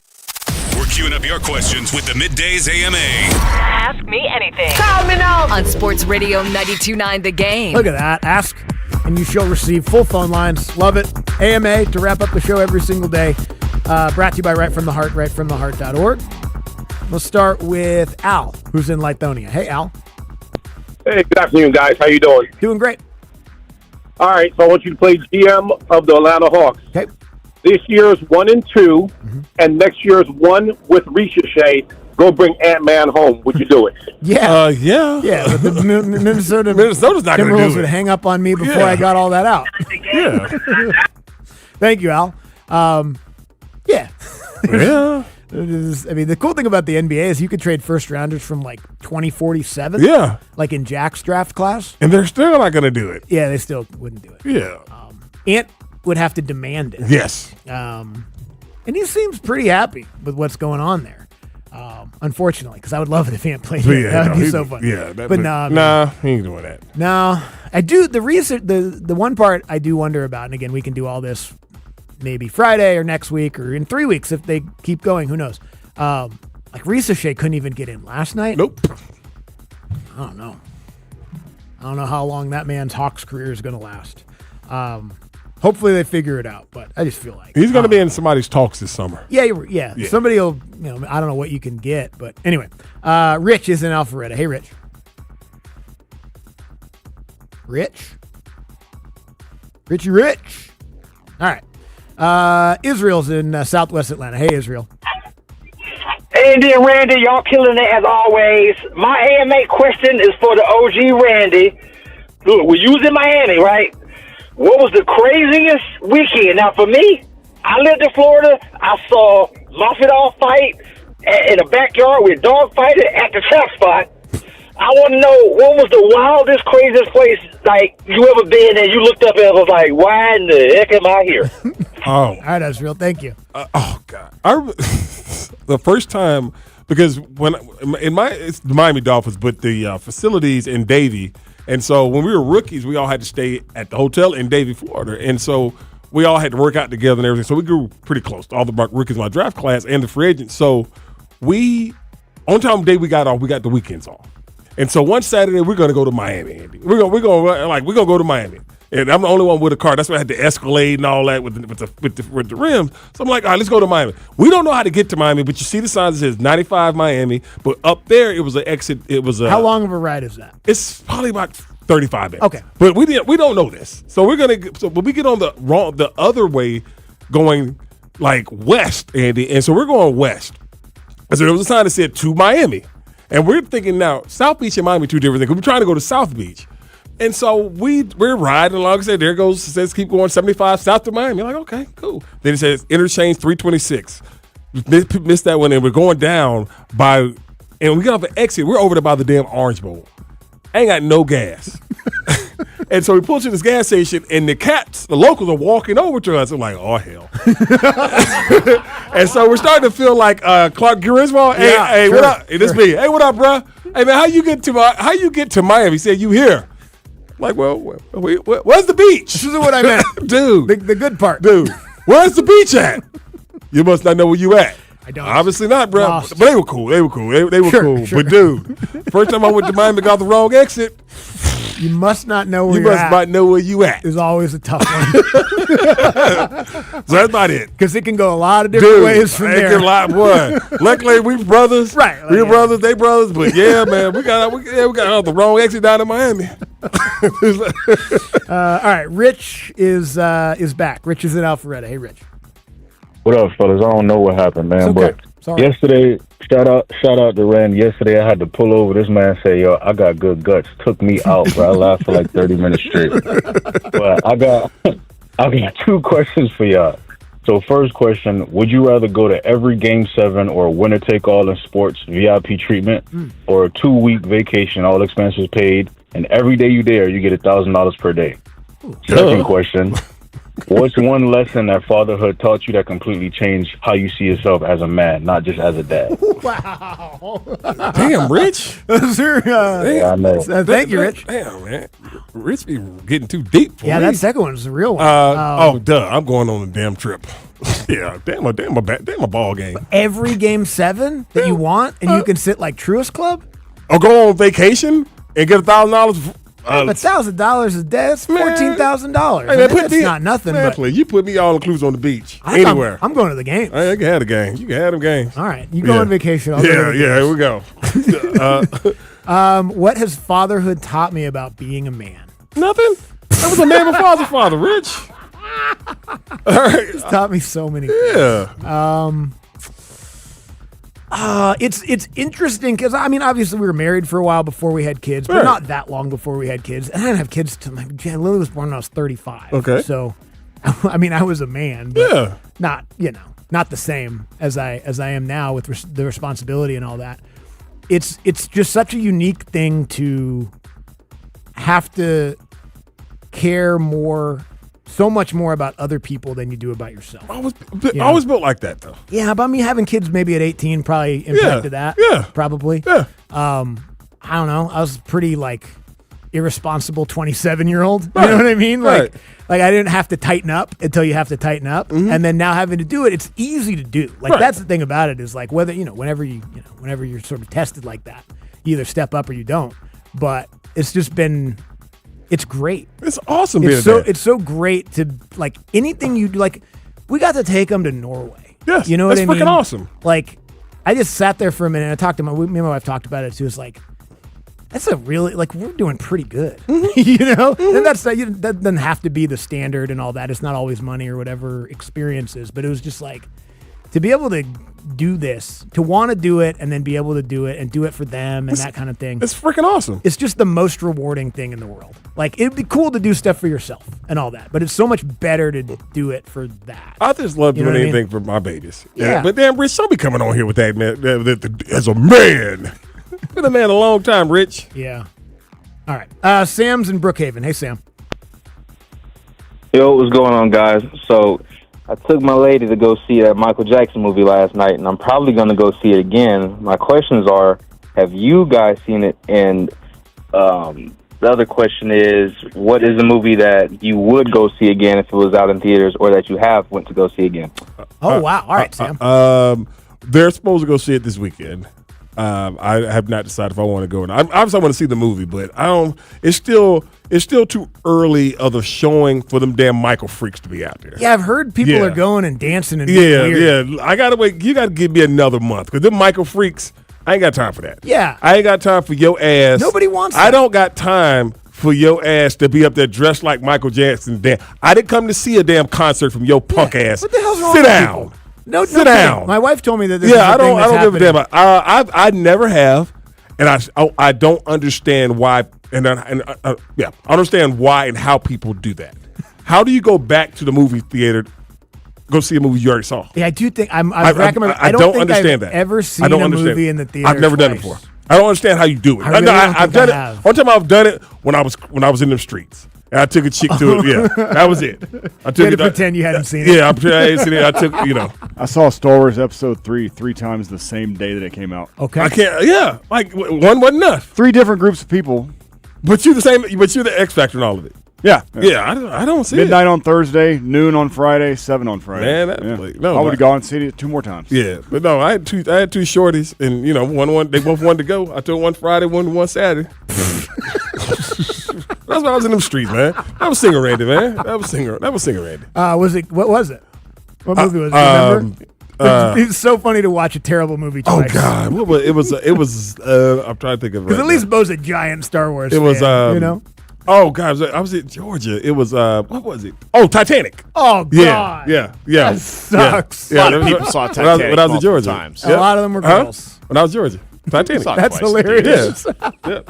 We're queuing up your questions with the Middays AMA. Ask me anything. Call me now. On Sports Radio 92.9 The Game. Look at that. Ask, and you shall receive full phone lines. Love it. AMA to wrap up the show every single day. Brought to you by Right From The Heart, rightfromtheheart.org. We'll start with Al, who's in Lithonia. Hey, Al. Hey, good afternoon, guys. How you doing? Doing great. All right, so I want you to play GM of the Atlanta Hawks. Okay. This year's 1 and 2, and next year's 1 with Ricochet. Go bring Ant-Man home. Would you do it? Yeah. Yeah. But the Minnesota's not going to do it. would hang up on me before I got all that out. Yeah. Thank you, Al. Yeah. Yeah. The cool thing about the NBA is you could trade first rounders from like 2047. Yeah. Like in Jack's draft class. And they're still not going to do it. Yeah, they still wouldn't do it. Yeah. Ant would have to demand it. Yes. And he seems pretty happy with what's going on there. Unfortunately, because I would love it if Ant played here. That would be so fun. Yeah. But no. Nah, he ain't doing that. No. I do. The research, the one part I do wonder about, and again, we can do all this maybe Friday or next week or in 3 weeks if they keep going. Who knows? Like Ricochet couldn't even get in last night. Nope. I don't know. I don't know how long that man's Hawks career is going to last. Hopefully they figure it out, but I just feel like he's going to be in somebody's talks this summer. Yeah. Somebody will, I don't know what you can get, but anyway. Rich is in Alpharetta. Hey, Rich. Richie Rich. All right. Israel's in Southwest Atlanta. Hey, Israel. Andy and Randy, y'all killing it as always. My AMA question is for the OG Randy. Look, we was in Miami, right? What was the craziest weekend? Now, for me, I lived in Florida. I saw Masvidal fight in a backyard with dog fighting at the trap spot. I want to know, what was the wildest, craziest place like you ever been and you looked up and was like, why in the heck am I here? All right, Israel. Thank you. God. The first time, because it's the Miami Dolphins, but the facilities in Davie. And so when we were rookies, we all had to stay at the hotel in Davie, Florida. And so we all had to work out together and everything. So we grew pretty close to all the rookies in my draft class and the free agents. So on time day we got off, we got the weekends off. And so one Saturday we're going to go to Miami, Andy. We're going to go to Miami. And I'm the only one with a car. That's why I had to Escalade and all that with the rims. So I'm like, all right, let's go to Miami. We don't know how to get to Miami, but you see the sign that says 95 Miami. But up there, it was an exit. It was a. How long of a ride is that? It's probably about 35 minutes. Okay. But we don't know this. So but we get on the other way going like west, Andy. And so we're going west. And so there was a sign that said to Miami. And we're thinking now, South Beach and Miami, two different things. We're trying to go to South Beach. And so we're riding along. I said, there goes, it says keep going 75 south to Miami. You're like, okay, cool. Then it says interchange 326. Missed that one. And we're going down and we get off the exit. We're over there by the damn Orange Bowl. I ain't got no gas. And so we pull to this gas station, and the locals are walking over to us. I'm like, oh, hell. And so we're starting to feel like Clark Griswold. Hey, what up? Hey, this me. Hey, what up, bro? Hey, man, how you get to Miami? He said, you here. I'm like, well, where's the beach? This is what I meant. Dude. The good part. Dude, where's the beach at? You must not know where you at. I don't. Obviously not, bro. Lost. But they were cool. They were cool. Sure. But, dude, first time I went to Miami, got the wrong exit. You must not know where you you're must at. not know where you at. Is always a tough one. So that's about it. Because it can go a lot of different ways from there. Luckily, we brothers. Right. We brothers, they brothers. But yeah, man, we got the wrong exit down in Miami. All right, Rich is back. Rich is in Alpharetta. Hey, Rich. What up, fellas? I don't know what happened, man. Okay. But yesterday, shout out to Ren. Yesterday, I had to pull over. This man said, "Yo, I got good guts." Took me out, bro. I laughed for like 30 minutes straight. But I got two questions for y'all. So, first question: would you rather go to every Game 7 or winner take all in sports VIP treatment, or a 2-week vacation, all expenses paid, and every day you there, you get $1,000 per day? Second question. What's one lesson that fatherhood taught you that completely changed how you see yourself as a man, not just as a dad? Wow. Damn, Rich. Yeah, I know. Thank you, Rich. Damn, man. Rich be getting too deep for me. That second one is the real one. I'm going on a damn trip. Yeah, damn a ball game. Every Game 7 that you want, and you can sit like Truist Club? Or go on vacation and get $1,000. $1,000 a day, that's $14,000. Hey, That's not nothing. Man, But please, you put me all inclusive on the beach. Anywhere. I'm going to the game. I can have the game. You can have them games. All right. You go on vacation. I'll go to the here we go. What has fatherhood taught me about being a man? Nothing. That was a man before father, Rich. All right. It's taught me so many things. It's interesting because, I mean, obviously we were married for a while before we had kids, but not that long before we had kids. And I didn't have kids till Lily was born when I was 35. Okay. So, I mean, I was a man, but not the same as I am now with the responsibility and all that. It's just such a unique thing to have to care so much more about other people than you do about yourself. I was built like that, though. Yeah, but I mean, having kids maybe at 18 probably impacted that. Yeah. Probably. Yeah. I don't know. I was pretty, irresponsible 27-year-old. You know what I mean? Like I didn't have to tighten up until you have to tighten up. Mm-hmm. And then now having to do it, it's easy to do. That's the thing about it is, whether, whenever you're sort of tested like that, you either step up or you don't. But it's just been... It's great. It's awesome. It's so great to anything you do. We got to take them to Norway. Yes, you know what I mean? That's freaking awesome. I just sat there for a minute and I talked to me and my wife talked about it too. It's that's a really we're doing pretty good, mm-hmm. And that doesn't have to be the standard and all that. It's not always money or whatever experience is, but it was just to be able to do this, to want to do it and then be able to do it and do it for them and that kind of thing. It's freaking awesome. It's just the most rewarding thing in the world. It'd be cool to do stuff for yourself and all that, but it's so much better to do it for that. I just love doing anything for my babies. Yeah. But damn, Rich, don't be coming on here with that, man. As a man. Been a man a long time, Rich. Yeah. All right. Sam's in Brookhaven. Hey, Sam. Yo, what's going on, guys? So I took my lady to go see that Michael Jackson movie last night, and I'm probably going to go see it again. My questions are, have you guys seen it? And the other question is, what is a movie that you would go see again if it was out in theaters or that you have went to go see again? Oh, wow. All right, Sam. They're supposed to go see it this weekend. I have not decided if I want to go or not. Obviously, I want to see the movie, but I don't. It's still it's still too early of a showing for them damn Michael freaks to be out there. Yeah, I've heard people Yeah. are going and dancing and being weird. Yeah. I gotta wait. You gotta give me another month because them Michael freaks. I ain't got time for that. Yeah. I ain't got time for your ass. Nobody wants I that. don't got time for your ass to be up there dressed like Michael Jackson. I didn't come to see a damn concert from your punk ass. What the hell's wrong Sit with down. people? No, Sit down. My wife told me that this is Yeah, a I thing don't. I that's don't give a damn. happening. I never have, and I don't understand why. And I understand why and how people do that. How do you go back to the movie theater, go see a movie you already saw? Yeah, I do think I don't think understand I've that. ever seen I don't a understand. movie in the theater. I've never done it twice. before. I don't understand how you do it. I really don't I've think done I it. have. One time I've done it when I was in the streets. And I took a chick to it. Yeah, that was it. I took You had it. to pretend you hadn't seen it. Yeah, I ain't seen it. I took, I saw Star Wars Episode 3 3 times the same day that it came out. Okay. I can't. Yeah, like one wasn't enough. 3 different groups of people. But you're the same. But you're the X Factor in all of it. Yeah. Yeah, I don't see Midnight on Thursday, noon on Friday, 7 on Friday. Man, that, Yeah. no, I would have gone and seen it 2 more times. Yeah, but no, I had two shorties, and one they both wanted to go. I took one Friday, one Saturday. That's why I was in them streets, man. That was Singer Randy, man. That was Singer Randy. Was it? What was it? What movie was it? Remember? It's so funny to watch a terrible movie twice. Oh God, what was, it was. I'm trying to think of it. Because at least Bo's a giant Star Wars it was. fan, Oh God, I was in Georgia. It was. What was it? Oh, Titanic. Oh God. Yeah. That sucks. Yeah. A lot of people saw Titanic when I was in Georgia. times. A lot of them were girls. When I was in Georgia. Titanic. That's hilarious. Yeah.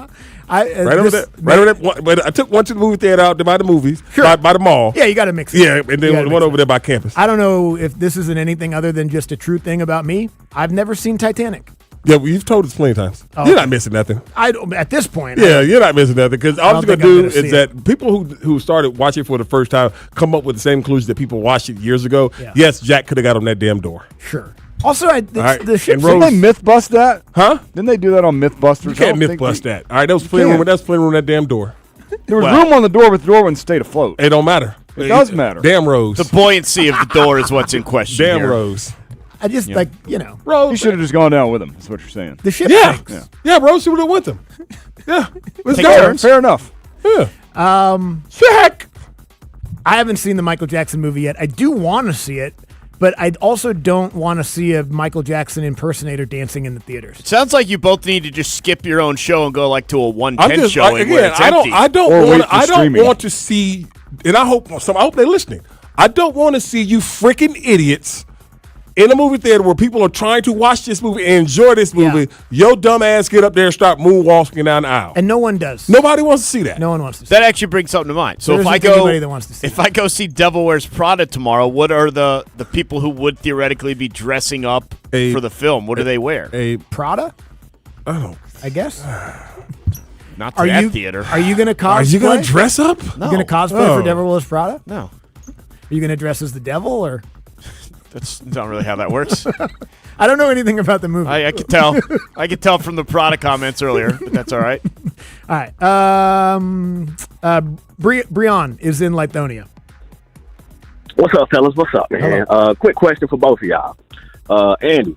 Right over there. But I took one to the movie theater out there by the movies, by the mall. Yeah, you got to mix it. Yeah, and then one over there by campus. I don't know if this isn't anything other than just a true thing about me. I've never seen Titanic. Yeah, well, you've told us plenty of times. Oh, You're okay. not missing nothing. I don't, at this point. Yeah, you're not missing nothing because all I I'm don't going to think do I'm is gonna see that people who started watching it for the first time come up with the same conclusion that people watched it years ago. Yeah. Yes, Jack could have got on that damn door. Sure. Also, the ship. And Didn't they myth bust that? Huh? Didn't they do that on Mythbusters? You can't myth bust that. All right, that was plenty room. That's plenty room on that damn door. There was room on the door, but the door wouldn't stay afloat. It don't matter. It does matter. Damn Rose. The buoyancy of the door is what's in question. Damn here. Rose. I just Yeah. Rose. You should have just gone down with him. That's what you're saying. The ship Yeah. sinks. Yeah, Rose should have went with them. Yeah. Let's Take go. turns. Fair enough. Yeah. Jack. I haven't seen the Michael Jackson movie yet. I do want to see it, but I also don't want to see a Michael Jackson impersonator dancing in the theaters. Sounds like you both need to just skip your own show and go like to a 110 showing where again, it's I empty. don't want to see, and I hope they're listening. I don't want to see you freaking idiots in a movie theater where people are trying to watch this movie and enjoy this movie. Your dumb ass get up there and start moonwalking down the aisle. And no one does. Nobody wants to see that. No one wants to see That actually brings something to mind. So There if I isn't anybody that wants to see if I go see Devil Wears Prada tomorrow, what are the people who would theoretically be dressing up for the film? What do they wear? A Prada? Oh, I guess. Not to that theater. Are you going to cosplay? Are you going to dress up? No. You going to cosplay Oh. for Devil Wears Prada? No. Are you going to dress as the devil or? That's not really how that works. I don't know anything about the movie. I could tell. I could tell from the Prada comments earlier, but that's all right. All right. Breon is in Lithonia. What's up, fellas? What's up, man? Quick question for both of y'all. Andy,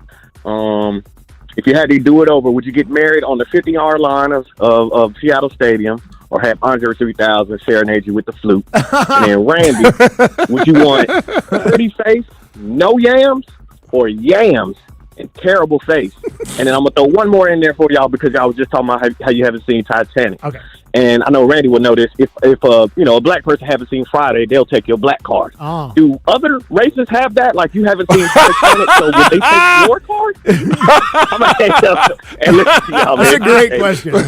if you had to do it over, would you get married on the 50-yard line of Seattle Stadium or have Andre 3000 serenade you with the flute? And then Randy, would you want pretty face, no yams, or yams and terrible face? And then I'm going to throw one more in there for y'all because y'all was just talking about how you haven't seen Titanic. Okay. And I know Randy will know this. If a black person haven't seen Friday, they'll take your black card. Oh. Do other races have that? Like you haven't seen Titanic, so would they take your card? I'm gonna and listen to y'all, That's man. a great question. And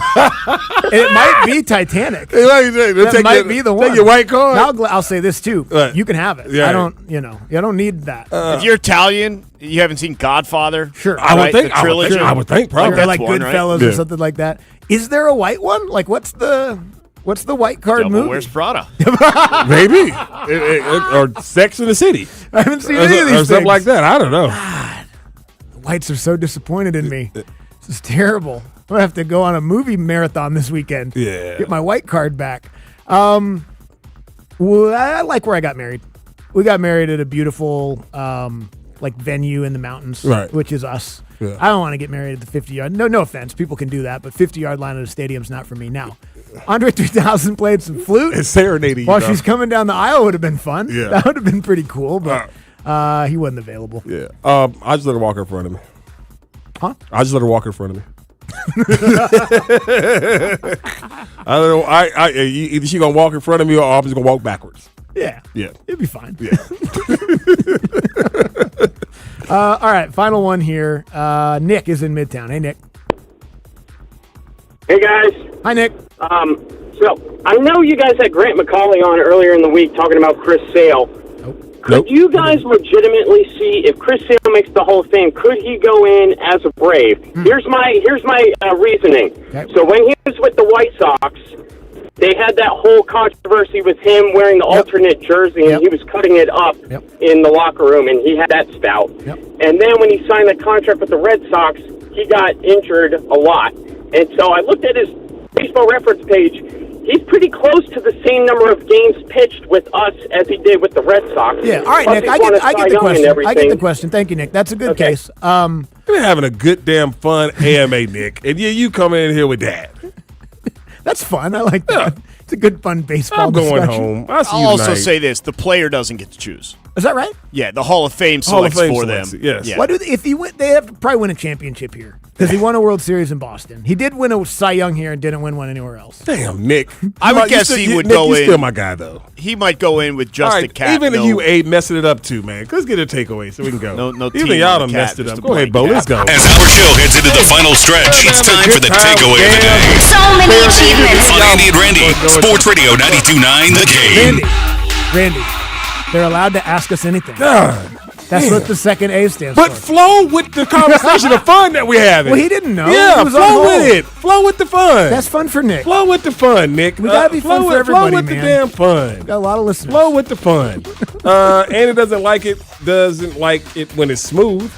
it might be Titanic. That That might be the one. Take your white card. Now, I'll say this too. Right. You can have it. Yeah. I don't need that. If you're Italian, you haven't seen Godfather. Sure. I would right? think. The trilogy. I would think probably. Like, like one, right? Goodfellas or something like that. Is there a white one? Like what's the white card Devil movie? Wears Prada. Maybe. Or Sex in the City. I haven't seen any of these or something things. like that. I don't know. The whites are so disappointed in me. This is terrible. I'm gonna have to go on a movie marathon this weekend. Yeah. Get my white card back. Well, I like where I got married. We got married at a beautiful venue in the mountains, Right. which is us. Yeah. I don't want to get married at the 50-yard. No offense. People can do that, but 50-yard line at a stadium's not for me. Now, Andre 3000 played some flute. And serenading while she's coming down the aisle would have been fun. Yeah. That would have been pretty cool, but he wasn't available. Yeah. I just let her walk in front of me. Huh? I just let her walk in front of me. I don't know. Either she gonna walk in front of me or I'm just gonna walk backwards. Yeah. Yeah. It'd be fine. Yeah. All right, final one here. Nick is in Midtown. Hey, Nick. Hey, guys. Hi, Nick. So I know you guys had Grant McCauley on earlier in the week talking about Chris Sale. Could you guys legitimately see if Chris Sale makes the Hall of Fame? Could he go in as a Brave? Here's my reasoning. Okay. So when he was with the White Sox, they had that whole controversy with him wearing the alternate jersey, and he was cutting it up in the locker room, and he had that spout. And then when he signed the contract with the Red Sox, he got injured a lot. And so I looked at his baseball reference page. He's pretty close to the same number of games pitched with us as he did with the Red Sox. Yeah, all right, Plus Nick. he's I won a get Cy the Young question. and everything. I get the question. Thank you, Nick. That's a good case. We're having a good damn fun AMA, Nick. And you come in here with that. That's fun. I like that. It's a good, fun baseball I'm going discussion. home. I'll see you I'll also tonight. say this: the player doesn't get to choose. Is that right? Yeah, the Hall of Fame Hall of selects Fame for selects them. it, yes. Yeah. Why do they, if he win, they have to probably win a championship here because he won a World Series in Boston. He did win a Cy Young here and didn't win one anywhere else. Damn, Nick. I would guess he would Nick, go you're in. still my guy, though. He might go in with just All a right, cap. even if no- you ain't messing it up too, man. Let's get a takeaway so we can go. No Even team y'all on done the messed cap, it just up. a Go ahead, Bo. blank Let's go. As our show heads into the final stretch, it's time for the takeaway of the day. So many achievements. On Andy and Randy, Sports Radio 92.9 The Game. Randy, they're allowed to ask us anything. That's what the second A stands But for. flow with the conversation of fun that we having. Well, he didn't know. Yeah, He was on flow hold. with it. Flow with the fun. That's fun for Nick. Flow with the fun, Nick. We gotta be fun flow for everybody, Flow with man. the damn fun. Got a lot of listeners. Flow with the fun. Andy doesn't like it when it's smooth.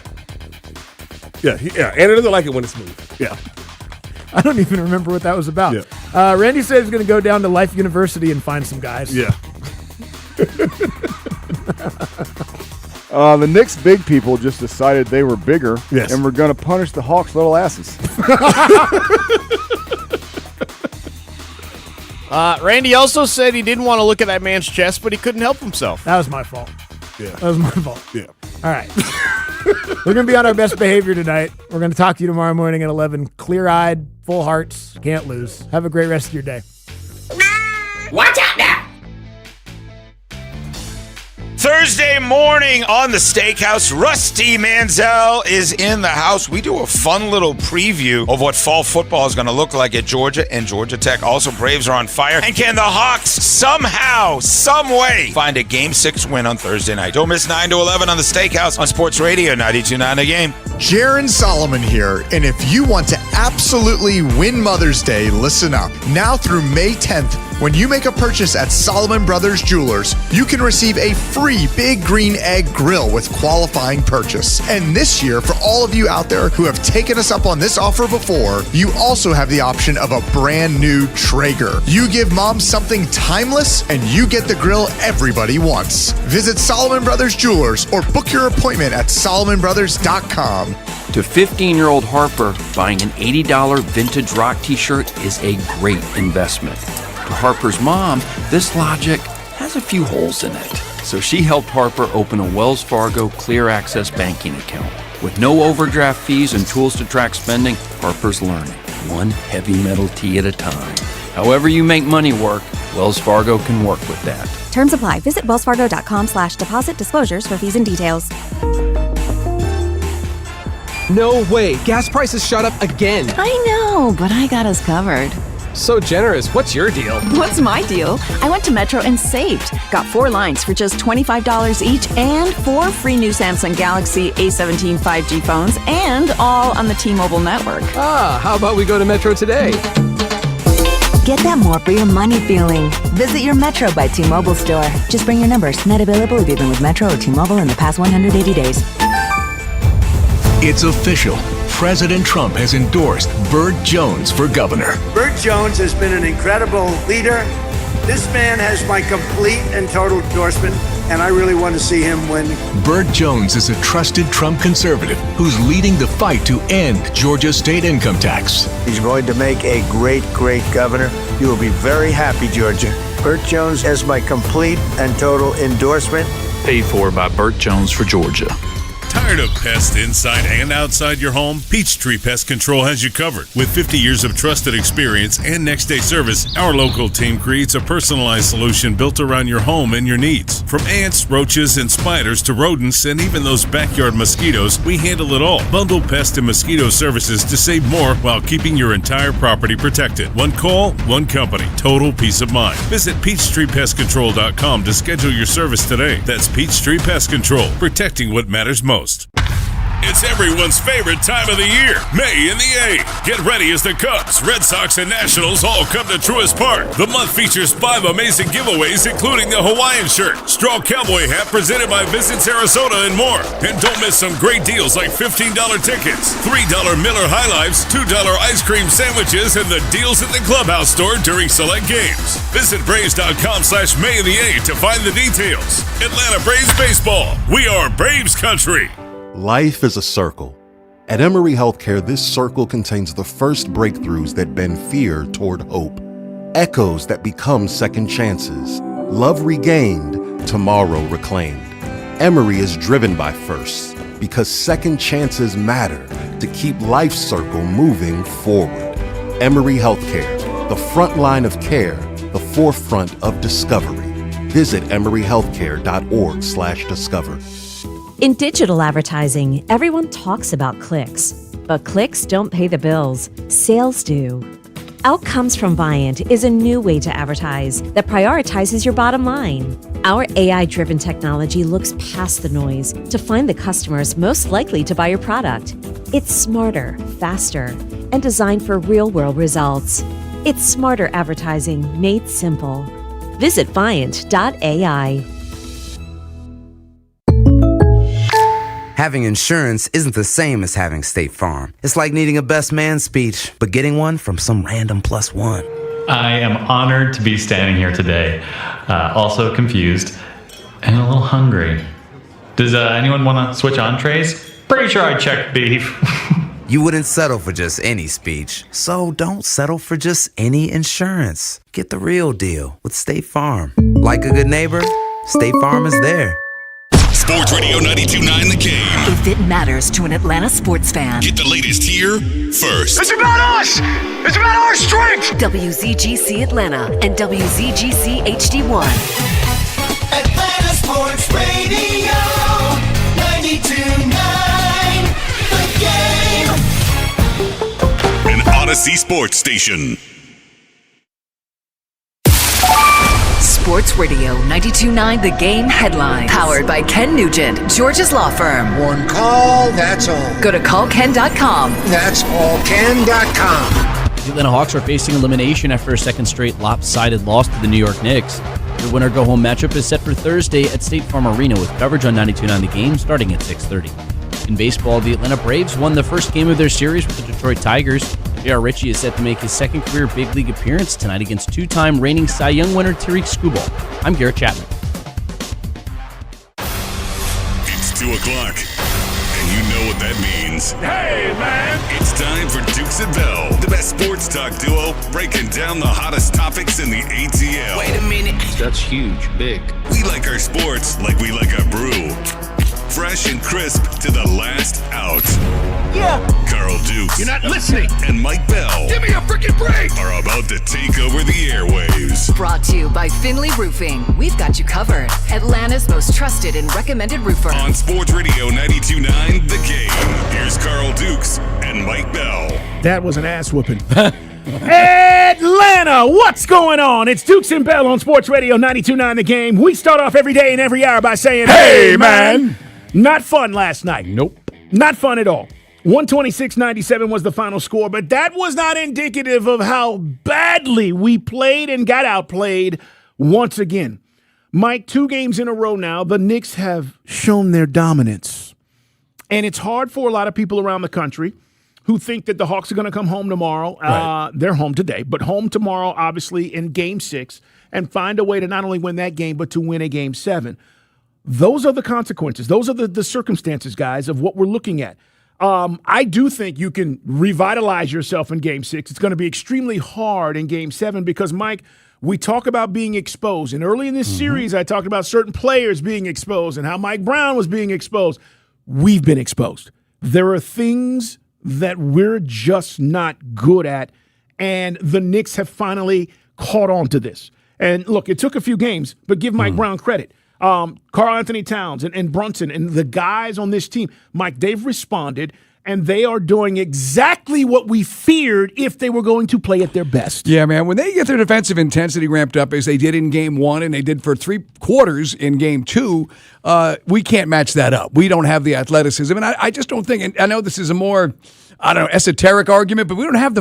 Yeah, Andy doesn't like it when it's smooth. Yeah. I don't even remember what that was about. Yeah. Randy said he's going to go down to Life University and find some guys. Yeah. The Knicks big people just decided they were bigger and were going to punish the Hawks' little asses. Randy also said he didn't want to look at that man's chest, but he couldn't help himself. That was my fault. Yeah. That was my fault. Yeah. All right. We're going to be on our best behavior tonight. We're going to talk to you tomorrow morning at 11. Clear-eyed, full hearts, can't lose. Have a great rest of your day. Watch out now! Thursday morning on the Steakhouse, Rusty Manziel is in the house. We do a fun little preview of what fall football is going to look like at Georgia and Georgia Tech. Also, Braves are on fire. And can the Hawks somehow, some way, find a Game 6 win on Thursday night? Don't miss 9 to 11 on the Steakhouse on Sports Radio 92.9 The Game. Jaron Solomon here, and if you want to absolutely win Mother's Day, listen up. Now through May 10th, when you make a purchase at Solomon Brothers Jewelers, you can receive a free Big Green Egg grill with qualifying purchase. And this year, for all of you out there who have taken us up on this offer before, you also have the option of a brand new Traeger. You give mom something timeless, and you get the grill everybody wants. Visit Solomon Brothers Jewelers or book your appointment at SolomonBrothers.com. To 15-year-old Harper, buying an $80 vintage rock t-shirt is a great investment. To Harper's mom, this logic has a few holes in it. So she helped Harper open a Wells Fargo Clear Access banking account. With no overdraft fees and tools to track spending, Harper's learning, one heavy metal tee at a time. However you make money work, Wells Fargo can work with that. Terms apply. Visit wellsfargo.com/deposit disclosures for fees and details. No way. Gas prices shot up again. I know, but I got us covered. So generous. What's your deal? What's my deal? I went to Metro and saved. Got 4 lines for just $25 each and 4 free new Samsung Galaxy A17 5G phones, and all on the T-Mobile network. Ah, how about we go to Metro today? Get that more for your money feeling. Visit your Metro by T-Mobile store. Just bring your numbers. Net available if you've been with Metro or T-Mobile in the past 180 days. It's official. President Trump has endorsed Burt Jones for governor. Burt Jones has been an incredible leader, This man has my complete and total endorsement, and I really want to see him win. Burt Jones is a trusted Trump conservative who's leading the fight to end Georgia's state income tax. He's going to make a great, great governor. You will be very happy, Georgia. Burt Jones has my complete and total endorsement. Paid for by Burt Jones for Georgia. Tired of pests inside and outside your home? Peachtree Pest Control has you covered. With 50 years of trusted experience and next-day service, our local team creates a personalized solution built around your home and your needs. From ants, roaches, and spiders to rodents and even those backyard mosquitoes, we handle it all. Bundle pest and mosquito services to save more while keeping your entire property protected. One call, one company. Total peace of mind. Visit PeachtreePestControl.com to schedule your service today. That's Peachtree Pest Control, protecting what matters most. It's everyone's favorite time of the year, May in the A. Get ready as the Cubs, Red Sox, and Nationals all come to Truist Park. The month features 5 amazing giveaways, including the Hawaiian shirt, straw cowboy hat presented by Visit Sarasota, and more. And don't miss some great deals like $15 tickets, $3 Miller High Lifes, $2 ice cream sandwiches, and the deals at the Clubhouse store during select games. Visit Braves.com/May in the A to find the details. Atlanta Braves baseball. We are Braves country. Life is a circle. At Emory Healthcare, this circle contains the first breakthroughs that bend fear toward hope, echoes that become second chances, love regained, tomorrow reclaimed. Emory is driven by firsts because second chances matter to keep life's circle moving forward. Emory Healthcare, the front line of care, the forefront of discovery. Visit emoryhealthcare.org/discover. In digital advertising, everyone talks about clicks, but clicks don't pay the bills. Sales do. Outcomes from Viant is a new way to advertise that prioritizes your bottom line. Our AI-driven technology looks past the noise to find the customers most likely to buy your product. It's smarter, faster, and designed for real-world results. It's smarter advertising made simple. Visit Viant.ai. Having insurance isn't the same as having State Farm. It's like needing a best man speech, but getting one from some random plus one. I am honored to be standing here today, also confused and a little hungry. Does anyone want to switch entrees? Pretty sure I checked beef. You wouldn't settle for just any speech, so don't settle for just any insurance. Get the real deal with State Farm. Like a good neighbor, State Farm is there. Sports Radio 92.9 The Game. If it matters to an Atlanta sports fan. Get the latest here first. It's about us! It's about our strength! WZGC Atlanta and WZGC HD1. Atlanta Sports Radio 92.9 The Game. An Odyssey Sports Station. Sports Radio 92.9 The Game headline. Powered by Ken Nugent, Georgia's law firm. One call, that's all. Go to callken.com. That's allken.com. The Atlanta Hawks are facing elimination after a second straight lopsided loss to the New York Knicks. The winner-go-home matchup is set for Thursday at State Farm Arena with coverage on 92.9 The Game starting at 6:30. In baseball, the Atlanta Braves won the first game of their series with the Detroit Tigers. J.R. Ritchie is set to make his second career big league appearance tonight against two-time reigning Cy Young winner Tariq Skubal. I'm Garrett Chapman. It's 2 o'clock, and you know what that means. Hey, man! It's time for Dukes and Bell, the best sports talk duo breaking down the hottest topics in the ATL. Wait a minute. That's huge, big. We like our sports like we like our brew. Fresh and crisp to the last out. Yeah. Carl Dukes. You're not listening. And Mike Bell. Give me a freaking break. Are about to take over the airwaves. Brought to you by Finley Roofing. We've got you covered. Atlanta's most trusted and recommended roofer. On Sports Radio 92.9 The Game. Here's Carl Dukes and Mike Bell. That was an ass whooping. Atlanta, what's going on? It's Dukes and Bell on Sports Radio 92.9 The Game. We start off every day and every hour by saying, hey, man. Not fun last night. Nope. Not fun at all. 126-97 was the final score, but that was not indicative of how badly we played and got outplayed once again. Mike, 2 games in a row now, the Knicks have shown their dominance. And it's hard for a lot of people around the country who think that the Hawks are going to come home tomorrow. Right. They're home today, but home tomorrow, obviously, in Game 6 and find a way to not only win that game, but to win a Game 7. Those are the consequences. Those are the circumstances, guys, of what we're looking at. I do think you can revitalize yourself in Game 6. It's going to be extremely hard in Game 7 because, Mike, we talk about being exposed. And early in this series, I talked about certain players being exposed and how Mike Brown was being exposed. We've been exposed. There are things that we're just not good at, and the Knicks have finally caught on to this. And, look, it took a few games, but give Mike Brown credit. Karl Anthony Towns and Brunson and the guys on this team, Mike, they've responded, and they are doing exactly what we feared if they were going to play at their best. Yeah, man. When they get their defensive intensity ramped up as they did in Game 1 and they did for 3 quarters in Game 2, we can't match that up. We don't have the athleticism, and I just don't think. And I know this is a more, I don't know, esoteric argument, but we don't have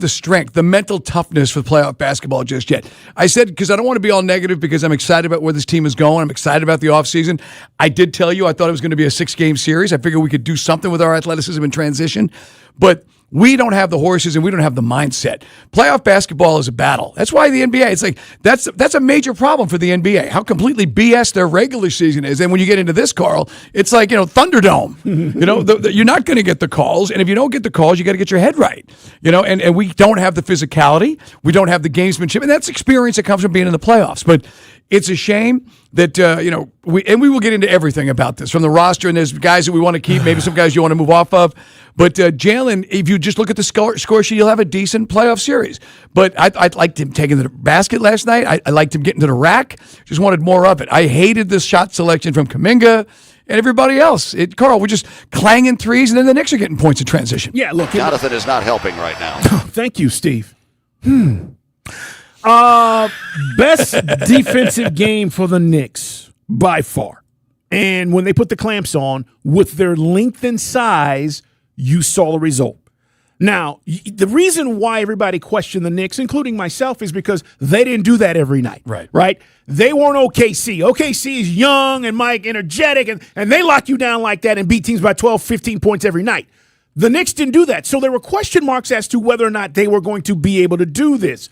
the strength, the mental toughness for playoff basketball just yet. I said, because I don't want to be all negative because I'm excited about where this team is going. I'm excited about the offseason. I did tell you I thought it was going to be a 6-game series. I figured we could do something with our athleticism in transition, but we don't have the horses and we don't have the mindset. Playoff basketball is a battle. That's why the NBA, it's like, that's a major problem for the NBA, how completely BS their regular season is. And when you get into this, Carl, it's like, Thunderdome. You're not going to get the calls. And if you don't get the calls, you got to get your head right. And we don't have the physicality. We don't have the gamesmanship. And that's experience that comes from being in the playoffs. But it's a shame that, we will get into everything about this from the roster, and there's guys that we want to keep, maybe some guys you want to move off of. But Jalen, if you just look at the score sheet, you'll have a decent playoff series. But I liked him taking the basket last night. I liked him getting to the rack. Just wanted more of it. I hated the shot selection from Kuminga and everybody else. Carl, we're just clanging threes, and then the Knicks are getting points in transition. Yeah, look. Jonathan is not helping right now. Thank you, Steve. Best defensive game for the Knicks by far. And when they put the clamps on, with their length and size, you saw the result. Now, the reason why everybody questioned the Knicks, including myself, is because they didn't do that every night. Right? They weren't OKC. OKC is young and Mike, energetic, and they lock you down like that and beat teams by 12, 15 points every night. The Knicks didn't do that. So there were question marks as to whether or not they were going to be able to do this.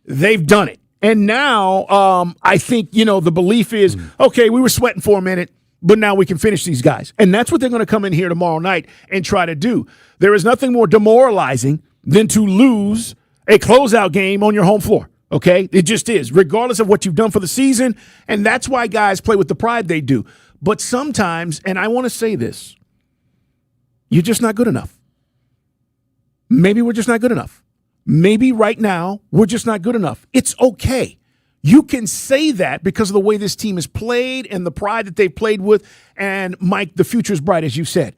They've done it. And now I think, the belief is, okay, we were sweating for a minute, but now we can finish these guys. And that's what they're going to come in here tomorrow night and try to do. There is nothing more demoralizing than to lose a closeout game on your home floor, okay? It just is, regardless of what you've done for the season. And that's why guys play with the pride they do. But sometimes, and I want to say this, you're just not good enough. Maybe we're just not good enough. Maybe right now we're just not good enough. It's okay. You can say that because of the way this team has played and the pride that they've played with. And, Mike, the future's bright, as you said.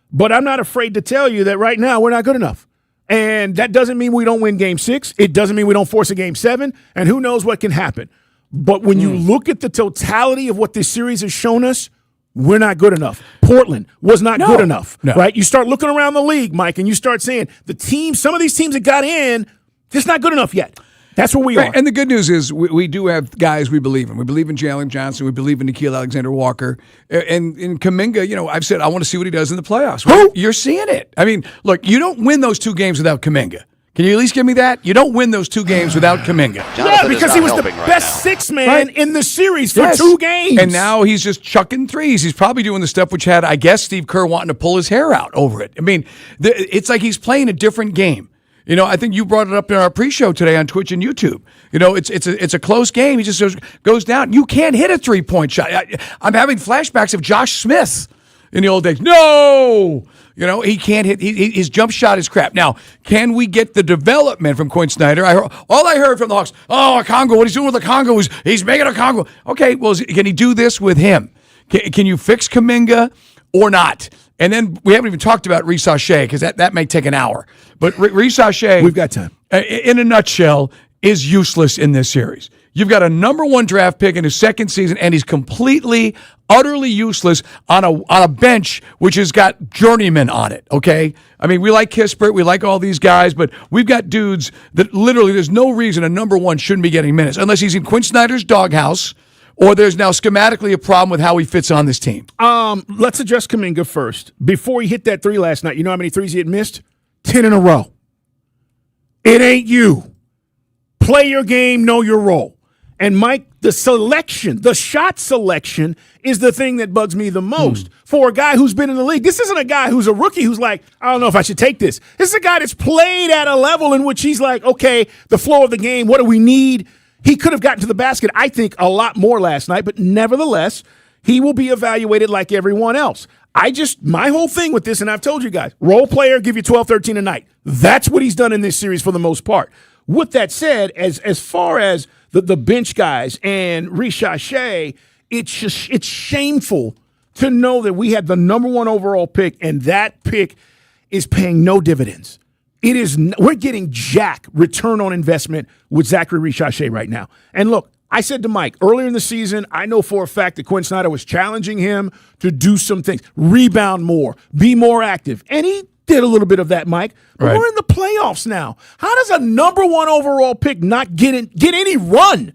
But I'm not afraid to tell you that right now we're not good enough. And that doesn't mean we don't win Game 6. It doesn't mean we don't force a Game 7. And who knows what can happen. But when you look at the totality of what this series has shown us, we're not good enough. Portland was not good enough, right? You start looking around the league, Mike, and you start saying some of these teams that got in, just not good enough yet. That's where we are. And the good news is we do have guys we believe in. We believe in Jalen Johnson. We believe in Nickeil Alexander-Walker. And in Kuminga, I've said I want to see what he does in the playoffs. Well, you're seeing it. I mean, look, you don't win those 2 games without Kuminga. Can you at least give me that? You don't win those 2 games without Kuminga. Yeah, because he was the best sixth man in the series for 2 games. And now he's just chucking threes. He's probably doing the stuff which had, I guess, Steve Kerr wanting to pull his hair out over it. I mean, it's like he's playing a different game. I think you brought it up in our pre-show today on Twitch and YouTube. It's a close game. He just goes down. You can't hit a 3-point shot. I'm having flashbacks of Josh Smith in the old days. No! He can't hit. His jump shot is crap. Now, can we get the development from Quinn Snyder? All I heard from the Hawks, Okongwu, what he's doing with Okongwu is he's making Okongwu. Okay, well, can he do this with him? Can you fix Kuminga or not? And then we haven't even talked about Reece Shea because that may take an hour. But Reece Shea, we've got time. In a nutshell, is useless in this series. You've got a number 1 draft pick in his second season, and he's completely, utterly useless on a bench which has got journeymen on it, okay? I mean, we like Kispert, we like all these guys, but we've got dudes that literally there's no reason a number 1 shouldn't be getting minutes unless he's in Quinn Snyder's doghouse or there's now schematically a problem with how he fits on this team. Let's address Kuminga first. Before he hit that 3 last night, you know how many threes he had missed? 10 in a row. It ain't you. Play your game, know your role. And Mike, the shot selection is the thing that bugs me the most. For a guy who's been in the league, this isn't a guy who's a rookie who's like, I don't know if I should take this. This is a guy that's played at a level in which he's like, okay, the flow of the game, what do we need? He could have gotten to the basket, I think, a lot more last night, but nevertheless, he will be evaluated like everyone else. My whole thing with this, and I've told you guys, role player, give you 12, 13 a night. That's what he's done in this series for the most part. With that said, as far as the bench guys and Ricochet, it's shameful to know that we had the number 1 overall pick, and that pick is paying no dividends. We're getting jack return on investment with Zachary Ricochet right now. And look, I said to Mike earlier in the season, I know for a fact that Quinn Snyder was challenging him to do some things, rebound more, be more active. And he did a little bit of that, Mike. But Right. we're in the playoffs now. How does a number 1 overall pick not get any run?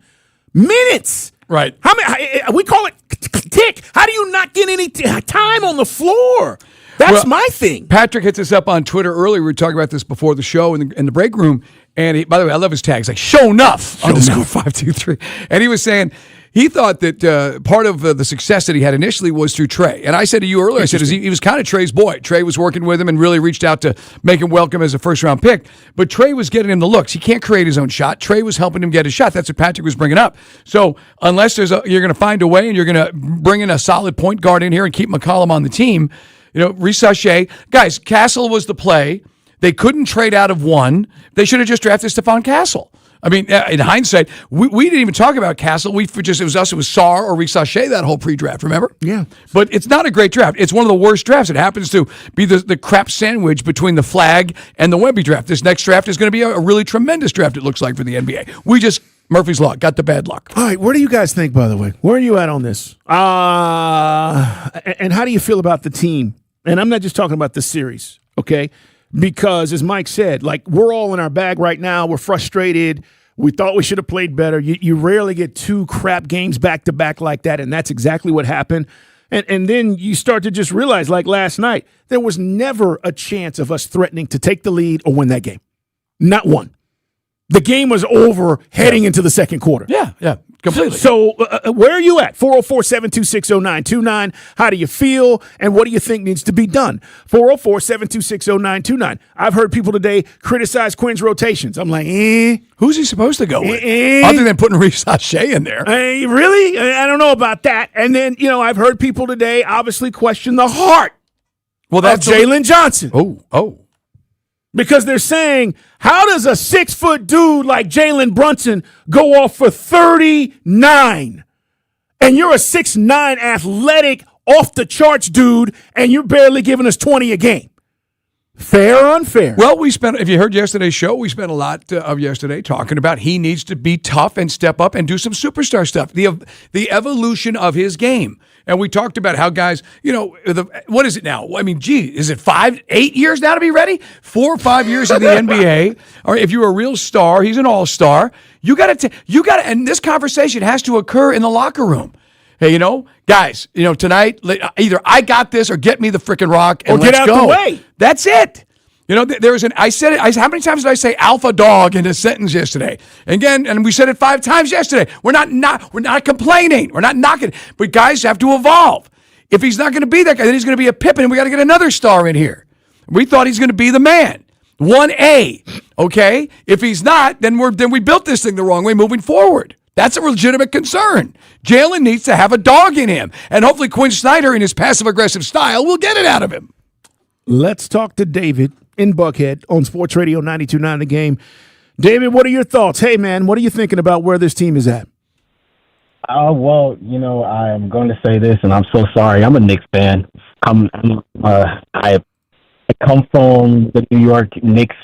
Minutes. Right. How many? We call it tick. How do you not get any time on the floor? That's my thing. Patrick hits us up on Twitter earlier. We were talking about this before the show in the break room. And by the way, I love his tags, like show enough _523. And he was saying he thought that part of the success that he had initially was through Trey. And I said to you earlier, I said he was kind of Trey's boy. Trey was working with him and really reached out to make him welcome as a first-round pick. But Trey was getting him the looks. He can't create his own shot. Trey was helping him get his shot. That's what Patrick was bringing up. So unless you're going to find a way and you're going to bring in a solid point guard in here and keep McCollum on the team, Ricochet. Guys, Castle was the play. They couldn't trade out of one. They should have just drafted Stephon Castle. I mean, in hindsight, we didn't even talk about Castle. It was us. It was Sarr or Ricochet that whole pre-draft, remember? Yeah. But it's not a great draft. It's one of the worst drafts. It happens to be the crap sandwich between the Flag and the Wemby draft. This next draft is going to be a really tremendous draft, it looks like, for the NBA. Murphy's Law, got the bad luck. All right, where do you guys think, by the way? Where are you at on this? And how do you feel about the team? And I'm not just talking about the series, okay? Because as Mike said, like we're all in our bag right now. We're frustrated. We thought we should have played better. You rarely get 2 crap games back-to-back like that, and that's exactly what happened. And then you start to just realize, like last night, there was never a chance of us threatening to take the lead or win that game. Not one. The game was over heading into the second quarter. Yeah, completely. So where are you at? 404-726-0929. How do you feel? And what do you think needs to be done? 404-726-0929. I've heard people today criticize Quinn's rotations. I'm like, Who's he supposed to go with? Other than putting Ricochet in there. Really? I don't know about that. And then, I've heard people today obviously question the heart of Jalen Johnson. Oh. Because they're saying, how does a 6-foot dude like Jalen Brunson go off for 39? And you're a 6'9" athletic, off-the-charts dude, and you're barely giving us 20 a game. Fair or unfair? Well, if you heard yesterday's show, we spent a lot of yesterday talking about he needs to be tough and step up and do some superstar stuff. The evolution of his game. And we talked about how guys, what is it now? I mean, is it 5, 8 years now to be ready? 4 or 5 years in the NBA? Or if you're a real star, he's an all-star. You got to, and this conversation has to occur in the locker room. Hey, guys, tonight, either I got this or get me the freaking rock and or get out go. the way. That's it. I said it. How many times did I say alpha dog in a sentence yesterday? And we said it 5 times yesterday. We're not complaining. We're not knocking. But guys have to evolve. If he's not going to be that guy, then he's going to be a Pippen, and we got to get another star in here. We thought he's going to be the man. 1A. Okay? If he's not, then we built this thing the wrong way moving forward. That's a legitimate concern. Jalen needs to have a dog in him. And hopefully Quinn Snyder, in his passive-aggressive style, will get it out of him. Let's talk to David in Buckhead on Sports Radio 92.9 The Game. David, what are your thoughts? Hey, man, what are you thinking about where this team is at? Well, I'm going to say this, and I'm so sorry. I'm a Knicks fan. I come from the New York Knicks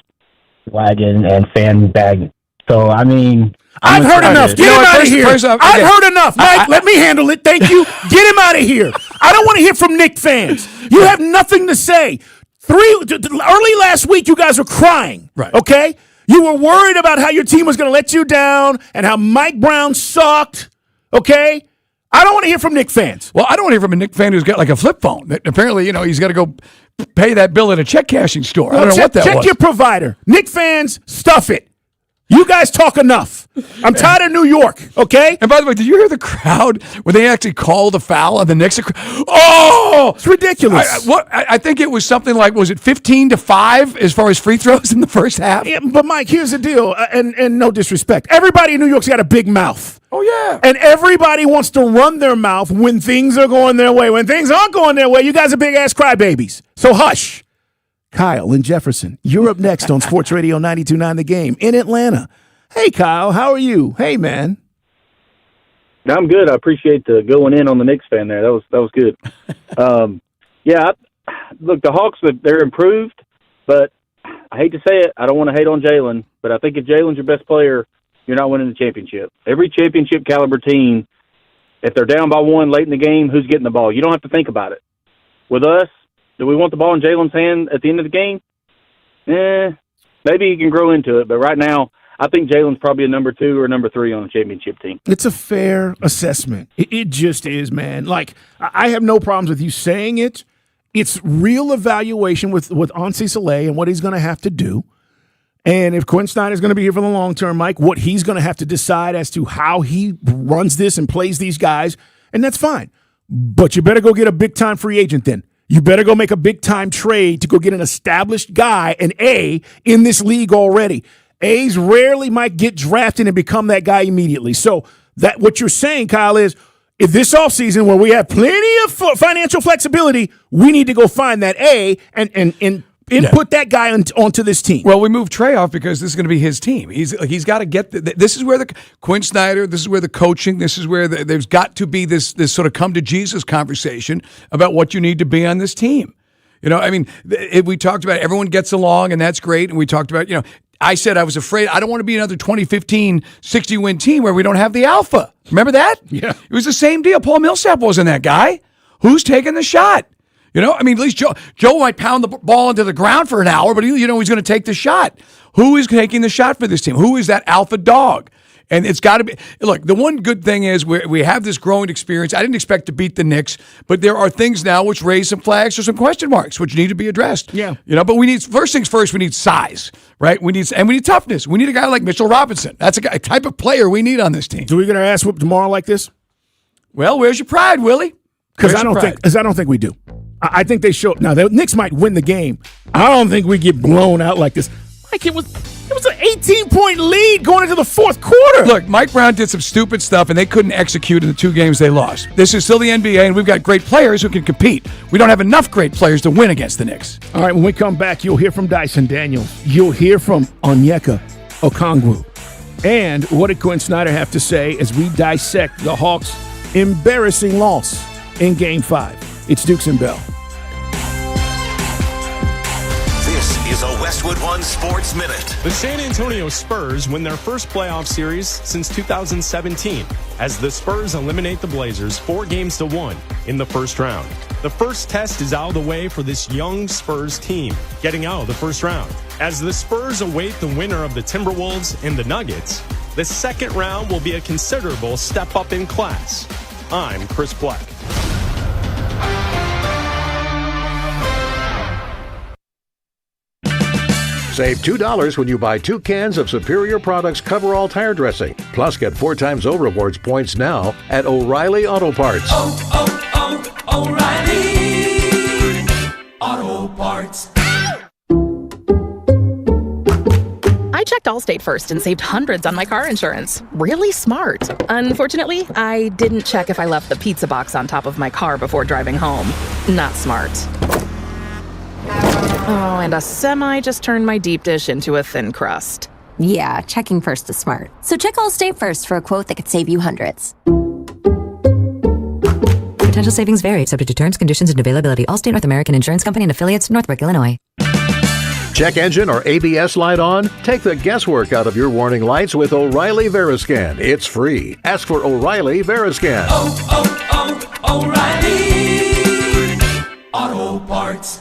wagon and fan bag. So, I mean... I've heard enough. Get him out of here. I've heard enough. Mike, let me handle it. Thank you. Get him out of here. I don't want to hear from Knicks fans. You have nothing to say. Early last week, you guys were crying. Right. Okay? You were worried about how your team was going to let you down and how Mike Brown sucked. Okay? I don't want to hear from Knicks fans. Well, I don't want to hear from a Knicks fan who's got like a flip phone. That apparently, he's got to go pay that bill at a check cashing store. I don't know what that was. Check your provider. Knicks fans, stuff it. You guys talk enough. I'm tired of New York, okay? And by the way, did you hear the crowd when they actually called a foul on the Knicks? Oh! It's ridiculous. I think it was something like, was it 15-5 as far as free throws in the first half? Yeah, but, Mike, here's the deal, and no disrespect. Everybody in New York's got a big mouth. Oh, yeah. And everybody wants to run their mouth when things are going their way. When things aren't going their way, you guys are big-ass crybabies. So hush. Kyle in Jefferson, you're up next on Sports Radio 92.9 The Game in Atlanta. Hey, Kyle, how are you? Hey, man. I'm good. I appreciate the going in on the Knicks fan there. That was good. Look, the Hawks, they're improved, but I hate to say it. I don't want to hate on Jalen, but I think if Jalen's your best player, you're not winning the championship. Every championship caliber team, if they're down by one late in the game, who's getting the ball? You don't have to think about it. With us, do we want the ball in Jalen's hand at the end of the game? Maybe he can grow into it, but right now, I think Jalen's probably a number 2 or number 3 on a championship team. It's a fair assessment. It just is, man. Like, I have no problems with you saying it. It's real evaluation with Ansi Saleh and what he's going to have to do. And if Quinn Snyder's going to be here for the long term, Mike, what he's going to have to decide as to how he runs this and plays these guys, and that's fine. But you better go get a big-time free agent then. You better go make a big-time trade to go get an established guy, an A, in this league already. A's rarely might get drafted and become that guy immediately. So that what you're saying, Kyle, is if this offseason where we have plenty of financial flexibility, we need to go find that A and put that guy onto this team. Well, we moved Trey off because this is going to be his team. He's got to get this is where the Quinn Snyder, this is where the coaching, this is where there's got to be this sort of come to Jesus conversation about what you need to be on this team. You know, I mean, we talked about everyone gets along, and that's great. And we talked about, I said I was afraid I don't want to be another 2015 60-win team where we don't have the alpha. Remember that? Yeah. It was the same deal. Paul Millsap wasn't that guy. Who's taking the shot? I mean, at least Joe might pound the ball into the ground for an hour, but he's going to take the shot. Who is taking the shot for this team? Who is that alpha dog? And it's got to be – look, the one good thing is we have this growing experience. I didn't expect to beat the Knicks, but there are things now which raise some flags or some question marks which need to be addressed. Yeah. But we need – first things first, we need size, right? We need toughness. We need a guy like Mitchell Robinson. That's a type of player we need on this team. So we're going to ass whoop tomorrow like this? Well, where's your pride, Willie? Because I don't think we do. I think they show – now, the Knicks might win the game. I don't think we get blown out like this. Mike, it was an 18-point lead going into the fourth quarter. Look, Mike Brown did some stupid stuff, and they couldn't execute in the 2 games they lost. This is still the NBA, and we've got great players who can compete. We don't have enough great players to win against the Knicks. All right, when we come back, you'll hear from Dyson Daniels. You'll hear from Onyeka Okongwu. And what did Quinn Snyder have to say as we dissect the Hawks' embarrassing loss in Game 5? It's Dukes and Bell. This is a Westwood One Sports Minute. The San Antonio Spurs win their first playoff series since 2017 as the Spurs eliminate the Blazers 4-1 in the first round. The first test is out of the way for this young Spurs team, getting out of the first round. As the Spurs await the winner of the Timberwolves and the Nuggets, the second round will be a considerable step up in class. I'm Chris Black. Save $2 when you buy 2 cans of Superior Products Coverall Tire Dressing. Plus, get 4 times O Rewards points now at O'Reilly Auto Parts. O'Reilly Auto Parts. I checked Allstate first and saved hundreds on my car insurance. Really smart. Unfortunately, I didn't check if I left the pizza box on top of my car before driving home. Not smart. Oh, and a semi just turned my deep dish into a thin crust. Yeah, checking first is smart. So check Allstate first for a quote that could save you hundreds. Potential savings vary, subject to terms, conditions, and availability. Allstate North American Insurance Company and affiliates, Northbrook, Illinois. Check engine or ABS light on? Take the guesswork out of your warning lights with O'Reilly Veriscan. It's free. Ask for O'Reilly Veriscan. O'Reilly Auto Parts.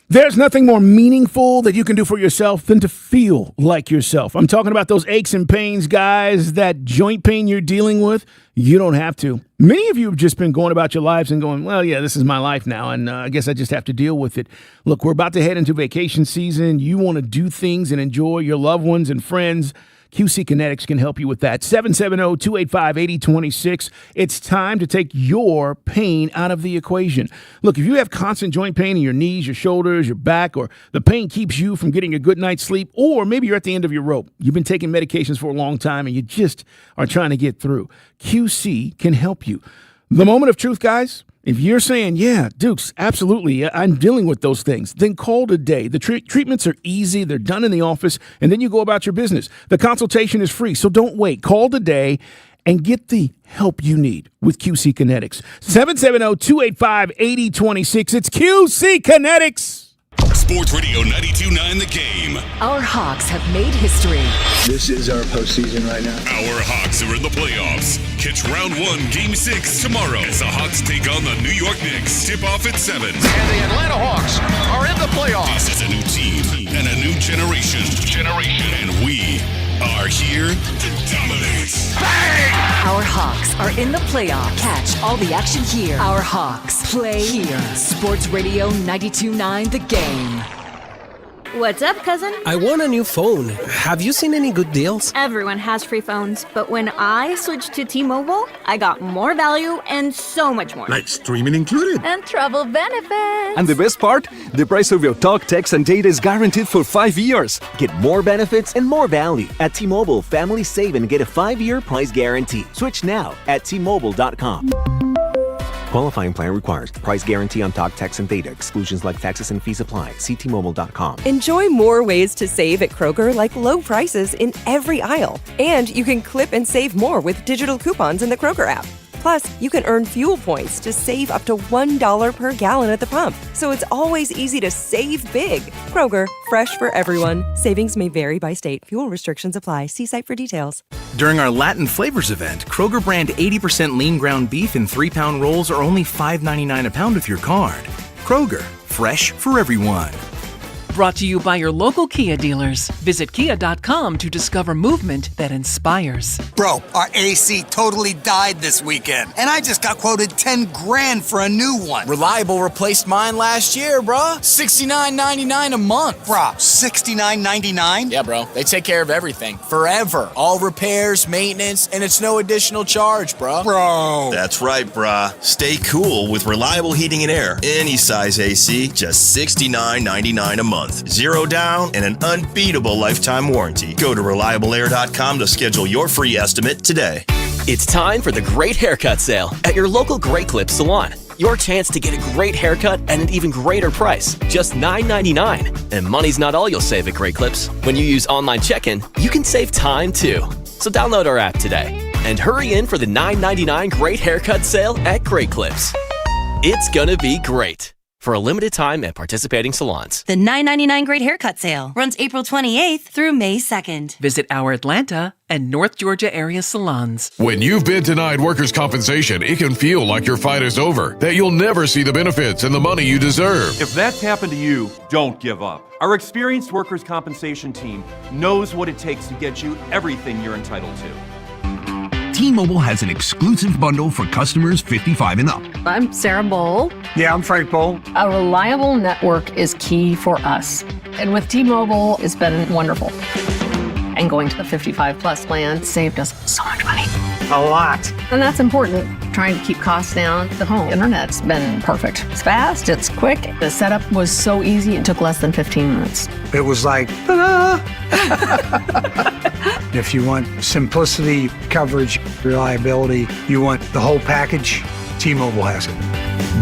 There's nothing more meaningful that you can do for yourself than to feel like yourself. I'm talking about those aches and pains, guys, that joint pain you're dealing with. You don't have to. Many of you have just been going about your lives and going, well, yeah, this is my life now, and I guess I just have to deal with it. Look, we're about to head into vacation season. You want to do things and enjoy your loved ones and friends. QC Kinetics can help you with that. 770-285-8026. It's time to take your pain out of the equation. Look, if you have constant joint pain in your knees, your shoulders, your back, or the pain keeps you from getting a good night's sleep, or maybe you're at the end of your rope, you've been taking medications for a long time and you just are trying to get through, QC can help you. The moment of truth, guys. If you're saying, yeah, Dukes, absolutely, I'm dealing with those things, then call today. The treatments are easy. They're done in the office, and then you go about your business. The consultation is free, so don't wait. Call today and get the help you need with QC Kinetics. 770-285-8026. It's QC Kinetics. Sports Radio 92.9 The Game. Our Hawks have made history. This is our postseason right now. Our Hawks are in the playoffs. Catch round 1, game 6 tomorrow as the Hawks take on the New York Knicks. Tip off at 7. And the Atlanta Hawks are in the playoffs. This is a new team and a new generation. And we are here to dominate. Bang! Our Hawks are in the playoffs. Catch all the action here. Our Hawks play here. Sports Radio 92.9 The Game. What's up, cousin? I want a new phone. Have you seen any good deals? Everyone has free phones, but when I switched to T-Mobile, I got more value and so much more. Like streaming included. And travel benefits. And the best part? The price of your talk, text, and data is guaranteed for 5 years. Get more benefits and more value. At T-Mobile, families save and get a 5-year price guarantee. Switch now at T-Mobile.com. Qualifying plan requires price guarantee on talk, text, and data. Exclusions like taxes and fees apply. See T-Mobile.com. Enjoy more ways to save at Kroger, like low prices in every aisle. And you can clip and save more with digital coupons in the Kroger app. Plus, you can earn fuel points to save up to $1 per gallon at the pump. So it's always easy to save big. Kroger, fresh for everyone. Savings may vary by state. Fuel restrictions apply. See site for details. During our Latin Flavors event, Kroger brand 80% lean ground beef in 3-pound rolls are only $5.99 a pound with your card. Kroger, fresh for everyone. Brought to you by your local Kia dealers. Visit kia.com to discover movement that inspires. Bro, our AC totally died this weekend, and I just got quoted $10,000 for a new one. Reliable replaced mine last year, bruh. $69.99 a month. Bruh, $69.99? Yeah, bro. They take care of everything. Forever. All repairs, maintenance, and it's no additional charge, bruh. Bro. That's right, bruh. Stay cool with reliable heating and air. Any size AC, just $69.99 a month. Zero down and an unbeatable lifetime warranty. Go to reliableair.com to schedule your free estimate today. It's time for the Great Haircut Sale at your local Great Clips salon. Your chance to get a great haircut at an even greater price, just $9.99. And money's not all you'll save at Great Clips. When you use online check-in, you can save time too. So download our app today and hurry in for the $9.99 Great Haircut Sale at Great Clips. It's gonna be great. For a limited time at participating salons. The $9.99 Great Haircut Sale runs April 28th through May 2nd. Visit our Atlanta and North Georgia area salons. When you've been denied workers' compensation, it can feel like your fight is over, that you'll never see the benefits and the money you deserve. If that's happened to you, don't give up. Our experienced workers' compensation team knows what it takes to get you everything you're entitled to. T-Mobile has an exclusive bundle for customers 55 and up. I'm Sarah Bowl. Yeah, I'm Frank Bowl. A reliable network is key for us. And with T-Mobile, it's been wonderful. And going to the 55 plus plan saved us so much money. A lot. And that's important. Trying to keep costs down. The home internet's been perfect. It's fast, it's quick. The setup was so easy, it took less than 15 minutes. It was like, ta-da! If you want simplicity, coverage, reliability, you want the whole package, T-Mobile has it.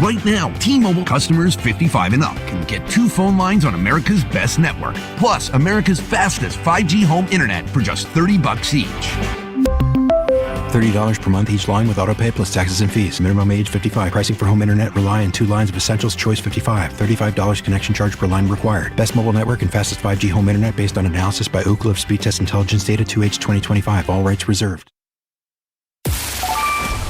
Right now, T-Mobile customers 55 and up can get 2 phone lines on America's best network, plus America's fastest 5G home internet for just $30 each. $30 per month each line with autopay plus taxes and fees. Minimum age 55. Pricing for home internet rely on 2 lines of Essentials Choice 55. $35 connection charge per line required. Best mobile network and fastest 5G home internet based on analysis by Ookla of Speed Test Intelligence data 2H 2025. All rights reserved.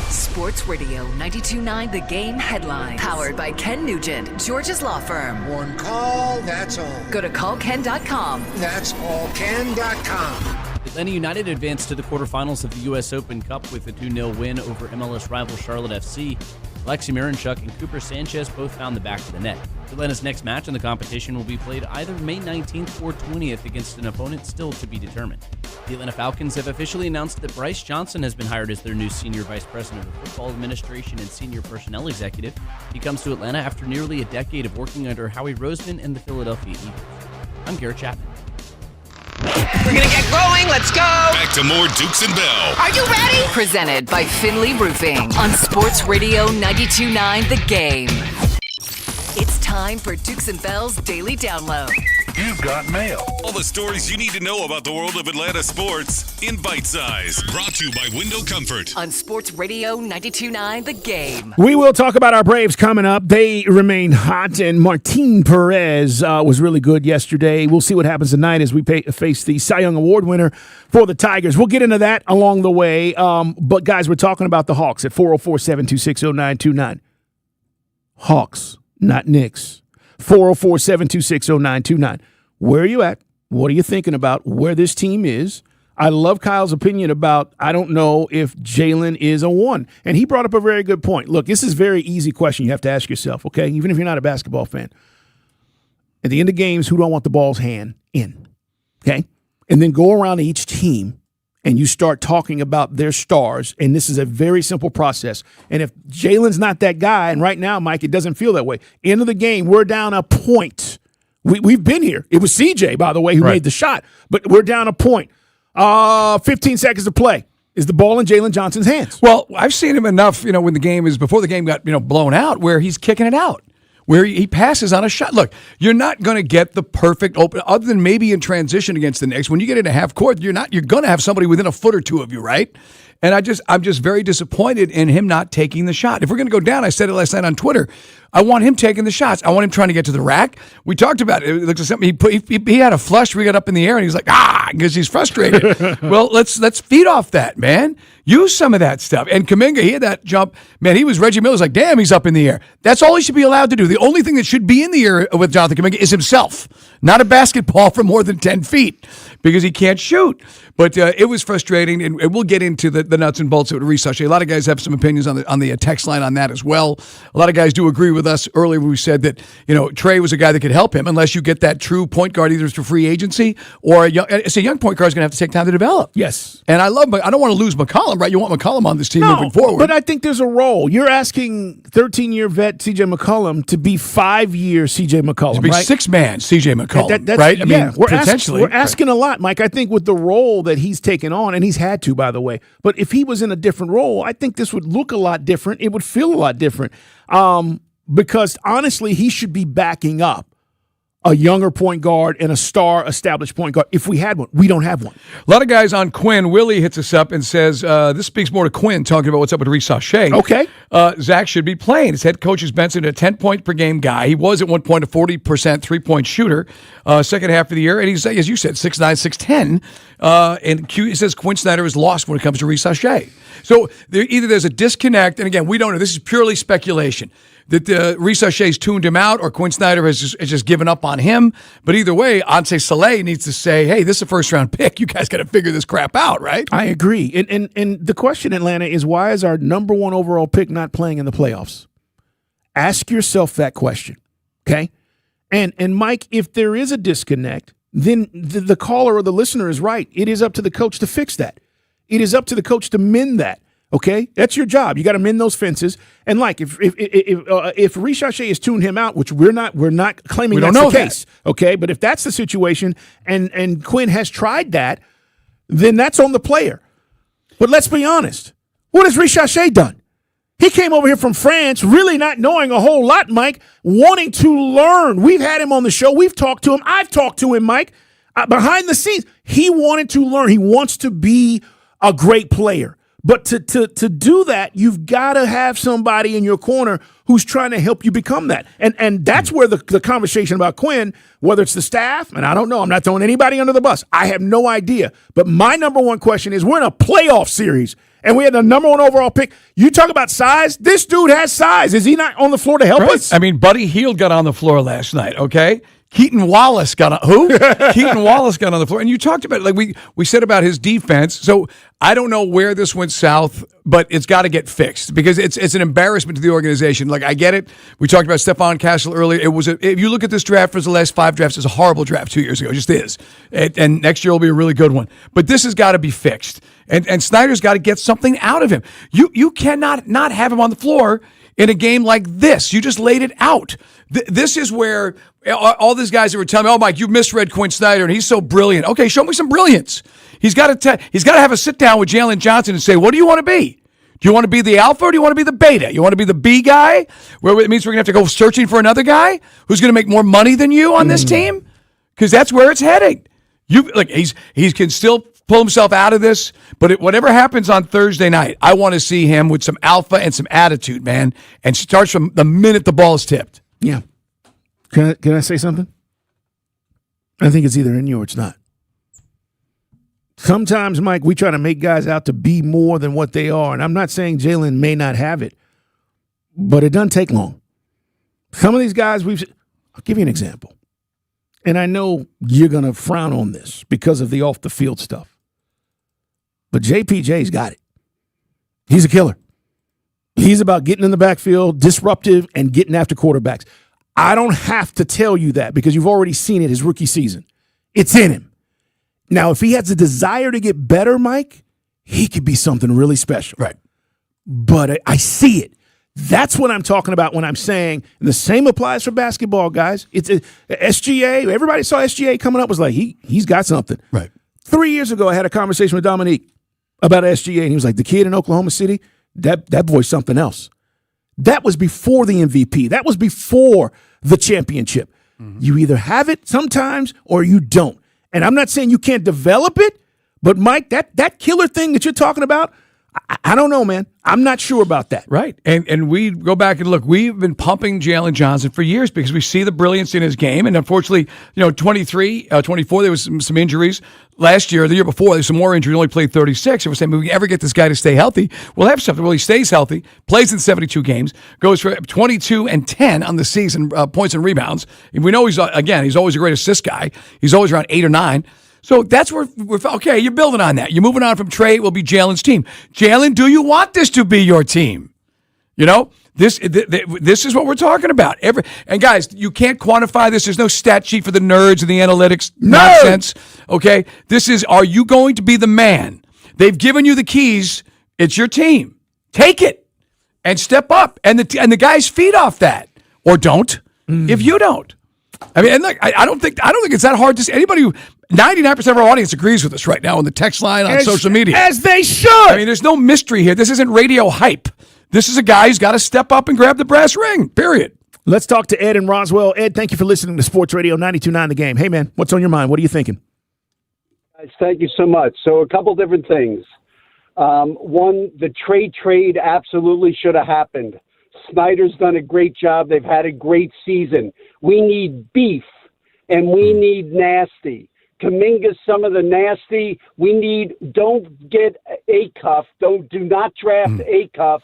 Sports Radio 92.9 The Game headlines. Powered by Ken Nugent, George's law firm. One call, that's all. Go to callken.com. That's allken.com. Atlanta United advanced to the quarterfinals of the U.S. Open Cup with a 2-0 win over MLS rival Charlotte FC. Alexi Miranchuk and Cooper Sanchez both found the back of the net. Atlanta's next match in the competition will be played either May 19th or 20th against an opponent still to be determined. The Atlanta Falcons have officially announced that Bryce Johnson has been hired as their new Senior Vice President of Football Administration and Senior Personnel Executive. He comes to Atlanta after nearly a decade of working under Howie Roseman and the Philadelphia Eagles. I'm Garrett Chapman. We're going to get rolling. Let's go. Back to more Dukes and Bell. Are you ready? Presented by Finley Roofing on Sports Radio 92.9 The Game. It's time for Dukes and Bell's Daily Download. You've got mail. All the stories you need to know about the world of Atlanta sports in bite size. Brought to you by Window Comfort. On Sports Radio 92.9 The Game. We will talk about our Braves coming up. They remain hot, and Martin Perez was really good yesterday. We'll see what happens tonight as we face the Cy Young Award winner for the Tigers. We'll get into that along the way. But, guys, we're talking about the Hawks at 404-726-0929. Hawks, not Knicks. 404-726-0929. Where are you at? What are you thinking about where this team is? I love Kyle's opinion about, I don't know if Jalen is a one. And he brought up a very good point. Look, this is a very easy question you have to ask yourself, okay? Even if you're not a basketball fan. At the end of games, who don't want the ball's hand in? Okay? And then go around to each team and you start talking about their stars, and this is a very simple process. And if Jalen's not that guy, and right now, Mike, it doesn't feel that way. End of the game, we're down a point. We've been here. It was CJ, by the way, who made the shot, but we're down a point. 15 seconds to play. Is the ball in Jalen Johnson's hands? Well, I've seen him enough, when the game is before the game got, blown out, where he's kicking it out, where he passes on a shot. Look, you're not going to get the perfect open, other than maybe in transition against the Knicks. When you get into half court, you're going to have somebody within a foot or two of you, right? And I'm just very disappointed in him not taking the shot. If we're going to go down, I said it last night on Twitter, I want him taking the shots. I want him trying to get to the rack. We talked about it. It looks like something he had a flush. We got up in the air and he's like, because he's frustrated. Well, let's feed off that, man. Use some of that stuff. And Kuminga, he had that jump. Man, Reggie Miller's like, damn, he's up in the air. That's all he should be allowed to do. The only thing that should be in the air with Jonathan Kuminga is himself, not a basketball from more than 10 feet because he can't shoot. But it was frustrating, and we'll get into the nuts and bolts of Reese Sachet. A lot of guys have some opinions on the text line on that as well. A lot of guys do agree with us earlier when we said that Trey was a guy that could help him unless you get that true point guard either through free agency or a young point guard is going to have to take time to develop. Yes. And I don't want to lose McCollum, right? You want McCollum on this team moving forward. But I think there's a role. You're asking 13-year vet C.J. McCollum to be 5-year C.J. McCollum, to be right? 6-man C.J. McCollum, right? I mean, potentially. We're asking a lot, Mike. I think with the role that he's taken on, and he's had to, by the way. But if he was in a different role, I think this would look a lot different. It would feel a lot different. Because, honestly, he should be backing up a younger point guard and a star established point guard. If we had one, we don't have one. A lot of guys on Quinn. Willie hits us up and says, this speaks more to Quinn talking about what's up with Reese Sachet. Okay. Zach should be playing. His head coach is Benson, a 10-point per game guy. He was at one point a 40% three-point shooter second half of the year. And he's, as you said, 6'9", 6'10". And he says Quinn Snyder is lost when it comes to Reese Sachet. So either there's a disconnect, and again, we don't know. This is purely speculation. That Reese Sachet's tuned him out or Quinn Snyder has just given up on him. But either way, Anseh Saleh needs to say, hey, this is a first-round pick. You guys got to figure this crap out, right? I agree. And the question, Atlanta, is why is our number one overall pick not playing in the playoffs? Ask yourself that question, okay? And Mike, if there is a disconnect, then the caller or the listener is right. It is up to the coach to fix that. It is up to the coach to mend that. Okay, that's your job. You got to mend those fences. And like if Reese Sachet has tuned him out, which we're not claiming that's the case. Okay, but if that's the situation, and Quinn has tried that, then that's on the player. But let's be honest. What has Reese Sachet done? He came over here from France, really not knowing a whole lot, Mike, wanting to learn. We've had him on the show. We've talked to him. I've talked to him, Mike. Behind the scenes, he wanted to learn. He wants to be a great player. But to do that, you've got to have somebody in your corner who's trying to help you become that. And that's where the conversation about Quinn, whether it's the staff, and I don't know, I'm not throwing anybody under the bus. I have no idea. But my number one question is, we're in a playoff series, and we had the number one overall pick. You talk about size. This dude has size. Is he not on the floor to help us? I mean, Buddy Hield got on the floor last night, okay? Keaton Wallace got on who? Keaton Wallace got on the floor. And you talked about it, like we said about his defense. So I don't know where this went south, but it's got to get fixed because it's an embarrassment to the organization. Like I get it. We talked about Stephon Castle earlier. If you look at this draft for the last 5 drafts, it's a horrible draft 2 years ago. It just is. And next year will be a really good one. But this has got to be fixed. And Snyder's got to get something out of him. You cannot not have him on the floor in a game like this. You just laid it out. This is where all these guys that were telling me, "Oh, Mike, you misread Quinn Snyder, and he's so brilliant." Okay, show me some brilliance. He's got to have a sit down with Jalen Johnson and say, "What do you want to be? Do you want to be the alpha or do you want to be the beta? You want to be the B guy, where it means we're going to have to go searching for another guy who's going to make more money than you on this team?" Because that's where it's heading. He can still pull himself out of this, but whatever happens on Thursday night, I want to see him with some alpha and some attitude, man, and starts from the minute the ball is tipped. Yeah. Can I say something? I think it's either in you or it's not. Sometimes, Mike, we try to make guys out to be more than what they are, and I'm not saying Jalen may not have it, but it doesn't take long. Some of these guys I'll give you an example, and I know you're going to frown on this because of the off-the-field stuff, but JPJ's got it. He's a killer. He's about getting in the backfield, disruptive, and getting after quarterbacks. I don't have to tell you that because you've already seen it his rookie season. It's in him. Now, if he has a desire to get better, Mike, he could be something really special. Right. But I see it. That's what I'm talking about when I'm saying, and the same applies for basketball, guys. It's SGA. Everybody saw SGA coming up, was like, he's got something. Right. 3 years ago, I had a conversation with Dominique about SGA, and he was like, the kid in Oklahoma City, that boy's something else. That was before the MVP. That was before the championship. Mm-hmm. You either have it sometimes or you don't. And I'm not saying you can't develop it, but Mike, that killer thing that you're talking about, I don't know, man. I'm not sure about that. Right. And we go back and look, we've been pumping Jalen Johnson for years because we see the brilliance in his game. And unfortunately, 23, 24, there was some injuries. Last year, the year before, there's some more injuries. He only played 36. And we're saying, if we ever get this guy to stay healthy, we'll have something. Well, he stays healthy, plays in 72 games, goes for 22 and 10 on the season, points and rebounds. And we know he's always a great assist guy. He's always around 8 or 9. So that's where we're okay. You're building on that. You're moving on from Trey. It will be Jalen's team. Jalen, do you want this to be your team? This is what we're talking about. And guys, you can't quantify this. There's no stat sheet for the nerds and the analytics nonsense. Okay, this is: are you going to be the man? They've given you the keys. It's your team. Take it and step up. And the guys feed off that, or don't. If you don't. I mean, and look, I don't think it's that hard to see. Anybody who 99% of our audience agrees with us right now on the text line, on social media. As they should. I mean, there's no mystery here. This isn't radio hype. This is a guy who's got to step up and grab the brass ring, period. Let's talk to Ed in Roswell. Ed, thank you for listening to Sports Radio 92.9 The Game. Hey, man, what's on your mind? What are you thinking? Guys, thank you so much. So a couple different things. One, the trade absolutely should have happened. Snyder's done a great job. They've had a great season. We need beef, and we need nasty. Kuminga's some of the nasty. Don't get A-Cuff. Do not draft A-Cuff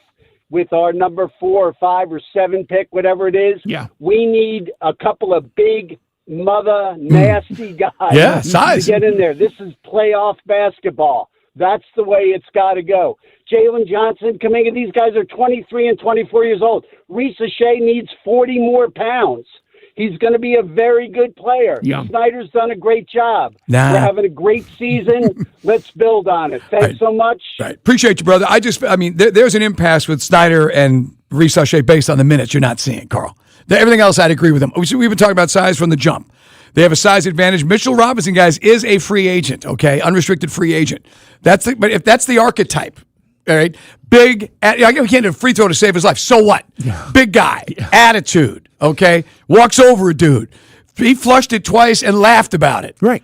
with our number 4 or 5 or 7 pick, whatever it is. Yeah. We need a couple of big mother nasty guys size. to get in there. This is playoff basketball. That's the way it's got to go. Jalen Johnson, Kuminga, these guys are 23 and 24 years old. Reese Shea needs 40 more pounds. He's going to be a very good player. Yeah. Snyder's done a great job. Nah. We're having a great season. Let's build on it. Thanks so much. Right. Appreciate you, brother. There's an impasse with Snyder and Reese Shea based on the minutes you're not seeing, Carl. Everything else, I'd agree with him. We've been talking about size from the jump. They have a size advantage. Mitchell Robinson, guys, is a free agent, okay? Unrestricted free agent. But if that's the archetype, all right? Big, he can't do a free throw to save his life. So what? Yeah. Big guy, attitude, okay? Walks over a dude. He flushed it twice and laughed about it. Right.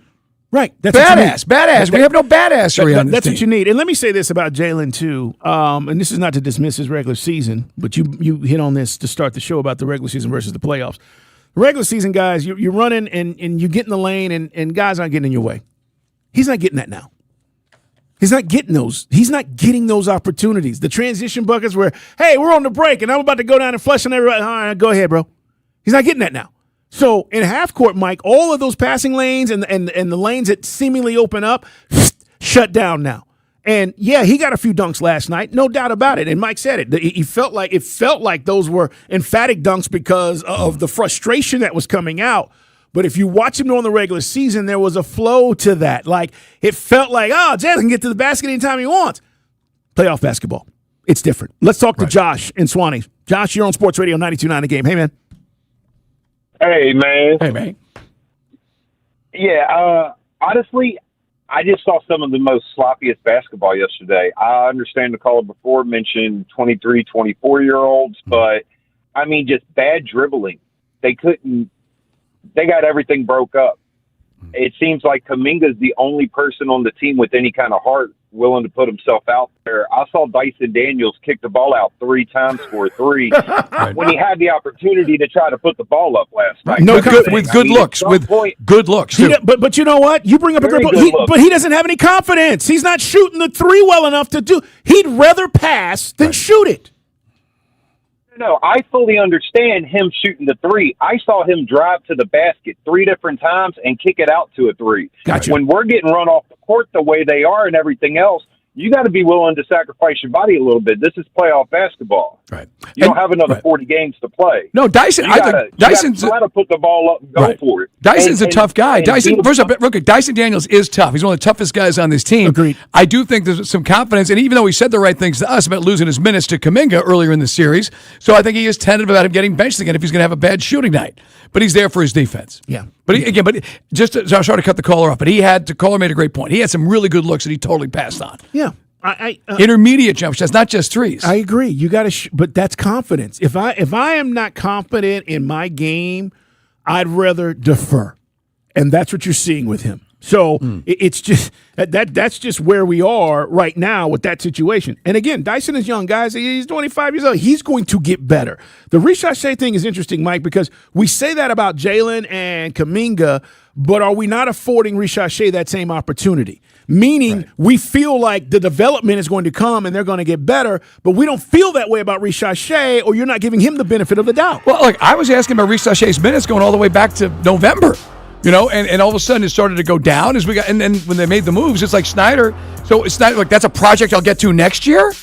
That's badass. We have no badassery on this That's team. what you need. And let me say this about Jalen, too. And this is not to dismiss his regular season, but you hit on this to start the show about the regular season versus the playoffs. Regular season, guys, you're running and you get in the lane and guys aren't getting in your way. He's not getting that now. He's not getting those. He's not getting those opportunities. The transition buckets where, hey, we're on the break and I'm about to go down and flush on everybody. All right, go ahead, bro. He's not getting that now. So in half court, Mike, all of those passing lanes and the lanes that seemingly open up, shut down now. And yeah, he got a few dunks last night, no doubt about it. And Mike said it. It felt like those were emphatic dunks because of the frustration that was coming out. But if you watch him during the regular season, there was a flow to that. Like it felt like, Jazz can get to the basket anytime he wants. Playoff basketball, it's different. Let's talk to Josh in Swanee. Josh, you're on Sports Radio 92.9 The Game. Hey, man. Hey, man. Hey, man. Yeah, honestly, I just saw some of the most sloppiest basketball yesterday. I understand the caller before mentioned 23, 24-year-olds, but, I mean, just bad dribbling. They got everything broke up. It seems like Kuminga's the only person on the team with any kind of heart willing to put himself out there. I saw Dyson Daniels kick the ball out 3 times for a 3 when he had the opportunity to try to put the ball up last night. No, with good looks. Good looks. Too. But you know what? You bring up a great point. But he doesn't have any confidence. He's not shooting the 3 well enough to do. He'd rather pass than shoot it. No, I fully understand him shooting the 3. I saw him drive to the basket 3 different times and kick it out to a 3. Gotcha. When we're getting run off the court the way they are and everything else, you got to be willing to sacrifice your body a little bit. This is playoff basketball. Right. You don't have another 40 games to play. No, Dyson. Dyson's got to put the ball up and go for it. Dyson's a tough guy. Dyson, first up, real quick, Dyson Daniels is tough. He's one of the toughest guys on this team. Agreed. I do think there's some confidence, and even though he said the right things to us about losing his minutes to Kuminga earlier in the series, so I think he is tentative about him getting benched again if he's going to have a bad shooting night. But he's there for his defense. Yeah. But just to, sorry to cut the caller off, but the caller made a great point. He had some really good looks that he totally passed on. Yeah. Intermediate jump shots, not just threes. I agree. You got to, but that's confidence. If I am not confident in my game, I'd rather defer, and that's what you're seeing with him. So it's just that's just where we are right now with that situation. And again, Dyson is young, guys. He's 25 years old. He's going to get better. The Ricochet thing is interesting, Mike, because we say that about Jalen and Kuminga, but are we not affording Ricochet that same opportunity? Meaning we feel like the development is going to come and they're going to get better, but we don't feel that way about Ricochet, or you're not giving him the benefit of the doubt. Well, look, I was asking about Ricochet's minutes going all the way back to November. And all of a sudden it started to go down as we got, and then when they made the moves, it's like Snyder. So it's not like that's a project I'll get to next year.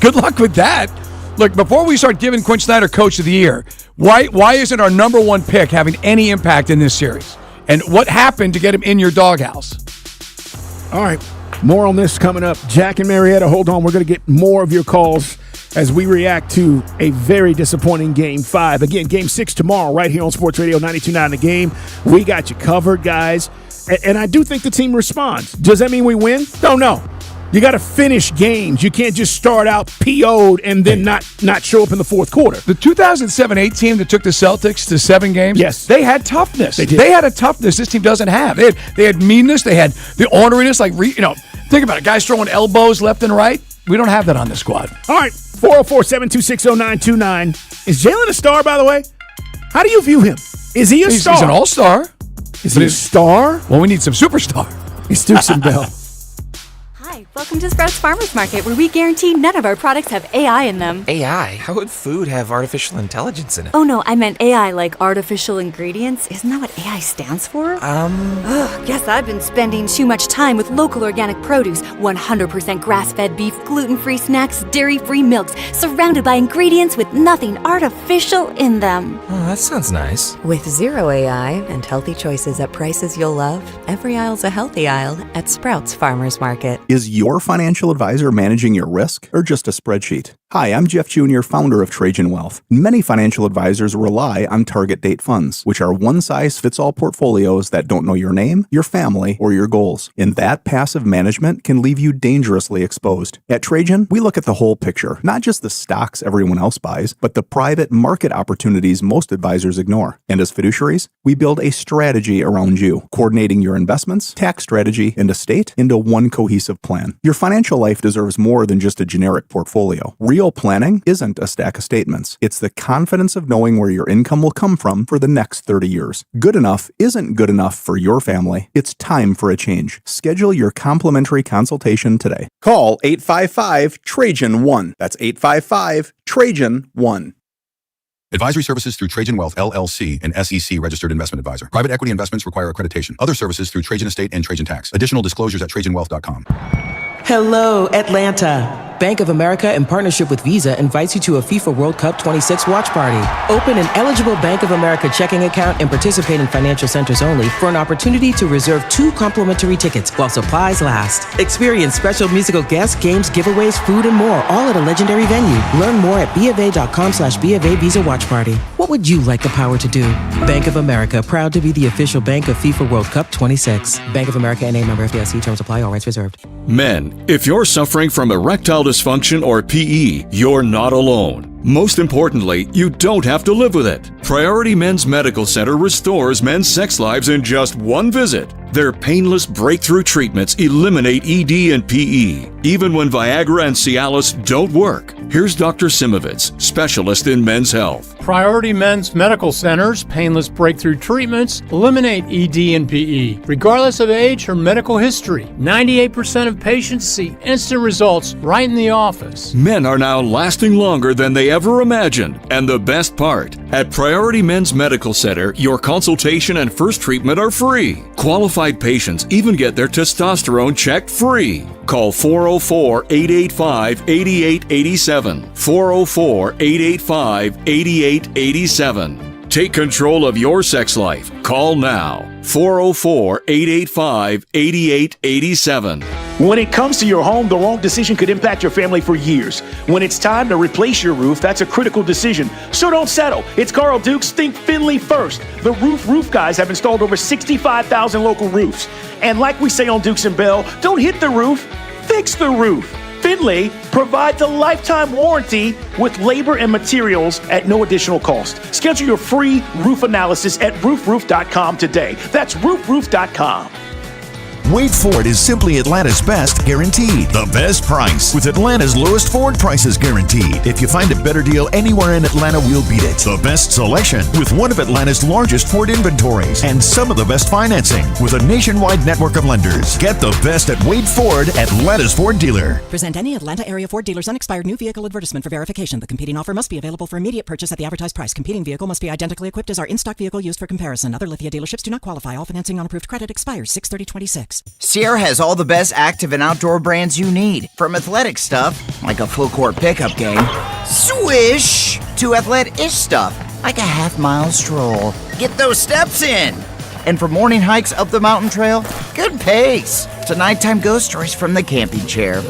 Good luck with that. Look, before we start giving Quinn Snyder Coach of the Year, why isn't our number 1 pick having any impact in this series? And what happened to get him in your doghouse? All right, more on this coming up. Jack and Marietta, hold on. We're going to get more of your calls as we react to a very disappointing Game 5. Again, Game 6 tomorrow right here on Sports Radio 92.9 The Game. We got you covered, guys. And I do think the team responds. Does that mean we win? Don't know. You got to finish games. You can't just start out PO'd and then not show up in the fourth quarter. The 2007-8 team that took the Celtics to 7 games, yes, they had toughness. They did. They had a toughness this team doesn't have. They had meanness. They had the orneriness. Think about it. Guys throwing elbows left and right. We don't have that on this squad. All right, 404-726-0929. Is Jalen a star, by the way? How do you view him? Is he a star? He's an all-star. Is he a star? Well, we need some superstar. He's Dukes and Bell. Hi, welcome to Sprouts Farmers Market, where we guarantee none of our products have AI in them. AI? How would food have artificial intelligence in it? Oh no, I meant AI like artificial ingredients. Isn't that what AI stands for? Guess I've been spending too much time with local organic produce, 100% grass-fed beef, gluten-free snacks, dairy-free milks, surrounded by ingredients with nothing artificial in them. Oh, that sounds nice. With zero AI and healthy choices at prices you'll love, every aisle's a healthy aisle at Sprouts Farmers Market. Is your financial advisor managing your risk or just a spreadsheet? Hi, I'm Jeff Jr., founder of Trajan Wealth. Many financial advisors rely on target date funds, which are one-size-fits-all portfolios that don't know your name, your family, or your goals. And that passive management can leave you dangerously exposed. At Trajan, we look at the whole picture, not just the stocks everyone else buys, but the private market opportunities most advisors ignore. And as fiduciaries, we build a strategy around you, coordinating your investments, tax strategy, and estate into one cohesive plan. Your financial life deserves more than just a generic portfolio. Real planning isn't a stack of statements. It's the confidence of knowing where your income will come from for the next 30 years. Good enough isn't good enough for your family. It's time for a change. Schedule your complimentary consultation today. Call 855-TRAJAN-1. That's 855-TRAJAN-1. Advisory services through Trajan Wealth, LLC, an SEC registered investment advisor. Private equity investments require accreditation. Other services through Trajan Estate and Trajan Tax. Additional disclosures at TrajanWealth.com. Hello, Atlanta. Bank of America, in partnership with Visa, invites you to a FIFA World Cup 26 watch party. Open an eligible Bank of America checking account and participate in financial centers only for an opportunity to reserve 2 complimentary tickets while supplies last. Experience special musical guests, games, giveaways, food, and more, all at a legendary venue. Learn more at BofA.com/BofA Visa Watch Party. What would you like the power to do? Bank of America, proud to be the official bank of FIFA World Cup 26. Bank of America NA, member FDIC. Terms apply. All rights reserved. Men, if you're suffering from erectile dysfunction or PE, you're not alone. Most importantly, you don't have to live with it. Priority Men's Medical Center restores men's sex lives in just one visit. Their painless breakthrough treatments eliminate ED and PE, even when Viagra and Cialis don't work. Here's Dr. Simovitz, specialist in men's health. Priority Men's Medical Center's painless breakthrough treatments eliminate ED and PE, regardless of age or medical history. 98% of patients see instant results right in the office. Men are now lasting longer than they ever imagined. And the best part, at Priority Men's Medical Center, your consultation and first treatment are free. Qualified patients even get their testosterone checked free. Call 404-885-8887. 404-885-8887. Take control of your sex life. Call now. 404-885-8887. When it comes to your home, the wrong decision could impact your family for years. When it's time to replace your roof, that's a critical decision. So don't settle. It's Carl Dukes. Think Finley first. The Roof guys have installed over 65,000 local roofs. And like we say on Dukes and Bell, don't hit the roof, fix the roof. Finley provides a lifetime warranty with labor and materials at no additional cost. Schedule your free roof analysis at roofroof.com today. That's roofroof.com. Wade Ford is simply Atlanta's best guaranteed. The best price with Atlanta's lowest Ford prices guaranteed. If you find a better deal anywhere in Atlanta, we'll beat it. The best selection with one of Atlanta's largest Ford inventories and some of the best financing with a nationwide network of lenders. Get the best at Wade Ford, Atlanta's Ford dealer. Present any Atlanta area Ford dealer's unexpired new vehicle advertisement for verification. The competing offer must be available for immediate purchase at the advertised price. Competing vehicle must be identically equipped as our in-stock vehicle used for comparison. Other Lithia dealerships do not qualify. All financing on approved credit expires 6/30/26. Sierra has all the best active and outdoor brands you need. From athletic stuff, like a full court pickup game, swish, to athlete-ish stuff, like a half-mile stroll. Get those steps in. And for morning hikes up the mountain trail, good pace. To nighttime ghost stories from the camping chair.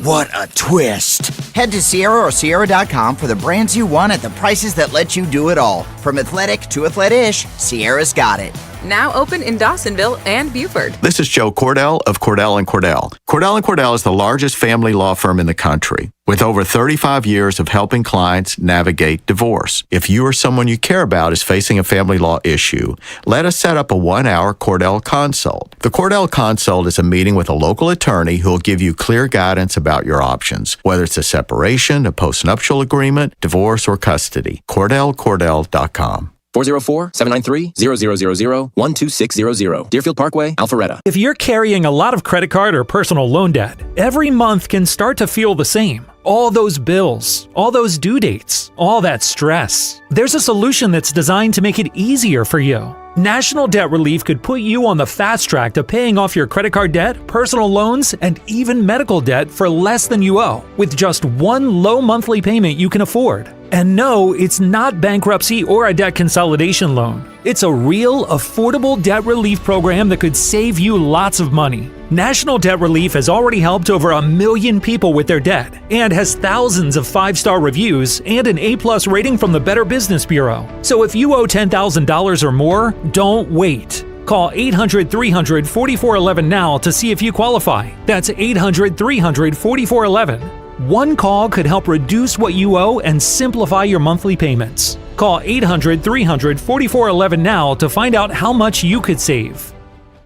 What a twist. Head to Sierra or Sierra.com for the brands you want at the prices that let you do it all. From athletic to athlete-ish, Sierra's got it. Now open in Dawsonville and Buford. This is Joe Cordell of Cordell & Cordell. Cordell & Cordell is the largest family law firm in the country, with over 35 years of helping clients navigate divorce. If you or someone you care about is facing a family law issue, let us set up a 1-hour Cordell Consult. The Cordell Consult is a meeting with a local attorney who will give you clear guidance about your options, whether it's a separation, a postnuptial agreement, divorce, or custody. CordellCordell.com. 404-793-0000-12600. Deerfield Parkway, Alpharetta. If you're carrying a lot of credit card or personal loan debt, every month can start to feel the same. All those bills, all those due dates, all that stress. There's a solution that's designed to make it easier for you. National Debt Relief could put you on the fast track to paying off your credit card debt, personal loans, and even medical debt for less than you owe, with just one low monthly payment you can afford. And no, it's not bankruptcy or a debt consolidation loan. It's a real, affordable debt relief program that could save you lots of money. National Debt Relief has already helped over 1 million people with their debt and has thousands of 5-star reviews and an A+ rating from the Better Business Bureau. So if you owe $10,000 or more, don't wait. Call 800-300-4411 now to see if you qualify. That's 800-300-4411. One call could help reduce what you owe and simplify your monthly payments. Call 800-300-4411 now to find out how much you could save.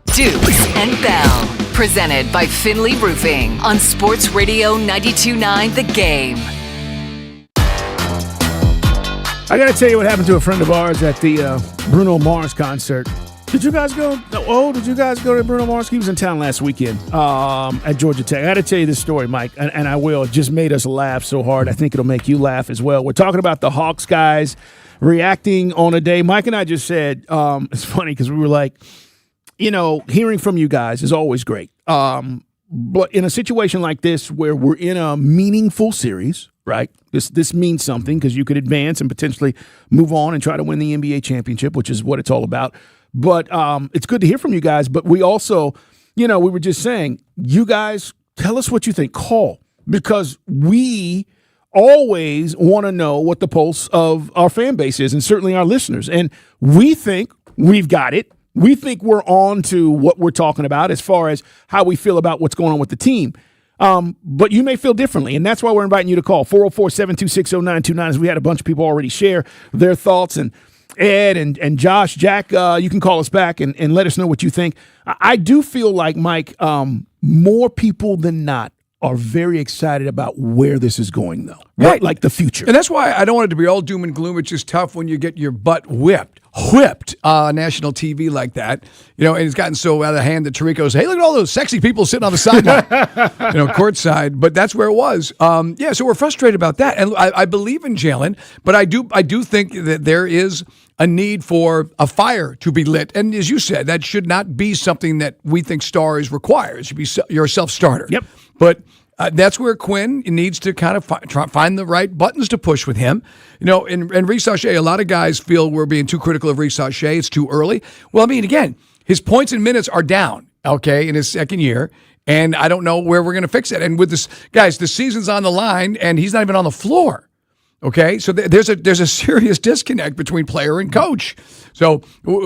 Dukes and Bell, presented by Finley Roofing on Sports Radio 92.9 The Game. I got to tell you what happened to a friend of ours at the Bruno Mars concert. Did you guys go? Did you guys go to Bruno Mars? He was in town last weekend at Georgia Tech. I got to tell you this story, Mike, and I will. It just made us laugh so hard. I think it'll make you laugh as well. We're talking about the Hawks guys reacting on a day. Mike and I just said, it's funny because we were like, hearing from you guys is always great. But in a situation like this where we're in a meaningful series, right? This means something because you could advance and potentially move on and try to win the NBA championship, which is what it's all about. But it's good to hear from you guys. But we also, we were just saying, you guys, tell us what you think. Call, because we always want to know what the pulse of our fan base is, and certainly our listeners. And we think we've got it. We think we're on to what we're talking about as far as how we feel about what's going on with the team. But you may feel differently, and that's why we're inviting you to call 404-726-0929, as we had a bunch of people already share their thoughts. And Ed and Josh, Jack, you can call us back and let us know what you think. I do feel like, Mike, more people than not are very excited about where this is going, though. Right. Like the future. And that's why I don't want it to be all doom and gloom. It's just tough when you get your butt whipped on national TV like that. And it's gotten so out of hand that Tirico's, hey, look at all those sexy people sitting on the sideline, courtside. But that's where it was. So we're frustrated about that. And I believe in Jalen, but I do think that there is a need for a fire to be lit. And as you said, that should not be something that we think stars require. It should be your self-starter. Yep. But that's where Quinn needs to kind of find the right buttons to push with him. And Reece Sachet, a lot of guys feel we're being too critical of Reece Sachet. It's too early. Well, I mean, again, his points and minutes are down, in his second year. And I don't know where we're going to fix it. And with this, guys, the season's on the line, and he's not even on the floor. Okay, so there's a serious disconnect between player and coach. So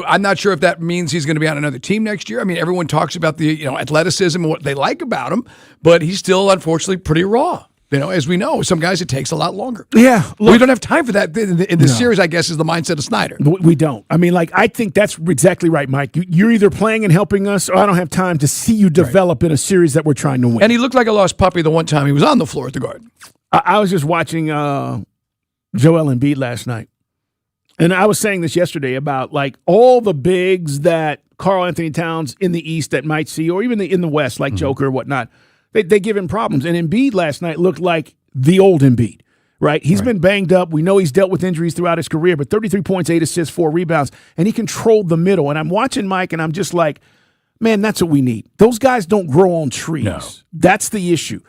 I'm not sure if that means he's going to be on another team next year. I mean, everyone talks about the athleticism and what they like about him, but he's still unfortunately pretty raw. As we know, some guys it takes a lot longer. Yeah, we don't have time for that in the series. I guess is the mindset of Snyder. We don't. I mean, I think that's exactly right, Mike. You're either playing and helping us, or I don't have time to see you develop in a series that we're trying to win. And he looked like a lost puppy the one time he was on the floor at the Garden. I was just watching Joel Embiid last night. And I was saying this yesterday about all the bigs that Karl Anthony Towns in the East that might see, or even in the West, like Joker or whatnot, they give him problems. And Embiid last night looked like the old Embiid, right? He's been banged up. We know he's dealt with injuries throughout his career, but 33 points, 8 assists, 4 rebounds, and he controlled the middle. And I'm watching Mike, and I'm just like, man, that's what we need. Those guys don't grow on trees. No. That's the issue.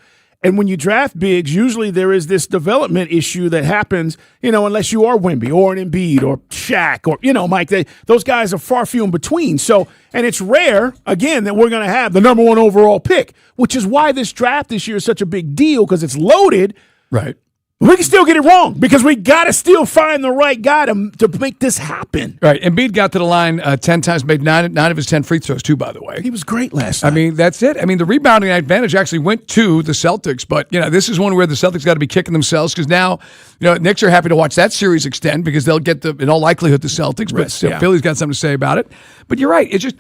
And when you draft bigs, usually there is this development issue that happens, unless you are Wemby or an Embiid or Shaq or, Mike, those guys are far few in between. So, and it's rare, again, that we're going to have the number 1 overall pick, which is why this draft this year is such a big deal, because it's loaded. Right. We can still get it wrong because we got to still find the right guy to make this happen. Right. Embiid got to the line 10 times, made 9 of his 10 free throws, too, by the way. He was great last night. I mean, that's it. I mean, the rebounding advantage actually went to the Celtics, but, this is one where the Celtics got to be kicking themselves because now, Knicks are happy to watch that series extend because they'll get, in all likelihood, the Celtics, but Philly's got something to say about it. But you're right. It's just,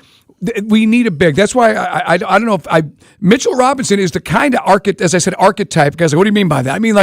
we need a big. That's why I don't know if Mitchell Robinson is the kind of archetype. Guys, what do you mean by that? I mean,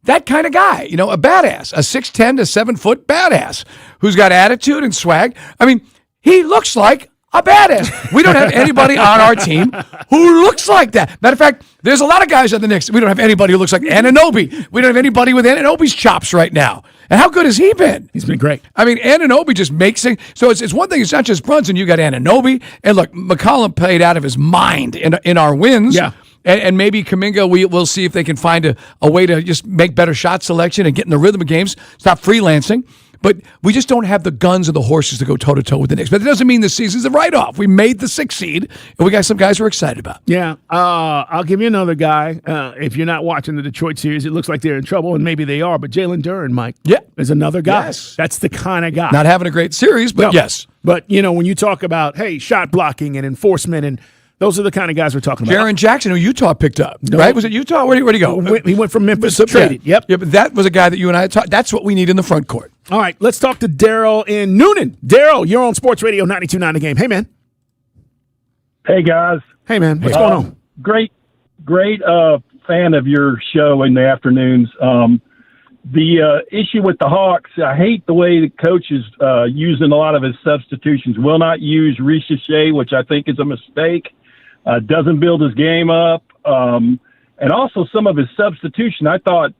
that kind of guy, a badass, a 6'10" to 7-foot badass who's got attitude and swag. I mean, he looks like a badass. We don't have anybody on our team who looks like that. Matter of fact, there's a lot of guys on the Knicks. We don't have anybody who looks like Anunoby. We don't have anybody with Anunoby's chops right now. And how good has he been? He's been great. I mean, Anunoby just makes it. So it's one thing. It's not just Brunson. You got Anunoby. And look, McCollum played out of his mind in our wins. Yeah. And maybe Kuminga, we'll see if they can find a way to just make better shot selection and get in the rhythm of games, stop freelancing. But we just don't have the guns or the horses to go toe-to-toe with the Knicks. But it doesn't mean the season's a write-off. We made the 6th seed, and we got some guys we're excited about. Yeah. I'll give you another guy. If you're not watching the Detroit series, it looks like they're in trouble, and maybe they are. But Jalen Duren, Mike, is another guy. Yes. That's the kind of guy. Not having a great series, but yes. But, when you talk about, shot blocking and enforcement, and those are the kind of guys we're talking about. Jaren Jackson, who Utah picked up, right? Was it Utah? Where'd he go? He went from Memphis to traded. Yep. Yeah, but that was a guy that you and I talked. That's what we need in the front court. All right, let's talk to Daryl in Noonan. Daryl, you're on Sports Radio 92.9 The Game. Hey, man. Hey, guys. Hey, man. What's going on? Great fan of your show in the afternoons. The issue with the Hawks, I hate the way the coach is using a lot of his substitutions. Will not use Richer, which I think is a mistake. Doesn't build his game up. And also some of his substitution. I thought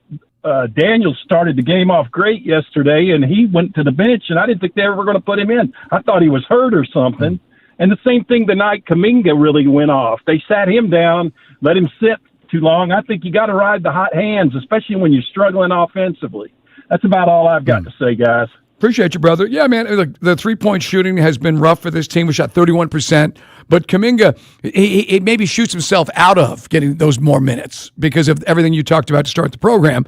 Daniels started the game off great yesterday, and he went to the bench, and I didn't think they were going to put him in. I thought he was hurt or something. And the same thing the night Kuminga really went off. They sat him down, let him sit too long. I think you got to ride the hot hands, especially when you're struggling offensively. That's about all I've got to say, guys. Appreciate you, brother. Yeah, man, look, the three-point shooting has been rough for this team. We shot 31%. But Kuminga, he maybe shoots himself out of getting those more minutes because of everything you talked about to start the program.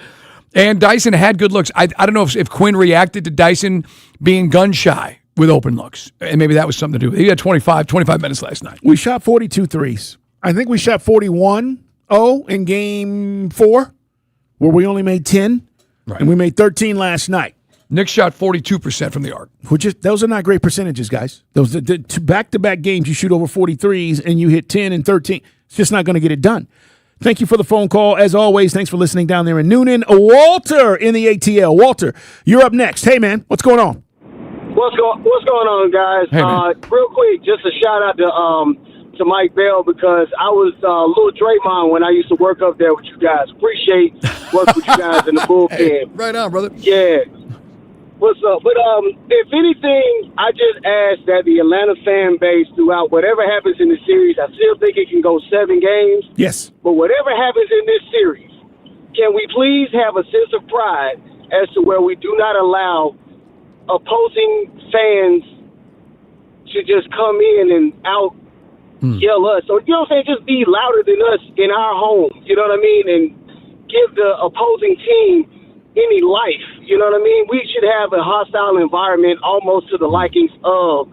And Dyson had good looks. I don't know if Quinn reacted to Dyson being gun-shy with open looks. And maybe that was something to do with it. He had 25 minutes last night. We shot 42 threes. I think we shot 41 in game 4, where we only made 10, and we made 13 last night. Nick shot 42% from the arc. Those are not great percentages, guys. Those the back-to-back games, you shoot over 43s and you hit 10 and 13. It's just not going to get it done. Thank you for the phone call. As always, thanks for listening down there in Noonan. Walter in the ATL. Walter, you're up next. Hey, man, what's going on? What's going on, guys? Hey, real quick, just a shout-out to Mike Bell, because I was little Draymond when I used to work up there with you guys. Appreciate working with you guys in the bullpen. Hey, right on, brother. Yeah. What's up? But if anything, I just ask that the Atlanta fan base throughout whatever happens in the series, I still think it can go 7 games. Yes. But whatever happens in this series, can we please have a sense of pride as to where we do not allow opposing fans to just come in and out yell us? Or, you know what I'm saying? Just be louder than us in our home. You know what I mean? And give the opposing team any life. You know what I mean? We should have a hostile environment almost to the likings of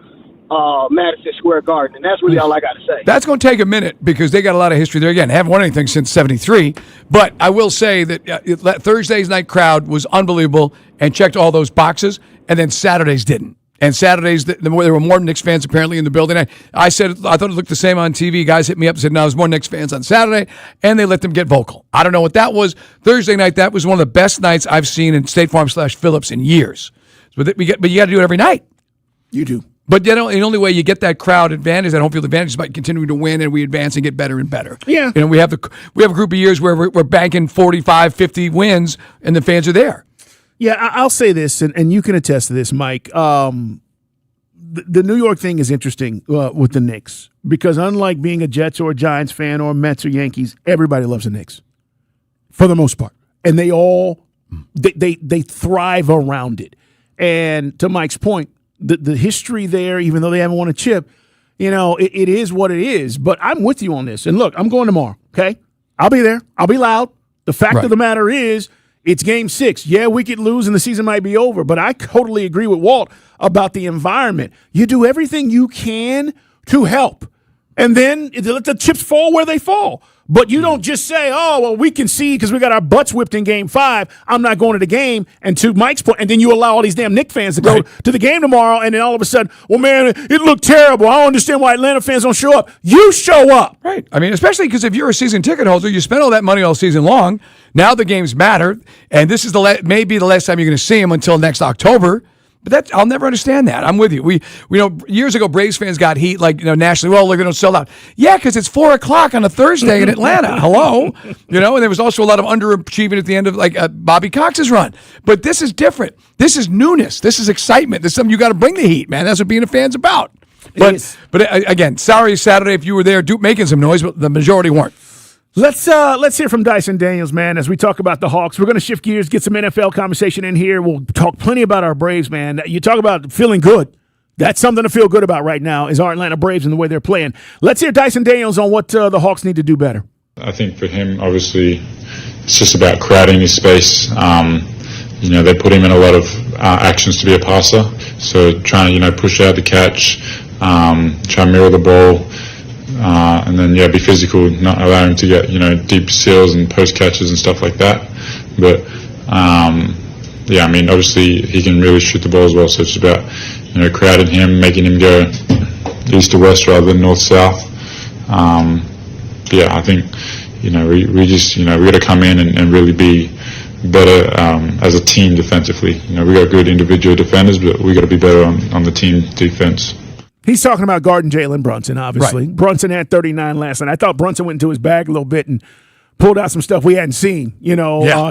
Madison Square Garden. And that's really all I got to say. That's going to take a minute because they got a lot of history there. Again, they haven't won anything since 73. But I will say that Thursday's night crowd was unbelievable and checked all those boxes, and then Saturday's didn't. And Saturdays, there were more Knicks fans apparently in the building. I said I thought it looked the same on TV. Guys hit me up and said, no, there's more Knicks fans on Saturday, and they let them get vocal. I don't know what that was. Thursday night, that was one of the best nights I've seen in State Farm / Phillips in years. But you got to do it every night. You do. But the only way you get that crowd advantage, that home field advantage, is by continuing to win, and we advance and get better and better. Yeah. We have a group of years where we're banking 45, 50 wins, and the fans are there. Yeah, I'll say this, and you can attest to this, Mike. The New York thing is interesting with the Knicks because unlike being a Jets or a Giants fan or Mets or Yankees, everybody loves the Knicks for the most part, and they all they thrive around it. And to Mike's point, the history there, even though they haven't won a chip, it is what it is. But I'm with you on this. And look, I'm going tomorrow. Okay, I'll be there. I'll be loud. The fact of the matter is, it's game 6. Yeah, we could lose and the season might be over, but I totally agree with Walt about the environment. You do everything you can to help, and then let the chips fall where they fall. But you don't just say, oh, well, we can see because we got our butts whipped in game 5. I'm not going to the game. And to Mike's point, and then you allow all these damn Knicks fans to go to the game tomorrow, and then all of a sudden, well, man, it looked terrible. I don't understand why Atlanta fans don't show up. You show up. Right. I mean, especially because if you're a season ticket holder, you spend all that money all season long. Now the games matter, and this is maybe the last time you're going to see them until next October. But I'll never understand that. I'm with you. We years ago, Braves fans got heat nationally. Well, they're going to sell out. Yeah, because it's 4:00 on a Thursday in Atlanta. Hello, and there was also a lot of underachieving at the end of Bobby Cox's run. But this is different. This is newness. This is excitement. This is something you got to bring the heat, man. That's what being a fan's about. But again, sorry Saturday if you were there making some noise, but the majority weren't. Let's hear from Dyson Daniels, man, as we talk about the Hawks. We're going to shift gears, get some NFL conversation in here. We'll talk plenty about our Braves, man. You talk about feeling good. That's something to feel good about right now is our Atlanta Braves and the way they're playing. Let's hear Dyson Daniels on what the Hawks need to do better. I think for him, obviously, it's just about crowding his space. They put him in a lot of actions to be a passer. So trying to, push out the catch, try and mirror the ball. And then, be physical, not allow him to get, deep seals and post catches and stuff like that. But, obviously he can really shoot the ball as well. So it's about, crowding him, making him go east to west rather than north-south. I think, we just, we got to come in and really be better as a team defensively. You know, we got good individual defenders, but we got to be better on the team defense. He's talking about guarding Jalen Brunson, obviously. Right. Brunson had 39 last night. I thought Brunson went into his bag a little bit and pulled out some stuff we hadn't seen,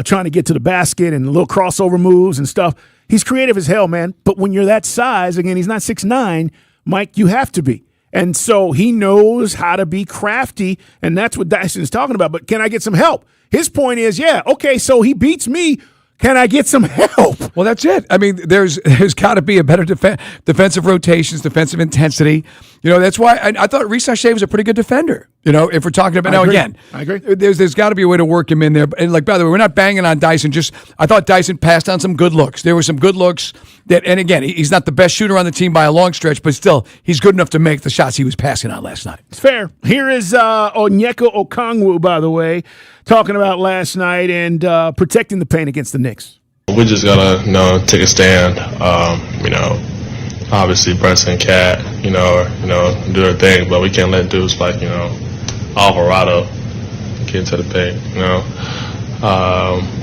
trying to get to the basket and little crossover moves and stuff. He's creative as hell, man. But when you're that size, again, he's not 6'9", Mike, you have to be. And so he knows how to be crafty, and that's what Dyson's talking about. But can I get some help? His point is, so he beats me. Can I get some help? Well, that's it. I mean, there's got to be a better defensive rotations, defensive intensity. You know, that's why I thought Reese Shea was a pretty good defender. You know, if we're talking about I agree. There's got to be a way to work him in there. And by the way, we're not banging on Dyson. I thought Dyson passed on some good looks. There were some good looks and again, he's not the best shooter on the team by a long stretch, but still, he's good enough to make the shots he was passing on last night. It's fair. Here is Onyeka Okongwu, by the way, talking about last night and protecting the paint against the Knicks. We just gotta, take a stand. Obviously Brunson and Cat, do their thing, but we can't let dudes like, Alvarado get into the paint.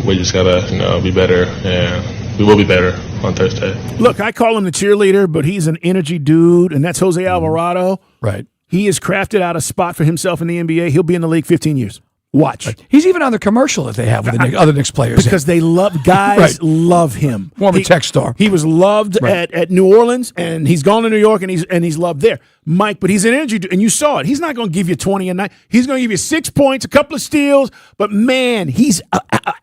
We just gotta, be better, and we will be better on Thursday. Look, I call him the cheerleader, but he's an energy dude, and that's Jose Alvarado. Right. He has crafted out a spot for himself in the NBA. He'll be in the league 15 years. Watch. Right. He's even on the commercial that they have with the other Knicks players. Because they love love him. Former tech star. He was loved at New Orleans, and he's gone to New York, and he's loved there. Mike, but he's an energy dude, and you saw it. He's not going to give you 20 a night. He's going to give you 6 points, a couple of steals, but man, he's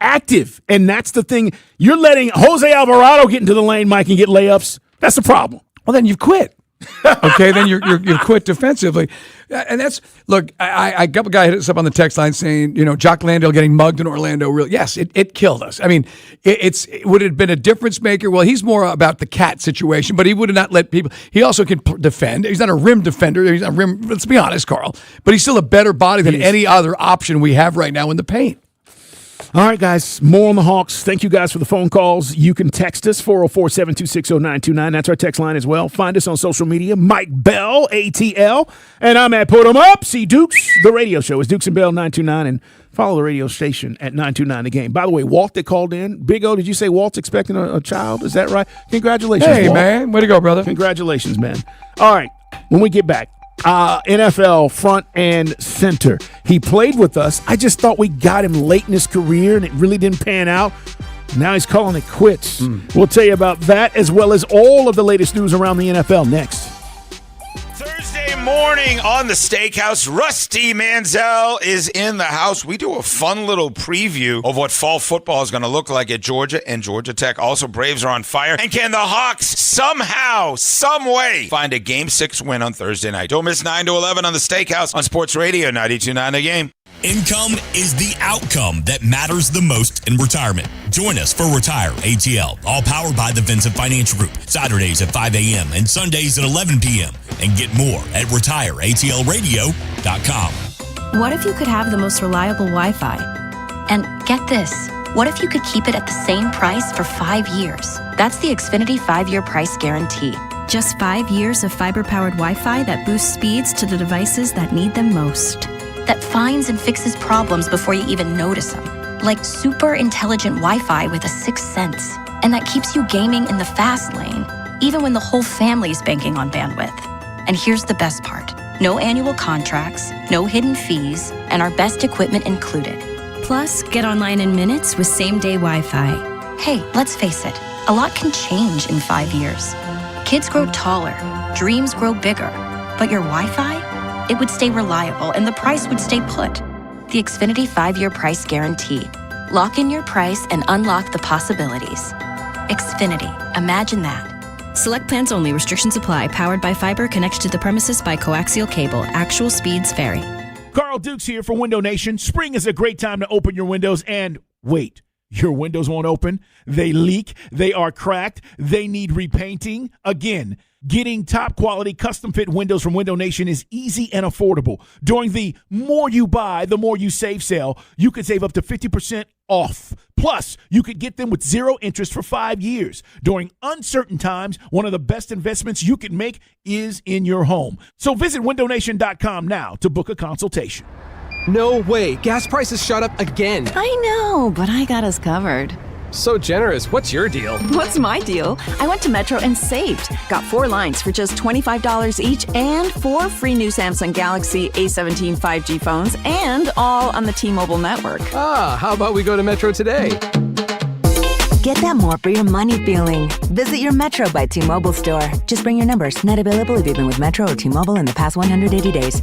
active, and that's the thing. You're letting Jose Alvarado get into the lane, Mike, and get layups. That's the problem. Well, then you've quit. Okay, then you're quit defensively, and that's look. I got a guy hit us up on the text line saying, Jock Landale getting mugged in Orlando. Yes, it killed us. I mean, it would have been a difference maker. Well, he's more about the Cat situation, but he would have not let people. He also can defend. He's not a rim defender. He's not a rim. Let's be honest, Carl. But he's still a better body than any other option we have right now in the paint. All right, guys, more on the Hawks. Thank you guys for the phone calls. You can text us, 404-726-0929. That's our text line as well. Find us on social media, Mike Bell, ATL. And I'm at Put 'em Up. See Dukes. The radio show is Dukes and Bell 929. And follow the radio station at 929 The Game. By the way, Walt that called in. Big O, did you say Walt's expecting a child? Is that right? Congratulations, Hey, Walt. man. Way to go, brother. Congratulations, man. All right, when we get back. NFL front and center. He played with us. I just thought we got him late in his career, and it really didn't pan out. Now he's calling it quits. We'll tell you about that as well as all of the latest news around the NFL next. Thursday morning on the Steakhouse, Rusty Manziel is in the house. We do a fun little preview of what fall football is going to look like at Georgia and Georgia Tech. Also, Braves are on fire. And can the Hawks somehow, some way, find a Game 6 win on Thursday night? Don't miss 9 to 11 on the Steakhouse on Sports Radio 92.9 The Game. Income is the outcome that matters the most in retirement. Join us for Retire ATL, all powered by the Vincent Financial Group. Saturdays at 5 a.m. and Sundays at 11 p.m. And get more at retireatlradio.com. What if you could have the most reliable Wi-Fi? And get this, what if you could keep it at the same price for 5 years? That's the Xfinity 5-year price guarantee. Just 5 years of fiber-powered Wi-Fi that boosts speeds to the devices that need them most. That finds and fixes problems before you even notice them. Like super intelligent Wi-Fi with a sixth sense. And that keeps you gaming in the fast lane, even when the whole family's banking on bandwidth. And here's the best part. No annual contracts, no hidden fees, and our best equipment included. Plus, get online in minutes with same-day Wi-Fi. Hey, let's face it, a lot can change in 5 years. Kids grow taller, dreams grow bigger, but your Wi-Fi? It would stay reliable and the price would stay put. The Xfinity 5-year price guarantee. Lock in your price and unlock the possibilities. Xfinity, imagine that. Select plans only. Restrictions apply. Powered by fiber. Connected to the premises by coaxial cable. Actual speeds vary. Carl Dukes here for Window Nation. Spring is a great time to open your windows, and wait, your windows won't open. They leak. They are cracked. They need repainting. Again, getting top quality custom fit windows from Window Nation is easy and affordable. During the more you buy, the more you save sale, you could save up to 50% off. Plus, you could get them with 0 interest for 5 years. During uncertain times, one of the best investments you can make is in your home. So visit windownation.com now to book a consultation. No way. Gas prices shot up again. I know, but I got us covered. So generous. What's your deal? What's my deal? I went to Metro and saved. Got 4 lines for just $25 each and 4 free new Samsung Galaxy A17 5G phones, and all on the T-Mobile network. Ah, how about we go to Metro today? Get that more for your money feeling. Visit your Metro by T-Mobile store. Just bring your numbers. Not available if you've been with Metro or T-Mobile in the past 180 days.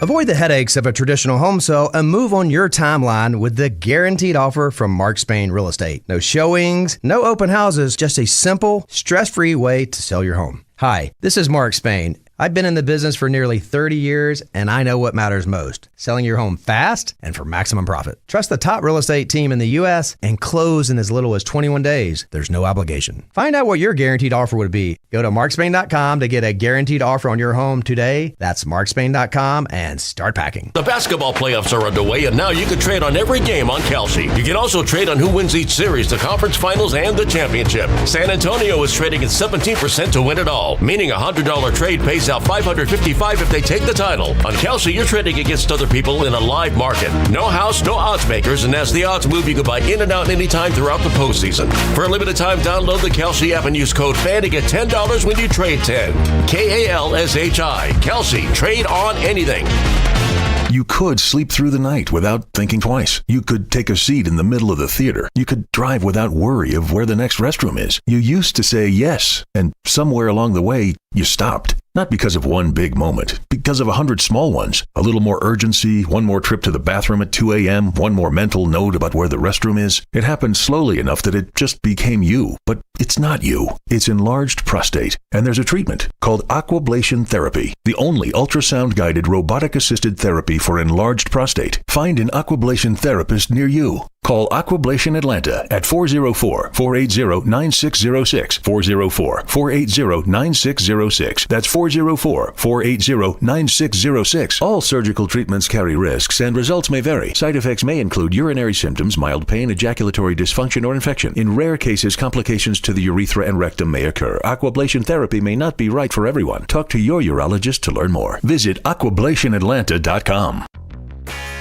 Avoid the headaches of a traditional home sale and move on your timeline with the guaranteed offer from Mark Spain Real Estate. No showings, no open houses, just a simple, stress-free way to sell your home. Hi, this is Mark Spain. I've been in the business for nearly 30 years, and I know what matters most: selling your home fast and for maximum profit. Trust the top real estate team in the U.S. and close in as little as 21 days. There's no obligation. Find out what your guaranteed offer would be. Go to markspain.com to get a guaranteed offer on your home today. That's markspain.com and start packing. The basketball playoffs are underway, and now you can trade on every game on Kalshi. You can also trade on who wins each series, the conference finals, and the championship. San Antonio is trading at 17% to win it all, meaning a $100 trade pays out $555 if they take the title. On Kalshi, you're trading against other people in a live market. No house, no odds makers, and as the odds move, you can buy in and out anytime throughout the postseason. For a limited time, download the Kalshi app and use code FAN to get $10 when you trade 10. Kalshi. Kalshi. Trade on anything. You could sleep through the night without thinking twice. You could take a seat in the middle of the theater. You could drive without worry of where the next restroom is. You used to say yes, and somewhere along the way, you stopped. Not because of one big moment, because of 100 small ones. A little more urgency, one more trip to the bathroom at 2 a.m., one more mental note about where the restroom is. It happened slowly enough that it just became you. But it's not you. It's enlarged prostate. And there's a treatment called Aquablation Therapy, the only ultrasound-guided robotic-assisted therapy for enlarged prostate. Find an Aquablation therapist near you. Call Aquablation Atlanta at 404-480-9606, 404-480-9606. That's 404-480-9606. All surgical treatments carry risks and results may vary. Side effects may include urinary symptoms, mild pain, ejaculatory dysfunction, or infection. In rare cases, complications to the urethra and rectum may occur. Aquablation therapy may not be right for everyone. Talk to your urologist to learn more. Visit aquablationatlanta.com.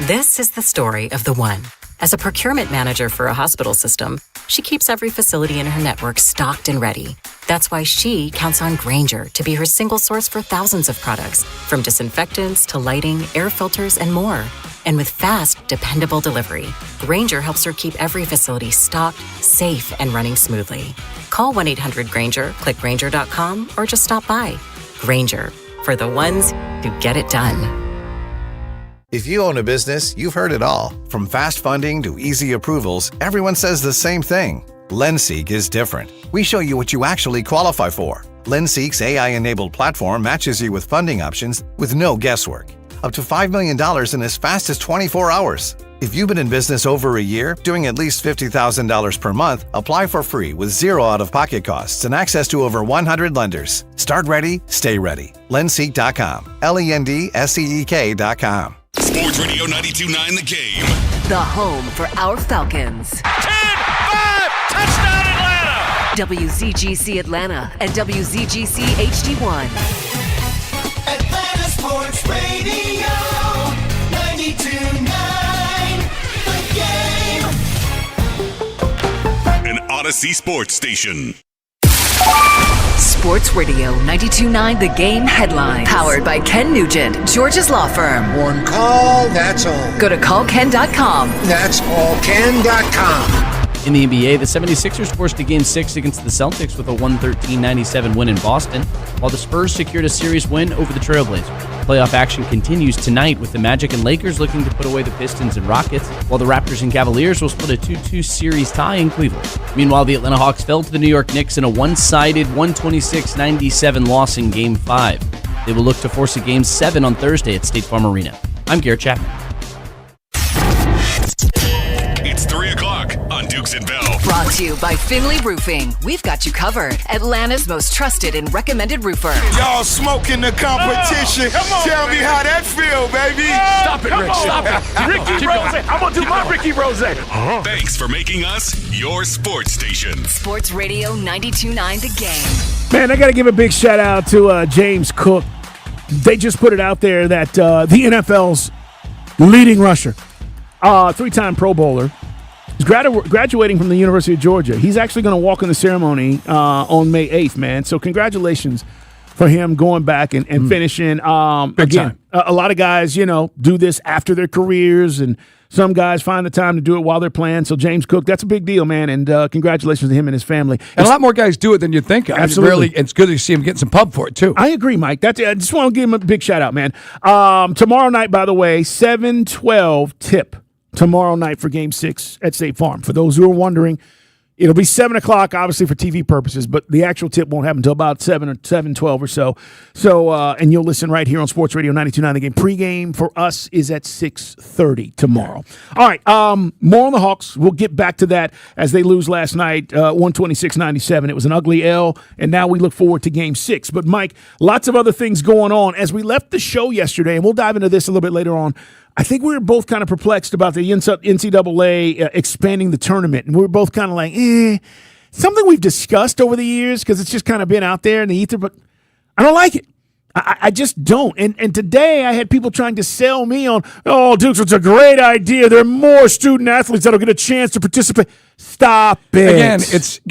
This is the story of the one. As a procurement manager for a hospital system, she keeps every facility in her network stocked and ready. That's why she counts on Grainger to be her single source for thousands of products, from disinfectants to lighting, air filters, and more. And with fast, dependable delivery, Grainger helps her keep every facility stocked, safe, and running smoothly. Call 1-800-GRAINGER, click Grainger.com, or just stop by. Grainger, for the ones who get it done. If you own a business, you've heard it all. From fast funding to easy approvals, everyone says the same thing. LendSeek is different. We show you what you actually qualify for. LendSeek's AI-enabled platform matches you with funding options with no guesswork. Up to $5 million in as fast as 24 hours. If you've been in business over a year, doing at least $50,000 per month, apply for free with zero out-of-pocket costs and access to over 100 lenders. Start ready, stay ready. LendSeek.com. LendSeek.com. Sports Radio 92.9 The Game. The home for our Falcons. 10-5, touchdown Atlanta! WZGC Atlanta and WZGC HD1. Atlanta Sports Radio 92.9 The Game. An Odyssey Sports Station. Sports Radio 92.9 The Game headlines. Powered by Ken Nugent, George's law firm. One call, that's all. Go to callken.com. That's callken.com. In the NBA, the 76ers forced a Game 6 against the Celtics with a 113-97 win in Boston, while the Spurs secured a series win over the Trailblazers. Playoff action continues tonight with the Magic and Lakers looking to put away the Pistons and Rockets, while the Raptors and Cavaliers will split a 2-2 series tie in Cleveland. Meanwhile, the Atlanta Hawks fell to the New York Knicks in a one-sided 126-97 loss in Game 5. They will look to force a Game 7 on Thursday at State Farm Arena. I'm Garrett Chapman. It's 3 o'clock on Dukes and Bell. Brought to you by Finley Roofing. We've got you covered. Atlanta's most trusted and recommended roofer. Y'all smoking the competition. Tell me how that feel, baby. Stop it, Rick. Stop it. Ricky Rose. I'm going to do my Ricky Rose. Thanks for making us your sports station. Sports Radio 92.9 The Game. Man, I got to give a big shout out to James Cook. They just put it out there that the NFL's leading rusher, 3-time Pro Bowler. He's graduating from the University of Georgia. He's actually going to walk in the ceremony on May 8th, man. So congratulations for him going back and finishing. Again, a lot of guys, do this after their careers, and some guys find the time to do it while they're playing. So James Cook, that's a big deal, man, and congratulations to him and his family. And a lot more guys do it than you think. Absolutely. It's good to see him getting some pub for it, too. I agree, Mike. I just want to give him a big shout-out, man. Tomorrow night, by the way, 7:12 tip. Tomorrow night for Game 6 at State Farm. For those who are wondering, it'll be 7 o'clock, obviously, for TV purposes, but the actual tip won't happen until about 7 or 7:12 or so. And you'll listen right here on Sports Radio 92.9 The Game. Pre-game for us is at 6:30 tomorrow. All right, more on the Hawks. We'll get back to that as they lose last night, 126-97. It was an ugly L, and now we look forward to Game 6. But, Mike, lots of other things going on. As we left the show yesterday, and we'll dive into this a little bit later on, I think we were both kind of perplexed about the NCAA expanding the tournament. And we were both kind of like, something we've discussed over the years because it's just kind of been out there in the ether, but I don't like it. I just don't. And today I had people trying to sell me on, Dukes, it's a great idea. There are more student athletes that'll get a chance to participate. Stop it. Again, it's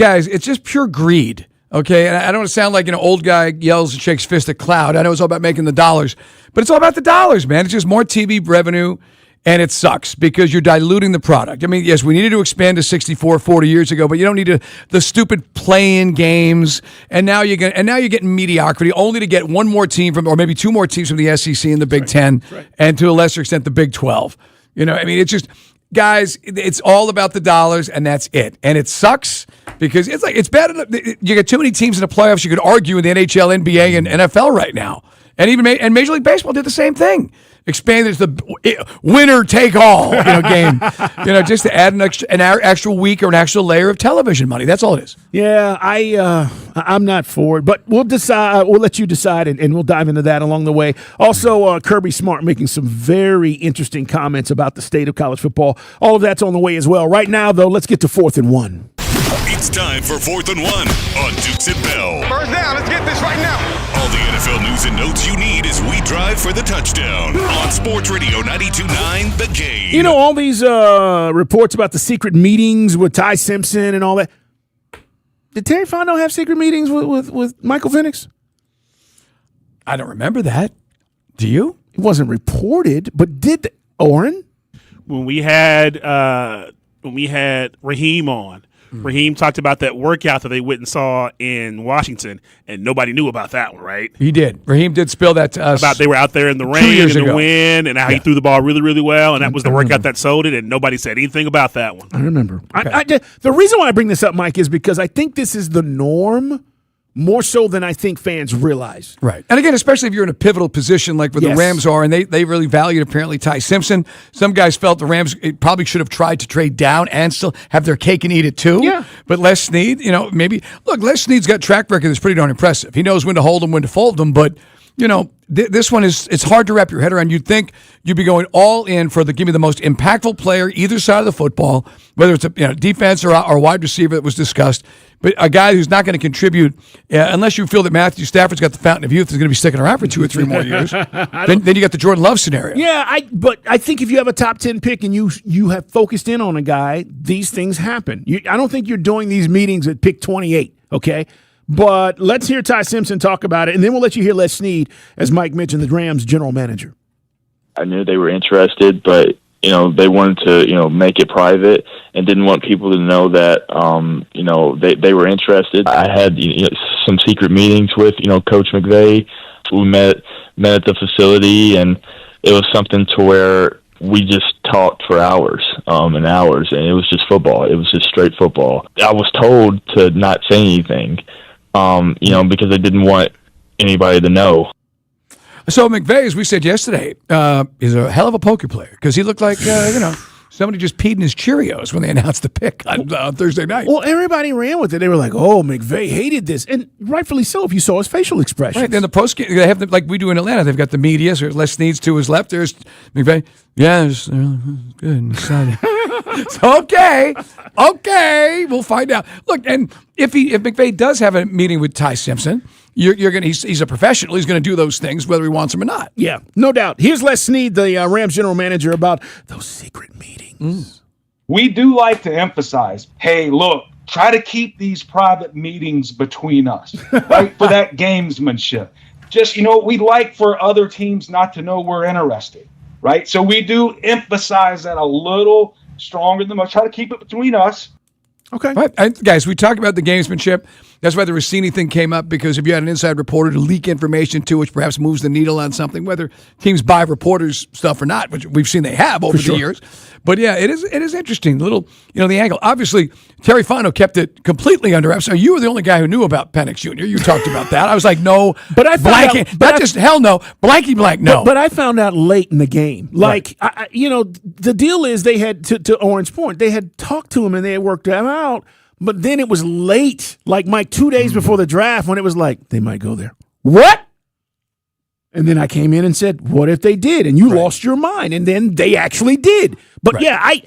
just pure greed. Okay, and I don't want to sound like an old guy yells and shakes fist at cloud. I know it's all about making the dollars, but it's all about the dollars, man. It's just more TV revenue, and it sucks because you're diluting the product. I mean, yes, we needed to expand to 64 40 years ago, but you don't need the stupid play-in games. And now you're getting mediocrity only to get one more team or maybe two more teams from the SEC and the Big Ten, and to a lesser extent the Big 12. I mean, it's just. Guys, it's all about the dollars, and that's it. And it sucks because it's bad enough. You get too many teams in the playoffs. You could argue in the NHL, NBA, and NFL right now, and even Major League Baseball did the same thing. Expanded to the winner take all game, just to add an extra week or an extra layer of television money. That's all it is. Yeah, I'm not for it, but we'll decide. We'll let you decide, and we'll dive into that along the way. Also, Kirby Smart making some very interesting comments about the state of college football. All of that's on the way as well. Right now, though, let's get to 4th and 1. It's time for 4th and 1 on Dukes and Bell. First down, let's get this right now. All the NFL news and notes you need as we drive for the touchdown on Sports Radio 92.9 The Game. All these reports about the secret meetings with Ty Simpson and all that. Did Terry Fontenot have secret meetings with Michael Penix? I don't remember that. Do you? It wasn't reported, but did Oren? When we had Raheem on, Raheem talked about that workout that they went and saw in Washington, and nobody knew about that one, right? He did. Raheem did spill that to us. About they were out there in the rain and the wind, and how he threw the ball really, really well, and that was the workout that sold it, and nobody said anything about that one. I remember. Okay. The reason why I bring this up, Mike, is because I think this is the norm more so than I think fans realize. Right. And again, especially if you're in a pivotal position like where the Rams are, and they really valued apparently Ty Simpson. Some guys felt the Rams probably should have tried to trade down and still have their cake and eat it too. Yeah. But Les Snead, maybe – look, Les Snead's got track record that's pretty darn impressive. He knows when to hold them, when to fold them, but – this one it's hard to wrap your head around. You'd think you'd be going all in for give me the most impactful player either side of the football, whether it's a defense or wide receiver that was discussed, but a guy who's not going to contribute unless you feel that Matthew Stafford's got the fountain of youth is going to be sticking around for 2 or 3 more years. then you got the Jordan Love scenario. Yeah, but I think if you have a top 10 pick and you have focused in on a guy, these things happen. I don't think you're doing these meetings at pick 28. Okay. But let's hear Ty Simpson talk about it, and then we'll let you hear Les Snead, as Mike mentioned, the Rams general manager. I knew they were interested, but, they wanted to, make it private and didn't want people to know that, they were interested. I had some secret meetings with, Coach McVay. We met at the facility, and it was something to where we just talked for hours and hours, and it was just football. It was just straight football. I was told to not say anything. Because I didn't want anybody to know. So McVay, as we said yesterday, is a hell of a poker player because he looked like, somebody just peed in his Cheerios when they announced the pick on Thursday night. Well, everybody ran with it. They were like, oh, McVay hated this. And rightfully so if you saw his facial expressions. Right, then the post game, they have like we do in Atlanta. They've got the media, so Les Snead's to his left. There's McVay. Yeah, it was good and exciting. So, okay, we'll find out. Look, and if McVay does have a meeting with Ty Simpson, you're gonna. He's a professional. He's going to do those things whether he wants them or not. Yeah, no doubt. Here's Les Snead, the Rams general manager, about those secret meetings. We do like to emphasize, hey, look, try to keep these private meetings between us, right? For that gamesmanship. Just, we'd like for other teams not to know we're interested, right? So we do emphasize that a little stronger than most. Try to keep it between us. Okay. All right. And guys, we talked about the gamesmanship. That's why the Rossini thing came up, because if you had an inside reporter to leak information to, which perhaps moves the needle on something, whether teams buy reporters' stuff or not, which we've seen they have over the years. But yeah, it is interesting. The angle. Obviously, Terry Fano kept it completely under wraps. So you were the only guy who knew about Penix Jr. You talked about that. I was like, no, but I found hell no, blanky blank no. But I found out late in the game. Like, right. The deal is they had to Orange Point. They had talked to him and they had worked that out. But then it was late, like Mike, 2 days before the draft, when it was like, they might go there. What? And then I came in and said, what if they did? And you lost your mind. And then they actually did. But I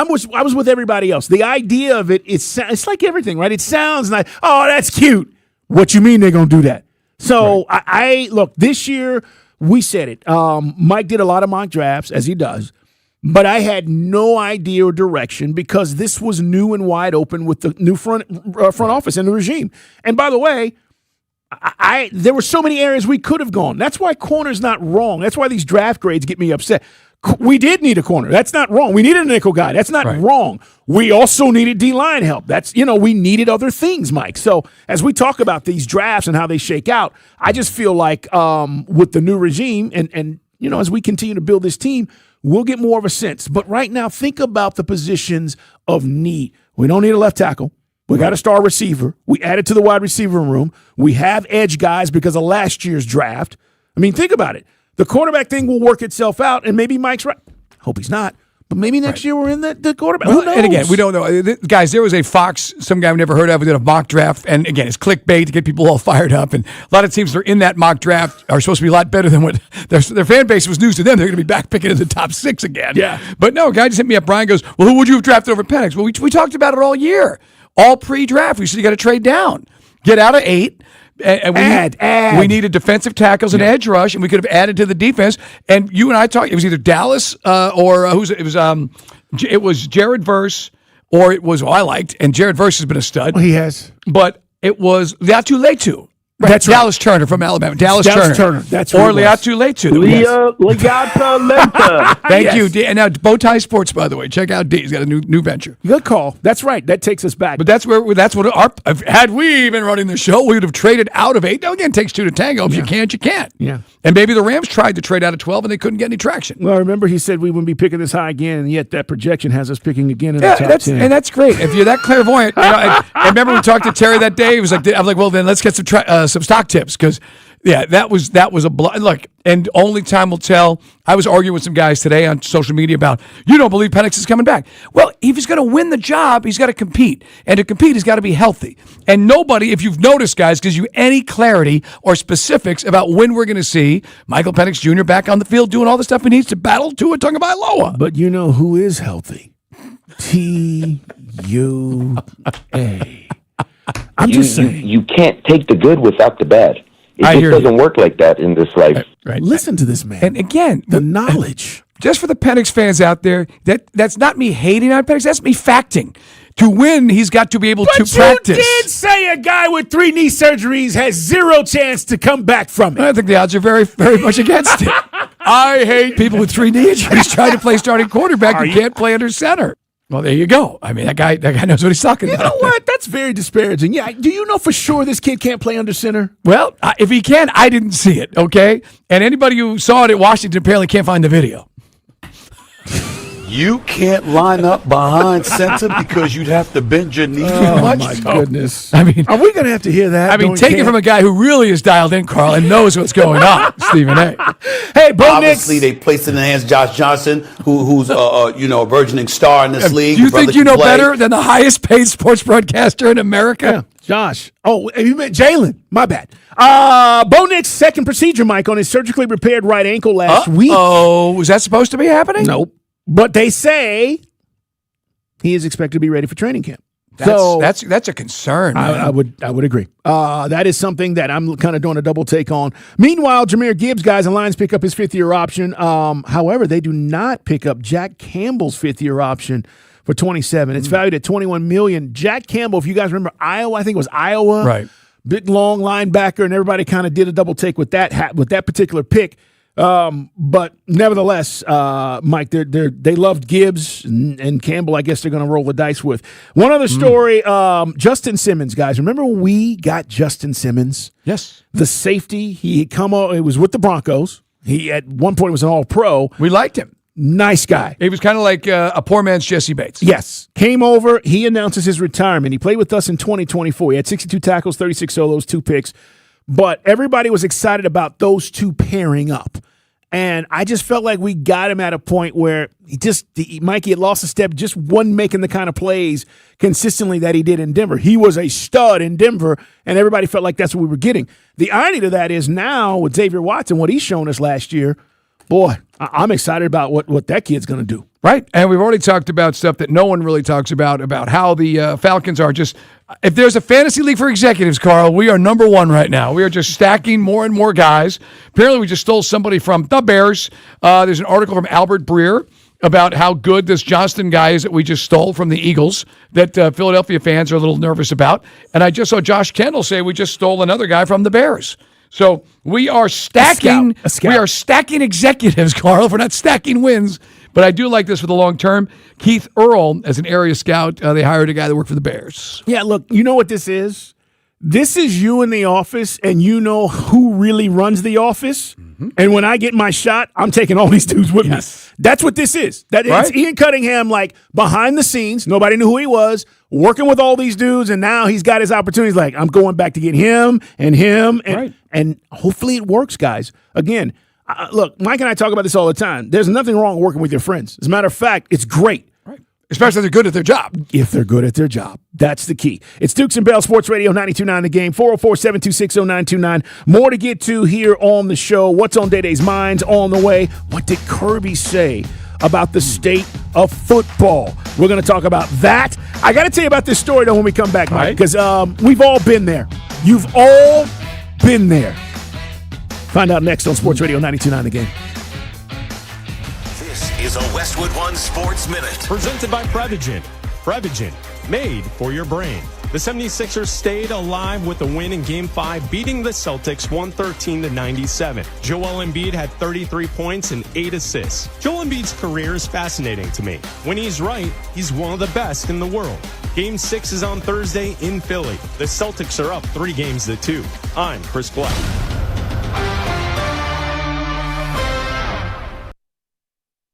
was with everybody else. The idea of it's like everything, right? It sounds like, oh, that's cute. What you mean they're going to do that? So I look, this year we said it. Mike did a lot of mock drafts, as he does. But I had no idea or direction because this was new and wide open with the new front office and the regime. And by the way, there were so many areas we could have gone. That's why corner's not wrong. That's why these draft grades get me upset. We did need a corner. That's not wrong. We needed a nickel guy. That's not wrong. We also needed D-line help. That's, we needed other things, Mike. So as we talk about these drafts and how they shake out, I just feel like with the new regime and as we continue to build this team, we'll get more of a sense. But right now, think about the positions of need. We don't need a left tackle. We got a star receiver. We added to the wide receiver room. We have edge guys because of last year's draft. I mean, think about it. The quarterback thing will work itself out, and maybe Mike's right. Hope he's not. But maybe next year we're in the quarterback. Who knows? And again, we don't know. Guys, there was a Fox, some guy we never heard of, who did a mock draft. And again, it's clickbait to get people all fired up. And a lot of teams that are in that mock draft are supposed to be a lot better than what their fan base was news to them. They're going to be back picking in the top 6 again. Yeah. But no, a guy just hit me up. Brian goes, well, who would you have drafted over Penix? Well, we talked about it all year. All pre-draft. We said you got to trade down. Get out of 8. And we needed defensive tackles and edge rush, and we could have added to the defense. And you and I talked. It was either Dallas or it was Jared Verse, or it was I liked, and Jared Verse has been a stud. Well, he has, but it was Leatu Letu. Right. That's Dallas Turner from Alabama. Dallas Turner. That's or Leatu Letu. Thank you. And now Bowtie Sports, by the way. Check out D. He's got a new venture. Good call. That's right. That takes us back. But that's what had we been running the show, we would have traded out of 8. Now again, it takes 2 to tango. If you can't, you can't. Yeah. And maybe the Rams tried to trade out of 12 and they couldn't get any traction. Well, remember he said we wouldn't be picking this high again, and yet that projection has us picking again in the top 10. And that's great. If you're that clairvoyant, I remember we talked to Terry that day. He was like, I'm like, well, then let's get some stock tips because, that was a look. And only time will tell. I was arguing with some guys today on social media about you don't believe Penix is coming back. Well, if he's going to win the job, he's got to compete, and to compete, he's got to be healthy. And nobody, if you've noticed, guys, gives you any clarity or specifics about when we're going to see Michael Penix Jr. back on the field doing all the stuff he needs to battle Tua Tagovailoa. But you know who is healthy? T-U-A. I'm just saying. You can't take the good without the bad. It just doesn't work like that in this life. Right. Listen to this man. And again, the knowledge. Just for the Penix fans out there, that's not me hating on Penix. That's me facting. To win, he's got to be able to practice. But you did say a guy with 3 knee surgeries has 0 chance to come back from it. I think the odds are very, very much against it. I hate people with 3 knee injuries trying to play starting quarterback who can't play under center. Well, there you go. I mean, that guy knows what he's talking about. You know what? That's very disparaging. Yeah. Do you know for sure this kid can't play under center? Well, if he can, I didn't see it, okay? And anybody who saw it at Washington apparently can't find the video. You can't line up behind center because you'd have to bend your knee too much. Oh, my goodness. I mean, are we going to have to hear that? I mean, take it from a guy who really is dialed in, Carl, and knows what's going on, Stephen A. Hey, Bo Obviously, they placed it in the hands of Josh Johnson, who's a burgeoning star in this league. Do you think you know better than the highest paid sports broadcaster in America? Yeah. Josh. Oh, you meant Jalen. My bad. Bo Nix, second procedure, Mike, on his surgically repaired right ankle last week. Oh, was that supposed to be happening? Nope. But they say he is expected to be ready for training camp. That's a concern. I would agree. That is something that I'm kind of doing a double take on. Meanwhile, Jahmyr Gibbs, guys, the Lions pick up his 5th-year option. However, they do not pick up Jack Campbell's 5th-year option for $27 million. It's valued at $21 million. Jack Campbell, if you guys remember Iowa, I think it was Iowa. Right. Big, long linebacker, and everybody kind of did a double take with that particular pick. But nevertheless, Mike, they loved Gibbs and Campbell. I guess they're going to roll the dice with. One other story, Justin Simmons, guys. Remember when we got Justin Simmons? Yes. The safety. He was with the Broncos. He at one point was an All-Pro. We liked him. Nice guy. He was kind of like a poor man's Jesse Bates. Yes. Came over. He announces his retirement. He played with us in 2024. He had 62 tackles, 36 solos, 2 picks. But everybody was excited about those two pairing up. And I just felt like we got him at a point where Mikey had lost a step, just wasn't making the kind of plays consistently that he did in Denver. He was a stud in Denver, and everybody felt like that's what we were getting. The irony to that is now with Xavier Watson, what he's shown us last year, boy, I'm excited about what that kid's going to do. Right, and we've already talked about stuff that no one really talks about how the Falcons are just – if there's a fantasy league for executives, Carl, we are number 1 right now. We are just stacking more and more guys. Apparently, we just stole somebody from the Bears. There's an article from Albert Breer about how good this Johnston guy is that we just stole from the Eagles that Philadelphia fans are a little nervous about. And I just saw Josh Kendall say we just stole another guy from the Bears. So we are stacking. A scout. We are stacking executives, Carl. We're not stacking wins. But I do like this for the long term. Keith Earl, as an area scout, they hired a guy that worked for the Bears. Yeah, look, you know what this is? This is you in the office, and you know who really runs the office. Mm-hmm. And when I get my shot, I'm taking all these dudes with me. That's what this is. It's Ian Cunningham, like, behind the scenes. Nobody knew who he was, working with all these dudes, and now he's got his opportunities. Like, I'm going back to get him, and hopefully it works, guys. Again, look, Mike and I talk about this all the time. There's nothing wrong working with your friends. As a matter of fact, it's great. Right. Especially if they're good at their job. If they're good at their job. That's the key. It's Dukes and Bell Sports Radio 92.9 The Game, 404-726-0929. More to get to here on the show. What's on Day-Day's minds on the way? What did Kirby say about the state of football? We're going to talk about that. I got to tell you about this story, though, when we come back, Mike, because we've all been there. You've all been there. Find out next on Sports Radio 92.9 The Game. This is a Westwood One Sports Minute. Presented by Prevagen. Prevagen, made for your brain. The 76ers stayed alive with a win in Game 5, beating the Celtics 113-97. Joel Embiid had 33 points and 8 assists. Joel Embiid's career is fascinating to me. When he's right, he's one of the best in the world. Game 6 is on Thursday in Philly. The Celtics are up 3-2. I'm Chris Black.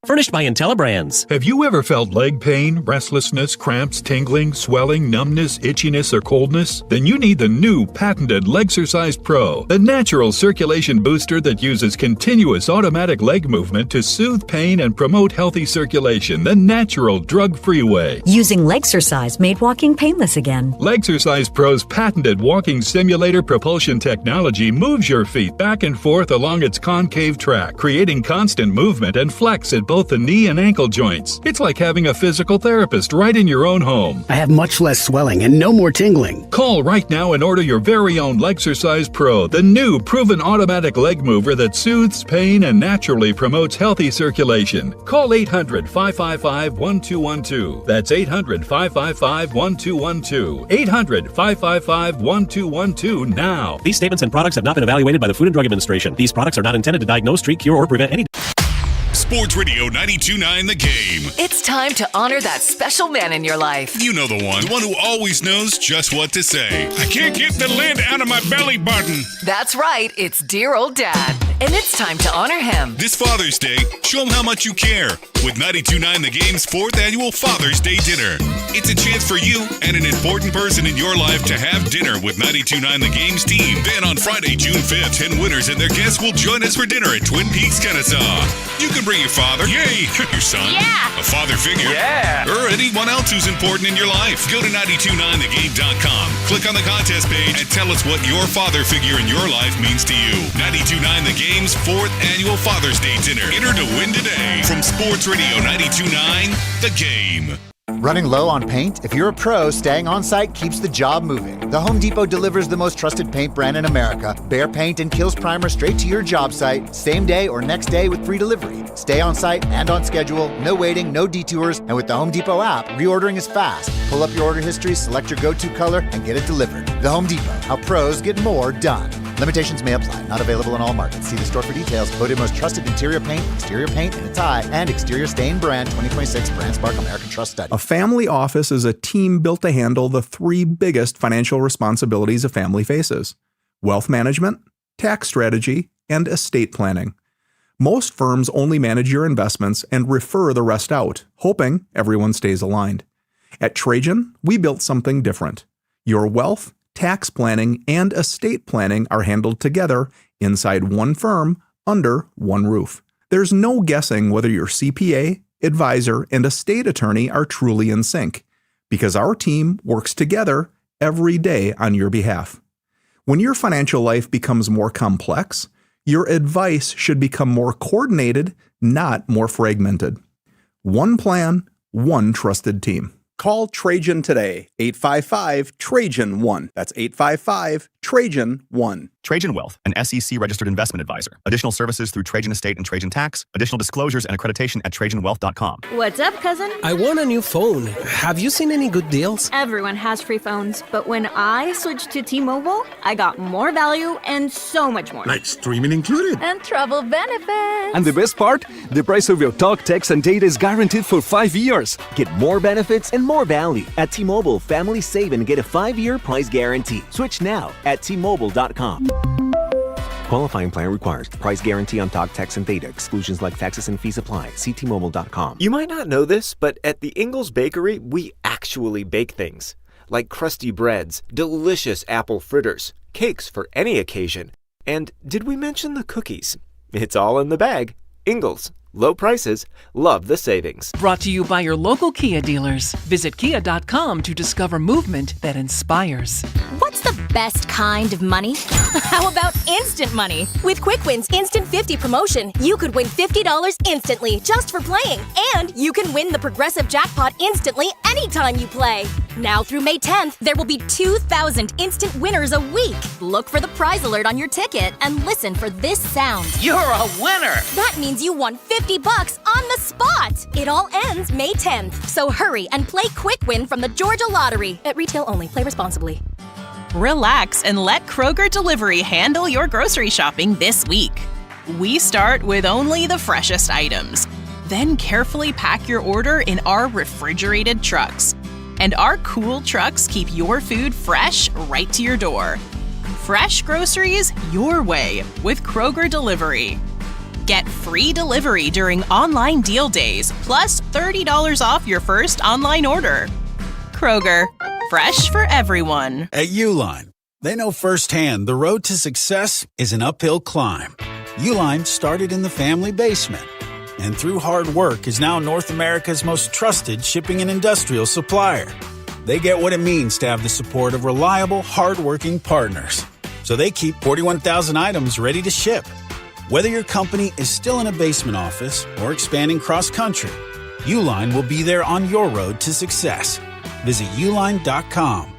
Furnished by IntelliBrands. Have you ever felt leg pain, restlessness, cramps, tingling, swelling, numbness, itchiness, or coldness? Then you need the new patented Legsercise Pro, the natural circulation booster that uses continuous automatic leg movement to soothe pain and promote healthy circulation the natural, drug-free way. Using Legsercise made walking painless again. Legsercise Pro's patented walking simulator propulsion technology moves your feet back and forth along its concave track, creating constant movement and flex at both the knee and ankle joints. It's like having a physical therapist right in your own home. I have much less swelling and no more tingling. Call right now and order your very own Legsercise Pro, the new proven automatic leg mover that soothes pain and naturally promotes healthy circulation. Call 800-555-1212. That's 800-555-1212. 800-555-1212 now. These statements and products have not been evaluated by the Food and Drug Administration. These products are not intended to diagnose, treat, cure, or prevent any... Sports Radio 92.9 The Game. It's time to honor that special man in your life. You know the one who always knows just what to say. I can't get the lint out of my belly button. That's right, it's dear old dad. And it's time to honor him. This Father's Day, show him how much you care with 92.9 The Game's 4th annual Father's Day dinner. It's a chance for you and an important person in your life to have dinner with 92.9 The Game's team. Then on Friday, June 5th, 10 winners and their guests will join us for dinner at Twin Peaks, Kennesaw. You can bring your father, yay, your son, a father figure, or anyone else who's important in your life. Go to 929thegame.com, click on the contest page, and tell us what your father figure in your life means to you. 92.9 The Game's 4th annual Father's Day dinner. Enter to win today from Sports Radio 92.9 The Game. Running low on paint? If you're a pro, staying on site keeps the job moving. The Home Depot delivers the most trusted paint brand in America. Behr Paint and Kills Primer straight to your job site, same day or next day with free delivery. Stay on site and on schedule, no waiting, no detours, and with the Home Depot app, reordering is fast. Pull up your order history, select your go-to color, and get it delivered. The Home Depot, how pros get more done. Limitations may apply. Not available in all markets. See the store for details. Voted most trusted interior paint, exterior paint, and a tie, and exterior stain brand 2026 BrandSpark American Trust Study. A family office is a team built to handle the three biggest financial responsibilities a family faces: wealth management, tax strategy, and estate planning. Most firms only manage your investments and refer the rest out, hoping everyone stays aligned. At Trajan, we built something different. Your wealth, tax planning, and estate planning are handled together inside one firm under one roof. There's no guessing whether your CPA, advisor, and estate attorney are truly in sync, because our team works together every day on your behalf. When your financial life becomes more complex, your advice should become more coordinated, not more fragmented. One plan, one trusted team. Call Trajan today, 855-TRAJAN-1. That's 855-TRAJAN-1. Trajan Wealth, an SEC-registered investment advisor. Additional services through Trajan Estate and Trajan Tax. Additional disclosures and accreditation at TrajanWealth.com. What's up, cousin? I want a new phone. Have you seen any good deals? Everyone has free phones, but when I switched to T-Mobile, I got more value and so much more. Like streaming included. And travel benefits. And the best part? The price of your talk, text, and data is guaranteed for 5 years. Get more benefits and more value. At T-Mobile, families save and get a 5-year price guarantee. Switch now at T-Mobile.com. Qualifying plan requires price guarantee on talk, text, and data. Exclusions like taxes and fees apply. See T-Mobile.com. You might not know this, but at the Ingalls Bakery, we actually bake things. Like crusty breads, delicious apple fritters, cakes for any occasion. And did we mention the cookies? It's all in the bag. Ingalls. Low prices. Love the savings. Brought to you by your local Kia dealers. Visit kia.com to discover movement that inspires. What's the best kind of money? How about instant money? With Quick Wins Instant 50 promotion, you could win $50 instantly just for playing. And you can win the Progressive Jackpot instantly anytime you play. Now through May 10th, there will be 2,000 instant winners a week. Look for the prize alert on your ticket and listen for this sound. You're a winner! That means you won $50 on the spot. It all ends May 10th. So hurry and play Quick Win from the Georgia Lottery. At retail only. Play responsibly. Relax and let Kroger Delivery handle your grocery shopping this week. We start with only the freshest items. Then carefully pack your order in our refrigerated trucks. And our cool trucks keep your food fresh right to your door. Fresh groceries your way with Kroger Delivery. Get free delivery during online deal days, plus $30 off your first online order. Kroger, fresh for everyone. At Uline, they know firsthand the road to success is an uphill climb. Uline started in the family basement, and through hard work is now North America's most trusted shipping and industrial supplier. They get what it means to have the support of reliable, hardworking partners. So they keep 41,000 items ready to ship. Whether your company is still in a basement office or expanding cross-country, Uline will be there on your road to success. Visit uline.com.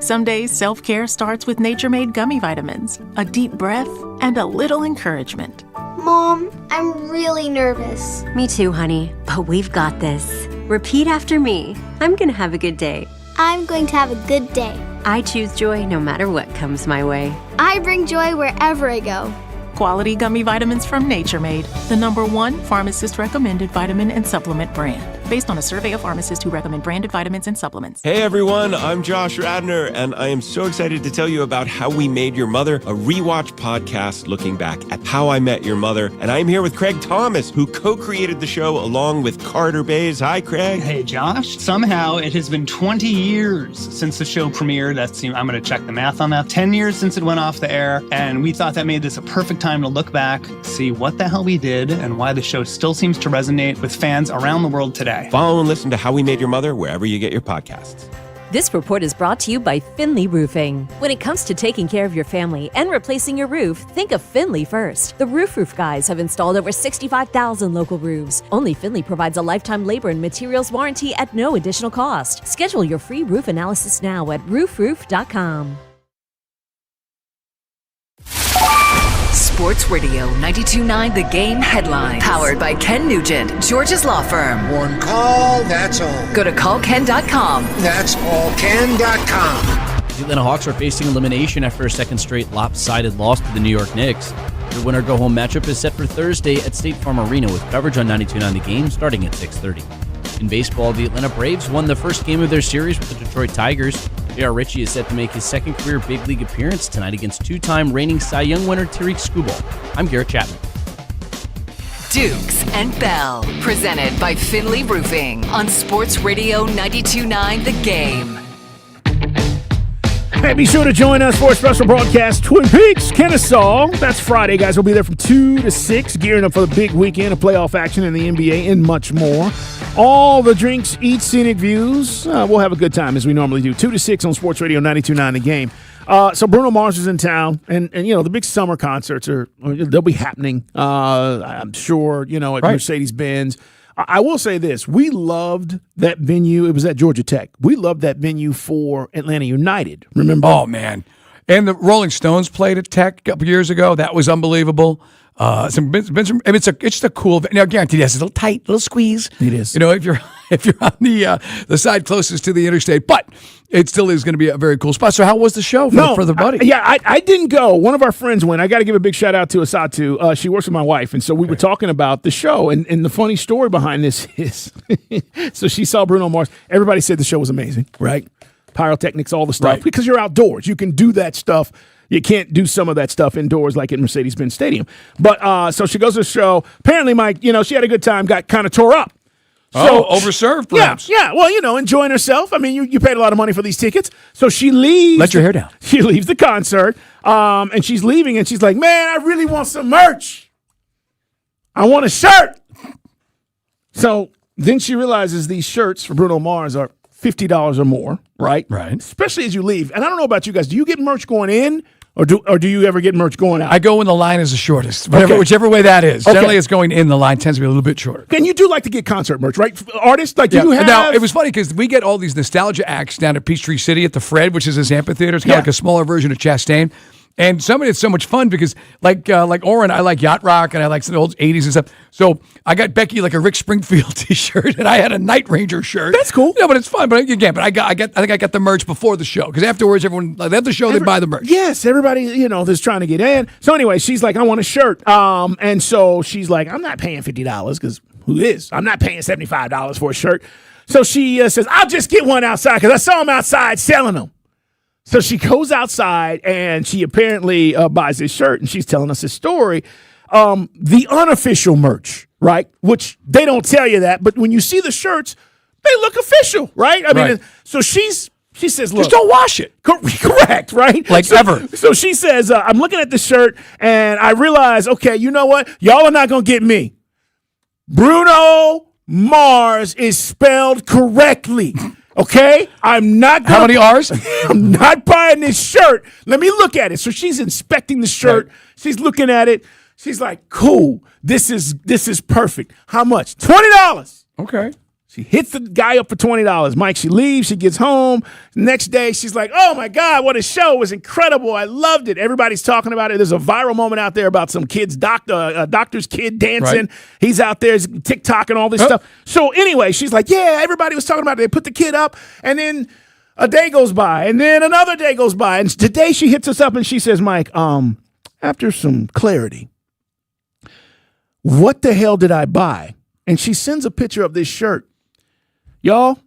Some days, self-care starts with Nature-Made gummy vitamins, a deep breath, and a little encouragement. Mom, I'm really nervous. Me too, honey, but we've got this. Repeat after me. I'm gonna have a good day. I'm going to have a good day. I choose joy no matter what comes my way. I bring joy wherever I go. Quality gummy vitamins from Nature Made, the #1 pharmacist-recommended vitamin and supplement brand. Based on a survey of pharmacists who recommend branded vitamins and supplements. Hey everyone, I'm Josh Radner, and I am so excited to tell you about How We Made Your Mother, a rewatch podcast looking back at How I Met Your Mother. And I'm here with Craig Thomas, who co-created the show along with Carter Bays. Hi, Craig. Hey, Josh. Somehow it has been 20 years since the show premiered. I'm going to check the math on that. 10 years since it went off the air, and we thought that made this a perfect time to look back, see what the hell we did, and why the show still seems to resonate with fans around the world today. Follow and listen to How We Made Your Mother wherever you get your podcasts. This report is brought to you by Finley Roofing. When it comes to taking care of your family and replacing your roof, think of Finley first. The Roof Guys have installed over 65,000 local roofs. Only Finley provides a lifetime labor and materials warranty at no additional cost. Schedule your free roof analysis now at roofroof.com. Sports Radio 92.9 The Game headlines. Powered by Ken Nugent, George's Law Firm. One call, that's all. Go to callken.com. That's allken.com. The Atlanta Hawks are facing elimination after a second straight lopsided loss to the New York Knicks. Their winner-go-home matchup is set for Thursday at State Farm Arena with coverage on 92.9 The Game starting at 6:30. In baseball, the Atlanta Braves won the first game of their series with the Detroit Tigers. J.R. Ritchie is set to make his second career big league appearance tonight against two-time reigning Cy Young winner Tariq Skubal. I'm Garrett Chapman. Dukes and Bell, presented by Finley Roofing on Sports Radio 92.9 The Game. Hey, be sure to join us for a special broadcast, Twin Peaks, Kennesaw. That's Friday, guys. We'll be there from 2 to 6, gearing up for the big weekend of playoff action in the NBA and much more. All the drinks, eat scenic views. We'll have a good time as we normally do. 2 to 6 on Sports Radio 92.9 The Game. So Bruno Mars is in town, and you know, the big summer concerts they'll be happening, I'm sure, you know, at Mercedes-Benz. I will say this. We loved that venue. It was at Georgia Tech. We loved that venue for Atlanta United. Remember? Oh, man. And the Rolling Stones played at Tech a couple years ago. That was unbelievable. It's just a cool. Now, guaranteed, yes, it's a little tight, little squeeze. It is. You know, if you're on the side closest to the interstate, but it still is going to be a very cool spot. So, how was the show for the buddy? I didn't go. One of our friends went. I got to give a big shout out to Asatu. She works with my wife, and so we were talking about the show. And the funny story behind this is, so she saw Bruno Mars. Everybody said the show was amazing, right? Pyrotechnics, all the stuff, because you're outdoors. You can do that stuff. You can't do some of that stuff indoors like at Mercedes-Benz Stadium. But so she goes to the show. Apparently, Mike, you know, she had a good time, got kind of tore up. So, overserved, perhaps. Yeah. Well, you know, enjoying herself. I mean, you paid a lot of money for these tickets. So she leaves. Let your hair down. She leaves the concert, and she's leaving, and she's like, man, I really want some merch. I want a shirt. So then she realizes these shirts for Bruno Mars are $50 or more, right? Right. Especially as you leave. And I don't know about you guys. Do you get merch going in? Or do you ever get merch going out? I go when the line is the shortest, whichever way that is. Okay. Generally, it's going in. The line tends to be a little bit shorter. And you do like to get concert merch, right? Artists, like you have. Now, it was funny because we get all these nostalgia acts down at Peachtree City at the Fred, which is this amphitheater. It's kind of like a smaller version of Chastain. And it's so much fun because, like Oren, I like yacht rock and I like some old 80s and stuff. So I got Becky like a Rick Springfield T-shirt and I had a Night Ranger shirt. That's cool. Yeah, but it's fun. But again, I think I got the merch before the show because afterwards, everyone they have the show, they buy the merch. Yes, everybody is trying to get in. So anyway, she's like, I want a shirt. And so she's like, I'm not paying $50 because who is? I'm not paying $75 for a shirt. So she says, I'll just get one outside because I saw him outside selling them. So she goes outside and she apparently buys this shirt and she's telling us a story. The unofficial merch, right? Which they don't tell you that, but when you see the shirts, they look official, right? I mean, so she says, look. Just don't wash it. Correct, right? Ever. So she says, I'm looking at the shirt and I realize, okay, you know what? Y'all are not going to get me. Bruno Mars is spelled correctly. Okay, I'm not. How many R's? I'm not buying this shirt. Let me look at it. So she's inspecting the shirt. Right. She's looking at it. She's like, "Cool. This is perfect. How much? $20." Okay. She hits the guy up for $20. Mike, she leaves. She gets home. Next day, she's like, oh, my God, what a show. It was incredible. I loved it. Everybody's talking about it. There's a viral moment out there about some kid's doctor's kid dancing. Right. He's out there TikTok and all this stuff. So anyway, she's like, yeah, everybody was talking about it. They put the kid up, and then a day goes by, and then another day goes by. And today she hits us up, and she says, Mike, after some clarity, what the hell did I buy? And she sends a picture of this shirt. Y'all,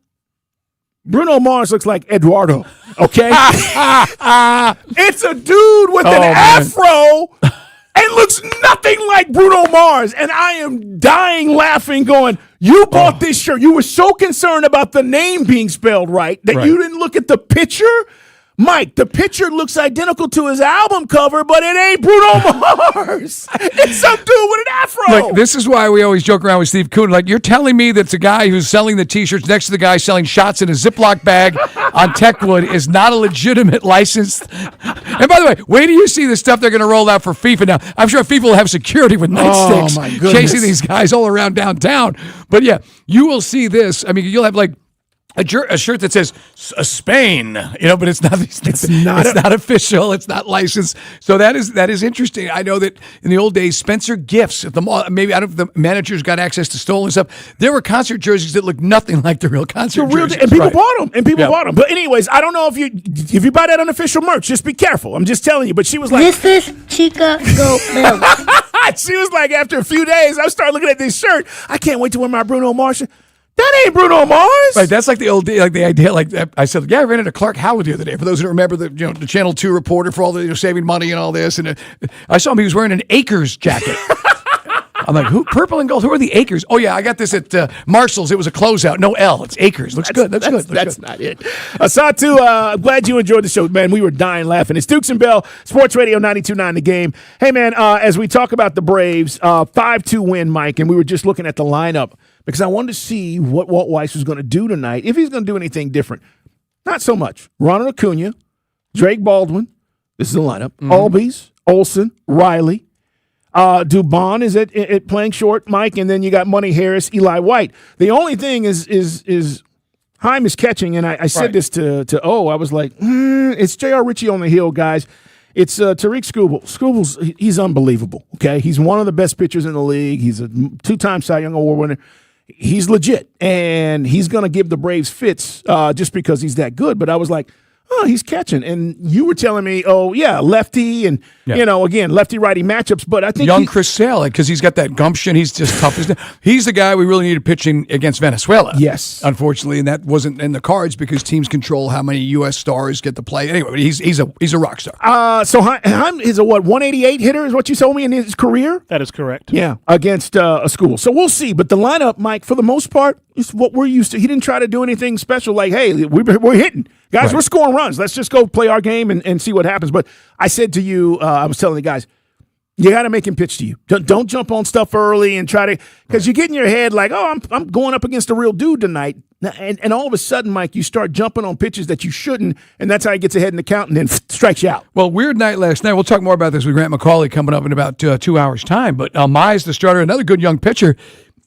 Bruno Mars looks like Eduardo, okay? It's a dude with an afro and looks nothing like Bruno Mars. And I am dying laughing going, you bought this shirt. You were so concerned about the name being spelled right that you didn't look at the picture. Mike, the picture looks identical to his album cover, but it ain't Bruno Mars. It's some dude with an afro. Like, this is why we always joke around with Steve Kuhn. Like, you're telling me that it's a guy who's selling the T-shirts next to the guy selling shots in a Ziploc bag on Techwood is not a legitimate licensed. And by the way, wait till you see the stuff they're going to roll out for FIFA now. I'm sure FIFA will have security with nightsticks my goodness. chasing these guys all around downtown. But yeah, you will see this. I mean, you'll have like a shirt that says Spain, but it's not. It's not official. It's not licensed. So that is interesting. I know that in the old days, Spencer Gifts at the mall. Maybe I don't know if the managers got access to stolen stuff. There were concert jerseys that looked nothing like the real concert jerseys, and people bought them. And people bought them. But anyways, I don't know if you buy that unofficial merch, just be careful. I'm just telling you. But she was like, This is Chica Goat Milk. She was like, after a few days, I started looking at this shirt. I can't wait to wear my Bruno Mars shirt. That ain't Bruno Mars. Right, that's like the old day, like the idea. Like I said, I ran into Clark Howard the other day. For those who remember, the Channel 2 reporter for all the saving money and all this, and I saw him. He was wearing an Akers jacket. I'm like, who? Purple and gold. Who are the Akers? Oh yeah, I got this at Marshall's. It was a closeout. No L. It's Akers. Looks good. That's good. That's not it. Satu, I'm glad you enjoyed the show, man. We were dying laughing. It's Dukes and Bell, Sports Radio 92.9 The Game. Hey man, as we talk about the Braves, 5-2 win, Mike, and we were just looking at the lineup because I wanted to see what Walt Weiss was going to do tonight, if he's going to do anything different. Not so much. Ronald Acuna, Drake Baldwin. This is the lineup. Albies, Olsen, Riley. Dubon is at playing short, Mike, and then you got Money Harris, Eli White. The only thing is Heim is catching, and I said this to I was like, it's J.R. Ritchie on the hill, guys. It's Tariq Skubal. Skubal's, he's unbelievable, okay? He's one of the best pitchers in the league. He's a two-time Cy Young Award winner. He's legit, and he's going to give the Braves fits just because he's that good. But I was like, oh, he's catching. And you were telling me, lefty and, again, lefty-righty matchups. But I think young Chris Sale, because he's got that gumption. He's just tough. He's the guy we really needed pitching against Venezuela. Yes. Unfortunately, and that wasn't in the cards because teams control how many U.S. stars get to play. Anyway, he's a rock star. So Heim is a 188 hitter is what you told me in his career? That is correct. Yeah, against a school. So we'll see. But the lineup, Mike, for the most part, is what we're used to. He didn't try to do anything special like, hey, we're hitting. Guys, we're scoring runs. Let's just go play our game and see what happens. But I said to you, I was telling the guys, you got to make him pitch to you. Don't jump on stuff early and try to – because you get in your head like, I'm going up against a real dude tonight. And all of a sudden, Mike, you start jumping on pitches that you shouldn't, and that's how he gets ahead in the count and then strikes you out. Well, weird night last night. We'll talk more about this with Grant McCauley coming up in about 2 hours' time. But Mize, the starter, another good young pitcher,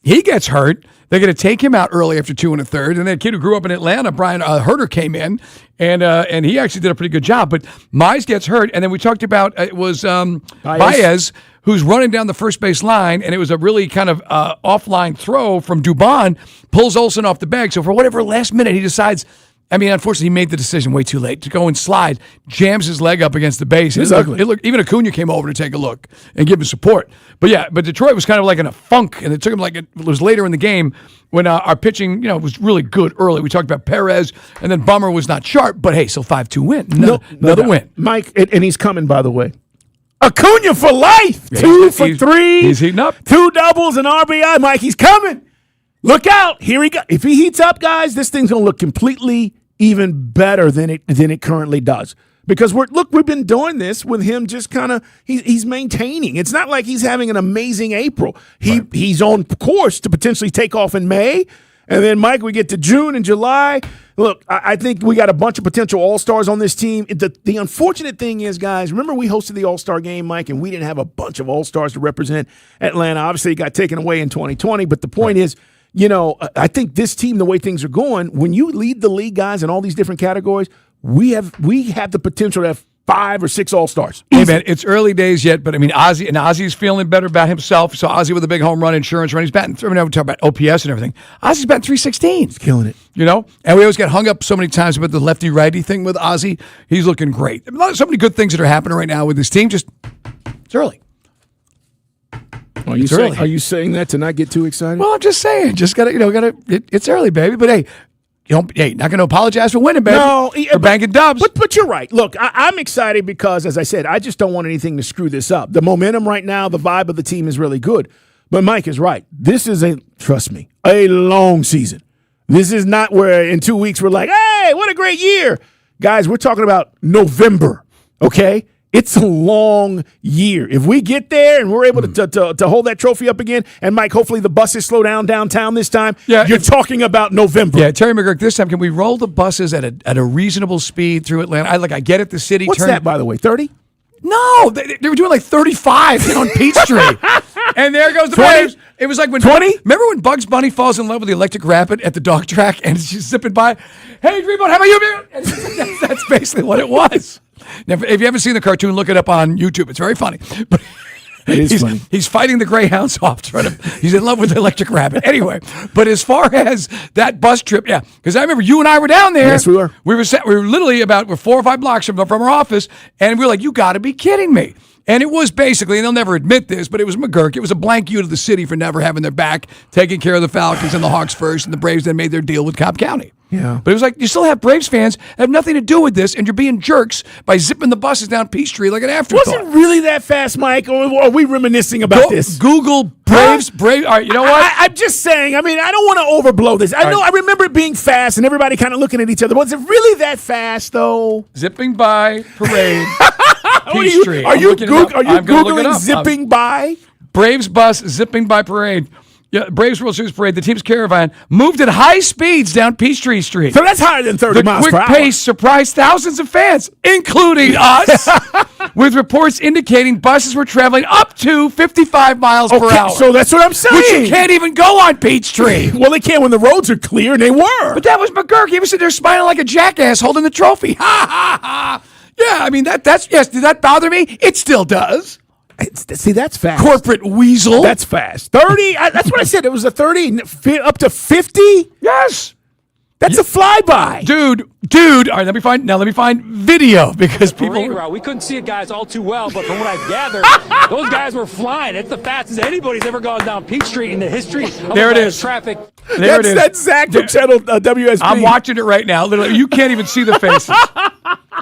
he gets hurt. They're going to take him out early after 2 1/3. And that kid who grew up in Atlanta, Brian Herter, came in, and he actually did a pretty good job. But Mize gets hurt, and then we talked about it was Baez, who's running down the first base line, and it was a really kind of offline throw from Dubon, pulls Olsen off the bag. So for whatever last minute he decides, unfortunately, he made the decision way too late to go and slide, jams his leg up against the base. It's ugly. Even Acuna came over to take a look and give him support. But Detroit was kind of like in a funk, and it took him it was later in the game when our pitching, was really good early. We talked about Perez, and then Bummer was not sharp, but hey, still 5-2 win. Another win. Mike, and he's coming, by the way. Acuna for life. Yeah, 2 for 3. He's heating up. 2 doubles and RBI. Mike, he's coming. Look out. Here he goes. If he heats up, guys, this thing's going to look completely even better than it currently does. Because we've been doing this with him just kind of he's maintaining. It's not like he's having an amazing April. He's on course to potentially take off in May. And then, Mike, we get to June and July. Look, I think we got a bunch of potential All-Stars on this team. The unfortunate thing is, guys, remember we hosted the All-Star game, Mike, and we didn't have a bunch of All-Stars to represent Atlanta. Obviously, it got taken away in 2020. But the point is, I think this team, the way things are going, when you lead the league, guys, in all these different categories, we have the potential to have 5 or 6 All-Stars. Hey, man, it's early days yet, but Ozzy's feeling better about himself. So Ozzy with a big home run insurance run. He's batting, we talk about OPS and everything. Ozzy's batting 316. He's killing it. And we always get hung up so many times about the lefty-righty thing with Ozzy. He's looking great. So many good things that are happening right now with this team. Just, it's early. Are you saying that to not get too excited? Well, I'm just saying. Just it's early, baby. But hey, not going to apologize for winning, baby. No, for banking dubs. But you're right. Look, I'm excited because, as I said, I just don't want anything to screw this up. The momentum right now, the vibe of the team is really good. But Mike is right. This is trust me, a long season. This is not where in 2 weeks we're like, hey, what a great year. Guys, we're talking about November, okay? It's a long year. If we get there and we're able to hold that trophy up again, and Mike, hopefully the buses slow down downtown this time, you're talking about November. Yeah, Terry McGurk, this time, can we roll the buses at a reasonable speed through Atlanta? I get it, the city. What's that, by the way, 30? No, they were doing like 35 on Peachtree. And there goes the Braves. It was like when 20. Remember when Bugs Bunny falls in love with the electric rabbit at the dog track and she's zipping by? Hey, Dreamboat, how about you, man? And that's basically what it was. Now, if you haven't seen the cartoon, look it up on YouTube. It's very funny. But it is funny. He's fighting the greyhounds off. He's in love with the electric rabbit. Anyway, but as far as that bus trip, yeah, because I remember you and I were down there. Yes, we were. We were literally we're 4 or 5 blocks from our office, and we were like, you got to be kidding me. And it was basically, and they'll never admit this, but it was McGurk. It was a blank you to the city for never having their back, taking care of the Falcons and the Hawks first, and the Braves then made their deal with Cobb County. Yeah. But it was like, you still have Braves fans that have nothing to do with this, and you're being jerks by zipping the buses down Peachtree like an afterthought. Was it really that fast, Mike, or are we reminiscing about this? Google Braves. All right, you know what? I'm just saying, I mean, I don't want to overblow this. I remember it being fast and everybody kind of looking at each other. Was it really that fast, though? Zipping by parade. Peachtree. Are you Googling zipping by? Braves bus zipping by parade. Yeah, Braves World Series parade. The team's caravan moved at high speeds down Peachtree Street. So that's higher than 30 miles per hour. The quick pace surprised thousands of fans, including us, with reports indicating buses were traveling up to 55 miles per hour. So that's what I'm saying. Which you can't even go on Peachtree. Well, they can't when the roads are clear, and they were. But that was McGurk. He was sitting there smiling like a jackass holding the trophy. Ha, ha, ha. Yeah, I mean, that's yes, did that bother me? It still does. See, that's fast. Corporate weasel. That's fast. 30, that's what I said. It was a 30, up to 50? Yes. That's a flyby. Dude. All right, let me find video because people. We couldn't see it, guys, all too well, but from what I've gathered, those guys were flying. It's the fastest anybody's ever gone down Peachtree in the history of there it is. Traffic. There it is. That's Zach from Channel WSB. I'm watching it right now. Literally, you can't even see the faces.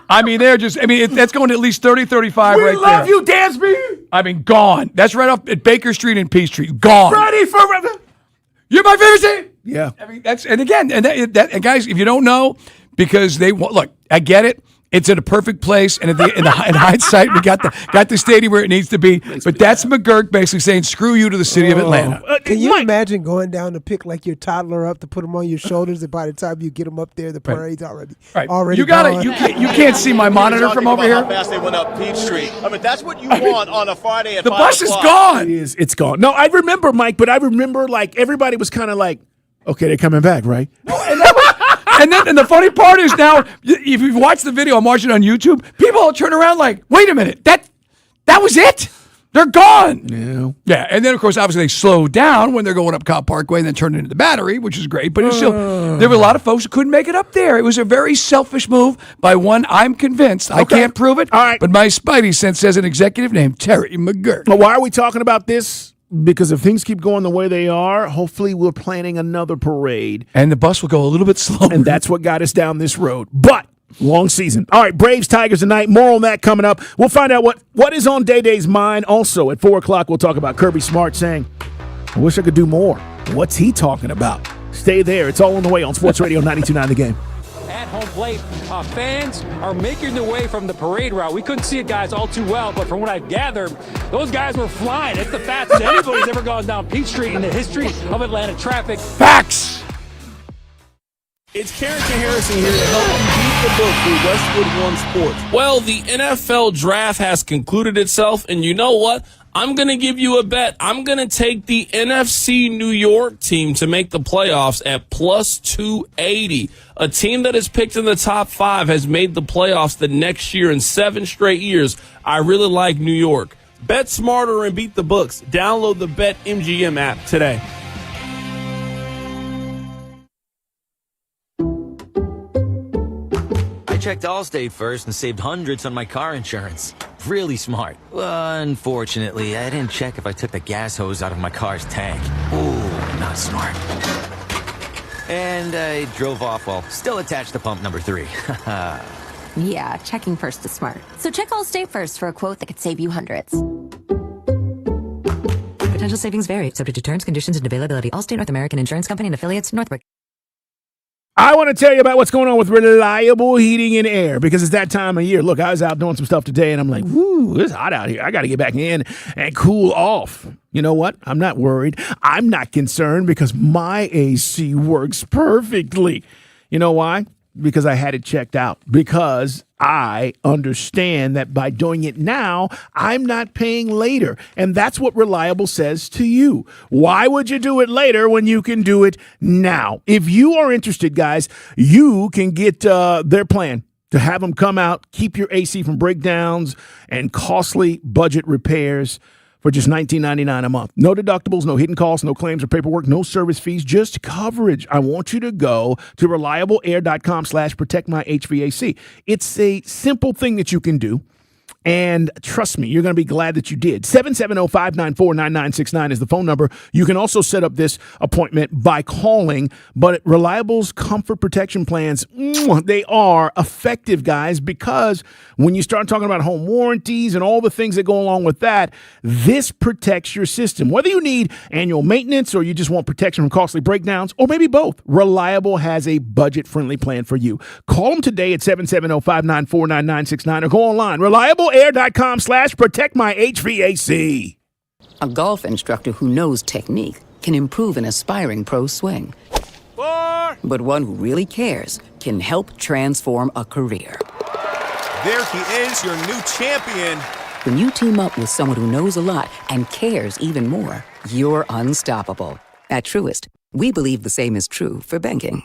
I mean, that's going to at least 30, 35 right there. We love you, Dansby. I mean, gone. That's right up at Baker Street and Peachtree. Gone. Ready for... You're my favorite team. Yeah. I mean, and guys, if you don't know, because look, I get it. It's at a perfect place, and in hindsight, we got the stadium where it needs to be. But that's McGurk basically saying, "Screw you" to the city of Atlanta. Can you imagine going down to pick like your toddler up to put him on your shoulders, and by the time you get him up there, the parade's already You got it. You can't see my monitor from over here. How fast they went up Peachtree. I mean, that's what you want on a Friday at 5 o'clock. The bus is gone. It's gone. No, I remember, Mike, but I remember like everybody was kind of like, okay, they're coming back, right? And the funny part is now, if you watch the video, I'm watching it on YouTube, people will turn around like, wait a minute, that was it? They're gone. Yeah. And then, of course, obviously they slowed down when they're going up Cobb Parkway and then turned into the Battery, which is great. But it's still, there were a lot of folks who couldn't make it up there. It was a very selfish move by one, I'm convinced. I can't prove it. All right. But my spidey sense says an executive named Terry McGurk. Well, why are we talking about this? Because if things keep going the way they are, hopefully we're planning another parade. And the bus will go a little bit slower. And that's what got us down this road. But long season. All right, Braves, Tigers tonight. More on that coming up. We'll find out what is on Day-Day's mind. Also, at 4 o'clock, we'll talk about Kirby Smart saying, I wish I could do more. What's he talking about? Stay there. It's all on the way on Sports Radio 92.9 The Game. At home plate, fans are making their way from the parade route. We couldn't see it, guys, all too well, but from what I've gathered, those guys were flying. It's the fastest anybody's ever gone down Peachtree in the history of Atlanta traffic. Facts! It's Carrington Harrison here to help you beat the book through Westwood One Sports. Well, the NFL draft has concluded itself, and you know what? I'm going to give you a bet. I'm going to take the NFC New York team to make the playoffs at plus 280. A team that is picked in the top 5 has made the playoffs the next year in 7 straight years. I really like New York. Bet smarter and beat the books. Download the BetMGM app today. I checked Allstate first and saved hundreds on my car insurance. Really smart. Unfortunately, I didn't check if I took the gas hose out of my car's tank. Ooh, not smart. And I drove off while still attached to pump number 3. Yeah, checking first is smart. So check Allstate first for a quote that could save you hundreds. Potential savings vary, subject to terms, conditions, and availability. Allstate North American Insurance Company and affiliates, Northbrook. I want to tell you about what's going on with Reliable Heating and Air because it's that time of year. Look, I was out doing some stuff today, and I'm like, woo, it's hot out here. I got to get back in and cool off. You know what? I'm not worried. I'm not concerned because my AC works perfectly. You know why? Because I had it checked out. Because I understand that by doing it now, I'm not paying later. And that's what Reliable says to you. Why would you do it later when you can do it now? If you are interested, guys, you can get their plan to have them come out, keep your AC from breakdowns and costly budget repairs for just $19.99 a month. No deductibles, no hidden costs, no claims or paperwork, no service fees, just coverage. I want you to go to reliableair.com/protectmyhvac. It's a simple thing that you can do. And trust me, you're going to be glad that you did. 770-594-9969 is the phone number. You can also set up this appointment by calling. But Reliable's comfort protection plans, they are effective, guys, because when you start talking about home warranties and all the things that go along with that, this protects your system. Whether you need annual maintenance or you just want protection from costly breakdowns, or maybe both, Reliable has a budget-friendly plan for you. Call them today at 770-594-9969 or go online. ReliableAir.com/protectmyhvac. A golf instructor who knows technique can improve an aspiring pro swing. But one who really cares can help transform a career. There he is, your new champion. When you team up with someone who knows a lot and cares even more, you're unstoppable. At Truist, we believe the same is true for banking.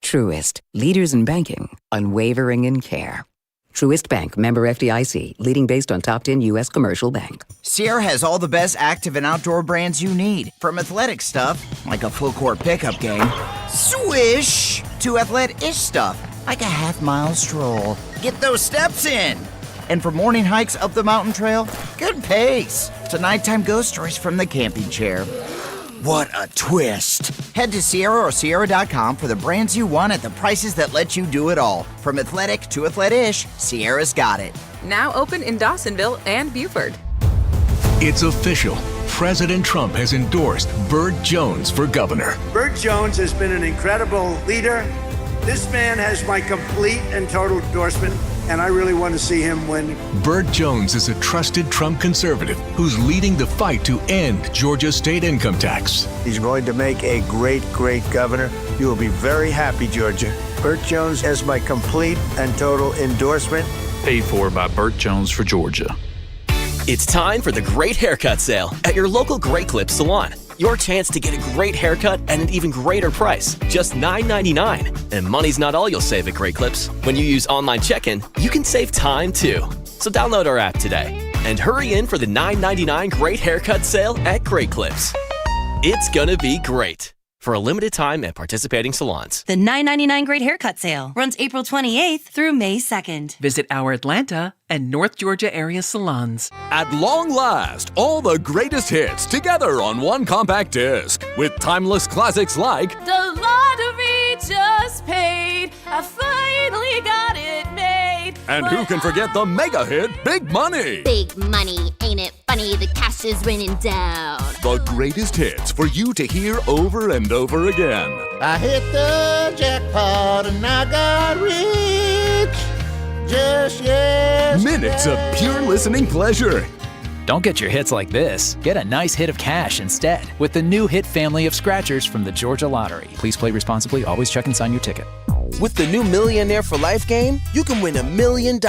Truist, leaders in banking, unwavering in care. Truist Bank, member FDIC, leading based on top 10 U.S. commercial bank. Sierra has all the best active and outdoor brands you need. From athletic stuff, like a full court pickup game, swish, to athletic-ish stuff, like a half-mile stroll. Get those steps in. And for morning hikes up the mountain trail, good pace. To nighttime ghost stories from the camping chair. What a twist. Head to Sierra or Sierra.com for the brands you want at the prices that let you do it all. From athletic to athletic-ish, Sierra's got it. Now open in Dawsonville and Buford. It's official. President Trump has endorsed Burt Jones for governor. Burt Jones has been an incredible leader. This man has my complete and total endorsement, and I really want to see him win. Burt Jones is a trusted Trump conservative who's leading the fight to end Georgia's state income tax. He's going to make a great, great governor. You will be very happy, Georgia. Burt Jones has my complete and total endorsement. Paid for by Burt Jones for Georgia. It's time for the Great Haircut Sale at your local Great Clips salon. Your chance to get a great haircut at an even greater price, just $9.99. And money's not all you'll save at Great Clips. When you use online check-in, you can save time too. So download our app today and hurry in for the $9.99 Great Haircut Sale at Great Clips. It's gonna be great. For a limited time at participating salons. The $9.99 Great Haircut Sale runs April 28th through May 2nd. Visit our Atlanta and North Georgia area salons. At long last, all the greatest hits together on one compact disc with timeless classics like The lottery just paid. I finally got it made. And who can forget the mega hit Big Money? Big money, ain't it funny? The cash is raining down. The greatest hits for you to hear over and over again. I hit the jackpot and I got rich. Just yes. Minutes of pure listening pleasure. Don't get your hits like this. Get a nice hit of cash instead with the new hit family of scratchers from the Georgia Lottery. Please play responsibly. Always check and sign your ticket. With the new Millionaire for Life game, you can win $1 million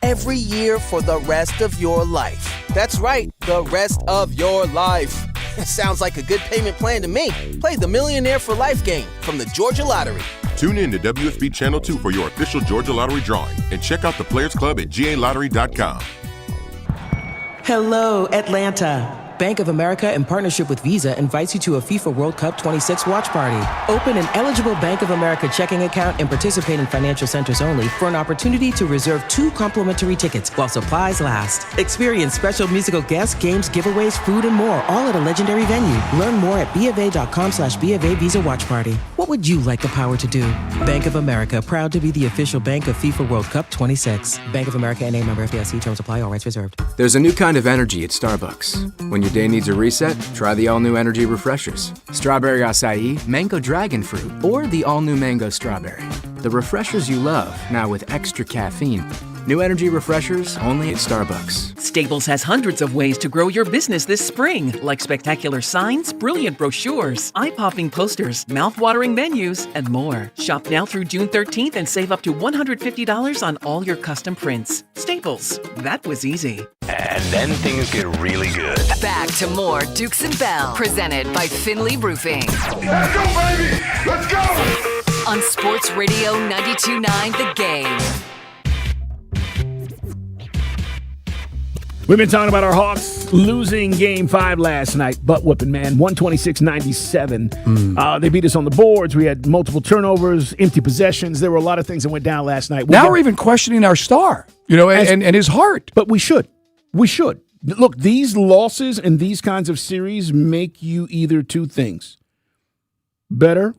every year for the rest of your life. That's right, the rest of your life. Sounds like a good payment plan to me. Play the Millionaire for Life game from the Georgia Lottery. Tune in to WSB Channel 2 for your official Georgia Lottery drawing and check out the Players Club at GALottery.com. Hello, Atlanta. Bank of America, in partnership with Visa, invites you to a FIFA World Cup 26 watch party. Open an eligible Bank of America checking account and participate in financial centers only for an opportunity to reserve 2 complimentary tickets while supplies last. Experience special musical guests, games, giveaways, food, and more, all at a legendary venue. Learn more at BofA.com/BofA Visa Watch Party. What would you like the power to do? Bank of America, proud to be the official bank of FIFA World Cup 26. Bank of America, N.A. member FDIC. Terms apply. All rights reserved. There's a new kind of energy at Starbucks. When you your day needs a reset? Try the all-new Energy Refreshers. Strawberry acai, mango dragon fruit, or the all-new mango strawberry. The refreshers you love, now with extra caffeine. New Energy Refreshers, only at Starbucks. Staples has hundreds of ways to grow your business this spring, like spectacular signs, brilliant brochures, eye-popping posters, mouth-watering menus, and more. Shop now through June 13th and save up to $150 on all your custom prints. Staples, that was easy. And then things get really good. Back to more Dukes and Bell, presented by Finley Roofing. Let's go, baby! Let's go! On Sports Radio 92.9 The Game. We've been talking about our Hawks losing Game 5 last night. Butt whooping, man. 126-97. They beat us on the boards. We had multiple turnovers, empty possessions. There were a lot of things that went down last night. Now we're even questioning our star, and his heart. But we should. We should. Look, these losses and these kinds of series make you either two things: better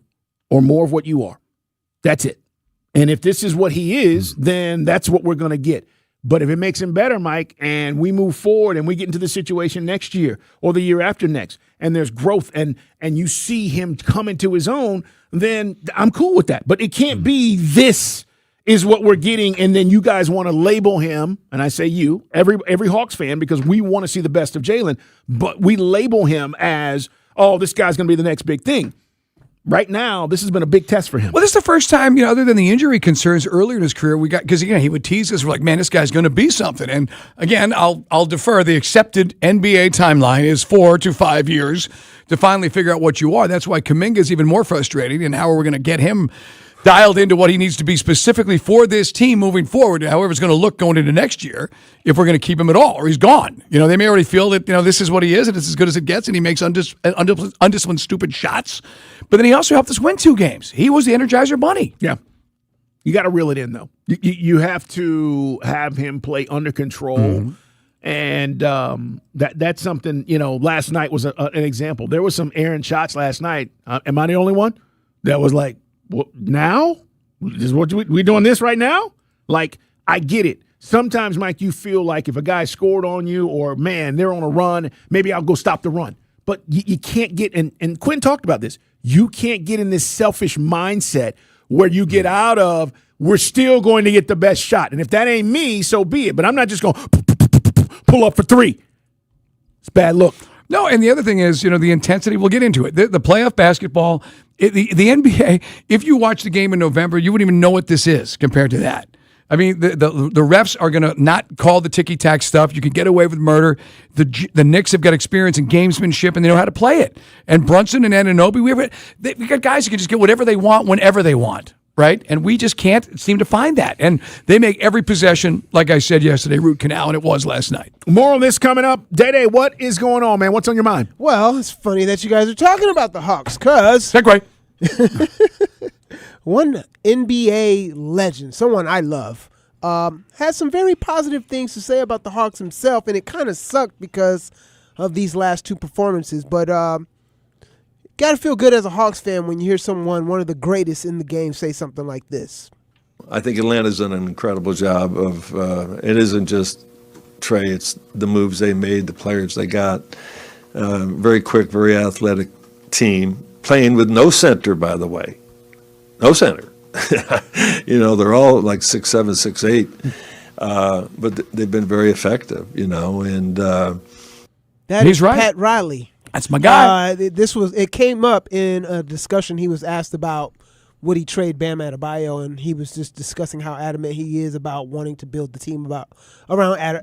or more of what you are. That's it. And if this is what he is, then that's what we're going to get. But if it makes him better, Mike, and we move forward and we get into the situation next year or the year after next, and there's growth and you see him come into his own, then I'm cool with that. But it can't be this is what we're getting, and then you guys want to label him, and I say you, every Hawks fan, because we want to see the best of Jalen, but we label him as, oh, this guy's going to be the next big thing. Right now, this has been a big test for him. Well, this is the first time, other than the injury concerns earlier in his career, we got, because again, he would tease us. We're like, man, this guy's going to be something. And again, I'll defer. The accepted NBA timeline is 4 to 5 years to finally figure out what you are. That's why Kuminga is even more frustrating. And how are we going to get him dialed into what he needs to be specifically for this team moving forward, however it's going to look going into next year, if we're going to keep him at all, or he's gone. They may already feel that, this is what he is, and it's as good as it gets, and he makes undisciplined, stupid shots. But then he also helped us win 2 games. He was the Energizer Bunny. Yeah. You got to reel it in, though. You have to have him play under control. Mm-hmm. And that's something, last night was an example. There was some errant shots last night. Am I the only one that was like, what, now? Is what we doing this right now? Like, I get it. Sometimes, Mike, you feel like if a guy scored on you or, man, they're on a run, maybe I'll go stop the run. But you can't get, and Quinn talked about this, you can't get in this selfish mindset where you get out of, we're still going to get the best shot. And if that ain't me, so be it. But I'm not just going to pull up for 3. It's a bad look. No, and the other thing is, the intensity, we'll get into it. The playoff basketball, the NBA, if you watch the game in November, you wouldn't even know what this is compared to that. I mean, the refs are going to not call the ticky-tack stuff. You can get away with murder. The Knicks have got experience in gamesmanship, and they know how to play it. And Brunson and Anunoby, we got guys who can just get whatever they want whenever they want, right? And we just can't seem to find that. And they make every possession, like I said yesterday, root canal, and it was last night. More on this coming up. Day, what is going on, man? What's on your mind? Well, it's funny that you guys are talking about the Hawks, because segue. One NBA legend, someone I love, has some very positive things to say about the Hawks himself, and it kind of sucked because of these last 2 performances. But got to feel good as a Hawks fan when you hear one of the greatest in the game, say something like this. I think Atlanta's done an incredible job of, it isn't just Trey, it's the moves they made, the players they got. Very quick, very athletic team, playing with no center, by the way. No center. They're all like 6'7", 6'8", but they've been very effective, and that is right. Pat Riley. That's my guy. It came up in a discussion. He was asked about would he trade Bam Adebayo, and he was just discussing how adamant he is about wanting to build the team around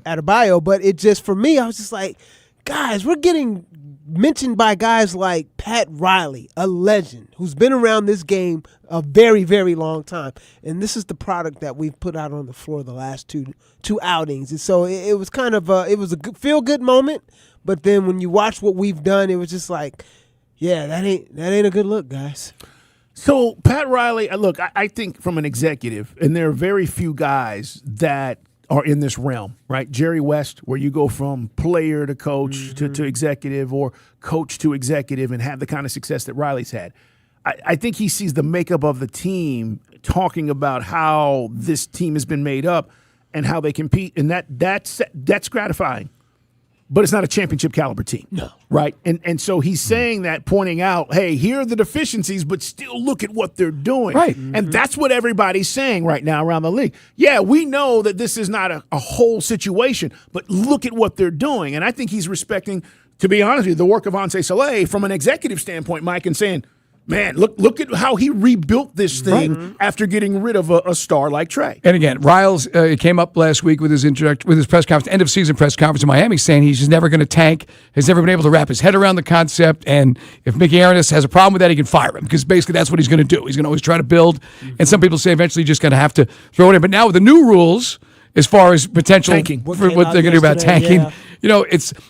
Adebayo. But it just, for me, I was just like, guys, we're getting mentioned by guys like Pat Riley, a legend who's been around this game a very, very long time, and this is the product that we've put out on the floor the last two outings. And so it was kind of a feel good moment, but then when you watch what we've done, it was just like, yeah, that ain't a good look, guys. So Pat Riley, look, I think from an executive, and there are very few guys that are in this realm, right? Jerry West, where you go from player to coach to executive, or coach to executive, and have the kind of success that Riley's had. I think he sees the makeup of the team, talking about how this team has been made up and how they compete, and that's gratifying. but it's not a championship caliber team. No. Right? And so he's saying that, pointing out, hey, here are the deficiencies, but still look at what they're doing. Right. And that's what everybody's saying right now around the league. Yeah, we know that this is not a whole situation, but look at what they're doing. And I think he's respecting, to be honest with you, the work of Anse Soleil from an executive standpoint, Mike, and saying, man, look at how he rebuilt this thing after getting rid of a star like Trey. And again, Riles came up last week with his press conference, end of season press conference in Miami, saying he's just never going to tank. He's never been able to wrap his head around the concept. And if Mickey Arias has a problem with that, he can fire him, because basically that's what he's going to do. He's going to always try to build. And some people say eventually you're just going to have to throw it in. But now with the new rules, as far as potential tanking. for what they're going to do about tanking, you know,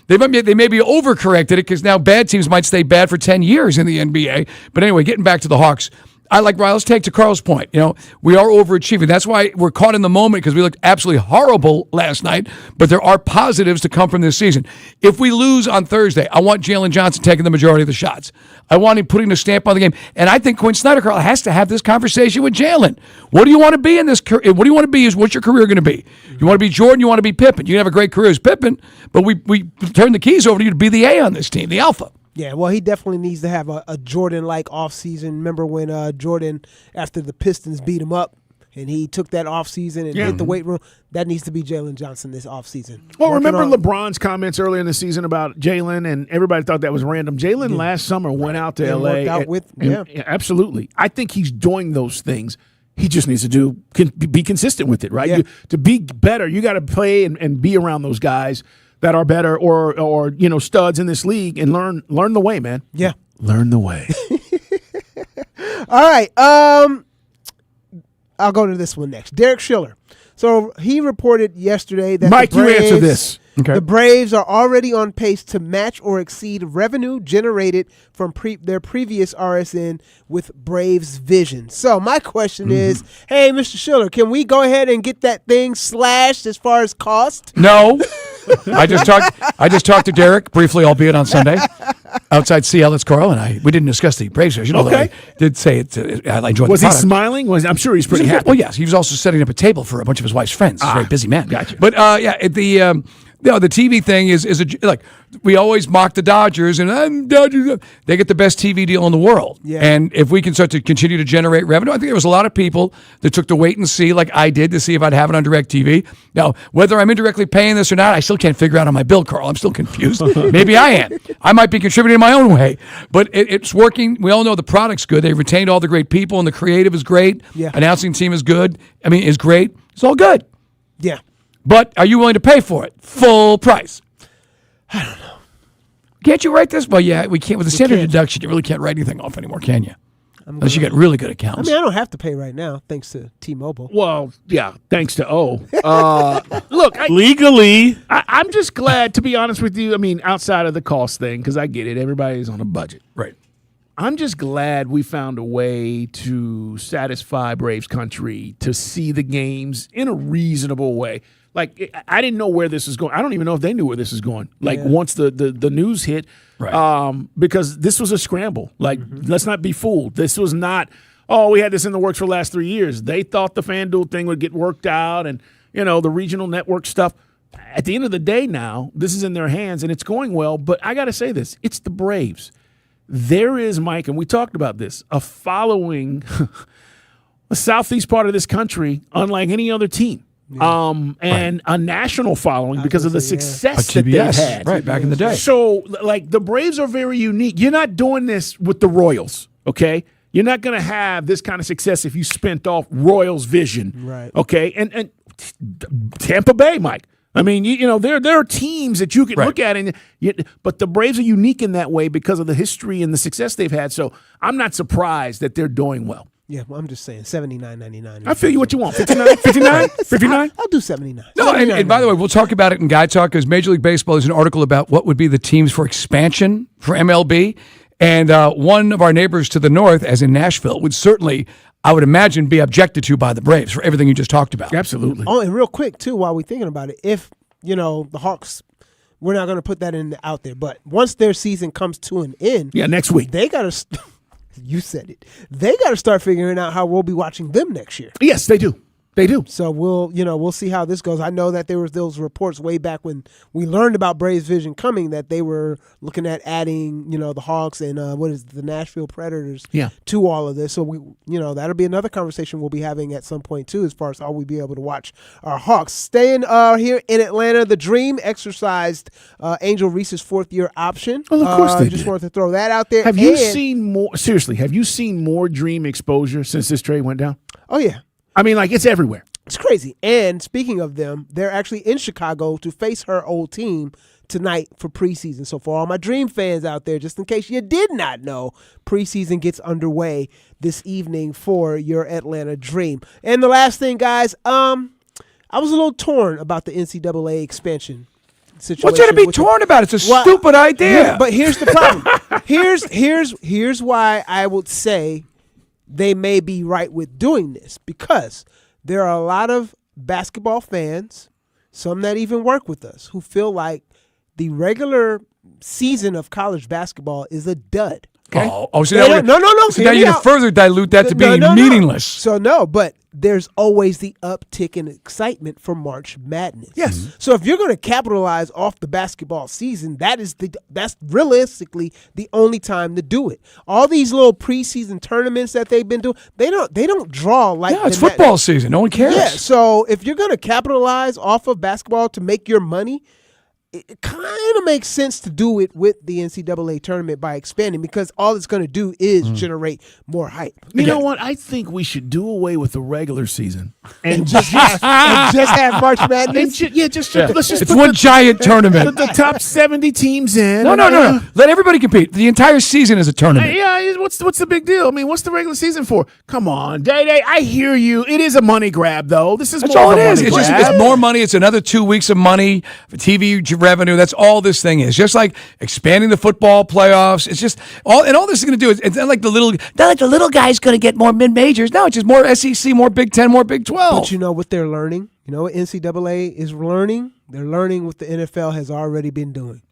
they may be overcorrected it, because now bad teams might stay bad for 10 years in the NBA. But anyway, getting back to the Hawks, I like Riles' take to Carl's point. You know, we are overachieving. That's why we're caught in the moment, because we looked absolutely horrible last night. But there are positives to come from this season. If we lose on Thursday, I want Jalen Johnson taking the majority of the shots. I want him putting the stamp on the game. And I think Quinn Snyder, Carl, has to have this conversation with Jalen. What do you want to be in this? What do you want to be? What's your career going to be? You want to be Jordan? You want to be Pippen? You can have a great career as Pippen, but we turn the keys over to you to be the A on this team, the alpha. Yeah, well, he definitely needs to have a Jordan-like offseason. Remember when Jordan, after the Pistons beat him up, and he took that offseason and hit the weight room? That needs to be Jalen Johnson this offseason. Well, remember LeBron's comments earlier in the season about Jalen, and everybody thought that was random. Jalen last summer went out to L.A. Worked out with, absolutely. I think he's doing those things. He just needs to be consistent with it, right? Yeah. To be better, you got to play and be around those guys that are better or you know, studs in this league, and learn the way, man. Yeah. Learn the way. All right. I'll go to this one next. Derek Schiller. So he reported yesterday that Mike, the Braves, you answer this. Okay. The Braves are already on pace to match or exceed revenue generated from their previous RSN with Braves Vision. So my question is, hey, Mr. Schiller, can we go ahead and get that thing slashed as far as cost? No. I just talked to Derek briefly, albeit on Sunday, outside CL. It's Carl and we didn't discuss the Braves. You know, I did say it. I enjoyed. Was the he product. smiling? I'm sure he's pretty happy. Well, yes, he was also setting up a table for a bunch of his wife's friends. He's a very busy man. Gotcha. But the TV thing is like we always mock the Dodgers, and Dodgers. They get the best TV deal in the world. Yeah. And if we can start to continue to generate revenue, I think there was a lot of people that took the wait and see, like I did, to see if I'd have it on DirecTV. Now, whether I'm indirectly paying this or not, I still can't figure out on my bill, Carl. I'm still confused. Maybe I am. I might be contributing in my own way, but it's working. We all know the product's good. They retained all the great people, and the creative is great. Yeah. Announcing team is good. Is great. It's all good. Yeah. But are you willing to pay for it? Full price. I don't know. Can't you write this? Well, yeah, we can't. With the standard deduction, you really can't write anything off anymore, can you? Unless you get really good accounts. I don't have to pay right now, thanks to T-Mobile. Well, yeah, thanks to O. Look, legally, I'm just glad, to be honest with you. Outside of the cost thing, because I get it. Everybody's on a budget. Right. I'm just glad we found a way to satisfy Braves country to see the games in a reasonable way. Like, I didn't know where this is going. I don't even know if they knew where this is going. Like, once the news hit, right. Because this was a scramble. Like, let's not be fooled. This was not, we had this in the works for the last 3 years. They thought the FanDuel thing would get worked out and, the regional network stuff. At the end of the day now, this is in their hands, and it's going well. But I got to say this. It's the Braves. There is, Mike, and we talked about this, a following the southeast part of this country unlike any other team. And a national following because of the success that they've had. Right, back in the day. So, like, the Braves are very unique. You're not doing this with the Royals, okay? You're not going to have this kind of success if you spent off Royals Vision, right? Okay, and Tampa Bay, Mike. There are teams that you can look at, but the Braves are unique in that way because of the history and the success they've had. So I'm not surprised that they're doing well. Yeah, well, I'm just saying, $79.99. I feel you what you want. 59? 59? 59? I'll do 79. No, and by the way, we'll talk about it in Guy Talk, because Major League Baseball is an article about what would be the teams for expansion for MLB. And one of our neighbors to the north, as in Nashville, would certainly, I would imagine, be objected to by the Braves for everything you just talked about. Absolutely. Oh, and real quick, too, while we're thinking about it, if, the Hawks, we're not going to put that out there, but once their season comes to an end. Yeah, next week. They got to, you said it, they got to start figuring out how we'll be watching them next year. Yes, they do. They do. So we'll see how this goes. I know that there was those reports way back when we learned about Braves Vision coming that they were looking at adding, the Hawks and the Nashville Predators to all of this. So we, that'll be another conversation we'll be having at some point too, as far as how we'll be able to watch our Hawks. Staying here in Atlanta, the Dream exercised Angel Reese's 4th-year option. Well, of course they just did. wanted to throw that out there. Have you seen more? Seriously, have you seen more Dream exposure since this trade went down? Oh yeah. I mean, it's everywhere. It's crazy. And speaking of them, they're actually in Chicago to face her old team tonight for preseason. So for all my Dream fans out there, just in case you did not know, preseason gets underway this evening for your Atlanta Dream. And the last thing, guys, I was a little torn about the NCAA expansion situation. What's there to be torn about? It's a stupid idea. Yeah, but here's the problem. Here's why I would say they may be right with doing this, because there are a lot of basketball fans, some that even work with us, who feel like the regular season of college basketball is a dud. Okay? So now you're going to further dilute that to being meaningless. So but there's always the uptick in excitement for March Madness. Yes. Mm-hmm. So if you're going to capitalize off the basketball season, that's realistically the only time to do it. All these little preseason tournaments that they've been doing, they don't draw like it's football season. No one cares. Yeah. So if you're going to capitalize off of basketball to make your money, it kind of makes sense to do it with the NCAA tournament by expanding, because all it's going to do is generate more hype. You know what? I think we should do away with the regular season and just have March Madness. Let's just it's one giant tournament. Put the top 70 teams in. No. Let everybody compete. The entire season is a tournament. What's the big deal? I mean, what's the regular season for? Come on, Day. I hear you. It is a money grab, though. That's all it is. It's more money. It's another 2 weeks of money for TV revenue. That's all this thing is. Just like expanding the football playoffs. It's just all this is going to do is it's not like the little guy's going to get more mid majors. No, it's just more SEC, more Big 10, more Big 12. But you know what they're learning? You know what NCAA is learning? They're learning what the NFL has already been doing.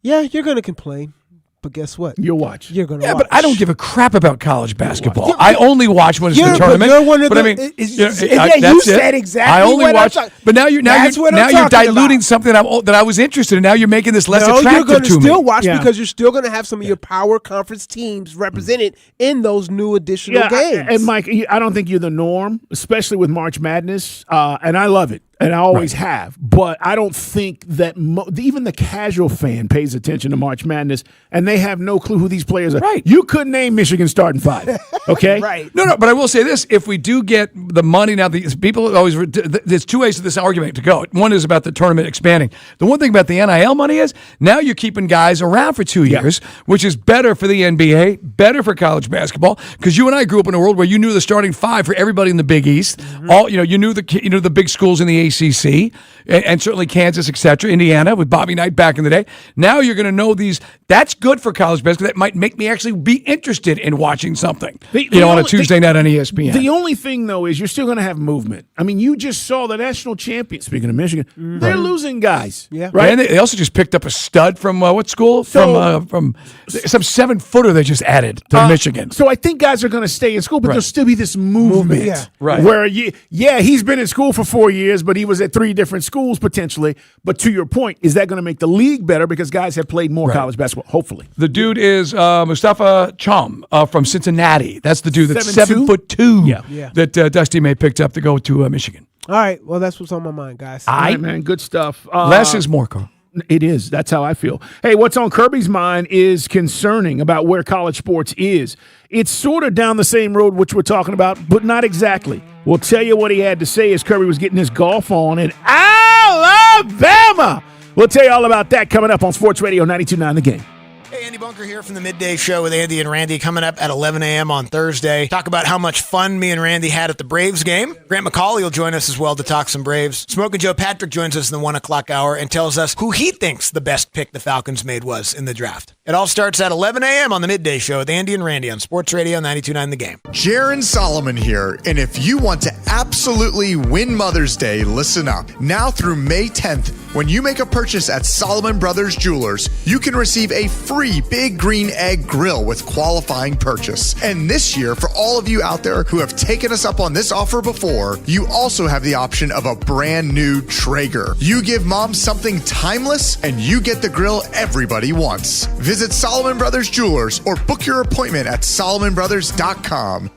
Yeah, you're going to complain. But guess what? You'll watch. You're going to watch. But I don't give a crap about college basketball. I only watch when it's the tournament. You said exactly I only what watch. I'm talking. But now you're diluting something that I was interested in. Now you're making this less attractive to me. You're going to still watch because you're still going to have some of your power conference teams represented in those new additional games. And Mike, I don't think you're the norm, especially with March Madness. And I love it. And I always have. But I don't think that even the casual fan pays attention to March Madness, and they have no clue who these players are. Right. You couldn't name Michigan starting 5. Okay? Right. No, but I will say this. If we do get the money now, people always, there's two ways to this argument to go. One is about the tournament expanding. The one thing about the NIL money is now you're keeping guys around for 2 years, which is better for the NBA, better for college basketball, because you and I grew up in a world where you knew the starting 5 for everybody in the Big East. You knew the big schools in the ACC, and certainly Kansas, etc., Indiana with Bobby Knight back in the day. Now you're going to know these. That's good for college basketball. That might make me actually be interested in watching something. On a Tuesday night on ESPN. The only thing, though, is you're still going to have movement. I mean, you just saw the national champion. Speaking of Michigan, they're losing guys. Yeah, right. And they also just picked up a stud from what school? From some 7-footer they just added to Michigan. So I think guys are going to stay in school, but there'll still be this movement. Yeah. Right. Where he's been in school for 4 years, but he was at 3 different schools potentially. But to your point, is that going to make the league better because guys have played more college basketball? Hopefully. The dude is Mustafa Cham from Cincinnati. That's the dude that's 7'2". That Dusty May picked up to go to Michigan. All right. Well, that's what's on my mind, guys. All right, man. Good stuff. Less is more, Carl. It is. That's how I feel. Hey, what's on Kirby's mind is concerning about where college sports is. It's sort of down the same road which we're talking about, but not exactly. We'll tell you what he had to say as Kirby was getting his golf on in Alabama. We'll tell you all about that coming up on Sports Radio 92.9 The Game. Hey, Andy Bunker here from the Midday Show with Andy and Randy coming up at 11 a.m. on Thursday. Talk about how much fun me and Randy had at the Braves game. Grant McCauley will join us as well to talk some Braves. Smoking Joe Patrick joins us in the 1 o'clock hour and tells us who he thinks the best pick the Falcons made was in the draft. It all starts at 11 a.m. on the Midday Show with Andy and Randy on Sports Radio 92.9 The Game. Jaron Solomon here, and if you want to absolutely win Mother's Day, listen up. Now through May 10th, when you make a purchase at Solomon Brothers Jewelers, you can receive a free Big Green Egg grill with qualifying purchase. And this year, for all of you out there who have taken us up on this offer before, you also have the option of a brand new Traeger. You give mom something timeless, and you get the grill everybody wants. Visit Solomon Brothers Jewelers or book your appointment at SolomonBrothers.com.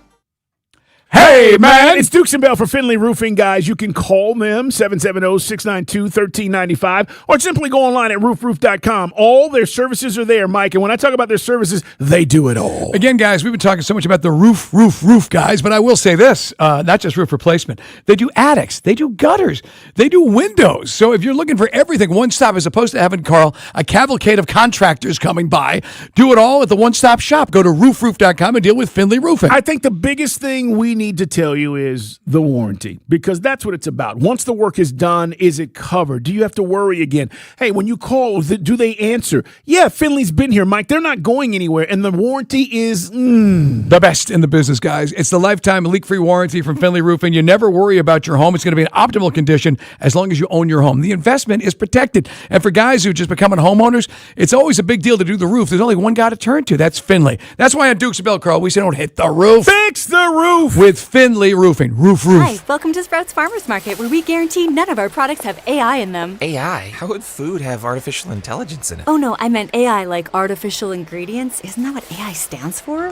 Hey, man, it's Dukes and Bell for Finley Roofing, guys. You can call them, 770-692-1395, or simply go online at roofroof.com. All their services are there, Mike, and when I talk about their services, they do it all. Again, guys, we've been talking so much about the roof, guys, but I will say this, not just roof replacement. They do attics, they do gutters, they do windows. So if you're looking for everything one stop, as opposed to having, Carl, a cavalcade of contractors coming by, do it all at the one-stop shop. Go to roofroof.com and deal with Finley Roofing. I think the biggest thing we need to tell you is the warranty, because that's what it's about. Once the work is done, is it covered? Do you have to worry again? Hey, when you call, do they answer? Yeah, Finley's been here, Mike. They're not going anywhere, and the warranty is the best in the business, guys. It's the lifetime leak-free warranty from Finley Roofing. You never worry about your home. It's going to be in optimal condition as long as you own your home. The investment is protected, and for guys who are just becoming homeowners, it's always a big deal to do the roof. There's only one guy to turn to. That's Finley. That's why on Dukes and Bell, Carl, we say don't hit the roof. Fix the roof with Finley Roofing. Roof. Hi, welcome to Sprouts Farmers Market, where we guarantee none of our products have AI in them. AI? How would food have artificial intelligence in it? Oh no, I meant AI like artificial ingredients. Isn't that what AI stands for?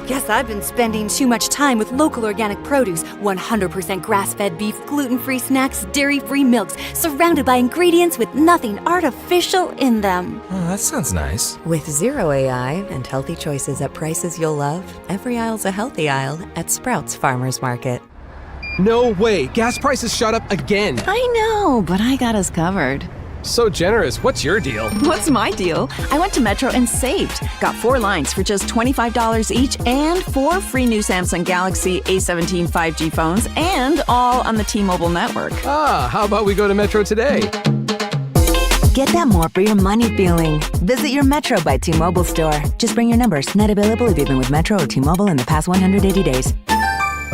Guess I've been spending too much time with local organic produce, 100% grass-fed beef, gluten-free snacks, dairy-free milks, surrounded by ingredients with nothing artificial in them. Oh, that sounds nice. With zero AI and healthy choices at prices you'll love, every aisle's a healthy aisle at Sprouts Farmers Market. No way, gas prices shot up again. I know, but I got us covered. So generous. What's your deal? What's my deal? I went to Metro and saved. Got 4 lines for just $25 each and 4 free new Samsung Galaxy A17 5G phones, and all on the T-Mobile network. How about we go to Metro today? Get that more for your money feeling. Visit your Metro by T-Mobile store. Just bring your numbers. Net available if you've been with Metro or T-Mobile in the past 180 days.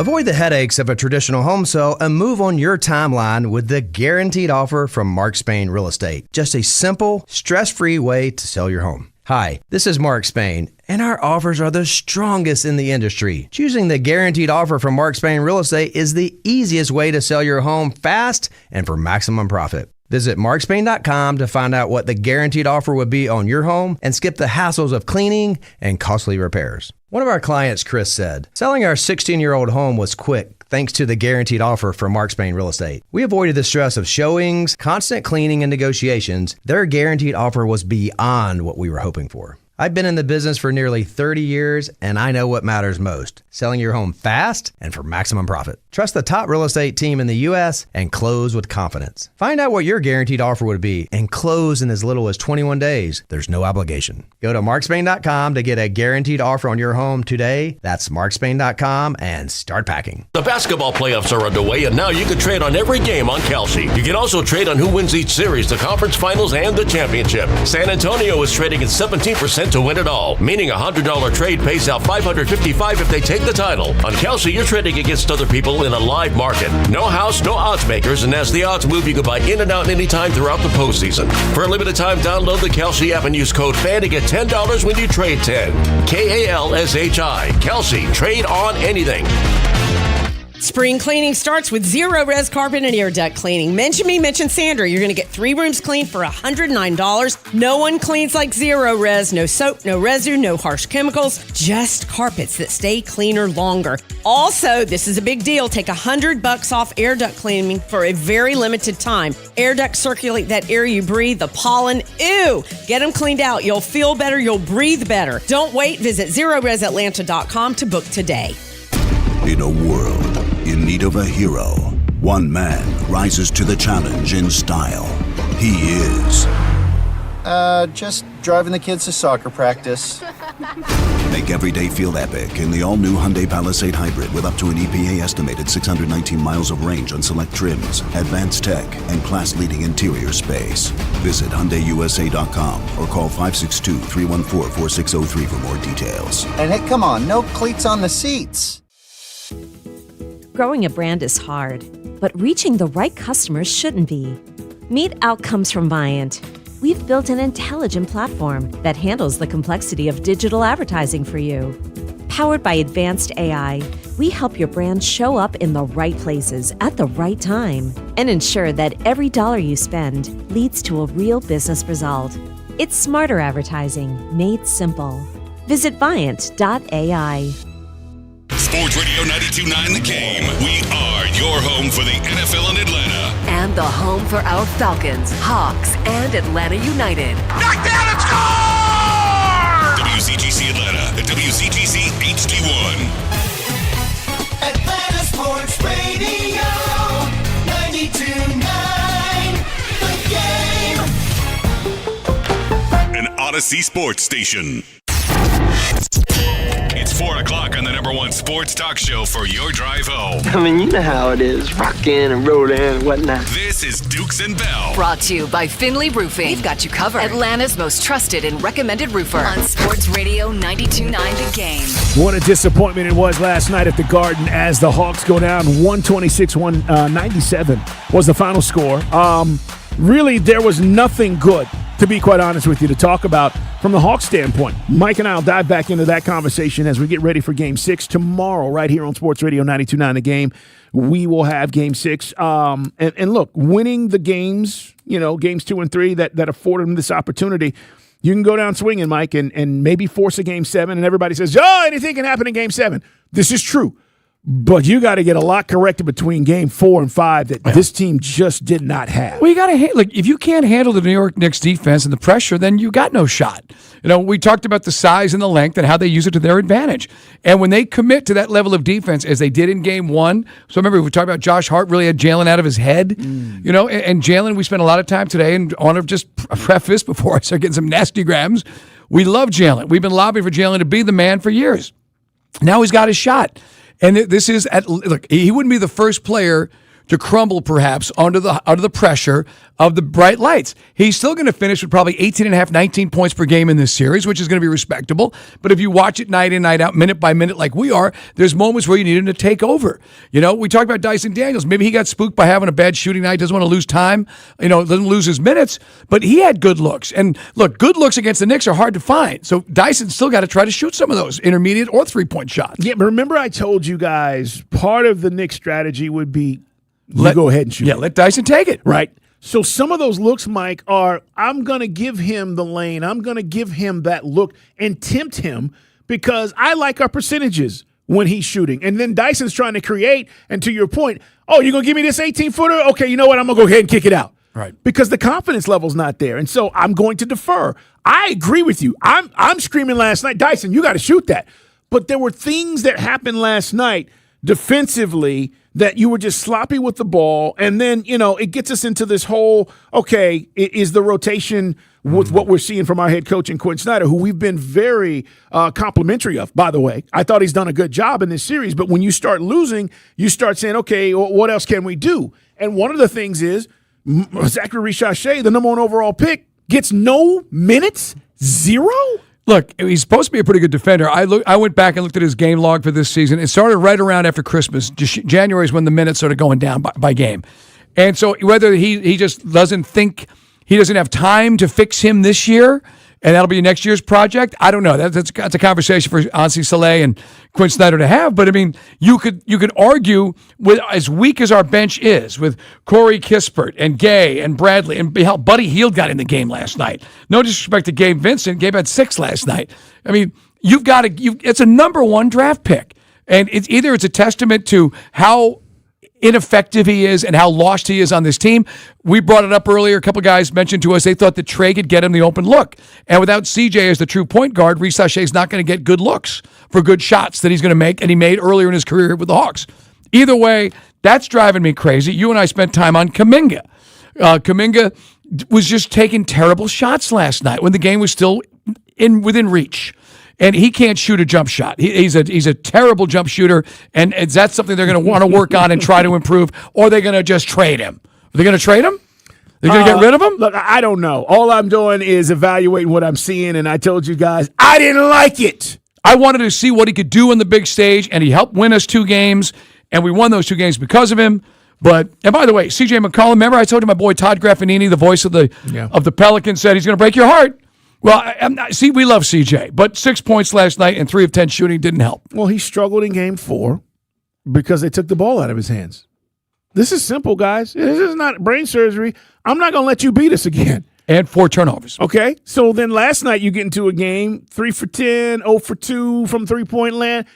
Avoid the headaches of a traditional home sale and move on your timeline with the guaranteed offer from Mark Spain Real Estate. Just a simple, stress-free way to sell your home. Hi, this is Mark Spain, and our offers are the strongest in the industry. Choosing the guaranteed offer from Mark Spain Real Estate is the easiest way to sell your home fast and for maximum profit. Visit markspain.com to find out what the guaranteed offer would be on your home and skip the hassles of cleaning and costly repairs. One of our clients, Chris, said, selling our 16-year-old home was quick thanks to the guaranteed offer from Mark Spain Real Estate. We avoided the stress of showings, constant cleaning, and negotiations. Their guaranteed offer was beyond what we were hoping for. I've been in the business for nearly 30 years, and I know what matters most: selling your home fast and for maximum profit. Trust the top real estate team in the U.S. and close with confidence. Find out what your guaranteed offer would be and close in as little as 21 days. There's no obligation. Go to markspain.com to get a guaranteed offer on your home today. That's markspain.com and start packing. The basketball playoffs are underway, and now you can trade on every game on Kalshi. You can also trade on who wins each series, the conference finals, and the championship. San Antonio is trading at 17% to win it all, meaning a $100 trade pays out $555 if they take the title. On Kalshi, you're trading against other people in a live market. No house, no odds makers, and as the odds move, you can buy in and out anytime throughout the postseason. For a limited time, download the Kalshi app and use code FAN to get $10 when you trade 10. Kalshi. Kalshi. Trade on anything. Spring cleaning starts with Zero Res Carpet and Air Duct Cleaning. Mention me, mention Sandra. You're going to get 3 rooms cleaned for $109. No one cleans like Zero Res. No soap, no residue, no harsh chemicals. Just carpets that stay cleaner longer. Also, this is a big deal. Take $100 off air duct cleaning for a very limited time. Air ducts circulate that air you breathe, the pollen. Ew! Get them cleaned out. You'll feel better. You'll breathe better. Don't wait. Visit ZeroResAtlanta.com to book today. In a world in need of a hero, one man rises to the challenge in style. He is... Just driving the kids to soccer practice. Make every day feel epic in the all-new Hyundai Palisade Hybrid with up to an EPA-estimated 619 miles of range on select trims, advanced tech, and class-leading interior space. Visit HyundaiUSA.com or call 562-314-4603 for more details. And hey, come on, no cleats on the seats. Growing a brand is hard, but reaching the right customers shouldn't be. Meet Outcomes from Viant. We've built an intelligent platform that handles the complexity of digital advertising for you. Powered by advanced AI, we help your brand show up in the right places at the right time and ensure that every dollar you spend leads to a real business result. It's smarter advertising made simple. Visit Viant.ai. Sports Radio 92.9 The Game. We are your home for the NFL in Atlanta. And the home for our Falcons, Hawks, and Atlanta United. Knockdown and score! WCGC Atlanta and WCGC HD1. Atlanta Sports Radio 92.9 The Game. An Odyssey Sports Station. It's 4 o'clock on the #1 sports talk show for your drive home. I mean, you know how it is, rockin' and rollin' and whatnot. This is Dukes and Bell. Brought to you by Finley Roofing. We've got you covered. Atlanta's most trusted and recommended roofer on Sports Radio 92.9 The Game. What a disappointment it was last night at the Garden as the Hawks go down 126-197 was the final score. Really, there was nothing good, to be quite honest with you, to talk about from the Hawks standpoint. Mike and I will dive back into that conversation as we get ready for Game 6 tomorrow right here on Sports Radio 92.9 The Game. We will have Game 6. And look, winning the games, games 2 and 3 that afforded them this opportunity, you can go down swinging, Mike, and maybe force a Game 7, and everybody says, anything can happen in Game 7. This is true. But you got to get a lot corrected between Game 4 and 5 that this team just did not have. Well, you got to if you can't handle the New York Knicks defense and the pressure, then you got no shot. We talked about the size and the length and how they use it to their advantage. And when they commit to that level of defense, as they did in Game 1, so remember we talked about Josh Hart really had Jalen out of his head, and Jalen, we spent a lot of time today, and I want to just preface before I start getting some nasty grams, we love Jalen. We've been lobbying for Jalen to be the man for years. Now he's got his shot. And this is he wouldn't be the first player to crumble perhaps under the pressure of the bright lights. He's still going to finish with probably 18.5, 19 points per game in this series, which is going to be respectable. But if you watch it night in, night out, minute by minute like we are, there's moments where you need him to take over. We talked about Dyson Daniels. Maybe he got spooked by having a bad shooting night, doesn't want to lose time, doesn't lose his minutes, but he had good looks. And look, good looks against the Knicks are hard to find. So Dyson's still got to try to shoot some of those intermediate or 3-point shots. Yeah, but remember I told you guys part of the Knicks strategy would be go ahead and shoot. Yeah, let Dyson take it. Right. So some of those looks, Mike, are I'm going to give him the lane. I'm going to give him that look and tempt him because I like our percentages when he's shooting. And then Dyson's trying to create. And to your point, you're going to give me this 18-footer? Okay, you know what? I'm going to go ahead and kick it out. Right. Because the confidence level's not there. And so I'm going to defer. I agree with you. I'm screaming last night, Dyson, you got to shoot that. But there were things that happened last night defensively that you were just sloppy with the ball, and then, it gets us into this whole, is the rotation with what we're seeing from our head coach in Quinn Snyder, who we've been very complimentary of, by the way. I thought he's done a good job in this series, but when you start losing, you start saying, okay, what else can we do? And one of the things is Zachary Richache, the #1 overall pick, gets no minutes, 0? Look, he's supposed to be a pretty good defender. I went back and looked at his game log for this season. It started right around after Christmas. January is when the minutes started going down by game. And so whether he just doesn't think he doesn't have time to fix him this year, and that'll be next year's project, I don't know. That's a conversation for Ansi Saleh and Quinn Snyder to have. But, I mean, you could argue, with as weak as our bench is, with Corey Kispert and Gay and Bradley, and how Buddy Hield got in the game last night. No disrespect to Gabe Vincent. Gabe had 6 last night. I mean, it's a #1 draft pick. And it's a testament to how ineffective he is and how lost he is on this team. We brought it up earlier. A couple guys mentioned to us they thought that Trey could get him the open look. And without CJ as the true point guard, Richache is not going to get good looks for good shots that he's going to make, and he made earlier in his career with the Hawks. Either way, that's driving me crazy. You and I spent time on Kuminga. Kuminga was just taking terrible shots last night when the game was still within reach. and he can't shoot a jump shot. He's a terrible jump shooter, and that's something they're going to want to work on and try to improve, or they're going to just trade him. Are they going to trade him? They're going to get rid of him? Look, I don't know. All I'm doing is evaluating what I'm seeing, and I told you guys, I didn't like it. I wanted to see what he could do on the big stage, and he helped win us 2 games, and we won those 2 games because of him. And by the way, C.J. McCollum, remember I told you my boy Todd Graffinini, the voice of the Pelicans, said he's going to break your heart. Well, we love C.J., but 6 points last night and 3 of 10 shooting didn't help. Well, he struggled in game 4 because they took the ball out of his hands. This is simple, guys. This is not brain surgery. I'm not going to let you beat us again. And 4 turnovers. Okay, so then last night you get into a game, 3 for 10, 0 for 2 from three-point land.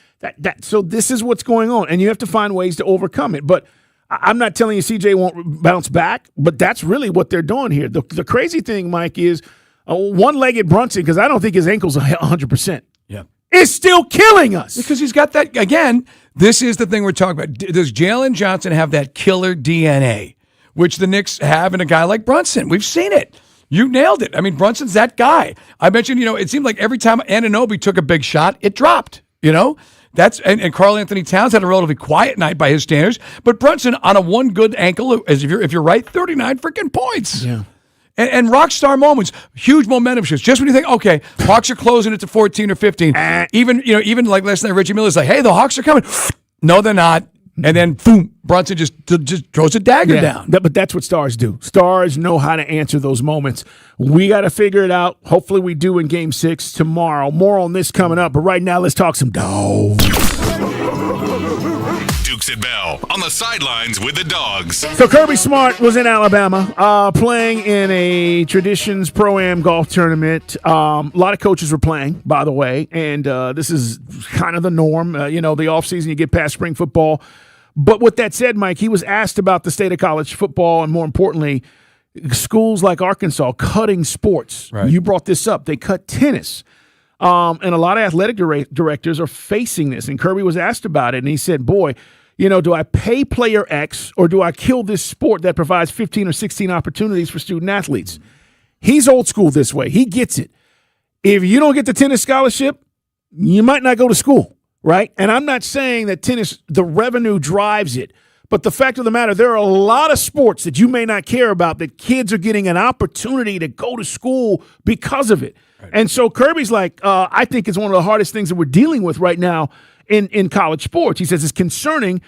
So this is what's going on, and you have to find ways to overcome it. But I'm not telling you CJ won't bounce back, but that's really what they're doing here. The crazy thing, Mike, is one-legged Brunson, because I don't think his ankle's 100%. Yeah. Is still killing us. Because he's got that, again, this is the thing we're talking about. Does Jalen Johnson have that killer DNA, which the Knicks have in a guy like Brunson? We've seen it. You nailed it. I mean, Brunson's that guy. I mentioned, it seemed like every time Anunoby took a big shot, it dropped, and Karl Anthony Towns had a relatively quiet night by his standards, but Brunson on a one good ankle, as if you're right, 39 freaking points. Yeah. And rock star moments, huge momentum shifts. Just when you think, okay, Hawks are closing it to 14 or 15, even like last night, Reggie Miller's like, hey, the Hawks are coming. No, they're not. And then, boom, Brunson just throws a dagger down. But that's what stars do. Stars know how to answer those moments. We got to figure it out. Hopefully we do in Game 6 tomorrow. More on this coming up. But right now, let's talk some dogs. Dukes and Bell on the sidelines with the Dogs. So Kirby Smart was in Alabama playing in a Traditions Pro-Am golf tournament. A lot of coaches were playing, by the way, and this is kind of the norm. The offseason, you get past spring football. But with that said, Mike, he was asked about the state of college football and, more importantly, schools like Arkansas cutting sports. Right. You brought this up. They cut tennis. And a lot of athletic directors are facing this. And Kirby was asked about it, and he said, boy, do I pay player X or do I kill this sport that provides 15 or 16 opportunities for student athletes? He's old school this way. He gets it. If you don't get the tennis scholarship, you might not go to school. Right? And I'm not saying that tennis, the revenue drives it. But the fact of the matter, there are a lot of sports that you may not care about that kids are getting an opportunity to go to school because of it. Right. And so Kirby's like, I think it's one of the hardest things that we're dealing with right now in college sports. He says it's concerning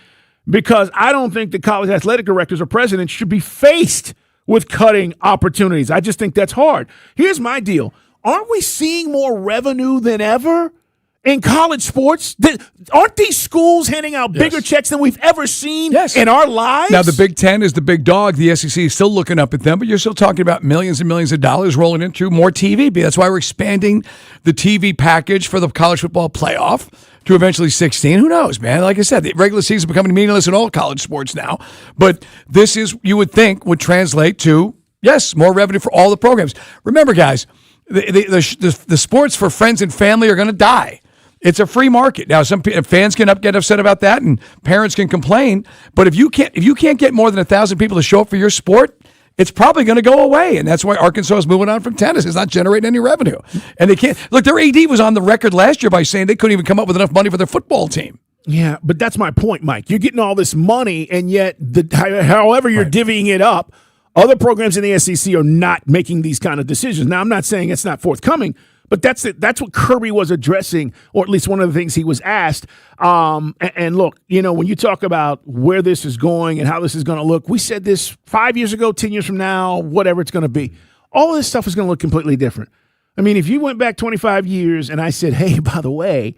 because I don't think the college athletic directors or presidents should be faced with cutting opportunities. I just think that's hard. Here's my deal. Aren't we seeing more revenue than ever in college sports? Aren't these schools handing out bigger checks than we've ever seen in our lives? Now, the Big Ten is the big dog. The SEC is still looking up at them, but you're still talking about millions and millions of dollars rolling into more TV. That's why we're expanding the TV package for the college football playoff to eventually 16. Who knows, man? Like I said, the regular season is becoming meaningless in all college sports now. But this is, you would think, would translate to, yes, more revenue for all the programs. Remember, guys, the sports for friends and family are going to die. It's a free market. Now, some fans can get upset about that, and parents can complain. But if you can't get more than 1,000 people to show up for your sport, it's probably going to go away. And that's why Arkansas is moving on from tennis. It's not generating any revenue. And they can't. Look, their AD was on the record last year by saying they couldn't even come up with enough money for their football team. Yeah, but that's my point, Mike. You're getting all this money, and yet, however you're divvying it up, other programs in the SEC are not making these kind of decisions. Now, I'm not saying it's not forthcoming, but that's what Kirby was addressing, or at least one of the things he was asked. And look, when you talk about where this is going and how this is going to look, we said this 5 years ago, 10 years from now, whatever it's going to be. All of this stuff is going to look completely different. I mean, if you went back 25 years and I said, hey, by the way,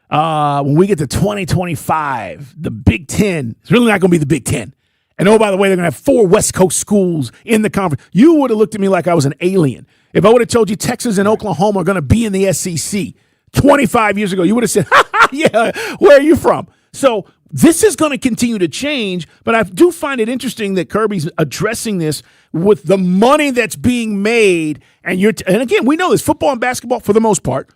when we get to 2025, the Big Ten is really not going to be the Big Ten. And oh, by the way, they're going to have 4 West Coast schools in the conference. You would have looked at me like I was an alien. If I would have told you Texas and Oklahoma are going to be in the SEC 25 years ago, you would have said, yeah, where are you from? So this is going to continue to change, but I do find it interesting that Kirby's addressing this with the money that's being made. And again, we know this, football and basketball, for the most part,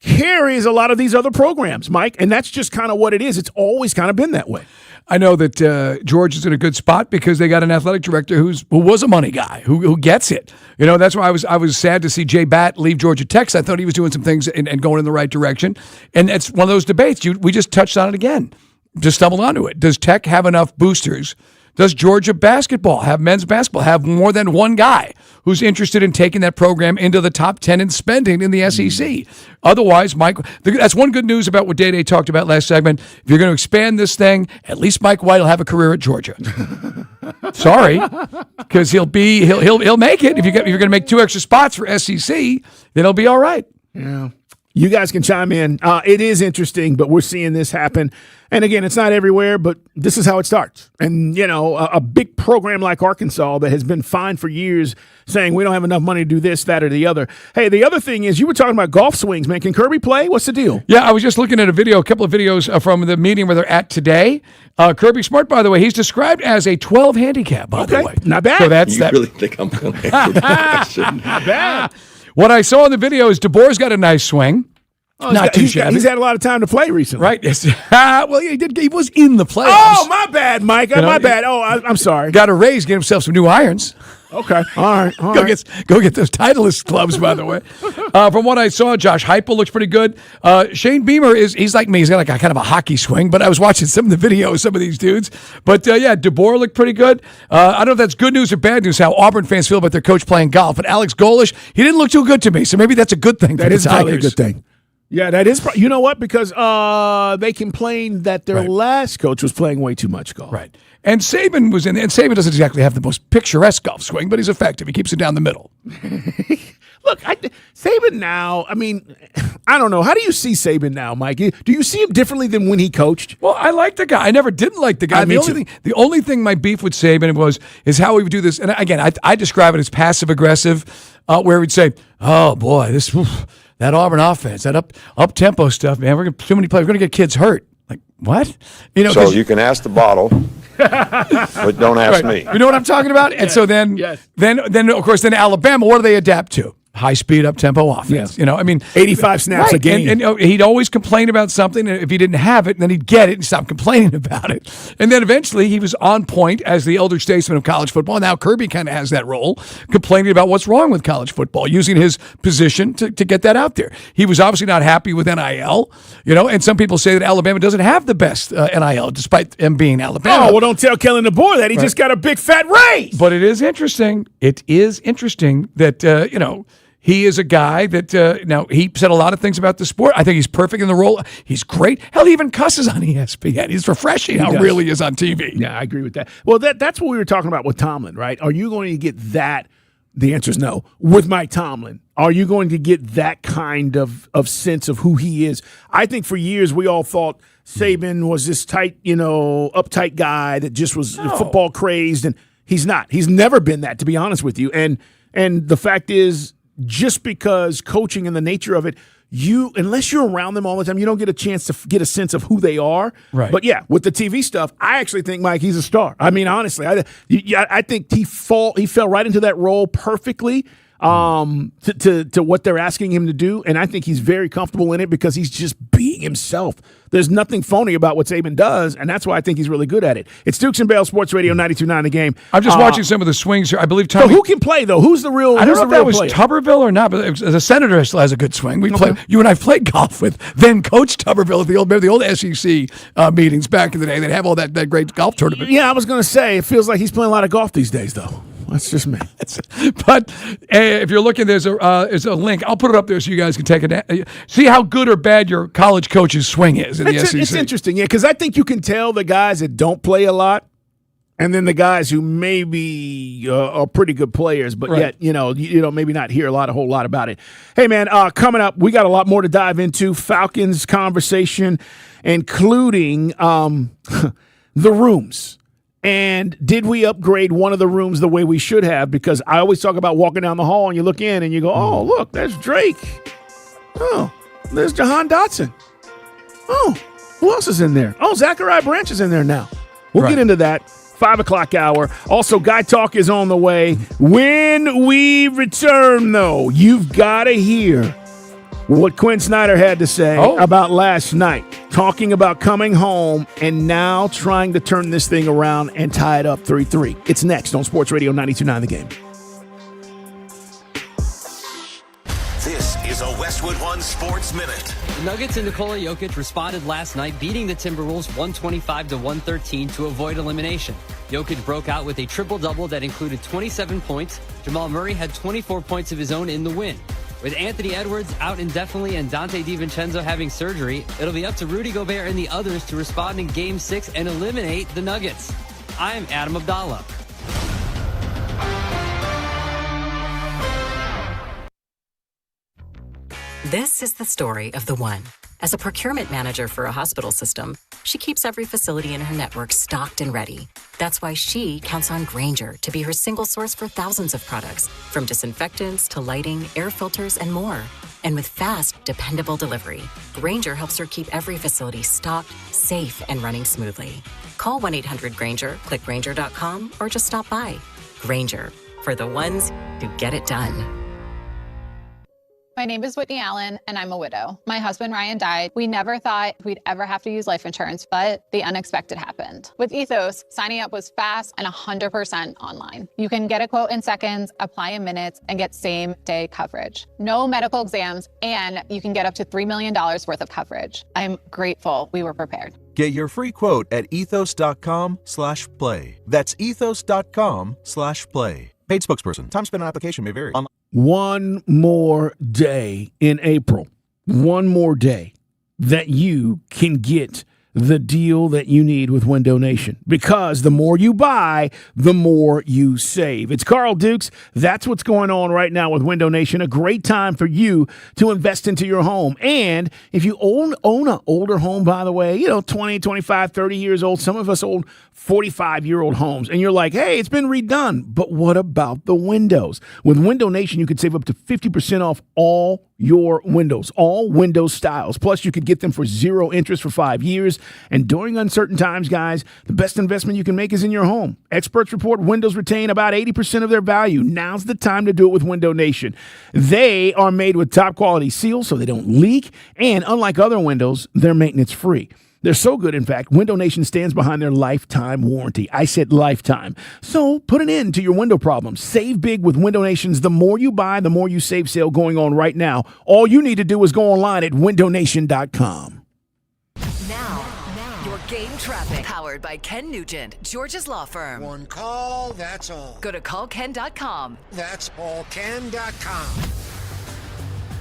carries a lot of these other programs, Mike, and that's just kind of what it is. It's always kind of been that way. I know that Georgia's in a good spot because they got an athletic director who was a money guy, who gets it. That's why I was sad to see Jay Batt leave Georgia Tech. I thought he was doing some things and going in the right direction. And it's one of those debates. We just touched on it again. Just stumbled onto it. Does Tech have enough boosters? Does Georgia men's basketball have more than one guy who's interested in taking that program into the top 10 in spending in the SEC? Otherwise, that's one good news about what Day talked about last segment. If you're going to expand this thing, at least Mike White will have a career at Georgia. Sorry, because he'll make it. If you're going to make 2 extra spots for SEC, then he'll be all right. Yeah. You guys can chime in. It is interesting, but we're seeing this happen. And again, it's not everywhere, but this is how it starts. And, a big program like Arkansas that has been fined for years saying we don't have enough money to do this, that, or the other. Hey, the other thing is you were talking about golf swings, man. Can Kirby play? What's the deal? Yeah, I was just looking at a couple of videos from the meeting where they're at today. Kirby Smart, by the way, he's described as a 12 handicap, by the way. Not bad. So that's you really think I'm going to answer that question? Not bad. What I saw in the video is DeBoer's got a nice swing. Not too shabby. He's had a lot of time to play recently. Right. Yes. Well, he did. He was in the playoffs. Oh, my bad, Mike. My bad. Oh, I'm sorry. Got a raise, get himself some new irons. Okay. All right. Go get those Titleist gloves, by the way. From what I saw, Josh Heupel looks pretty good. Shane Beamer he's like me. He's got like a kind of a hockey swing, but I was watching some of the videos, some of these dudes. But DeBoer looked pretty good. I don't know if that's good news or bad news, how Auburn fans feel about their coach playing golf. But Alex Golish, he didn't look too good to me. So maybe that's a good thing for the Tigers. That is probably a good thing. Yeah, that is. You know what? Because they complained that their last coach was playing way too much golf. Right. And Saban was in, and Saban doesn't exactly have the most picturesque golf swing, but he's effective. He keeps it down the middle. Look, Saban now, I don't know. How do you see Saban now, Mike? Do you see him differently than when he coached? Well, I like the guy. I never didn't like the guy. The only thing my beef with Saban is how he would do this. And again, I describe it as passive-aggressive, where he'd say, oh, boy, that Auburn offense, that up-tempo stuff, man, we're going to too many players. We're going to get kids hurt. Like, what? So you can ask the bottle, but don't ask me. You know what I'm talking about? And so then, of course, Alabama, what do they adapt to? High-speed, up-tempo offense. Yes. 85 snaps a game. And he'd always complain about something, and if he didn't have it, then he'd get it and stop complaining about it. And then eventually he was on point as the elder statesman of college football. Now Kirby kind of has that role, complaining about what's wrong with college football, using his position to get that out there. He was obviously not happy with NIL, and some people say that Alabama doesn't have the best NIL, despite them being Alabama. Oh, well, don't tell Kellen DeBoer that. He just got a big fat raise. But it is interesting. It is interesting that, he is a guy that, now, he said a lot of things about the sport. I think he's perfect in the role. He's great. Hell, he even cusses on ESPN. He's refreshing how real he is on TV. Yeah, I agree with that. Well, that's what we were talking about with Tomlin, right? Are you going to get that? The answer is no. With Mike Tomlin, are you going to get that kind of sense of who he is? I think for years we all thought Saban was this tight, uptight guy that just was football crazed, and he's not. He's never been that, to be honest with you. And the fact is, just because coaching and the nature of it, unless you're around them all the time, you don't get a chance to get a sense of who they are. Right. But yeah, with the TV stuff, I actually think, Mike, he's a star. Honestly, I think he fell right into that role perfectly. To what they're asking him to do, and I think he's very comfortable in it because he's just being himself. There's nothing phony about what Saban does, and that's why I think he's really good at it. It's Dukes and Bale Sports Radio 92.9 The Game. I'm just watching some of the swings here. I believe Tommy. So who can play though? Who's the real? I don't know if that was player? Tuberville or not, but the Senator still has a good swing. You and I played golf with then Coach Tuberville at the old SEC meetings back in the day. They'd have all that great golf tournament. Yeah, I was going to say it feels like he's playing a lot of golf these days, though. That's just me. But if you're looking, there's a link. I'll put it up there so you guys can take it. See how good or bad your college coach's swing is in the SEC. It's interesting, yeah, because I think you can tell the guys that don't play a lot, and then the guys who maybe are pretty good players, but yet you maybe not hear a whole lot about it. Hey man, coming up, we got a lot more to dive into. Falcons conversation, including the rooms. And did we upgrade one of the rooms the way we should have? Because I always talk about walking down the hall and you look in and you go, oh, look, there's Drake. Oh, there's Jahan Dotson. Oh, who else is in there? Oh, Zachariah Branch is in there now. We'll get into that. 5 o'clock hour. Also, Guy Talk is on the way. When we return, though, you've got to hear what Quinn Snyder had to say about last night. talking about coming home and now trying to turn this thing around and tie it up 3-3. It's next on Sports Radio 92.9 The Game. This is a Westwood One Sports Minute. The Nuggets and Nikola Jokic responded last night, beating the Timberwolves 125-113 to avoid elimination. Jokic broke out with a triple-double that included 27 points. Jamal Murray had 24 points of his own in the win. With Anthony Edwards out indefinitely and Dante DiVincenzo having surgery, it'll be up to Rudy Gobert and the others to respond in Game 6 and eliminate the Nuggets. I'm Adam Abdallah. This is the story of the one. As a procurement manager for a hospital system, she keeps every facility in her network stocked and ready. That's why she counts on Grainger to be her single source for thousands of products, from disinfectants to lighting, air filters, and more. And with fast, dependable delivery, Grainger helps her keep every facility stocked, safe, and running smoothly. Call 1-800-GRAINGER, click Grainger.com, or just stop by. Grainger, for the ones who get it done. My name is Whitney Allen, and I'm a widow. My husband, Ryan, died. We never thought we'd ever have to use life insurance, but the unexpected happened. With Ethos, signing up was fast and 100% online. You can get a quote in seconds, apply in minutes, and get same-day coverage. No medical exams, and you can get up to $3 million worth of coverage. I'm grateful we were prepared. Get your free quote at ethos.com/play. That's ethos.com/play. Paid spokesperson. Time spent on application may vary. One more day in April, one more day that you can get the deal that you need with Window Nation, because the more you buy, the more you save. It's Carl Dukes. That's what's going on right now with Window Nation. A great time for you to invest into your home. And if you own an older home, by the way, 20, 25, 30 years old, some of us own 45-year-old homes, and you're like, hey, it's been redone. But what about the windows? With Window Nation, you could save up to 50% off all your windows, all window styles. Plus, you could get them for 0 interest for 5 years. And during uncertain times, guys, the best investment you can make is in your home. Experts report windows retain about 80% of their value. Now's the time to do it with Window Nation. They are made with top quality seals so they don't leak. And unlike other windows, they're maintenance free. They're so good, in fact, Window Nation stands behind their lifetime warranty. I said lifetime. So put an end to your window problems. Save big with Window Nation's The More You Buy, The More You Save sale going on right now. All you need to do is go online at windownation.com. Now, your game traffic. Powered by Ken Nugent, George's Law Firm. One call, that's all. Go to callken.com. That's allken.com.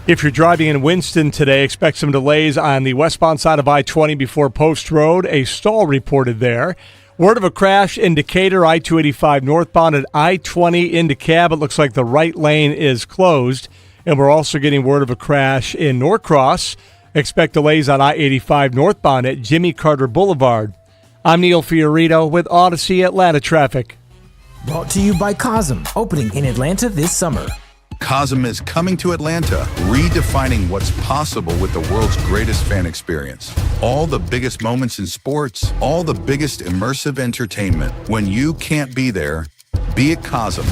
If you're driving in Winston today, expect some delays on the westbound side of I-20 before Post Road. A stall reported there. Word of a crash in Decatur, I-285 northbound at I-20 into Cab. It looks like the right lane is closed. And we're also getting word of a crash in Norcross. Expect delays on I-85 northbound at Jimmy Carter Boulevard. I'm Neil Fiorito with Odyssey Atlanta traffic. Brought to you by Cosm, opening in Atlanta this summer. Cosm is coming to Atlanta, redefining what's possible with the world's greatest fan experience. All the biggest moments in sports, all the biggest immersive entertainment. When you can't be there, be at Cosm.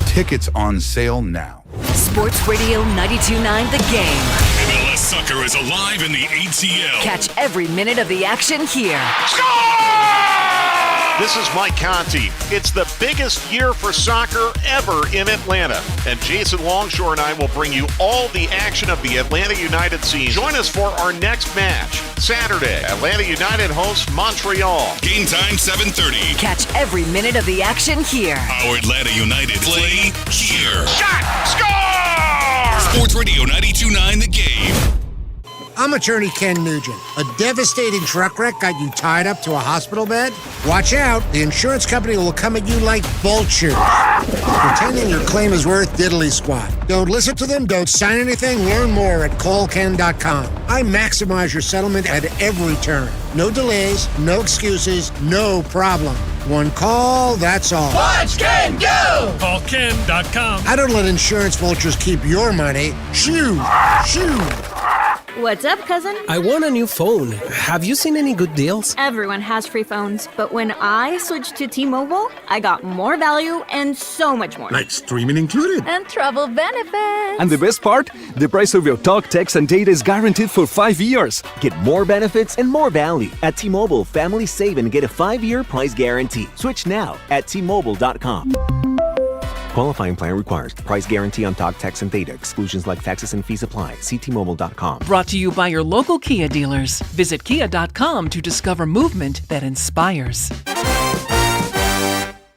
Tickets on sale now. Sports Radio 92.9 The Game. MLS soccer is alive in the ATL. Catch every minute of the action here. This is Mike Conti. It's the biggest year for soccer ever in Atlanta. And Jason Longshore and I will bring you all the action of the Atlanta United season. Join us for our next match. Saturday, Atlanta United hosts Montreal. Game time 7:30. Catch every minute of the action here. Our Atlanta United play here. Shot! Score! Sports Radio 92.9 The Game. I'm attorney Ken Nugent. A devastating truck wreck got you tied up to a hospital bed? Watch out. The insurance company will come at you like vultures, pretending your claim is worth diddly squat. Don't listen to them. Don't sign anything. Learn more at callken.com. I maximize your settlement at every turn. No delays, no excuses, no problem. One call, that's all. Watch Ken go! Callken.com. I don't let insurance vultures keep your money. Shoo! Shoo! What's up, cousin? I want a new phone. Have you seen any good deals? Everyone has free phones, but when I switched to T-Mobile, I got more value and so much more. Like streaming included. And travel benefits. And the best part? The price of your talk, text, and data is guaranteed for 5 years. Get more benefits and more value. At T-Mobile, families save and get a 5-year price guarantee. Switch now at T-Mobile.com. Qualifying plan requires price guarantee on talk, text, and data. Exclusions like taxes and fees apply. See T-Mobile.com. Brought to you by your local Kia dealers. Visit Kia.com to discover movement that inspires.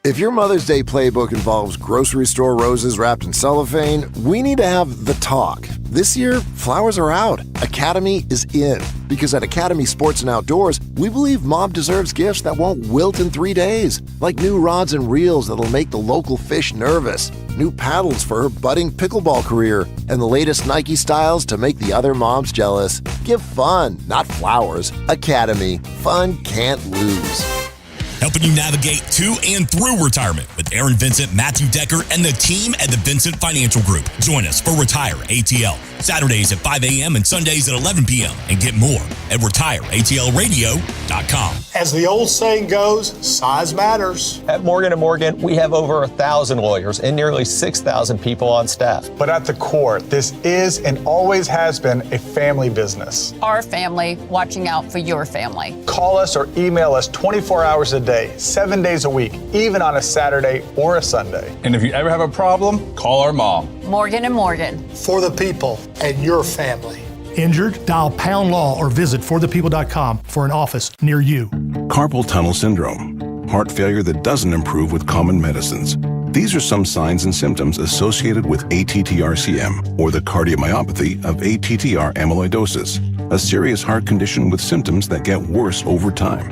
If your Mother's Day playbook involves grocery store roses wrapped in cellophane, we need to have the talk. This year, flowers are out. Academy is in. Because at Academy Sports and Outdoors, we believe Mom deserves gifts that won't wilt in 3 days. Like new rods and reels that'll make the local fish nervous, new paddles for her budding pickleball career, and the latest Nike styles to make the other moms jealous. Give fun, not flowers. Academy. Fun can't lose. Helping you navigate to and through retirement with Aaron Vincent, Matthew Decker, and the team at the Vincent Financial Group. Join us for Retire ATL, Saturdays at 5 a.m. and Sundays at 11 p.m. And get more at retireatlradio.com. As the old saying goes, size matters. At Morgan & Morgan, we have over 1,000 lawyers and nearly 6,000 people on staff. But at the core, this is and always has been a family business. Our family watching out for your family. Call us or email us 24 hours a day, 7 days a week, even on a Saturday or a Sunday. And if you ever have a problem, call our mom. Morgan & Morgan. For the people and your family. Injured? Dial Pound Law or visit forthepeople.com for an office near you. Carpal tunnel syndrome, heart failure that doesn't improve with common medicines. These are some signs and symptoms associated with ATTR-CM, or the cardiomyopathy of ATTR amyloidosis, a serious heart condition with symptoms that get worse over time.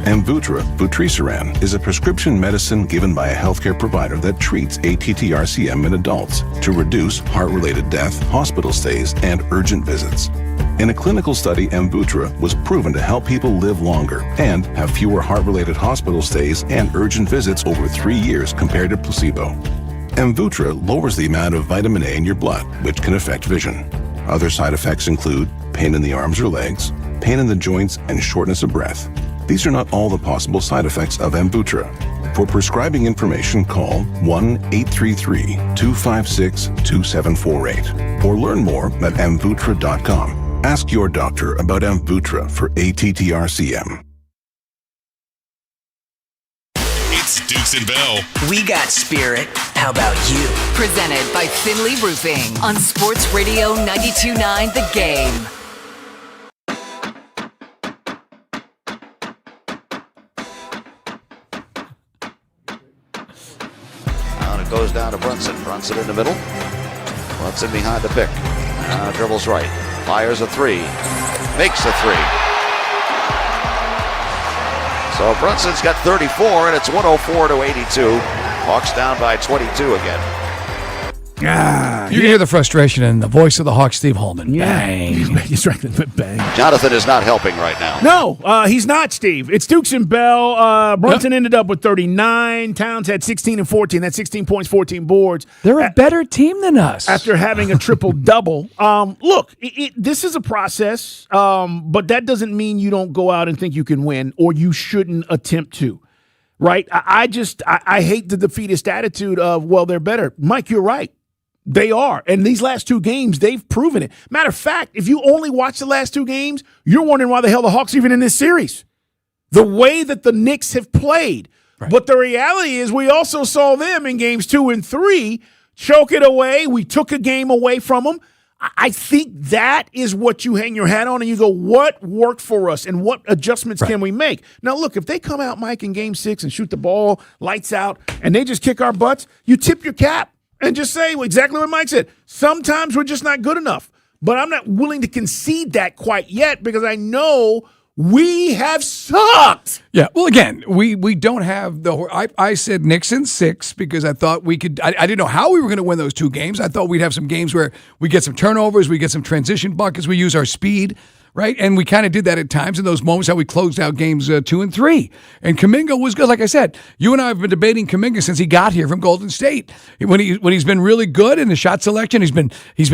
Amvuttra, vutrisiran, is a prescription medicine given by a healthcare provider that treats ATTR-CM in adults to reduce heart-related death, hospital stays, and urgent visits. In a clinical study, Amvuttra was proven to help people live longer and have fewer heart-related hospital stays and urgent visits over 3 years compared to placebo. Amvuttra lowers the amount of vitamin A in your blood, which can affect vision. Other side effects include pain in the arms or legs, pain in the joints, and shortness of breath. These are not all the possible side effects of Amvuttra. For prescribing information, call 1-833-256-2748 or learn more at Amvuttra.com. Ask your doctor about Amvuttra for ATTR-CM. It's Dukes and Bell. We got spirit. How about you? Presented by Finley Roofing on Sports Radio 92.9 The Game. Goes down to Brunson. Brunson in the middle. Brunson behind the pick. Dribbles right. Fires a three. Makes a three. So Brunson's got 34, and it's 104-82. Hawks down by 22 again. You can hear the frustration in the voice of the Hawk, Steve Holman. Yeah. Bang. He's right. Bang. Jonathan is not helping right now. No, he's not, Steve. It's Dukes and Bell. Brunson ended up with 39. Towns had 16 and 14. That's 16 points, 14 boards. They're a better team than us. After having a triple-double. Look, this is a process, but that doesn't mean you don't go out and think you can win, or you shouldn't attempt to, right? I hate the defeatist attitude of, well, they're better. Mike, you're right. They are. And these last two games, they've proven it. Matter of fact, if you only watch the last two games, you're wondering why the hell the Hawks even in this series. The way that the Knicks have played. Right. But the reality is we also saw them in games 2 and 3 choke it away. We took a game away from them. I think that is what you hang your hat on and you go, what worked for us and what adjustments can we make? Now, look, if they come out, Mike, in game 6 and shoot the ball, lights out, and they just kick our butts, you tip your cap. And just say exactly what Mike said. Sometimes we're just not good enough. But I'm not willing to concede that quite yet because I know we have sucked. Yeah, well, again, we don't have the – I said Knicks in 6 because I thought we could – I didn't know how we were going to win those two games. I thought we'd have some games where we get some turnovers, we get some transition buckets, we use our speed. right? And we kind of did that at times in those moments how we closed out games 2 and 3. And Kuminga was good. Like I said, you and I have been debating Kuminga since he got here from Golden State. When he's been really good in the shot selection, he's been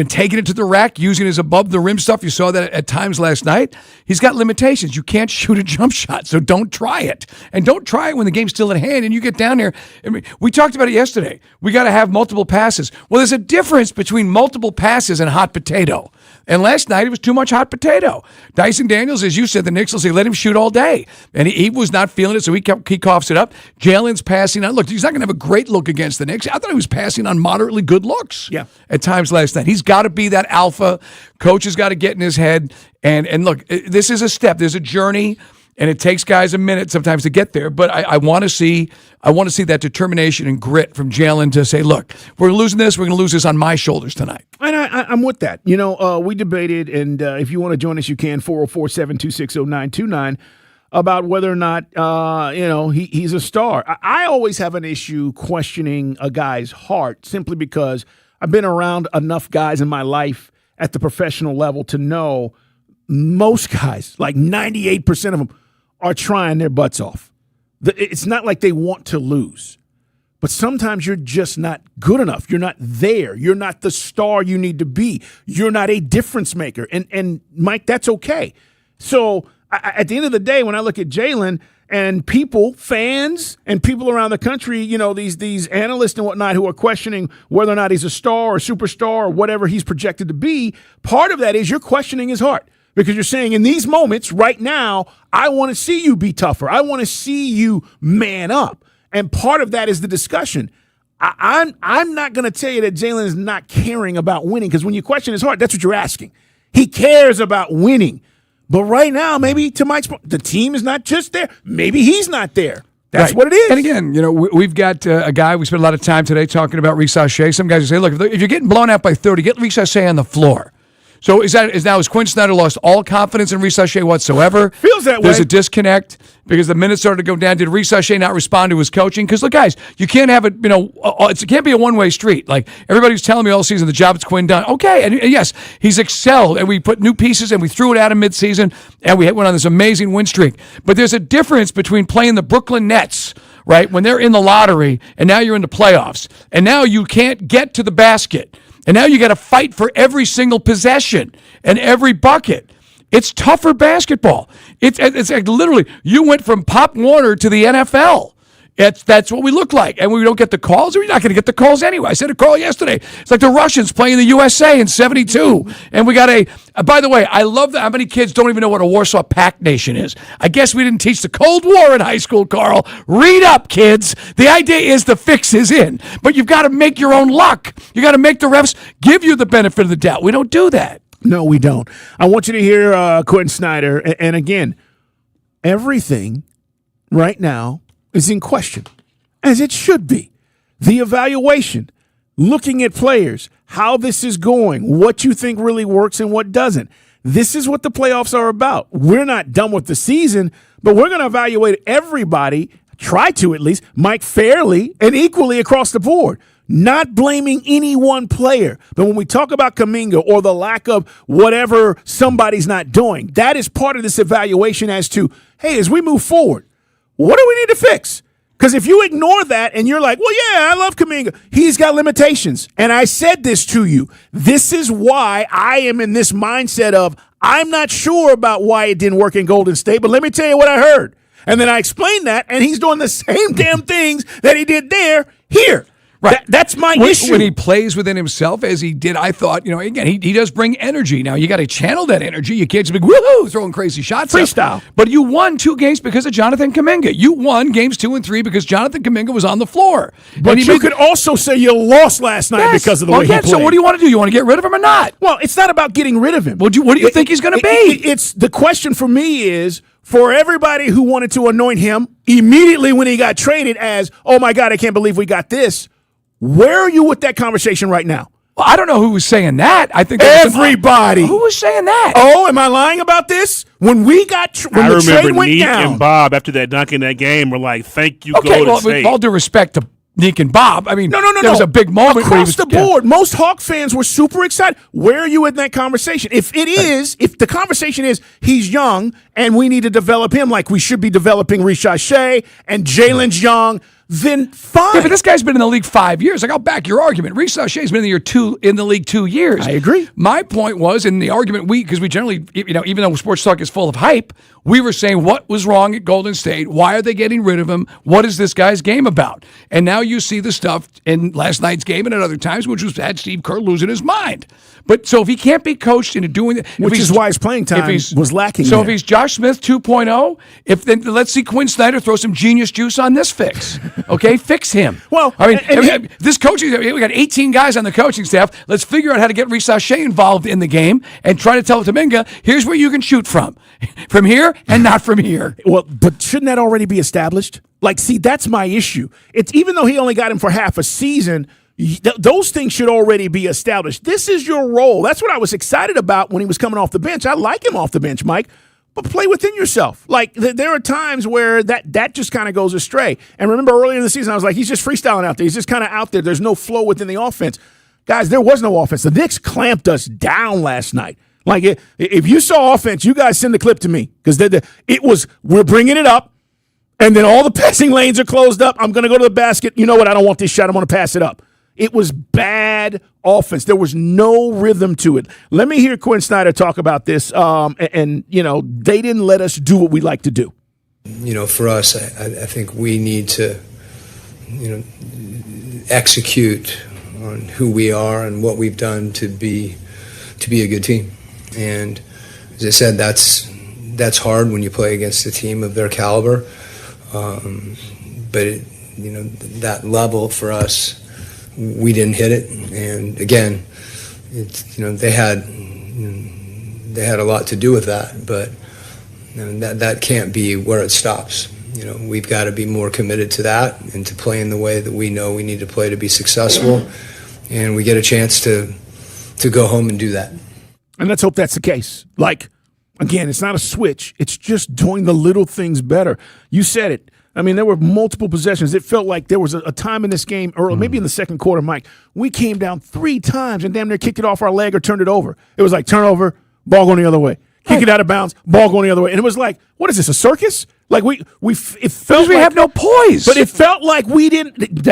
taking it to the rack, using his above the rim stuff. You saw that at times last night. He's got limitations. You can't shoot a jump shot, so don't try it. And don't try it when the game's still at hand and you get down there. I mean, we talked about it yesterday. We got to have multiple passes. Well, there's a difference between multiple passes and hot potato. And last night, it was too much hot potato. Dyson Daniels, as you said, the Knicks will say, let him shoot all day. And he was not feeling it, so he coughs it up. Jalen's passing on. Look, he's not going to have a great look against the Knicks. I thought he was passing on moderately good looks at times last night. He's got to be that alpha. Coach has got to get in his head. And look, this is a step. There's a journey. And it takes guys a minute sometimes to get there, but I want to see that determination and grit from Jalen to say, look, we're losing this. We're going to lose this on my shoulders tonight. And I'm with that. You know, we debated, and if you want to join us, you can, 404-726-0929, about whether or not, he's a star. I always have an issue questioning a guy's heart simply because I've been around enough guys in my life at the professional level to know most guys, like 98% of them, are trying their butts off. It's not like they want to lose. But sometimes you're just not good enough. You're not there. You're not the star you need to be. You're not a difference maker. And Mike, that's okay. So at the end of the day, when I look at Jalen and people, fans, and people around the country, you know, these analysts and whatnot who are questioning whether or not he's a star or superstar or whatever he's projected to be, part of that is you're questioning his heart. Because you're saying in these moments right now, I want to see you be tougher. I want to see you man up. And part of that is the discussion. I'm not going to tell you that Jalen is not caring about winning, because when you question his heart, that's what you're asking. He cares about winning. But right now, maybe to Mike's point, the team is not just there. Maybe he's not there. That's right. what it is. And again, you know, we've got a guy, we spent a lot of time today talking about Reece Shea. Some guys will say, look, if you're getting blown out by 30, get Reece Shea on the floor. So has Quinn Snyder lost all confidence in Reece Shea whatsoever? Feels that way. There's a disconnect because the minutes started to go down. Did Reece Shea not respond to his coaching? Because look, guys, you can't have it. You know, it can't be a one-way street. Like everybody's telling me all season, the job's Quinn done. Okay, and yes, he's excelled, and we put new pieces and we threw it at him midseason, and we went on this amazing win streak. But there's a difference between playing the Brooklyn Nets, right, when they're in the lottery, and now you're in the playoffs, and now you can't get to the basket. And now you got to fight for every single possession and every bucket. It's tougher basketball. It's like literally you went from Pop Warner to the NFL. That's what we look like. And we don't get the calls, or you're not going to get the calls anyway. I said a call yesterday. It's like the Russians playing the USA in 72. And we got by the way, I love that how many kids don't even know what a Warsaw Pact nation is. I guess we didn't teach the Cold War in high school, Carl. Read up, kids. The idea is the fix is in. But you've got to make your own luck. You got to make the refs give you the benefit of the doubt. We don't do that. No, we don't. I want you to hear Quinn Snyder. And again, everything right now is in question, as it should be. The evaluation, looking at players, how this is going, what you think really works and what doesn't. This is what the playoffs are about. We're not done with the season, but we're going to evaluate everybody, try to at least, Mike, fairly and equally across the board. Not blaming any one player. But when we talk about Kuminga or the lack of whatever somebody's not doing, that is part of this evaluation as to, hey, as we move forward, what do we need to fix? Because if you ignore that and you're like, well, yeah, I love Kuminga, he's got limitations. And I said this to you. This is why I am in this mindset of I'm not sure about why it didn't work in Golden State, but let me tell you what I heard. And then I explained that, and he's doing the same damn things that he did there, here. Right. That's my issue. When he plays within himself, as he did, I thought, again, he does bring energy. Now, you got to channel that energy. You can't just be, woohoo, throwing crazy shots. Freestyle. But you won 2 games because of Jonathan Kuminga. You won games 2 and 3 because Jonathan Kuminga was on the floor. But you could also say you lost last night because of the way he played. So what do you want to do? You want to get rid of him or not? Well, it's not about getting rid of him. What do you think he's going to be? It's the question for me is, for everybody who wanted to anoint him immediately when he got traded as, oh, my God, I can't believe we got this. Where are you with that conversation right now? Well, I don't know who was saying that. I think everybody. Who was saying that? Oh, am I lying about this? When we got when the trade went down, and Bob after that dunk in that game were like, "Thank you, okay, Golden well, State." With all due respect to Nick and Bob. I mean, No. there was a big moment where he across was, the board. Most Hawk fans were super excited. Where are you in that conversation? If the conversation is he's young and we need to develop him like we should be developing Rishai Shea and Jalen's young, then fine. Yeah, but this guy's been in the league 5 years. Like, I'll back your argument. Rishai Shea's been in the league 2 years. I agree. My point was in the argument because we generally, even though sports talk is full of hype, we were saying what was wrong at Golden State. Why are they getting rid of him? What is this guy's game about? And now you see the stuff in last night's game and at other times, which was had Steve Kerr losing his mind. But so if he can't be coached into doing it, which is why his playing time was lacking. So if he's Josh Smith 2.0, then let's see Quinn Snyder throw some genius juice on this fix. Okay, fix him. Well, I mean, this coaching, we got 18 guys on the coaching staff. Let's figure out how to get Rishai Shea involved in the game and try to tell Kuminga, here's where you can shoot from here and not from here. Well, but shouldn't that already be established? Like, see, that's my issue. It's even though he only got him for half a season, those things should already be established. This is your role. That's what I was excited about when he was coming off the bench. I like him off the bench, Mike, but play within yourself. Like, there are times where that just kind of goes astray. And remember earlier in the season, I was like, he's just freestyling out there. He's just kind of out there. There's no flow within the offense. Guys, there was no offense. The Knicks clamped us down last night. Like, if you saw offense, you guys send the clip to me because it was, we're bringing it up, and then all the passing lanes are closed up. I'm going to go to the basket. You know what? I don't want this shot. I'm going to pass it up. It was bad offense. There was no rhythm to it. Let me hear Quinn Snyder talk about this. And they didn't let us do what we like to do. For us, I think we need to, execute on who we are and what we've done to be a good team. And as I said, that's hard when you play against a team of their caliber. But that level for us, we didn't hit it, and again, they had a lot to do with that, but that can't be where it stops. We've got to be more committed to that and to playing the way that we know we need to play to be successful, and we get a chance to go home and do that. And let's hope that's the case. Like, again, it's not a switch. It's just doing the little things better. You said it. I mean, there were multiple possessions. It felt like there was a time in this game early, maybe in the second quarter, Mike, we came down 3 times and damn near kicked it off our leg or turned it over. It was like turnover, ball going the other way. Kick it out of bounds, ball going the other way. And it was like, what is this, a circus? Like it felt we have no poise. But it felt like we didn't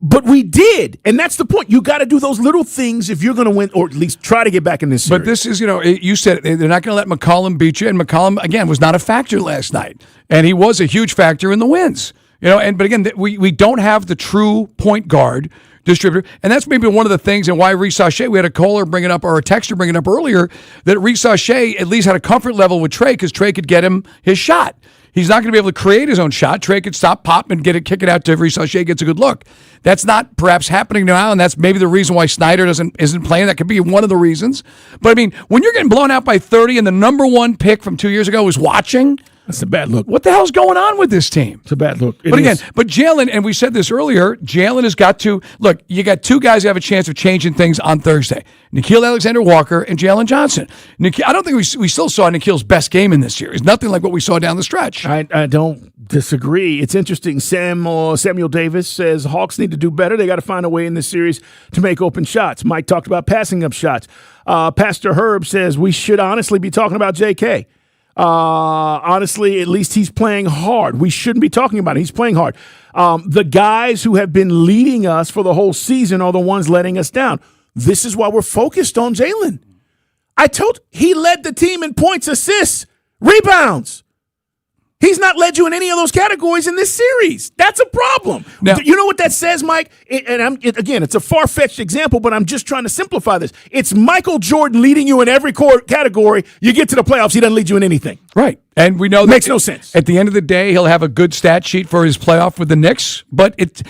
but we did. And that's the point. You got to do those little things if you're going to win, or at least try to get back in this series. But this is, you said they're not going to let McCollum beat you. And McCollum, again, was not a factor last night. And he was a huge factor in the wins. But again, we don't have the true point guard distributor. And that's maybe one of the things and why Rishai Shea, we had a caller bring it up, or a texter bring it up earlier, that Rishai Shea at least had a comfort level with Trey because Trey could get him his shot. He's not going to be able to create his own shot. Trey could stop, pop, and kick it out to Rishai Shea, gets a good look. That's not perhaps happening now, and that's maybe the reason why Snyder isn't playing. That could be one of the reasons. But, I mean, when you're getting blown out by 30 and the number 1 pick from 2 years ago was watching, that's a bad look. What the hell's going on with this team? It's a bad look. But Jalen, and we said this earlier, Jalen has got to, look, you got 2 guys who have a chance of changing things on Thursday. Nickeil Alexander-Walker and Jalen Johnson. I don't think we still saw Nikhil's best game in this series. Nothing like what we saw down the stretch. I don't disagree. It's interesting. Samuel Davis says Hawks need to do better. They got to find a way in this series to make open shots. Mike talked about passing up shots. Pastor Herb says we should honestly be talking about JK. Honestly, at least he's playing hard. We shouldn't be talking about it. He's playing hard. The guys who have been leading us for the whole season are the ones letting us down. This is why we're focused on Jalen. He led the team in points, assists, rebounds. He's not led you in any of those categories in this series. That's a problem. Now, you know what that says, Mike? Again, it's a far-fetched example, but I'm just trying to simplify this. It's Michael Jordan leading you in every category. You get to the playoffs, he doesn't lead you in anything. Right. And we know that makes no sense. At the end of the day, he'll have a good stat sheet for his playoff with the Knicks, but it's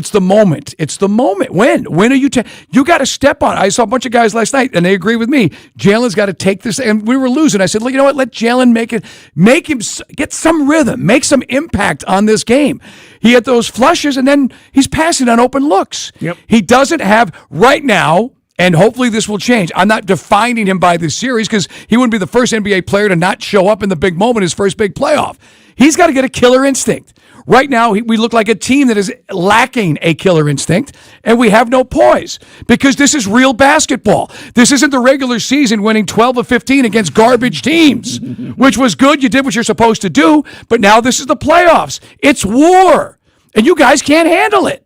the moment. It's the moment. When are you you got to step on it. I saw a bunch of guys last night, and they agree with me. Jalen's got to take this, and we were losing. I said, look, you know what? Let Jalen make him get some rhythm, make some impact on this game. He had those flushes, and then he's passing on open looks. Yep. He doesn't have right now. And hopefully this will change. I'm not defining him by this series because he wouldn't be the first NBA player to not show up in the big moment, his first big playoff. He's got to get a killer instinct. Right now, we look like a team that is lacking a killer instinct, and we have no poise because this is real basketball. This isn't the regular season winning 12 of 15 against garbage teams, which was good. You did what you're supposed to do, but now this is the playoffs. It's war, and you guys can't handle it.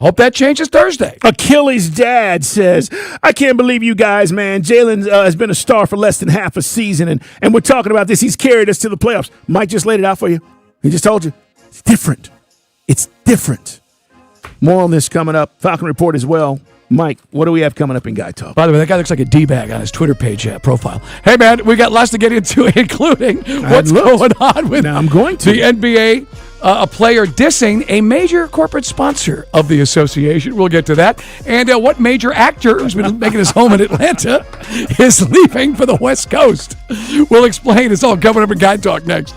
Hope that changes Thursday. Achilles' dad says, I can't believe you guys, man. Jalen has been a star for less than half a season, and we're talking about this. He's carried us to the playoffs. Mike just laid it out for you. He just told you. It's different. It's different. More on this coming up. Falcon Report as well. Mike, what do we have coming up in Guy Talk? By the way, that guy looks like a D-bag on his Twitter page profile. Hey, man, we got lots to get into, including what's going on with now I'm going to. the NBA. A player dissing a major corporate sponsor of the association. We'll get to that. And what major actor who's been making his home in Atlanta is leaving for the West Coast. We'll explain. It's all coming up in Guy Talk next.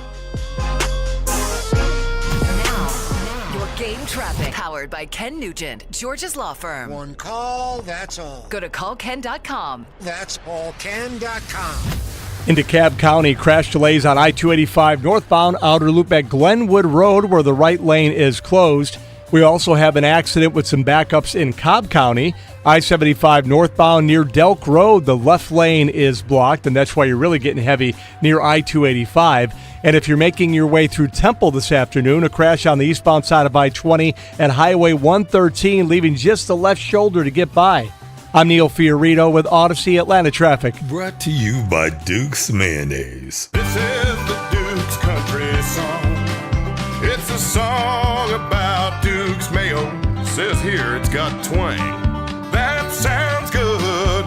Your game traffic, powered by Ken Nugent, George's Law Firm. One call, that's all. Go to callken.com. That's allken.com. Into DeKalb County, crash delays on I-285 northbound outer loop at Glenwood Road where the right lane is closed. We also have an accident with some backups in Cobb County. I-75 northbound near Delk Road, the left lane is blocked, and that's why you're really getting heavy near I-285. And if you're making your way through Temple this afternoon, a crash on the eastbound side of I-20 and Highway 113, leaving just the left shoulder to get by. I'm Neil Fiorito with Odyssey Atlanta Traffic. Brought to you by Duke's Mayonnaise. This is the Duke's Country Song. It's a song about Duke's Mayo. Says here it's got twang. That sounds good.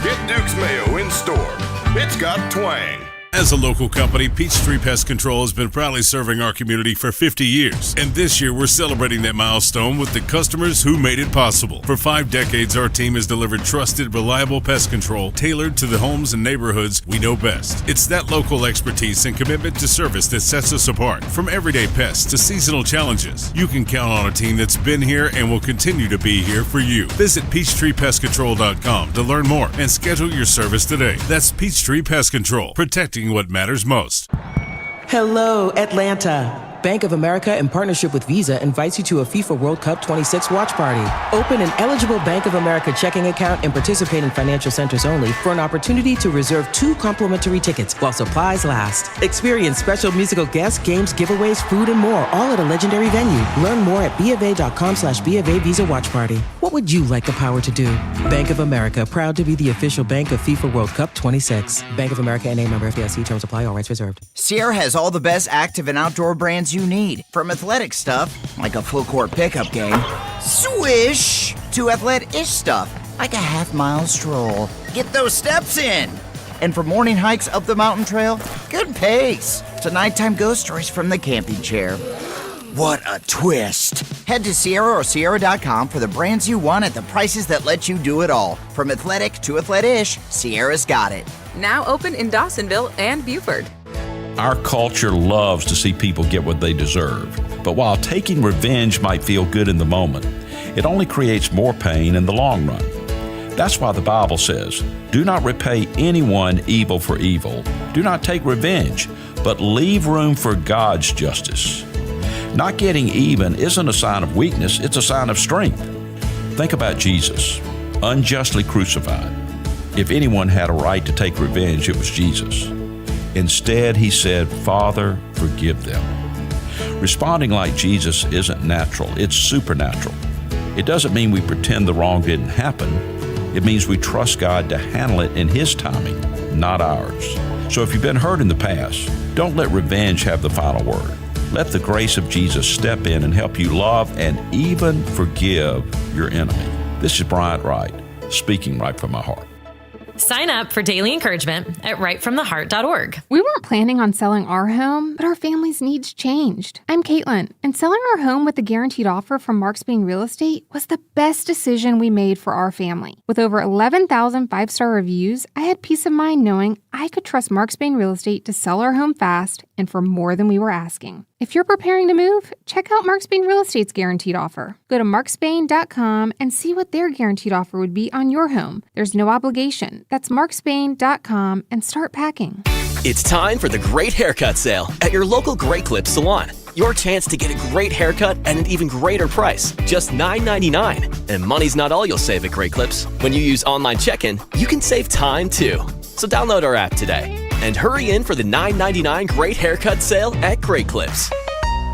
Get Duke's Mayo in store. It's got twang. As a local company, Peachtree Pest Control has been proudly serving our community for 50 years. And this year, we're celebrating that milestone with the customers who made it possible. For 5 decades, our team has delivered trusted, reliable pest control tailored to the homes and neighborhoods we know best. It's that local expertise and commitment to service that sets us apart. From everyday pests to seasonal challenges, you can count on a team that's been here and will continue to be here for you. Visit PeachtreePestControl.com to learn more and schedule your service today. That's Peachtree Pest Control, protecting what matters most. Hello, Atlanta. Bank of America, in partnership with Visa, invites you to a FIFA World Cup 26 watch party. Open an eligible Bank of America checking account and participate in financial centers only for an opportunity to reserve 2 complimentary tickets while supplies last. Experience special musical guests, games, giveaways, food, and more, all at a legendary venue. Learn more at BofA.com/BofA Visa Watch Party. What would you like the power to do? Bank of America, proud to be the official bank of FIFA World Cup 26. Bank of America NA, member FDIC. Terms apply. All rights reserved. Sierra has all the best active and outdoor brands you need. From athletic stuff, like a full court pickup game, swish, to athlete-ish stuff, like a half-mile stroll. Get those steps in. And for morning hikes up the mountain trail, good pace. To nighttime ghost stories from the camping chair. What a twist. Head to Sierra or Sierra.com for the brands you want at the prices that let you do it all. From athletic to athlete-ish, Sierra's got it. Now open in Dawsonville and Buford. Our culture loves to see people get what they deserve. But while taking revenge might feel good in the moment, it only creates more pain in the long run. That's why the Bible says, "Do not repay anyone evil for evil. Do not take revenge, but leave room for God's justice." Not getting even isn't a sign of weakness, it's a sign of strength. Think about Jesus, unjustly crucified. If anyone had a right to take revenge, it was Jesus. Instead, he said, "Father, forgive them." Responding like Jesus isn't natural, it's supernatural. It doesn't mean we pretend the wrong didn't happen. It means we trust God to handle it in His timing, not ours. So if you've been hurt in the past, don't let revenge have the final word. Let the grace of Jesus step in and help you love and even forgive your enemy. This is Bryant Wright, speaking right from my heart. Sign up for daily encouragement at rightfromtheheart.org. We weren't planning on selling our home, but our family's needs changed. I'm Caitlin, and selling our home with a guaranteed offer from Mark Spain Real Estate was the best decision we made for our family. With over 11,000 five-star reviews, I had peace of mind knowing I could trust Mark Spain Real Estate to sell our home fast and for more than we were asking. If you're preparing to move, check out Mark Spain Real Estate's guaranteed offer. Go to markspain.com and see what their guaranteed offer would be on your home. There's no obligation. That's markspain.com and start packing. It's time for the Great Haircut Sale at your local Great Clips salon. Your chance to get a great haircut at an even greater price, just $9.99. And money's not all you'll save at Great Clips. When you use online check-in, you can save time too. So download our app today and hurry in for the $9.99 Great Haircut Sale at Great Clips.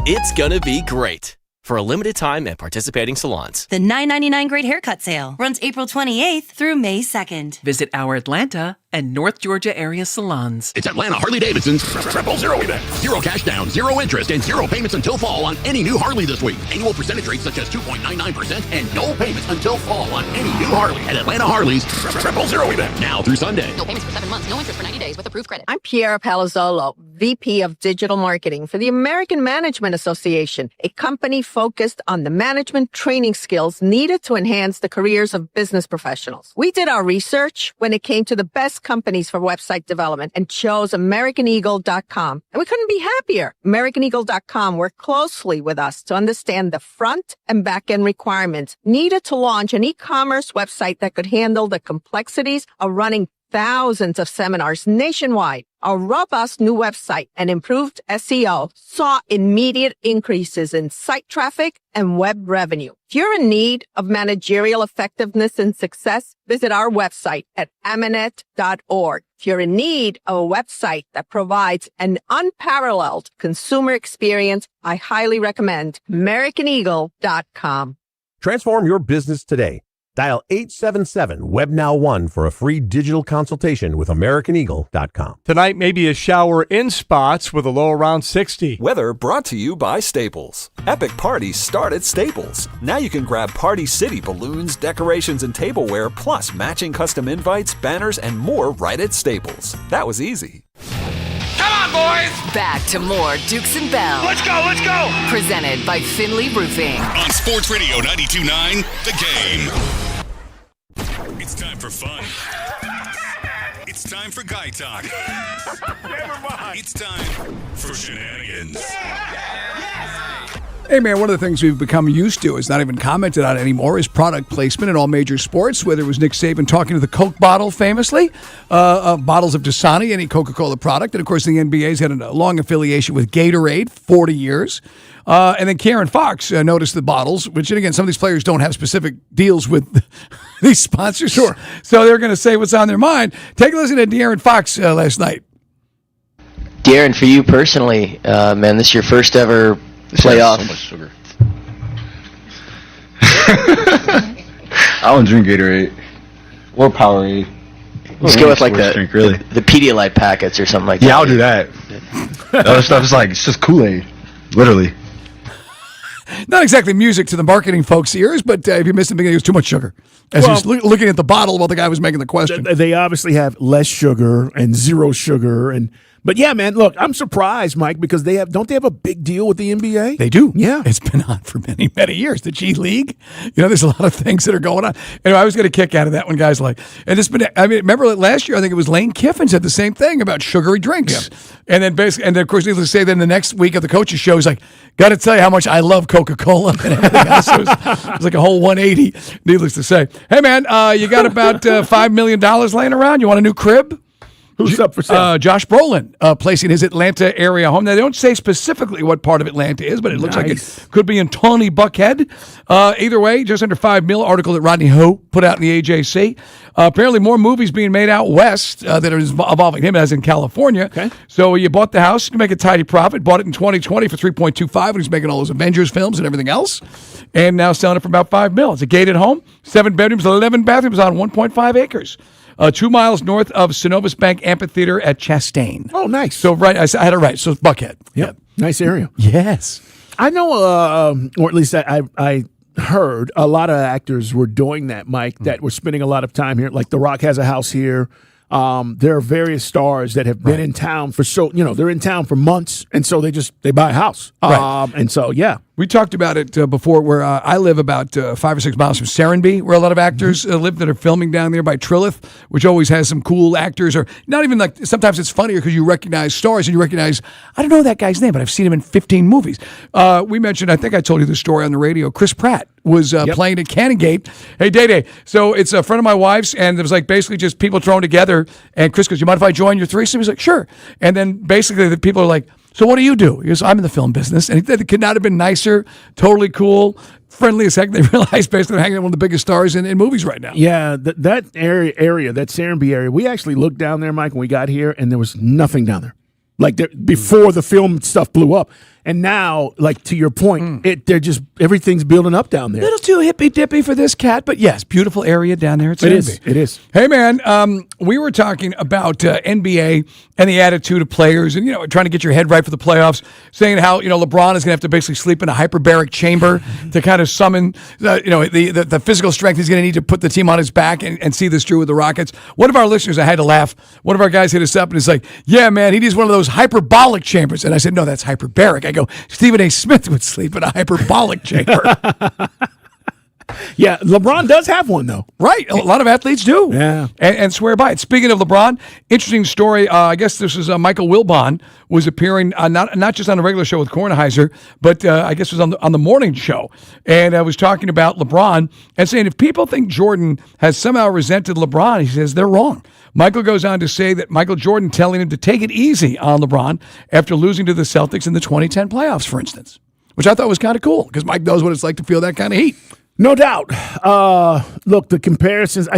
It's gonna be great. For a limited time at participating salons. The $9.99 Great Haircut Sale runs April 28th through May 2nd. Visit our Atlanta and North Georgia area salons. It's Atlanta Harley-Davidson's Triple Zero event. 0 cash down, 0 interest, and 0 payments until fall on any new Harley this week. Annual percentage rates such as 2.99% and no payments until fall on any new Harley at Atlanta Harley's Triple Zero event. Now through Sunday. No payments for 7 months, no interest for 90 days with approved credit. I'm Piera Palazzolo, VP of Digital Marketing for the American Management Association, a company focused on the management training skills needed to enhance the careers of business professionals. We did our research when it came to the best companies for website development and chose AmericanEagle.com. And we couldn't be happier. AmericanEagle.com worked closely with us to understand the front and back end requirements needed to launch an e-commerce website that could handle the complexities of running thousands of seminars nationwide. Our robust new website and improved SEO saw immediate increases in site traffic and web revenue. If you're in need of managerial effectiveness and success, visit our website at Amanet.org. If you're in need of a website that provides an unparalleled consumer experience, I highly recommend AmericanEagle.com. Transform your business today. Dial 877-WebNow1 for a free digital consultation with AmericanEagle.com. Tonight, maybe a shower in spots with a low around 60. Weather brought to you by Staples. Epic parties start at Staples. Now you can grab Party City balloons, decorations, and tableware, plus matching custom invites, banners, and more right at Staples. That was easy. Come on, boys! Back to more Dukes and Bell. Let's go, let's go! Presented by Finley Roofing. On Sports Radio 92.9, The Game. It's time for fun. It's time for guy talk. Never mind. It's time for shenanigans. Hey, man, one of the things we've become used to, is not even commented on anymore, is product placement in all major sports, whether it was Nick Saban talking to the Coke bottle famously, bottles of Dasani, any Coca-Cola product. And, of course, the NBA's had a long affiliation with Gatorade, 40 years. And then Karen Fox noticed the bottles, which, and again, some of these players don't have specific deals with these sponsors. Sure. So they're going to say what's on their mind. Take a listen to De'Aaron Fox last night. De'Aaron, for you personally, man, this is your first ever playoff. So much sugar. I don't drink Gatorade or Powerade. Let's go with like drink, really. the Pedialyte packets or something like that. Yeah, I'll do that. The other stuff is like, it's just Kool-Aid, literally. Not exactly music to the marketing folks' ears, but if you missed the beginning, it was too much sugar. As he was looking at the bottle while the guy was making the question. They obviously have less sugar and zero sugar, but yeah, man, look, I'm surprised, Mike, because don't they have a big deal with the NBA? They do. Yeah. It's been on for many, many years. The G League, there's a lot of things that are going on. And I was going to kick out of that when guys like, and it's been, remember last year, I think it was Lane Kiffin said the same thing about sugary drinks. Yeah. And then basically, of course, needless to say, then the next week of the coaches show, he's like, got to tell you how much I love Coca-Cola and everything else. It was like a whole 180, needless to say. Hey, man, you got about $5 million laying around? You want a new crib? Who's up for sale? Josh Brolin placing his Atlanta area home. Now, they don't say specifically what part of Atlanta is, but it looks like it could be in Tawny Buckhead. Either way, just under $5 million. Article that Rodney Ho put out in the AJC. Apparently, more movies being made out west that are involving him, as in California. Okay. So you bought the house, you can make a tidy profit. Bought it in 2020 for $3.25 when he's making all those Avengers films and everything else. And now selling it for about $5 million. It's a gated home, 7 bedrooms, 11 bathrooms on 1.5 acres. 2 miles north of Synovus Bank Amphitheater at Chastain. Oh, nice. So, right, I had it right. So, it's Buckhead. Yep. Nice area. Yes. I know, or at least I heard a lot of actors were doing that, Mike, that were spending a lot of time here. Like The Rock has a house here. There are various stars that have been in town for they're in town for months, and so they buy a house. Right. And so, yeah. We talked about it before, where I live about 5 or 6 miles from Serenbe, where a lot of actors live that are filming down there by Trilith, which always has some cool actors, or not even like, sometimes it's funnier because you recognize stars and you recognize, I don't know that guy's name, but I've seen him in 15 movies. We mentioned, I think I told you the story on the radio, Chris Pratt was playing at Canongate. Hey, Day. So it's a friend of my wife's, and it was like basically just people thrown together, and Chris goes, you mind if I join your threesome? He's like, sure. And then basically the people are like, So what do you do? He goes, I'm in the film business. And it could not have been nicer, totally cool, friendly as heck. They realized based on hanging out with one of the biggest stars in movies right now. Yeah, that area, that Serenbe area, we actually looked down there, Mike, when we got here, and there was nothing down there. Like before the film stuff blew up. And now, like to your point, everything's building up down there. A little too hippy-dippy for this cat, but yes, beautiful area down there. It is. Hey, man, we were talking about NBA and the attitude of players and, trying to get your head right for the playoffs, saying how, LeBron is going to have to basically sleep in a hyperbaric chamber to kind of summon, the physical strength he's going to need to put the team on his back and see this through with the Rockets. One of our listeners, I had to laugh, one of our guys hit us up and is like, yeah, man, he needs one of those hyperbolic chambers. And I said, no, that's hyperbaric. I go, Stephen A. Smith would sleep in a hyperbolic chamber. Yeah, LeBron does have one, though. Right. A lot of athletes do. Yeah. And swear by it. Speaking of LeBron, interesting story. I guess this is Michael Wilbon was appearing not just on a regular show with Kornheiser, but I guess it was on the morning show. And I was talking about LeBron and saying if people think Jordan has somehow resented LeBron, he says they're wrong. Michael goes on to say that Michael Jordan telling him to take it easy on LeBron after losing to the Celtics in the 2010 playoffs, for instance, which I thought was kind of cool because Mike knows what it's like to feel that kind of heat. No doubt. Look, the comparisons,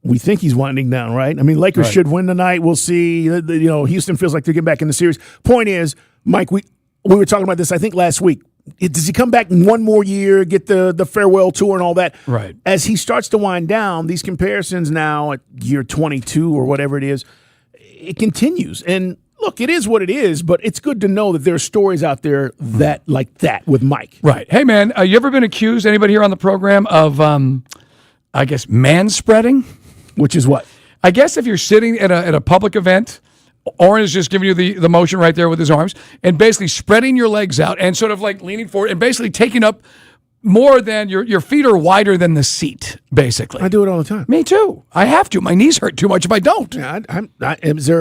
we think he's winding down, right? I mean, Lakers should win tonight. We'll see. Houston feels like they're getting back in the series. Point is, Mike, we were talking about this, I think, last week. Does he come back one more year, get the farewell tour and all that? Right. As he starts to wind down, these comparisons now at year 22 or whatever it is, it continues. And look, it is what it is, but it's good to know that there are stories out there that like that with Mike. Right. Hey, man, you ever been accused, anybody here on the program, of, manspreading? Which is what? I guess if you're sitting at a public event, Oren is just giving you the motion right there with his arms and basically spreading your legs out and sort of like leaning forward and basically taking up more than your feet are wider than the seat, basically. I do it all the time. Me too. I have to. My knees hurt too much if I don't. Yeah,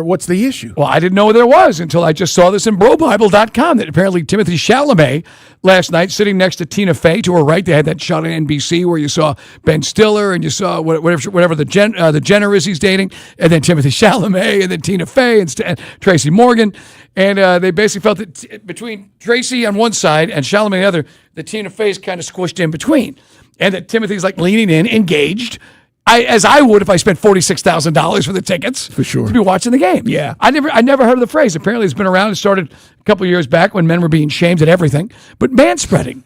what's the issue? Well, I didn't know there was until I just saw this in BroBible.com that apparently Timothy Chalamet last night sitting next to Tina Fey to her right. They had that shot on NBC where you saw Ben Stiller and you saw whatever the Jenner is he's dating, and then Timothy Chalamet and then Tina Fey and Tracy Morgan. And they basically felt that between Tracy on one side and Chalamet on the other, that Tina Fey's kind of squished in between. And that Timothy's like leaning in, engaged, as I would if I spent $46,000 for the tickets. For sure. To be watching the game. Yeah. I never heard of the phrase. Apparently it's been around. It started a couple of years back when men were being shamed at everything. But manspreading.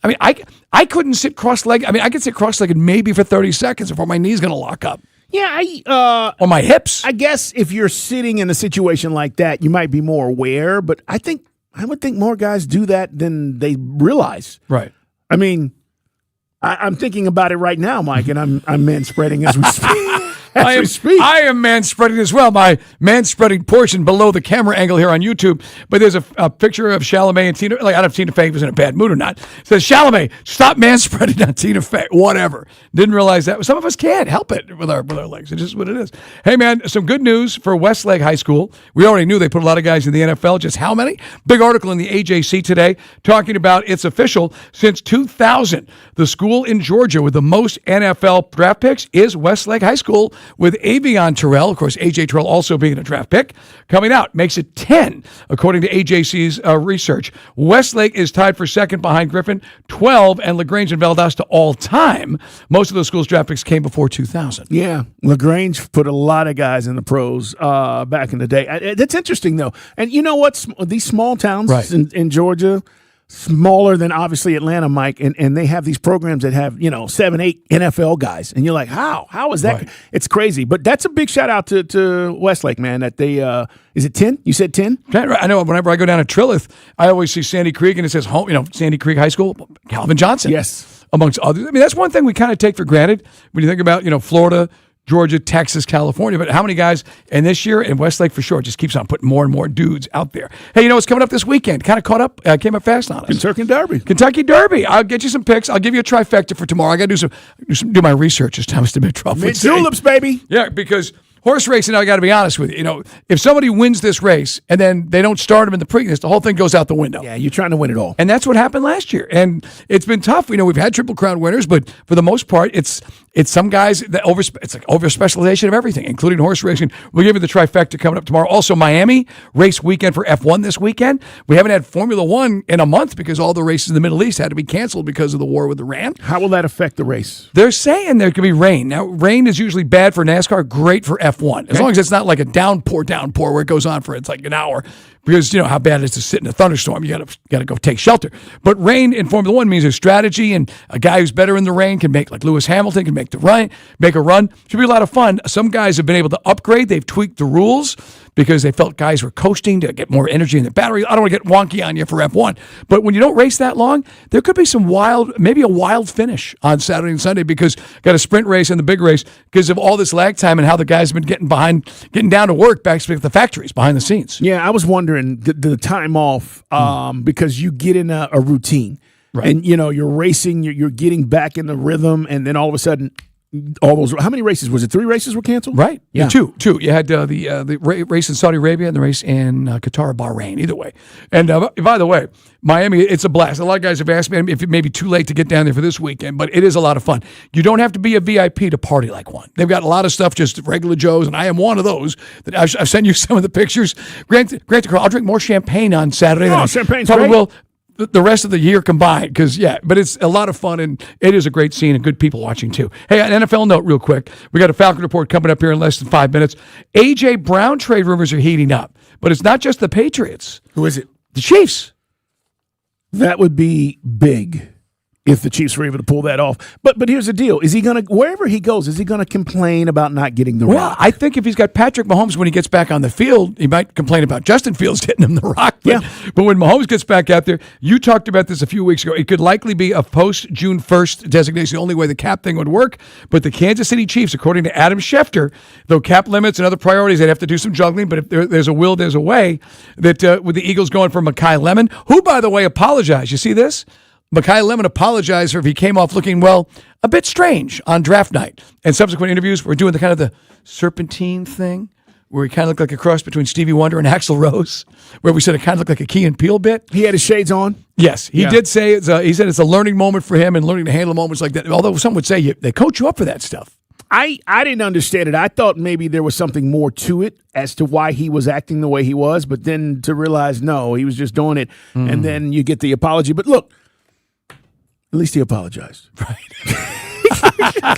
I mean, I couldn't sit cross-legged. I mean, I could sit cross-legged maybe for 30 seconds before my knee's going to lock up. Yeah, or my hips. I guess if you're sitting in a situation like that, you might be more aware, but I would think more guys do that than they realize. Right. I mean, I'm thinking about it right now, Mike, and I'm manspreading as we speak. I am manspreading as well. My manspreading portion below the camera angle here on YouTube. But there's a picture of Chalamet and Tina. Like, I don't know if Tina Fey was in a bad mood or not. It says, Chalamet, stop manspreading on Tina Fey. Whatever. Didn't realize that. Some of us can't help it with our legs. It's just what it is. Hey, man, some good news for Westlake High School. We already knew they put a lot of guys in the NFL. Just how many? Big article in the AJC today talking about it's official. Since 2000, the school in Georgia with the most NFL draft picks is Westlake High School, with Avion Terrell, of course, A.J. Terrell also being a draft pick, coming out. Makes it 10, according to AJC's research. Westlake is tied for second behind Griffin, 12, and LaGrange and Valdosta all time. Most of those schools' draft picks came before 2000. Yeah, LaGrange put a lot of guys in the pros back in the day. That's interesting, though. And you know what? These small towns in Georgia, smaller than obviously Atlanta, Mike, and they have these programs that have 7, 8 NFL guys, and you're like, how is that? Right. It's crazy, but that's a big shout out to Westlake, man. That they is it 10? You said 10? I know. Whenever I go down to Trilith, I always see Sandy Creek, and it says home. Sandy Creek High School, Calvin Johnson. Yes, amongst others. I mean, that's one thing we kind of take for granted when you think about Florida, Georgia, Texas, California, but how many guys? And this year in Westlake for sure just keeps on putting more and more dudes out there. Hey, what's coming up this weekend? Kind of caught up, came up fast on us. Kentucky Derby. I'll get you some picks. I'll give you a trifecta for tomorrow. I got to do my research, as Thomas Dimitrov would say. Mid-tulips, baby. Yeah, because Horse racing, I got to be honest with you. You know, if somebody wins this race and then they don't start him in the Preakness, the whole thing goes out the window. Yeah, you're trying to win it all. And that's what happened last year. And it's been tough. You know, we've had Triple Crown winners, but for the most part, it's some guys that it's like over specialization of everything, including horse racing. We'll give you the trifecta coming up tomorrow. Also, Miami race weekend for F1 this weekend. We haven't had Formula One in a month because all the races in the Middle East had to be canceled because of the war with Iran. How will that affect the race? They're saying there could be rain. Now, rain is usually bad for NASCAR, great for F1. As long as it's not like a downpour where it goes on for it's like an hour. Because you know how bad it is to sit in a thunderstorm. You gotta go take shelter. But rain in Formula One means there's strategy, and a guy who's better in the rain can make, like Lewis Hamilton, can make a run. Should be a lot of fun. Some guys have been able to upgrade. They've tweaked the rules because they felt guys were coasting to get more energy in the battery. I don't want to get wonky on you for F1. But when you don't race that long, there could be maybe a wild finish on Saturday and Sunday because got a sprint race and the big race because of all this lag time and how the guys have been getting down to work back at the factories behind the scenes. Yeah, I was wondering the time off because you get in a routine. Right. And, you know, you're racing, you're getting back in the rhythm, and then all of a sudden all those. How many races was it? 3 races were canceled. Right. Yeah. Two. You had the race in Saudi Arabia and the race in Qatar, Bahrain. Either way. And by the way, Miami, it's a blast. A lot of guys have asked me if it may be too late to get down there for this weekend, but it is a lot of fun. You don't have to be a VIP to party like one. They've got a lot of stuff, just regular Joes, and I am one of those. That I've sent you some of the pictures. Granted, I'll drink more champagne on Saturday than champagne's probably great. will the rest of the year combined, but it's a lot of fun, and it is a great scene and good people watching too. Hey, an NFL note real quick. We got a Falcon Report coming up here in less than 5 minutes. A.J. Brown trade rumors are heating up, but it's not just the Patriots. Who is it? The Chiefs. That would be big if the Chiefs were able to pull that off. But here's the deal. Is he going to, wherever he goes, is he going to complain about not getting the rock? I think if he's got Patrick Mahomes when he gets back on the field, he might complain about Justin Fields hitting him the rock. But when Mahomes gets back out there, you talked about this a few weeks ago. It could likely be a post-June 1st designation, the only way the cap thing would work. But the Kansas City Chiefs, according to Adam Schefter, though cap limits and other priorities, they'd have to do some juggling. But if there's a will, there's a way. That with the Eagles going for Mekhi Lemon, who, by the way, apologized. You see this? Mekhi Lemon apologized for if he came off looking, a bit strange on draft night. And subsequent interviews, we're doing the kind of the serpentine thing, where he kind of looked like a cross between Stevie Wonder and Axl Rose, where we said it kind of looked like a Key and Peele bit. He had his shades on? Yes. He did say, he said it's a learning moment for him and learning to handle moments like that. Although some would say they coach you up for that stuff. I didn't understand it. I thought maybe there was something more to it as to why he was acting the way he was, but then to realize, no, he was just doing it. And then you get the apology. But look, at least he apologized. Right.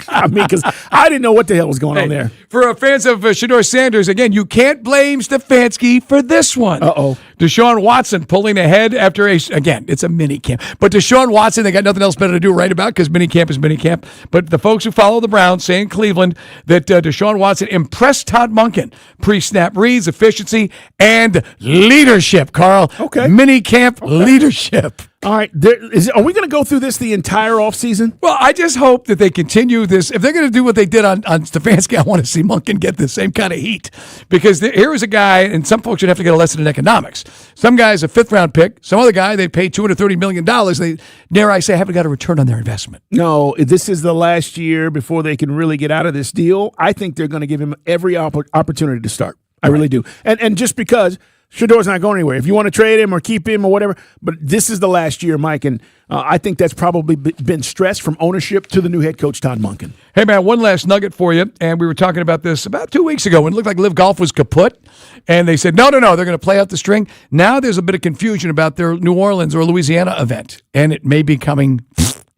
I mean, because I didn't know what the hell was going on there. For fans of Shedeur Sanders, again, you can't blame Stefanski for this one. Uh-oh. Deshaun Watson pulling ahead after again, it's a mini camp. But Deshaun Watson, they got nothing else better to do right about because mini camp is mini camp. But the folks who follow the Browns say in Cleveland that Deshaun Watson impressed Todd Monken. Pre-snap reads, efficiency, and leadership, Carl. Okay. Mini camp leadership. All right. Are we going to go through this the entire offseason? Well, I just hope that they continue this. If they're going to do what they did on Stefanski, I want to see Monken get the same kind of heat. Because here is a guy, and some folks should have to get a lesson in economics. Some guy's a 5th-round pick. Some other guy, they paid $230 million. They, dare I say, haven't got a return on their investment. No, this is the last year before they can really get out of this deal. I think they're going to give him every opportunity to start. I really do. And just because Shedeur's not going anywhere. If you want to trade him or keep him or whatever, but this is the last year, Mike, and I think that's probably been stressed from ownership to the new head coach, Todd Monken. Hey, man, one last nugget for you, and we were talking about this about 2 weeks ago when it looked like Live Golf was kaput, and they said, no, they're going to play out the string. Now there's a bit of confusion about their New Orleans or Louisiana event, and it may be coming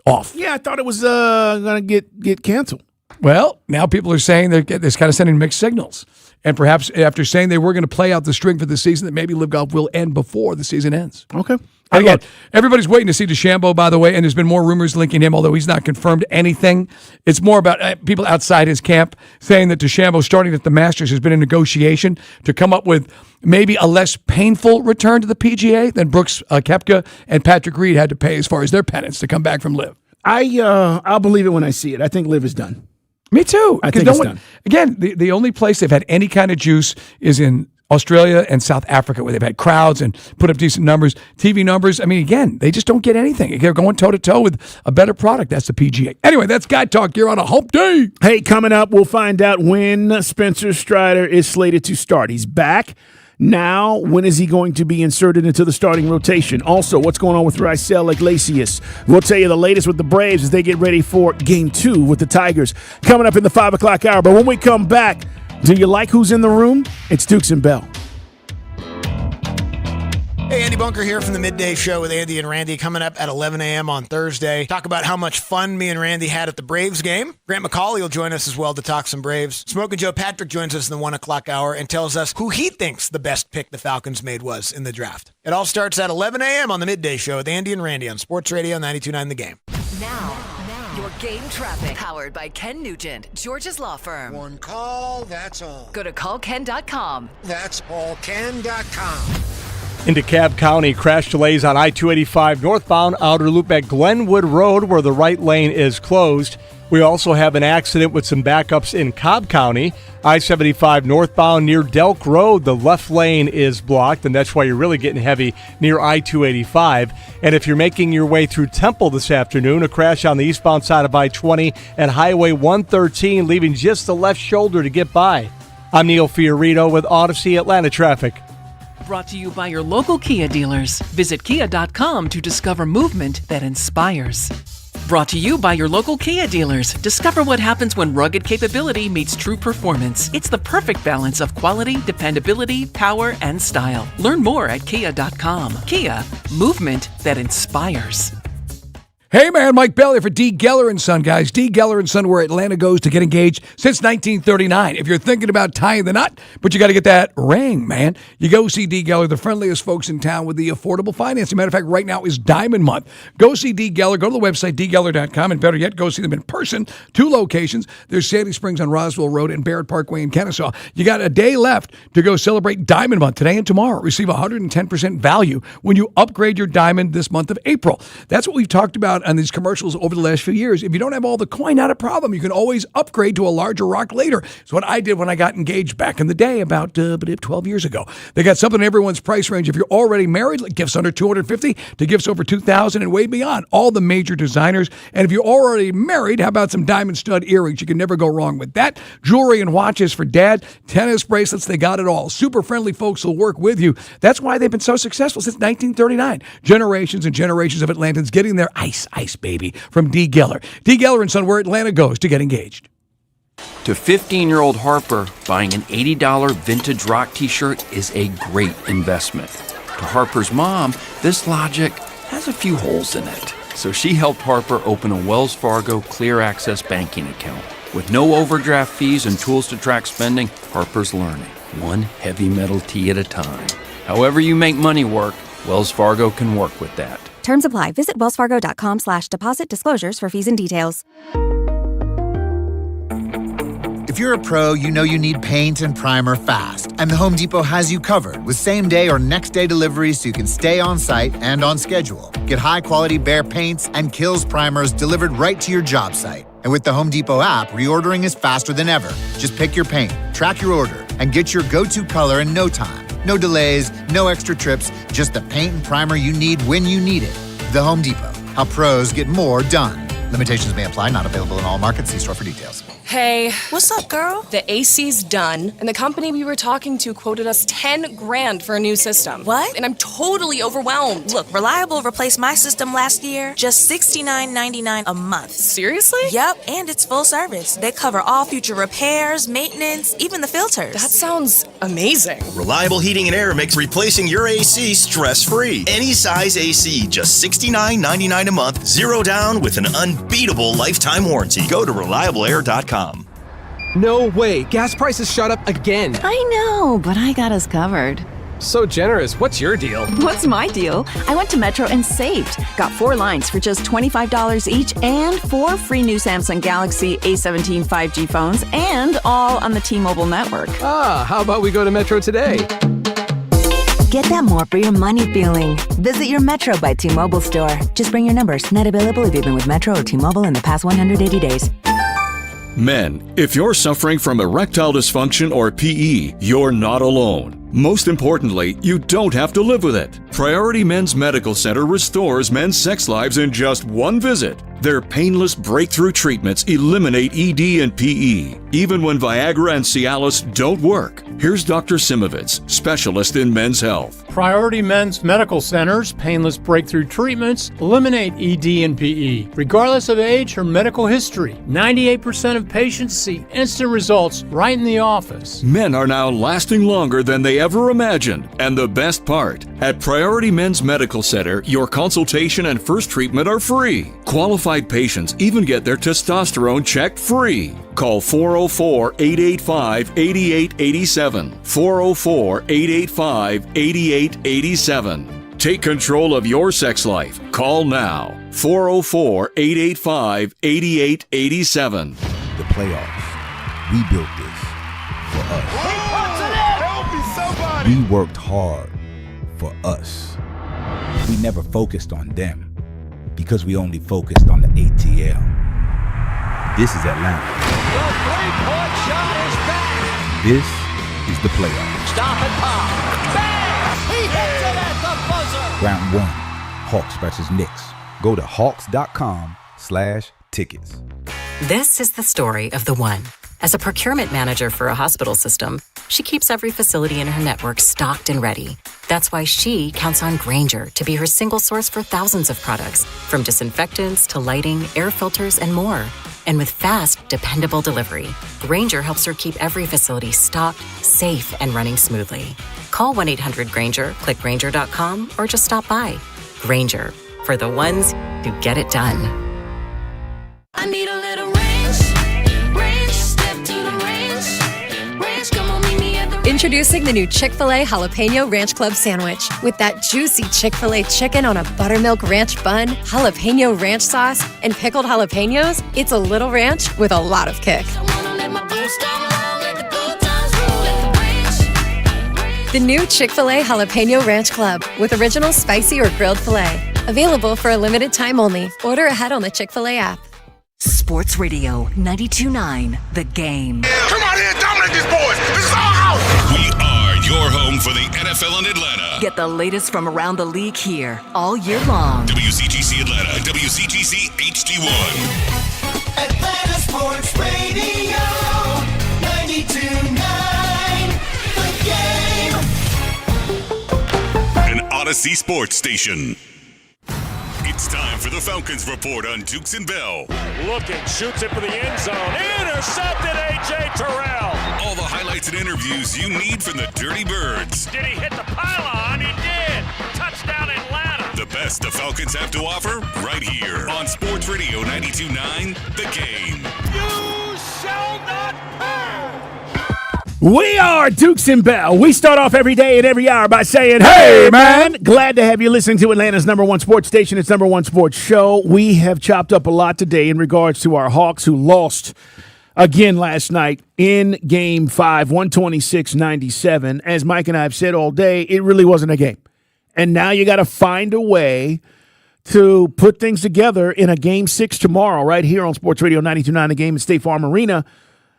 off. Yeah, I thought it was going to get canceled. Well, now people are saying they're kind of sending mixed signals. And perhaps after saying they were going to play out the string for the season, that maybe Live Golf will end before the season ends. Okay. And again, everybody's waiting to see DeChambeau, by the way, and there's been more rumors linking him, although he's not confirmed anything. It's more about people outside his camp saying that DeChambeau, starting at the Masters, has been in negotiation to come up with maybe a less painful return to the PGA than Brooks Koepka and Patrick Reed had to pay as far as their penance to come back from Live. I'll believe it when I see it. I think Live is done. Me too. I think it's done. Again, the only place they've had any kind of juice is in Australia and South Africa, where they've had crowds and put up decent numbers, TV numbers. I mean, again, they just don't get anything. They're going toe-to-toe with a better product. That's the PGA. Anyway, that's Guy Talk here on a hump day. Hey, coming up, we'll find out when Spencer Strider is slated to start. He's back. Now, when is he going to be inserted into the starting rotation? Also, what's going on with Raisel Iglesias? We'll tell you the latest with the Braves as they get ready for Game 2 with the Tigers. Coming up in the 5 o'clock hour. But when we come back, do you like who's in the room? It's Dukes and Bell. Hey, Andy Bunker here from the Midday Show with Andy and Randy, coming up at 11 a.m. on Thursday. Talk about how much fun me and Randy had at the Braves game. Grant McCauley will join us as well to talk some Braves. Smoking Joe Patrick joins us in the 1 o'clock hour and tells us who he thinks the best pick the Falcons made was in the draft. It all starts at 11 a.m. on the Midday Show with Andy and Randy on Sports Radio 92.9 The Game. Now, your game traffic, powered by Ken Nugent, George's Law Firm. One call, that's all. Go to callken.com. That's allken.com. In DeKalb County, crash delays on I-285 northbound outer loop at Glenwood Road where the right lane is closed. We also have an accident with some backups in Cobb County. I-75 northbound near Delk Road, the left lane is blocked, and that's why you're really getting heavy near I-285. And if you're making your way through Temple this afternoon, a crash on the eastbound side of I-20 and Highway 113, leaving just the left shoulder to get by. I'm Neil Fiorito with Odyssey Atlanta Traffic. Brought to you by your local Kia dealers. Visit kia.com to discover movement that inspires. Brought to you by your local Kia dealers. Discover what happens when rugged capability meets true performance. It's the perfect balance of quality, dependability, power, and style. Learn more at kia.com. Kia, movement that inspires. Hey man, Mike Bailey for D. Geller & Son, guys. D. Geller & Son, where Atlanta goes to get engaged since 1939. If you're thinking about tying the knot, but you got to get that ring, man, you go see D. Geller, the friendliest folks in town with the affordable financing. Matter of fact, right now is Diamond Month. Go see D. Geller. Go to the website, dgeller.com, and better yet, go see them in person. 2 locations. There's Sandy Springs on Roswell Road and Barrett Parkway in Kennesaw. You got a day left to go celebrate Diamond Month today and tomorrow. Receive 110% value when you upgrade your diamond this month of April. That's what we've talked about on these commercials over the last few years. If you don't have all the coin, not a problem. You can always upgrade to a larger rock later. It's what I did when I got engaged back in the day about 12 years ago. They got something in everyone's price range. If you're already married, like gifts under $250 to gifts over $2,000 and way beyond. All the major designers. And if you're already married, how about some diamond stud earrings? You can never go wrong with that. Jewelry and watches for dad. Tennis bracelets, they got it all. Super friendly folks will work with you. That's why they've been so successful since 1939. Generations and generations of Atlantans getting their ice, baby, from D. Geller. D. Geller & Son, where Atlanta goes to get engaged. To 15-year-old Harper, buying an $80 vintage rock t-shirt is a great investment. To Harper's mom, this logic has a few holes in it. So she helped Harper open a Wells Fargo Clear Access banking account. With no overdraft fees and tools to track spending, Harper's learning, one heavy metal tee at a time. However you make money work, Wells Fargo can work with that. Terms apply. Visit wellsfargo.com/deposit disclosures for fees and details. If you're a pro, you know you need paint and primer fast. And the Home Depot has you covered with same-day or next-day deliveries so you can stay on site and on schedule. Get high-quality Behr paints and Kills primers delivered right to your job site. And with the Home Depot app, reordering is faster than ever. Just pick your paint, track your order, and get your go-to color in no time. No delays, no extra trips, just the paint and primer you need when you need it. The Home Depot. How pros get more done. Limitations may apply. Not available in all markets. See store for details. Hey. What's up, girl? The AC's done, and the company we were talking to quoted us $10,000 for a new system. What? And I'm totally overwhelmed. Look, Reliable replaced my system last year, just $69.99 a month. Seriously? Yep, and it's full service. They cover all future repairs, maintenance, even the filters. That sounds amazing. Reliable Heating and Air makes replacing your AC stress-free. Any size AC, just $69.99 a month, 0 down with an unbeatable lifetime warranty. Go to ReliableAir.com. No way, gas prices shot up again. I know, but I got us covered. So generous. What's your deal? What's my deal? I went to Metro and saved. Got 4 lines for just $25 each and 4 free new Samsung Galaxy A17 5G phones and all on the T-Mobile network. Ah, how about we go to Metro today? Get that more for your money feeling. Visit your Metro by T-Mobile store. Just bring your numbers. Not available if you've been with Metro or T-Mobile in the past 180 days. Men, if you're suffering from erectile dysfunction or PE, you're not alone. Most importantly, you don't have to live with it. Priority Men's Medical Center restores men's sex lives in just one visit. Their painless breakthrough treatments eliminate ED and PE, even when Viagra and Cialis don't work. Here's Dr. Simovitz, specialist in men's health. Priority Men's Medical Center's painless breakthrough treatments eliminate ED and PE, regardless of age or medical history. 98% of patients see instant results right in the office. Men are now lasting longer than they ever imagined. And the best part, at Priority Men's Medical Center, your consultation and first treatment are free. Qualified patients even get their testosterone checked free. Call 404-885-8887. 404-885-8887. Take control of your sex life. Call now. 404-885-8887. The playoffs. We built this for us. We worked hard for us. We never focused on them because we only focused on the ATL. This is Atlanta. The three-point shot is back. This is the playoffs. Stop and pop. Bang! He hits it at the buzzer. Round one, Hawks versus Knicks. Go to hawks.com/tickets. This is the story of the one. As a procurement manager for a hospital system, she keeps every facility in her network stocked and ready. That's why she counts on Grainger to be her single source for thousands of products, from disinfectants to lighting, air filters, and more. And with fast, dependable delivery, Grainger helps her keep every facility stocked, safe, and running smoothly. Call 1-800-GRAINGER, click Grainger.com, or just stop by. Grainger, for the ones who get it done. I need a little range. Step to the range. Come on, meet me at the Introducing the new Chick-fil-A Jalapeno Ranch Club Sandwich. With that juicy Chick-fil-A chicken on a buttermilk ranch bun, jalapeno ranch sauce, and pickled jalapenos, it's a little ranch with a lot of kick. The new Chick-fil-A Jalapeno Ranch Club with original spicy or grilled filet. Available for a limited time only. Order ahead on the Chick-fil-A app. Sports Radio 92.9 The Game. Come on in, dominate these boys. This is our house. We are your home for the NFL in Atlanta. Get the latest from around the league here all year long. WCGC Atlanta, WCGC HD1. Atlanta Sports Radio 92.9 The Game. An Odyssey Sports Station. It's time for the Falcons Report on Dukes and Bell. Looking, shoots it for the end zone. Intercepted, A.J. Terrell. All the highlights and interviews you need from the Dirty Birds. Did he hit the pylon? He did. Touchdown Atlanta. The best the Falcons have to offer right here on Sports Radio 92.9 The Game. You shall not pass. We are Dukes and Bell. We start off every day and every hour by saying, hey, man. Glad to have you listening to Atlanta's number one sports station, its number one sports show. We have chopped up a lot today in regards to our Hawks, who lost again last night in Game 5, 126-97. As Mike and I have said all day, it really wasn't a game. And now you got to find a way to put things together in a Game 6 tomorrow right here on Sports Radio 92.9 The Game at State Farm Arena.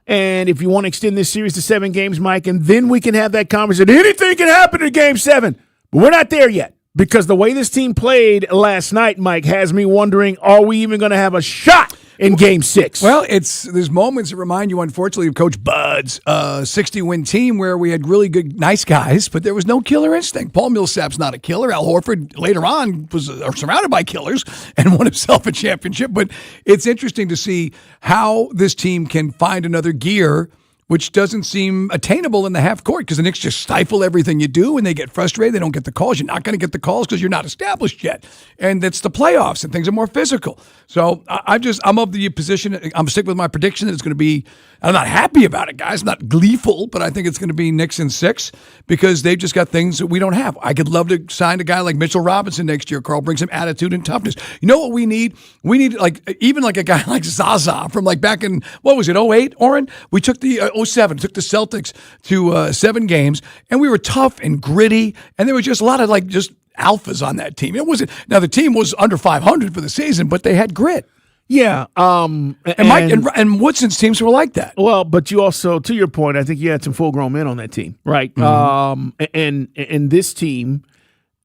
And if you want to extend this series to 7 games, Mike, and then we can have that conversation. Anything can happen in Game 7. But we're not there yet because the way this team played last night, Mike, has me wondering, are we even going to have a shot in Game 6? Well, there's moments that remind you, unfortunately, of Coach Bud's 60-win team where we had really good, nice guys, but there was no killer instinct. Paul Millsap's not a killer. Al Horford later on was surrounded by killers and won himself a championship. But it's interesting to see how this team can find another gear which doesn't seem attainable in the half court because the Knicks just stifle everything you do and they get frustrated. They don't get the calls. You're not going to get the calls because you're not established yet. And it's the playoffs and things are more physical. So I'm of the position. I'm sticking with my prediction that it's going to be, I'm not happy about it, guys. Not gleeful, but I think it's going to be Knicks in 6 because they've just got things that we don't have. I could love to sign a guy like Mitchell Robinson next year. Carl, bring some attitude and toughness. You know what we need? We need even a guy like Zaza from back in, what was it, 08, Oren? We took the 07, took the Celtics to 7 games, and we were tough and gritty, and there was just a lot of just alphas on that team. It wasn't, now the team was under 500 for the season, but they had grit. Yeah. And Mike and Woodson's teams were like that. Well, but you also, to your point, I think you had some full-grown men on that team, right? And this team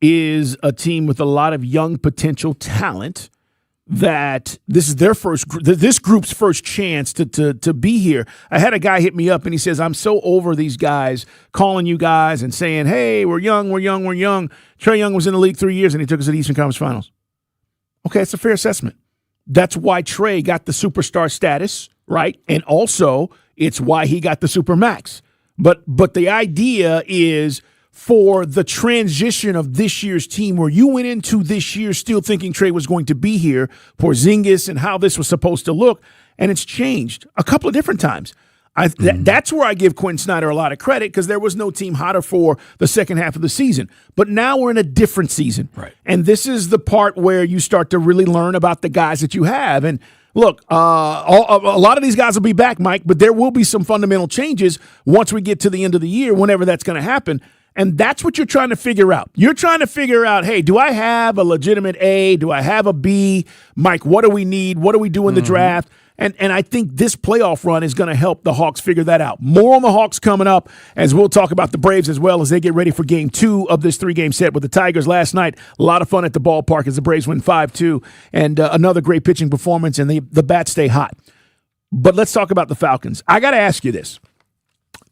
is a team with a lot of young potential talent. That this is this group's first chance to be here. I had a guy hit me up and he says, I'm so over these guys calling you guys and saying, hey, we're young. Trae Young was in the league 3 years and he took us to the Eastern Conference Finals. Okay, it's a fair assessment. That's why Trae got the superstar status, right? And also it's why he got the Supermax. But the idea is for the transition of this year's team, where you went into this year still thinking Trae was going to be here, Porzingis and how this was supposed to look, and it's changed a couple of different times. That's where I give Quinn Snyder a lot of credit because there was no team hotter for the second half of the season. But now we're in a different season. Right. And this is the part where you start to really learn about the guys that you have. And look, a lot of these guys will be back, Mike, but there will be some fundamental changes once we get to the end of the year, whenever that's going to happen. And that's what you're trying to figure out. You're trying to figure out, hey, do I have a legitimate A? Do I have a B? Mike, what do we need? What do we do in the draft? And I think this playoff run is going to help the Hawks figure that out. More on the Hawks coming up, as we'll talk about the Braves as well as they get ready for Game 2 of this 3-game set with the Tigers last night. A lot of fun at the ballpark as the Braves win 5-2. And another great pitching performance, and the bats stay hot. But let's talk about the Falcons. I got to ask you this.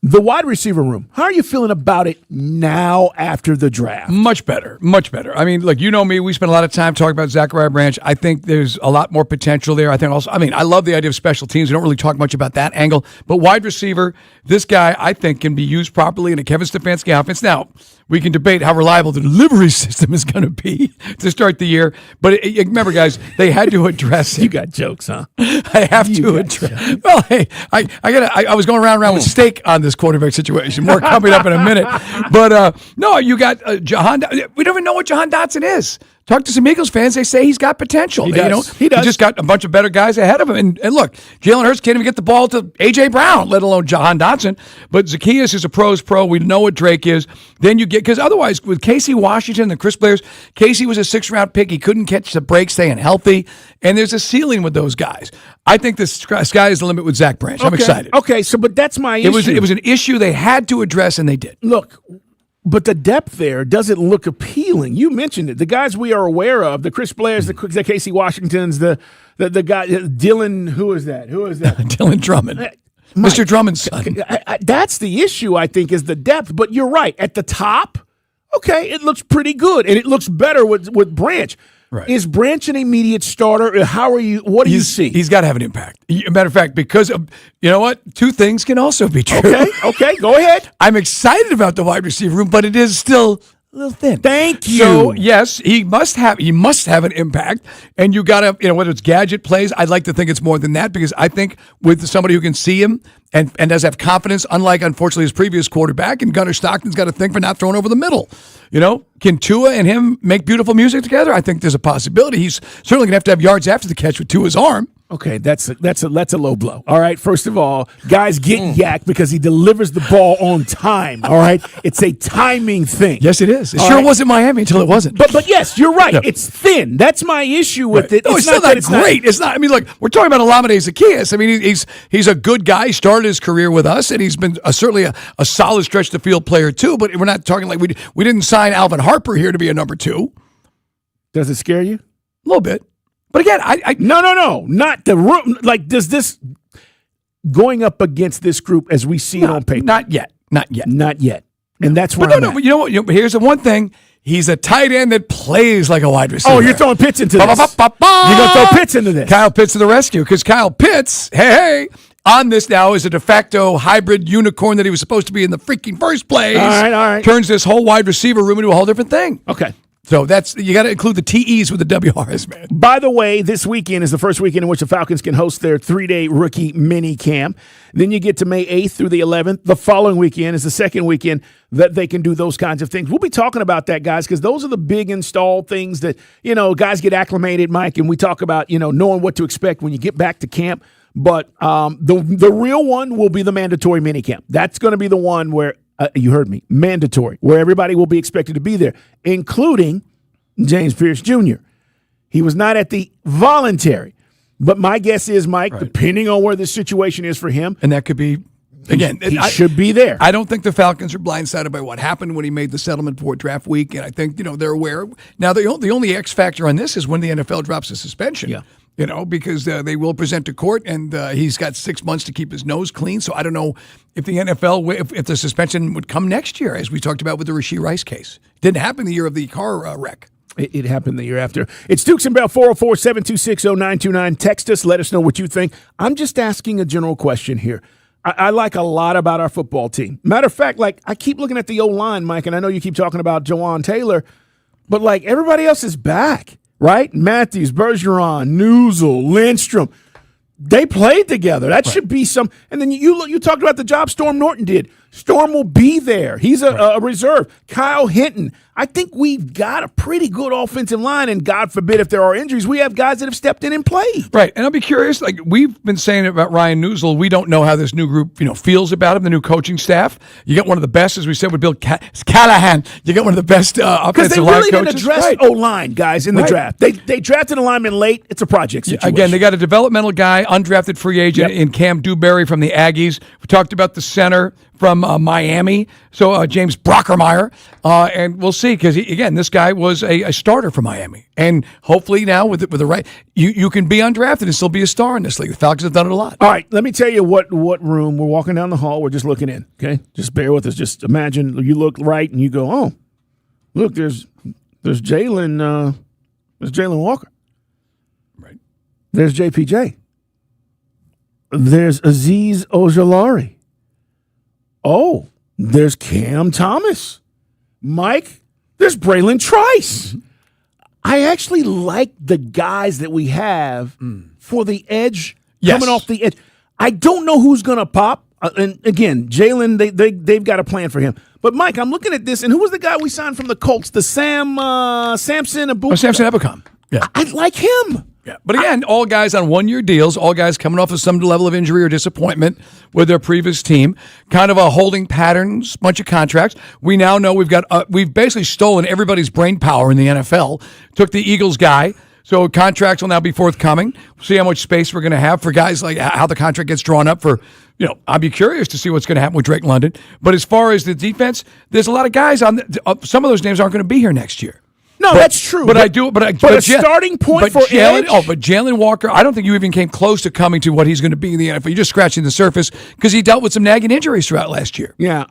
The wide receiver room, how are you feeling about it now after the draft? Much better. I mean, look, you know me. We spent a lot of time talking about Zachariah Branch. I think there's a lot more potential there. I love the idea of special teams. We don't really talk much about that angle. But wide receiver, this guy, I think, can be used properly in a Kevin Stefanski offense. Now, we can debate how reliable the delivery system is going to be to start the year. But remember, guys, they had to address it. You got jokes, huh? I have to address. Well, hey, I was going around with steak on this quarterback situation. More coming up in a minute. But no, you got Jahan. We don't even know what Jahan Dotson is. Talk to some Eagles fans. They say he's got potential. He does. He just got a bunch of better guys ahead of him. And look, Jalen Hurts can't even get the ball to A.J. Brown, let alone Jahan Dotson. But Zacchaeus is a pro's pro. We know what Drake is. Then you get, because otherwise, with Casey Washington and Chris Blair's, Casey was a 6th-round pick. He couldn't catch the break, staying healthy. And there's a ceiling with those guys. I think the sky is the limit with Zach Branch. I'm excited. Okay, but that's my issue. It was an issue they had to address, and they did. Look, but the depth there doesn't look appealing. You mentioned it. The guys we are aware of, the Chris Blairs, the Casey Washingtons, the guy, Dylan, who is that? Dylan Drummond. Mr. Drummond's son. That's the issue, I think, is the depth. But you're right. At the top, okay, it looks pretty good. And it looks better with Branch. Right. Is Branch an immediate starter? What do you see? He's got to have an impact. Matter of fact, because of, you know what? Two things can also be true. Okay, go ahead. I'm excited about the wide receiver room, but it is still a little thin. Thank you. So yes, he must have an impact, and you got to, whether it's gadget plays, I'd like to think it's more than that, because I think with somebody who can see him and does have confidence, unlike unfortunately his previous quarterback, and Gunnar Stockton's got to think for not throwing over the middle. Can Tua and him make beautiful music together? I think there's a possibility. He's certainly going to have yards after the catch with Tua's arm. Okay, that's a low blow. All right, first of all, guys get yacked because he delivers the ball on time. All right, it's a timing thing. Yes, it is. It sure wasn't Miami until it wasn't. But yes, you're right. No. It's thin. That's my issue with it. No, it's still not great. It's not. I mean, look, we're talking about Olamide Zacchaeus. I mean, he's a good guy. He started his career with us, and he's been certainly a solid stretch to field player too. But we're not talking like we didn't sign Alvin Harper here to be a number 2. Does it scare you? A little bit. But again, No, not the room. Like, does this going up against this group as we see it on paper? Not yet. And that's where But you know what? Here's the one thing. He's a tight end that plays like a wide receiver. Oh, you're throwing Pitts into this. You're going to throw Pitts into this. Kyle Pitts to the rescue, because Kyle Pitts, hey, on this now is a de facto hybrid unicorn that he was supposed to be in the freaking first place. All right. Turns this whole wide receiver room into a whole different thing. Okay. So you got to include the TEs with the WRs, man. By the way, this weekend is the first weekend in which the Falcons can host their 3-day rookie mini camp. Then you get to May 8th through the 11th. The following weekend is the second weekend that they can do those kinds of things. We'll be talking about that, guys, because those are the big install things that, guys get acclimated, Mike, and we talk about, knowing what to expect when you get back to camp. But the real one will be the mandatory mini camp. That's going to be the one where you heard me, mandatory, where everybody will be expected to be there, including James Pierce Jr. He was not at the voluntary. But my guess is, Mike, depending on where the situation is for him, and that could be. Again, he should be there. I don't think the Falcons are blindsided by what happened when he made the settlement before draft week, and I think they're aware. Now, the only X factor on this is when the NFL drops a suspension. Yeah. Because they will present to court, and he's got 6 months to keep his nose clean. So I don't know if the NFL, if the suspension would come next year, as we talked about with the Rashee Rice case. It didn't happen the year of the car wreck. It happened the year after. It's Dukes and Bell, 404-726-0929. Text us. Let us know what you think. I'm just asking a general question here. I like a lot about our football team. Matter of fact, I keep looking at the O-line, Mike, and I know you keep talking about Jawan Taylor, but everybody else is back, right? Matthews, Bergeron, Newsel, Lindstrom. They played together. That should be some. And then you talked about the job Storm Norton did. Storm will be there. He's a reserve. Kyle Hinton. I think we've got a pretty good offensive line, and God forbid if there are injuries, we have guys that have stepped in and played. Right, and I'll be curious. We've been saying about Ryan Newsel, we don't know how this new group, feels about him. The new coaching staff. You got one of the best, as we said, with Bill Callahan. You got one of the best offensive line coaches. Because they really didn't address O-line guys in the draft. They drafted a lineman late. It's a project situation. Again, they got a developmental guy, undrafted free agent in Cam Dewberry from the Aggies. We talked about the center from Miami, so James Brockermeyer, and we'll see, because again, this guy was a starter for Miami, and hopefully now with the right, you can be undrafted and still be a star in this league. The Falcons have done it a lot. All right, let me tell you what room we're walking down the hall. We're just looking in. Okay, just bear with us. Just imagine you look right and you go, oh, look, there's Jalen, there's Jalen Walker, right? There's JPJ. There's Azeez Ojulari. Oh, there's Cam Thomas. Mike, there's Braylon Trice. I actually like the guys that we have for the edge, coming off the edge. I don't know who's going to pop. And again, Jalen, they've got a plan for him. But, Mike, I'm looking at this, and who was the guy we signed from the Colts? The Samson Ebukam. Samson Ebukam. Yeah. I like him. Yeah. But again, all guys on one-year deals, all guys coming off of some level of injury or disappointment with their previous team, kind of a holding patterns, bunch of contracts. We now know we've basically stolen everybody's brain power in the NFL, took the Eagles guy, so contracts will now be forthcoming. We'll see how much space we're going to have for guys, like how the contract gets drawn up for, I'll be curious to see what's going to happen with Drake London. But as far as the defense, there's a lot of guys some of those names aren't going to be here next year. No, that's true. But a starting point for Jalen. edge? Oh, but Jalen Walker, I don't think you even came close to coming to what he's going to be in the NFL. You're just scratching the surface because he dealt with some nagging injuries throughout last year. Yeah,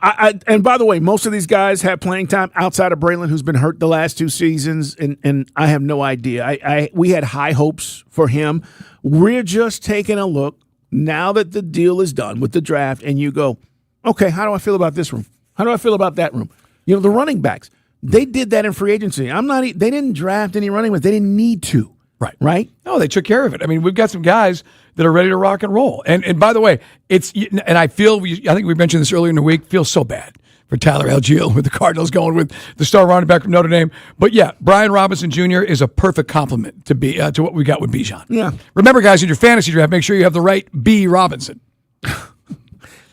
and by the way, most of these guys have playing time outside of Braylon, who's been hurt the last 2 seasons, and I have no idea. We had high hopes for him. We're just taking a look now that the deal is done with the draft, and you go, okay, how do I feel about this room? How do I feel about that room? The running backs. They did that in free agency. They didn't draft any running backs. They didn't need to. Right? No, they took care of it. I mean, we've got some guys that are ready to rock and roll. And by the way, I think we mentioned this earlier in the week, feels so bad for Tyler Algier with the Cardinals going with the star running back from Notre Dame. But yeah, Brian Robinson Jr. is a perfect complement to what we got with Bijan. Yeah. Remember, guys, in your fantasy draft, make sure you have the right B. Robinson.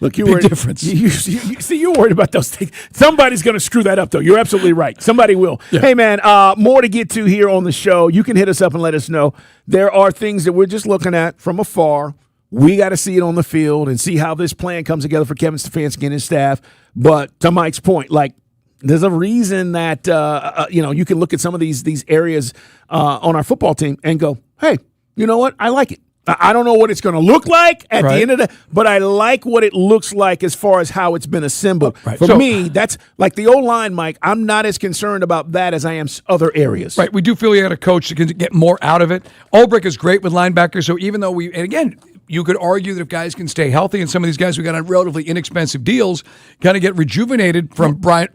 Look, Big difference. You're worried about those things. Somebody's going to screw that up, though. You're absolutely right. Somebody will. Yeah. Hey, man, more to get to here on the show. You can hit us up and let us know. There are things that we're just looking at from afar. We got to see it on the field and see how this plan comes together for Kevin Stefanski and his staff. But to Mike's point, there's a reason that you can look at some of these areas on our football team and go, hey, you know what? I like it. I don't know what it's going to look like at the end of but I like what it looks like as far as how it's been assembled. Right. For me, that's like the O-line, Mike. I'm not as concerned about that as I am other areas. Right. We do feel we got a coach that can get more out of it. Ulbrich is great with linebackers. So even though and again, you could argue that if guys can stay healthy, and some of these guys we got on relatively inexpensive deals kind of get rejuvenated from Jeff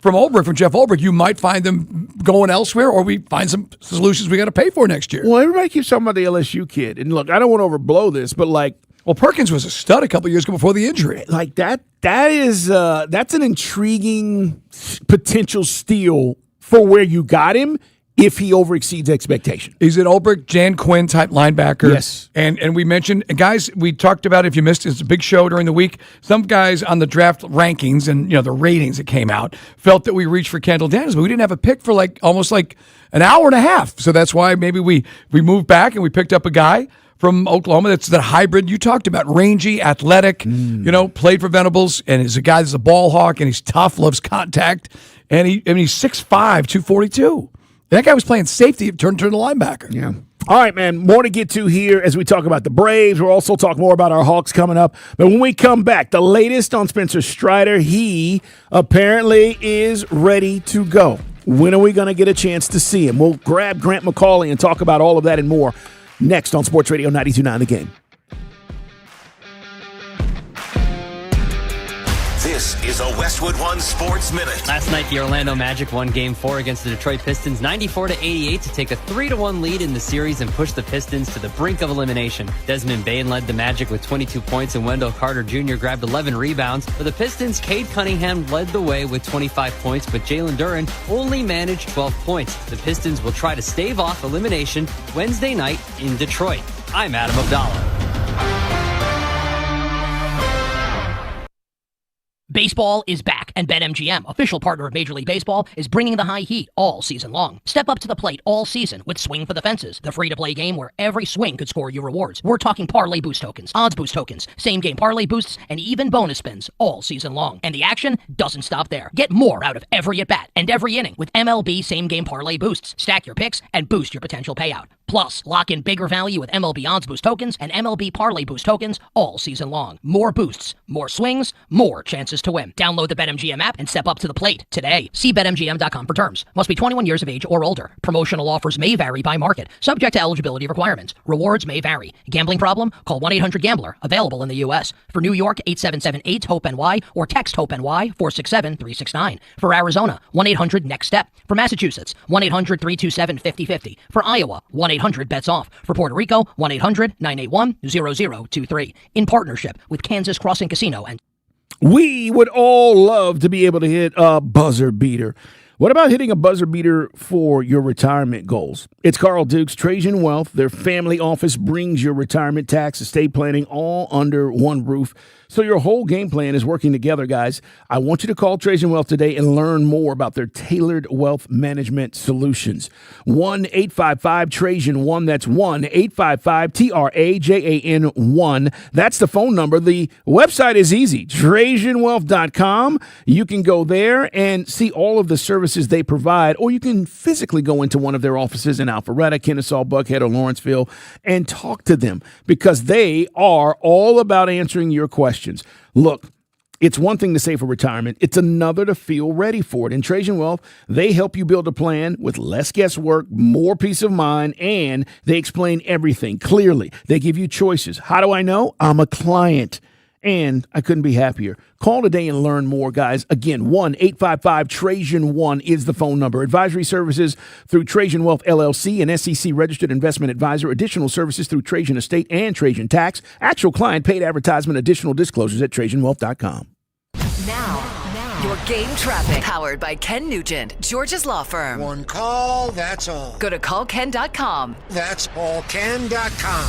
Ulbrich, you might find them going elsewhere, or we find some solutions we got to pay for next year. Well, everybody keeps talking about the LSU kid, and look, I don't want to overblow this, but Perkins was a stud a couple years ago before the injury. That's an intriguing potential steal for where you got him. If he overexceeds expectation. He's an Ulbrich, Jan Quinn type linebacker. Yes. And we mentioned, guys, we talked about, if you missed it, it's a big show during the week. Some guys on the draft rankings and the ratings that came out felt that we reached for Kendall Daniels, but we didn't have a pick for almost an hour and a half. So that's why maybe we moved back and we picked up a guy from Oklahoma. That's the hybrid you talked about. Rangy, athletic, played for Venables, and is a guy that's a ball hawk, and he's tough, loves contact, and he's 6'5", 242. That guy was playing safety, turned to linebacker. Yeah. All right, man, more to get to here as we talk about the Braves. We'll also talk more about our Hawks coming up. But when we come back, the latest on Spencer Strider, he apparently is ready to go. When are we going to get a chance to see him? We'll grab Grant McCauley and talk about all of that and more next on Sports Radio 92.9 The Game. This is a Westwood One Sports Minute. Last night, the Orlando Magic won Game 4 against the Detroit Pistons 94-88 to take a 3-1 lead in the series and push the Pistons to the brink of elimination. Desmond Bane led the Magic with 22 points and Wendell Carter Jr. grabbed 11 rebounds. For the Pistons, Cade Cunningham led the way with 25 points, but Jalen Duren only managed 12 points. The Pistons will try to stave off elimination Wednesday night in Detroit. I'm Adam Abdallah. Baseball is back, and BetMGM, official partner of Major League Baseball, is bringing the high heat all season long. Step up to the plate all season with Swing for the Fences, the free-to-play game where every swing could score you rewards. We're talking parlay boost tokens, odds boost tokens, same-game parlay boosts, and even bonus spins all season long. And the action doesn't stop there. Get more out of every at-bat and every inning with MLB same-game parlay boosts. Stack your picks and boost your potential payout. Plus, lock in bigger value with MLB Odds Boost tokens and MLB Parlay Boost tokens all season long. More boosts, more swings, more chances to win. Download the BetMGM app and step up to the plate today. See BetMGM.com for terms. Must be 21 years of age or older. Promotional offers may vary by market, subject to eligibility requirements. Rewards may vary. Gambling problem? Call 1-800-GAMBLER. Available in the U.S. For New York, 8778-HOPE-NY or text HOPE-NY 467-369. For Arizona, 1-800-NEXT-STEP. For Massachusetts, 1-800-327-5050. For Iowa, 1-800-BETS-OFF. For Puerto Rico, 1-800-981-0023. In partnership with Kansas Crossing Casino and... We would all love to be able to hit a buzzer beater. What about hitting a buzzer beater for your retirement goals? It's Carl Dukes, Trajan Wealth. Their family office brings your retirement, tax, estate planning all under one roof. So your whole game plan is working together, guys. I want you to call Trajan Wealth today and learn more about their tailored wealth management solutions. 1-855-TRAJAN-1. That's 1-855-TRAJAN-1. That's the phone number. The website is easy, TrajanWealth.com. You can go there and see all of the services they provide, or you can physically go into one of their offices in Alpharetta, Kennesaw, Buckhead, or Lawrenceville and talk to them because they are all about answering your questions. Look, it's one thing to save for retirement. It's another to feel ready for it. In Trajan Wealth, they help you build a plan with less guesswork, more peace of mind, and they explain everything clearly. They give you choices. How do I know? I'm a client. And I couldn't be happier. Call today and learn more, guys. Again, 1-855-TRAJAN-1 is the phone number. Advisory services through Trajan Wealth LLC, an SEC-registered investment advisor. Additional services through Trajan Estate and Trajan Tax. Actual client paid advertisement. Additional disclosures at TrajanWealth.com. Now, your game traffic. Powered by Ken Nugent, George's Law Firm. One call, that's all. Go to callken.com. That's allken.com.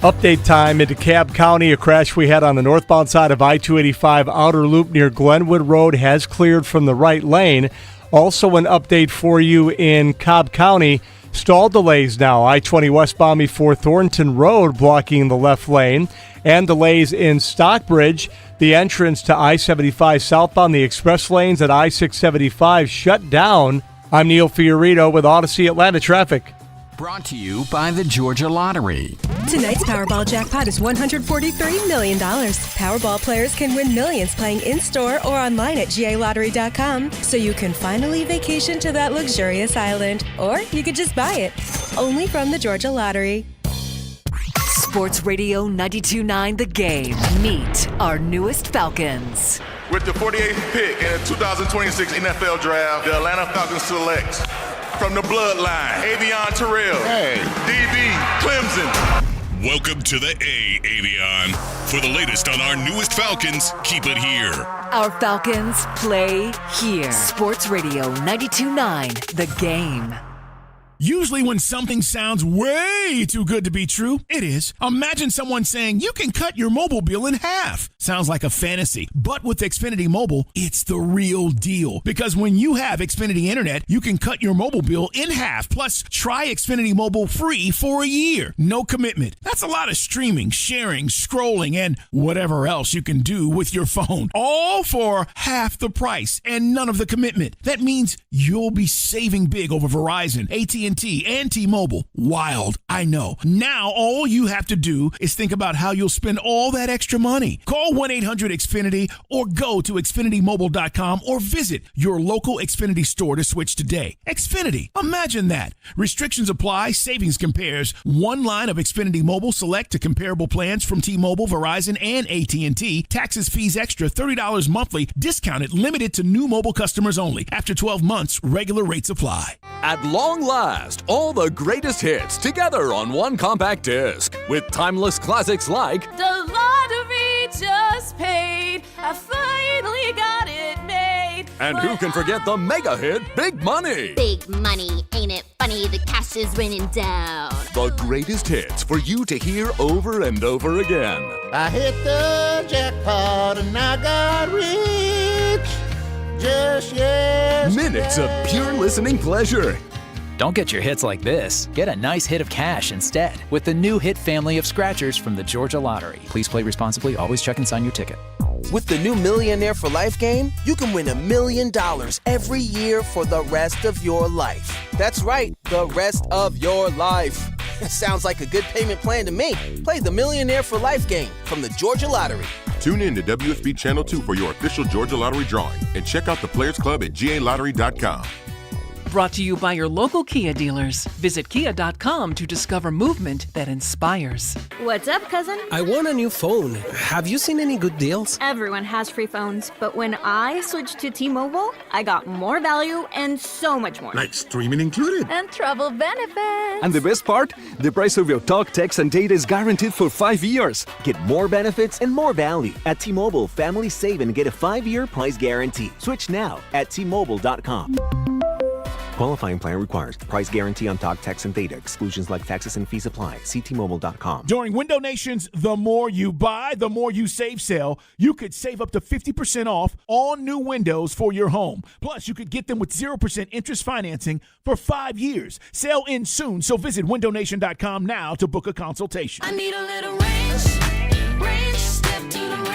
Update time in DeKalb County. A crash we had on the northbound side of I-285 outer loop near Glenwood Road has cleared from the right lane. Also an update for you in Cobb County. Stall delays now. I-20 westbound before Thornton Road blocking the left lane. And delays in Stockbridge. The entrance to I-75 southbound. The express lanes at I-675 shut down. I'm Neil Fiorito with Odyssey Atlanta Traffic. Brought to you by the Georgia Lottery. Tonight's Powerball jackpot is $143 million. Powerball players can win millions playing in-store or online at GALottery.com, so you can finally vacation to that luxurious island. Or you could just buy it. Only from the Georgia Lottery. Sports Radio 92.9 The Game. Meet our newest Falcons. With the 48th pick in the 2026 NFL Draft, the Atlanta Falcons select from the bloodline, Avion Terrell, DB, Clemson. Welcome to the Avion. For the latest on our newest Falcons, keep it here. Our Falcons play here. Sports Radio 92.9 The Game. Usually when something sounds way too good to be true, it is. Imagine someone saying you can cut your mobile bill in half. Sounds like a fantasy. But with Xfinity Mobile, it's the real deal. Because when you have Xfinity Internet, you can cut your mobile bill in half. Plus, try Xfinity Mobile free for a year. No commitment. That's a lot of streaming, sharing, scrolling, and whatever else you can do with your phone. All for half the price and none of the commitment. That means you'll be saving big over Verizon, AT&T, and T-Mobile. Wild, I know. Now all you have to do is think about how you'll spend all that extra money. Call 1-800-XFINITY or go to XfinityMobile.com or visit your local Xfinity store to switch today. Xfinity, imagine that. Restrictions apply, savings compares. One line of Xfinity Mobile select to comparable plans from T-Mobile, Verizon, and AT&T. Taxes, fees extra, $30 monthly, discounted, limited to new mobile customers only. After 12 months, regular rates apply. At long last, all the greatest hits together on one compact disc with timeless classics like The lottery just paid. I finally got it made. And who can forget the mega hit Big Money? Big money, ain't it funny? The cash is raining down. The greatest hits for you to hear over and over again. I hit the jackpot and I got rich. Just yes. Minutes of pure listening pleasure. Don't get your hits like this. Get a nice hit of cash instead with the new hit family of scratchers from the Georgia Lottery. Please play responsibly. Always check and sign your ticket. With the new Millionaire for Life game, you can win $1 million every year for the rest of your life. That's right, the rest of your life. Sounds like a good payment plan to me. Play the Millionaire for Life game from the Georgia Lottery. Tune in to WSB Channel 2 for your official Georgia Lottery drawing and check out the Players Club at GALottery.com. Brought to you by your local Kia dealers. Visit kia.com to discover movement that inspires. What's up, cousin? I want a new phone. Have you seen any good deals? Everyone has free phones, but when I switched to T-Mobile, I got more value and so much more. Like streaming included. And travel benefits. And the best part? The price of your talk, text, and data is guaranteed for 5 years. Get more benefits and more value. At T-Mobile, families save and get a 5-year price guarantee. Switch now at T-Mobile.com. Qualifying plan requires price guarantee on talk, text, and data. Exclusions like taxes and fees apply. See T-Mobile.com. During Window Nation's The More You Buy, The More You Save sale, you could save up to 50% off all new windows for your home. Plus, you could get them with 0% interest financing for 5 years. Sale ends soon, so visit WindowNation.com now to book a consultation. I need a little range, step to the range.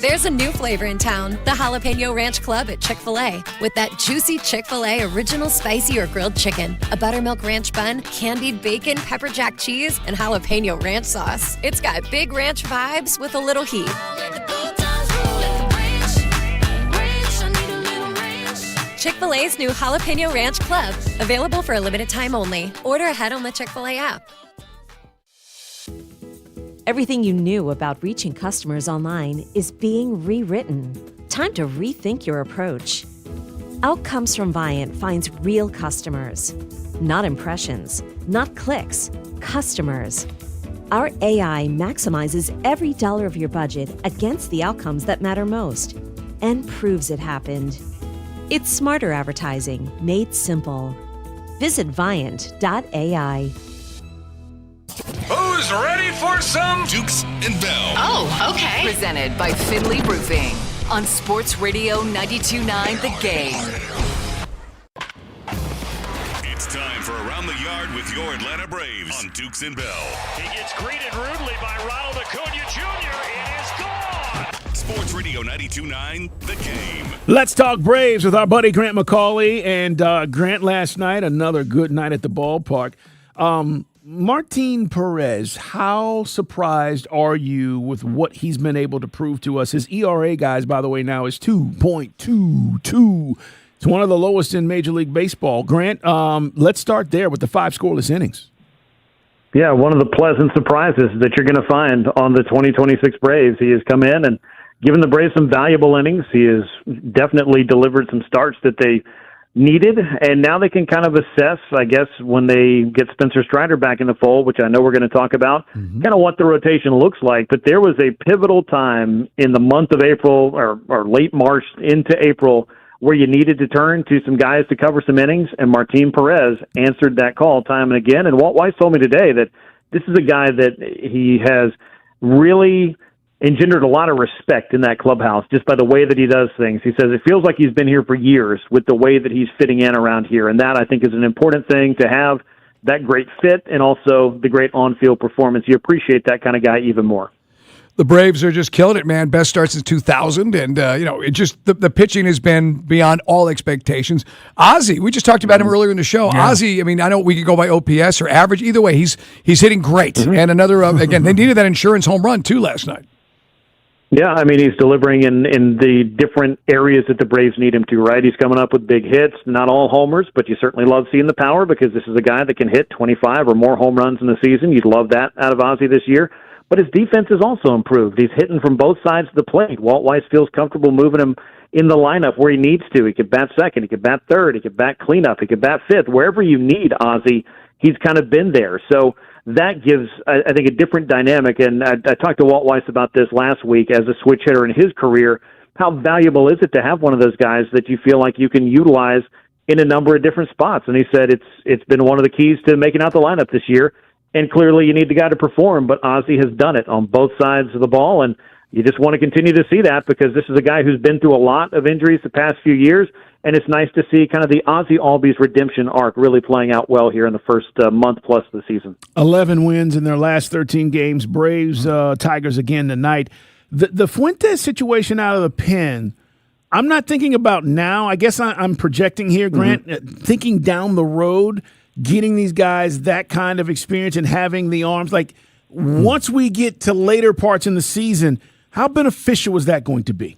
There's a new flavor in town, the Jalapeno Ranch Club at Chick-fil-A. With that juicy Chick-fil-A original spicy or grilled chicken, a buttermilk ranch bun, candied bacon, pepper jack cheese, and jalapeno ranch sauce. It's got big ranch vibes with a little heat. Chick-fil-A's new Jalapeno Ranch Club, available for a limited time only. Order ahead on the Chick-fil-A app. Everything you knew about reaching customers online is being rewritten. Time to rethink your approach. Outcomes from Viant finds real customers, not impressions, not clicks, customers. Our AI maximizes every dollar of your budget against the outcomes that matter most and proves it happened. It's smarter advertising made simple. Visit Viant.ai. Who's ready for some Dukes and Bell? Oh, okay. Presented by Finley Roofing on Sports Radio 92.9 The Game. It's time for Around the Yard with your Atlanta Braves on Dukes and Bell. He gets greeted rudely by Ronald Acuna Jr. It is gone. Sports Radio 92.9 The Game. Let's talk Braves with our buddy Grant McCauley. And Grant, last night, another good night at the ballpark. Martin Perez, how surprised are you with what he's been able to prove to us? His ERA, guys, by the way, now is 2.22. It's one of the lowest in Major League Baseball. Grant, let's start there with the 5 scoreless innings. Yeah, one of the pleasant surprises that you're going to find on the 2026 Braves. He has come in and given the Braves some valuable innings. He has definitely delivered some starts that they needed, and now they can kind of assess, I guess, when they get Spencer Strider back in the fold, which I know we're going to talk about, kind of what the rotation looks like. But there was a pivotal time in the month of April or late March into April where you needed to turn to some guys to cover some innings, and Martin Perez answered that call time and again. And Walt Weiss told me today that this is a guy that he has really engendered a lot of respect in that clubhouse just by the way that he does things. He says it feels like he's been here for years with the way that he's fitting in around here, and that I think is an important thing to have, that great fit and also the great on-field performance. You appreciate that kind of guy even more. The Braves are just killing it, man. Best start since 2000, and it just the pitching has been beyond all expectations. Ozzie, we just talked about him earlier in the show. Yeah. Ozzie, I mean, I know we could go by OPS or average. Either way, he's hitting great. Mm-hmm. And another again, they needed that insurance home run too last night. Yeah, I mean, he's delivering in the different areas that the Braves need him to, right? He's coming up with big hits, not all homers, but you certainly love seeing the power because this is a guy that can hit 25 or more home runs in the season. You'd love that out of Ozzie this year. But his defense has also improved. He's hitting from both sides of the plate. Walt Weiss feels comfortable moving him in the lineup where he needs to. He could bat second, he could bat third, he could bat cleanup, he could bat fifth. Wherever you need Ozzie, he's kind of been there. So that gives, I think, a different dynamic. And I talked to Walt Weiss about this last week as a switch hitter in his career. How valuable is it to have one of those guys that you feel like you can utilize in a number of different spots? And he said it's been one of the keys to making out the lineup this year. And clearly you need the guy to perform, but Ozzie has done it on both sides of the ball, and you just want to continue to see that because this is a guy who's been through a lot of injuries the past few years, and it's nice to see kind of the Ozzie Albies redemption arc really playing out well here in the first month plus of the season. 11 wins in their last 13 games. Braves, Tigers again tonight. The Fuentes situation out of the pen, I'm not thinking about now. I guess I'm projecting here, Grant, thinking down the road, getting these guys that kind of experience and having the arms. Like, once we get to later parts in the season, how beneficial is that going to be?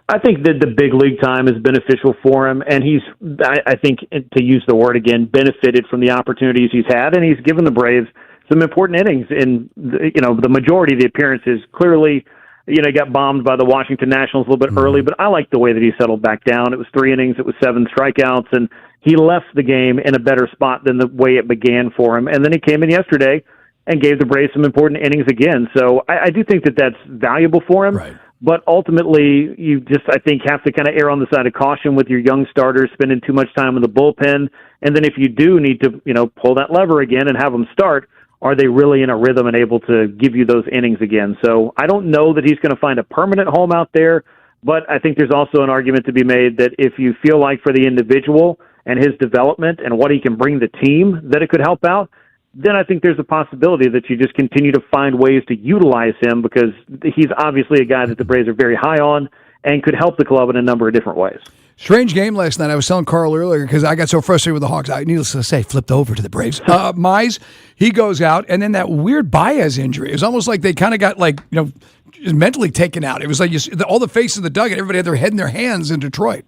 I think that the big league time is beneficial for him, and he's, I think, to use the word again, benefited from the opportunities he's had, and he's given the Braves some important innings in, the majority of the appearances. Clearly, he got bombed by the Washington Nationals a little bit early, but I like the way that he settled back down. It was 3 innings, it was 7 strikeouts, and he left the game in a better spot than the way it began for him. And then he came in yesterday and gave the Braves some important innings again. So I do think that that's valuable for him. Right. But ultimately, you just, I think, have to kind of err on the side of caution with your young starters spending too much time in the bullpen. And then if you do need to, pull that lever again and have them start, are they really in a rhythm and able to give you those innings again? So I don't know that he's going to find a permanent home out there, but I think there's also an argument to be made that if you feel like for the individual and his development and what he can bring the team that it could help out, then I think there's a possibility that you just continue to find ways to utilize him because he's obviously a guy that the Braves are very high on and could help the club in a number of different ways. Strange game last night. I was telling Carl earlier because I got so frustrated with the Hawks. I, needless to say, flipped over to the Braves. Mize, he goes out, and then that weird Baez injury. It was almost like they kind of got just mentally taken out. It was like all the faces in the dugout, everybody had their head in their hands in Detroit.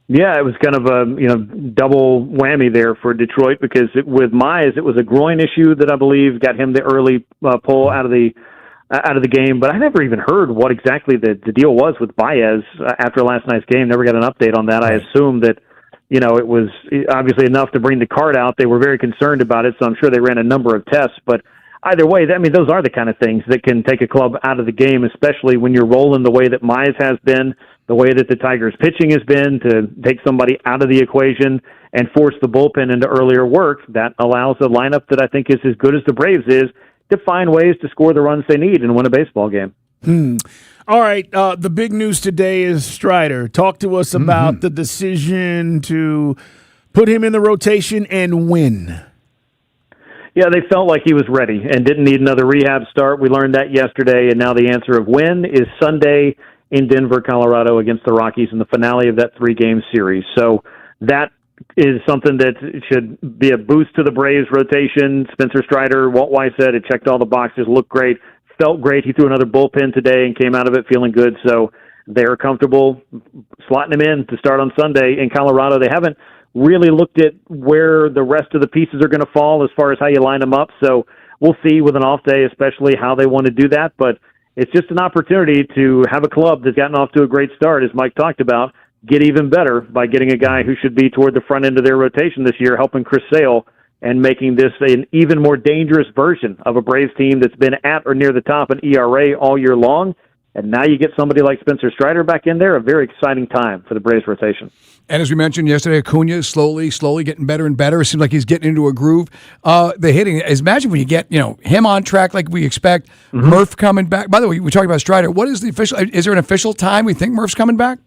Yeah, it was kind of a double whammy there for Detroit because with Mize, it was a groin issue that I believe got him the early pull out of the game. But I never even heard what exactly the deal was with Baez after last night's game. Never got an update on that. Right. I assumed that it was obviously enough to bring the card out. They were very concerned about it, so I'm sure they ran a number of tests. But either way, those are the kind of things that can take a club out of the game, especially when you're rolling the way that Mize has been, the way that the Tigers' pitching has been, to take somebody out of the equation and force the bullpen into earlier work. That allows a lineup that I think is as good as the Braves is to find ways to score the runs they need and win a baseball game. All right, the big news today is Strider. Talk to us about the decision to put him in the rotation and win. Yeah, they felt like he was ready and didn't need another rehab start. We learned that yesterday, and now the answer of when is Sunday in Denver, Colorado against the Rockies in the finale of that 3-game series. So that is something that should be a boost to the Braves rotation. Spencer Strider, Walt Weiss said, it checked all the boxes, looked great, felt great. He threw another bullpen today and came out of it feeling good. So they're comfortable slotting him in to start on Sunday in Colorado. They haven't really looked at where the rest of the pieces are going to fall as far as how you line them up. So we'll see with an off day, especially how they want to do that. But it's just an opportunity to have a club that's gotten off to a great start, as Mike talked about, get even better by getting a guy who should be toward the front end of their rotation this year, helping Chris Sale and making this an even more dangerous version of a Braves team that's been at or near the top in ERA all year long And now you get somebody like Spencer Strider back in there, a very exciting time for the Braves rotation. And as we mentioned yesterday, Acuna is slowly getting better and better. It seems like he's getting into a groove. The hitting, imagine when you get him on track like we expect, Murph coming back. By the way, we talked about Strider. What is the official? Is there an official time we think Murph's coming back?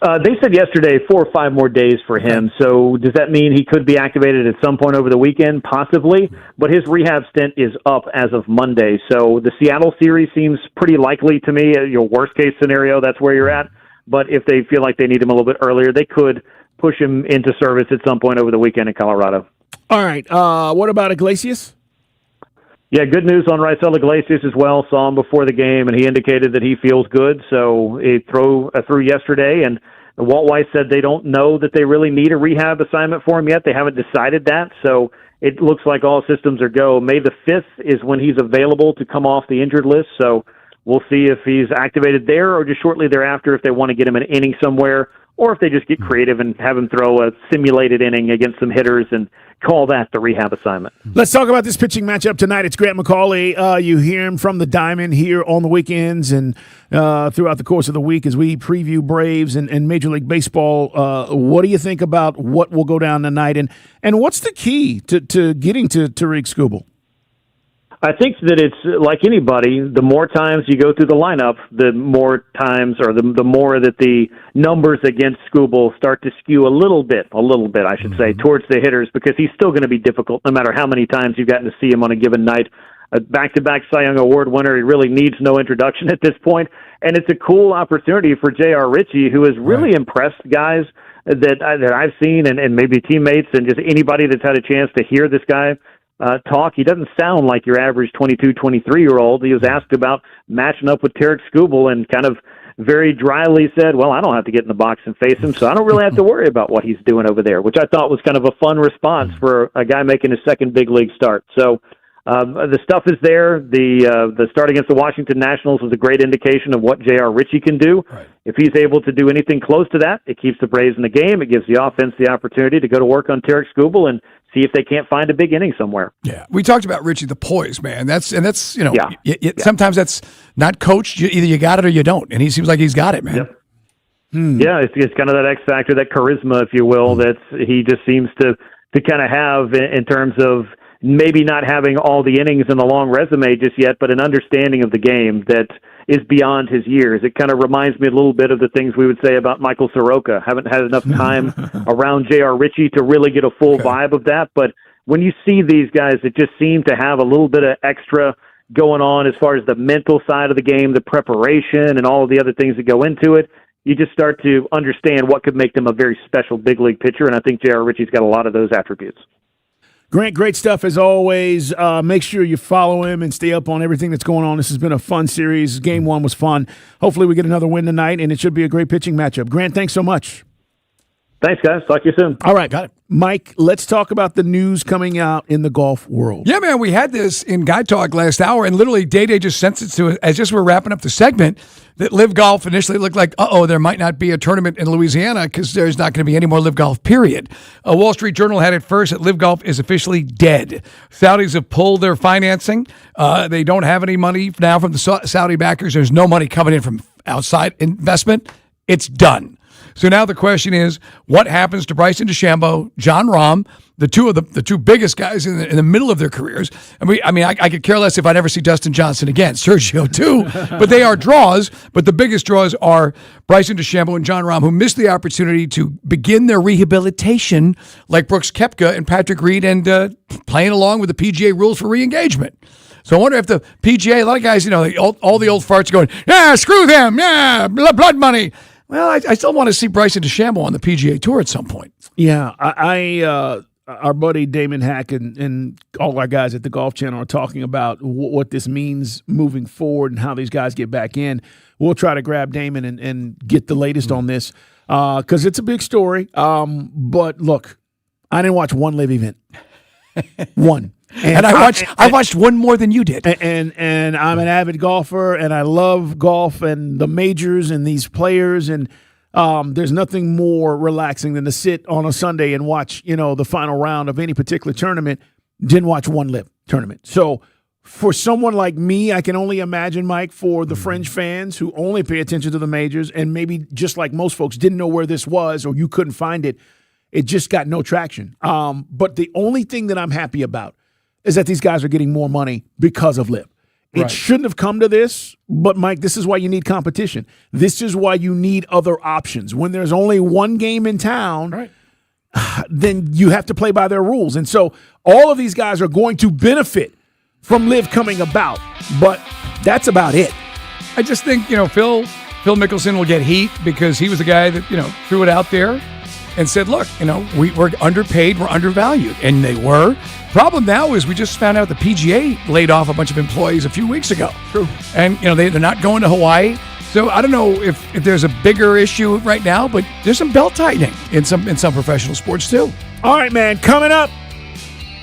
They said yesterday 4 or 5 more days for him. So does that mean he could be activated at some point over the weekend? Possibly. But his rehab stint is up as of Monday. So the Seattle series seems pretty likely to me. Your worst case scenario, that's where you're at. But if they feel like they need him a little bit earlier, they could push him into service at some point over the weekend in Colorado. All right. What about Iglesias? Yeah, good news on Raisel Iglesias as well. Saw him before the game, and he indicated that he feels good. So he threw yesterday, and Walt Weiss said they don't know that they really need a rehab assignment for him yet. They haven't decided that, so it looks like all systems are go. May the 5th is when he's available to come off the injured list, so we'll see if he's activated there or just shortly thereafter if they want to get him an inning somewhere, or if they just get creative and have him throw a simulated inning against some hitters and call that the rehab assignment. Let's talk about this pitching matchup tonight. It's Grant McCauley. You hear him from the diamond here on the weekends and throughout the course of the week as we preview Braves and Major League Baseball. What do you think about what will go down tonight? And what's the key to getting to Tarik Skubal? I think that it's like anybody, the more times you go through the lineup, the more times or the more that the numbers against Skubal start to skew a little bit, I should say, towards the hitters, because he's still going to be difficult no matter how many times you've gotten to see him on a given night. A back-to-back Cy Young Award winner, he really needs no introduction at this point. And it's a cool opportunity for J.R. Ritchie, who has really impressed guys that I've seen and maybe teammates and just anybody that's had a chance to hear this guy talk. He doesn't sound like your average 22, 23-year-old. He was asked about matching up with Tarik Skubal and kind of very dryly said, well, I don't have to get in the box and face him, so I don't really have to worry about what he's doing over there, which I thought was kind of a fun response for a guy making his second big league start. So the stuff is there. The start against the Washington Nationals was a great indication of what J.R. Ritchie can do. Right. If he's able to do anything close to that, it keeps the Braves in the game. It gives the offense the opportunity to go to work on Tarik Skubal and see if they can't find a big inning somewhere. Yeah, we talked about Ritchie, the poise, man. That's sometimes that's not coached. Either you got it or you don't, and he seems like he's got it, man. Yep. Yeah, it's kind of that X factor, that charisma, if you will, that he just seems to kind of have in terms of maybe not having all the innings and the long resume just yet, but an understanding of the game that is beyond his years. It kind of reminds me a little bit of the things we would say about Michael Soroka. Haven't had enough time around J.R. Ritchie to really get a full vibe of that. But when you see these guys that just seem to have a little bit of extra going on as far as the mental side of the game, the preparation, and all of the other things that go into it, you just start to understand what could make them a very special big league pitcher. And I think J.R. Ritchie's got a lot of those attributes. Grant, great stuff as always. Make sure you follow him and stay up on everything that's going on. This has been a fun series. Game 1 was fun. Hopefully we get another win tonight, and it should be a great pitching matchup. Grant, thanks so much. Thanks, guys. Talk to you soon. All right, got it. Mike, let's talk about the news coming out in the golf world. Yeah, man, we had this in Guy Talk last hour, and literally Day-Day just sent it to us as just we're wrapping up the segment that Live Golf initially looked like, there might not be a tournament in Louisiana because there's not going to be any more Live Golf, period. A Wall Street Journal had it first that Live Golf is officially dead. Saudis have pulled their financing. They don't have any money now from the Saudi backers. There's no money coming in from outside investment. It's done. So now the question is, what happens to Bryson DeChambeau, Jon Rahm, the two biggest guys in the middle of their careers? I could care less if I never see Dustin Johnson again, Sergio too, but they are draws. But the biggest draws are Bryson DeChambeau and Jon Rahm, who missed the opportunity to begin their rehabilitation like Brooks Koepka and Patrick Reed and playing along with the PGA rules for re-engagement. So I wonder if the PGA, a lot of guys, all the old farts are going, yeah, screw them, yeah, blood money. Well, I still want to see Bryson DeChambeau on the PGA Tour at some point. Yeah, our buddy Damon Hack and all our guys at the Golf Channel are talking about what this means moving forward and how these guys get back in. We'll try to grab Damon and get the latest on this because it's a big story. But look, I didn't watch one live event. One. And I watched one more than you did. And I'm an avid golfer, and I love golf and the majors and these players. And there's nothing more relaxing than to sit on a Sunday and watch, the final round of any particular tournament. Didn't watch one live tournament. So For someone like me, I can only imagine, Mike, for the fringe fans who only pay attention to the majors and maybe just like most folks didn't know where this was or you couldn't find it, it just got no traction. But the only thing that I'm happy about is that these guys are getting more money because of LIV. It shouldn't have come to this, but, Mike, this is why you need competition. This is why you need other options. When there's only one game in town, then you have to play by their rules. And so all of these guys are going to benefit from LIV coming about, but that's about it. I just think, Phil Mickelson will get heat because he was the guy that, threw it out there and said, look, we're underpaid, we're undervalued. And they were. Problem now is we just found out the PGA laid off a bunch of employees a few weeks ago. True. And, they're not going to Hawaii. So I don't know if there's a bigger issue right now, but there's some belt tightening in some professional sports too. All right, man, coming up,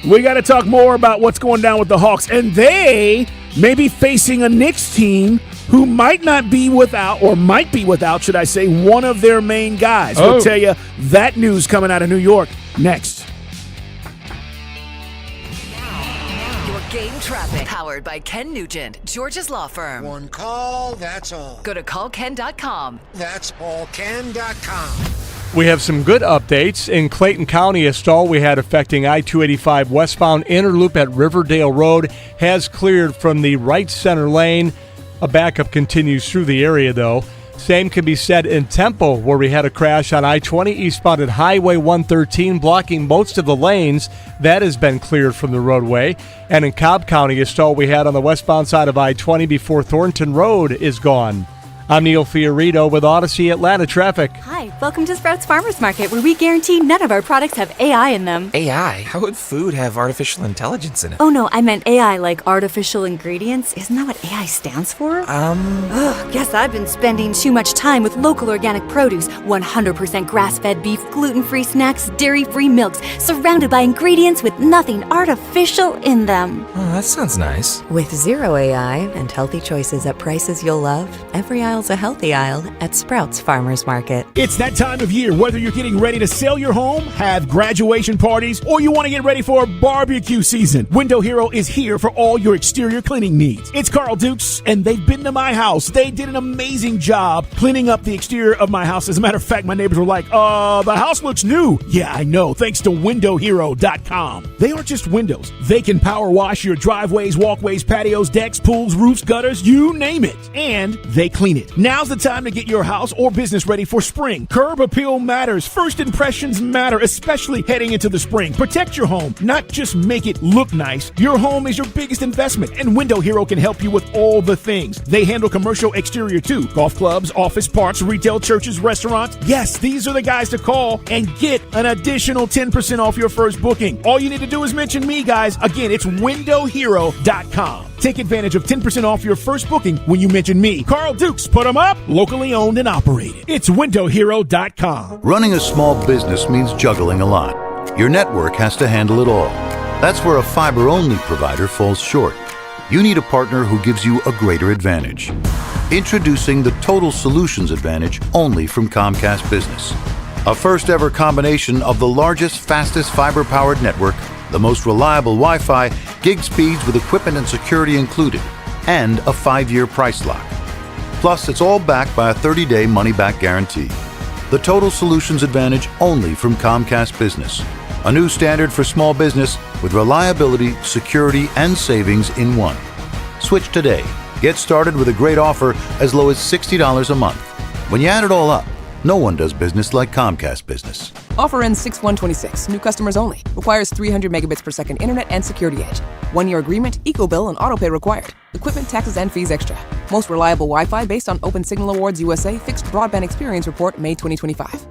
we got to talk more about what's going down with the Hawks. And they may be facing a Knicks team who might be without, should I say, one of their main guys. We'll tell you that news coming out of New York next. Your game traffic, powered by Ken Nugent, George's Law Firm. One call, that's all. Go to callken.com. That's allken.com. We have some good updates. In Clayton County, a stall we had affecting I-285 westbound inner loop at Riverdale Road has cleared from the right center lane. A backup continues through the area, though. Same can be said in Temple, where we had a crash on I-20 eastbound at Highway 113, blocking most of the lanes. That has been cleared from the roadway. And in Cobb County, a stall we had on the westbound side of I-20 before Thornton Road is gone. I'm Neil Fiorito with Odyssey Atlanta Traffic. Hi, welcome to Sprouts Farmers Market, where we guarantee none of our products have AI in them. AI? How would food have artificial intelligence in it? Oh no, I meant AI like artificial ingredients. Isn't that what AI stands for? Guess I've been spending too much time with local organic produce, 100% grass-fed beef, gluten-free snacks, dairy-free milks, surrounded by ingredients with nothing artificial in them. Oh, that sounds nice. With zero AI and healthy choices at prices you'll love, every aisle's a healthy aisle at Sprouts Farmers Market. It's that time of year, whether you're getting ready to sell your home, have graduation parties, or you want to get ready for barbecue season. Window Hero is here for all your exterior cleaning needs. It's Carl Dukes, and they've been to my house. They did an amazing job cleaning up the exterior of my house. As a matter of fact, my neighbors were like, the house looks new. Yeah, I know, thanks to WindowHero.com. They aren't just windows. They can power wash your driveways, walkways, patios, decks, pools, roofs, gutters, you name it. And they clean it. Now's the time to get your house or business ready for spring. Curb appeal matters. First impressions matter, especially heading into the spring. Protect your home, not just make it look nice. Your home is your biggest investment, and Window Hero can help you with all the things. They handle commercial exterior too. Golf clubs, office parks, retail, churches, restaurants. Yes, these are the guys to call and get an additional 10% off your first booking. All you need to do is mention me, guys. Again, it's WindowHero.com. Take advantage of 10% off your first booking when you mention me. Carl Dukes, put them up, locally owned and operated. It's WindowHero.com. Running a small business means juggling a lot. Your network has to handle it all. That's where a fiber-only provider falls short. You need a partner who gives you a greater advantage. Introducing the Total Solutions Advantage only from Comcast Business. A first-ever combination of the largest, fastest fiber-powered network, the most reliable Wi-Fi, gig speeds with equipment and security included, and a 5-year price lock. Plus, it's all backed by a 30-day money-back guarantee. The Total Solutions Advantage only from Comcast Business. A new standard for small business with reliability, security, and savings in one. Switch today. Get started with a great offer as low as $60 a month. When you add it all up, no one does business like Comcast Business. Offer ends 6/1/26. New customers only. Requires 300 megabits per second internet and security edge. 1-year agreement, EcoBill, and autopay required. Equipment, taxes, and fees extra. Most reliable Wi-Fi based on Open Signal Awards USA Fixed Broadband Experience Report, May 2025.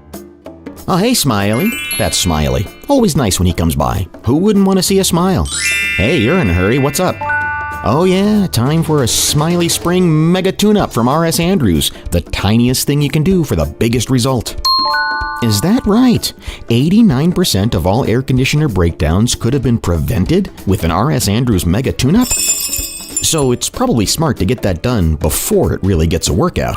Oh, hey, Smiley. That's Smiley. Always nice when he comes by. Who wouldn't want to see a smile? Hey, you're in a hurry. What's up? Oh yeah, time for a Smiley Spring Mega Tune-Up from R.S. Andrews. The tiniest thing you can do for the biggest result. Is that right? 89% of all air conditioner breakdowns could have been prevented with an R.S. Andrews Mega Tune-Up? So it's probably smart to get that done before it really gets a workout.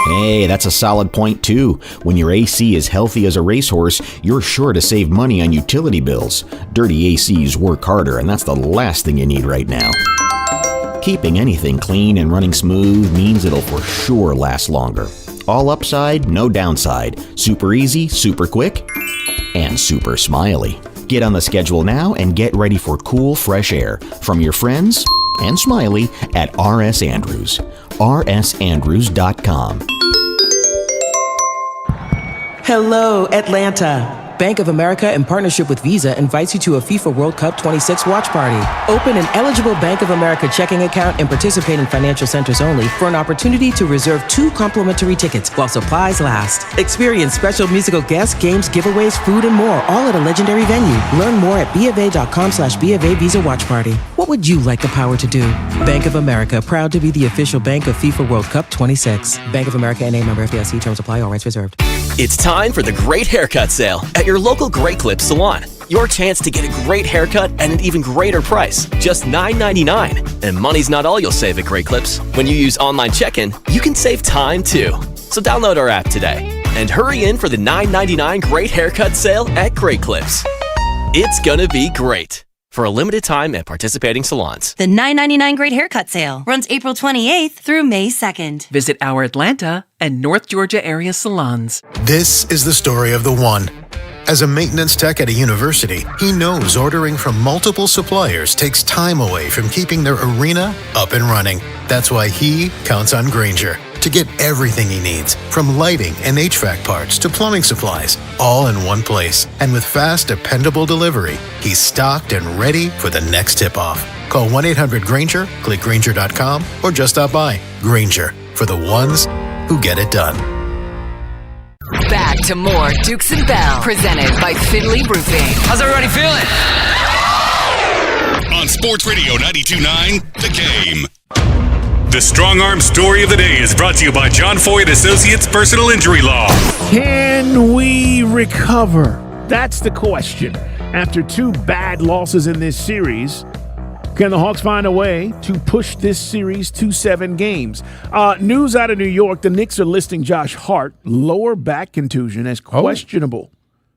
Hey, that's a solid point too. When your AC is healthy as a racehorse, you're sure to save money on utility bills. Dirty ACs work harder, and that's the last thing you need right now. Keeping anything clean and running smooth means it'll for sure last longer. All upside, no downside. Super easy, super quick, and super smiley. Get on the schedule now and get ready for cool, fresh air from your friends and Smiley at RS Andrews. rsandrews.com. Hello, Atlanta. Bank of America, in partnership with Visa, invites you to a FIFA World Cup 26 watch party. Open an eligible Bank of America checking account and participate in financial centers only for an opportunity to reserve 2 complimentary tickets while supplies last. Experience special musical guests, games, giveaways, food, and more, all at a legendary venue. Learn more at BofA.com/BofA Visa Watch Party. What would you like the power to do? Bank of America, proud to be the official bank of FIFA World Cup 26. Bank of America NA, member FDIC. Terms apply. All rights reserved. It's time for the Great Haircut Sale at your local Great Clips salon. Your chance to get a great haircut at an even greater price, just $9.99. And money's not all you'll save at Great Clips. When you use online check-in, you can save time too. So download our app today and hurry in for the $9.99 Great Haircut Sale at Great Clips. It's gonna be great. For a limited time at participating salons. The $9.99 Great Haircut Sale runs April 28th through May 2nd. Visit our Atlanta and North Georgia area salons. This is the story of the one. As a maintenance tech at a university, he knows ordering from multiple suppliers takes time away from keeping their arena up and running. That's why he counts on Grainger to get everything he needs, from lighting and HVAC parts to plumbing supplies, all in one place. And with fast, dependable delivery, he's stocked and ready for the next tip-off. Call 1-800-GRAINGER, click Grainger.com, or just stop by. Grainger, for the ones who get it done. Back to more Dukes and Bell, presented by Finley Roofing. How's everybody feeling? On Sports Radio 92.9, The Game. The Strong Arm Story of the Day is brought to you by John Foyt Associates Personal Injury Law. Can we recover? That's the question. After 2 bad losses in this series, can the Hawks find a way to push this series to 7 games? News out of New York, the Knicks are listing Josh Hart, lower back contusion, as questionable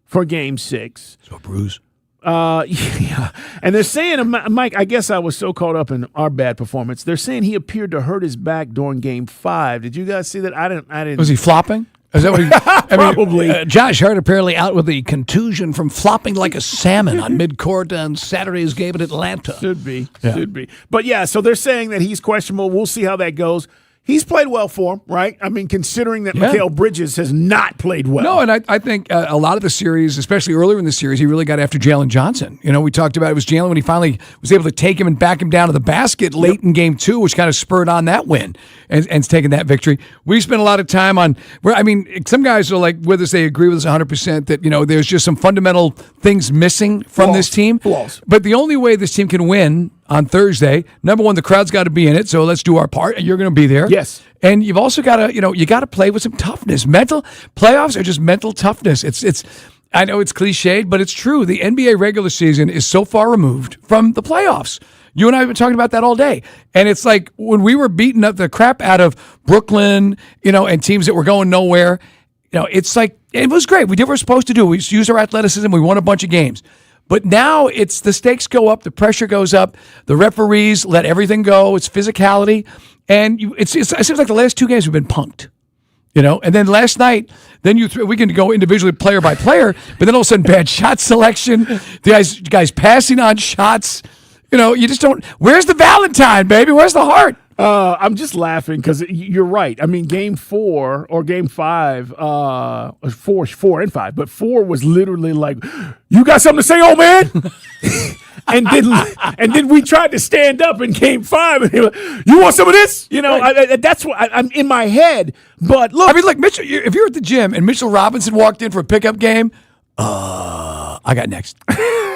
for Game 6. So bruise. Yeah. And they're saying, Mike, I guess I was so caught up in our bad performance. They're saying he appeared to hurt his back during Game 5. Did you guys see that? I didn't. Was he flopping? Is that what he, Probably. Josh Hart apparently out with a contusion from flopping like a salmon on midcourt on Saturday's game in Atlanta. Should be. But yeah, so they're saying that he's questionable. We'll see how that goes. He's played well for him, right? I mean, considering that Mikal Bridges has not played well. No, and I think a lot of the series, especially earlier in the series, he really got after Jalen Johnson. You know, we talked about it was Jalen when he finally was able to take him and back him down to the basket late in Game 2, which kind of spurred on that win and taking that victory. We spent a lot of time on where, I mean, some guys are like with us, they agree with us 100% that, you know, there's just some fundamental things missing from this team. But the only way this team can win on Thursday, number one, the crowd's got to be in it, so let's do our part, and you're going to be there. Yes. And you've also got to, you got to play with some toughness. Playoffs are just mental toughness. It's I know it's cliched, but it's true. The NBA regular season is so far removed from the playoffs. You and I have been talking about that all day. And it's like when we were beating up the crap out of Brooklyn, and teams that were going nowhere, it's like, it was great. We did what we were supposed to do. We used our athleticism. We won a bunch of games. But now it's the stakes go up, the pressure goes up, the referees let everything go. It's physicality, and it seems like the last 2 games we've been punked, And then last night, we can go individually player by player, but then all of a sudden bad shot selection, the guys passing on shots. You just don't. Where's the Valentine, baby? Where's the heart? I'm just laughing because you're right. I mean, Game 4 or Game 5, 4 and 5, but 4 was literally like, "You got something to say, old man?" and then we tried to stand up in Game 5, and like, "You want some of this?" Right. That's what I'm in my head. But look, I mean, look, Mitchell. If you're at the gym and Mitchell Robinson walked in for a pickup game, I got next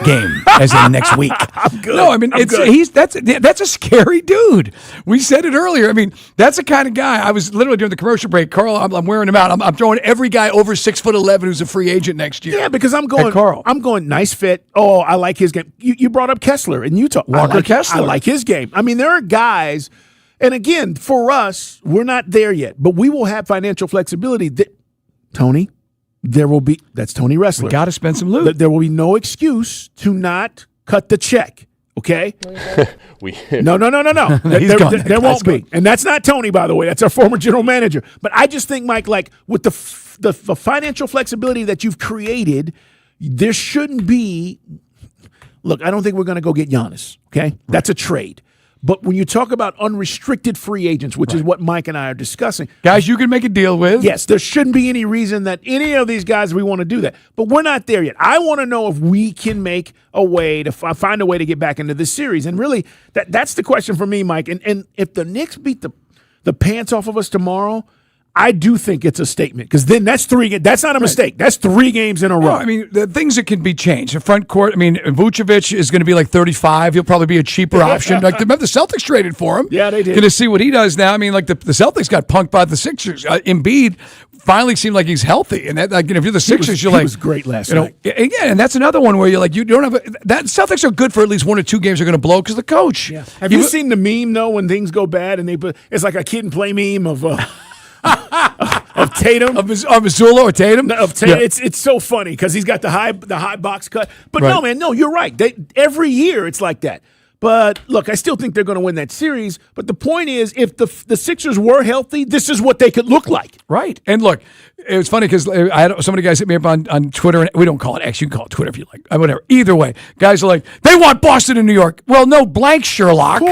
game as in next week. I'm good. No, I mean that's a scary dude. We said it earlier. I mean, that's the kind of guy. I was literally during the commercial break, Carl. I'm wearing him out. I'm throwing every guy over 6'11" who's a free agent next year. Yeah, because I'm going. Carl. I'm going nice fit. Oh, I like his game. You brought up Kessler in Utah. Walker Kessler. I like his game. I mean, there are guys, and again, for us, we're not there yet, but we will have financial flexibility. Tony. There will be, that's Tony Wrestler. We got to spend some loot. There will be no excuse to not cut the check. Okay? No. No. He's gone. There won't be. And that's not Tony, by the way. That's our former general manager. But I just think, Mike, like with the financial flexibility that you've created, there shouldn't be. Look, I don't think we're going to go get Giannis. Okay? That's a trade. But when you talk about unrestricted free agents, which is what Mike and I are discussing. Guys you can make a deal with. Yes, there shouldn't be any reason that any of these guys, we want to do that. But we're not there yet. I want to know if we can make a way to find a way to get back into this series. And really, that's the question for me, Mike. And if the Knicks beat the pants off of us tomorrow, I do think it's a statement because then that's 3 games. That's not a mistake. That's 3 games in a row. No, I mean, the things that can be changed. The front court, I mean, Vucevic is going to be like 35. He'll probably be a cheaper option. Like, remember the Celtics traded for him. Yeah, they did. Going to see what he does now. I mean, like the Celtics got punked by the Sixers. Embiid finally seemed like he's healthy. And that, like, if you're the Sixers, you're like. He was great last night. Again, and that's another one where you're like, you don't have that Celtics are good for at least 1 or 2 games they're going to blow because the coach. Yeah. Have you seen the meme, though, when things go bad and it's like a kid and play meme of Tatum, of Missoula or Tatum. Of Tatum. Yeah. It's so funny because he's got the high box cut. But no, man, no, you're right. Every year it's like that. But look, I still think they're going to win that series. But the point is, if the Sixers were healthy, this is what they could look like. Right. And look, it was funny because I had so many guys hit me up on Twitter, and we don't call it X. You can call it Twitter if you like. Whatever. Either way, guys are like, they want Boston and New York. Well, no, blank, Sherlock.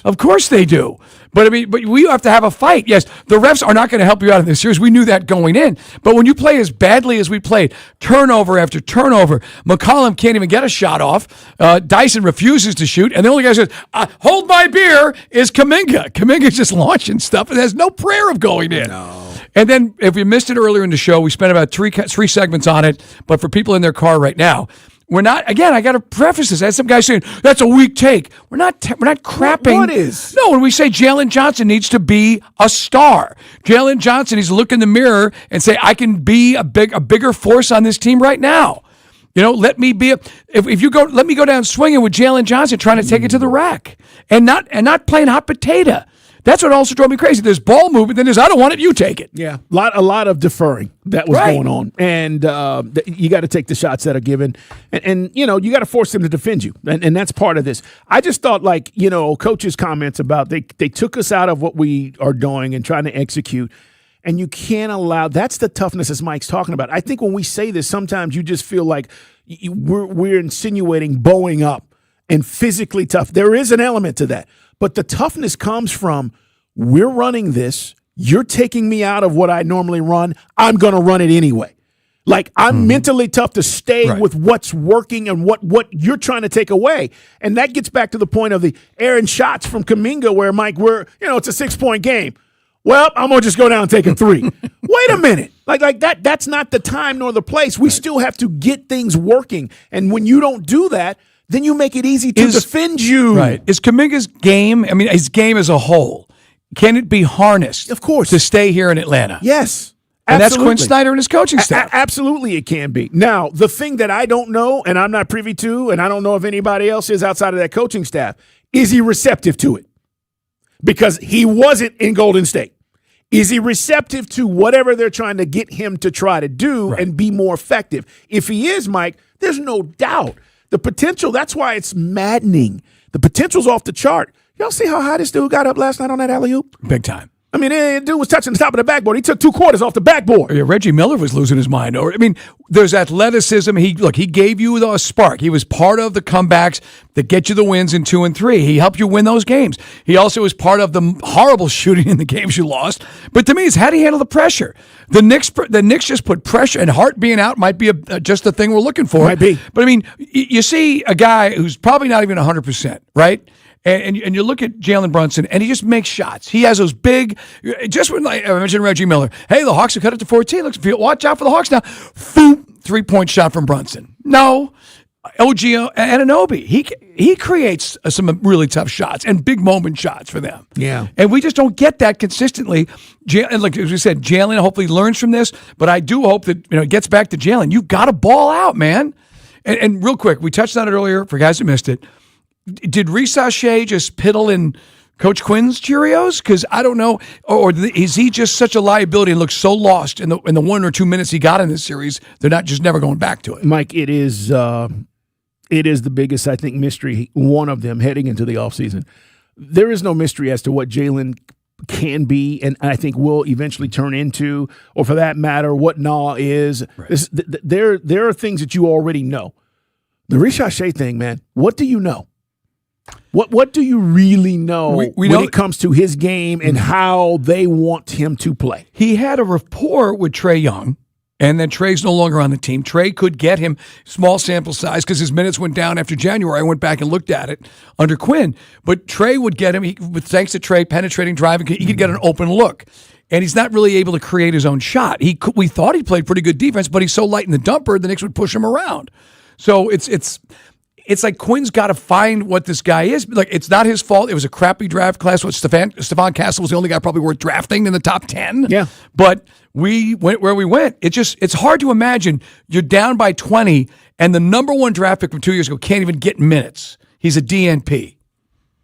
Of course they do. But I mean, but we have to have a fight. Yes, the refs are not going to help you out in this series. We knew that going in. But when you play as badly as we played, turnover after turnover, McCollum can't even get a shot off. Dyson refuses to shoot, and the only guy who says, "Hold my beer," is Kuminga. Kuminga's just launching stuff and has no prayer of going in. No. And then, if you missed it earlier in the show, we spent about three segments on it. But for people in their car right now. We're not. Again, I got to preface this. I had some guy saying that's a weak take. We're not crapping. What is? No, when we say Jalen Johnson needs to be a star, Jalen Johnson needs to look in the mirror and say, I can be a bigger force on this team right now. You know, let me be if you go, let me go down swinging with Jalen Johnson trying to take it to the rack and not playing hot potato. That's what also drove me crazy. There's ball movement, then there's I don't want it, you take it. Yeah, a lot of deferring that was going on, and you got to take the shots that are given, and you know you got to force them to defend you, and that's part of this. I just thought, like, you know, coach's comments about they took us out of what we are doing and trying to execute, and you can't allow. That's the toughness as Mike's talking about. I think when we say this, sometimes you just feel like we're insinuating bowing up and physically tough. There is an element to that. But the toughness comes from we're running this. You're taking me out of what I normally run. I'm going to run it anyway. Like, I'm mentally tough to stay with what's working and what you're trying to take away. And that gets back to the point of the Aaron shots from Kuminga where, Mike, it's a 6-point game. Well, I'm going to just go down and take a 3. Wait a minute. Like that's not the time nor the place. We still have to get things working. And when you don't do that, then you make it easy to defend you. Right. Is Kuminga's game, I mean, his game as a whole, can it be harnessed? Of course. To stay here in Atlanta? Yes. And absolutely. that's Quinn Snyder and his coaching staff. Absolutely it can be. Now, the thing that I don't know, and I'm not privy to, and I don't know if anybody else is outside of that coaching staff, is he receptive to it? Because he wasn't in Golden State. Is he receptive to whatever they're trying to get him to try to do and be more effective? If he is, Mike, there's no doubt. The potential, that's why it's maddening. The potential's off the chart. Y'all see how high this dude got up last night on that alley-oop? Big time. I mean, the dude was touching the top of the backboard. He took 2 quarters off the backboard. Yeah, Reggie Miller was losing his mind. I mean, there's athleticism. He gave you a spark. He was part of the comebacks that get you the wins in 2 and 3. He helped you win those games. He also was part of the horrible shooting in the games you lost. But to me, it's how do you handle the pressure? The Knicks just put pressure, and Hart being out might be just the thing we're looking for. Might be. But I mean, you see a guy who's probably not even 100%, right? And you look at Jalen Brunson, and he just makes shots. He has those big, just when I mentioned Reggie Miller, hey, the Hawks have cut it to 14. Watch out for the Hawks now. Boom, 3-point shot from Brunson. No, OG Anunoby, he creates some really tough shots and big moment shots for them. Yeah. And we just don't get that consistently. And like as we said, Jalen hopefully learns from this, but I do hope that it gets back to Jalen. You got to ball out, man. And real quick, we touched on it earlier for guys who missed it. Did Reece Shea just piddle in Coach Quinn's Cheerios? Because I don't know, or is he just such a liability and looks so lost in the 1 or 2 minutes he got in this series? They're not just never going back to it. Mike, it is it is the biggest, I think, mystery, one of them heading into the offseason. There is no mystery as to what Jalen can be and I think will eventually turn into, or for that matter, what Na is. Right. There are things that you already know. The Rishad Shea thing, man, what do you know? What do you really know when it comes to his game and how they want him to play? He had a rapport with Trae Young, and then Trae's no longer on the team. Trae could get him small sample size because his minutes went down after January. I went back and looked at it under Quinn. But Trae would get him, thanks to Trae penetrating, driving, he could get an open look. And he's not really able to create his own shot. We thought he played pretty good defense, but he's so light in the dumper, the Knicks would push him around. So it's like Quinn's got to find what this guy is. Like, it's not his fault. It was a crappy draft class. Stephon Castle was the only guy probably worth drafting in the top 10. Yeah. But we went where we went. It's hard to imagine you're down by 20 and the number one draft pick from 2 years ago can't even get minutes. He's a DNP.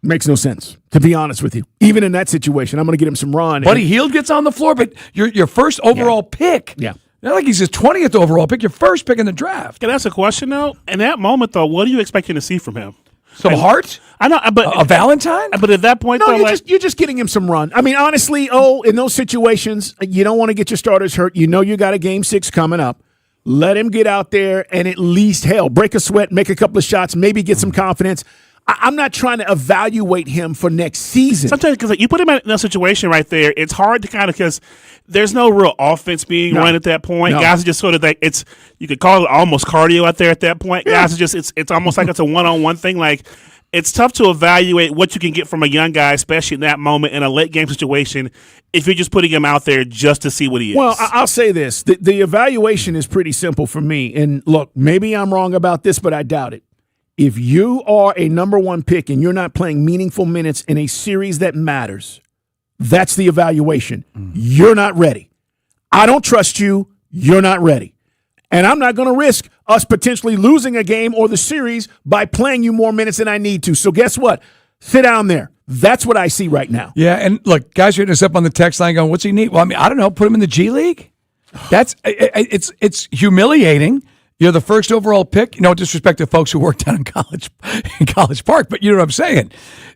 Makes no sense, to be honest with you. Even in that situation, I'm going to get him some run. Buddy Hield gets on the floor, but your first overall pick. Yeah. Not like he's his 20th overall pick, your first pick in the draft. Can I ask a question, though? In that moment, though, what are you expecting to see from him? Some heart? I know, but a Valentine? But at that point, no, though, you're just getting him some run. I mean, honestly, in those situations, you don't want to get your starters hurt. You know you got a Game 6 coming up. Let him get out there and at least, break a sweat, make a couple of shots, maybe get some confidence. I'm not trying to evaluate him for next season. Sometimes, because you put him in a situation right there, it's hard to kind of, because there's no real offense being run at that point. No. Guys are just sort of like, you could call it almost cardio out there at that point. Yeah. Guys are just, it's almost like it's a one-on-one thing. Like, it's tough to evaluate what you can get from a young guy, especially in that moment in a late game situation, if you're just putting him out there just to see what he is. Well, I'll say this. The evaluation is pretty simple for me. And look, maybe I'm wrong about this, but I doubt it. If you are a number one pick and you're not playing meaningful minutes in a series that matters, that's the evaluation. You're not ready. I don't trust you. You're not ready. And I'm not going to risk us potentially losing a game or the series by playing you more minutes than I need to. So guess what? Sit down there. That's what I see right now. Yeah, and look, guys are hitting us up on the text line going, what's he need? Well, I mean, I don't know. Put him in the G League? It's humiliating. You're the first overall pick. No disrespect to folks who work down in College Park, but you know what I'm saying.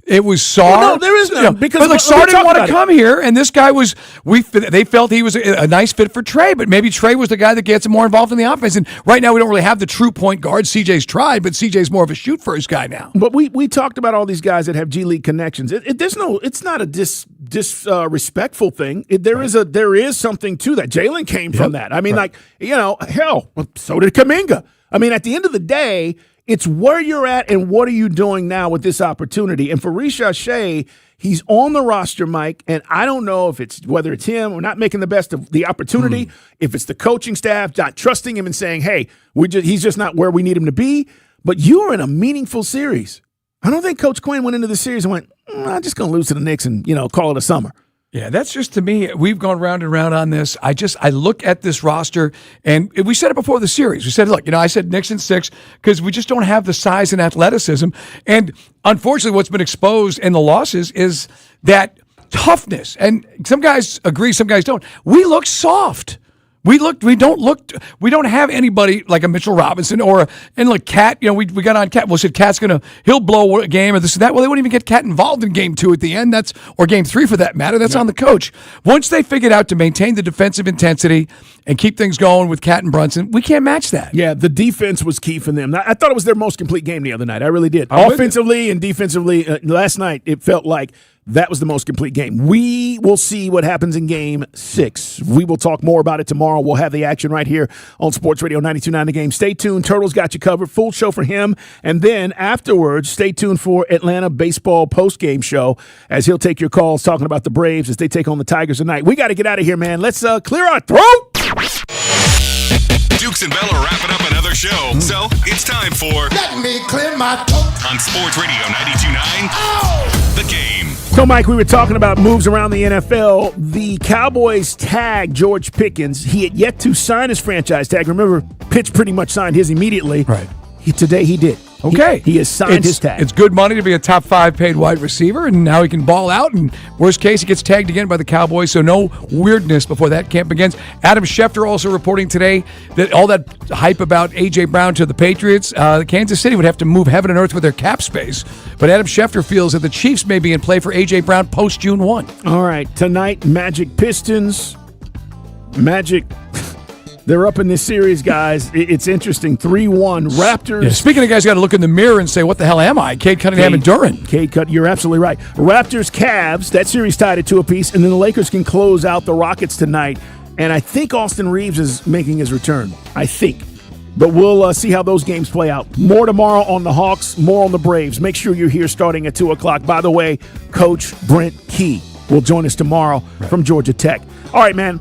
It was Sarr. Well, no, there is none. Because but Sarr didn't want to come here, and this guy was. They felt he was a nice fit for Trae, but maybe Trae was the guy that gets him more involved in the offense. And right now, we don't really have the true point guard. CJ's tried, but CJ's more of a shoot first guy now. But we talked about all these guys that have G League connections. It's not a disrespectful thing. There is something to that. Jalen came from that. I mean, so did Kuminga. I mean, at the end of the day, it's where you're at and what are you doing now with this opportunity. And for Rishad Shea, he's on the roster, Mike, and I don't know whether it's him or not making the best of the opportunity, if it's the coaching staff not trusting him and saying, hey, he's just not where we need him to be. But you are in a meaningful series. I don't think Coach Quinn went into the series and went, I'm just going to lose to the Knicks and call it a summer. Yeah, that's just, to me, we've gone round and round on this. I look at this roster, and we said it before the series. We said, look, I said Knicks in 6 because we just don't have the size and athleticism. And unfortunately, what's been exposed in the losses is that toughness. And some guys agree, some guys don't. We look soft. We don't have anybody like a Mitchell Robinson and like Cat, we got on Cat. Well, said Cat's he'll blow a game or this and that. Well, they wouldn't even get Cat involved in game 2 at the end. Or game 3 for that matter. That's on the coach. Once they figured out to maintain the defensive intensity and keep things going with Cat and Brunson, we can't match that. Yeah, the defense was key for them. I thought it was their most complete game the other night. I really did. Offensively and defensively, last night it felt like that was the most complete game. We will see what happens in Game 6. We will talk more about it tomorrow. We'll have the action right here on Sports Radio 92.9 The Game. Stay tuned. Turtles got you covered. Full show for him. And then afterwards, stay tuned for Atlanta baseball postgame show as he'll take your calls talking about the Braves as they take on the Tigers tonight. We got to get out of here, man. Let's clear our throat. Dukes and Bell are wrapping up another show, so it's time for Let me clear my throat on Sports Radio 92.9 The Game. So, Mike, we were talking about moves around the NFL. The Cowboys tagged George Pickens. He had yet to sign his franchise tag. Remember, Pitts pretty much signed his immediately. Right. Today he did. Okay. He has signed his tag. It's good money to be a top 5 paid wide receiver, and now he can ball out. And worst case, he gets tagged again by the Cowboys, so no weirdness before that camp begins. Adam Schefter also reporting today that all that hype about A.J. Brown to the Patriots, Kansas City would have to move heaven and earth with their cap space. But Adam Schefter feels that the Chiefs may be in play for A.J. Brown post-June 1. All right, tonight, Magic Pistons. Magic... They're up in this series, guys. It's interesting. 3-1. Raptors. Yeah, speaking of guys, got to look in the mirror and say, what the hell am I? Cade Cunningham and Duran. You're absolutely right. Raptors, Cavs. That series tied at 2 apiece. And then the Lakers can close out the Rockets tonight. And I think Austin Reeves is making his return. I think. But we'll see how those games play out. More tomorrow on the Hawks, more on the Braves. Make sure you're here starting at 2 o'clock. By the way, Coach Brent Key will join us tomorrow from Georgia Tech. All right, man.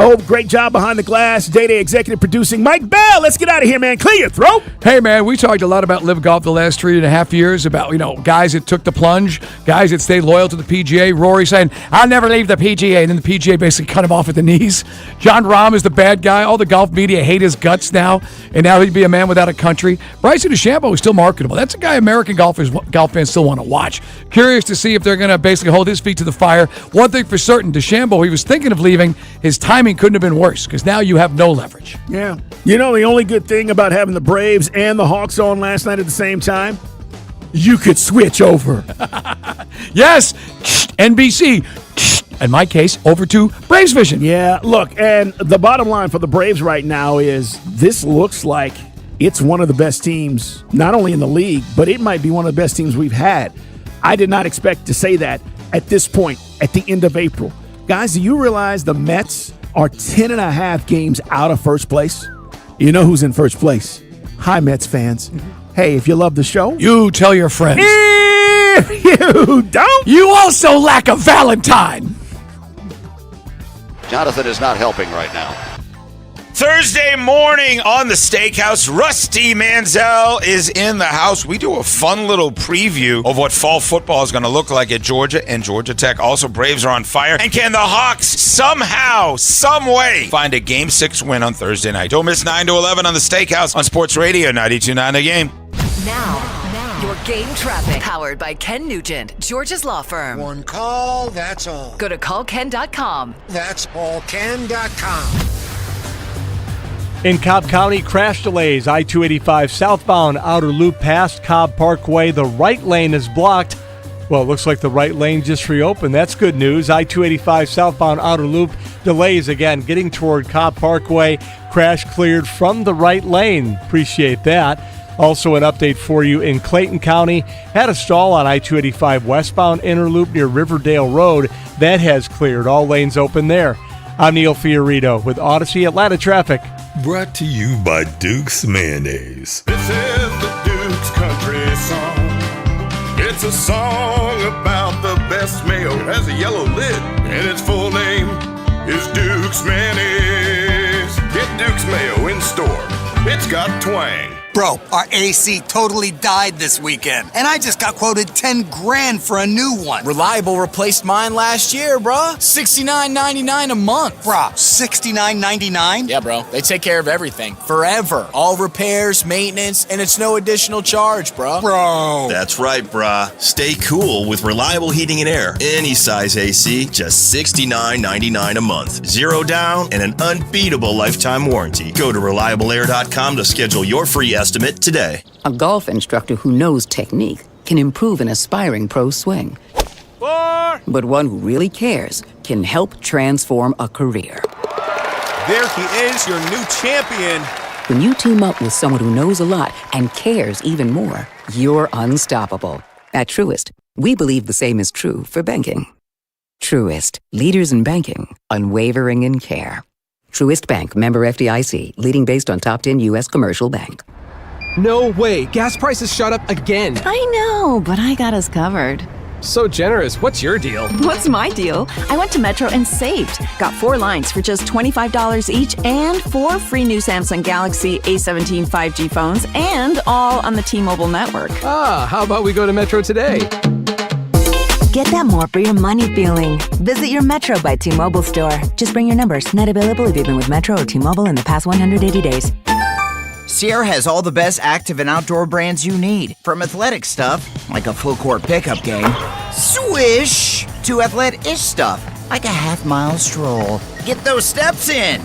Oh, great job behind the glass. Day-Day executive producing. Mike Bell, let's get out of here, man. Clear your throat. Hey, man, we talked a lot about Live Golf the last 3.5 years, about, guys that took the plunge, guys that stayed loyal to the PGA. Rory saying, I'll never leave the PGA, and then the PGA basically cut him off at the knees. John Rahm is the bad guy. All the golf media hate his guts now, and now he'd be a man without a country. Bryson DeChambeau is still marketable. That's a guy American golf fans still want to watch. Curious to see if they're going to basically hold his feet to the fire. One thing for certain, DeChambeau, he was thinking of leaving. His timing couldn't have been worse, because now you have no leverage. Yeah. The only good thing about having the Braves and the Hawks on last night at the same time, you could switch over. Yes, NBC. In my case, over to Braves Vision. Yeah, look, and the bottom line for the Braves right now is this looks like it's one of the best teams, not only in the league, but it might be one of the best teams we've had. I did not expect to say that at this point, at the end of April. Guys, do you realize the Mets are 10.5 games out of first place? You know who's in first place? Hi, Mets fans. Hey, if you love the show, you tell your friends. If you don't, you also lack a Valentine. Jonathan is not helping right now. Thursday morning on the Steakhouse, Rusty Manziel is in the house. We do a fun little preview of what fall football is going to look like at Georgia and Georgia Tech. Also, Braves are on fire. And can the Hawks somehow, some way, find a Game 6 win on Thursday night? Don't miss 9 to 11 on the Steakhouse on Sports Radio 92.9 The Game. Now, your game traffic, powered by Ken Nugent, Georgia's law firm. One call, that's all. Go to callken.com. That's allken.com. In Cobb County, crash delays. I-285 southbound outer loop past Cobb Parkway. The right lane is blocked. Well, it looks like the right lane just reopened. That's good news. I-285 southbound outer loop delays again getting toward Cobb Parkway. Crash cleared from the right lane. Appreciate that. Also an update for you in Clayton County. Had a stall on I-285 westbound inner loop near Riverdale Road. That has cleared. All lanes open there. I'm Neil Fiorito with Odyssey Atlanta Traffic. Brought to you by Duke's Mayonnaise. This is the Duke's Country Song. It's a song about the best mayo. It has a yellow lid, and its full name is Duke's Mayonnaise. Get Duke's Mayo in store. It's got twang. Bro, our AC totally died this weekend, and I just got quoted $10,000 for a new one. Reliable replaced mine last year, bruh. $69.99 a month. Bruh, $69.99? Yeah, bro. They take care of everything. Forever. All repairs, maintenance, and it's no additional charge, bruh. Bro. That's right, bruh. Stay cool with reliable heating and air. Any size AC, just $69.99 a month. Zero down and an unbeatable lifetime warranty. Go to reliableair.com to schedule your free estimate today. A golf instructor who knows technique can improve an aspiring pro swing. But one who really cares can help transform a career. There he is, your new champion. When you team up with someone who knows a lot and cares even more, you're unstoppable. At Truist, we believe the same is true for banking. Truist, leaders in banking, unwavering in care. Truist Bank, member FDIC, leading based on top 10 U.S. commercial bank. No way, gas prices shot up again. I know, but I got us covered. So generous. What's your deal? What's my deal? I went to Metro and saved. Got 4 lines for just $25 each and 4 free new Samsung Galaxy A17 5G phones, and all on the T-Mobile network. How about we go to Metro today? Get that more for your money feeling. Visit your Metro by T-Mobile store. Just bring your numbers. Not available if you've been with Metro or T-Mobile in the past 180 days. Sierra has all the best active and outdoor brands you need, from athletic stuff, like a full court pickup game, swish, to athletic-ish stuff, like a half-mile stroll. Get those steps in.